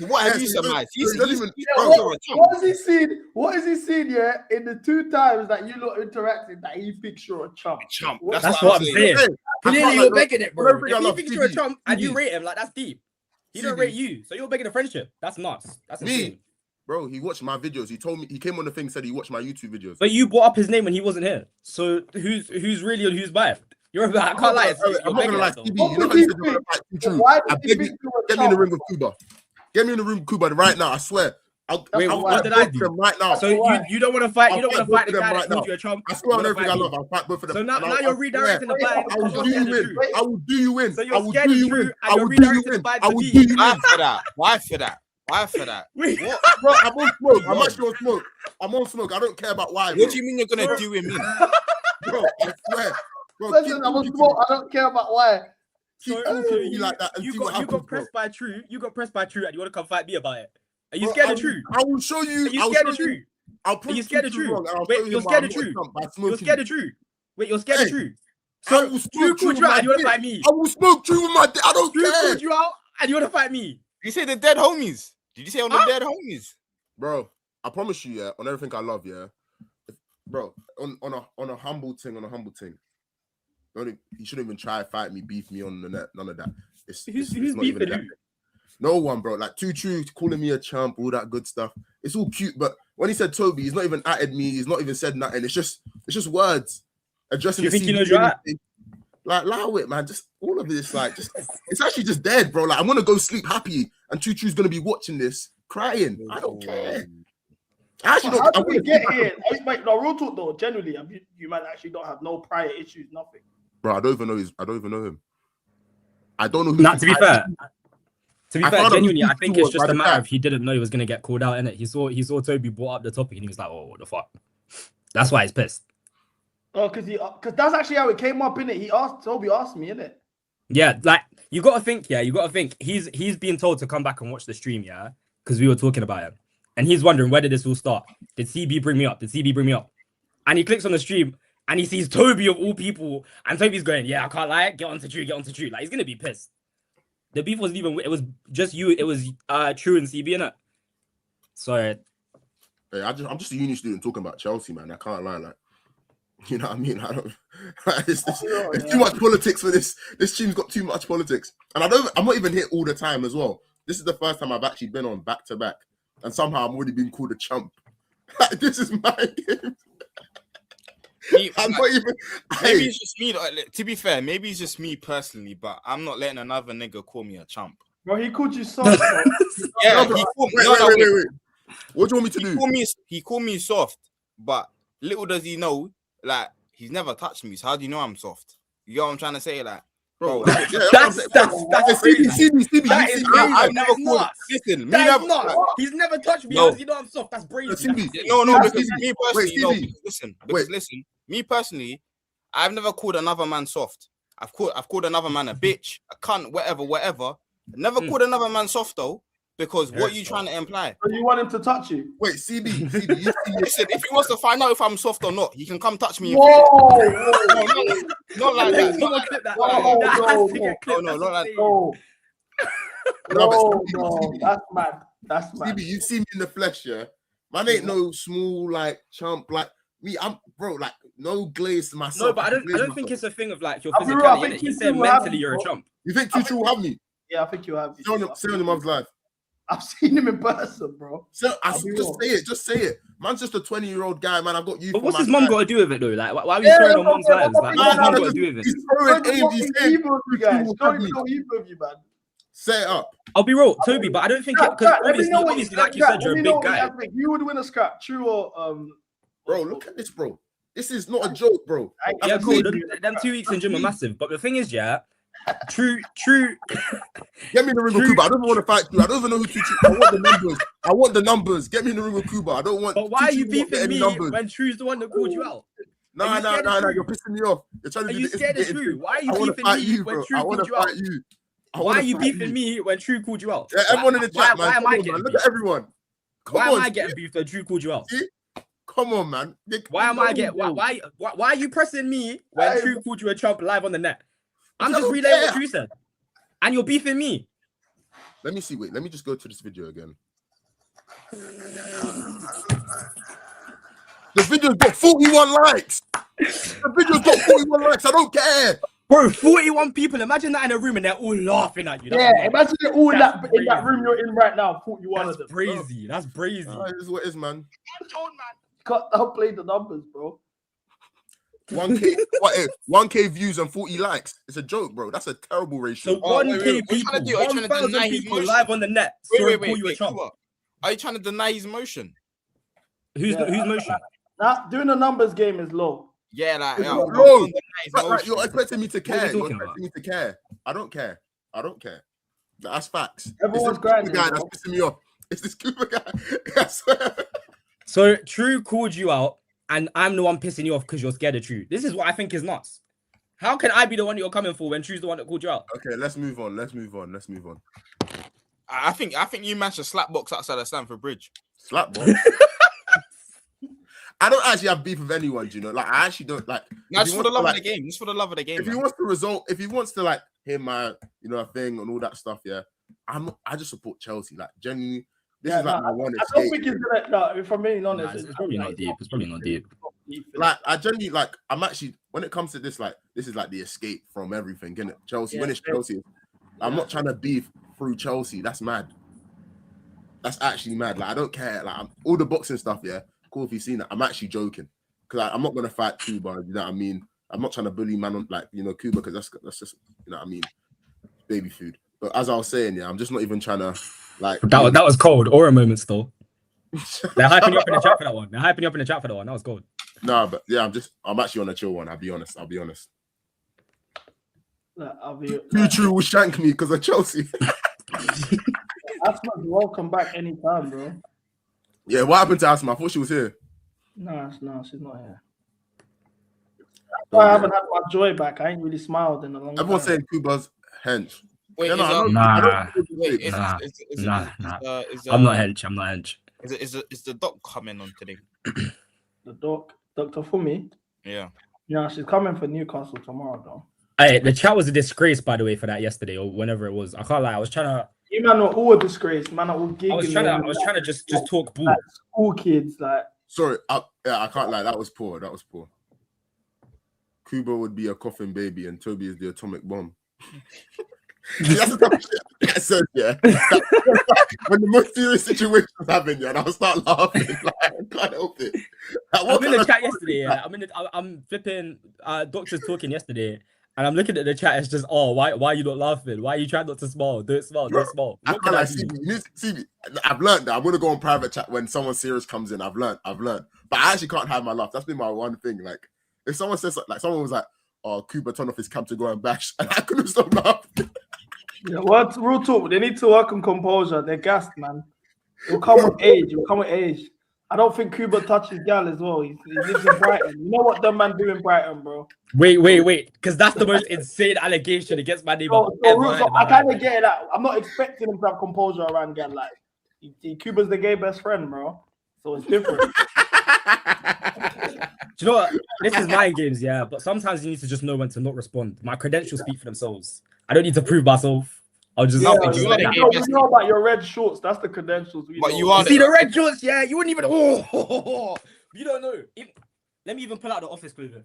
What have you surmised? What has he seen? What has he seen? Yeah, in the 2 times that you lot interacted, that he thinks you're a chump. Chump. That's what I'm saying. Clearly, you're begging it, bro. If he thinks you're a chump and you rate him, like that's deep. He don't rate you, so you're begging a friendship. That's nuts. That's insane. Bro, he watched my videos. He told me he came on the thing, said he watched my YouTube videos. But you brought up his name when he wasn't here. So who's really on whose vibe? You're about. I can't lie. I'm not gonna lie, TB. You know how you said you're gonna fight True. I beg you, get me in the ring with Cuba. Get me in the room with Cuba right now. I swear. What did I do? Right now. So you don't want to fight. You don't want to fight the guy that called you a chump. I swear on everything I love. I'll fight both of them. So now you're redirecting the fight. I will do you in. I will do you in. So I you're will scared do of you True in. and I you're will do you redirecting the in. fight I to will me. do you Why in. for that? Why for that? Why for that? What? Bro, I'm on smoke. I'm actually on smoke. I'm on smoke. I don't care about why. What do you mean you're gonna do him in? Bro, I swear. Bro, Listen, I'm on smoke. I don't care about why. So you like that and you see what got happens, pressed by True. You got pressed by True, and you want to come fight me about it. Are you scared of True? I will show you. Are you scared of True? Are you scared of True? Wait, you're scared of True? You're scared of True? Wait, you're scared of True? So True called you out and you want to fight me? I will smoke True with my dick. I don't care. True called you out and you want to fight me? You say the dead homies. Did you say on the dead homies? Bro, I promise you, yeah, on everything I love, yeah. Bro, on a humble thing, he shouldn't even try to fight me, beef me on the net. None of that. It's not even that. No one, bro. Like True calling me a champ, all that good stuff. It's all cute, but when he said Toby, he's not even atted me. He's not even said nothing. It's just words addressing. You think he knows you're at? Like, allow it, man. Just all of this, like, it's actually just dead, bro. Like, I'm gonna go sleep happy, and True's gonna be watching this, crying. I don't care. Actually, how did we get here? Wait, no, real talk though. Generally, you might actually don't have no prior issues, nothing. Bro, I don't even know him. I don't know who. Nah, to be fair, genuinely, I think it's just a matter of he didn't know he was gonna get called out, innit? He saw Toby brought up the topic and he was like, "Oh, what the fuck?" That's why he's pissed. Oh, because that's actually how it came up, innit? Toby asked me, innit? Yeah, like you gotta think. He's being told to come back and watch the stream, yeah, because we were talking about him, and he's wondering where did this all start? Did CB bring me up? And he clicks on the stream and he sees Toby of all people, and Toby's going, "Yeah, I can't lie. Get onto True. Like he's gonna be pissed. The beef wasn't even. It was just you. It was True and CB, innit? So, hey, I'm just a uni student talking about Chelsea, man. I can't lie, like. You know what I mean? I don't. It's too much politics for this. This team's got too much politics, and I'm not even here all the time as well. This is the first time I've actually been on back to back, and somehow I'm already being called a chump. Like, this is my game. I'm not even. Maybe it's just me. To be fair, maybe it's just me personally, but I'm not letting another nigga call me a chump. Bro, he called you soft. Yeah, he called me. Wait. What do you want me to do? He called me soft, but little does he know. Like, he's never touched me, so how do you know I'm soft? You know what I'm trying to say? Like, bro, that's crazy. That is crazy. I've never called. Listen, he's never touched me. How does he know I'm soft? That's crazy. No, because me personally, listen, me personally, I've never called another man soft. I've called another man a bitch, a cunt, whatever. Never called another man soft though. Because what are you trying to imply? So you want him to touch you? Wait, CB, listen, if he wants to find out if I'm soft or not, he can come touch me. Whoa! Not like that. No, not like that. No, that's mad. CB, you see me in the flesh, yeah? Man ain't no small, like, chump, like, me, I'm, bro, like, no glaze to myself. No, but I don't think it's a thing of, like, your physicality. He said mentally you're a chump. You think Tutu will have me? Yeah, I think you have. Say on your mum's life. I've seen him in person, bro. So just say it. Man's just a 20-year-old guy, man. I've got you. But what's his mum got to do with it though? Like, why are we throwing on mum's lives? Like, what's his mum got to do with it? He's throwing aim. He's saying, say it up. I'll be real, Toby, but I don't think it because obviously, like you said, you're a big guy. You would win a scrap, True or Bro, look at this, bro. This is not a joke, bro. Yeah, cool. Them 2 weeks in gym are massive, but the thing is, yeah. True. Get me in the ring with Cuba. I don't want to fight you. I don't even know who Tutu. I want the numbers. Get me in the ring with Cuba. I don't want. But why are you beefing me when True's the one that called you out? No. You're pissing me off. You're trying to. Are you scared of True? Why are you beefing me when True called you out? Why are you beefing me when True called you out? Yeah, everyone in the chat, man. Why am I getting beefed? Look at everyone. Why am I getting beefed when True called you out? Come on, man. Why am I getting? Why are you pressing me when True called you a chump live on the net? I'm just relaying what True said. And you're beefing me. Let me see. Wait, let me just go to this video again. The video's got 41 likes. The video's got 41 likes. I don't care. Bro, 41 people. Imagine that in a room and they're all laughing at you. That's Yeah, mad. imagine it all in That's that room you're in right now. 41 That's of them. crazy. That's crazy. This is what it is, man. Can't outplay the numbers, bro. 1K, what is 1K views and 40 likes? It's a joke, bro. That's a terrible ratio. So 1K people, 1,000 people live on the net. Saw him call you a chump. Are you trying to deny his motion? Who's motion? Now, doing the numbers game is low. Yeah, like Bro, like, you're expecting me to What are care. we You're talking expecting me to care. I don't care. I don't care. That's facts. Everyone's it's this Cuba grinding, guy bro. that's pissing me off. It's this Cuba guy. I swear. So True called you out, and I'm the one pissing you off because you're scared of True. This is what I think is nuts. How can I be the one you're coming for when True's the one that called you out? Okay, let's move on. Let's move on. I think you man should slap box outside of Stamford Bridge. Slap box. I don't actually have beef with anyone, do you know? Like, I actually don't like. No, if just he for the wants to, love of like- the game. Just for the love of the game. If he man. wants to result, if he wants to like hear my, thing and all that stuff, yeah, I just support Chelsea. Like, genuinely, this is like my one I don't escape. think he's gonna. No, if I'm being honest, It's probably not deep. It's probably not deep. Like, I genuinely like. I'm actually when it comes to this, like, this is like the escape from everything, innit? Chelsea. When it's Chelsea, I'm not trying to beef through Chelsea. That's mad. That's actually mad. Like, I don't care. Like, all the boxing stuff, yeah. Cool if you've seen it. I'm actually joking because I'm not gonna fight Cuba. You know what I mean? I'm not trying to bully man on Cuba because that's just you know what I mean, baby food. But as I was saying, yeah, I'm just not even trying to like. That was cold. Aura moments though. They're hyping you up in the chat for that one. That was cold. Nah, but yeah, I'm actually on a chill one. I'll be honest. Who True will shank me because of Chelsea. Asma's welcome back anytime, bro. Yeah, what happened to Asma? I thought she was here. No, she's not here. I haven't had my joy back. I ain't really smiled in a long time. Everyone's saying Cuba's hench. Wait, Yeah, is no, I don't- Nah. I don't- Wait, is- Nah, is- nah, is- nah. is, I'm not hench. I'm not hench. Is the doc coming on today? The doc, Dr. Fumi. Yeah. Yeah, she's coming for Newcastle tomorrow, though. Hey, the chat was a disgrace, by the way, for that yesterday or whenever it was. I can't lie. I was trying to. You man are all a disgrace. Man are all giggling. I was trying to just talk ball. Like school kids, like. Sorry, I can't lie. That was poor. Cuba would be a coffin baby, and Toby is the atomic bomb. That's the type of shit I said, yeah. When the most serious situations happen, yeah, and I'll start laughing. Like, I can't help it. Like, I'm in the chat yesterday. Yeah, I'm flipping. Doctor's talking yesterday, and I'm looking at the chat. It's just, why are you not laughing? Why are you trying not to smile? Don't smile. Don't smile. I What can't can I lie. do? See me. I've learned that I'm gonna go on private chat when someone serious comes in. I've learned. But I actually can't hide my laugh. That's been my one thing. Like, if someone says like someone was like, "Oh, Cuba turned off his cam to go and bash," and I couldn't stop laughing. Yeah, what real talk? They need to work on composure. They're gassed, man. It'll come with age. I don't think Cuba touches gal as well. He lives in Brighton. You know what the man do in Brighton, bro? Wait, because that's the most insane allegation against my neighbor. I kind of get that. I'm not expecting him to have composure around gal. Like, Cuba's the gay best friend, bro. So it's different. Do you know what? This is mind games, yeah. But sometimes you need to just know when to not respond. My credentials speak for themselves. I don't need to prove myself. I'll just. You know about your red shorts. That's the credentials. See the red shorts, yeah. You wouldn't even. You don't know. Let me even pull out the office clothing.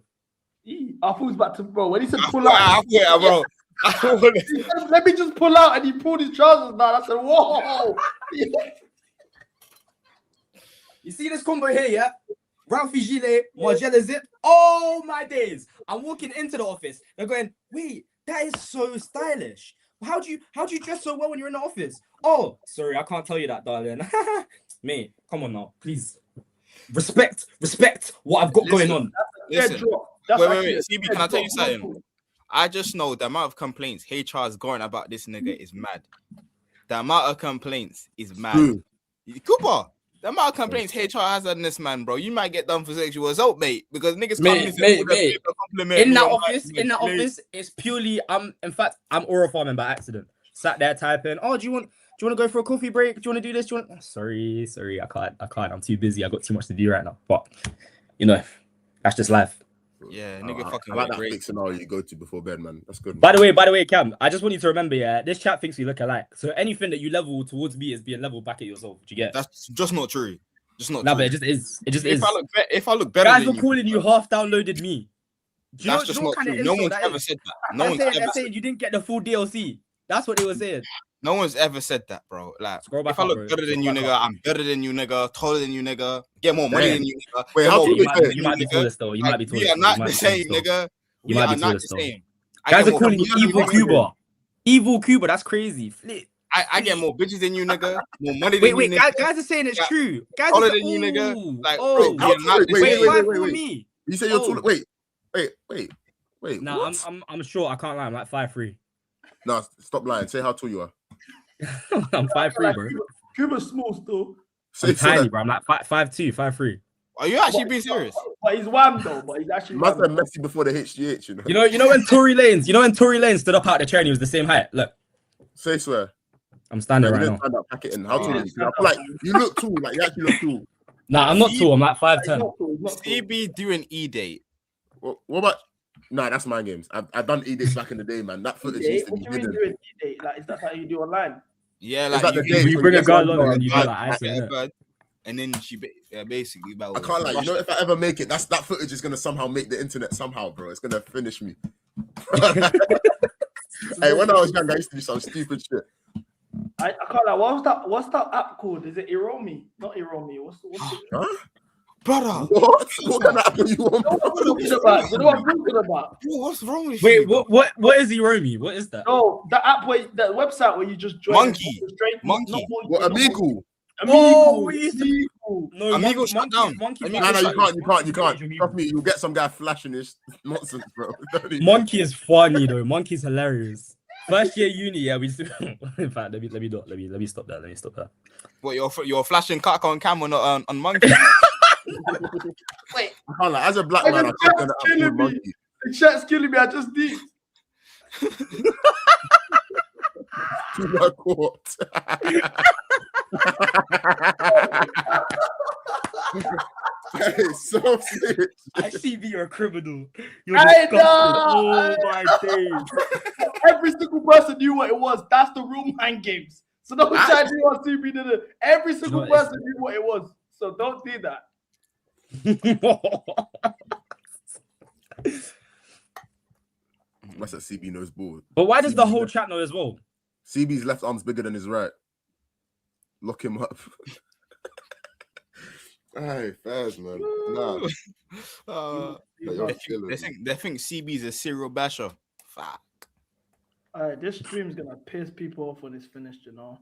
I thought he was about to, bro. When he said pull out, yeah, bro. He said, let me just pull out, and he pulled his trousers down. I said, whoa. You see this combo here, yeah? Ralphie Gilet, Margella Zip. Oh my days! I'm walking into the office. They're going, wait, that is so stylish. How do you dress so well when you're in the office? Oh, sorry, I can't tell you that, darling. Mate, come on now, please. Respect what I've got going on. Listen, wait. CB, can I tell you something? I just know the amount of complaints HR is going about this nigga is mad. The amount of complaints is mad. Cooper, the amount of complaints HR has on this man, bro. You might get done for sexual assault, mate, because niggas Mate. In that office, it's purely in fact, I'm aura farming by accident. Sat there typing, do you want to go for a coffee break? Do you want to do this? Sorry, I can't. I'm too busy. I got too much to do right now. But that's just life. Yeah, nigga, fucking I like went that great. fake scenario you go to before bed, man. That's good. By the way, Cam, I just want you to remember, yeah, this chat thinks we look alike. So anything that you level towards me is being leveled back at yourself. Do you get? That's just not true. Just not Nah, true. but it just is. It just is. If I look better Guys than were you, calling you half downloaded me. Do you that's know, just do you know not what kind true. of No insult one's that ever is? said that. No one's ever They're said saying you didn't get the full DLC. That's what they were saying. No one's ever said that, bro. Like, Scroll back if I up, look bro. better than you, Scroll back nigga, up. I'm better than you, nigga, taller than you, nigga, get more money Damn. than you, nigga. Wait, get how more tall You is might, it? you might be taller still. You might be taller. We are still. not You might the be taller same, still. nigga. You We might are be not taller the still. same. Guys are more calling you bitches than evil nigga. Cuba. Evil Cuba. That's crazy. Flip. I get more bitches than you, nigga. More money than Wait, you, nigga. guys are saying it's Like, true. Guys taller are saying, than you, nigga. ooh, Like, bro, oh, we are not the same. wait. Me. You say you're Oh. taller. Wait. Nah, what? I'm short. I can't lie. I'm like 5'3". No, stop lying. Say how tall you are. I'm 5'3", bro. Cuba's small still. I'm tiny, bro. I'm like 5'2", 5'3". Are you actually being serious? But he's wham though. But he's actually Must wham. have Messi before the HGH, you know. You know when Tory Lanez stood up out the chair and he was the same height. Look, Say swear. I'm standing You right didn't now. stand up, pack it in. How tall are you? I feel like you look tall. Like you actually look tall. Nah, I'm not tall. I'm like 5'10". CB do an E-date. What about? Nah, that's my games. I've done E-dates back in the day, man. That footage used to What be do you mean hidden. doing E-date? Like, is that how you do online? Yeah, It's like like the day You when bring a get girl one on and girl you do and like icing, get a innit? bird, and then she basically I can't lie. You know, if I ever make it, that footage is gonna somehow make the internet somehow, bro. It's gonna finish me. Hey, when I was young, I used to do some stupid shit. I can't lie. What's that app called? Is it Iromi? Not Iromi. What's it? Huh? Brother, what kind of app are you on? You know what I'm talking about? Bro, what's wrong with Wait, you? bro? what is Iromi? What is that? No, the app the website where you just join. Monkey. Monkey. What, Amigo? Oh, we used to be. Amigo. No, Amigo shut down. Monkey. No, you can't. Trust me, you'll get some guy flashing this nonsense, bro. Monkey is funny though. Monkey's hilarious. First year uni, yeah, we still. In fact, let me stop that. Let me stop that. What you're flashing Kaka on camera on Monkey? Wait. I can't lie. As a black man, I can't get that killing me. monkey. The chat's killing me. I just need. To my court. Hey, so sick. I see you're a criminal. You're I disgusting. know. Oh my days. Every single person knew what it was. That's the rule mind games. So don't try to do what CB did it. Every single No, it's- person knew what it was. So don't do that. What's that? CB knows ball. But why does the CB whole left- chat know as well? CB's left arm's bigger than his right. Lock him up. Hey, fairs, man. Nah. They think CB's a serial basher. Fuck. Alright, this stream's gonna piss people off when it's finished, you know.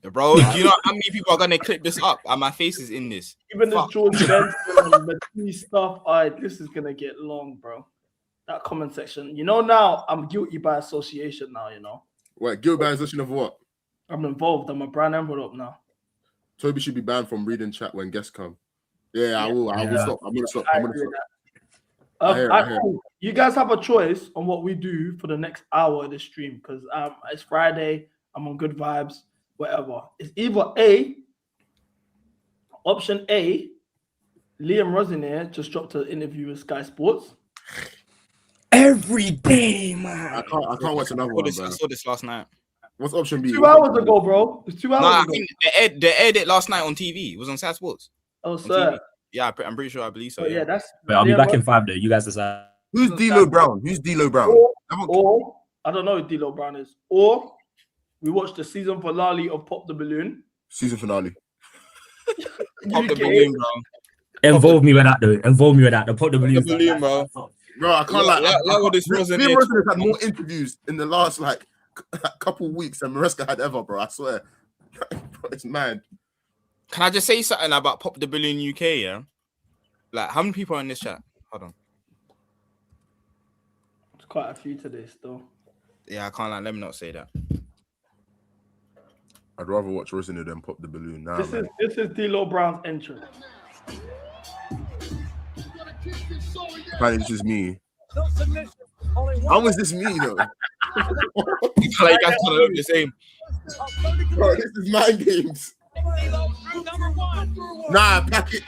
Bro, do you know how many people are gonna click this up? And my face is in this. Even this Fuck. George Benson and the tea stuff, alright, this is gonna get long, bro. That comment section. You know now I'm guilty by association now, you know. What? Guilt by association of what? I'm involved. I'm a brand envelope now. Toby should be banned from reading chat when guests come. Yeah, I will. I will Yeah. stop. I'm gonna stop. I I'm gonna agree stop. with that. I hear it, I hear it. Cool. You guys have a choice on what we do for the next hour of the stream because it's Friday. I'm on good vibes. Whatever. It's either option A. Liam Rosenoir just dropped an interview with Sky Sports. Every day, man. I can't watch another one. I Bro. saw this last night. What's option B? 2 hours ago, bro. It's 2 hours Nah, I ago. think they aired it last night on TV. It was on Sky Sports. Oh, On sir. TV. Yeah, I'm pretty sure. I believe so. But yeah, that's. Wait, I'll be Liam back in Ros- 5 though. You guys decide. Who's D'Lo Brown? Who's D'Lo Brown? Or I don't know who D'Lo Brown is. Or we watched the season finale of Pop the Balloon. Season finale. Pop the UK. balloon, bro. Involve me with that though. Involve me with that. The put the balloons. balloon, bro. Bro, I can't lie. Like what this Me was and Rosen had more interviews in the last couple weeks than Maresca had ever, bro. I swear. Bro, it's mad. Can I just say something about Pop the Balloon UK? Yeah, like how many people are in this chat? Hold on. It's quite a few today still. Yeah, I can't. Let me not say that. I'd rather watch Rosen than Pop the Balloon. Nah, This man. is D'Lo Brown's entrance. Apparently, this is me. How was this me though? Like you guys kind of look the same. Bro, this is my games. Nah, pack it.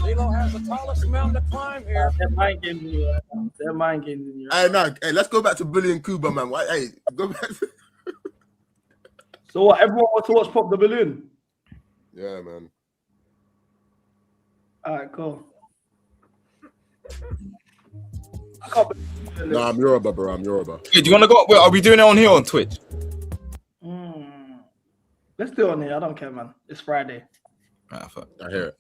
Lilo has the tallest mountain to climb here. They're mind games in you right now. They're mind games in you. Hey, no, hey, let's go back to Bully and Cuba, man. Why? Hey, go back. So what? Everyone wants to watch Pop the Balloon. Yeah, man. All right, cool. I can't believe No, I'm Yoruba, bro. I'm Yoruba. Hey, do you want to go? Wait, are we doing it on here on Twitch? Let's do it on here. I don't care, man. It's Friday. I hear it.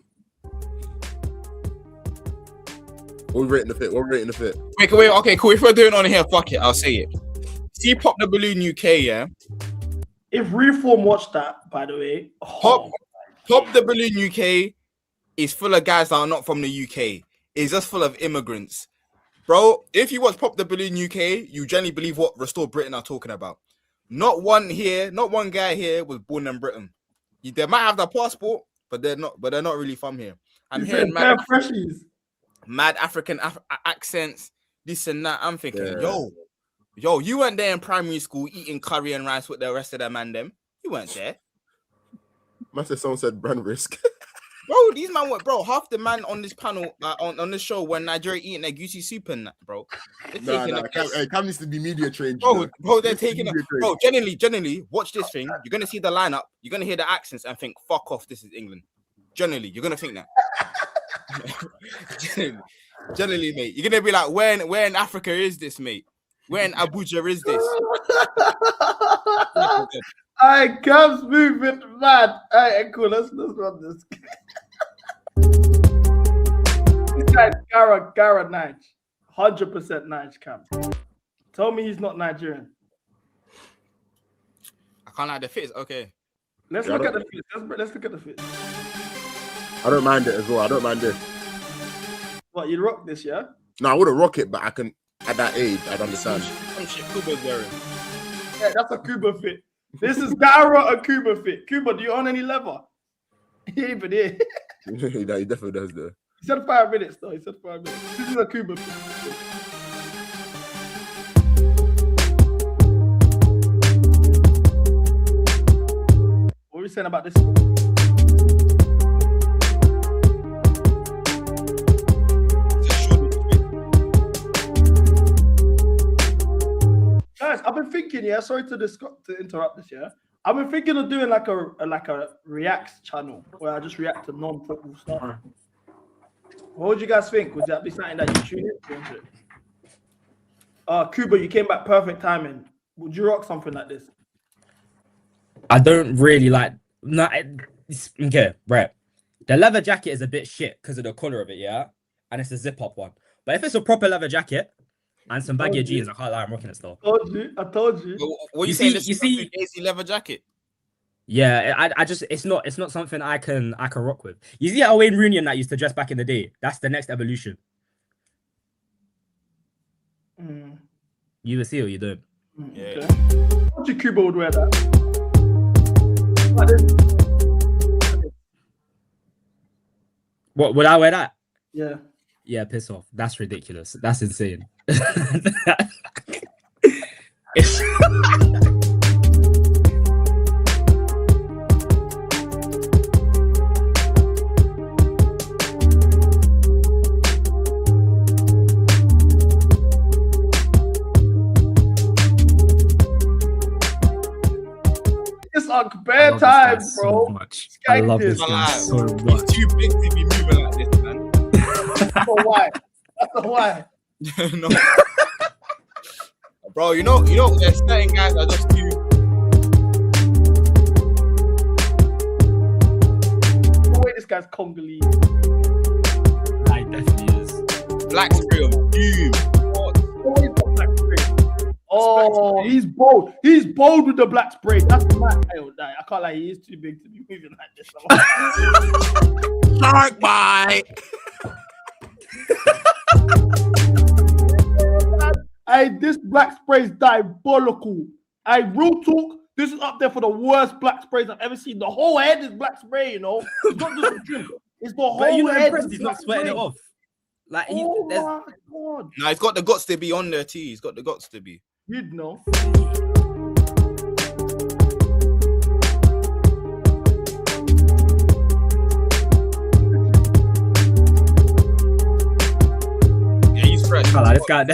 What we rating the fit? What we rating the fit? Wait, okay, cool. If we're doing it on here, fuck it. I'll say it. See Pop the Balloon UK, yeah? If Reform watched that, by the way, Pop the Balloon UK is full of guys that are not from the UK. It's just full of immigrants. Bro, if you watch Pop the Balloon UK, you generally believe what Restore Britain are talking about. Not one guy here was born in Britain. They might have their passport, but they're not really from here. I'm hearing mad African accents, this and that. I'm thinking, yo, you weren't there in primary school eating curry and rice with the rest of them and them. You weren't there. Master someone said brand risk. Bro, these man were, bro, half the man on this panel, on this show, when Nigeria eating their goosey soup and that, bro. Cam needs to be media trained. Bro, they're taking it. Bro, generally, watch this thing. You're going to see the lineup. You're going to hear the accents and think, fuck off, this is England. Generally, you're going to think that. generally, mate. You're going to be like, where in Africa is this, mate? Where in Abuja is this? Alright, Cam's moving mad. Alright, cool. Let's run this. This guy's Gara Nige. 100% Nige, Cam. Tell me he's not Nigerian. I can't like the fit. Okay. Let's look at the fit. Let's look at the fit. I don't mind it as well. I don't mind this. What, you rock this, yeah? No, I wouldn't rock it, but I can, at that age, I'd understand. Some shit Kuba's wearing. Yeah, that's a Kuba fit. This is Gara a Kuba fit. Kuba, do you own any leather? He ain't even here. No, he definitely does, though. He said 5 minutes, though. He said 5 minutes. This is a Kuba fit. What are we saying about this? Guys, I've been thinking, yeah. Sorry to interrupt this, yeah. I've been thinking of doing like a reacts channel where I just react to non-football stuff. What would you guys think? Would that be something that you tune into? Cuba, you came back perfect timing. Would you rock something like this? I don't really like. No, okay, right. The leather jacket is a bit shit because of the color of it, yeah, and it's a zip-up one. But if it's a proper leather jacket and some baggy jeans, I can't lie, I'm rocking it still. I told you. What you saying? You see, Daisy leather jacket. Yeah, I just it's not something I can rock with. You see how Wayne Rooney and that used to dress back in the day? That's the next evolution. You will see or you don't. Yeah. Okay. What your Cuba would wear that? What would I wear that? Yeah. Yeah, piss off. That's ridiculous. That's insane. It's on bare time, bro. So much. I love this guy so much. He's too big to be moving like this, man. That's why. That's why. No. Bro, you know, there's certain guys that just too. No way, this guy's Congolese. He definitely is. Black spray of doom. Oh, he's bold. He's bold with the black spray. That's mad. I can't lie. He is too big to be moving like this. Shark bite. This black spray is diabolical. Real talk. This is up there for the worst black sprays I've ever seen. The whole head is black spray. You know, it's not just a drink. It's the whole head. He's not sweating it off. Like my God. Nah, he's got the guts to be on there too. He's got the guts to be. You'd know. this guy.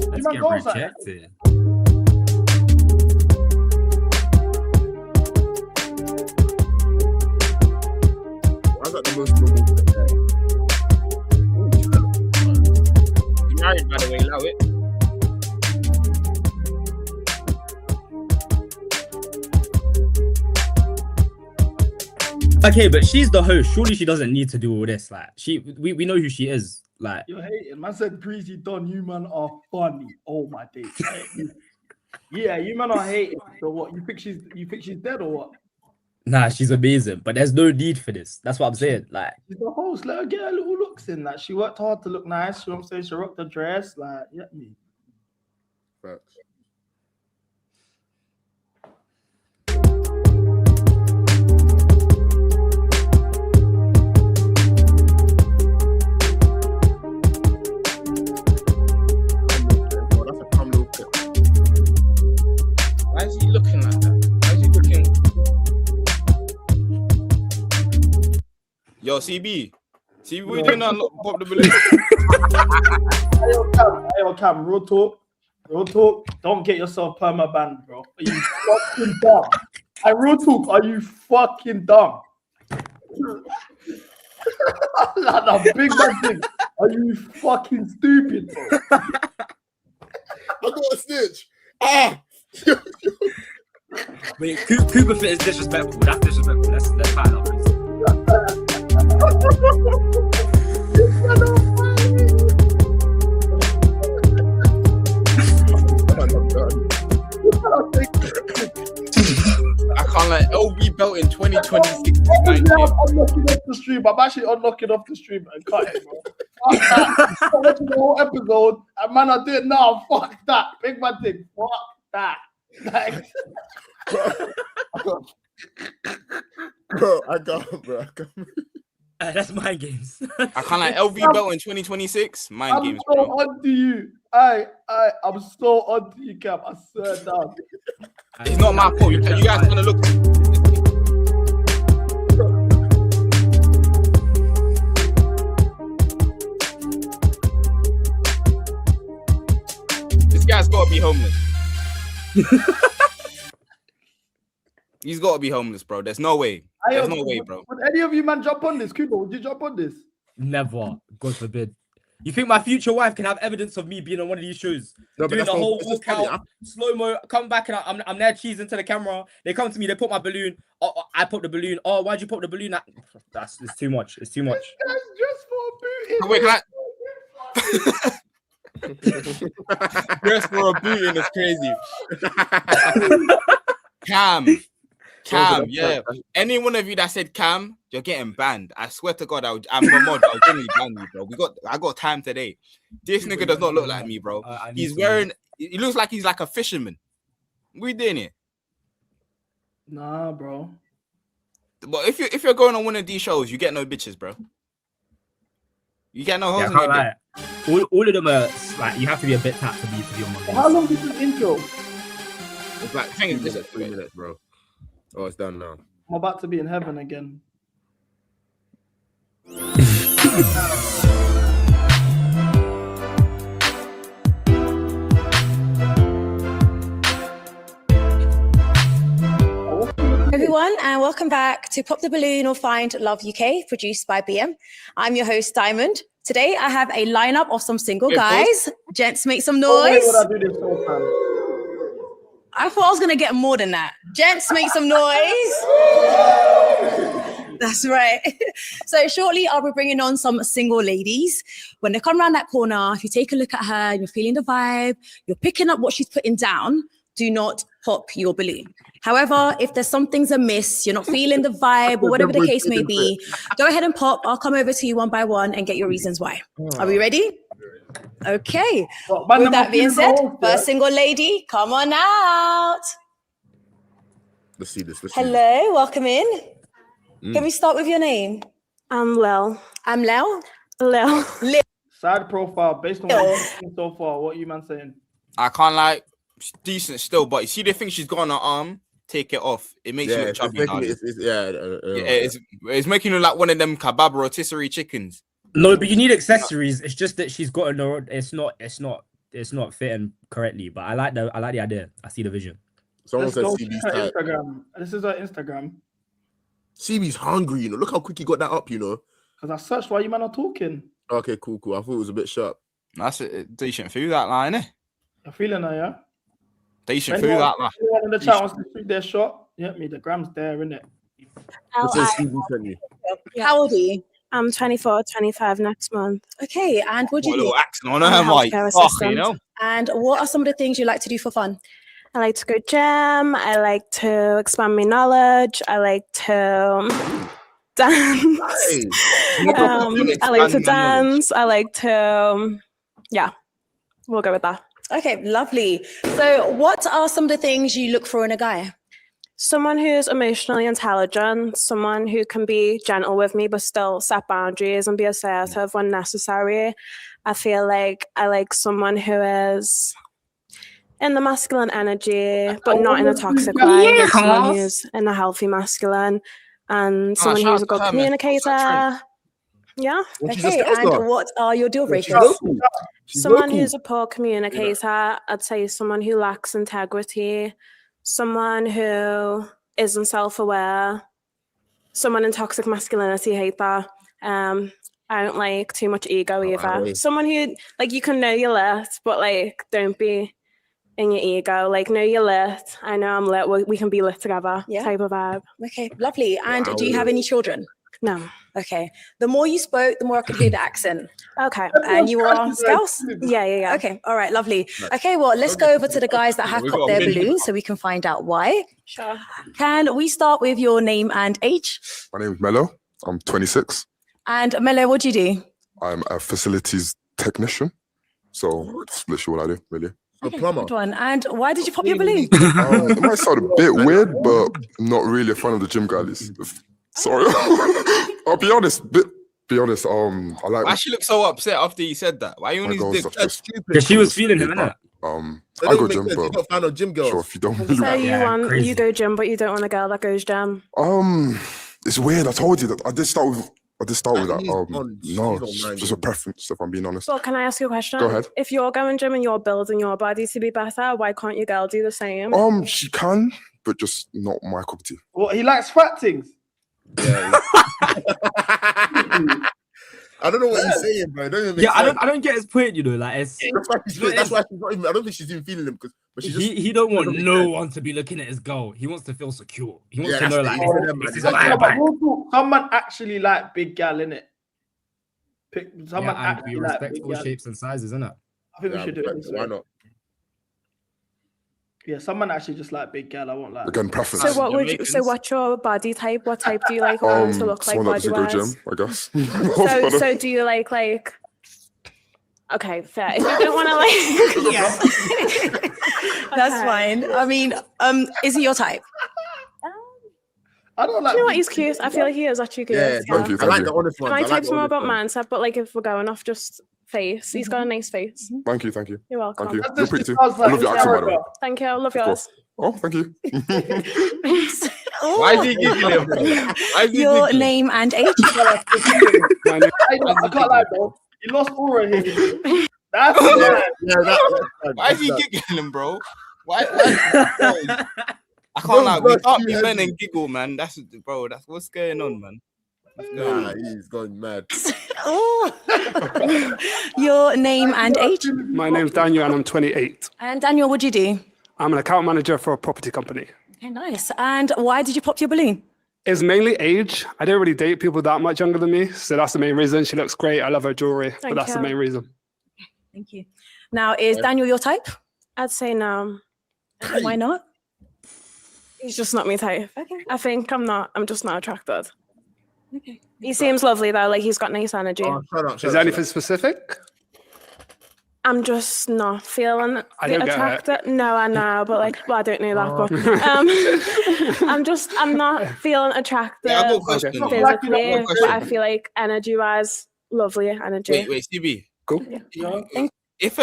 Let's man get goes like that. rejected. I got the most normal thing. You married, by the way, allow it. Okay, but she's the host. Surely she doesn't need to do all this. Like, we know who she is. Like, You're hating. Man said Breezy Don, you man are funny. Oh my days. Yeah, you man are hating. So what? You think she's dead or what? nah, she's amazing. But there's no need for this. That's what I'm saying. Like, She's the host. Let her get her little looks in. Like she worked hard to look nice. You know what I'm saying? She rocked the dress. Like, yeah, me. Facts. Why is he looking like that? Why is he looking? Yo, CB, what you doing now? Pop the balloon. Hey, Cam, real talk. Don't get yourself perma banned, bro. Are you fucking dumb? Hey, real talk. Are you fucking dumb? Like the big man thing. Are you fucking stupid, bro? I got a snitch. Ah. wait, Cooper Fit is disrespectful. That's disrespectful. Let's fight up. I can't like LB belt in 2026. I'm unlocking off the stream. I'm actually unlocking off the stream and cut it, bro. Fuck that. I'm watching the whole episode. And man, I did now. Fuck that. Big man thing. Fuck that. Like, Bro, I can't. That's mind games. I can't like LV belt in 2026. Mind I'm games, so bro. onto you. I'm so onto you, Cap. I swear down. It's not my fault. You guys gonna look. This guy's gotta be homeless. He's gotta be homeless, bro. There's no way. There's no way, bro. Would any of you man jump on this? Cooper, would you jump on this? Never. God forbid. You think my future wife can have evidence of me being on one of these shows? No, but doing that's the not- whole it's just funny. walkout, slow-mo, come back and I'm there cheese into the camera. They come to me, they put my balloon. Oh, I put the balloon. Oh, why'd you put the balloon? It's too much. It's too much. That's just for Wait, can I? Just for a booting is crazy. Cam, yeah. Any one of you that said Cam, you're getting banned. I swear to God, I'm a mod. I'll generally ban you, bro. I got time today. This nigga does not look like me, bro. He's wearing. He looks like he's like a fisherman. We doing it. Nah, bro. But if you're going on one of these shows, you get no bitches, bro. You get no hoes. Yeah, in your lie. dick. All of them are like you have to be a bit tapped to be on my face. How long is this intro? It's like 3 minutes, bro. Oh, it's done now. I'm about to be in heaven again. Everyone, and welcome back to Pop the Balloon or Find Love UK, produced by BM. I'm your host, Diamond. Today, I have a lineup of some single guys. Gents, make some noise. Oh, wait, would I do this whole time? I thought I was going to get more than that. Gents, make some noise. That's right. So shortly, I'll be bringing on some single ladies. When they come around that corner, if you take a look at her and you're feeling the vibe, you're picking up what she's putting down, do not pop your balloon. However, if there's some things amiss, you're not feeling the vibe or whatever the case may be, go ahead and pop. I'll come over to you one by one and get your reasons why. Are we ready? Okay. With that being said, first single lady, come on out. Let's see this. Hello, welcome in. Can we start with your name? I'm Lel. I'm Lel? Lel. Side profile, based on what you've seen so far, what you man saying? I can't like. decent still, but you see the thing she's got on her arm, take it off. It makes you look it's chubby. making darling. It's making you like one of them kebab rotisserie chickens. No, but you need accessories. It's just that she's got no. It's not fitting correctly. But I like the idea. I see the vision. Someone Let's said go CB's to her tight. Instagram. This is her Instagram. CB's hungry, you know. Look how quick he got that up, you know. Because I searched while you man are talking. Okay, cool. I thought it was a bit sharp. That's a decent food, that line, eh? You're feeling her, yeah? Decent food, that line. Anyone in the chat wants to shoot their shot? Yeah, me. The gram's there, innit? It says CB sent you. How old are you? I'm 24, 25 next month. Okay, and what do you What a do? little accent on her, I'm a Mike. healthcare Fuck, assistant. you know. And what are some of the things you like to do for fun? I like to go gym. I like to expand my knowledge. I like to dance. I like to dance. I like to, yeah, we'll go with that. Okay, lovely. So what are some of the things you look for in a guy? Someone who's emotionally intelligent, someone who can be gentle with me, but still set boundaries and be assertive when necessary. I feel like I like someone who is in the masculine energy, but not in a toxic way. Like someone who's in a healthy masculine and someone shout who's out a to good her, man. communicator. Yeah. Okay, and what are your deal breakers? Someone who's a poor communicator. I'd say someone who lacks integrity, someone who isn't self-aware, someone in toxic masculinity. Hate that. I don't like too much ego either. Someone who, like, you can know you're lit, but like don't be in your ego. Like, know you're lit. I know I'm lit. We can be lit together. Yeah. Type of vibe. Okay, lovely. And do you have any children? No. Okay. The more you spoke, the more I could hear the accent. Okay. And you are Scouse? Yeah. Okay. All right. Lovely. Okay. Well, let's go over to the guys that have We've popped got a their million. balloons so we can find out why. Sure. Can we start with your name and age? My name is Mello. I'm 26. And Melo, what do you do? I'm a facilities technician. So that's literally what I do, really. Okay, good one. And why did you pop your balloon? It might sound a bit weird, but I'm not really a fan of the gym guys. Sorry. I'll be honest. Be honest. I like. Why she look so upset after you said that? Why you on my his girls dick? are just- Because she was feeling him, innit? That I go doesn't gym, make sense. You're but not a fan of gym girls. sure, if you don't really So want. you go gym, but you don't want a girl that goes gym. It's weird. I told you that I did start with that. No, he's on it's just a preference. If I'm being honest. Well, can I ask you a question? Go ahead. If you're going gym and you're building your body to be better, why can't your girl do the same? She can, but just not my cup of tea. Well, he likes fat things. I don't know what you're saying, bro. It doesn't make Yeah, sense. I don't get his point. You know, like it's. That's why she's not even. I don't think she's even feeling him because. But she just. He don't want doesn't make no sense. one to be looking at his goal. He wants to feel secure. He wants Yeah, to that's know the like issue with them, this is man. my Yeah, but back. real talk, someone actually like big gal, innit? Someone Yeah, and we actually like respect big all gal. shapes and sizes, innit? I think we should do it. this Why way. not? Yeah, someone actually just like big gal. I won't lie. Again, preference. So what would you? So what's your body type? What type do you like a woman to look like someone that body doesn't go wise? gym, I guess. So do you like? Okay, fair. If you don't want to Yeah. That's fine. I mean, is he your type? I don't like. Do you know what? He's cute. I feel like he is actually cute. Yeah, Thank you, I like you. the honest ones. My I like type's the more honest about ones. mindset, but like if we're going off just face, he's got a nice face. Thank you. You're welcome. Thank you. That's You're just pretty too. because, I like, love your accent, by the way. Thank you. I love Of yours. Oh, thank you. Why is he giggling, bro? Why is he Your giggling? name and age? I can't lie, bro. You lost aura here. That's Why is he giggling, bro? Why I can't lie. We can't be men and giggle, man. That's what's going on, man. Nah, he's gone mad. Your name and age? My name's Daniel and I'm 28. And Daniel, what do you do? I'm an account manager for a property company. Okay, nice. And why did you pop your balloon? It's mainly age. I don't really date people that much younger than me, so that's the main reason. She looks great. I love her jewelry, but Thank that's the you. main reason. Thank you. Now, is Daniel your type? I'd say no. Why not? He's just not my type. Okay. I think I'm just not attracted. Okay. He seems lovely though. Like he's got nice energy. Oh, shut up, Is there anything specific? I'm just not feeling I don't get attracted. No, I know, but like, well, I don't know that, but I'm not feeling attracted Yeah, I got a question. physically, I got a but I feel like energy-wise, lovely energy. Wait, CB. Cool. You if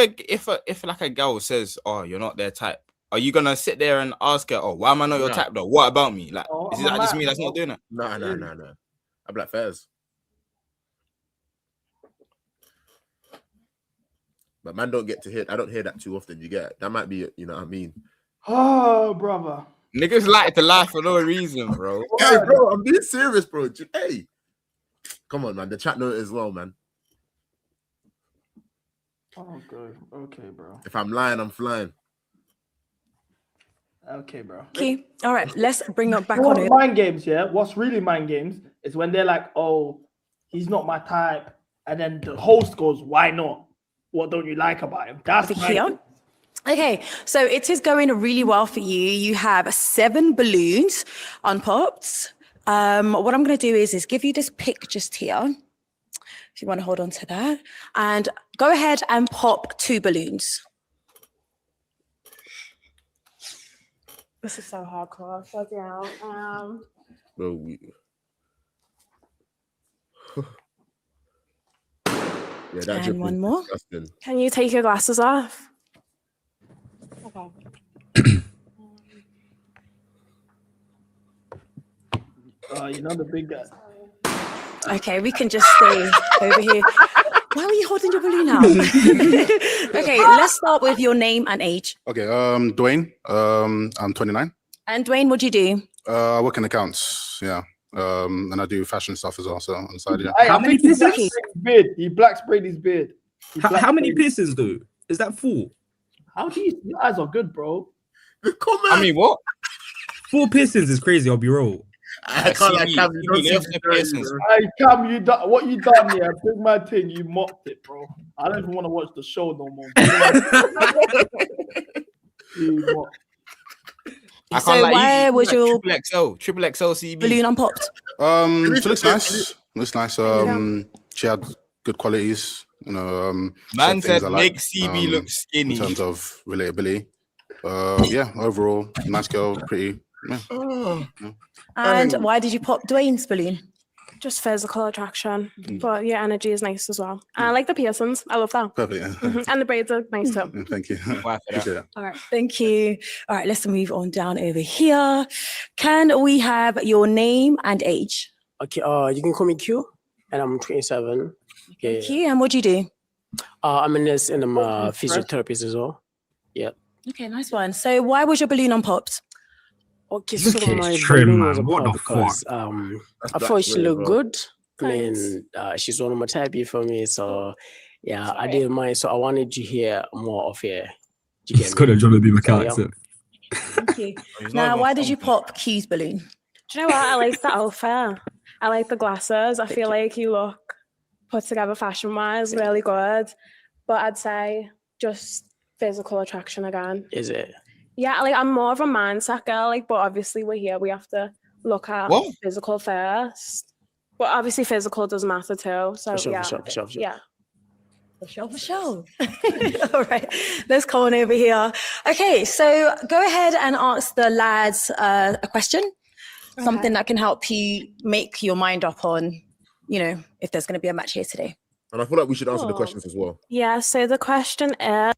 like a girl says, "Oh, you're not their type," are you gonna sit there and ask her, "Oh, why am I not your Nah. type though? What about me? Like, Oh, is I'm that a just man, me that's bro. not doing it?" Nah. I'm like fairs. But man, don't get to hear. I don't hear that too often. You get that might be, you know what I mean. Oh, brother. Niggas like to lie for no reason, bro. Hey, bro, I'm being serious, bro. Hey, come on, man. The chat note as well, man. Oh, good. Okay, bro. If I'm lying, I'm flying. Okay, bro. Okay. All right. Let's bring it back You know on what's it. mind games, yeah? What's really mind games is when they're like, "Oh, he's not my type," and then the host goes, "Why not? What don't you like about him?" That's Over mind here. games. Okay, so it is going really well for you. You have 7 balloons unpopped. What I'm going to do is give you this pick just here, if you want to hold on to that, and go ahead and pop 2 balloons. This is so hardcore. Bloody hell. Bro, we... yeah, that And drip one is more. disgusting. Can you take your glasses off? Okay. You know the big guy. Okay, we can just stay over here. Why were you holding your balloon out? Okay, let's start with your name and age. Okay, Dwayne. I'm 29. And Dwayne, what do you do? I work in accounts, yeah. And I do fashion stuff as well. So on the side, yeah. How many piercings? He black sprayed his beard. How many piercings though? Is that 4? How do you guys are good, bro? I mean, what? 4 piercings is crazy. I'll be real. I can't like Cam, you don't seem to know you, bro. Hey, Cam, what you done here? Big man thing, you mocked it, bro. I don't even want to watch the show no more. You mocked. I So can't lie. why was your triple XL CB balloon unpopped? She looks nice. Looks nice. She had good qualities. You know, Man said things said I make like, CB look skinny. in terms of relatability. Yeah, overall, nice girl, pretty. Yeah. And why did you pop Dwayne's balloon? Just physical attraction. But your energy is nice as well. And I like the piercings. I love that. Perfect. Yeah. Mhm. And the braids are nice too. Yeah, thank you. Appreciate it. All right, thank you. All right, let's move on down over here. Can we have your name and age? Okay, you can call me Q, and I'm 27. Okay. Thank you. And what do you do? I'm a nurse and I'm a physiotherapist as well. Yeah. Okay, nice one. So why was your balloon unpopped? Okay, Look so at my trim, balloon man. was What the because I thought she looked good. Thanks. And she's one of my type for me. So yeah, I didn't mind. So I wanted to hear more of her. It's gonna try to be my So, yeah. character. Thank you. Now, why did you pop Q's balloon? Do you know what? I like the outfit. I like the glasses. I feel like you look put together fashion-wise, really good. But I'd say just physical attraction again. Is it? Yeah, like I'm more of a mindset girl, like, but obviously we're here. We have to look at physical first. But obviously physical does matter too. So For sure, yeah. for sure. Yeah. For sure. All right, let's go on over here. Okay, so go ahead and ask the lads a question, something that can help you make your mind up on, you know, if there's going to be a match here today. And I feel like we should answer the Cool. questions as well. Yeah, so the question is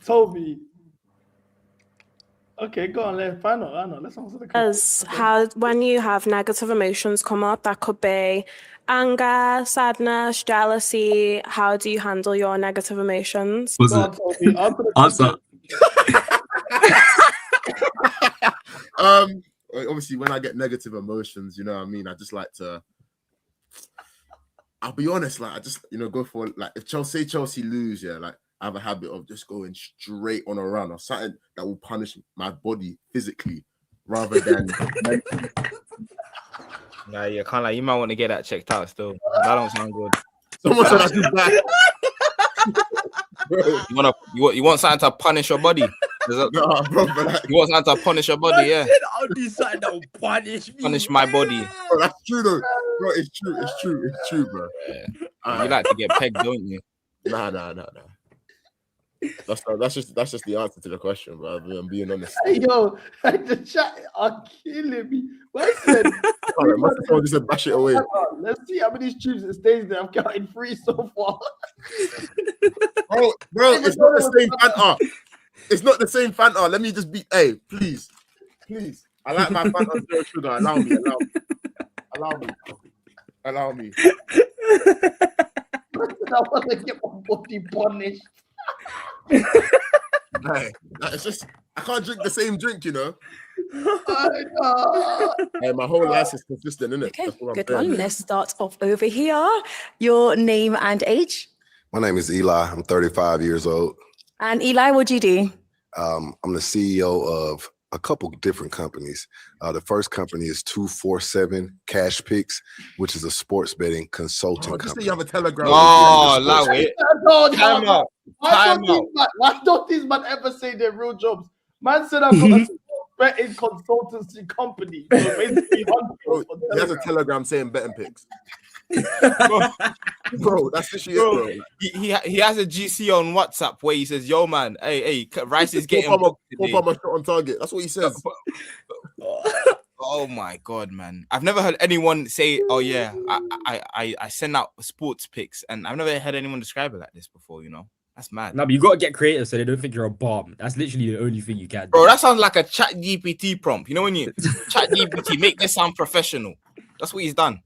Toby. Okay, go on. Let's find out. I know. Let's answer the question. how when you have negative emotions come up, that could be anger, sadness, jealousy. How do you handle your negative emotions? Was Go it? on, Toby. Answer the Answer. Obviously, when I get negative emotions, you know what I mean. I just like to. I'll be honest, like I just go for like if Chelsea lose, yeah, like I have a habit of just going straight on a run or something that will punish my body physically rather than mentally. Nah, you can't like. You might want to get that checked out still. That don't sound good. Someone said I did that. You want something to punish your body? Nah, bro, but like, You want something to punish your body? Yeah. I'll do something that will punish me. Punish my body. bro, that's true though. Bro, it's true, bro. You like to get pegged, don't you? Nah. That's just the answer to the question, bro. I'm being honest. Hey, yo, the chat are killing me. Listen, Alright, my phone just said bash it away. let's see how many streams it stays there. I'm counting 3 so far. Bro, it's not the same Fanta. It's not the same Fanta. Let me just be. Hey, please. I like my Fanta zero sugar. Allow me. I want to get my body punished. Hey, it's just I can't drink the same drink, you know. Hey, my whole life is consistent, isn't it? Okay, good one. Let's start off over here. Your name and age. My name is Eli. I'm 35 years old. And Eli, what do you do? I'm the CEO of a couple different companies. The first company is 247 Cash Picks, which is a sports betting consulting Just company. say you have a Telegram. Oh, allow it. Time out. Why don't these man ever say their real jobs? Man said I've got a betting consultancy company. So basically, He has a Telegram saying betting picks. Bro, that's the shit, bro. He has a GC on WhatsApp where he says, "Yo, man, hey, Rice is getting Four shot on target." That's what he says. Oh my god, man! I've never heard anyone say, "Oh yeah, I send out sports picks," and I've never heard anyone describe it like this before. You know, that's mad. No, but you gotta get creative so they don't think you're a bomb. That's literally the only thing you can do. Bro, that sounds like a Chat GPT prompt. You know when you Chat GPT make this sound professional. That's what he's done.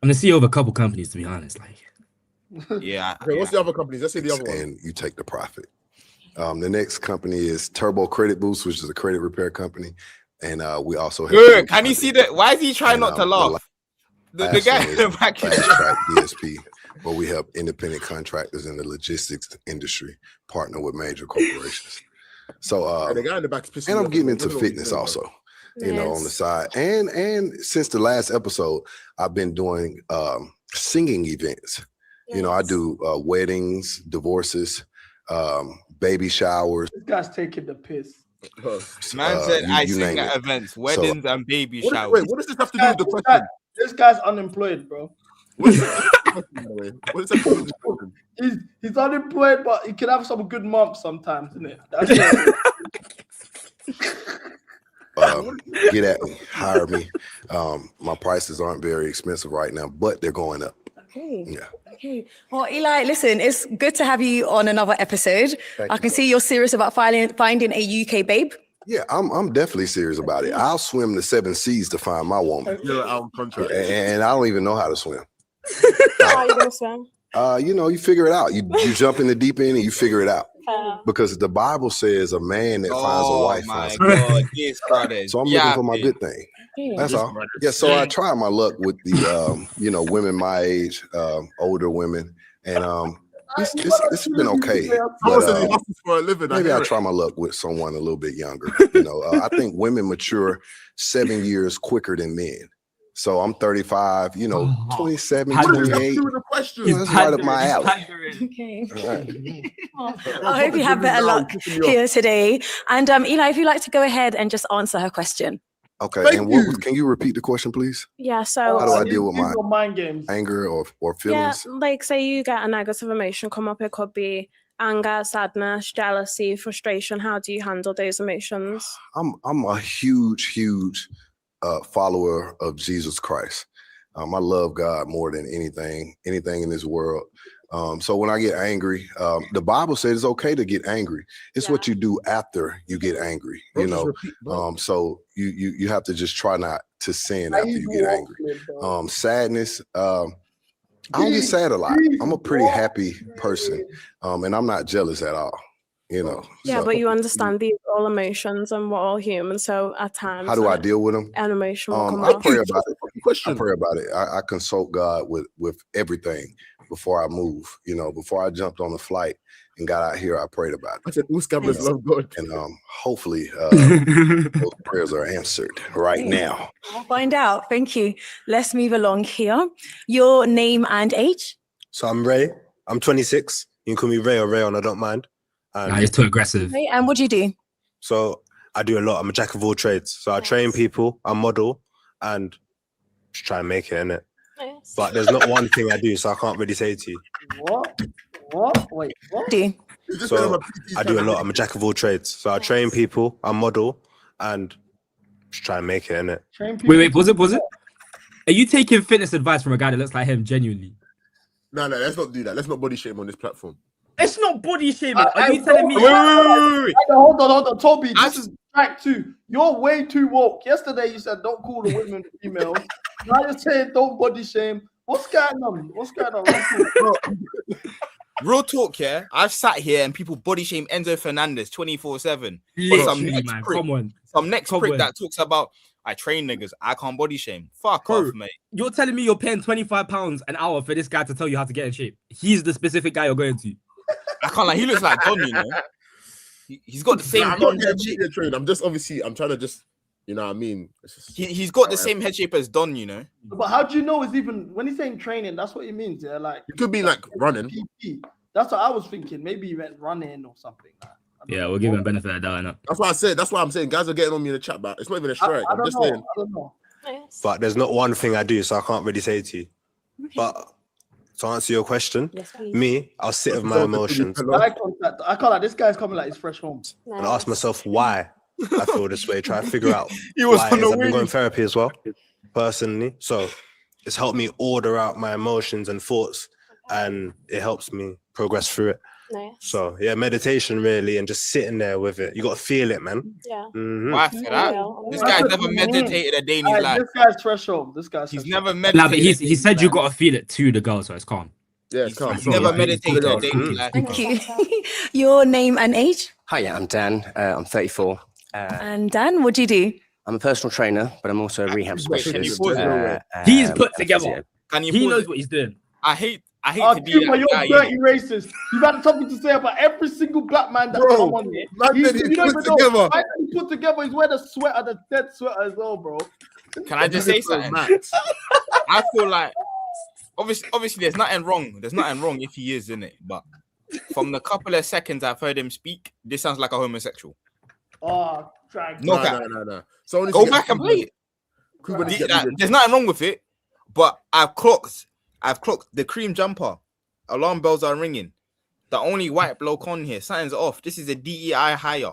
I'm the CEO of a couple companies, to be honest. Like, yeah. Okay, what's the other companies? Let's see the other one. And you take the profit. The next company is Turbo Credit Boost, which is a credit repair company. And we also have. Good. Can you see that? Why is he trying not to laugh? The guy in the back. Fast Track DSP, where we help independent contractors in the logistics industry partner with major corporations. So, the guy in the back is pissing and me I'm off. getting I into don't know what he's fitness doing, also. bro. You know, on the side. And since the last episode, I've been doing singing events. You know, I do weddings, divorces, baby showers. This guy's taking the piss. Man said I you sing name at it. events, weddings, and baby showers. Wait, what does this have to do with the question? This guy's unemployed, bro. What does that have to do with the question? He's unemployed, but he can have some good months sometimes, isn't it? That's it. Get at me, hire me. My prices aren't very expensive right now, but they're going up. Okay. Yeah. Okay. Well, Eli, listen, it's good to have you on another episode. I can see you're serious about finding a UK babe. Yeah, I'm definitely serious about it. I'll swim the 7 seas to find my woman. Contract. And I don't even know how to swim. How are you gonna swim? You know, you figure it out. You jump in the deep end and you figure it out. Because the Bible says a man that finds a wife finds a good thing. So I'm looking for my good thing. That's all. Yeah, so I tried my luck with the women my age, older women, and it's been okay. But, for a living. maybe I'll try my luck with someone a little bit younger. You know, I think women mature 7 years quicker than men. So I'm 35, 27, 28. That's right up my alley. Okay. Right. I hope you have better luck here today. And Eli, if you'd like to go ahead and just answer her question. Okay, and can you repeat the question, please? Yeah, so How do I deal with These are my mind games. anger or yeah, feelings? like say you get a negative emotion come up, it could be anger, sadness, jealousy, frustration. How do you handle those emotions? I'm a huge follower of Jesus Christ. I love God more than anything in this world. So when I get angry, the Bible says it's okay to get angry. It's what you do after you get angry, so you have to just try not to sin after you get angry. Sadness, I don't get sad a lot. I'm a pretty happy person, and I'm not jealous at all. Yeah, but you understand these are all emotions and we're all human. So at times, how do I deal with them? an emotion will come I up. pray about it. I pray about it. I consult God with everything before I move. Before I jumped on the flight and got out here, I prayed about it. I said, "Who's gamblers love God?" And hopefully, those prayers are answered right now. I'll find out. Thank you. Let's move along here. Your name and age? So I'm Ray. I'm 26. You can call me Ray or Rayon. I don't mind. Nah, it's too aggressive. Okay, and what do you do? So I do a lot. I'm a jack of all trades. So I train people, I model, and just try and make it, innit? Yes. But there's not one thing I do, so I can't really say to you. What? Wait, what? Do you? So I do a lot. I'm a jack of all trades. So I train people, I model, and just try and make it, innit? Wait, pause it. Are you taking fitness advice from a guy that looks like him genuinely? No, let's not do that. Let's not body shame on this platform. It's not body shaming. Are you telling me? Wait. Hold on. Toby, this is track 2. You're way too woke. Yesterday you said don't call the women females. Now you're saying don't body shame. What's going on? Real talk, yeah. I've sat here and people body shame Enzo Fernandez 24/7. Literally, man. Come on. Some next prick that talks about I train niggas. I can't body shame. Fuck off, mate. You're telling me you're paying £25 an hour for this guy to tell you how to get in shape. He's the specific guy you're going to. I can't he looks like Don, you know. He's got the same. I'm not getting media trained. I'm trying to just, you know what I mean. He's got the same head shape as Don, you know. But how do you know? It's even when he's saying training, that's what he means. Yeah, like it could be like running. PP. That's what I was thinking. Maybe he went running or something. Yeah, we'll give him benefit of doubt. That's what I said. That's why I'm saying guys are getting on me in the chat, but it's not even a strike. I'm just saying. I don't know. But there's not one thing I do, so I can't really say to you. But to answer your question, me, I'll sit with my emotions. Eye contact. I can't. Like, this guy's coming like he's fresh home. And ask myself why I feel this way. Try to figure out He was why on it is. the I've been wing. going therapy as well, personally. So it's helped me order out my emotions and thoughts, and it helps me progress through it. Nice. So yeah, meditation really, and just sitting there with it. You got to feel it, man. Yeah. Mhm. Why for that? This guy's never meditated a day in his life. This guy's fresh home. He's never Nah, meditated. but he said you got to feel it to the girl, so it's calm. Yeah, it's calm. He's never meditated a day in his life. Thank you. Your name and age? Hi, I'm Dan. I'm 34. And Dan, what do you do? I'm a personal trainer, but I'm also a rehab Wait, can you specialist. pause it? He's put and together. physio. Can you He pause knows it? what he's doing. I hate Oh, to be Cooper, that you're guy. dirty racist. You've had something to say about every single black man that's come on here. Man said he put together. Man said he put together. He's wearing a sweater, the dead sweater as well, bro. Can I just say something? I feel like obviously there's nothing wrong. There's nothing wrong if he is in it, but from the couple of seconds I've heard him speak, this sounds like a homosexual. Oh, drag. No, So go back and play it. There's nothing wrong with it, but I've clocked the cream jumper. Alarm bells are ringing. The only white bloke on here, something's off. This is a DEI hire.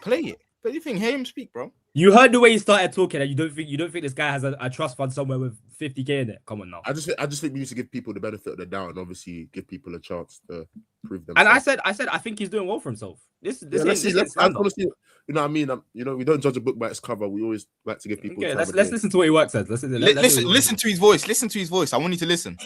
Play it. But you think, hear him speak, bro. You heard the way he started talking, and you don't think this guy has a trust fund somewhere with 50k in it. Come on now. I just think we need to give people the benefit of the doubt and obviously give people a chance to prove them. And I said I think he's doing well for himself. This honestly, you know what I mean. You know, we don't judge a book by its cover. We always like to give people. Okay, time let's of day. listen to what he works says. Listen to his voice. Listen to his voice. I want you to listen.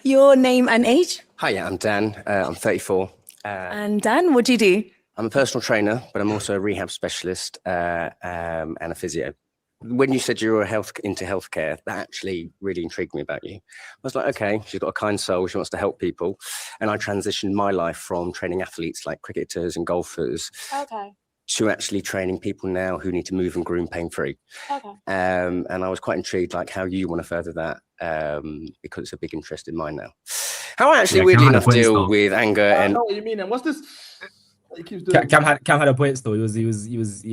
Your name and age? Hi, I'm Dan. I'm 34. And Dan, what do you do? I'm a personal trainer, but I'm also a rehab specialist and a physio. When you said you were into healthcare, that actually really intrigued me about you. I was like, okay, she's got a kind soul. She wants to help people. And I transitioned my life from training athletes like cricketers and golfers Okay. to actually training people now who need to move and groom pain-free. Okay. And I was quite intrigued, like how you want to further that, because it's a big interest in mine now. How I actually, weirdly enough, deal with anger I and know what you mean. And what's this? He keeps doing. Cam had a point still. He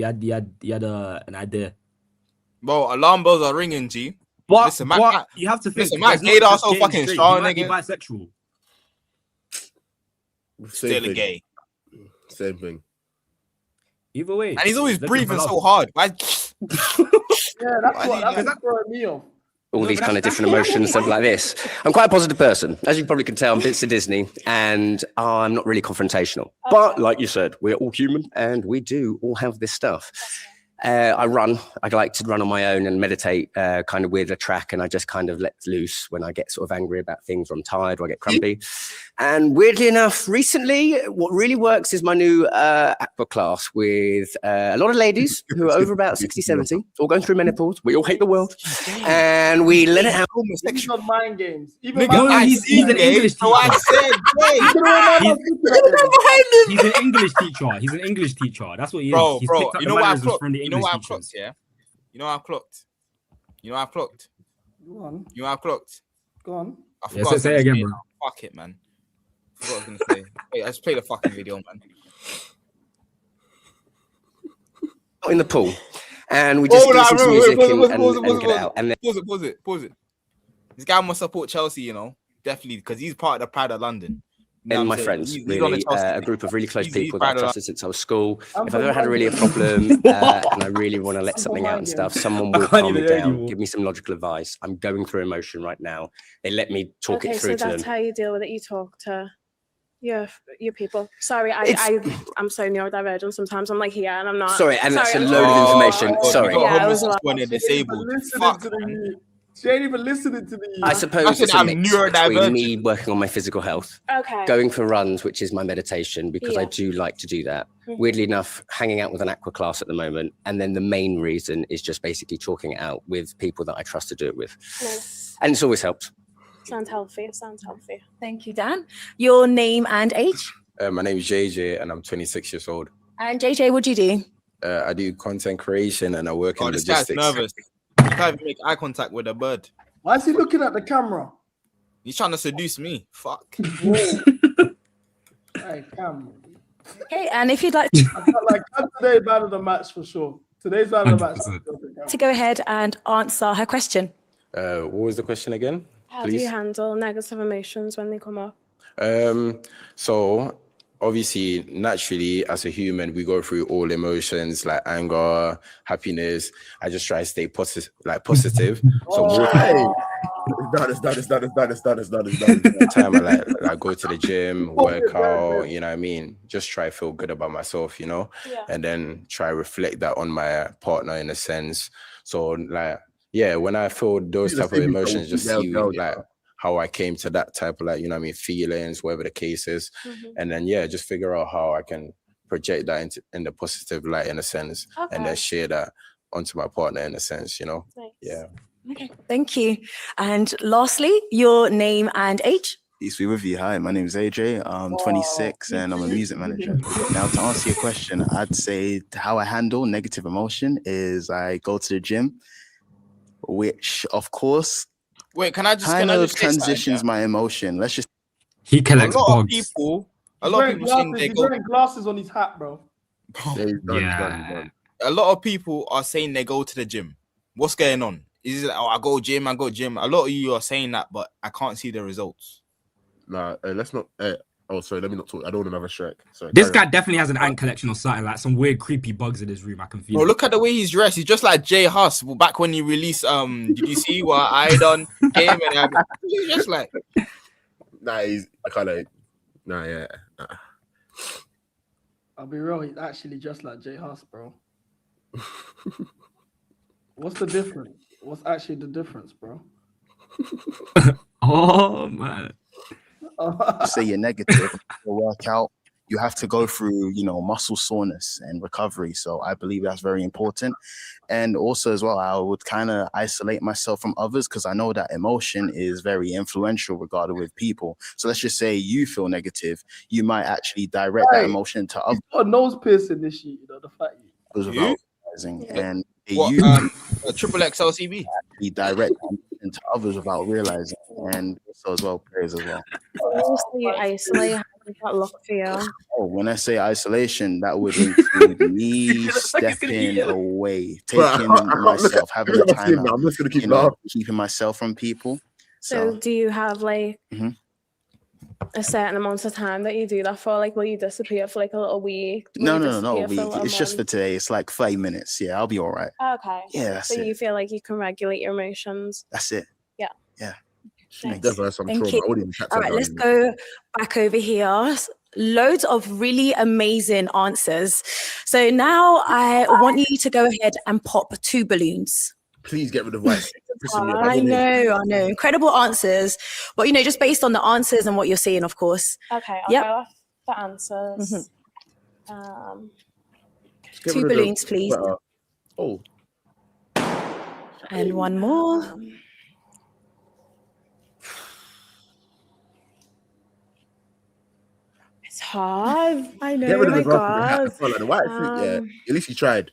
had an idea. Bro, alarm bells are ringing, G. But, listen, but you have to think. Listen, Matt Gator are so fucking strong, He might be nigga. bisexual. Still a gay. Same thing. Either way. And he's always looking breathing for so love. hard. Why? Yeah, that's what's throwing me off. all these kind of different emotions, stuff like this. I'm quite a positive person. As you probably can tell, I'm bits of Disney, and I'm not really confrontational. But like you said, we're all human, and we do all have this stuff. I run. I like to run on my own and meditate kind of with a track, and I just kind of let loose when I get sort of angry about things, or I'm tired, or I get grumpy. And weirdly enough, recently, what really works is my new aqua class with a lot of ladies who are over about 60, 70, all going through menopause. We all hate the world. And we let it out. He's not mind games. Even No, my- he's an English teacher. He's an English teacher. He's an English teacher. That's what he is. Bro, He's bro, picked up you the know what I've mannerisms clocked? from the You know English what I've teachers. clocked, yeah? You know what I've clocked? You know what I've clocked? Go on. You know what I've clocked? Go on. I Yeah, forgot I was say gonna it again, say bro. now. Fuck it, man. I forgot what I was gonna say. Wait, let's play the fucking video, man. In the pool. And we just listen to music and get it out. And then Pause it. This guy must support Chelsea, you know, definitely, because he's part of the Pride of London. You know and what my I'm saying? friends, He's on the really, Chelsea a team. group of really close He's people that I've proud of trusted since I was school. I'm If I've ever from had a really a London. problem and I really want to let something out and stuff, someone will can't calm even me hear down, anymore. give me some logical advice. I'm going through emotion right now. They let me talk Okay, it through so to that's them. how you deal with it. You talk to your people. Sorry, I'm so neurodivergent sometimes. I'm like here and I'm not. Sorry, and that's a I'm load of sorry. information. God, Sorry. we got Yeah, it was a lot. when they're disabled. Listening Fuck, to man. me. She ain't even listening to me. I I suppose said it's a I'm mix between neurodivergent. me working on my physical health, Okay. going for runs, which is my meditation, because I Yeah. do like to do that. Mhm. Weirdly enough, hanging out with an aqua class at the moment. And then the main reason is just basically talking it out with people that I trust to do it with. Nice. And it's always helped. Sounds healthy. Sounds healthy. Thank you, Dan. Your name and age? My name is JJ and I'm 26 years old. And JJ, what do you do? I do content creation and I work in Oh, this guy's logistics. nervous. He can't even make eye contact with a bird. Why is he looking at the camera? He's trying to seduce me. Fuck. Hey, camera. Okay, and if you'd like Today man of the match for sure. Today's man of the match. to go ahead and answer her question. What was the question again? How do you handle negative emotions when they come up? So obviously, naturally, as a human, we go through all emotions like anger, happiness. I just try to stay positive. So time I go to the gym, work out, you know what I mean? Just try to feel good about myself, you know? Yeah. And then try to reflect that on my partner in a sense. So like, yeah, when I feel those type of emotions, just see like how I came to that type of like, you know what I mean, feelings, whatever the case is. Mhm. And then, yeah, just figure out how I can project that in the positive light in a sense, and then Okay. share that onto my partner in a sense, you know? Nice. Yeah. Okay, thank you. And lastly, your name and age? Peace be with you. Hi, my name is AJ. I'm 26 and I'm a music manager. Now, to answer your question, I'd say how I handle negative emotion is I go to the gym, which of course Wait, can I just kind say of something, transitions my emotion. Let's just He A collects lot of bugs. people, a He's lot of wearing people saying glasses. they He's go. wearing glasses on his hat, bro. Yeah. A lot of people are saying they go to the gym. What's going on? Is it like, oh, I go gym. A lot of you are saying that, but I can't see the results. Nah, let's not. Oh, sorry. Let me not talk. I don't want another Shrek. Sorry. This carry guy on. definitely has an ant collection or something, like some weird creepy bugs in his room. I can feel. Bro, it. look at the way he's dressed. He's just like Jay Huss back when he released. Did you see what I done him and he's just like. Nah, I kind of. Nah, yeah. Nah. I'll be real. He's actually just like Jay Huss, bro. What's the difference? What's actually the difference, bro? Oh man. say you're negative to work out, you have to go through, muscle soreness and recovery. So I believe that's very important. And also as well, I would kind of isolate myself from others because I know that emotion is very influential regarding with people. So let's just say you feel negative, you might actually direct that emotion to others. Got a nose piercing this shit, the fact. Without realizing. And What, you a triple XLCB? be direct into others without realizing, and also as well prayers as well. Mostly isolate. How does that look for you? Oh, when I say isolation, that would include me stepping away, Bro, I taking can't look myself, at- having look a at him time now. out, I'm just gonna keep laughing. keeping myself from people. So, do you have like Mhm. a certain amount of time that you do that for? Like, will you disappear for like a little week? Will No, you no, disappear a for a week. little It's just for month? today. It's like 30 minutes. Yeah, I'll be all right. Okay. Yeah, that's so it. you feel like you can regulate your emotions. That's it. Yeah. Yeah. Nice. Never some Thank trauma. you. I wouldn't even catch All that right, down let's anymore. go back over here. Loads of really amazing answers. So now I want you to go ahead and pop 2 balloons. Please get rid of white. Pissing me off. I know. Incredible answers. But, just based on the answers and what you're seeing, of course. Okay, I'll Yep. go off the answers. Get 2 rid of the balloons, please. sweater. Oh, And one more. It's hard. I know. get rid of my the grass and the hat. God. That's all, like the white fruit. Yeah, at least you tried.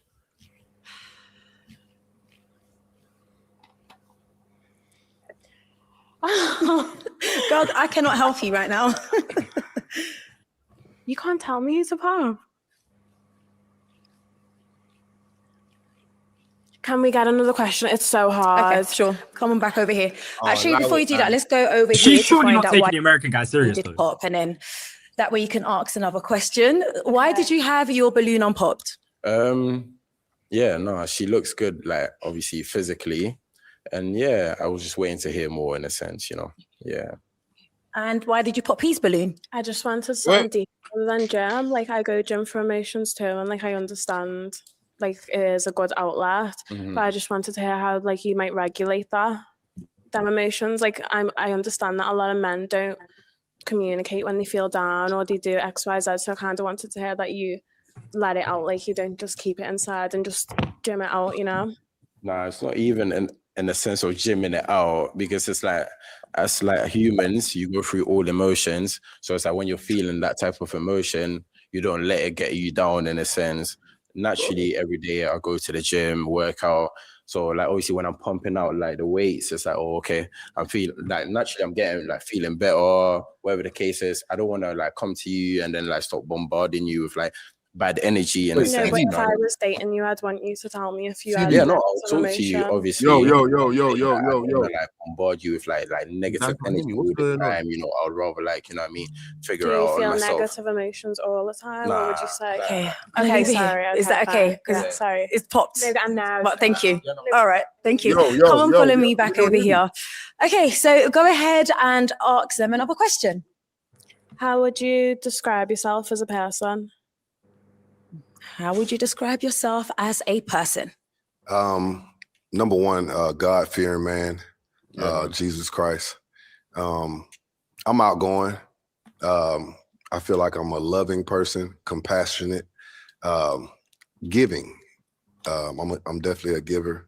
God, I cannot help you right now. You can't tell me who's a pop. Can we get another question? It's so hard. Okay, sure. Come on back over here. Oh, Actually, allow before you it, do that, man. let's go over She's here to surely find not out taking why the American guy you serious did though. pop, and then that way you can ask another question. Why did you have your balloon unpopped? Yeah, no, she looks good, like obviously physically. And yeah, I was just waiting to hear more in a sense, Yeah. And why did you pop Peace Balloon? I just wanted something deeper than gym. Like, I go gym for emotions too, and like I understand like it is a good outlet. Mhm. But I just wanted to hear how like you might regulate them emotions. Like I understand that a lot of men don't communicate when they feel down or they do XYZ. So I kind of wanted to hear that you let it out. Like you don't just keep it inside and just gym it out. You know? Nah, it's not even in the sense of gymming it out, because it's like, as like humans, you go through all emotions. So it's like when you're feeling that type of emotion, you don't let it get you down in a sense. Naturally, every day I go to the gym, work out. So like obviously when I'm pumping out like the weights, it's like, oh, okay, I'm feeling like naturally I'm getting like feeling better, whatever the case is. I don't want to like come to you and then like stop bombarding you with like bad energy and No, but if I was dating you, I'd want you to tell me if you had yeah, no, negative I'll talk to you emotion. obviously. Yo. I don't wanna, like bombard you with like negative energy all the time. You know, I'd rather like, you know what I mean, figure Do out you on feel myself. negative emotions all the time, or would you say? Okay. Okay, Over here. sorry. Is that okay? Yeah, sorry. It's popped. Maybe I'm nervous. But thank you. All right. Thank you. Yo, Come on, follow me back over here. Okay, so go ahead and ask them another question. How would you describe yourself as a person? How would you describe yourself as a person? Number one, God-fearing man, Jesus Christ. I'm outgoing. I feel like I'm a loving person, compassionate, giving. I'm definitely a giver.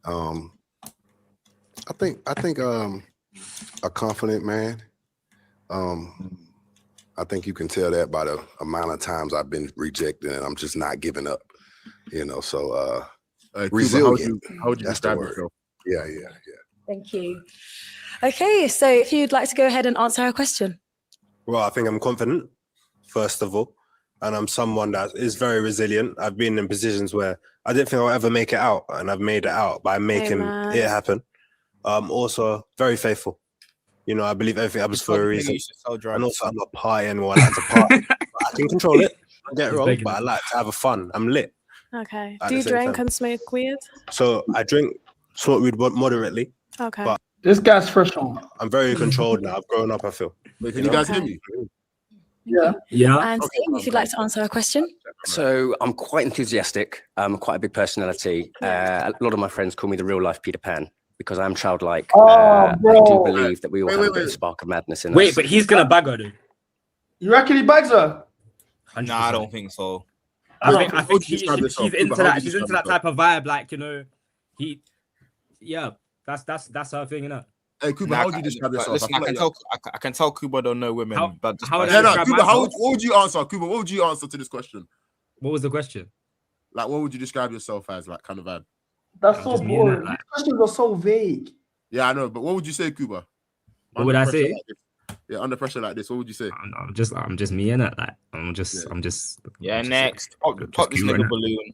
I think a confident man. I think you can tell that by the amount of times I've been rejected and I'm just not giving up. You know, so resilient. How would you That's the describe word. yourself? Yeah. Thank you. Okay, so if you'd like to go ahead and answer our question. Well, I think I'm confident, first of all, and I'm someone that is very resilient. I've been in positions where I didn't think I'll ever make it out, and I've made it out by making Amen. it happen. Also, very faithful. You know, I believe everything happens for a reason. And also, I'm not partying or I like to party. I can control it. Don't get it wrong, but I like to have a fun. I'm lit. Okay. At Do the you same drink time. and smoke weed? So I smoke weed moderately, Okay. but This guy's fresh on. I'm very controlled now. I've grown up, I feel. Wait, can you guys hear me? Yeah. And Steve, if you'd like to answer our question. So I'm quite enthusiastic. I'm quite a big personality. A lot of my friends call me the real life Peter Pan because I'm childlike. I do believe that we all have a bit of spark of madness in us. Wait, but he's gonna bag her, dude. You reckon he bags her? Nah, I don't think so. I How think would you she's describe yourself? into How would that. you She's describe into that yourself? type of vibe, like that's her thing, innit? Hey, Kuba, Nah, how would you describe yourself? Listen, I can tell Kuba don't know women. How- but just how would by I No, saying- describe Kuba, myself? what would you answer? Kuba, what would you answer to this question? What was the question? Like, what would you describe yourself as? Like, kind of vibe? That's I'm so just meaning boring. that, like- These questions are so vague. Yeah, I know, but what would you say, Kuba? What would I Under pressure say? like this. Yeah, under pressure like this, what would you say? I'm just me in it. Like I'm just Yeah, next. Pop this cute, nigga innit? balloon.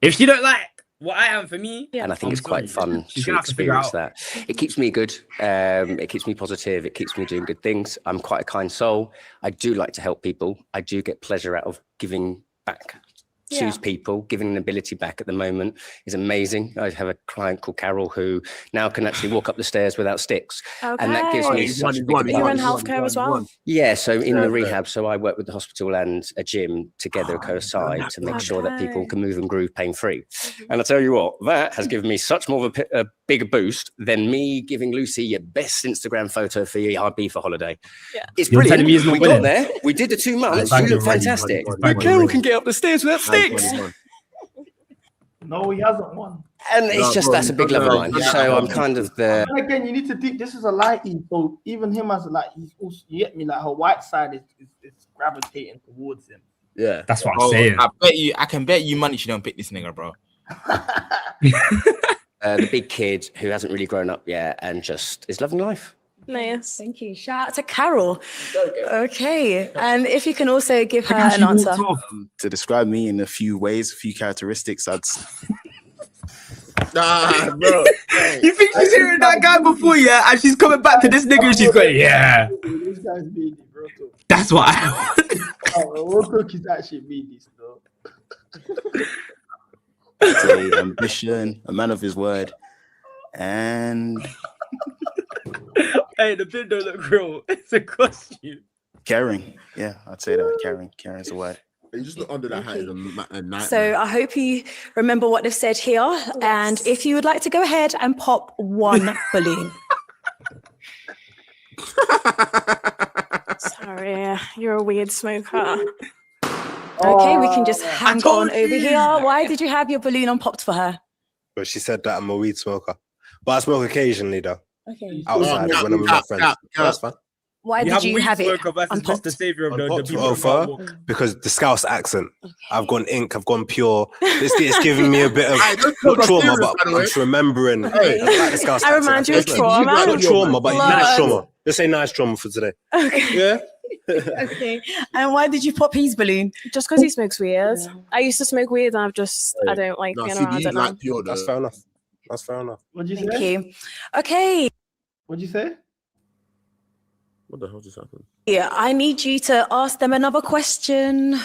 If she don't like what I am for me, And I think I'm it's quite sorry. fun She's to gonna have to figure experience out. that. It keeps me good. It keeps me positive. It keeps me doing good things. I'm quite a kind soul. I do like to help people. I do get pleasure out of giving back Yeah. to people. Giving an ability back at the moment is amazing. I have a client called Carol who now can actually walk up the stairs without sticks. And that gives me Okay. such a big Are you in advantage. healthcare as well? Yeah, so in the Yeah. rehab, so I work with the hospital and a gym together coincide to make sure that people can move and groove pain-free. And I tell you what, that has given me such more of a bigger boost than me giving Lucy your best Instagram photo for your Ibiza holiday. Yeah. It's You're telling brilliant. me he's not We got winning? there. We did the 2 months. bagged You look already, fantastic. he's But bagged Carol already. can get up the stairs without sticks. No, he hasn't won. And it's just, that's a big love of mine. So I'm kind of the... And again, you need to think this is a lighty, so even him as a light, he's also, you get me, like her white side is gravitating towards him. Yeah, that's what I'm Oh, saying. I can bet you money she don't pick this nigga, bro. the big kid who hasn't really grown up yet and just is loving life. Nice. Thank you. Shout out to Carol. Okay. And if you can also give her an answer. To describe me in a few ways, a few characteristics, Nah, bro. You think she's hearing that guy before, yeah? And she's coming back to this nigga and she's going, yeah. This guy's made it, bro. That's what I want. Rotok is actually made this, though. say ambition, a man of his word, and Hey, the bin don't look real. It's a costume. Caring. Yeah, I'd say that. Caring. Caring's the word. You just look under that hat is a nightmare. So I hope you remember what they've said here. And if you would like to go ahead and pop one balloon. Sorry, you're a weird smoker. Okay, we can just hang on over here. Why did you have your balloon unpopped for her? But she said that I'm a weed smoker. But I smoke occasionally, though. Okay. Outside when I'm with my friends. That's fine. Why did you have it Just the savior of the people. Oh, because the Scouse accent. I've gone ink, I've gone pure. It's giving me a bit of not trauma, but I'm just remembering. Like the Scouse I remind you of trauma. Not trauma, but nice trauma. Let's say nice trauma for today. Okay. Yeah. Okay. And why did you pop his balloon? Just because he smokes weird. I used to smoke weird, and I don't like being around it now. Pure, that's fair enough. That's fair enough. What'd you Thank say? you. Okay. What'd you say? What the hell just happened? Yeah, I need you to ask them another question.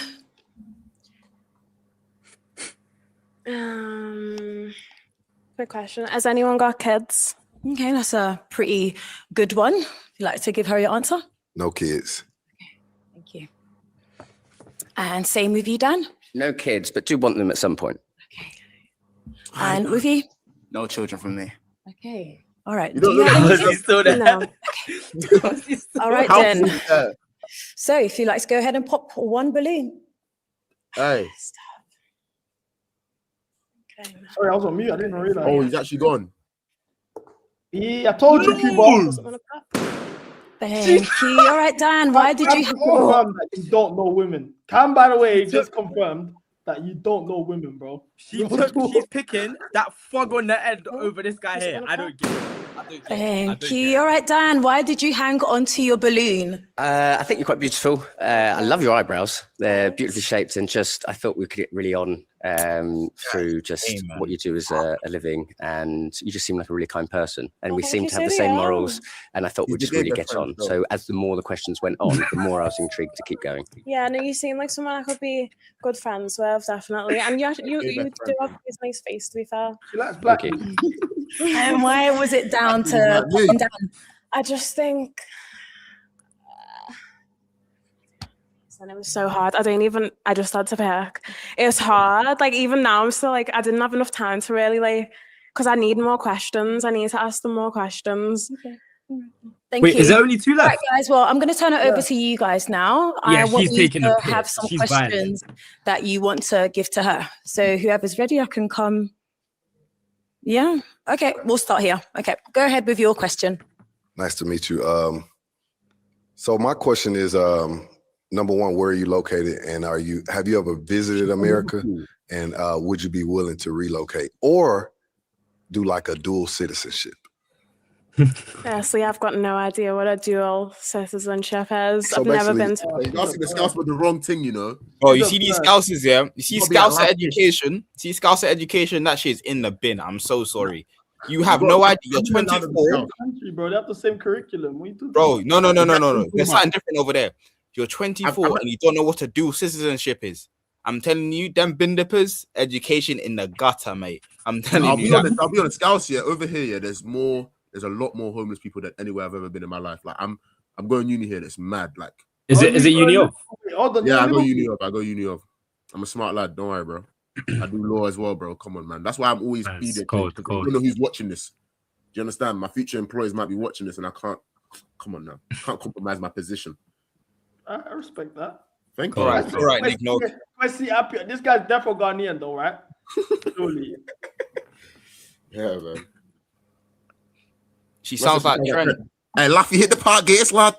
Quick question. Has anyone got kids? Okay, that's a pretty good one. Would you like to give her your answer? No kids. Thank you. And same with you, Dan? No kids, but do want them at some point. And with you? No children from me. Okay. All right. You Do don't you look have like any he's still there. No. All right, How then. is that? So if you like to go ahead and pop one balloon. Hey. Sorry, I was on mute. I didn't realize. Oh, he's actually gone. Yeah, I told you, Cuba. Thank you. All right, Dan, why did you... confirm that you don't know women? Cam, by the way, just confirmed that you don't know women, bro. She's picking that fog on the end over this guy here. I don't get it. Thank you. All right, Dan, why did you hang onto your balloon? I think you're quite beautiful. I love your eyebrows. They're beautifully shaped, and just I thought we could get really on through just what you do as a living, and you just seem like a really kind person. And we seem to have the same morals, and I thought we'd just really get on. So as the more the questions went on, the more I was intrigued to keep going. Yeah, no, you seem like someone I could be good friends with, definitely. And you do have a nice face, to be fair. Thank you. And why was it down to Dan? I just think and it was so hard. I just had to pick. It was hard. Like even now I'm still like I didn't have enough time to really because I need more questions. I need to ask them more questions. Okay. Thank Wait, you. is there only two left? Right, guys. Well, I'm going to turn it over to you guys now. Yeah, I want she's you taking to the piss. have some She's questions that you want to give to her. So whoever's ready, I can come. Yeah. Okay. We'll start here. Okay. Go ahead with your question. Nice to meet you. So my question is, number one, where are you located, and have you ever visited America, and would you be willing to relocate or do like a dual citizenship? Honestly, I've got no idea what a dual citizenship is. So I've never been to. You're asking the scouts with the wrong thing, you know. Oh, you see these scouses, yeah? You see Probably scouts like at education. See scouts at education. That shit's in the bin. I'm so sorry. You have no idea. You're 24, Country, bro. They have the same curriculum. What you do? bro. No. There's something different over there. You're 24 and you don't know what a dual citizenship is. I'm telling you, them bin dippers, education in the gutter, mate. I'm telling you. I'll be honest, scouts here, over here, yeah, there's a lot more homeless people than anywhere I've ever been in my life. Like I'm going uni here. That's mad. Like, is it uni up? Yeah, I go uni up. I'm a smart lad. Don't worry, bro. I do law as well, bro. Come on, man. That's why I'm always feeding. Cold. I don't know who's watching this. Do you understand? My future employers might be watching this, and I can't. Come on now. I can't compromise my position. I respect that. Thank you. All right, Nick. No. I see up here. This guy's definitely Ghanaian, though, right? Surely. Yeah, man. She sounds like Trent. Hey, Laffy, hit the park gates, lad.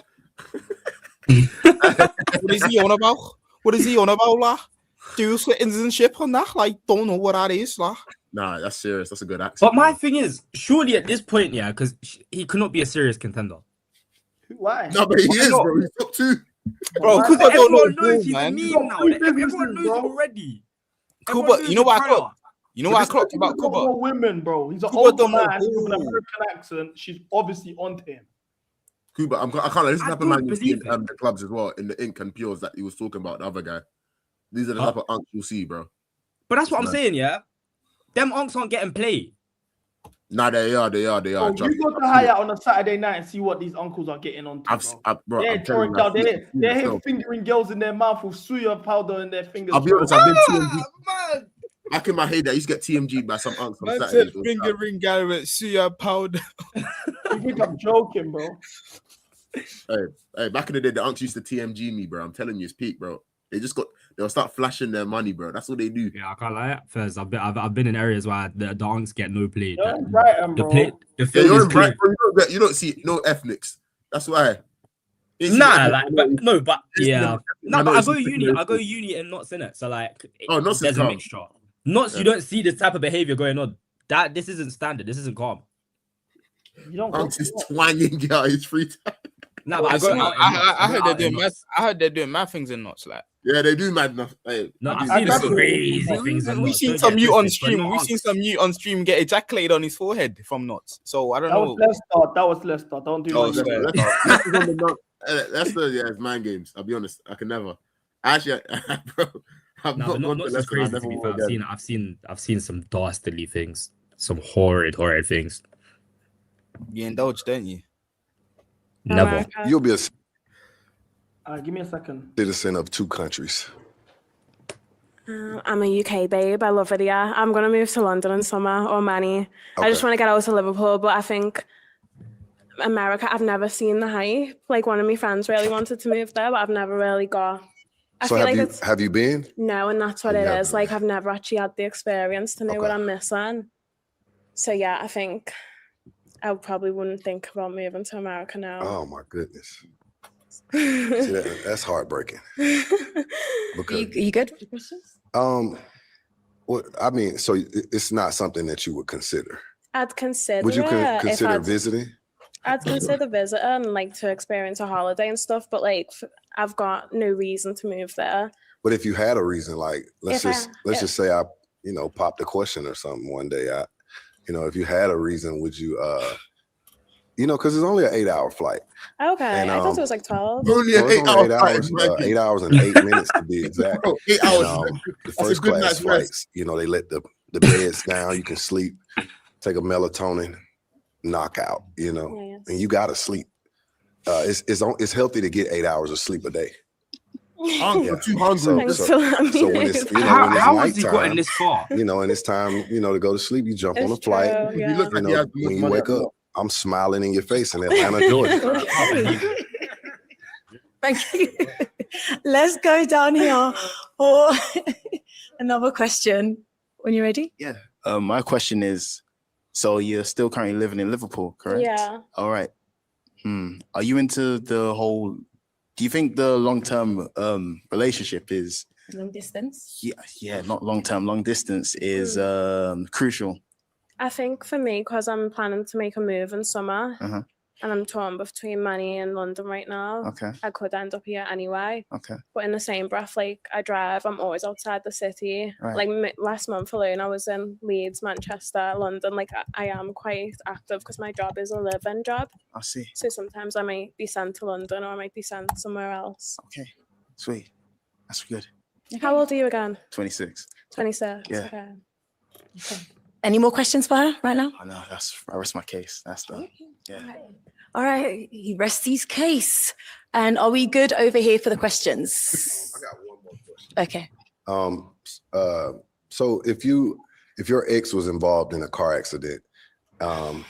What is he on about? What is he on about, lad? Dual citizenship on that? Like, don't know what that is, lad. Nah, that's serious. That's a good accent. But my thing is, surely at this point, yeah, because he could not be a serious contender. Why? No, but he is, bro. He's top two. Bro, Cooper don't know Everyone knows he's a man. meme now. Everyone knows already. Cooper, you know what I clocked? You know what I clocked about Cooper? Cooper? Women, bro. He's an Cooper old don't know man with an who. American accent. She's obviously onto him. Cuba, I can't. This is the type of man you see believe in the clubs as well, in the ink and pures that he was talking about, the other guy. These are the type of unks you'll see, bro. But that's what I'm saying, yeah. Them unks aren't getting played. Nah, they are. Oh, you go to Hyatt on a Saturday night and see what these uncles are getting on to, bro. I'm telling you, They're here fingering girls in their mouth with suya powder in their fingers. I'll be honest, I've been TMG. Back in my heyday, I used to get TMG by some unks on Man Saturdays. said fingering guy with suya powder. You think I'm joking, bro? Hey, back in the day, the unks used to TMG me, bro. I'm telling you, it's peak, bro. They'll start flashing their money, bro. That's what they do. Yeah, I can't lie. First, I've been in areas where the unks get no play. You're in Brighton, bro. The field you're is in clear. Brighton, you don't see no ethnics. That's why. But yeah. I But I go uni and not in it. So like, there's a mixture. You don't see this type of behavior going on. This isn't standard. This isn't calm. You don't. Unks is twanging guy. It's free time. Nah, but I heard they're doing mad. I heard they're doing mad things in knots. Like, yeah, they do mad enough. Hey, no, I've seen some crazy things. We've seen some mute on stream. We've seen some mute on stream get ejaculated on his forehead from knots. So I don't know. That was Leicester. Don't do that. That's it's mind games. I'll be honest. I can never. Actually, bro, I've not gone to Leicester. Crazy to be fair. I've seen some dastardly things. Some horrid things. You indulge, don't you? Never. You'll be a give me a second. Citizen of 2 countries. I'm a UK babe. I love it here. I'm going to move to London in summer or Manny. I just want to get out to Liverpool, but I think America, I've never seen the hype. Like, one of my friends really wanted to move there, but I've never really got. Have you been? No, and that's what it is. Like, I've never actually had the experience to know what I'm missing. So yeah, I think I probably wouldn't think about moving to America now. Oh my goodness. See, that's heartbreaking. You good with the questions? Well, I mean, so it's not something that you would consider. I'd consider. Would you consider visiting? I'd consider visiting, like, to experience a holiday and stuff, but like I've got no reason to move there. But if you had a reason, like let's just say I, popped a question or something one day. If you had a reason, would you because it's only an 8-hour flight. Okay, and, I thought it was like 12. Only an 8 hours. 8 hours and 8 minutes to be exact. 8 hours. And, the first class flights, they let the beds down. You can sleep, take a melatonin, knockout. And you gotta sleep. It's healthy to get 8 hours of sleep a day. I'm too hungry. So when it's how has he gotten this far? And it's time, to go to sleep. You jump on a flight. When you wake up, I'm smiling in your face in Atlanta, Georgia. Thank you. Let's go down here for another question. When you're ready. Yeah. My question is, so you're still currently living in Liverpool, correct? Yeah. All right. Are you into the whole? Do you think the long-term relationship is long distance? Yeah, not long-term. Long distance is crucial. I think for me, because I'm planning to make a move in summer, and I'm torn between Manny and London right now. Okay. I could end up here anyway. Okay. But in the same breath, like, I drive, I'm always outside the city. Right. Like last month alone, I was in Leeds, Manchester, London. Like, I am quite active because my job is a live-in job. I see. So sometimes I might be sent to London or I might be sent somewhere else. Okay. Sweet. That's good. How old are you again? 26. 26. Yeah. Okay. Any more questions for her right now? I know. I rest my case. That's the. Yeah. All right, he rests his case. And are we good over here for the questions? I got one more question. Okay. So if your ex was involved in a car accident, and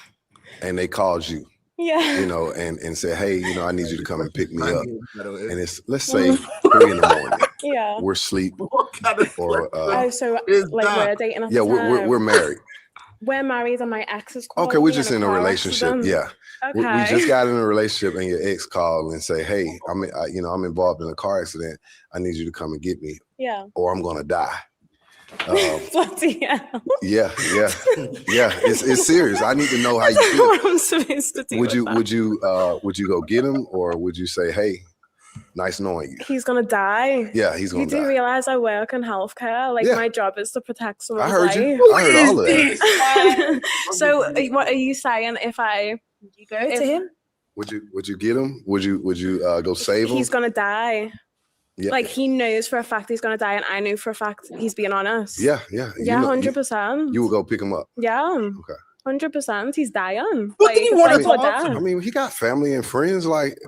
they called you, and said, hey, I need you to come and pick me up, and it's, let's say 3 a.m. Yeah. We're asleep. What kind of or so like we're dating at the yeah, time. we're married. We're married and my ex is called. Okay, we're just in a relationship. Accident. Yeah. Okay. We just got in a relationship and your ex called and say, hey, I'm involved in a car accident. I need you to come and get me. Yeah. Or I'm gonna die. Bloody hell. Yeah. It's serious. I need to know how you feel. What I'm supposed to do. Would you go get him, or would you say, hey, nice knowing you? He's gonna die. Yeah, he's gonna You die. do realize I work in healthcare? Like, my job is to protect someone's I heard life. you. I heard all of that. So what are you saying if you go to him? Would you get him? Would you go save him? He's gonna die. Yeah. Like, he knows for a fact he's gonna die, and I know for a fact he's being honest. Yeah. Yeah, 100%. You would go pick him up. Yeah. Okay. 100%. He's dying. What did he want people to are ask dead. I mean, he got family and friends. Like,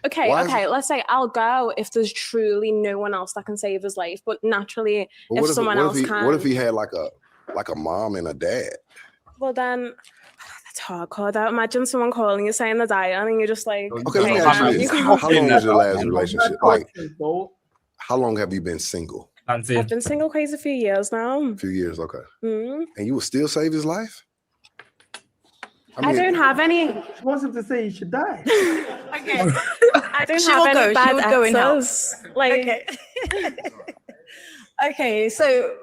Okay, why is okay. Let's say I'll go if there's truly no one else that can save his life. But naturally, But if someone else can, what if he had like a mom and a dad? well then that's hardcore. Though. Imagine someone calling you saying they're dying, and you're just like, Okay, let me ask you this: How long was your last relationship? Like, how long have you been single? I've been single quite a few years now. A few years, okay. Mm. And you would still save his life? I don't have any. She wants him to say he should die. Okay. I don't She have will any go. She bad will go in exes. Like, Okay. Okay, so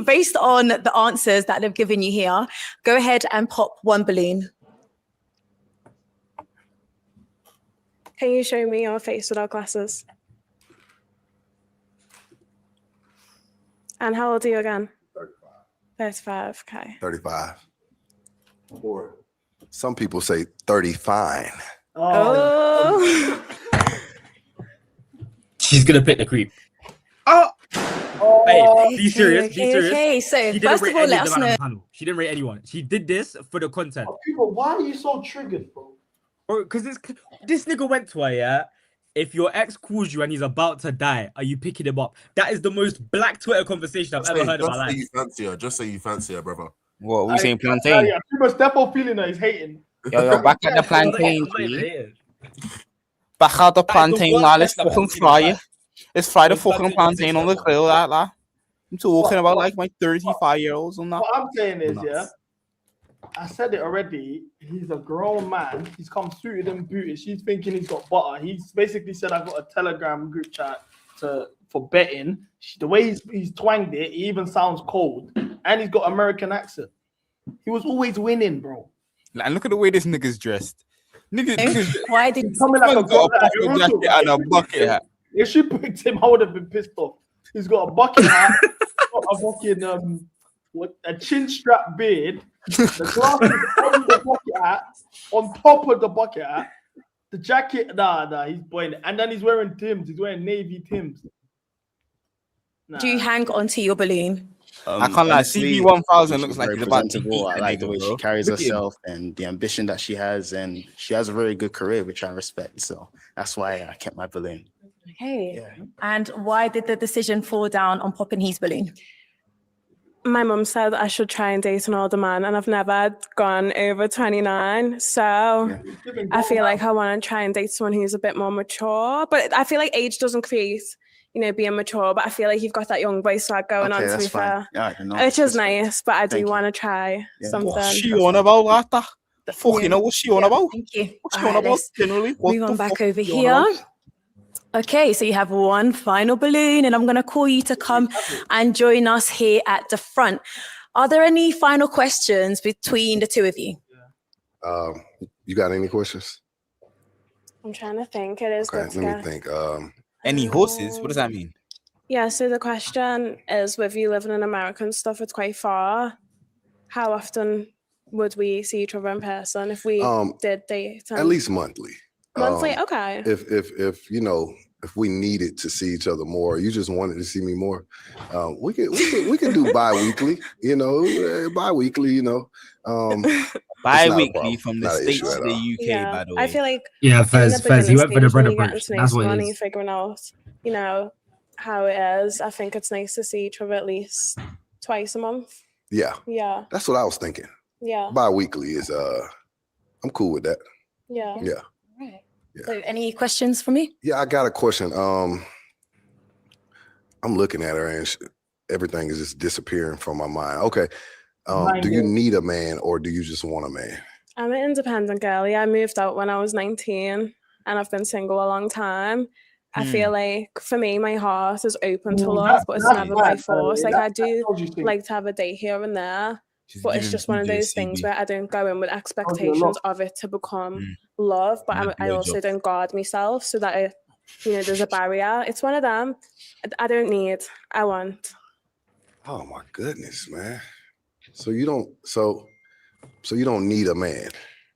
based on the answers that they've given you here, go ahead and pop one balloon. can you show me your face without glasses? And how old are you again? 35. Okay. 35. Or some people say 35. Oh. She's gonna pick the creep. Oh. Hey, be serious. Be okay, serious. okay. So, She didn't first rate of all, any let of us them on know. the panel. She didn't rate anyone. She did this for the content. People, why are you so triggered, bro? Bro, because this nigga went to her, yeah. If your ex calls you and he's about to die, are you picking him up? That is the most black Twitter conversation I've ever heard in my life. You fancy her. Just say you fancy her, brother. What, we saying plantain? Yeah, too much Defo feeling that he's hating. Yo, back at the plantain, G. Back out the plantain, lad. Let's fucking fry it. Let's fry the fucking plantain on the grill, lad. I'm talking about like my 35-year-olds and that. What I'm saying is, yeah, I said it already. He's a grown man. He's come suited and booted. She's thinking he's got butter. He's basically said, "I got a Telegram group chat for betting." The way he's twanged it, he even sounds cold, and he's got American accent. He was always winning, bro. And look at the way this nigga's dressed. Niggas Why did you coming like a got a bucket jacket and a bucket hat. If she picked him, I would have been pissed off. He's got a bucket hat, got a fucking a chin strap beard, the glasses on the bucket hat, on top of the bucket hat, the jacket. Nah, he's boiling, and then he's wearing Timbs. He's wearing navy Timbs. Do you hang on to your balloon? I can't lie. Honestly, CB1000 looks like very he's about to presentable. beat I the like the nigga, way bro. she carries Look at him. herself and the ambition that she has, and she has a very good career, which I respect. So that's why I kept my balloon. Okay. And why did the decision fall down on popping his balloon? My mum said I should try and date an older man, and I've never gone over 29. So I feel like I want to try and date someone who's a bit more mature. But I feel like age doesn't create, being mature. But I feel like you've got that young boy swag going on, to be fair. Which is nice, but I do want to try something. What's she on about, Rata? Fucking know what's she on about? Thank you. What's she All on right, about let's generally? Move on back over here. Okay, so you have one final balloon, and I'm going to call you to come and join us here at the front. Are there any final questions between the two of you? You got any questions? I'm trying to think. It is good Okay, to let me get. think. Any horses? What does that mean? Yeah, so the question is, with you living in America and stuff, it's quite far. How often would we see each other in person if we did date? At least monthly. Monthly? Okay. If we needed to see each other more, you just wanted to see me more, we could do bi-weekly, bi-weekly, Bi-weekly from the Not an States issue to at the all. UK, by the way. I feel like Yeah, in Fez, the he went for the beginning bread stage, when you're approach. getting to know That's what someone it and you're is. figuring out, how it is. I think it's nice to see each other at least twice a month. Yeah, Yeah. that's what I was thinking. Yeah. Bi-weekly is I'm cool with that. Yeah. Yeah. Right. So any questions for me? Yeah, I got a question. I'm looking at her and everything is just disappearing from my mind. Okay. Do you need a man or do you just want a man? I'm an independent girl. Yeah, I moved out when I was 19 and I've been single a long time. I feel like for me, my heart is open to love, but it's never by force. Like I do like to have a date here and there, but it's just one of those things where I don't go in with expectations of it to become love, but I also don't guard myself so that there's a barrier. It's one of them. I don't need. I want. Oh my goodness, man. So you don't need a man.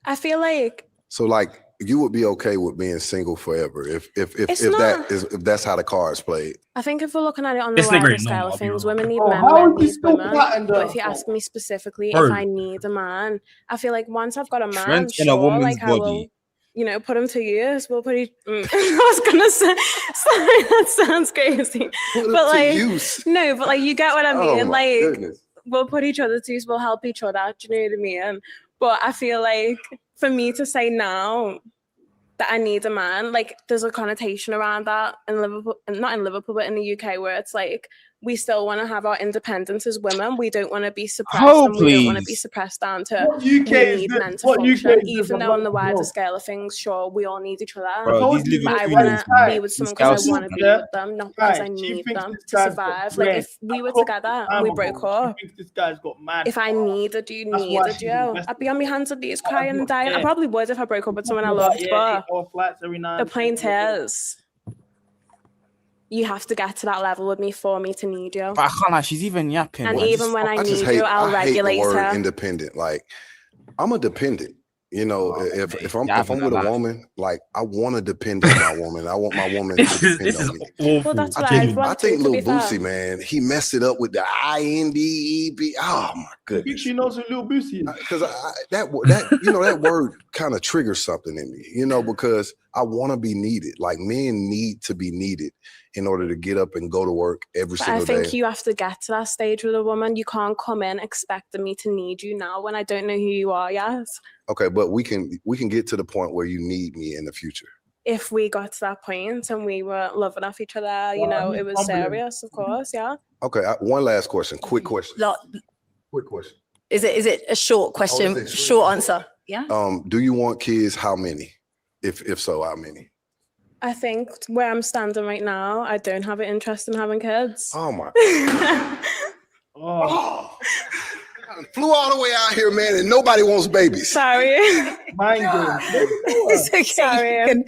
I feel like So like you would be okay with being single forever if It's not. if that's how the cards played. I think if we're looking at it on the This nigga wider ain't scale normal, of I'll be things, wrong. women need Oh, men, how men is he need still women. plotting But though? if you ask me specifically Bro. if I need a man, I feel like once I've got a man, Trent in a sure, woman's like I will, body. you know, put him to use. We'll put each. I was gonna say, sorry, that sounds crazy, but like, no, but like you get what I mean. Oh my Like, goodness. we'll put each other to use. We'll help each other. Do you know what I mean? But I feel like for me to say now that I need a man, like there's a connotation around that in Liverpool, not in Liverpool, but in the UK, where it's like we still want to have our independence as women. We don't want to be suppressed, Oh, and we don't want to be please. suppressed down to What UK we is need this? men to What UK function. is this? Even I'd though on love the to wider know. scale of things, sure, we all need each other. Bro, told these you, But I man. want Liverpoolians, to man. be with These someone because I Scousers, want to man. be Yeah. with them, not because I Right, she need thinks them this to guy's got survive. Like bread. if we were Cooked together and time we ago. broke She up, thinks this guy's got mad. if I needed you, That's why needed she's you, invested. I'd be on my hands and knees I'm crying and not dying. I there. probably would if I broke up with someone I Talking about, loved, but 8-hour flights every night. the point is, you have to get to that level with me for me to need you. But I can't lie, she's even yapping. And man. even when I I just need you, I'll I hate the regulate word her. independent. Like I'm a dependent. You know, if I'm with a woman, like I want to depend on my woman. I want my woman to depend on me. Well, that's what I want I think to Lil be fair. Boosie, man, he messed it up with the INDEB. Oh my You goodness. think she knows who Lil Boosie is? Because that you know that word kind of triggers something in me, you know, because I want to be needed. Like men need to be needed in order to get up and go to work every But I single think day. you have to get to that stage with a woman. You can't come in expecting me to need you now when I don't know who you are yet. Okay, but we can get to the point where you need me in the future. If we got to that point and we were loving off each other, you know, it was serious, of course, yeah. Okay, one last question. Quick question. Quick question. Is it a short question? Short answer. Yeah. Do you want kids? How many? If so, how many? I think where I'm standing right now, I don't have an interest in having kids. Oh my. Oh. Flew all the way out here, man, and nobody wants babies. Sorry. Mind game. It's okay. Sorry.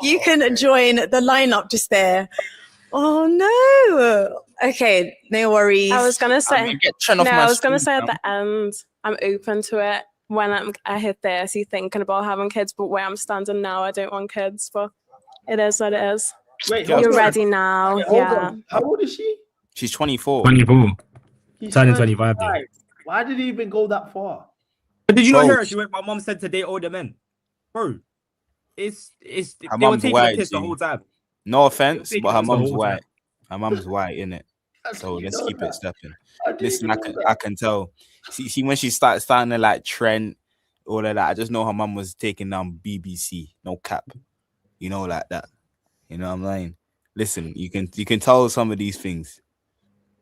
You can join the lineup just there. Oh no. Okay, no worries. I was gonna say I was gonna say at the end, I'm open to it when I hit 30 thinking about having kids, but where I'm standing now, I don't want kids, but it is what it is. Wait, you're ready now. Wait, hold Yeah. on. How old is she? She's 24. 24. He's Turning 25. dude. 25. Why did he even go that far? But did you not Bro. hear her? She went, my mom said to date older men. Bro, it's Her they were mum's taking the white. piss the G. whole time. No offense, Taking but her the piss the mum's whole white. time. Her mum's white, innit? So you let's know keep that? it stepping. How do you Listen, even know that? I can tell. See when she starting to like Trent, all of that. I just know her mum was taking down BBC, no cap. You know, like that. You know what I'm saying? Listen, you can tell some of these things.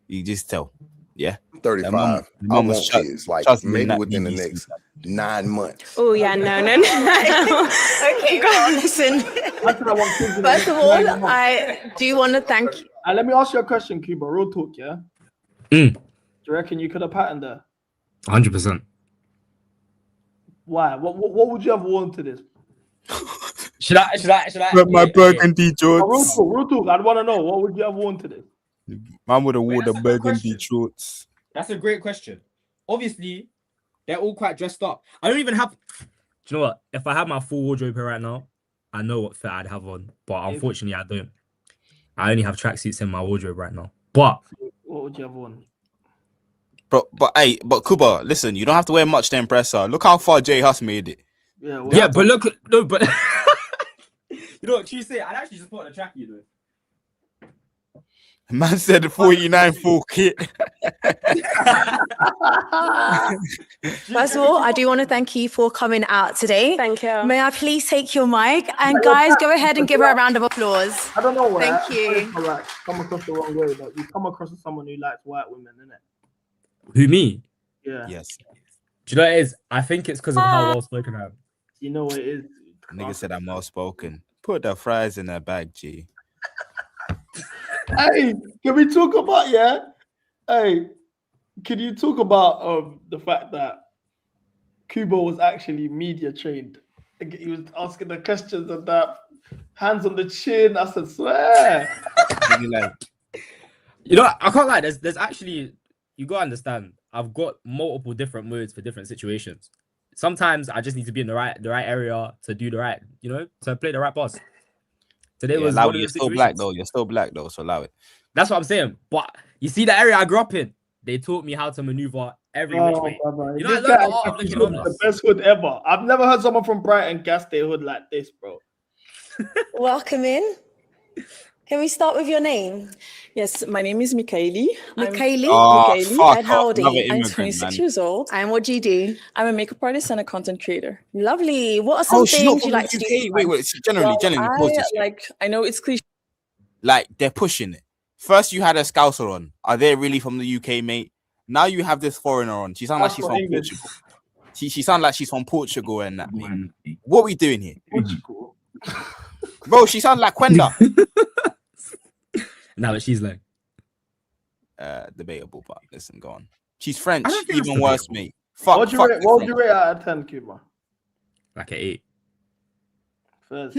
You just tell. Yeah. 35. Her mum I was want trust- kids, like trusting in maybe that within the BBC. next 9 months. Oh yeah, no. Okay, well, listen. First of all, I do want to thank you. Let me ask you a question, Cuba. Real talk, yeah? Mm. Do you reckon you could have patterned her? 100%. Why? What would you have worn to this? Should I? With my burgundy shorts. Real talk. I'd want to know, what would you have worn to this? Man would have worn the that's a good burgundy question. shorts. That's a great question. Obviously, they're all quite dressed up. I don't even have. Do you know what? If I had my full wardrobe here right now, I know what fit I'd have on. But unfortunately, I don't. I only have tracksuits in my wardrobe right now. But What would you have worn? But Kuba, listen, you don't have to wear much to impress her. Look how far J Huss made it. Yeah, yeah, but look, no, but you know what? Tuesday, I'd actually just put on a track, you know. Man said the 49 full kit. First of all, I do want to thank you for coming out today. Thank you. May I please take your mic? And guys, go ahead and give her a round of applause. I don't know why. Thank you. Come across the wrong way, but you come across as someone who likes white women, innit? Who, me? Yeah. Yes. Do you know what it is? I think it's because of how well spoken I am. You know what it is. Nigga said I'm well spoken. Put the fries in her bag, G. Hey, can we talk about Hey, can you talk about the fact that Kubo was actually media trained? He was asking the questions and that, hands on the chin. I said, swear. You know, I can't lie. There's actually, you gotta understand. I've got multiple different moods for different situations. sometimes I just need to be in the right area to do the right, to play the right boss. Today was allow one it. of You're those still black situations. though. You're still black though, so allow it. That's what I'm saying. But you see, the area I grew up in, they taught me how to maneuver every which way. Brother. You know, I This learned guy the art of is looking the homeless. best hood ever. I've never heard someone from Brighton gas their hood like this, bro. Welcome in. Can we start with your name? Yes, my name is Mcga. Mcga? Mcga. And how old are you? I'm 26 years old. And what do you do? I'm a makeup artist and a content creator. Lovely. What are some She's not things from you the like to do? UK. Wait. Generally, pause this. I know it's cliche. Like they're pushing it. First, you had a Scouser on. Are they really from the UK, mate? Now you have this foreigner on. She sounds like she's from Portugal. She sounds like she's from Portugal and that. Mate. What are we doing here? Portugal. Bro, she sounds like Quenda. Now that she's like debatable, but listen, go on. She's French, I don't think even it's worse, debatable. mate. Fuck. What would you rate out of 10, Cuba? like an 8. First.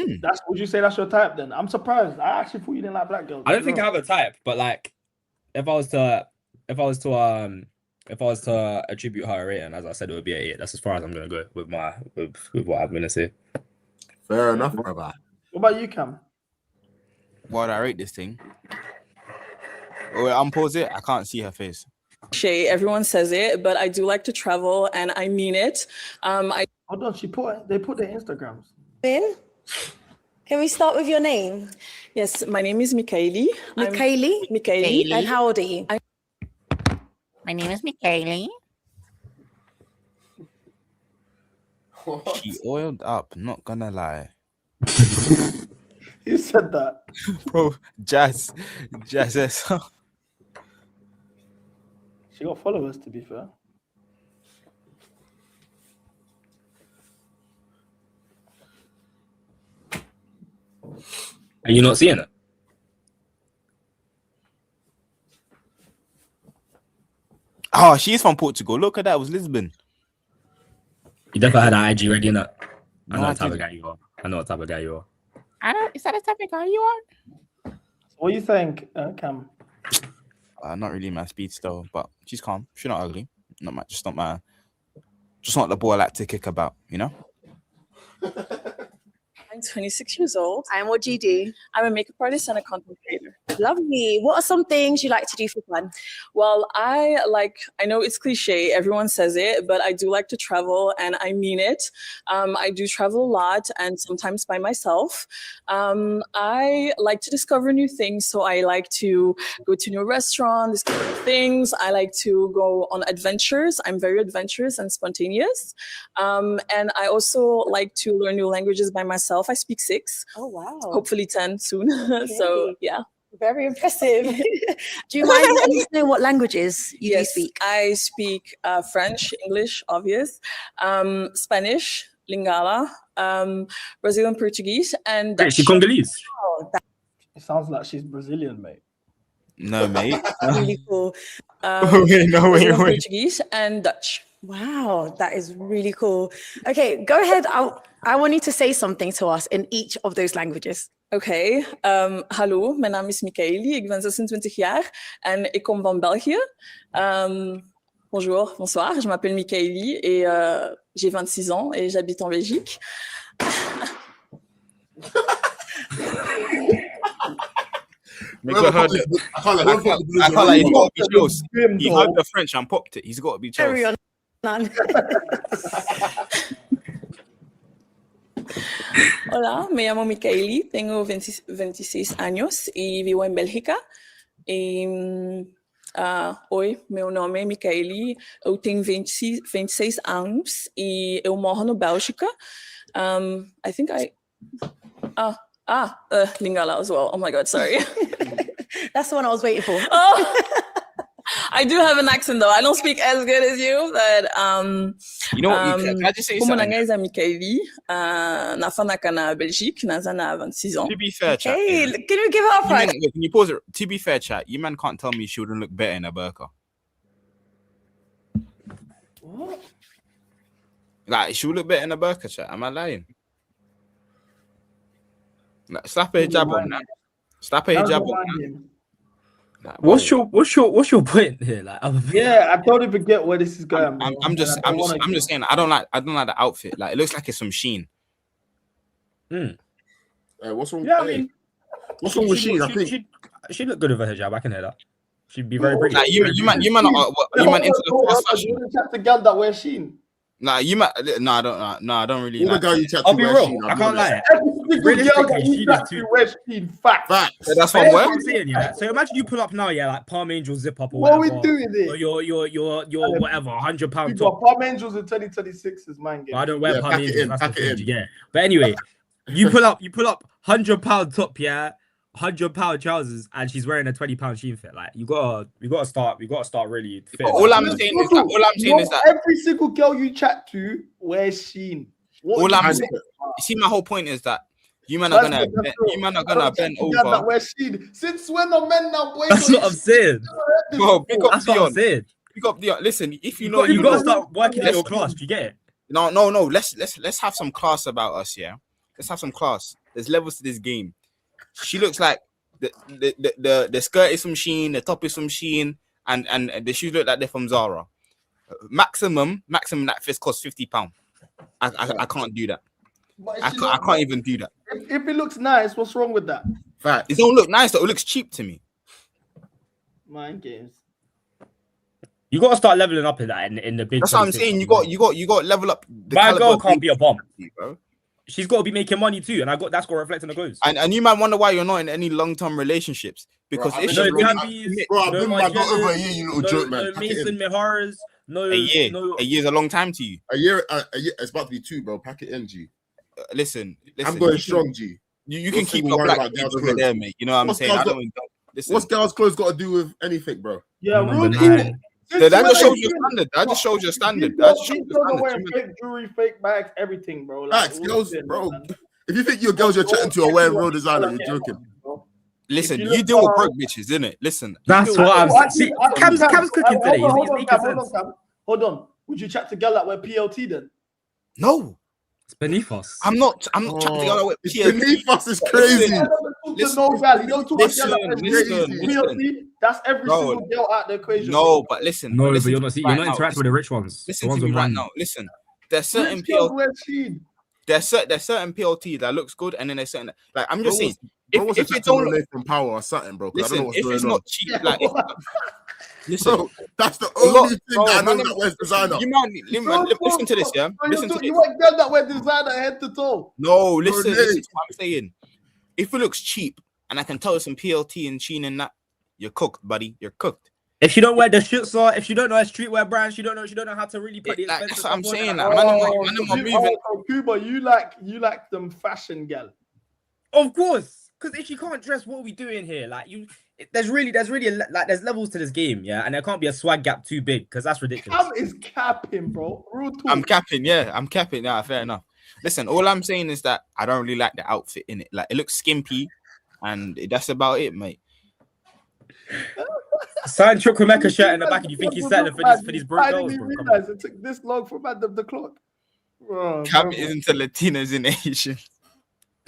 Would you say that's your type then? I'm surprised. I actually thought you didn't like black girls. I don't think I have a type, but like, if I was to attribute her a rating, as I said, it would be an 8. That's as far as I'm gonna go with what I'm gonna say. Fair enough, brother. What about you, Cam? Why do I rate this thing? Oh, wait, unpause it. I can't see her face. Cliche, everyone says it, but I do like to travel, and I mean it. Hold on, they put their Instagrams. In? Can we start with your name? Yes, my name is Mcga. Mcga. And how old are you? My name is Mcga. She oiled up, not gonna lie. Who said that? Bro, Jazz. She got followers, to be fair. Are you not seeing it? Oh, she's from Portugal. Look at that. It was Lisbon. You definitely had an IG ready, innit? I know No, what type I of guy you are. Is that the type of guy you are? What do you think, Cam? Not really my speed still, but she's calm. She's not ugly. Just not the boy I like to kick about, you know? I'm 26 years old. And what do you do? I'm a makeup artist and a content creator. Lovely. What are some things you like to do for fun? Well, I know it's cliche, everyone says it, but I do like to travel, and I mean it. I do travel a lot, and sometimes by myself. I like to discover new things, so I like to go to new restaurants, discover new things. I like to go on adventures. I'm very adventurous and spontaneous. And I also like to learn new languages by myself. I speak 6. Oh, wow. Hopefully 10 soon. So, yeah. Very impressive. Do you mind letting us know what languages you speak? I speak French, English, obvious, Spanish, Lingala, Brazilian Portuguese, and Dutch. She's Congolese. Oh, It sounds like she's Brazilian, mate. No, mate. really cool. Wait. Brazilian Portuguese and Dutch. Wow, that is really cool. Okay, go ahead. I want you to say something to us in each of those languages. Oké, hallo, mijn naam is Mickaëli, ik ben 26 jaar en ik kom van België. Bonjour, bonsoir, je m'appelle Mickaëli et j'ai 26 ans et j'habite en Belgique. I can't like he's got to be close. He heard the French and popped it. He's got to be close. Carry on. Hola, me llamo Mickaëli, tengo 26 años y vivo en Bélgica. E, oi, meu nome é Mickaëli, eu tenho 26 anos e eu moro no Bélgica. I think Lingala as well. Oh my God, sorry. That's the one I was waiting for. Oh, I do have an accent though. I don't speak as good as you, but you know what? Can I just say como something? nangai za Mickaëli, na fanaka na Belgique, na zana 26 ans. To be fair, chat. Hey, can we give her a prize? Can you pause it? To be fair, chat, you man can't tell me she wouldn't look better in a burqa. What? Like, she would look better in a burqa, chat. Am I lying? Like, slap her hijab on now. Slap her hijab on now. What's your point here? Like, Yeah, I don't even get where this is going. I'm just saying. I don't like the outfit. Like, it looks like it's some Sheen. What's wrong? Yeah, I mean, what's wrong with Sheen? I think she looked good with her hijab. I can hear that. She'd be very pretty. Like, you man into the fast fashion. Chat to girl that wear Sheen. Nah, you might. No, I don't really. All the Like girl you chat to I'll be wear real. Sheen, I can't lie. Realistically, she is too. Wear Sheen. Facts. Yeah, that's What what I'm saying, yeah. So imagine you pull up now, yeah, like Palm Angel zip up or What whatever. are we doing here? Or your whatever, £100 You top. got Palm Angels in 2026 is mine. I don't wear Palm pack it Angels. in, That's pack the it thing, in. yeah. But anyway, you pull up £100 top, yeah, £100 trousers, and she's wearing a £20 Sheen fit. Like, we gotta start really fit. All I'm saying is that every single girl you chat to wears Sheen. All I'm saying, you see, my whole point is that you man are gonna bend over. That wear Sheen. Since when are men now? That's what I'm saying. Bro, pick up That's what I'm saying. Pick up Dion. Listen, if you You gotta start working in your class. Do you get it? No. Let's have some class about us, yeah. Let's have some class. There's levels to this game. She looks like the skirt is from Shein, the top is from Shein, and the shoes look like they're from Zara. Maximum that fist costs £50. I can't do that. I can't even do that. If it looks nice, what's wrong with that? Fact. It don't look nice though. It looks cheap to me. Mind games. You gotta start leveling up in that in the big. That's what I'm saying. You got level up. My girl can't be a bomb. Bro. She's got to be making money too, and that's got to reflect on the clothes. And you might wonder why you're not in any long-term relationships because Bro, if I've she been my girl over a year, you little joke, man. No Mason Miharas, a year's a long time to you. A year, it's about to be 2, bro. Pack it in, G. Listen, I'm going strong, G. You can keep your black people over there, mate. You know what I'm saying? What's girls' clothes got to do with anything, bro? Yeah, that just shows your standard. That just shows your standard. That just shows your standard. Fake jewelry, fake bags, everything, bro. Like, girls, bro. If you think your girls you're chatting to are wearing real designer, you're joking. Listen, you deal with broke bitches, innit? Listen. That's what I'm saying. Cam's cooking today. Hold on. Would you chat to girl that wear PLT then? No. It's beneath us. I'm not chatting to girl that wear PLT. Beneath us is crazy. Listen. That's every single girl out the equation. No, but listen. No, but you're not interacting with the rich ones. Listen to me right now. Listen. There's certain PLT. There's certain PLT that looks good, and then there's certain like I'm just saying. If it don't look from power or something, bro. Listen, if it's not cheap, like listen, bro, that's the only thing that I know that wears designer. You might listen to this, yeah. Listen to this. You want girl that wear designer head to toe? No, listen to what I'm saying. If it looks cheap, and I can tell you some PLT and Sheen and that, you're cooked, buddy. You're cooked. If you don't wear the shirts or if you don't know a streetwear brand, you don't know how to really put the expensive. That's what I'm saying. Cuba, you like them fashion gal. Of course, because if you can't dress, what are we doing here? Like there's levels to this game, yeah, and there can't be a swag gap too big because that's ridiculous. Cam is capping, bro. I'm capping, yeah. Yeah, fair enough. Listen, all I'm saying is that I don't really like the outfit in it. Like it looks skimpy, and that's about it, mate. Sign Chuck Mcga shirt in the back, and you think he's settling for these broke girls, bro? Realize it took this long for the clock. Cam is into Latinos and Asians.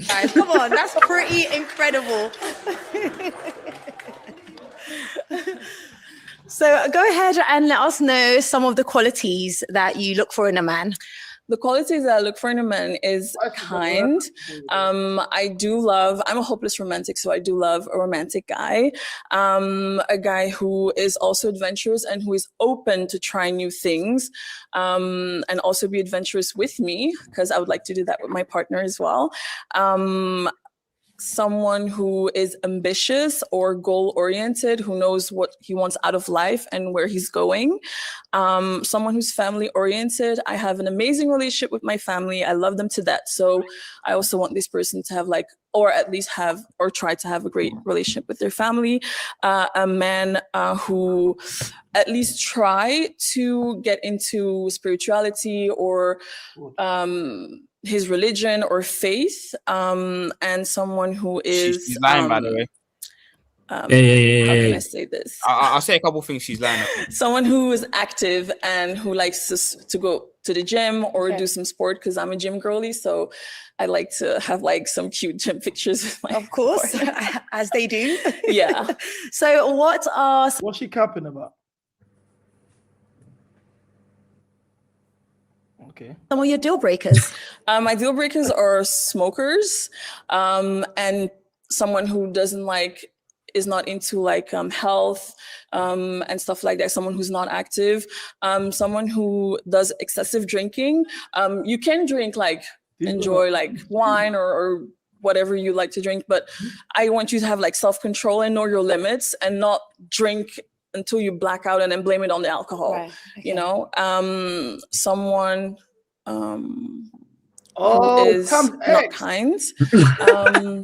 Guys, come on, that's pretty incredible. So go ahead and let us know some of the qualities that you look for in a man. The qualities that I look for in a man is kind. I'm a hopeless romantic, so I do love a romantic guy. A guy who is also adventurous and who is open to try new things, and also be adventurous with me, because I would like to do that with my partner as well. Someone who is ambitious or goal-oriented, who knows what he wants out of life and where he's going. Someone who's family-oriented. I have an amazing relationship with my family. I love them to death. So I also want this person to have or at least have or try to have a great relationship with their family. A man who at least try to get into spirituality or his religion or faith, and someone who is she's lying, by the way. How can I say this? I'll say a couple things she's lying about. Someone who is active and who likes to go to the gym or do some sport, because I'm a gym girly, so I like to have like some cute gym pictures with my Of course, as they do. Yeah. So what's she capping about? Okay. Some of your deal breakers? My deal breakers are smokers, and someone who doesn't is not into health and stuff like that. Someone who's not active, someone who does excessive drinking. You can drink enjoy wine or whatever you like to drink, but I want you to have self-control and know your limits and not drink until you black out and then blame it on the alcohol. Right. Okay. You know, someone who is not kind.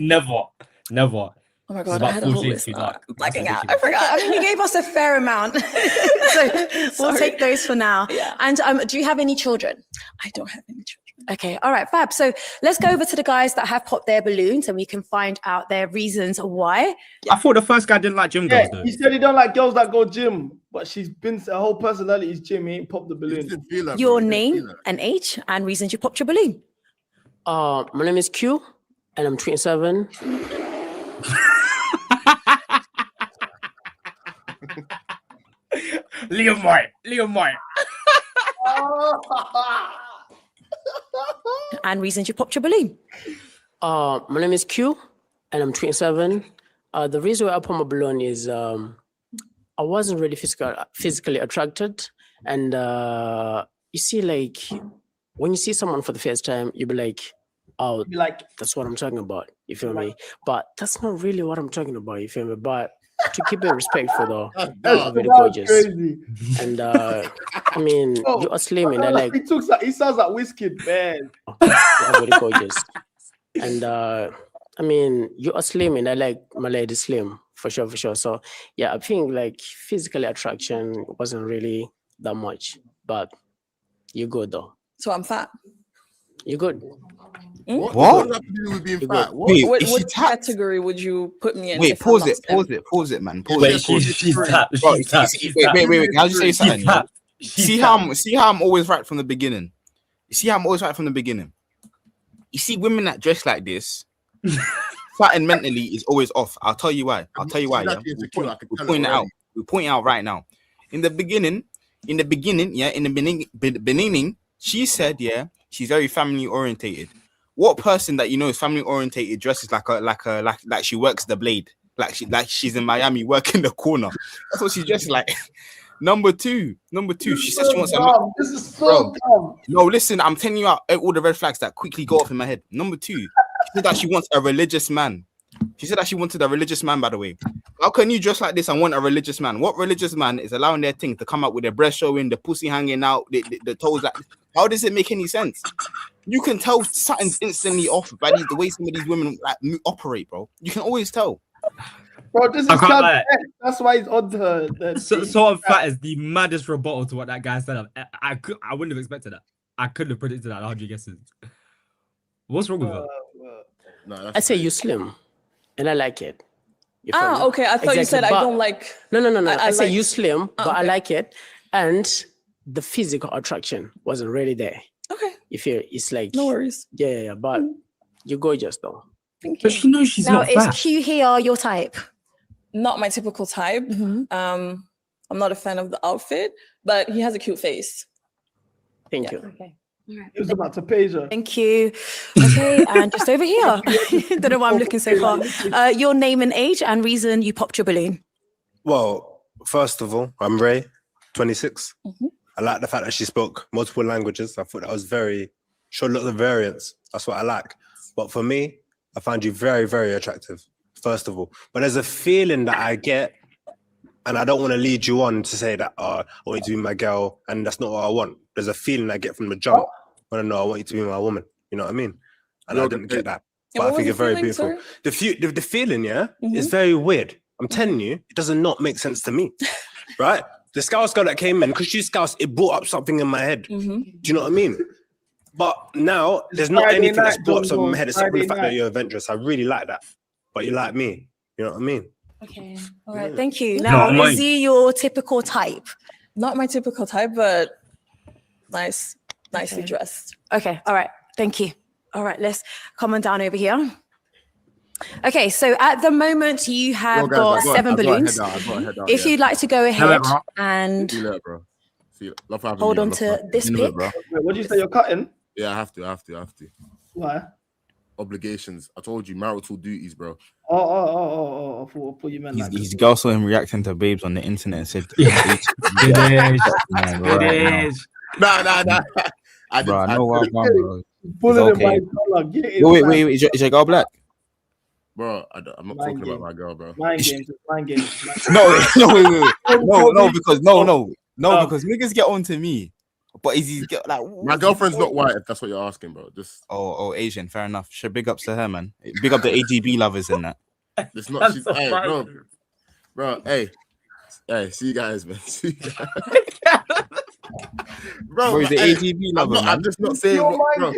Never. Oh my God, I had a whole list. Blacking out. I forgot. I mean, you gave us a fair amount. So we'll take those for now. Yeah. And do you have any children? I don't have any children. Okay, all right, fab. So let's go over to the guys that have popped their balloons and we can find out their reasons why. I thought the first guy didn't like gym girls, though. He said he don't like girls that go gym, but she's been her whole personality is gym. He ain't popped the balloon. Your name and age and reasons you popped your balloon. My name is Q, and I'm 27. Liam White. And reasons you popped your balloon. My name is Q, and I'm 27. The reason why I put my balloon is I wasn't really physically attracted, and you see, when you see someone for the first time, you be like, "Oh, that's what I'm talking about." You feel me? But that's not really what I'm talking about. You feel me? But to keep it respectful, though, you're very gorgeous. Crazy. And I mean, you are slim, and I like. He sounds like whiskey, man. You're very gorgeous. And I mean, you are slim, and I like my lady slim for sure. So yeah, I think physical attraction wasn't really that much, but you're good though. So I'm fat. You're good. What? What Wait, is she tapped? category would you put me in? Wait, if I'm pause not it, slim? pause it, man. Pause Wait, it. Pause it. she's tapped. Bro, She's tapped. Wait. I'll just say something. Yeah? See how I'm always right from the beginning. You see how I'm always right from the beginning. You see women that dress like this, fat and mentally is always off. I'll tell you why. Yeah, we'll point it out. We'll point it out right now. In the beginning, she said, yeah, she's very family orientated. What person that you know is family orientated dresses like she works the blade, like she's in Miami working the corner? That's what she's dressed like. Number two. She says she wants a. This is so dumb. No, listen, I'm telling you out all the red flags that quickly go off in my head. Number two, she said that she wants a religious man. She said that she wanted a religious man, by the way. How can you dress like this and want a religious man? What religious man is allowing their thing to come out with their breast showing, the pussy hanging out, the toes like? How does it make any sense? You can tell something's instantly off by the way some of these women operate, bro. You can always tell. Bro, this is I can't lie. that's why he's on her. So I'm fat is the maddest rebuttal to what that guy said. I wouldn't have expected that. I couldn't have predicted that 100 guesses. What's wrong with her? No, I say you slim, and I like it. You feel me? Okay. I thought you said I don't like. No. I say like- you slim, but I okay. like it, and the physical attraction wasn't really there. Okay. You feel it's like no worries. Yeah, but you're gorgeous though. Thank But you. she knows she's Now, not is fat. Q here your type? Not my typical type. I'm not a fan of the outfit, but he has a cute face. Thank you. Okay. He was about to page her. Thank you. Okay, and just over here. Don't know why I'm looking so far. Your name and age and reason you popped your balloon. Well, first of all, I'm Ray, 26. I like the fact that she spoke multiple languages. I thought that was showed a lot of variance. That's what I like. But for me, I find you very, very attractive, first of all. But there's a feeling that I get, and I don't want to lead you on to say that, I want you to be my girl, and that's not what I want. There's a feeling I get from the jump when I know I want you to be my woman. You know what I mean? And I didn't get that. But I think you're very beautiful. The feeling, is very weird. I'm telling you, it does not make sense to me, right? The Scouse girl that came in, because she's Scouse, it brought up something in my head. Do you know what I mean? But now, there's not Friday anything that's night, brought up something in John, my head except for the Friday fact that night. you're adventurous. I really like that. But you like me. You know what I mean? Okay. All right. Thank you. No, Now, mine. is he your typical type? Not my typical type, but nicely dressed. Okay. All right. Thank you. All right. Let's come on down over here. Okay. So at the moment, you have Yo, guys, got 7 I got a balloons. head out, I got a head out, If yeah. you'd like to go ahead and See you later, bro. See you. Love having hold you. on Love to having you. this In a bit, pic. bro. Wait, what did you say? You're cutting? Yeah, I have to. Why? Obligations. I told you, marital duties, bro. Oh. I thought you meant like. His girl saw him reacting to babes on the internet and said, It is. Nah. Bro, I know what I'm on, bro. Pulling It's him by okay. his collar. Get him, Wait, man. is your girl black? Bro, I'm not talking about my girl, bro. Mind games. No, because niggas get on to me. But is he get like My girlfriend's not white, if that's what you're asking, bro. Just Asian, fair enough. Sure, big ups to her, man. Big up the AGB lovers in that. it's not. She's, hey, bro. Hey, see you guys, man. See you guys. Bro, he's the AGB lover, man. I'm just not saying. Bro.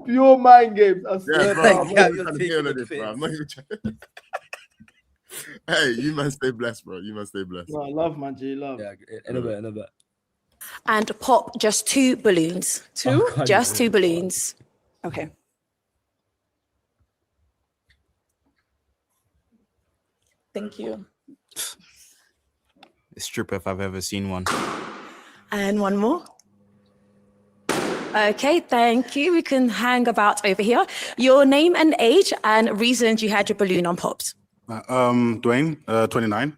Pure mind games. I swear. Yeah, bro. I'm not even trying to deal with this, bro. I'm not even trying. Hey, you man, stay blessed, bro. You man, stay blessed. No, love, man. G, love. Yeah, in a bit. And pop just 2 balloons. Just 2 balloons. Okay. Thank you. A stripper if I've ever seen one. And one more. Okay, thank you. We can hang about over here. Your name and age and reasons you had your balloon unpopped. Dwayne, 29.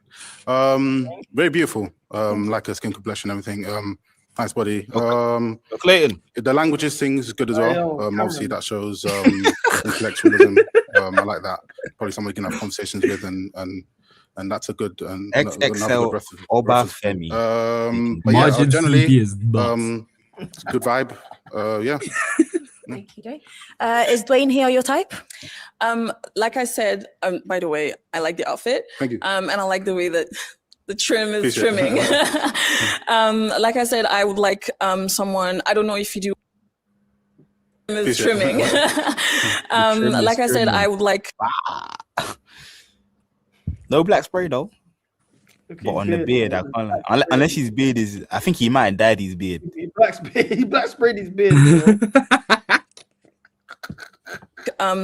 Very beautiful. Like a skin complexion, everything. Nice body. Clayton. The languages thing is good as well. Cameron. Obviously that shows intellectualism. I like that. Probably someone you can have conversations with and that's a good XXL Obafemi. But yeah, Margin generally CP is nuts. good vibe. Yeah. Thank you, Dave. Is Dwayne here your type? Like I said, by the way, I like the outfit. Thank you. And I like the way that the trim is Appreciate trimming. it. Like I said, I would like someone, I don't know if you do is Appreciate trimming. it. Like I said, trimming. I would like No black spray though. But on the beard, I can't like, unless his beard is, I think he might have dyed his beard. He black sprayed his beard.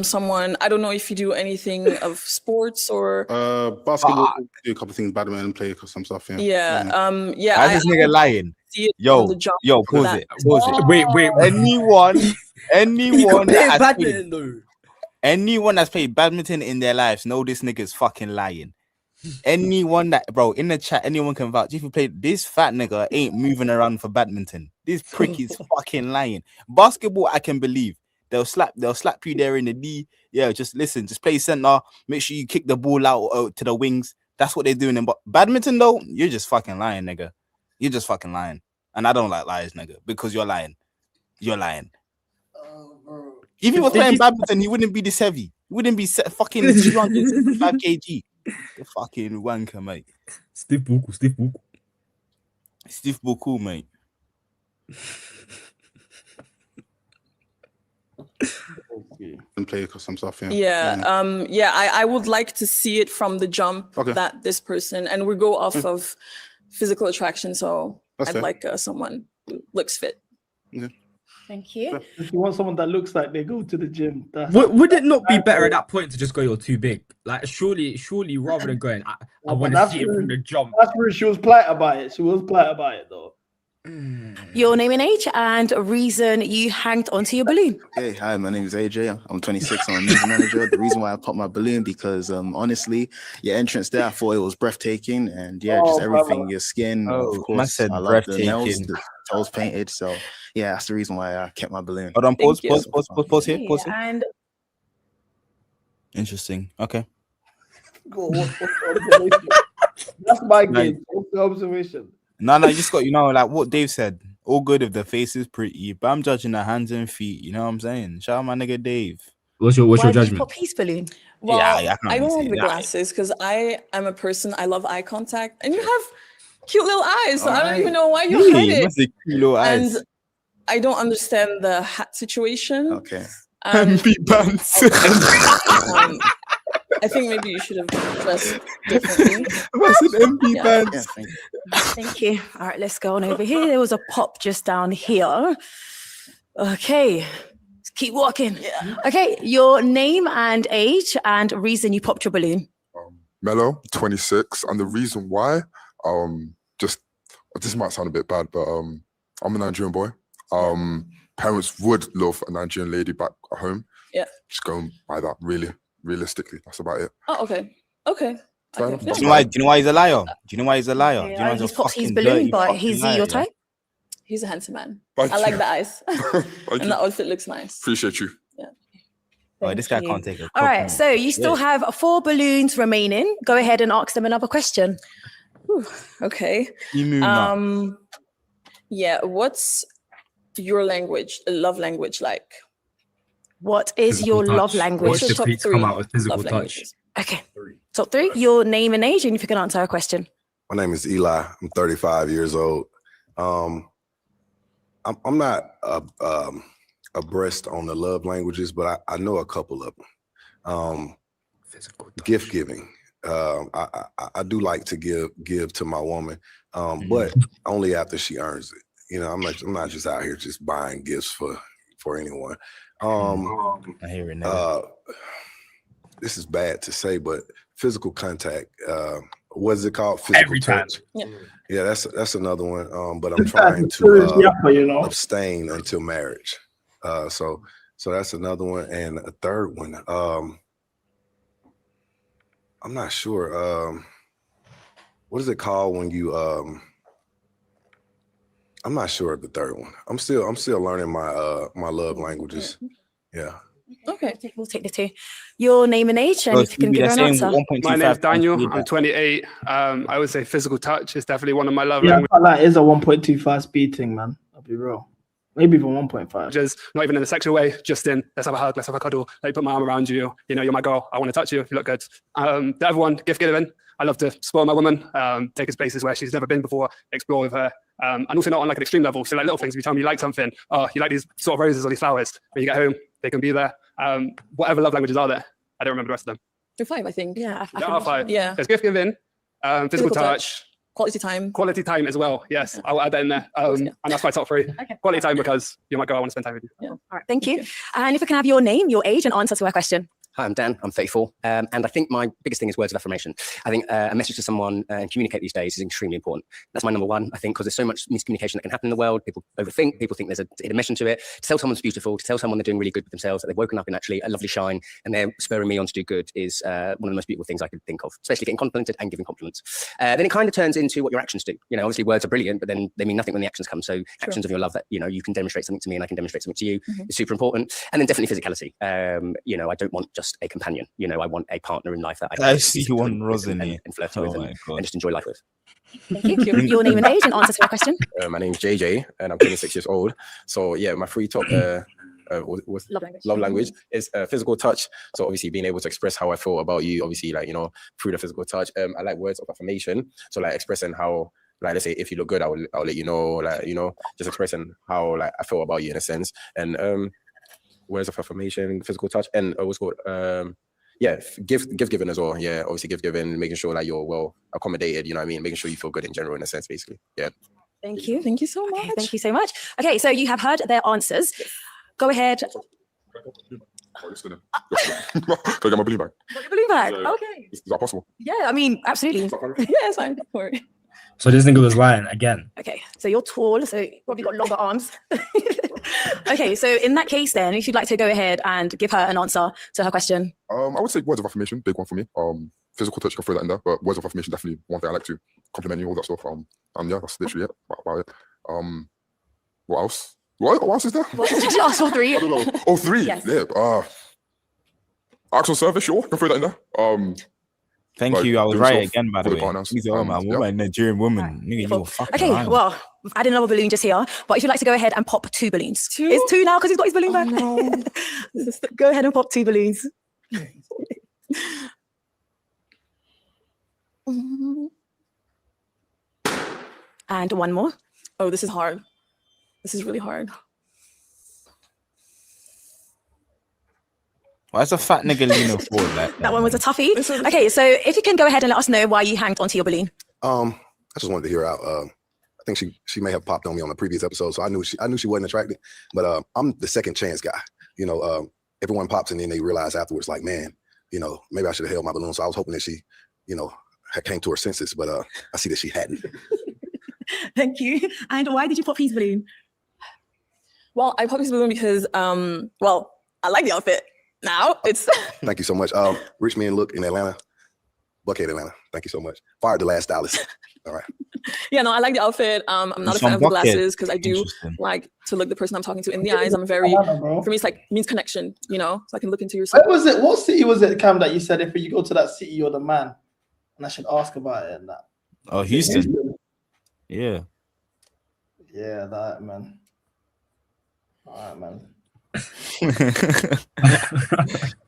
someone, I don't know if you do anything of sports or basketball, do a couple of things, badminton, play some stuff. Yeah. yeah. How's this nigga lying? See it Yo, from the jump pause that- it. Pause it. Wait. Anyone that's played badminton in their lives know this nigga's fucking lying. Anyone that, bro, in the chat, anyone can vouch. If you play, this fat nigga ain't moving around for badminton. This prick is fucking lying. Basketball, I can believe. They'll slap you there in the D. Yeah, just listen, just play center. Make sure you kick the ball out to the wings. That's what they're doing. In badminton, though, you're just fucking lying, nigga. You're just fucking lying. And I don't like lies, nigga, because you're lying. You're lying. If he was playing badminton, he wouldn't be this heavy. He wouldn't be fucking 265 kg. The fucking wanker, mate. Stiff buku. Stiff buku, mate. And play some stuff. Yeah. I would like to see it from the jump that this person, and we go off of physical attraction. So That's I'd fair. like someone who looks fit. Yeah. Thank you. If you want someone that looks like they go to the gym, Would it not be better at that point to just go, you're too big? Like, surely, rather than going, I want to see it from the jump. That's true. She was polite about it. She was polite about it, though. Your name and age and reason you hanged onto your balloon. Hey, hi, my name is AJ. I'm 26. I'm a music manager. The reason why I popped my balloon because honestly, your entrance there, I thought it was breathtaking, and just everything, your skin, of course. I love the nails, the toes painted. So yeah, that's the reason why I kept my balloon. Hold on, pause here. Pause here. And interesting. Okay. That's my game. What's the observation? No, you just got, like what Dave said. All good if the face is pretty, but I'm judging the hands and feet. You know what I'm saying? Shout out my nigga Dave. What's your why did you judgment? pop his balloon? Well, Yeah, I don't have the that. glasses because I am a person. I love eye contact, and you have cute little eyes. So I don't even know why you hide You it. must have cute little eyes. And I don't understand the hat situation. Okay. Feet pants. I think maybe you should have dressed differently. What's an MP Yeah. pants? Thank you. All right, let's go on over here. There was a pop just down here. Okay, let's keep walking. Okay, your name and age and reason you popped your balloon. Mello, 26, and the reason why, just this might sound a bit bad, but I'm a Nigerian boy. Parents would love a Nigerian lady back at home. Yeah. Just going by that, really, realistically, that's about it. Oh, okay. Okay. Fair Okay. enough. Yeah. Do you know why he's a liar? Do you know why he's a liar? Do you know He's a popped his fucking balloon, dirty but fucking is he liar, your yeah? type? He's a handsome man. Thank I like you. the eyes. Thank And you. the outfit looks nice. Appreciate you. Oh, this guy you. can't take a All right, so you still have 4 balloons remaining. Go ahead and ask them another question. Whew, okay. Yeah, what's your language, love language like? What is Physical your love touch. language? What's your top come out with physical love touch? languages? Okay. Top 3, your name and age, and if you can answer a question. My name is Eli. I'm 35 years old. I'm not abreast on the love languages, but I know a couple of them. Gift giving. I do like to give to my woman, but only after she earns it. You know, I'm not just out here just buying gifts for anyone. I hear it now. This is bad to say, but physical contact. What is it called? Physical touch. Yeah, that's another one. But I'm trying to abstain until marriage. So that's another one, and a third one. I'm not sure. What is it called when you? I'm not sure of the third one. I'm still learning my my love languages. Yeah. Okay, we'll take the 2. Your name and age, and if you can give her an answer. My name's Daniel. I'm 28. I would say physical touch is definitely one of my love Yeah, languages. that is a 1.25 speed thing, man. I'll be real. Maybe even 1.5. Just not even in a sexual way, just in let's have a hug, let's have a cuddle, let me put my arm around you. You know, you're my girl. I want to touch you. You look good. The other one, gift giving. I love to spoil my woman, take her to places where she's never been before, explore with her. And also not on like an extreme level. So like little things, if you tell me you like something, oh, you like these sort of roses or these flowers. When you get home, they can be there. Whatever love languages are there. I don't remember the rest of them. They're 5, I think. Yeah. There are 5. Yeah. There's gift giving, physical touch. Quality time. Quality time as well. Yes, I'll add that in there. And that's my top 3. Quality time because you're my girl. I want to spend time with you. All right, thank you. And if we can have your name, your age, and answer to our question. Hi, I'm Dan. I'm 34. And I think my biggest thing is words of affirmation. I think a message to someone and communicate these days is extremely important. That's my number 1, I think, because there's so much miscommunication that can happen in the world. People overthink. People think there's a hidden mission to it. To tell someone's beautiful, to tell someone they're doing really good with themselves, that they've woken up in actually a lovely shine and they're spurring me on to do good is one of the most beautiful things I could think of, especially getting complimented and giving compliments. Then it kind of turns into what your actions do. You know, obviously words are brilliant, but then they mean nothing when the actions come. So actions of your love that, you know, you can demonstrate something to me and I can demonstrate something to you is super important. And then definitely physicality. You know, I don't want just a companion. You know, I want a partner in life that I can see you on Rosenoir and flirt with and just enjoy life with. Thank you. Your name and age, and answer to our question. My name's JJ, and I'm 26 years old. So yeah, my 3 top love language is physical touch. So obviously being able to express how I feel about you, obviously like, you know, through the physical touch. I like words of affirmation. So like expressing how, like, let's say if you look good, I'll let you know, like, you know, just expressing how like I feel about you in a sense. And words of affirmation, physical touch, and what's called yeah, gift giving as well. Yeah, obviously gift giving, making sure like you're well accommodated, you know what I mean? Making sure you feel good in general in a sense, basically. Yeah. Thank you. Thank you so much. Okay, thank you so much. Okay, so you have heard their answers. Go ahead. Can I get my balloon back? Your balloon bag. Yeah. Okay. Is that possible? Yeah, I mean, absolutely. Yeah, it's fine. Don't worry. So this nigga was lying again. Okay, so you're tall, so you probably got longer arms. Okay, so in that case then, if you'd like to go ahead and give her an answer to her question. I would say words of affirmation, big one for me. Physical touch, you can throw that in there, but words of affirmation definitely one thing I like to compliment you, all that stuff. And yeah, that's literally it about it. What else? What else is there? What did you ask for? 3? I don't know. Oh, 3. Yes. Yeah. Acts on service, sure. You can throw that in there. Thank like, you. I was doing right stuff again, by the for way. partners. He's a Nigerian woman. Nigga, you were fucking Okay, lying. well, I've added another balloon just here, but if you'd like to go ahead and pop 2 balloons. It's 2 now because he's got his balloon back. No. Go ahead and pop 2 balloons. And one more. Oh, this is hard. This is really hard. Why is a fat nigga leaning forward like that? That one was a toughie. Okay, so if you can go ahead and let us know why you hanged onto your balloon. I just wanted to hear out. I think she may have popped on me on the previous episode, so I knew she wasn't attracted. But I'm the second chance guy. You know, everyone pops and then they realize afterwards, like, man, you know, maybe I should have held my balloon. So I was hoping that she, you know, had came to her senses, but I see that she hadn't. Thank you. And why did you pop his balloon? Well, I popped his balloon because, well, I like the outfit. Now it's. Thank you so much. Rich Men Look in Atlanta, Buckhead, Atlanta. Thank you so much. Fired the last stylist. All right. Yeah, no, I like the outfit. I'm not a fan of the glasses because I do like to look the person I'm talking to in the eyes. I'm very, for me, it's like means connection, you know, so I can look into your soul. Where was it? What city was it, Cam, that you said if you go to that city, you're the man? And I should ask about it and that. Oh, Houston. Yeah. Yeah, that, man. All right, man. I'm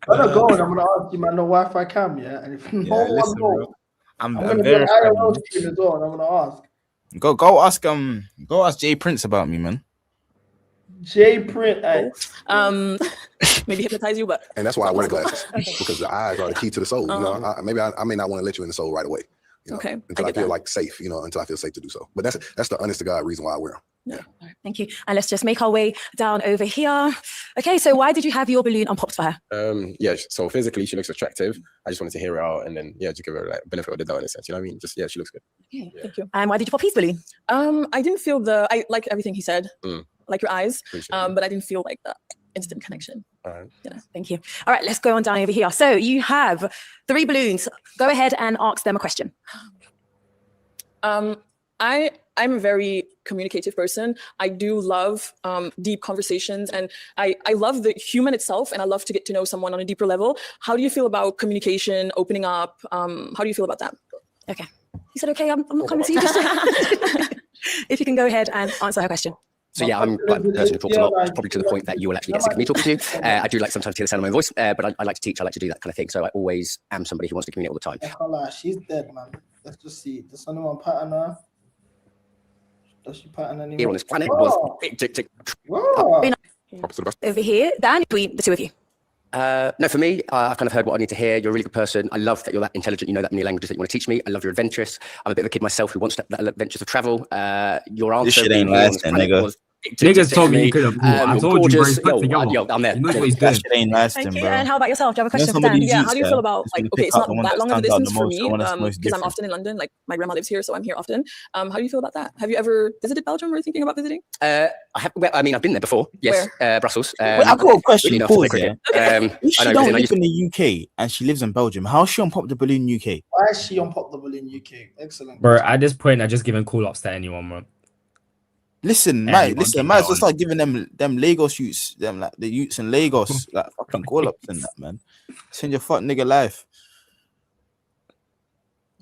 gonna go and I'm gonna ask you, man, no Wi-Fi cam, yeah? And if no one listen, knows, bro. I'm gonna very do an IRL stream as well, and I'm gonna ask. Go ask Jay Prince about me, man. Jay Prince, maybe hypnotize you, but And that's why I wear glasses because the eyes are the key to the soul. You know, I may not want to let you in the soul right away. You know, Okay, until I feel like safe. You know, until I feel safe to do so. But that's the honest to God reason why I wear them. Yeah. Thank you. And let's just make our way down over here. Okay, so why did you have your balloon unpopped for her? Yeah, so physically she looks attractive. I just wanted to hear her out and then just give her like benefit of the doubt in a sense. You know what I mean? Just she looks good. Okay, thank you. And why did you pop his balloon? I didn't feel I like everything he said, like your eyes, Appreciate it. but I didn't feel like the instant connection. All right. Yeah. Thank you. All right, let's go on down over here. So you have 3 balloons. Go ahead and ask them a question. I'm a very communicative person. I do love deep conversations, and I love the human itself, and I love to get to know someone on a deeper level. How do you feel about communication, opening up? How do you feel about that? Okay. He said, okay, I'm not coming to you. If you can go ahead and answer her question. So yeah, I'm quite a person who talks a lot, probably to the point that you will actually get sick of me talking to you. I do like sometimes to hear the sound of my voice, but I like to teach, I like to do that kind of thing. So I always am somebody who wants to communicate all the time. I can't lie, she's dead, man. Let's just see. Does anyone pattern her? Does she pattern anyone? Here on this planet Whoa. was tick, tick. Whoa. Over here, Dan, between the 2 of you. No, for me, I've kind of heard what I need to hear. You're a really good person. I love that you're that intelligent. You know that many languages that you want to teach me. I love you're adventurous. I'm a bit of a kid myself who wants that adventures of travel. Your answer This shit ain't being here on this lasting, planet nigga. was Niggas told me you could have. I told you, bro. He's put together. Yo, I'm there. He knows what he's doing. That shit ain't lasting, Thank you. bro. And how about yourself? Do you have a question for somebody Dan? who's Yeah, how do you feel about Just like? gonna Okay, pick it's out not the one that that long of a stands out the distance for most, me the one that's most because I'm different. often in London. Like my grandma lives here, so I'm here often. How do you feel about that? Have you ever visited Belgium or thinking about visiting? I have. Well, I mean, I've been there before. Yes, Brussels. Wait, I've got a question. Really enough to Pause play here. cricket. If I she know, don't because I live used in the UK and she lives in Belgium, how is she on Pop the Balloon UK? Why is she on Pop the Balloon UK? Excellent. Bro, at this point, I just giving call ups to anyone, bro. Listen, might as well start giving them Lagos youths, them like the youths in Lagos, like fucking call ups and that, man. Send your fuck nigga life.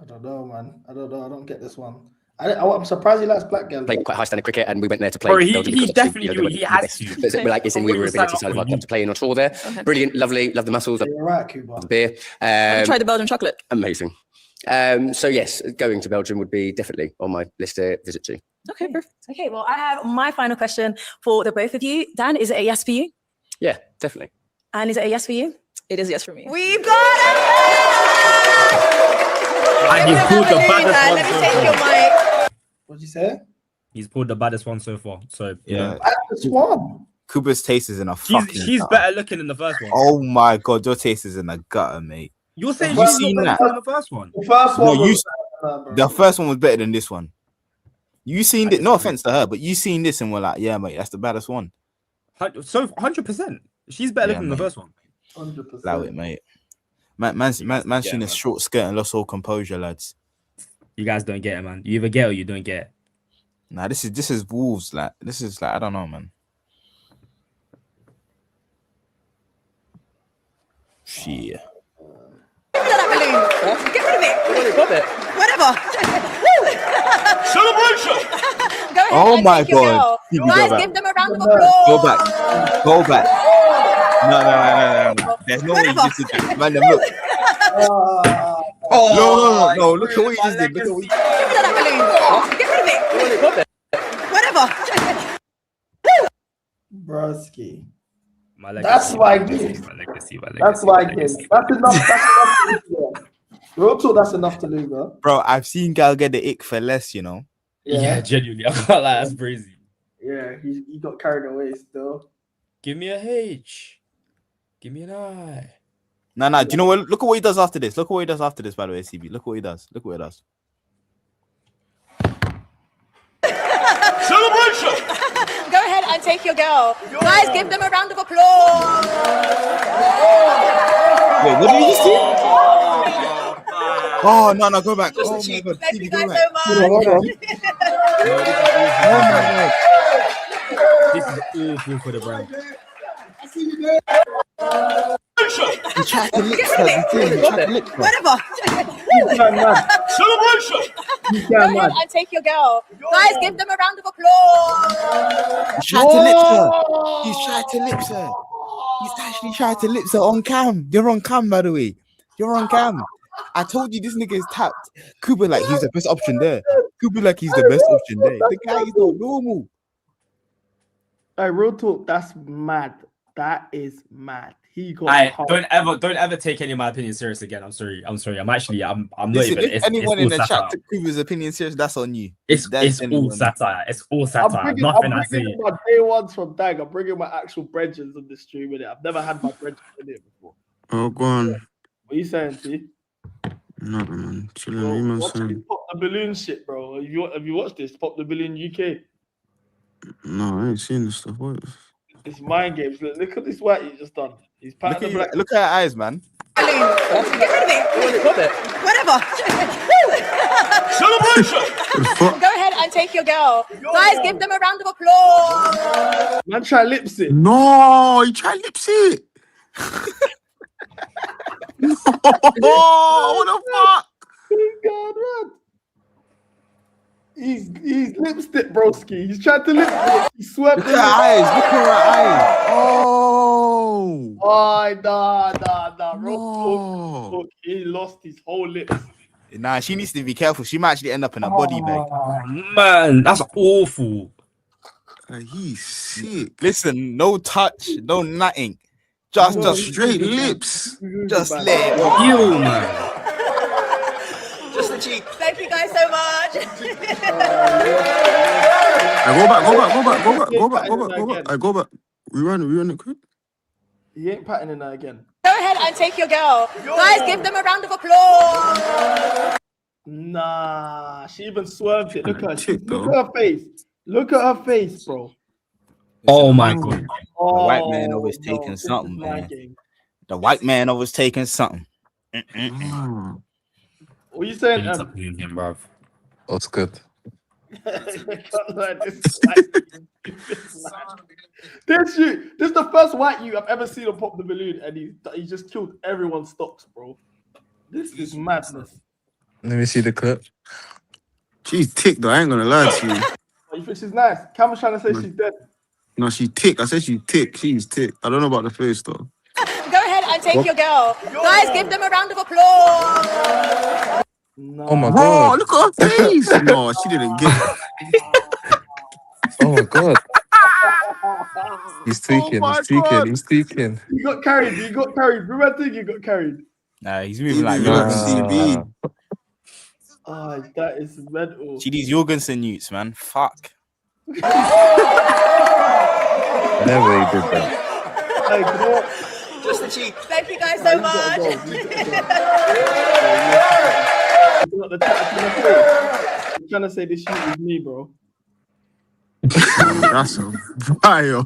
I don't know, man. I don't know. I don't get this one. I'm surprised he likes black girls. Played quite high standard cricket, and we went there to play. Bro, he Belgium because definitely obviously, he has to. We're like, it's in, we were ability side of our club to play in a tour there. Brilliant, lovely, love the muscles, You're right, Cuba. the beer. Try the Belgian chocolate. Amazing. So yes, going to Belgium would be definitely on my list to visit to. Okay, perfect. Okay, well, I have my final question for the both of you. Dan, is it a yes for you? Yeah, definitely. And is it a yes for you? It is yes for me. We've got it! And he's pulled the baddest one Let me so take your far. mic. What'd you say? He's pulled the baddest one so far. So Yeah. This one. Kuba's taste is in a fucking she's gutter. better looking than the first one. Oh my god, your taste is in a gutter, mate. You're saying You she's seen not that? better than the first one? The first No, one. you. Was better, bro. The first one was better than this one. You seen it? No offense to her, but you seen this and we're like, yeah, mate, that's the baddest one. So 100%. She's better looking than the mate. first one. 100%. Allow it, mate. Man's seen a short skirt and lost all composure, lads. You guys don't get it, man. You either get it or you don't get it. Nah, this is Wolves. Like this is like I don't know, man. Shit. Get rid of that balloon. Get rid of it. Whatever. Celebration. Go ahead Oh and my take your God. girl. Phoebe, go Guys, back. give them a round of applause. Go back. Go back. No. There's no way you just did that. Man, look. No. Look at what you just did. Look at what you Get rid of that balloon. Get rid of it. Whatever. Broski. My That's legacy, my my legacy, game. my legacy, my That's legacy, my my game. legacy. That's enough. That's enough to lose. Real talk, that's enough to lose, bro. Bro, I've seen Gal get the ick for less, you know. Yeah, genuinely, I can't lie, that's crazy. Yeah, he got carried away still. Give me a H. Give me an I. Nah. Do you know what? Look at what he does after this. Look at what he does after this. By the way, CB. Look what he does. Look what he does. Celebration! Go ahead and take your girl. Guys, give them a round of applause. Wait, what did you just see? Oh no, go back. Oh my god, Thank you CB, go guys back. so much. Oh my god. This is awful for the brand. He tried to lick her. He tried to lick her. Whatever. Celebration! Go ahead and take your girl. Guys, give them a round of applause. He's tried to lips her. He's tried to lips her. He's actually tried to lips her on cam. You're on cam, by the way. You're on cam. I told you this nigga is tapped. Cooper like he's the best option there. Cooper like he's the best option there. The guy is not normal. Hey, real talk, that's mad. That is mad. He got. Don't ever take any of my opinions serious again. I'm sorry. I'm not Listen, even. if anyone in the satire. chat took Cooper's opinion serious, that's on you. It's all satire. It's all satire. Nothing I say. My day ones from Dag. I'm bringing my actual bridges on the stream with it. I've never had my bridges in it before. Oh, go on. What are you saying, T? Nothing, man. Chilling. Bro, What you man watch saying? this Pop the Balloon shit, bro. Have you watched this? Pop the Balloon UK. No, I ain't seen this stuff. What? It's mind games. Look at this white you just done. He's patting the black. Look at her eyes, man. Get rid of it. Whatever. Celebration! Go ahead and take your girl. Guys, give them a round of applause. Man, try lips it. No, he tried lips it. No, what the fuck? God, man. He's lipstick broski. He's trying to lip it. He swept Look at her eyes. Look at her eyes. Oh. Nah. Look, he lost his whole lips. Nah, she needs to be careful. She might actually end up in a body bag. Man, that's awful. He's sick. Listen, no touch, no nothing. Just straight lips. Just let it you, man. Just the cheek. Thank you guys so much. Go back. Rerun it quick. He ain't patting her again. Go ahead and take your girl. Guys, give them a round of applause. Nah, she even swerved it. Look at her. Look at her face. Look at her face, bro. Oh my god. The white man always taking something, man. The white man always taking something. What you saying? Him, bro. That's good. This is the first white you I've ever seen on Pop the Balloon, and he just killed everyone's stocks, bro. This is madness. Let me see the clip. She's ticked though. I ain't gonna lie to you. Oh, you think she's nice? Cameron's trying to say she's dead. No, she ticked. I said she ticked. She's ticked. I don't know about the face though. Go ahead and take your girl. Guys, give them a round of applause. No. Oh my god! Look at her face. No, she didn't get it. Oh my god! He's tweaking. He's tweaking. You got carried. Remember that thing you got carried? Nah, he's moving like CB. Oh, that is mental. See these Jorgensen newts, man. Fuck. I never really did that. Hey, you know what? Just the cheek. Thank you guys so much. I'm trying to say this shit is me, bro. That's a bio.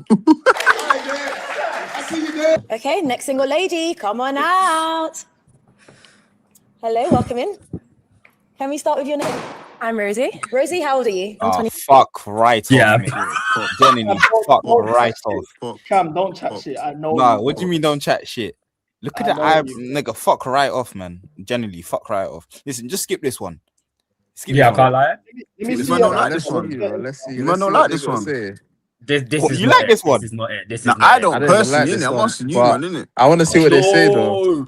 Okay, next single lady, come on out. Hello, welcome in. Can we start with your name? I'm Rosie. Rosie, how old are you? I'm 20. Fuck right off. Genuinely, fuck right off. Cam, don't chat shit. I know. Nah, what do you mean don't chat shit? Look at the eye, nigga. Fuck right off, man. Genuinely, fuck right off. Listen, just skip this one. I can't lie. You might not like this one. You might not like this one. This you like this one? This is not it. This is Nah, not I it. don't personally, innit? I'm asking you, man, innit? I want to see what they say though.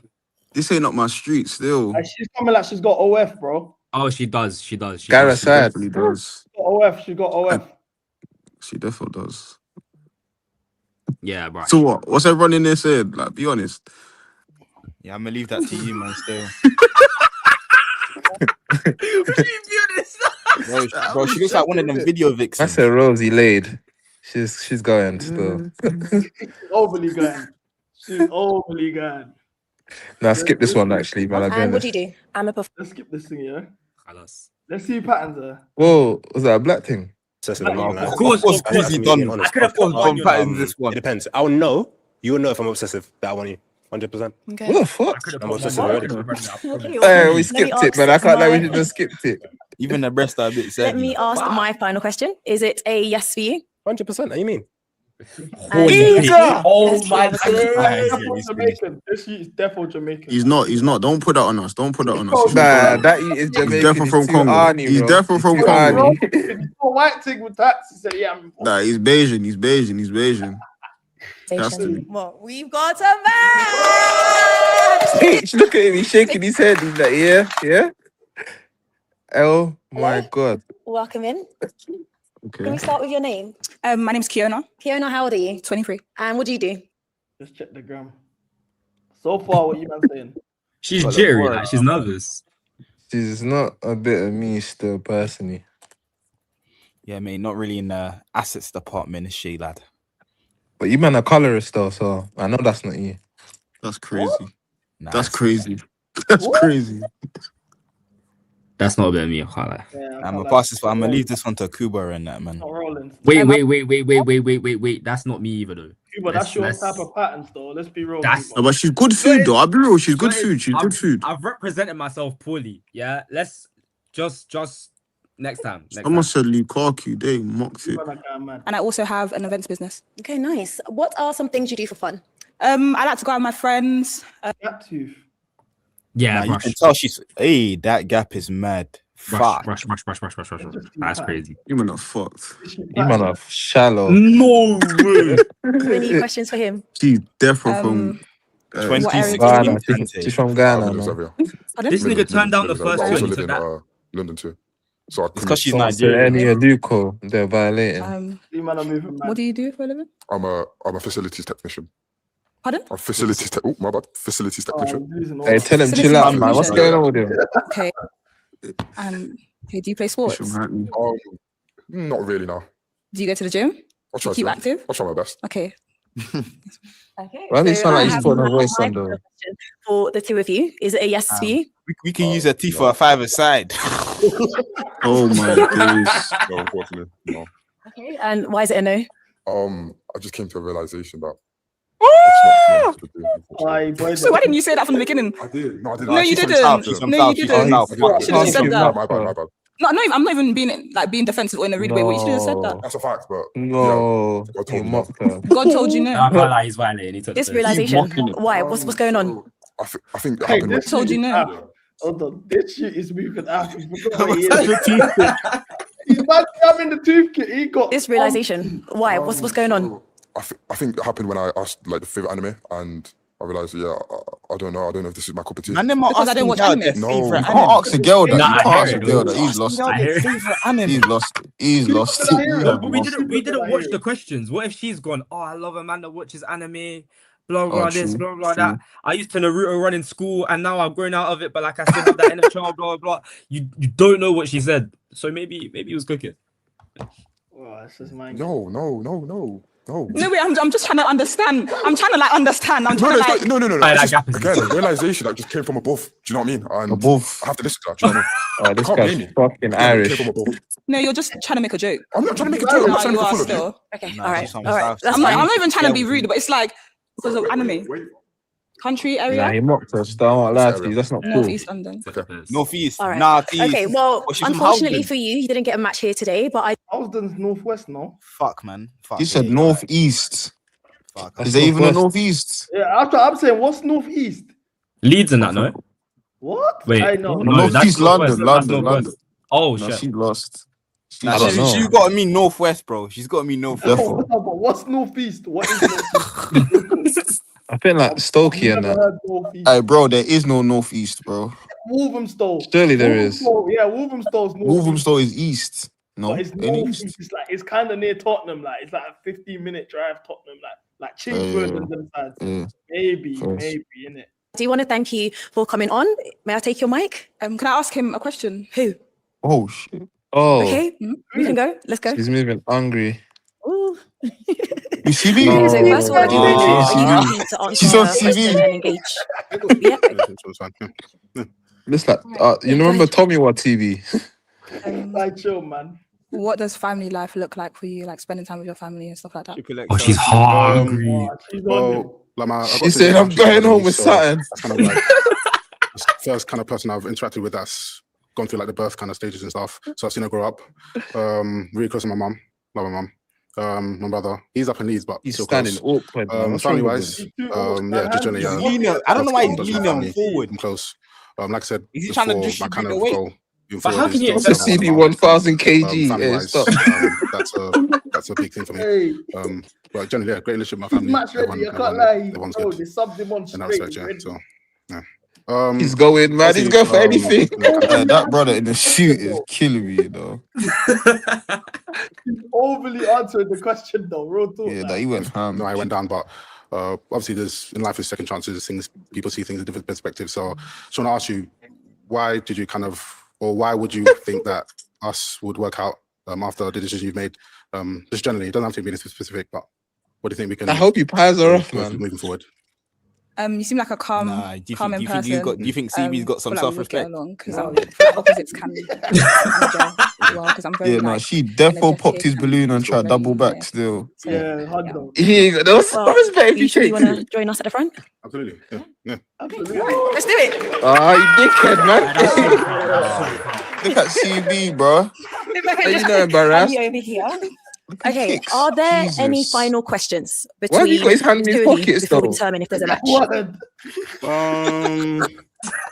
This ain't up my street still. She's coming like she's got OF, bro. Oh, she does. Gareth said. She does. She got OF. She definitely does. Yeah, bro. So what? What's everyone in there saying? Like, be honest. Yeah, I'm gonna leave that to you, man. Still. Bro, she looks like one of them video vixens. That's a Rosie laid. She's going still. Overly going. She's overly going. Now skip this one actually, man. I'll be And what do honest. you do? I'm a Let's skip this thing, yeah. Let's see patterns there. Whoa, was that a black thing? Of course, he done. I could have done patterns this one. It depends. I'll know. You'll know if I'm obsessive. That I want you. 100%. Okay. What the fuck? I'm obsessive already. Hey, we skipped it, man. I can't lie. We should just skipped it. Even the breasts are a bit Let sad. me ask my final question. Is it a yes for you? 100%. What do you mean? Oh my He's Jamaican. This shit is definitely Jamaican. He's not. Don't put that on us. Don't put that on us. Nah, that is Jamaican. He's definitely from It's too Congo. Arnie, He's bro. definitely from Too Congo. Arnie. White thing with that. He said, yeah, I'm Nah, he's Bayesian. He's Bayesian. He's Bayesian. Has to be. Well, we've got a man. H, look at him. He's shaking his head. He's like, yeah. Oh my God. Welcome in. Okay. Can we start with your name? My name's Kiona. Kiona, how old are you? 23. And what do you do? Just check the gram. So far, what you man saying? She's jittery, like she's nervous. She's not a bit of me still, personally. Yeah, mate, not really in the assets department, is she, lad? But you man a colorist though, so I know that's not you. That's crazy. Nah, That's crazy. That's crazy. That's not a bit of me. I can't lie. I'm gonna pass this. I'm gonna leave this one to Kuba and that, man. Not rolling. Wait. That's not me either, though. Cuba, that's your type of patterns, though. Let's be real. That's- No, but she's good food, though. I'll be real. She's good food. She's good food. I've represented myself poorly. Yeah, let's just next time. Someone said Lukaku. They mocked it. And I also have an events business. Okay, nice. What are some things you do for fun? I like to go out with my friends. Yeah, Nah, you brush. can tell she's. Hey, that gap is mad. Fuck. Brush. That's crazy. You man are fucked. You man are shallow. No way. Any questions for him? She's definitely from 2016. Ghana. She's from Ghana, man. This nigga turned down the first I two. also and he live took in that. London too. So I It's because she's So Nigerian. any Aduko, they're violating. What do you do for a living? I'm a facilities technician. Pardon? I'm facilities oh my bad. Facilities technician. Hey, tell him chill out, man. What's going on with him? Okay. Okay, do you play sports? Not really now. Do you go to the gym? I'll try Keep to. active? I'll try my best. Okay. Okay. Why does it sound I like he's have putting a my voice on final though? question for the two of you. Is it a yes for you? We can use a T for a 5-a-side. Oh my days. No, unfortunately, no. Okay. And why is it a no? I just came to a realization that. So why didn't you say that from the beginning? I did. No, I didn't. No, you didn't. No, you didn't. You should have said that. My bad. No, I'm not even being defensive or in a rude way. But you should have said that. That's a fact, but No, God told you me mocked her. God told you no. I can't lie, he's violating. He took This the realization. Why? What's going on? I think it Hey, happened. this told shit you is no. out. Hold on, this shit is moving out. He's about to have in the toothpick. He got This realization. Why? What's going on? I think it happened when I asked like the favorite anime, and I realized, I don't know if this is my cup of tea. Man, them are Because I don't watch asking anime. their No. favorite You can't ask a girl that. Nah, You I can't hear ask a it, girl though. that. He's lost I it. hear it. favorite anime. He's lost it. He's lost it. You have But we lost didn't it. watch the questions. What if she's gone, oh, I love a man that watches anime, blah blah Oh, this, true, blah blah true. that. I used to Naruto run in school and now I've grown out of it, but like I still have that inner child, blah blah. You don't know what she said. So maybe it was cooking. Oh, this is mine. No. No, wait, I'm just trying to understand. I'm trying to understand. I'm trying to like. No. Aye, It's that just, gap is again, realization that just came from above. Do you know what I mean? And Above. I have to listen to that. Do you know what I mean? Oh, this Can't blame guy's me. fucking It came Irish. from above. No, you're just trying to make a joke. I'm not trying to make a joke. I'm No, not trying you to make are a fool of you. still. Okay. Nah, All right. she's from All right. South. That's I'm fine. not even trying to be rude, but it's like because of anime. Country Nah, area, he mocked us. Don't lie to you. That's not cool. Northeast London. Northeast. All right. Northeast. Okay. Well, Well, she's from unfortunately Howden. for you, you didn't get a match here today. But Howden's northwest, no? Fuck, man. Fuck. He said northeast. Fuck. Is there even a northeast? Yeah, I'm saying, what's northeast? Leeds and that, no? What? Wait, I know. no, that's Northeast northwest, London. that's London. northwest. Oh No, shit. she lost. Nah, I don't know. she's got to mean northwest, bro. She's got to mean northwest. Therefore. No, but what's northeast? What is northeast? I think like Stokey and Never that. heard northeast. Hey, bro, there is no northeast, bro. Wolverhampton. Surely there is. Yeah, Wolverhampton's northeast. Wolverhampton is east. No, But it's ain't northeast. east. It's like it's kind of near Tottenham. Like it's like a 15-minute drive. Tottenham. Like like Chingford and them sides. Maybe, innit? Do you want to thank you for coming on? May I take your mic? Can I ask him a question? Who? Oh shit. Oh, Okay, we can go. Let's go. she's moving hungry. Ooh. You see me? No. So first of all, I do want to know, are you Ah. happy to answer She's on the question TV. and engage? Yeah. Looks like you remember Tommy what TV? Like chill, man. What does family life look like for you? Like spending time with your family and stuff like that. Oh, she's hungry. Well, like I've She got said, some "I'm going family, home with so Saturn." That's kind of like the first kind of person I've interacted with that's gone through like the birth kind of stages and stuff. So I've seen her grow up. Really close to my mum. Love my mum. My brother, he's up in Leeds, but He's still standing close. awkward, man. What's Family wrong with wise, him? yeah, just generally. He's leaning- I don't know why he's close to my leaning family. forward. I'm close. Like I said, Is he trying to before, my distribute kind the of weight? goal moving But how forward can is you just What's a accept to CB have 1000 kg? family Hey, wise, stop. that's a big thing for me. But generally, yeah, great relationship with my family. Match ready, I can't lie. Everyone's Bro, good they subbed him on in that straight. respect, yeah. Ready. So, yeah. He's going, man. He's going for anything. That brother in the shoot is killing me, though. He's overly answering the question, though. Real talk. Yeah, that he went ham. No, I went down, but obviously, there's in life is second chances. Things people see things in different perspectives. So, I want to ask you, why did you or why would you think that us would work out after the decision you've made? Just generally, it doesn't have to be anything specific, but what do you think we can? I hope you pies her off, go man. moving forward. You seem like a calm, Nah, do you calming think person. do you think CB's got some feel like we would get self-respect? along because opposites can gel well. Because I'm very Yeah, no, like, she defo popped energetic his and balloon and tried double back yeah. still. Yeah, Hundo. He ain't got no Well, self-respect. Alicia, do you want to join us at the front? Absolutely, yeah. Absolutely. Let's do it. Ah, you dickhead, man. Look at CB, bro. Are you not embarrassed? Over here. Okay, are there any Jesus. final questions Why have you between got his hand in his two of you pockets, before we though? determine if there's a match?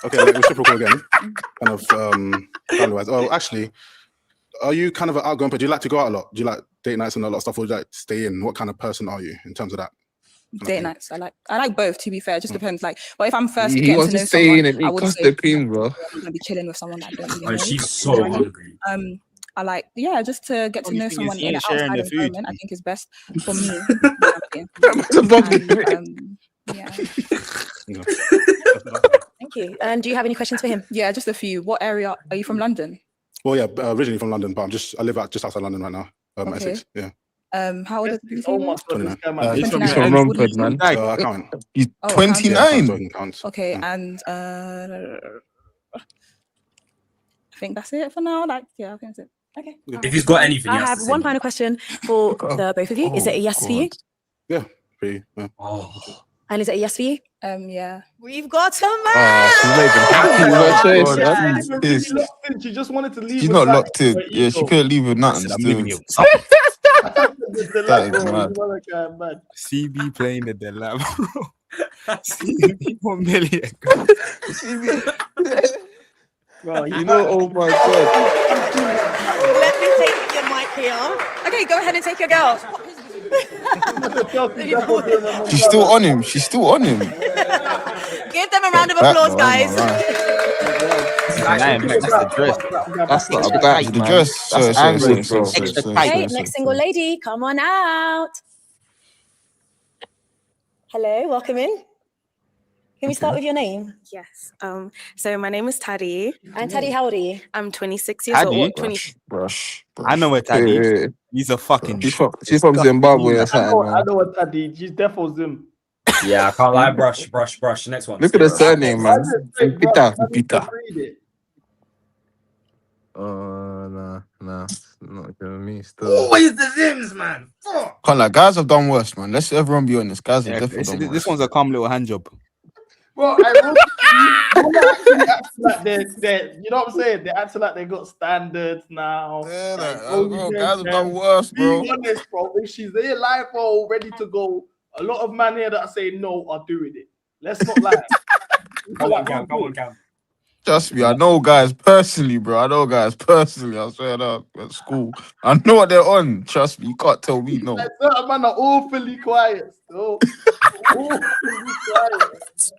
Okay, like, we should go again. Kind of family-wise. Oh, actually, are you kind of an outgoing? But do you like to go out a lot? Do you like date nights and a lot of stuff, or do you like to stay in? What kind of person are you in terms of that? date nights. I like both. To be fair, it just depends. Like, but if I'm first He getting wants to to know stay someone, in and I eat would custard say cream, bro. I'm gonna be chilling with someone that I don't really know. Oh, she's so hungry. I like, yeah, just to get to know someone in an sharing outside the food. environment. I think is best for me. Yeah. Thank you. And do you have any questions for him? Yeah, just a few. What area are you from? London? Well, yeah, originally from London, but I live just outside London right now. Okay. Essex, yeah. How old are you? 29. He's from 29. Romford, man. I can't. He's Oh, 29. Okay, and I think that's it for now. Like, yeah, I think that's it. Okay. If he's got anything, I he has have to say one no. final question for the both of you. Is it a yes for you? Yeah, pretty. Yeah. Oh. And is it a yes for you? Yeah. We've got a She's not even happy with her choice, man. Pissed. She just wanted to leave. She's with not that locked in. for Yeah, she ego. couldn't leave with nothing. I'm Still. leaving you. That is mad. Man. CB playing the Delab, bro. CB 1 million. Bro, You know, oh my god. Let me take your mic here. Okay, go ahead and take your girl. She's still on him. She's still on him. Give them a round of Back, applause, bro, guys. That's the dress. That's not a back, the man. dress. That's Sorry, angry, sorry, bro. sorry, sorry, Okay, sorry, next sorry. single lady, come on out. Hello, welcome in. Can we start with your name? Yes. So my name is Taddy. And Taddy, how old are you? I'm 26 years old. Taddy? What, 20? Brush. I know where Taddy is. He's a fucking. She's from Zimbabwe or something, I man. know what that is. She's defo Zim. Yeah, I can't lie. Brush. Next one. Look at the surname, man. Peter. Nah, not giving me still. Always the Zims, man. Fuck. Can't lie, guys have done worse, man. Let's everyone be honest. Guys have Yeah, definitely done worse. this one's a calm little hand job. Bro, like they're, you know what I'm saying? They acting like they got standards now. Yeah, Bro, guys have done worse, bro. Be honest, bro. If she's there live or ready to go, a lot of men here that are saying no are doing it. Let's not lie. Come on, Cam. Trust me, I know guys personally, bro. I swear that at school. I know what they're on. Trust me, you can't tell me no. Like, certain men are awfully quiet still. Awfully quiet.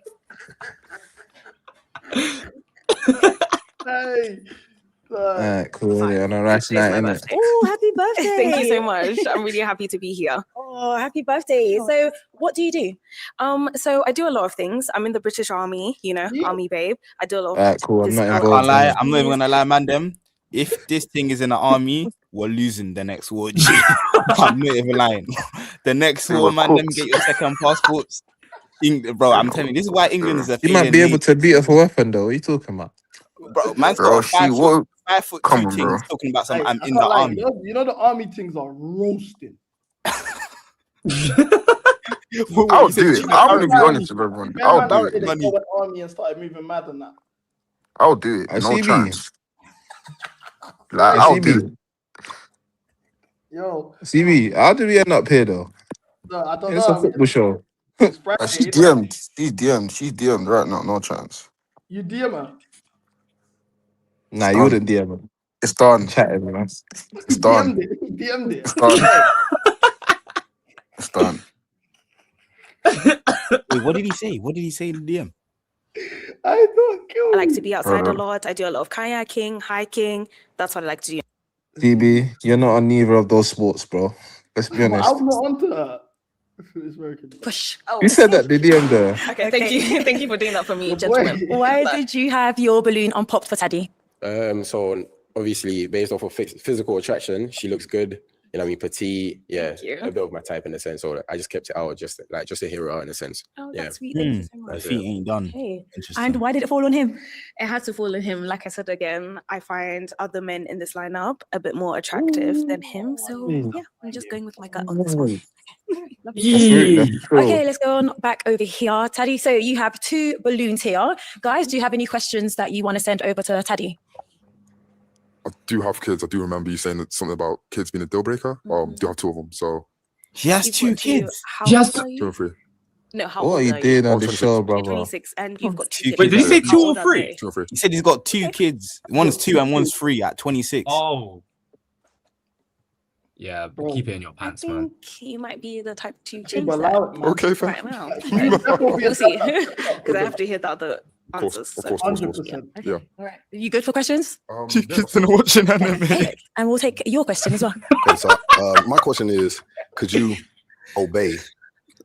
Hey. Alright, cool. Yeah, on a nice night, innit? Oh, happy birthday. Thank you so much. I'm really happy to be here. Oh, Oh, happy birthday. So what do you do? So I do a lot of things. I'm in the British Army, you know, army babe. I do a lot of Alright, cool. I'm not I involved. can't lie. in it. I'm not even gonna lie, man. Them. If this thing is in the army, we're losing the next war. G. I'm not even lying. The next We war, were man. Them cooked. get your second passports. Bro, I'm telling you, this is why England is a You might failing be able nation. to beat her for weapon though. What are you talking about? Bro, man's Bro, got a she what? 5'2" Come on, thing bro. talking about some. Hey, I'm I in can't the lie, army. you know the army things are roasting. I'll do it. I'm gonna be honest with everyone. I'll do it. They go in army and started moving mad and that. I'll do it. I No see chance. Like I I'll see do me. it. Yo, CB, how did we end up here though? no, I don't It's know. a football show. She's DM'd. She's DM'd right now. No chance. You DM her. Nah, you wouldn't DM him. It's done. Chatting, man. It's done. He DM'd it. It's done. It's done. Wait, what did he say? What did he say in the DM? I don't kill. I like to be outside a lot. I do a lot of kayaking, hiking. That's what I like to do. CB, you're not on neither of those sports, bro. Let's be honest. I'm not onto that. It's working. Push. You said that they DM'd her. Okay, thank you. Thank you for doing that for me, Boy. gentlemen. Why did you have your balloon unpopped for Taddy? So obviously based off of physical attraction, she looks good. You know what I mean? Petite, yeah, Thank you. a bit of my type in a sense. So I just kept it out, just to hear her out in a sense. Oh, Yeah. that's sweet. Thank you so much. My feet ain't done. Hey. And why did it fall on him? It had to fall on him. Like I said again, I find other men in this lineup a bit more attractive than him. So yeah, I'm just going with my gut on this one. Okay, let's go on back over here. Taddy, so you have 2 balloons here. Guys, do you have any questions that you want to send over to Taddy? I do have kids. I do remember you saying that something about kids being a deal breaker. Do have 2 of them. So She has You've 2 got kids. How She has old are 2 you? and 3. No, how What old are you are doing you? on the show, You're brother? 26 and you've got 2 kids. Wait, did he say How 2 old or are 3? they? 2 and 3. He said he's got 2 kids. One's 2 and one's 3 at 26. Oh. Yeah, but keep it in your I pants, man. think you might be the type to Keep change that allow it, man. Okay, fam. right now. We'll see. Because I have to hear the other answers. Of course. 100%. Yeah. All right. You good for questions? Kids are watching anime. And we'll take your question as well. Okay, so my question is, could you obey your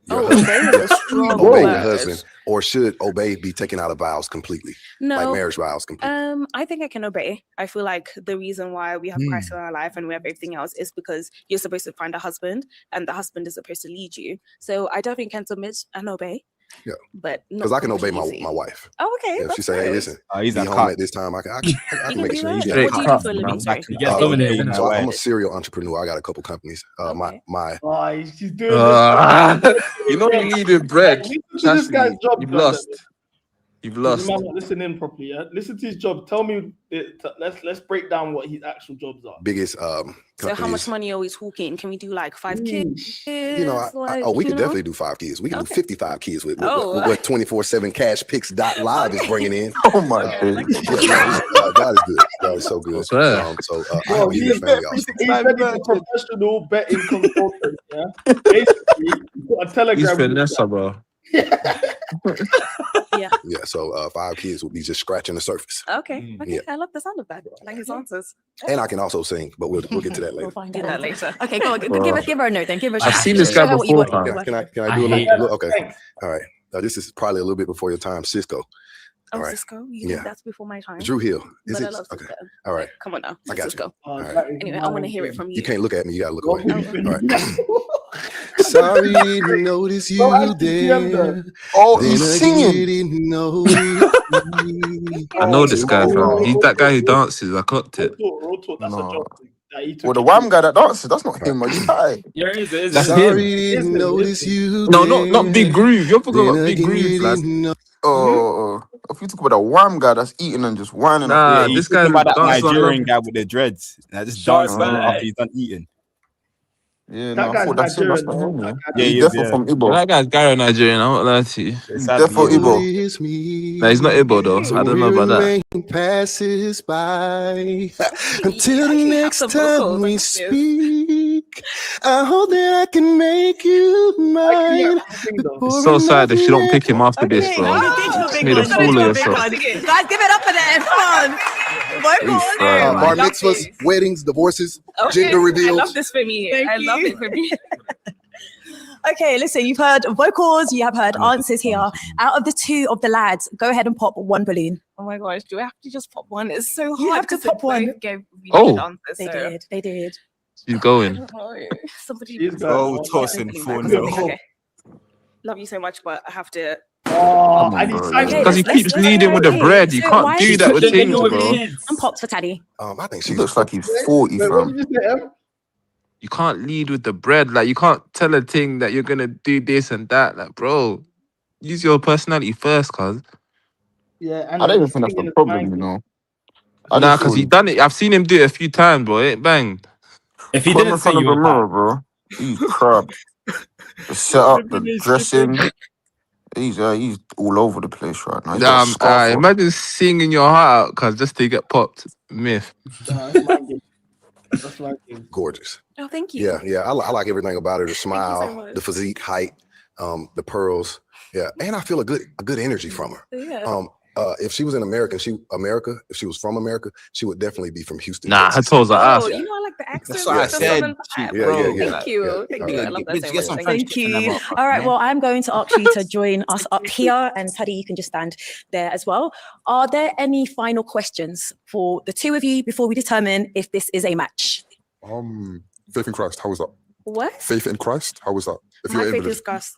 Oh, husband? obey is a strong Obey your word. husband, or should obey be taken out of vows completely, like No. marriage vows completely? I think I can obey. I feel like the reason why we have Christ in our life and we have everything else is because you're supposed to find a husband and the husband is supposed to lead you. So I definitely can submit and obey. Yeah. But Because I can obey my wife. Oh, okay. If she say, "Hey, listen, he's be a home cut. at this time," I can You make can sure do you that. get What do you do for a living? Sorry. He gets dominated. So I'm a serial entrepreneur. I got a couple companies. My Oh, she's doing this. You know you needed bread. Listen to this guy's Chastity. job. You've brother. lost. You've lost. You might not listen in properly. Yeah? Listen to his job. Tell me. Let's break down what his actual jobs are. biggest So how much companies. money are we talking? Can we do like 5 kids? You know, we could definitely do 5 kids. We can do 55 kids with what 24/7 cash picks live is bringing in. Oh my god. God is good. God is so good. I have a huge family also. He's a professional betting consultant. Yeah, basically, you got a He's telegram. Vanessa, bro. Yeah. Yeah, so 5 kids would be just scratching the surface. Okay. Okay. Yeah. I love the sound of that. I like his answers. And I can also sing, but we'll get to that later. We'll find Do that later. Okay, go on. Give her a note then. Give her a I've shout. seen this Show guy her what you before, want. fam. Can I do I a hate little? Okay. All right. This is probably a little bit before your time, Cisco. Oh, All right. Cisco? You Yeah. think that's before my time? Drew Hill. Is But I it? love Okay. Cisco. All right. Come on now. I got Cisco. you. All right. Anyway, I want to hear it from you. You can't look at me. You gotta look away. Oh. All right. Sorry to notice you there. Oh, Then he's I singing. didn't know. I know this guy, fam. He's that guy who dances. I clocked it. Real talk. That's a job thing. That he took Well, the it wham guy that dances, that's not him, man. You tight. Yeah, it is. That's Sorry him. to notice you No, not Big there. Groove. You're talking Then about I Big Groove, lad. didn't know. If you talk about the wham guy that's eating and just whining up. Nah, Yeah, this he's guy talking about that dances on Nigerian love. guy with the dreads. Just Sharp dancing guy. after he's done eating. Yeah, That no, I guy's thought that's him. That's not Nigerian, him, though. man. That Yeah, He's he is, definitely yeah. from Well, Igbo. that guy's Gary Nigerian. I won't lie to you. He's Sadly, definitely yeah. Igbo. Notice me. Nah, he's not Igbo though. So I don't know about that. remain passes by until the actually have next some time vocals, we I like this. speak. I hope that I can make you mine. It's so sad if she don't pick him after this, bro. Just made a fool of yourself. Guys, give it up for them. Come on. Vocal on it. Bar mitzvahs, weddings, divorces, gender I reveals. love this for me. I love it for me. Okay, listen, you've heard vocals, you have heard answers here. Out of the two of the lads, go ahead and pop one balloon. Oh my gosh, do I have to just pop one? It's so hard. You have to 'cause they pop one. both gave really Oh. good answers. They so- did. They did. She's going. Somebody. Oh, tossing 4-0. Okay. Love you so much, but I have to. Oh, I need Because he keeps leading with the bread. You can't do that with things, bro. I'm popped for Taddy. I think He looks like he's 40, fam. You can't lead with the bread. Like, you can't tell a thing that you're gonna do this and that. Like, bro, use your personality first, cuz. Yeah, I don't even think that's the problem, you know. Nah, because he done it. I've seen him do it a few times, bro. It banged. If he Put him didn't in say front of you the were mirror, bro. He's crap. The setup, the dressing. He's all over the place right now. He's got a scarf on. Imagine singing your heart out, cuz, just to get popped. Myth. That's like gorgeous. Oh, thank you. Yeah. I like everything about her. The so smile, much. the physique, height, the pearls. Yeah, and I feel a good energy from her. Yeah. If she was in America, if she was from America, she would definitely be from Houston. Nah, her toes are ass. Oh, you know, I like the accent. That's what I said. Thank Yeah. you. Thank you. I love that so much. Thank you. All right, well, I'm going to ask you to join us up here, and Taddy, you can just stand there as well. Are there any final questions for the two of you before we determine if this is a match? Faith in Christ, how was that? What? Faith in Christ, how was that? If My you're faith able is Christ.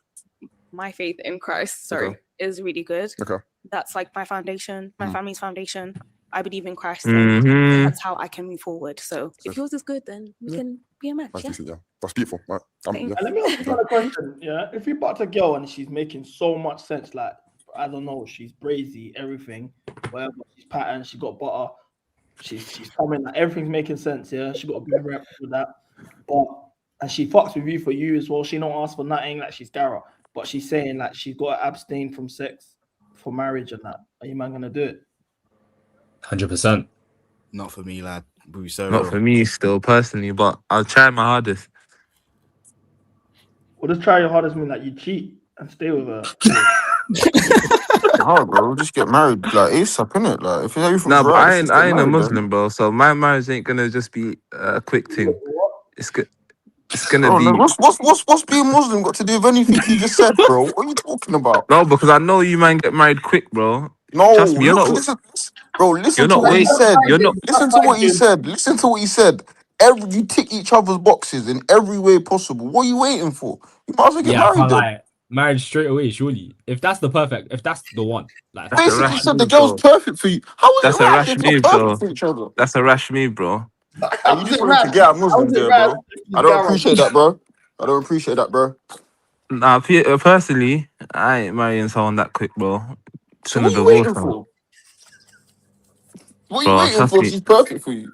My faith in Christ, is really good. Okay. That's like my foundation, my family's foundation. I believe in Christ. Mhm. And that's how I can move forward. So if yours is good, then we can be a match. That's Yeah. decent, yeah. That's beautiful. Right. Thanks. Let me ask you a question. Yeah, if you bought a girl and she's making so much sense, like I don't know, she's brazy, everything, whatever, she's patterned, she got butter, she's coming, like, everything's making sense. Yeah, she got a big rep with that, and she fucks with you for you as well. She don't ask for nothing, like she's Gara, but she's saying like she's got to abstain from sex for marriage and that. Are you man gonna do it? 100%. Not for me, lad. So Not for me still, personally, but I'll try my hardest. Well, just try your hardest, mean like you cheat and stay with her. Hard, bro. Just get married, like ASAP, innit? Like if everything's Nah, but right, I just ain't get a married, Muslim, bro. So my marriage ain't gonna just be a quick thing. It's good. It's gonna Bro, be. no, what's being Muslim got to do with anything you just said, bro? What are you talking about? No, because I know you man get married quick, bro. No, Trust me, you're look, not. listen, bro. Listen You're to not what he waiting. said. You're not. Listen to what he said. Listen to what he said. You tick each other's boxes in every way possible. What are you waiting for? You might as well get Yeah, I married can't then. lie. Marriage straight away, surely. If that's the one. Like, if that's the Basically, one. said the girl's perfect for you. How is That's it a right? rash If move, you're bro. perfect for each other. That's a rash move, bro. And you just wanted to get out Muslim there, bro. I don't appreciate that, bro. I don't appreciate that, bro. Nah, personally, I ain't marrying someone that quick, bro. So Sooner what are you divorce waiting her. for? What are Bro, you waiting trust for? me. She's perfect for you.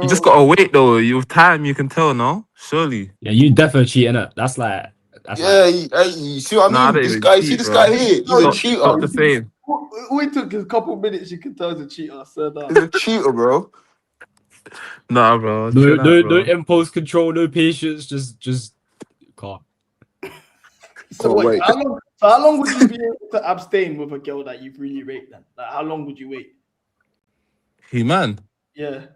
You just gotta wait though. You've time, you can tell, no? Surely. Yeah, you definitely cheating it. That's like. Yeah, you see what I mean? Nah, I don't This even guy, cheat, see this bro. guy here? He's a cheater. Stop the fame. We took a couple minutes. You can tell he's a cheater. So He's a cheater, bro. Nah, bro. No, chill out, no bro. impulse control, no patience. Just calm. So wait, how long would you be able to abstain with a girl that you've really raped then? Like, how long would you wait? He man. Yeah.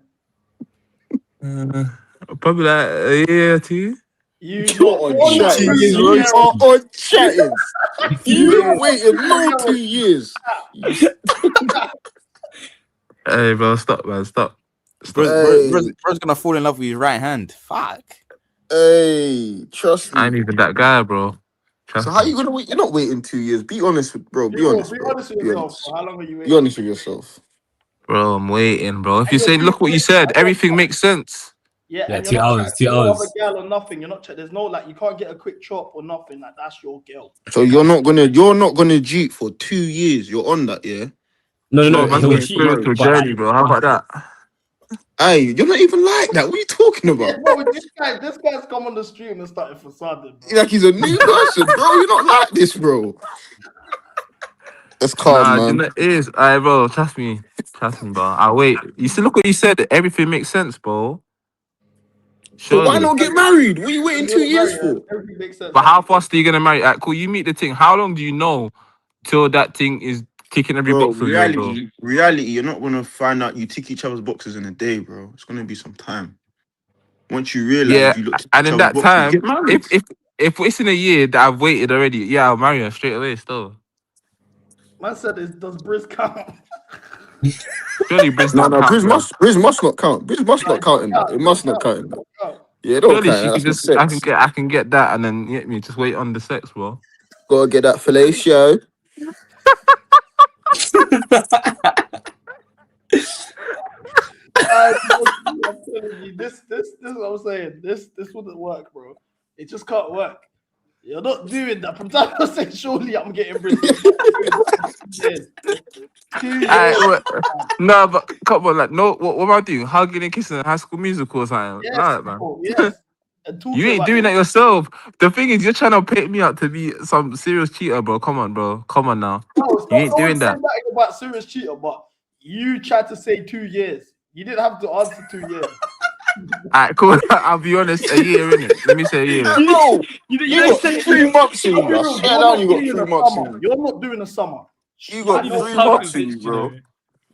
Probably like a year or two. You're on chatting. You waited no 2 years. Hey, bro, stop, man, stop. Bro's gonna fall in love with his right hand. Fuck. Hey, trust me. I ain't even that guy, bro. So how you gonna wait? You're not waiting 2 years. Be honest, bro. Be honest, Be bro. honest with Be yourself. honest. How long are you waiting? Be honest with yourself. Bro, I'm waiting, bro. If you say, look what you said, everything makes sense. Yeah, Yeah, and 2 you're not hours, trying 2 to know hours. of a girl or nothing. You're not. There's no like. You can't get a quick chop or nothing. Like that's your girl. So you're not gonna cheat for 2 years. You're on that, yeah? No, Man's he'll got a cheat. spiritual journey, bro. How about that? Hey, you're not even like that. What are you talking about? Bro, this guy's come on the stream and started facading. Bro. Like he's a new person, bro. You're not like this, bro. That's calm, Nah, man. you know, it is. Alright, bro, trust me, bro. I wait. You see, look what you said. Everything makes sense, bro. So why Surely. not get married? What are you waiting 2 years for? Everything makes sense. But how fast are you gonna marry? Cool. You meet the thing. How long do you know till that thing is ticking every Bro, box for you, bro? reality, you're not gonna find out you tick each other's boxes in a day, bro. It's gonna be some time. Once you realize Yeah, you look and each in other's that boxes, time, get married. if it's in a year that I've waited already, yeah, I'll marry her straight away. Still, Man said, does Briz count? surely Briz No, don't no, count, bro. Briz must not count. Briz must not count in that. It must not count in that. Yeah, it don't Surely count. she That's can not just, I sex. can get that, and then get me just wait on the sex, bro. Gotta get that fellatio. I'm telling you, this is what I'm saying. This wouldn't work, bro. It just can't work. You're not doing that. From time I say, surely I'm getting Briz. No, but come on, like, no, what am I doing? Hugging and kissing in High School Musical or something? Yes, Nah, man. bro, yes. And talking You ain't about doing that yourself. The thing is, you're trying to paint me out to be some serious cheater, bro. Come on, bro. Come on now. No, You ain't no doing one's saying that. nothing about serious cheater, but you tried to say 2 years. You didn't have to answer 2 years. Alright, cool. I'll be honest, a year, innit? Let me say a year. No, you got say 3 months in I'll be you. I real, swear you're down, not you got doing 3 a months summer. in you. You're not doing a summer. You got Didn't even 3 sound months in you, convinced, you bro. know.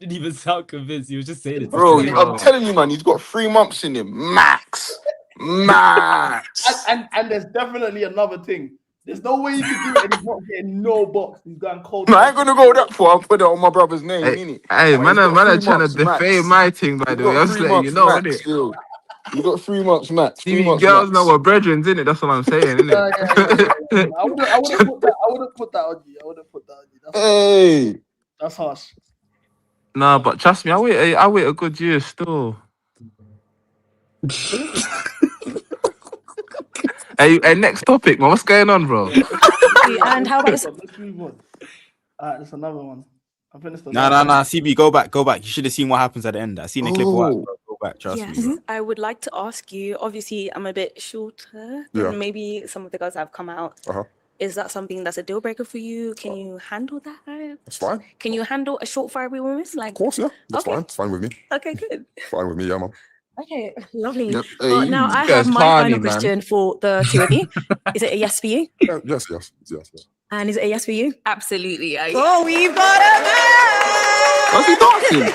Didn't even sound convinced. He was just saying it. Bro, I'm telling you, man, he's got 3 months in him. Max. Max. And there's definitely another thing. There's no way you can do it and he's not getting no box. He's going cold. No, I ain't gonna go that far. I'll put it on my brother's name, innit? Hey, But man, he's got man, 3 are trying to months max. defame my thing, by You the way. got I'm just 3 letting you months know, max innit? still. You got 3 months max. 3 See, months girls max. know we're brethren, innit? That's what I'm saying, innit? I wouldn't put that on you. I wouldn't put that on you. Hey. That's harsh. Nah, but trust me, I wait a good year still. Hey, next topic, man. What's going on, bro? And how about this? Let's move on. All right, there's another one. I think it's the Nah, last one. CB, go back. You should have seen what happens at the end. I seen the clip. Go back, trust Yes, me. Bro. I would like to ask you. Obviously, I'm a bit shorter Yeah. than maybe some of the girls that have come out. Uh-huh. Is that something that's a deal breaker for you? Can you handle that? It's fine. Can you handle a short, fiery woman? Like, Of course, yeah. That's okay. fine. It's fine with me. Okay, good. Fine with me, yeah, man. Okay. Lovely. Yep. Well, now I have my final question for the two of you. Is it a yes for you? Yes. And is it a yes for you? Absolutely. Oh, we've got a man! What's he talking?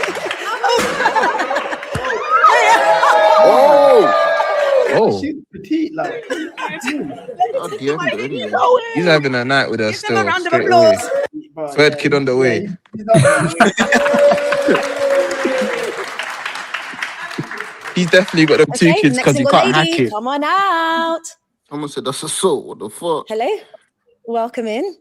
Oh. She's petite, like. He's having a night with us still. round of Straight away. applause. Third kid on the way. He's definitely got them two Okay, kids next because he single can't hack lady, it. come on out. Someone said that's assault. What the fuck? Hello, welcome in.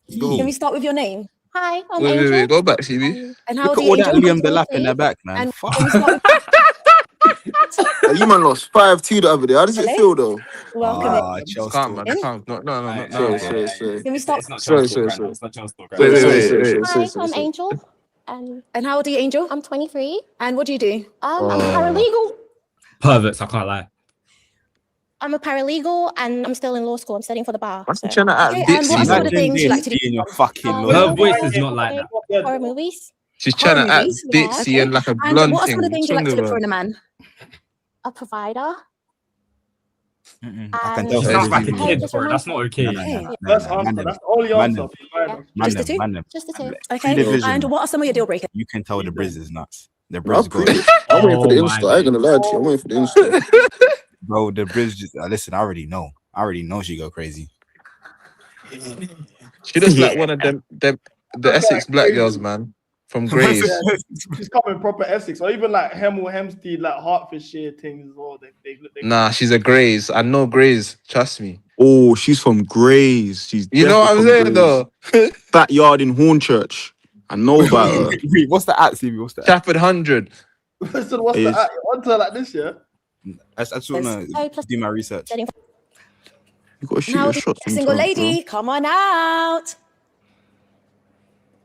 Yo. Can we start with your name? Hi, I'm Wait, Angel. go back, CB. And how Look old at are you, all that Angel? Liam the lap in the back, man. And Fuck. can we start with Hey, you man lost 5-2 the other day. How does it Hello? feel though? welcome Can't, man. Can't. No. Sorry. in? Can we start? Sorry. Wait. Hi, I'm Angel. And how old are you, Angel? I'm 23. And what do you do? I'm a paralegal. Perverts, I can't lie. I'm a paralegal and I'm still in law school. I'm studying for the bar. What's he trying to act Okay, and what are some of the Imagine things you like to do? this in your fucking Her Her law. voice is not like that. Horror movies. She's trying to act movies? ditzy Okay. and like a And blonde what are thing. some of the things you like to look for in a man? A provider. I can And tell. She sounds like a Hey, kid, just bro. That's not okay. That's answer. That's the only answer. Just the two? Just the two. Okay. division. And what are some of your deal breakers? You can tell the Briz is nuts. The Bro, Briz go. I'm waiting for the Oh my Insta. I ain't gonna lie to you. I'm waiting for the Insta. Bro, the Briz just listen. I already know she go crazy. She looks like one of them the Essex black girls, man. From Grays. She's coming proper Essex, or even like Hemel Hempstead, like Hertfordshire things as well. They Nah, she's a Grays. I know Grays. Trust me. Oh, she's from Grays. She's You know what I'm saying, though? Backyard in Hornchurch. I know about her. Wait, what's the at, CB? What's the at? Chafford 100. Listen, what's the at? On to like this, yeah? I just want to do my research. You gotta shoot Now your the shot single sometimes, lady, come on out.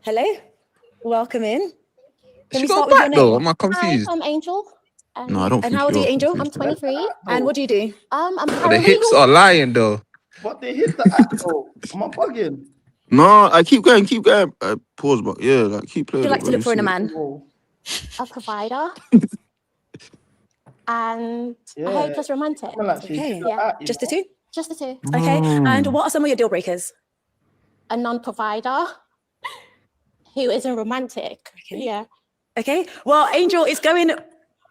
Hello, welcome in. Can we She go start with your back, though. name? Am I Hi, confused? I'm Angel. No, I don't And think how old are you, you're Angel? I'm 23. And what do you do? I'm But the hips paralegal. are lying, though. But they hit the at, though. Am I bugging? No, I keep going. Pause, but yeah, like keep What do playing. you like to look for in a man? A provider. And a hopeless romantic. Okay, Yeah. just the two? Just the two. Okay, and what are some of your deal breakers? A non-provider who isn't romantic. Yeah. Okay, well, Angel is going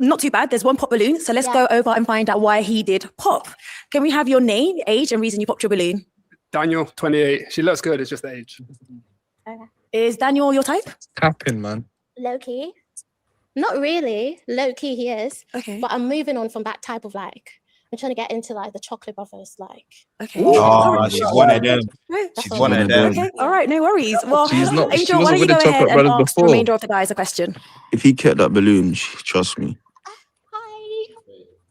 not too bad. There's one pop balloon. So let's go over and find out why he did pop. Can we have your name, age, and reason you popped your balloon? Daniel, 28. She looks good. It's just the age. Okay. Is Daniel your type? Capping, man. Low key. Not really. Low key he is. Okay. But I'm moving on from that type of like, I'm trying to get into like the chocolate brothers, like. Okay. Oh, she's one of them. She's one of them. Okay. All right. No worries. Well, She's not- she Angel, why wasn't don't you with go the ahead chocolate and brothers ask the before. remainder of the guys a question? If he kept that balloon, trust me.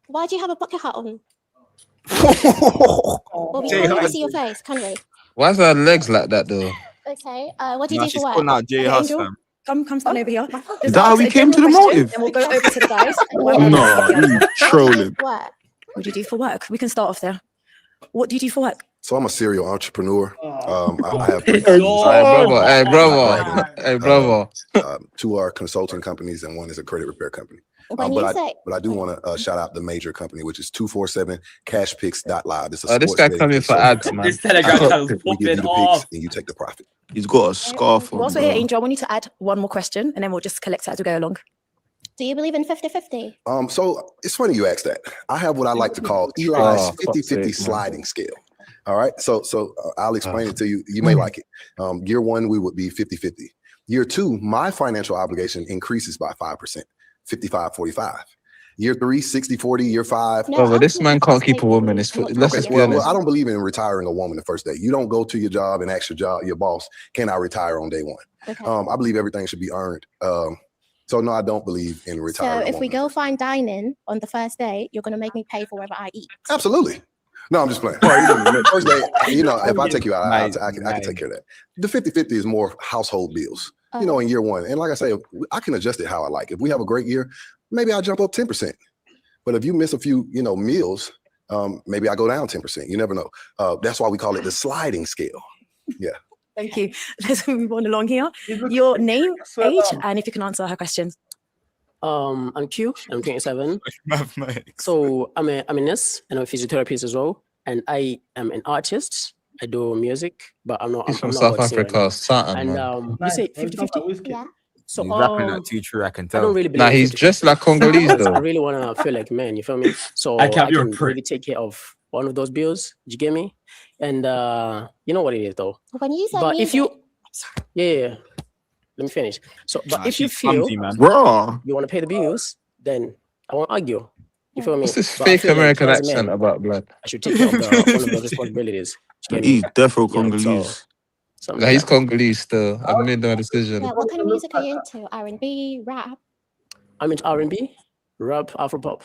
Why do you have a bucket hat on? Well, we can't really see your face, can we? Why's her legs like that though? Okay. What do you Nah, do she's for work? calling out Jay Okay, Huss, Angel, fam. come stand over here. Is that how we came to the motive? And we'll go over to the guys. No, you trolling. What? What do you do for work? We can start off there. What do you do for work? So I'm a serial entrepreneur. I have Hey, brother. 2 are consulting companies and 1 is a credit repair company. When you say- But I do want to shout out the major company, which is 247cashpicks.live. It's a This sports guy betting coming for consulting ads, company. man. This Telegram channel's We give you popping the off. picks and you take the profit. He's got a scarf on. We're also here, Angel. I want you to add one more question and then we'll just collect it as we go along. Do you believe in 50-50? So it's funny you asked that. I have what I like to call Eli's Oh, 50-50 sliding scale. All right. So I'll explain it to you. You may like it. Year 1, we would be 50-50. Year 2, my financial obligation increases by 5%, 55-45. Year 3, 60-40. Year 5. Brother, this man can't keep a woman. Let's just be honest. Well, I don't believe in retiring a woman the first day. You don't go to your job and ask your boss, can I retire on day 1? Okay. I believe everything should be earned. So no, I don't believe in So retiring. if we go fine dining on the first date, you're going to make me pay for whatever I eat. Absolutely. No, I'm just playing. First day, if I take you out, I can take care of that. The 50-50 is more household bills, in year 1. And like I say, I can adjust it how I like. If we have a great year, maybe I'll jump up 10%. But if you miss a few, meals, maybe I go down 10%. You never know. That's why we call it the sliding scale. Yeah. Thank you. Let's move on along here. Your name, age, and if you can answer her questions. I'm Q. I'm 27. So I'm a nurse and I'm a physiotherapist as well. And I am an artist. I do music, but I'm not. He's from I'm not South about to sing right Africa, now. something, And man. you say 50-50? Yeah. So He's rapping that too true, I can I tell. don't really believe. Nah, in he's 50-50. dressed like Congolese though. I really want to feel like man. You feel me? So I I can't- you're a can prick. really take care of one of those bills. Did you get me? And you know what it is though. When you say But if you, music- yeah. Let me finish. So, but Nah, if you she's feel clumsy, man. Bro. you want to pay the bills, then I won't argue. You feel me? What's this But I fake feel like American as a accent man, about, blood? I should take care of one of those responsibilities. Do you get me? He's defo Yeah, Congolese. something Nah, like he's that. Congolese still. I've made no decision. Yeah, what kind of music are you into? R&B, rap? I'm into R&B, rap, Afropop.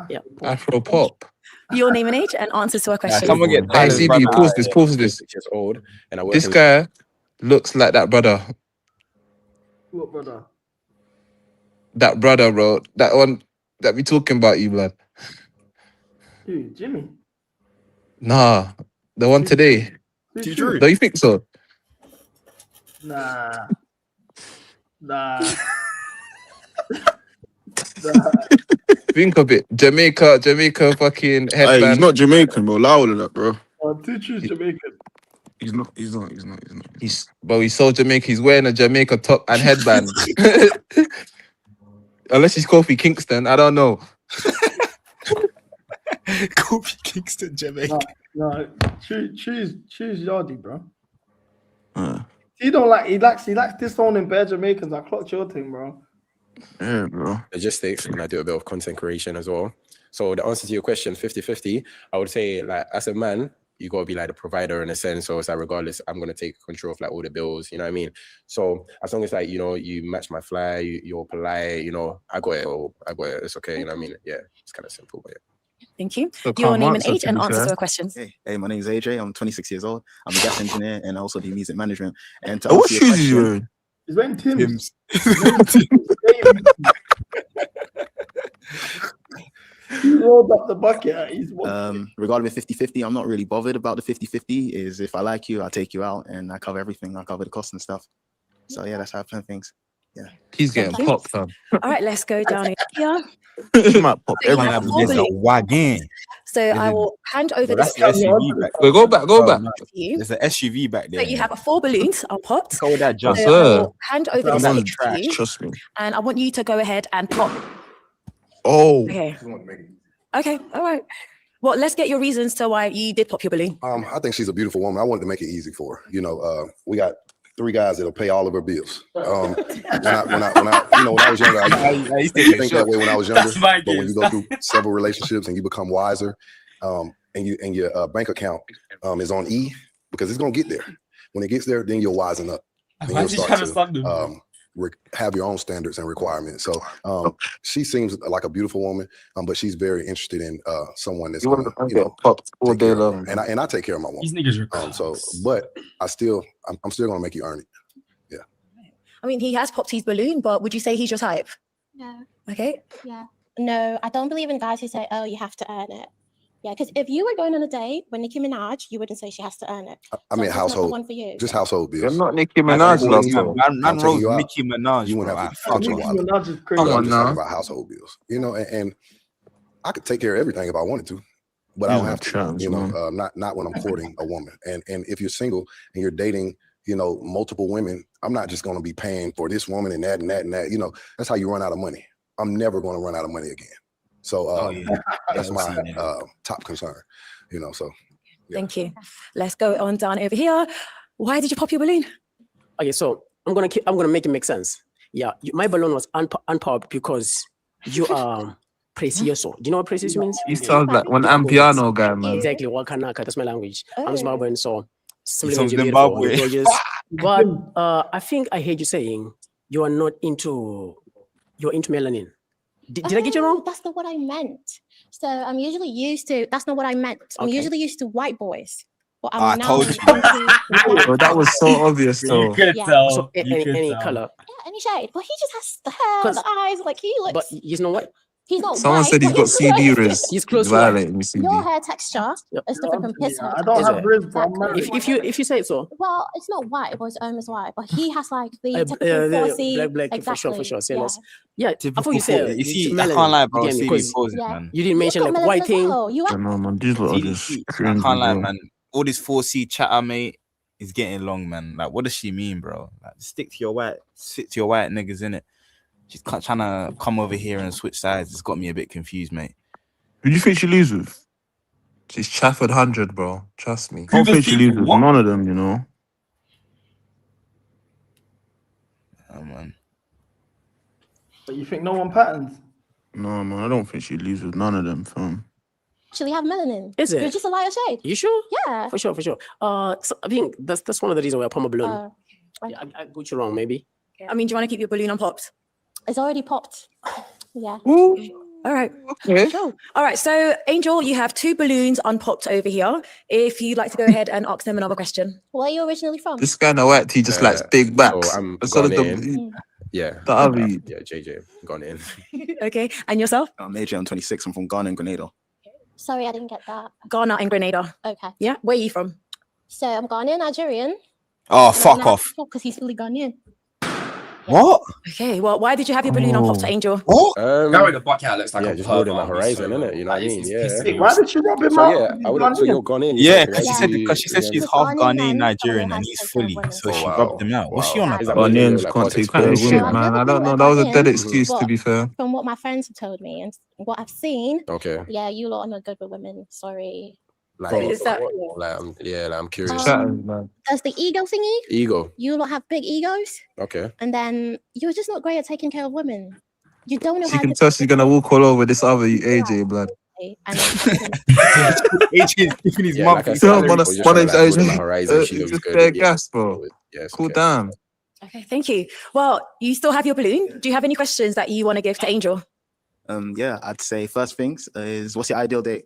Yeah. Afro pop. Your name and age and answers to her questions. Come and get Hey, Tyler's CB, brother pause out this, here. pause this. 6 years old, and I work This in- guy looks like that brother. What brother? That brother, bro. That one that we talking about you, blood. Who? Jimmy? Nah, the one today. Who's Drew? Don't you think so? Nah. Nah. Think of it. Jamaica fucking Hey, headband. he's not Jamaican, bro. Louder than that, bro. Too true Jamaican. He's not. He's so Jamaican. He's wearing a Jamaica top and headband. Unless he's Kofi Kingston, I don't know. Kofi Kingston, Jamaica. No, choose Yardi, bro. He don't like. He likes disowning bare Jamaicans. I clocked your thing, bro. Yeah, bro. Logistics, and I do a bit of content creation as well. So the answer to your question, 50-50, I would say, like, as a man, you gotta be like the provider in a sense. So it's like, regardless, I'm gonna take control of like all the bills, you know what I mean? So as long as like, you match my fly, you're polite, I got it, it's okay, you know what I mean? Yeah, it's kind of simple, but yeah. Thank you. So Your calm name answer, and age to and be answers fair. to her questions. Hey, my name is AJ. I'm 26 years old. I'm a gas engineer and I also do music management. And to Oh, what answer your shoes is you question- wearing? He's wearing Tim's. He rolled up the bucket. He's regarding the 50-50, I'm not really bothered about the 50-50. Is if I like you, I'll take you out and I cover everything. I cover the cost and stuff. So yeah, that's how I plan things. Yeah. He's getting Thank you. popped, fam. All right, let's go down here. He might pop So you have everyone. four balloons. Wagon. So I will hand over That's this. the SUV back Wait, go back. No, You. There's an SUV back So there. you have 4 balloons. I'll pop. Call that So just. I will hand over I'm this on the to track. you, Trust me. and I want you to go ahead and pop Oh. Okay. Okay. All right. Well, let's get your reasons to why you did pop your balloon. I think she's a beautiful woman. I wanted to make it easy for her. You know, we got 3 guys that'll pay all of her bills. When I was younger, I used to think that way when I was younger. But when you go through several relationships and you become wiser, and your bank account is on E, because it's gonna get there. When it gets there, then you'll wisen up. Then you'll start to have your own standards and requirements. So she seems like a beautiful woman, but she's very interested in someone that's gonna, all day long. And I take care of my woman. These niggas are but I'm still gonna make you earn it. Yeah. I mean, he has popped his balloon, but would you say he's your type? No. Okay. Yeah. No, I don't believe in guys who say, "Oh, you have to earn it." Yeah, because if you were going on a date with Nicki Minaj, you wouldn't say she has to earn it. I mean, it's just not the household, one for you. just household bills. You're not Nicki Minaj, Man rose Nicki Minaj. You wouldn't have to fuck your wallet. Minaj is crazy. Come on now. About household bills, you know, and I could take care of everything if I wanted to, but I don't have to. You know, not when I'm courting a woman. And if you're single and you're dating, you know, multiple women, I'm not just going to be paying for this woman and that and that and that. You know, that's how you run out of money. I'm never going to run out of money again. So that's my top concern. You know, so Thank you. Let's go on down over here. Why did you pop your balloon? Okay, so I'm gonna make it make sense. Yeah, my balloon was unpopped because you are precioso. Do you know what precioso means? You sound like one Ampiano guy, man. Exactly, Wakanaka. That's my language. I'm Zimbabwean, so From Zimbabwe. Zimbabwe. But I think I heard you saying you're into melanin. Did I get you wrong? That's not what I meant. So I'm usually used to. That's not what I meant. I'm usually used to white boys. But I'm now told you. Well, that was so obvious, though. You could tell. So any color. Yeah, any shade. But he just has the hair, the eyes. Like he looks. But he's not white. He's not Someone white, said he's but got CD Riz. He's close. Violating me, CD. Your hair texture is different from his hair. I don't texture. have Riz, but I'm married. If you say it so. Well, it's not white, but it's almost white. But he has like the typical yeah, 4C. black, exactly. for sure. Say Yeah. less. Yeah, I thought you said. You see, I can't lie, bro. Again, CD because poses, man. you didn't mention got like melanin white as thing. well. You I know, man. These lot are just I cringy, can't lie, bro. man. All this 4C chatter, mate, is getting long, man. Like, what does she mean, bro? Like, stick to your white niggas, innit? She's trying to come over here and switch sides. It's got me a bit confused, mate. Who do you think she loses with? She's Chafford 100, bro. Trust me. I don't think she loses with none of them, you know. Oh, man. But you think no one patterns? No, man. I don't think she loses with none of them, fam. actually have melanin. Is it? You're just a lighter shade. You sure? Yeah. For sure. So I think that's one of the reasons why I put my balloon. Okay. I got you wrong, maybe. I mean, do you want to keep your balloon unpopped? It's already popped. Yeah. All right. Okay. Cool. All right. So, Angel, you have 2 balloons unpopped over here. If you'd like to go ahead and ask them another question. Where are you originally from? This guy know what he just likes big backs. So I'm Sort of Ghanaian. Yeah. The other. Yeah, JJ, gone in. Okay. And yourself? I'm AJ, I'm 26. I'm from Ghana and Grenada. Sorry, I didn't get that. Ghana and Grenada. Okay. Yeah. Where are you from? So I'm Ghanaian, Nigerian. Oh, fuck off. Because he's fully Ghanaian. What? Okay. Well, why did you have your balloon unpopped, Angel? What? Gary the bucket looks like yeah, a just pervert. broaden my horizon, innit? You know what I mean? Yeah. Why did she rub him So out? yeah, I would. So you're Ghanaian. Yeah, because she said she's half Ghanaian Nigerian and he's fully, so she rubbed him out. What's she on about? Ghanaians can't take care of women, man. I don't know. That was a dead excuse, to be fair. From what my friends have told me and what I've seen. Okay. Yeah, you lot are not good with women. Sorry. Like, Is that- I'm curious. Does the ego thingy? Ego. You lot have big egos, Okay. and then you're just not great at taking care of women. You don't know She how can to tell she's gonna walk all over this other AJ, blood. AJ's giving his Yeah, mum. like I So, said, my we're just name's trying to, like, broaden my AJ. horizon. She looks Just good. bare Yeah. gas, bro. Yes, Cool okay. down. Okay. Thank you. Well, you still have your balloon. Do you have any questions that you want to give to Angel? Yeah, I'd say first things is what's your ideal date?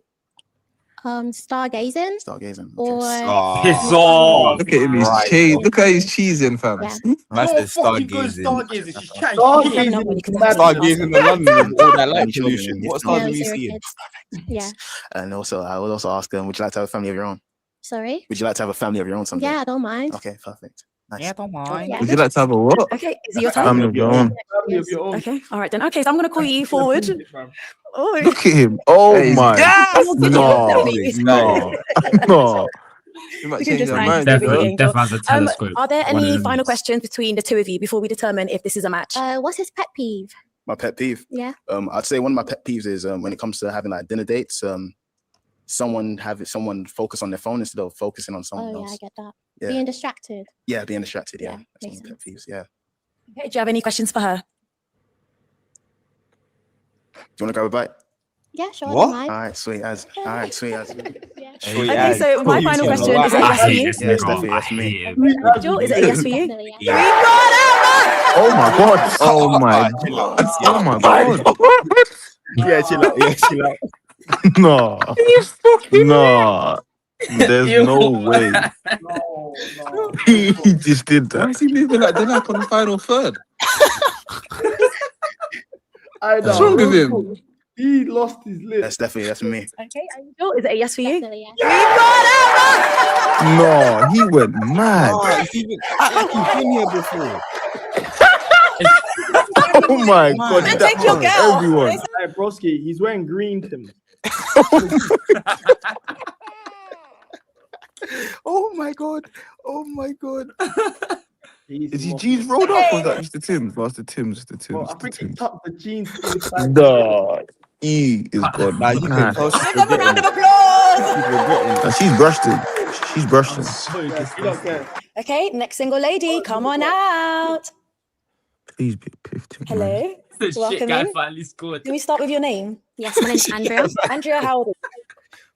Stargazing. Stargazing. Or Piss off. Look at him. He's cheese. Look how he's cheesing, fam. Man said Stargazing. stargazing. She's chatting. Stargazing. Stargazing in London, all that light Children, pollution. if What not- stars are you seeing? Yeah. And also, I would also ask them, would you like to have a family of your own? Sorry. Would you like to have a family of your own someday? Yeah, I don't mind. Okay, perfect. Nice. Yeah, don't mind. Yeah. Would you like to have a what? Okay. Is it your time? Family of your own. Family of your own. Okay. All right then. Okay. So I'm going to call you forward. Oh, Look at him. Oh Hey, my. yes! No. No. You might We can change just your find mind. Def- bro. Angel. Def has a telescope. Are there One of any them final is- questions between the two of you before we determine if this is a match? What's his pet peeve? My pet peeve. Yeah. I'd say one of my pet peeves is when it comes to having like dinner dates. Someone focus on their phone instead of focusing on someone Oh, else. yeah, I get that. Yeah. Being distracted. Yeah, being distracted. Yeah, Yeah, that's one makes of my pet peeves. Yeah. Okay, do you have any questions for her? Do you want to grab a bite? Yeah, sure. What? Don't mind. All right, sweet as. All right, sweet as. Yeah. Okay, so my final question is: a yes for you? Yes, definitely. That's for me. Joel, is it a yes for you? Oh my god. Oh my god. Oh my god. Yeah, chill out. Yeah, chill out. No. No. There's no way. He just did that. Why is he moving like they're like on the final third? I know. What's wrong with him? He lost his lip. That's me. Okay, Angel, is it a yes for you? Definitely, No, he went mad. Oh, he's been here before. Oh my god. Then that take your was girl. Everyone. Hey, broski, he's wearing green Timbs. Oh my god. Oh my god. Is he jeans rolled up or is that just the Timbs? That's the Timbs. The Bro, Timbs. I The think he Timbs. tucked the jeans inside. No. He is gone. Nah, you can mad. tell she's Give them a round of regretting. applause. She's regretting. Nah, she's brushed him. She's brushed him. You don't care. Okay, next single lady, come on out. Please be piffed. Hello. The Welcome shit guy in. finally scored. Can we start with your name? Yes, my name's Andrea. Andrea, how old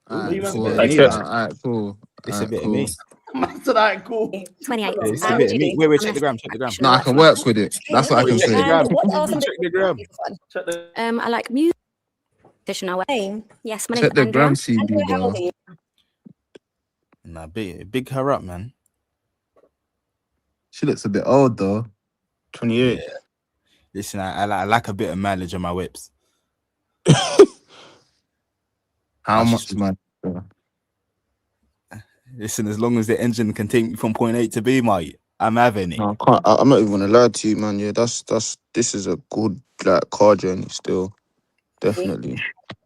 are you? Alright, cool. It's Alright, cool. It's a Alright, bit of cool. me. Man said, all right, cool. 28. It's a How bit would of you me. do? Wait, check the gram. Check the gram. No, I can work with it. That's what I can say. And what are some of Check the gram. Check the I like music. Traditional way. name? Yes, my name's Check the Andrea. gram CB, Andrea, how bro. old are you? Nah, big her up, man. She looks a bit old though. 28. Yeah. Listen, I like a bit of mileage on my whips. How That's much, just- man? Listen, as long as the engine can take me from point A to B, mate, I'm having it. No, I can't. I'm not even gonna lie to you, man. Yeah, this is a good like car journey still. Definitely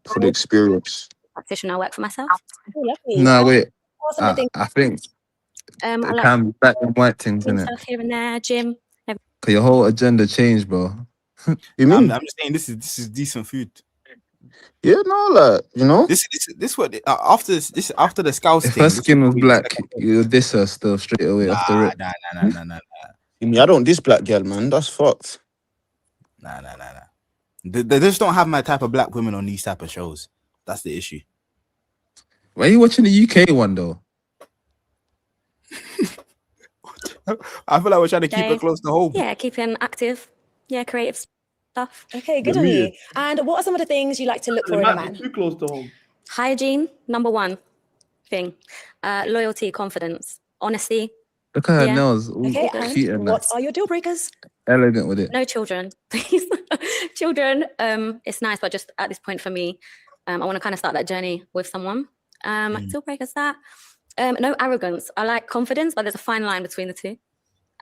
for the experience. Practitioner. I work for myself. Oh, lovely. No, wait. What are some of the things? I think I it like can be black and white things, doing innit? stuff here and there, gym. Cause your whole agenda changed, bro. You I'm mean? just saying this is decent food. Yeah, no, like you know. This what after the scouts If thing. her this skin was what we black, expect. you diss her still straight away off the rip. Nah. I mean, I don't diss black girl, man. That's fucked. Nah. They just don't have my type of black women on these type of shows. That's the issue. Why are you watching the UK one though? I feel like we're trying to keep Okay. it close to home. Yeah, keeping active. Yeah, creative stuff. Okay, good on you. And what are some of the things you like to look for in a man? Too close to home. Hygiene, number one thing. Loyalty, confidence, honesty. Look at her Yeah. nails, all Okay, feet and and what that. are your deal breakers? Elegant with it. No children, please. Children, it's nice, but just at this point for me, I want to kind of start that journey with someone. Deal breakers that. No arrogance. I like confidence, but there's a fine line between the two.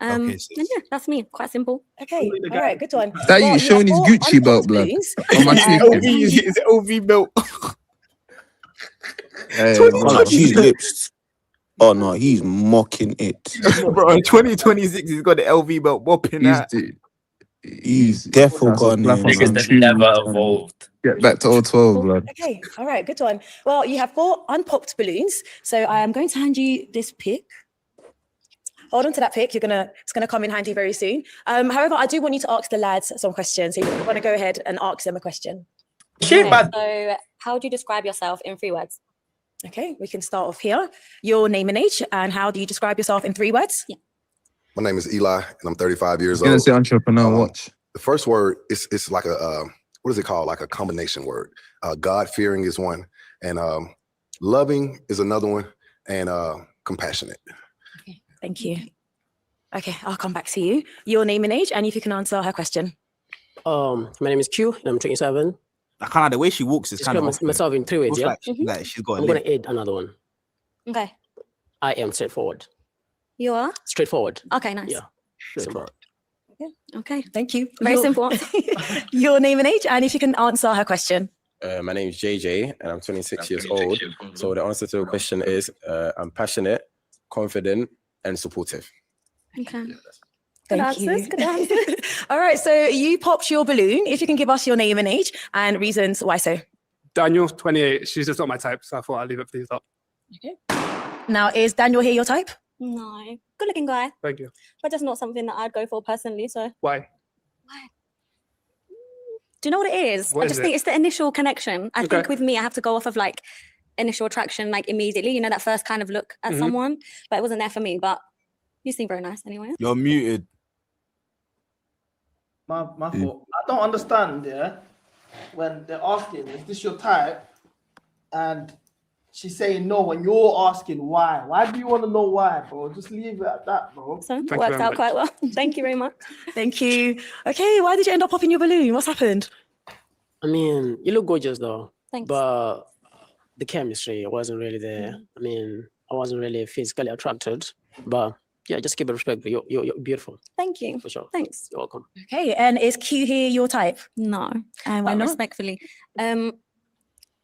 Okay, And yeah, that's me. Quite simple. Okay, all right, good one. Is that you Well, showing his have Gucci four belt, blood? balloons. On my LV, sneakers. is it LV belt? Hey, bro, she's lips. Oh no, he's mocking it. Bro, in 2026, he's got the LV belt bopping out. He's defo gone. Niggas that never evolved. Get back to 012, blood. Okay, all right, good one. Well, you have 4 unpopped balloons, so I am going to hand you this pick. Hold on to that pick. It's gonna come in handy very soon. However, I do want you to ask the lads some questions. So you want to go ahead and ask them a question. Okay, so how would you describe yourself in 3 words? Okay, we can start off here. Your name and age, and how do you describe yourself in 3 words? Yeah. My name is Eli, and I'm 35 years I'm gonna old. say entrepreneur. Watch. The first word it's like a what is it called? Like a combination word. God fearing is one, and loving is another one, and compassionate. Thank you. Okay, I'll come back to you. Your name and age, and if you can answer her question. My name is Q, and I'm 27. I kind of the way she walks is kind of Describe myself in 3 ways, yeah? like she's got. I'm going to add another one. Okay. I am straightforward. You are? Straightforward. Okay, nice. Yeah. Simple. Okay. Thank you. Very Your- simple. Your name and age, and if you can answer her question. My name is JJ, and I'm 26 years old. So the answer to the question is I'm passionate, confident, and supportive. Okay. Thank answers, you. good answers. All right, so you popped your balloon. If you can give us your name and age and reasons why so. Daniel, 28. She's just not my type, so I thought I'd leave it for these up. Okay. Now, is Daniel here your type? No, good looking guy, Thank you. but just not something that I'd go for personally. So, Why? do you know what it is? What I is just it? think it's the initial connection. I Okay. think with me, I have to go off of like initial attraction, like immediately. You know, that first kind of look at Mhm. someone, but it wasn't there for me. But you seem very nice anyway. You're muted. My fault. I don't understand, yeah, when they're asking, is this your type? And she's saying no, and you're asking why. Why do you want to know why, bro? Just leave it at that, bro. So it worked out quite well. Thank you very much. Thank you. Okay, why did you end up popping your balloon? What's happened? I mean, you look gorgeous though. Thanks. But the chemistry wasn't really there. I mean, I wasn't really physically attracted. But yeah, just keep it respectful. You're beautiful. Thank you. For sure. Thanks. You're welcome. Okay, and is Q here your type? No, And why but not? respectfully.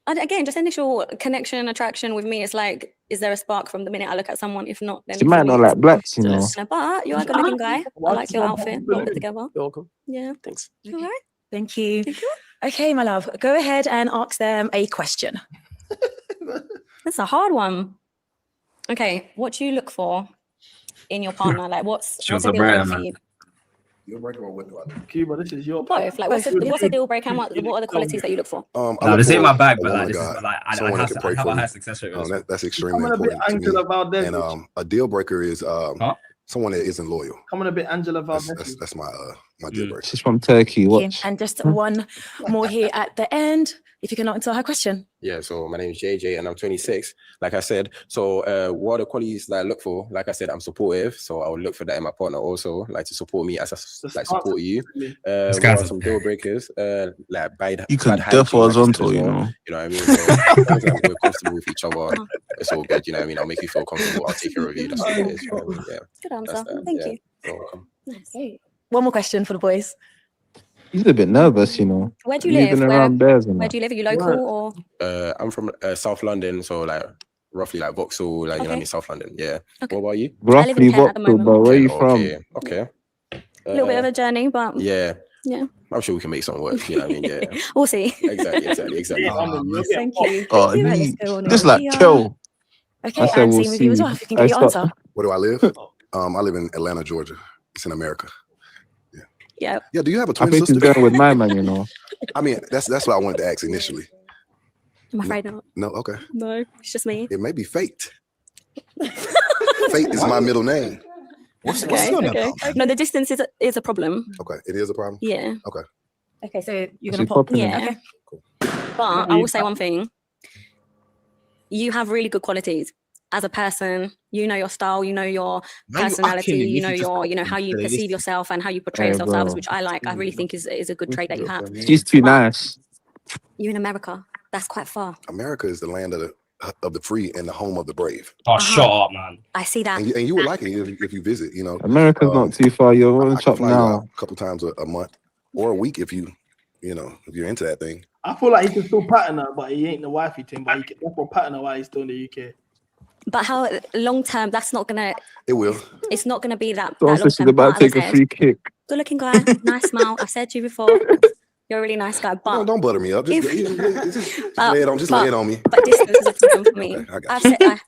And again, just initial connection, attraction with me. It's like, is there a spark from the minute I look at someone? If not, then She for might me, not it's like blacks, you to know. listen. But you're a good looking guy. I like your outfit. Well put together. You're welcome. Yeah. Thanks. All right. Thank you. Okay, my love, go ahead and ask them a question. That's a hard one. Okay, what do you look for in your partner? Like, what's a deal breaker for you? You're breaking what do I do? Cuba, this is your Both. Like, what's a deal breaker and what are the qualities that you look for? No, this ain't my bag, but like, this is like, I someone that have can to pray I have for a me. high success rate. with this one. That's extremely Coming a bit important to me. Angela Valdez. And a deal breaker is someone that isn't loyal. Coming a bit Angela Valdez. That's my my deal breaker. She's from Turkey. Okay, Watch. and just one more here at the end. If you can answer her question. Yeah, so my name is JJ and I'm 26. Like I said, so what are the qualities that I look for? Like I said, I'm supportive, so I would look for that in my partner also, like to support me as I like support you. What are some deal breakers? Like bad, You can bad deaf hygiene, like I said horizontal, as you well. know. You know what I mean? So as long as we're comfortable with each other, it's all good. You know what I mean? I'll make you feel comfortable. I'll take care of you. That's what it is. You know what I mean? Yeah. Good answer. That's that. Thank Yeah. you. You're welcome. Okay. One more question for the boys. He's a bit nervous, you know. Where do you live? Moving around bears and Where that. do you live? Are you local or? I'm from South London, so like roughly like Vauxhall, like you know what I mean, South London. Yeah. Okay. What about you? I live in Roughly Kent at the Vauxhall, moment. but where are you Okay. from? Okay. A little bit of a journey, but Yeah. yeah, I'm sure we can make something work. You know what I mean? Yeah. we'll see. Exactly. Thank you. Oh, Thank you. Right, he let's go on just over like here. chill. Okay, I said and we'll same with you as see. well. If you can give your answer. Where do I live? I live in Atlanta, Georgia. It's in America. Yeah. Yeah. Do you have a I twin think he's sister? going with my man, you know. I mean, that's what I wanted to ask initially. I'm afraid not. No, okay. No, it's just me. It may be fate. Fate is my middle name. What's Okay. No, the distance is a problem. Okay, it is a problem. Yeah. Okay. Okay, so you're Is gonna he pop. popping it? Yeah. Okay. But I will say one thing. You have really good qualities as a person. You know your style, you know your Man, you personality, acting, you you know should just your, you know how you say this. perceive yourself and how you portray Hey, yourself to others, bro. which I like. I really think is a good trait that you have. She's too nice. You in America, that's quite far. America is the land of the free and the home of the brave. Oh, shut up, man. I see that. And you would like it if you visit. You know, America's not too far. You're on I the can top fly you out now. a couple times a month or a week if you're into that thing. I feel like he can still pattern her, but he ain't the wifey thing. But he can definitely pattern her while he's still in the UK. But how long term? That's not gonna. It will. It's not gonna be that. So that long she's term. about But to as take I a said, free kick. good looking guy, nice smile. I've said to you before. You're a really nice guy, but Don't butter me up. Just lay it on. Just lay it on me. But distance is a problem for me. Okay, I got I've you. said,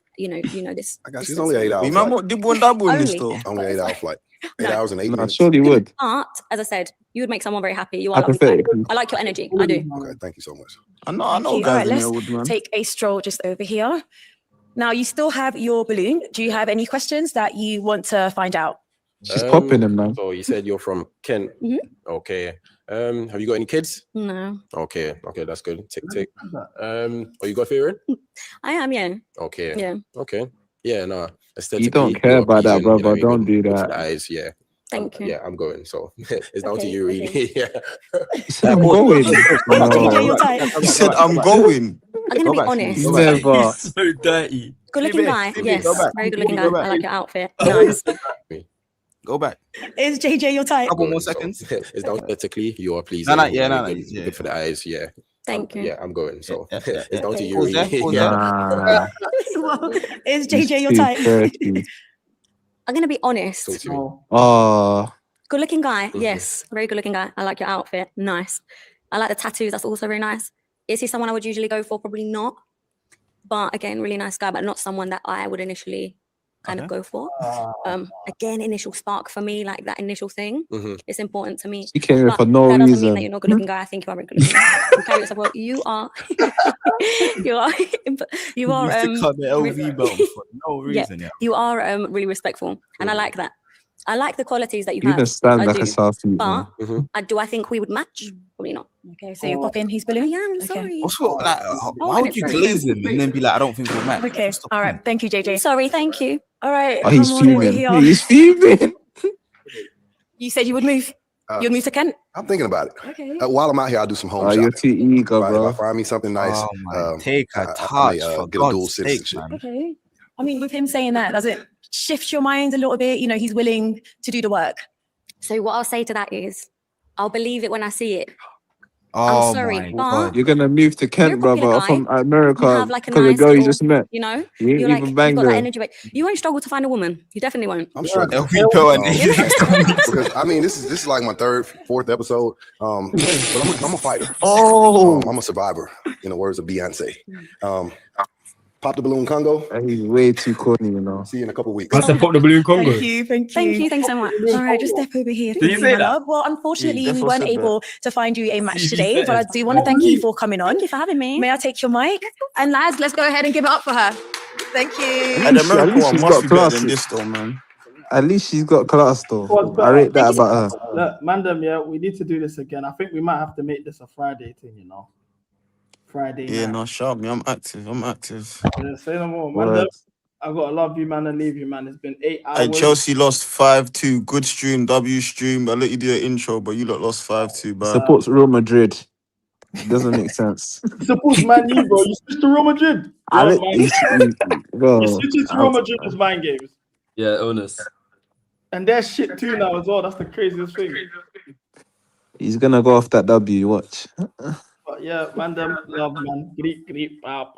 you know this. I got you. It's only 8 hours. Only 8 hour flight. 8 hours and 8 No, minutes. surely would. But as I said, you would make someone very happy. You are a lovely guy. Hypothetically. I like your energy. I do. Okay, thank you so much. I know Thank you. All guys right, in let's here would, man. take a stroll just over here. Now you still have your balloon. Do you have any questions that you want to find out? She's popping him, man. So you said you're from Kent. Mhm. Okay. Have you got any kids? No, Okay, that's good. Tick tick. Are you God fearing? I am. Yeah. Okay. Yeah. Okay. Yeah, no. You don't care about that, brother. Don't do For the that. eyes, yeah. Thank you. Yeah, I'm going. So it's down to Okay, you, really. okay. Yeah. He said I'm going. JJ, your type. He said I'm going. I'm gonna be honest. Never. So dirty. Good looking guy. Yes. Go back. Very good looking guy. Go back. I like your outfit. Nice. Go back. Is JJ your type? Couple more So, seconds. it's down to you are pleasing. Good for the eyes, yeah. Thank you. Yeah, I'm going. So Yeah. it's down to you, Pause there, really. pause Yeah. Well, is JJ your type? I'm gonna be honest. Talk to me. Oh, Good looking guy. Yes. Very good looking guy. I like your outfit. Nice. I like the tattoos. That's also very nice. Is he someone I would usually go for? Probably not. But again, really nice guy, but not someone that I would initially kind of go for. Again, initial spark for me, like that initial thing. It's important to me. She came here But for no that doesn't mean that reason. you're not a good looking guy. I think you are a very good looking guy. You carry yourself well. You are. you are. You are. Used to cut the LV belt for no reason. Yeah. You are really respectful, and I like that. I like the qualities that you You have. even stand I like do. a Southie, But man. do I think we would match? Probably not. Okay, so you're popping his balloon? Yeah, I'm sorry. What's what, like, why would you glaze him and then be like, I don't think we'll match? Okay, all right. Thank you, JJ. Sorry, thank you. All right, Oh, he's come on over fuming. here. He's fuming. You said you would move. You'd move to Kent? I'm thinking about it. Okay. While I'm out here, I'll do some home Oh, shopping. you're too eager, bro. If I find me something nice, take a I touch, may, for get a dual God's sake, citizenship. man. Okay. I mean, with him saying that, does it shift your mind a little bit? You know, he's willing to do the work. So what I'll say to that is, I'll believe it when I see it. Oh I'm sorry, but You're gonna move to Kent, brother, guy. from You America have like a because the nice girl you little, just met. you know, You ain't you're like, even you've banged got that her. energy. But you won't struggle to find a woman. You definitely won't. I'm sure. Because I mean, this is like my third, fourth episode. But I'm a fighter. Oh, I'm a survivor. In the words of Beyonce. Pop the balloon Congo. He's way too corny, you know. See you in a couple weeks. I said pop the balloon Congo. Thank you. Thanks so much. All right, just step over here. Did you Thank say my that? love. Well, unfortunately, Yeah, we Defo weren't said able to find you a match He today, said. but I do want to thank you for coming on. Thank you for having me. May I take your mic? And lads, let's go ahead and give it up for her. Thank you. And the At American least one she's must got be better class. than this, though, man. At least she's got class, though. What's I rate that better? about her. Look, Mandem, yeah, we need to do this again. I think we might have to make this a Friday thing, you know. Friday Yeah, night. no, shout me. I'm active. Yeah, say no more. Word. Mandem, I gotta love you, man, and leave you, man. It's been 8 hours. And Chelsea lost 5-2. Good stream, W stream. I let you do the intro, but you lot lost 5-2. Bye. Supports Real Madrid. Doesn't make sense. Supports Man U, bro. You switched to Real Madrid. I Yo, let man. bro. You switched to Real Madrid as mind games. Yeah, honest. And they're shit too now as well. That's the craziest thing. He's gonna go off that W. Watch. But yeah, man, them love, man. Greet, greet, pow, pow.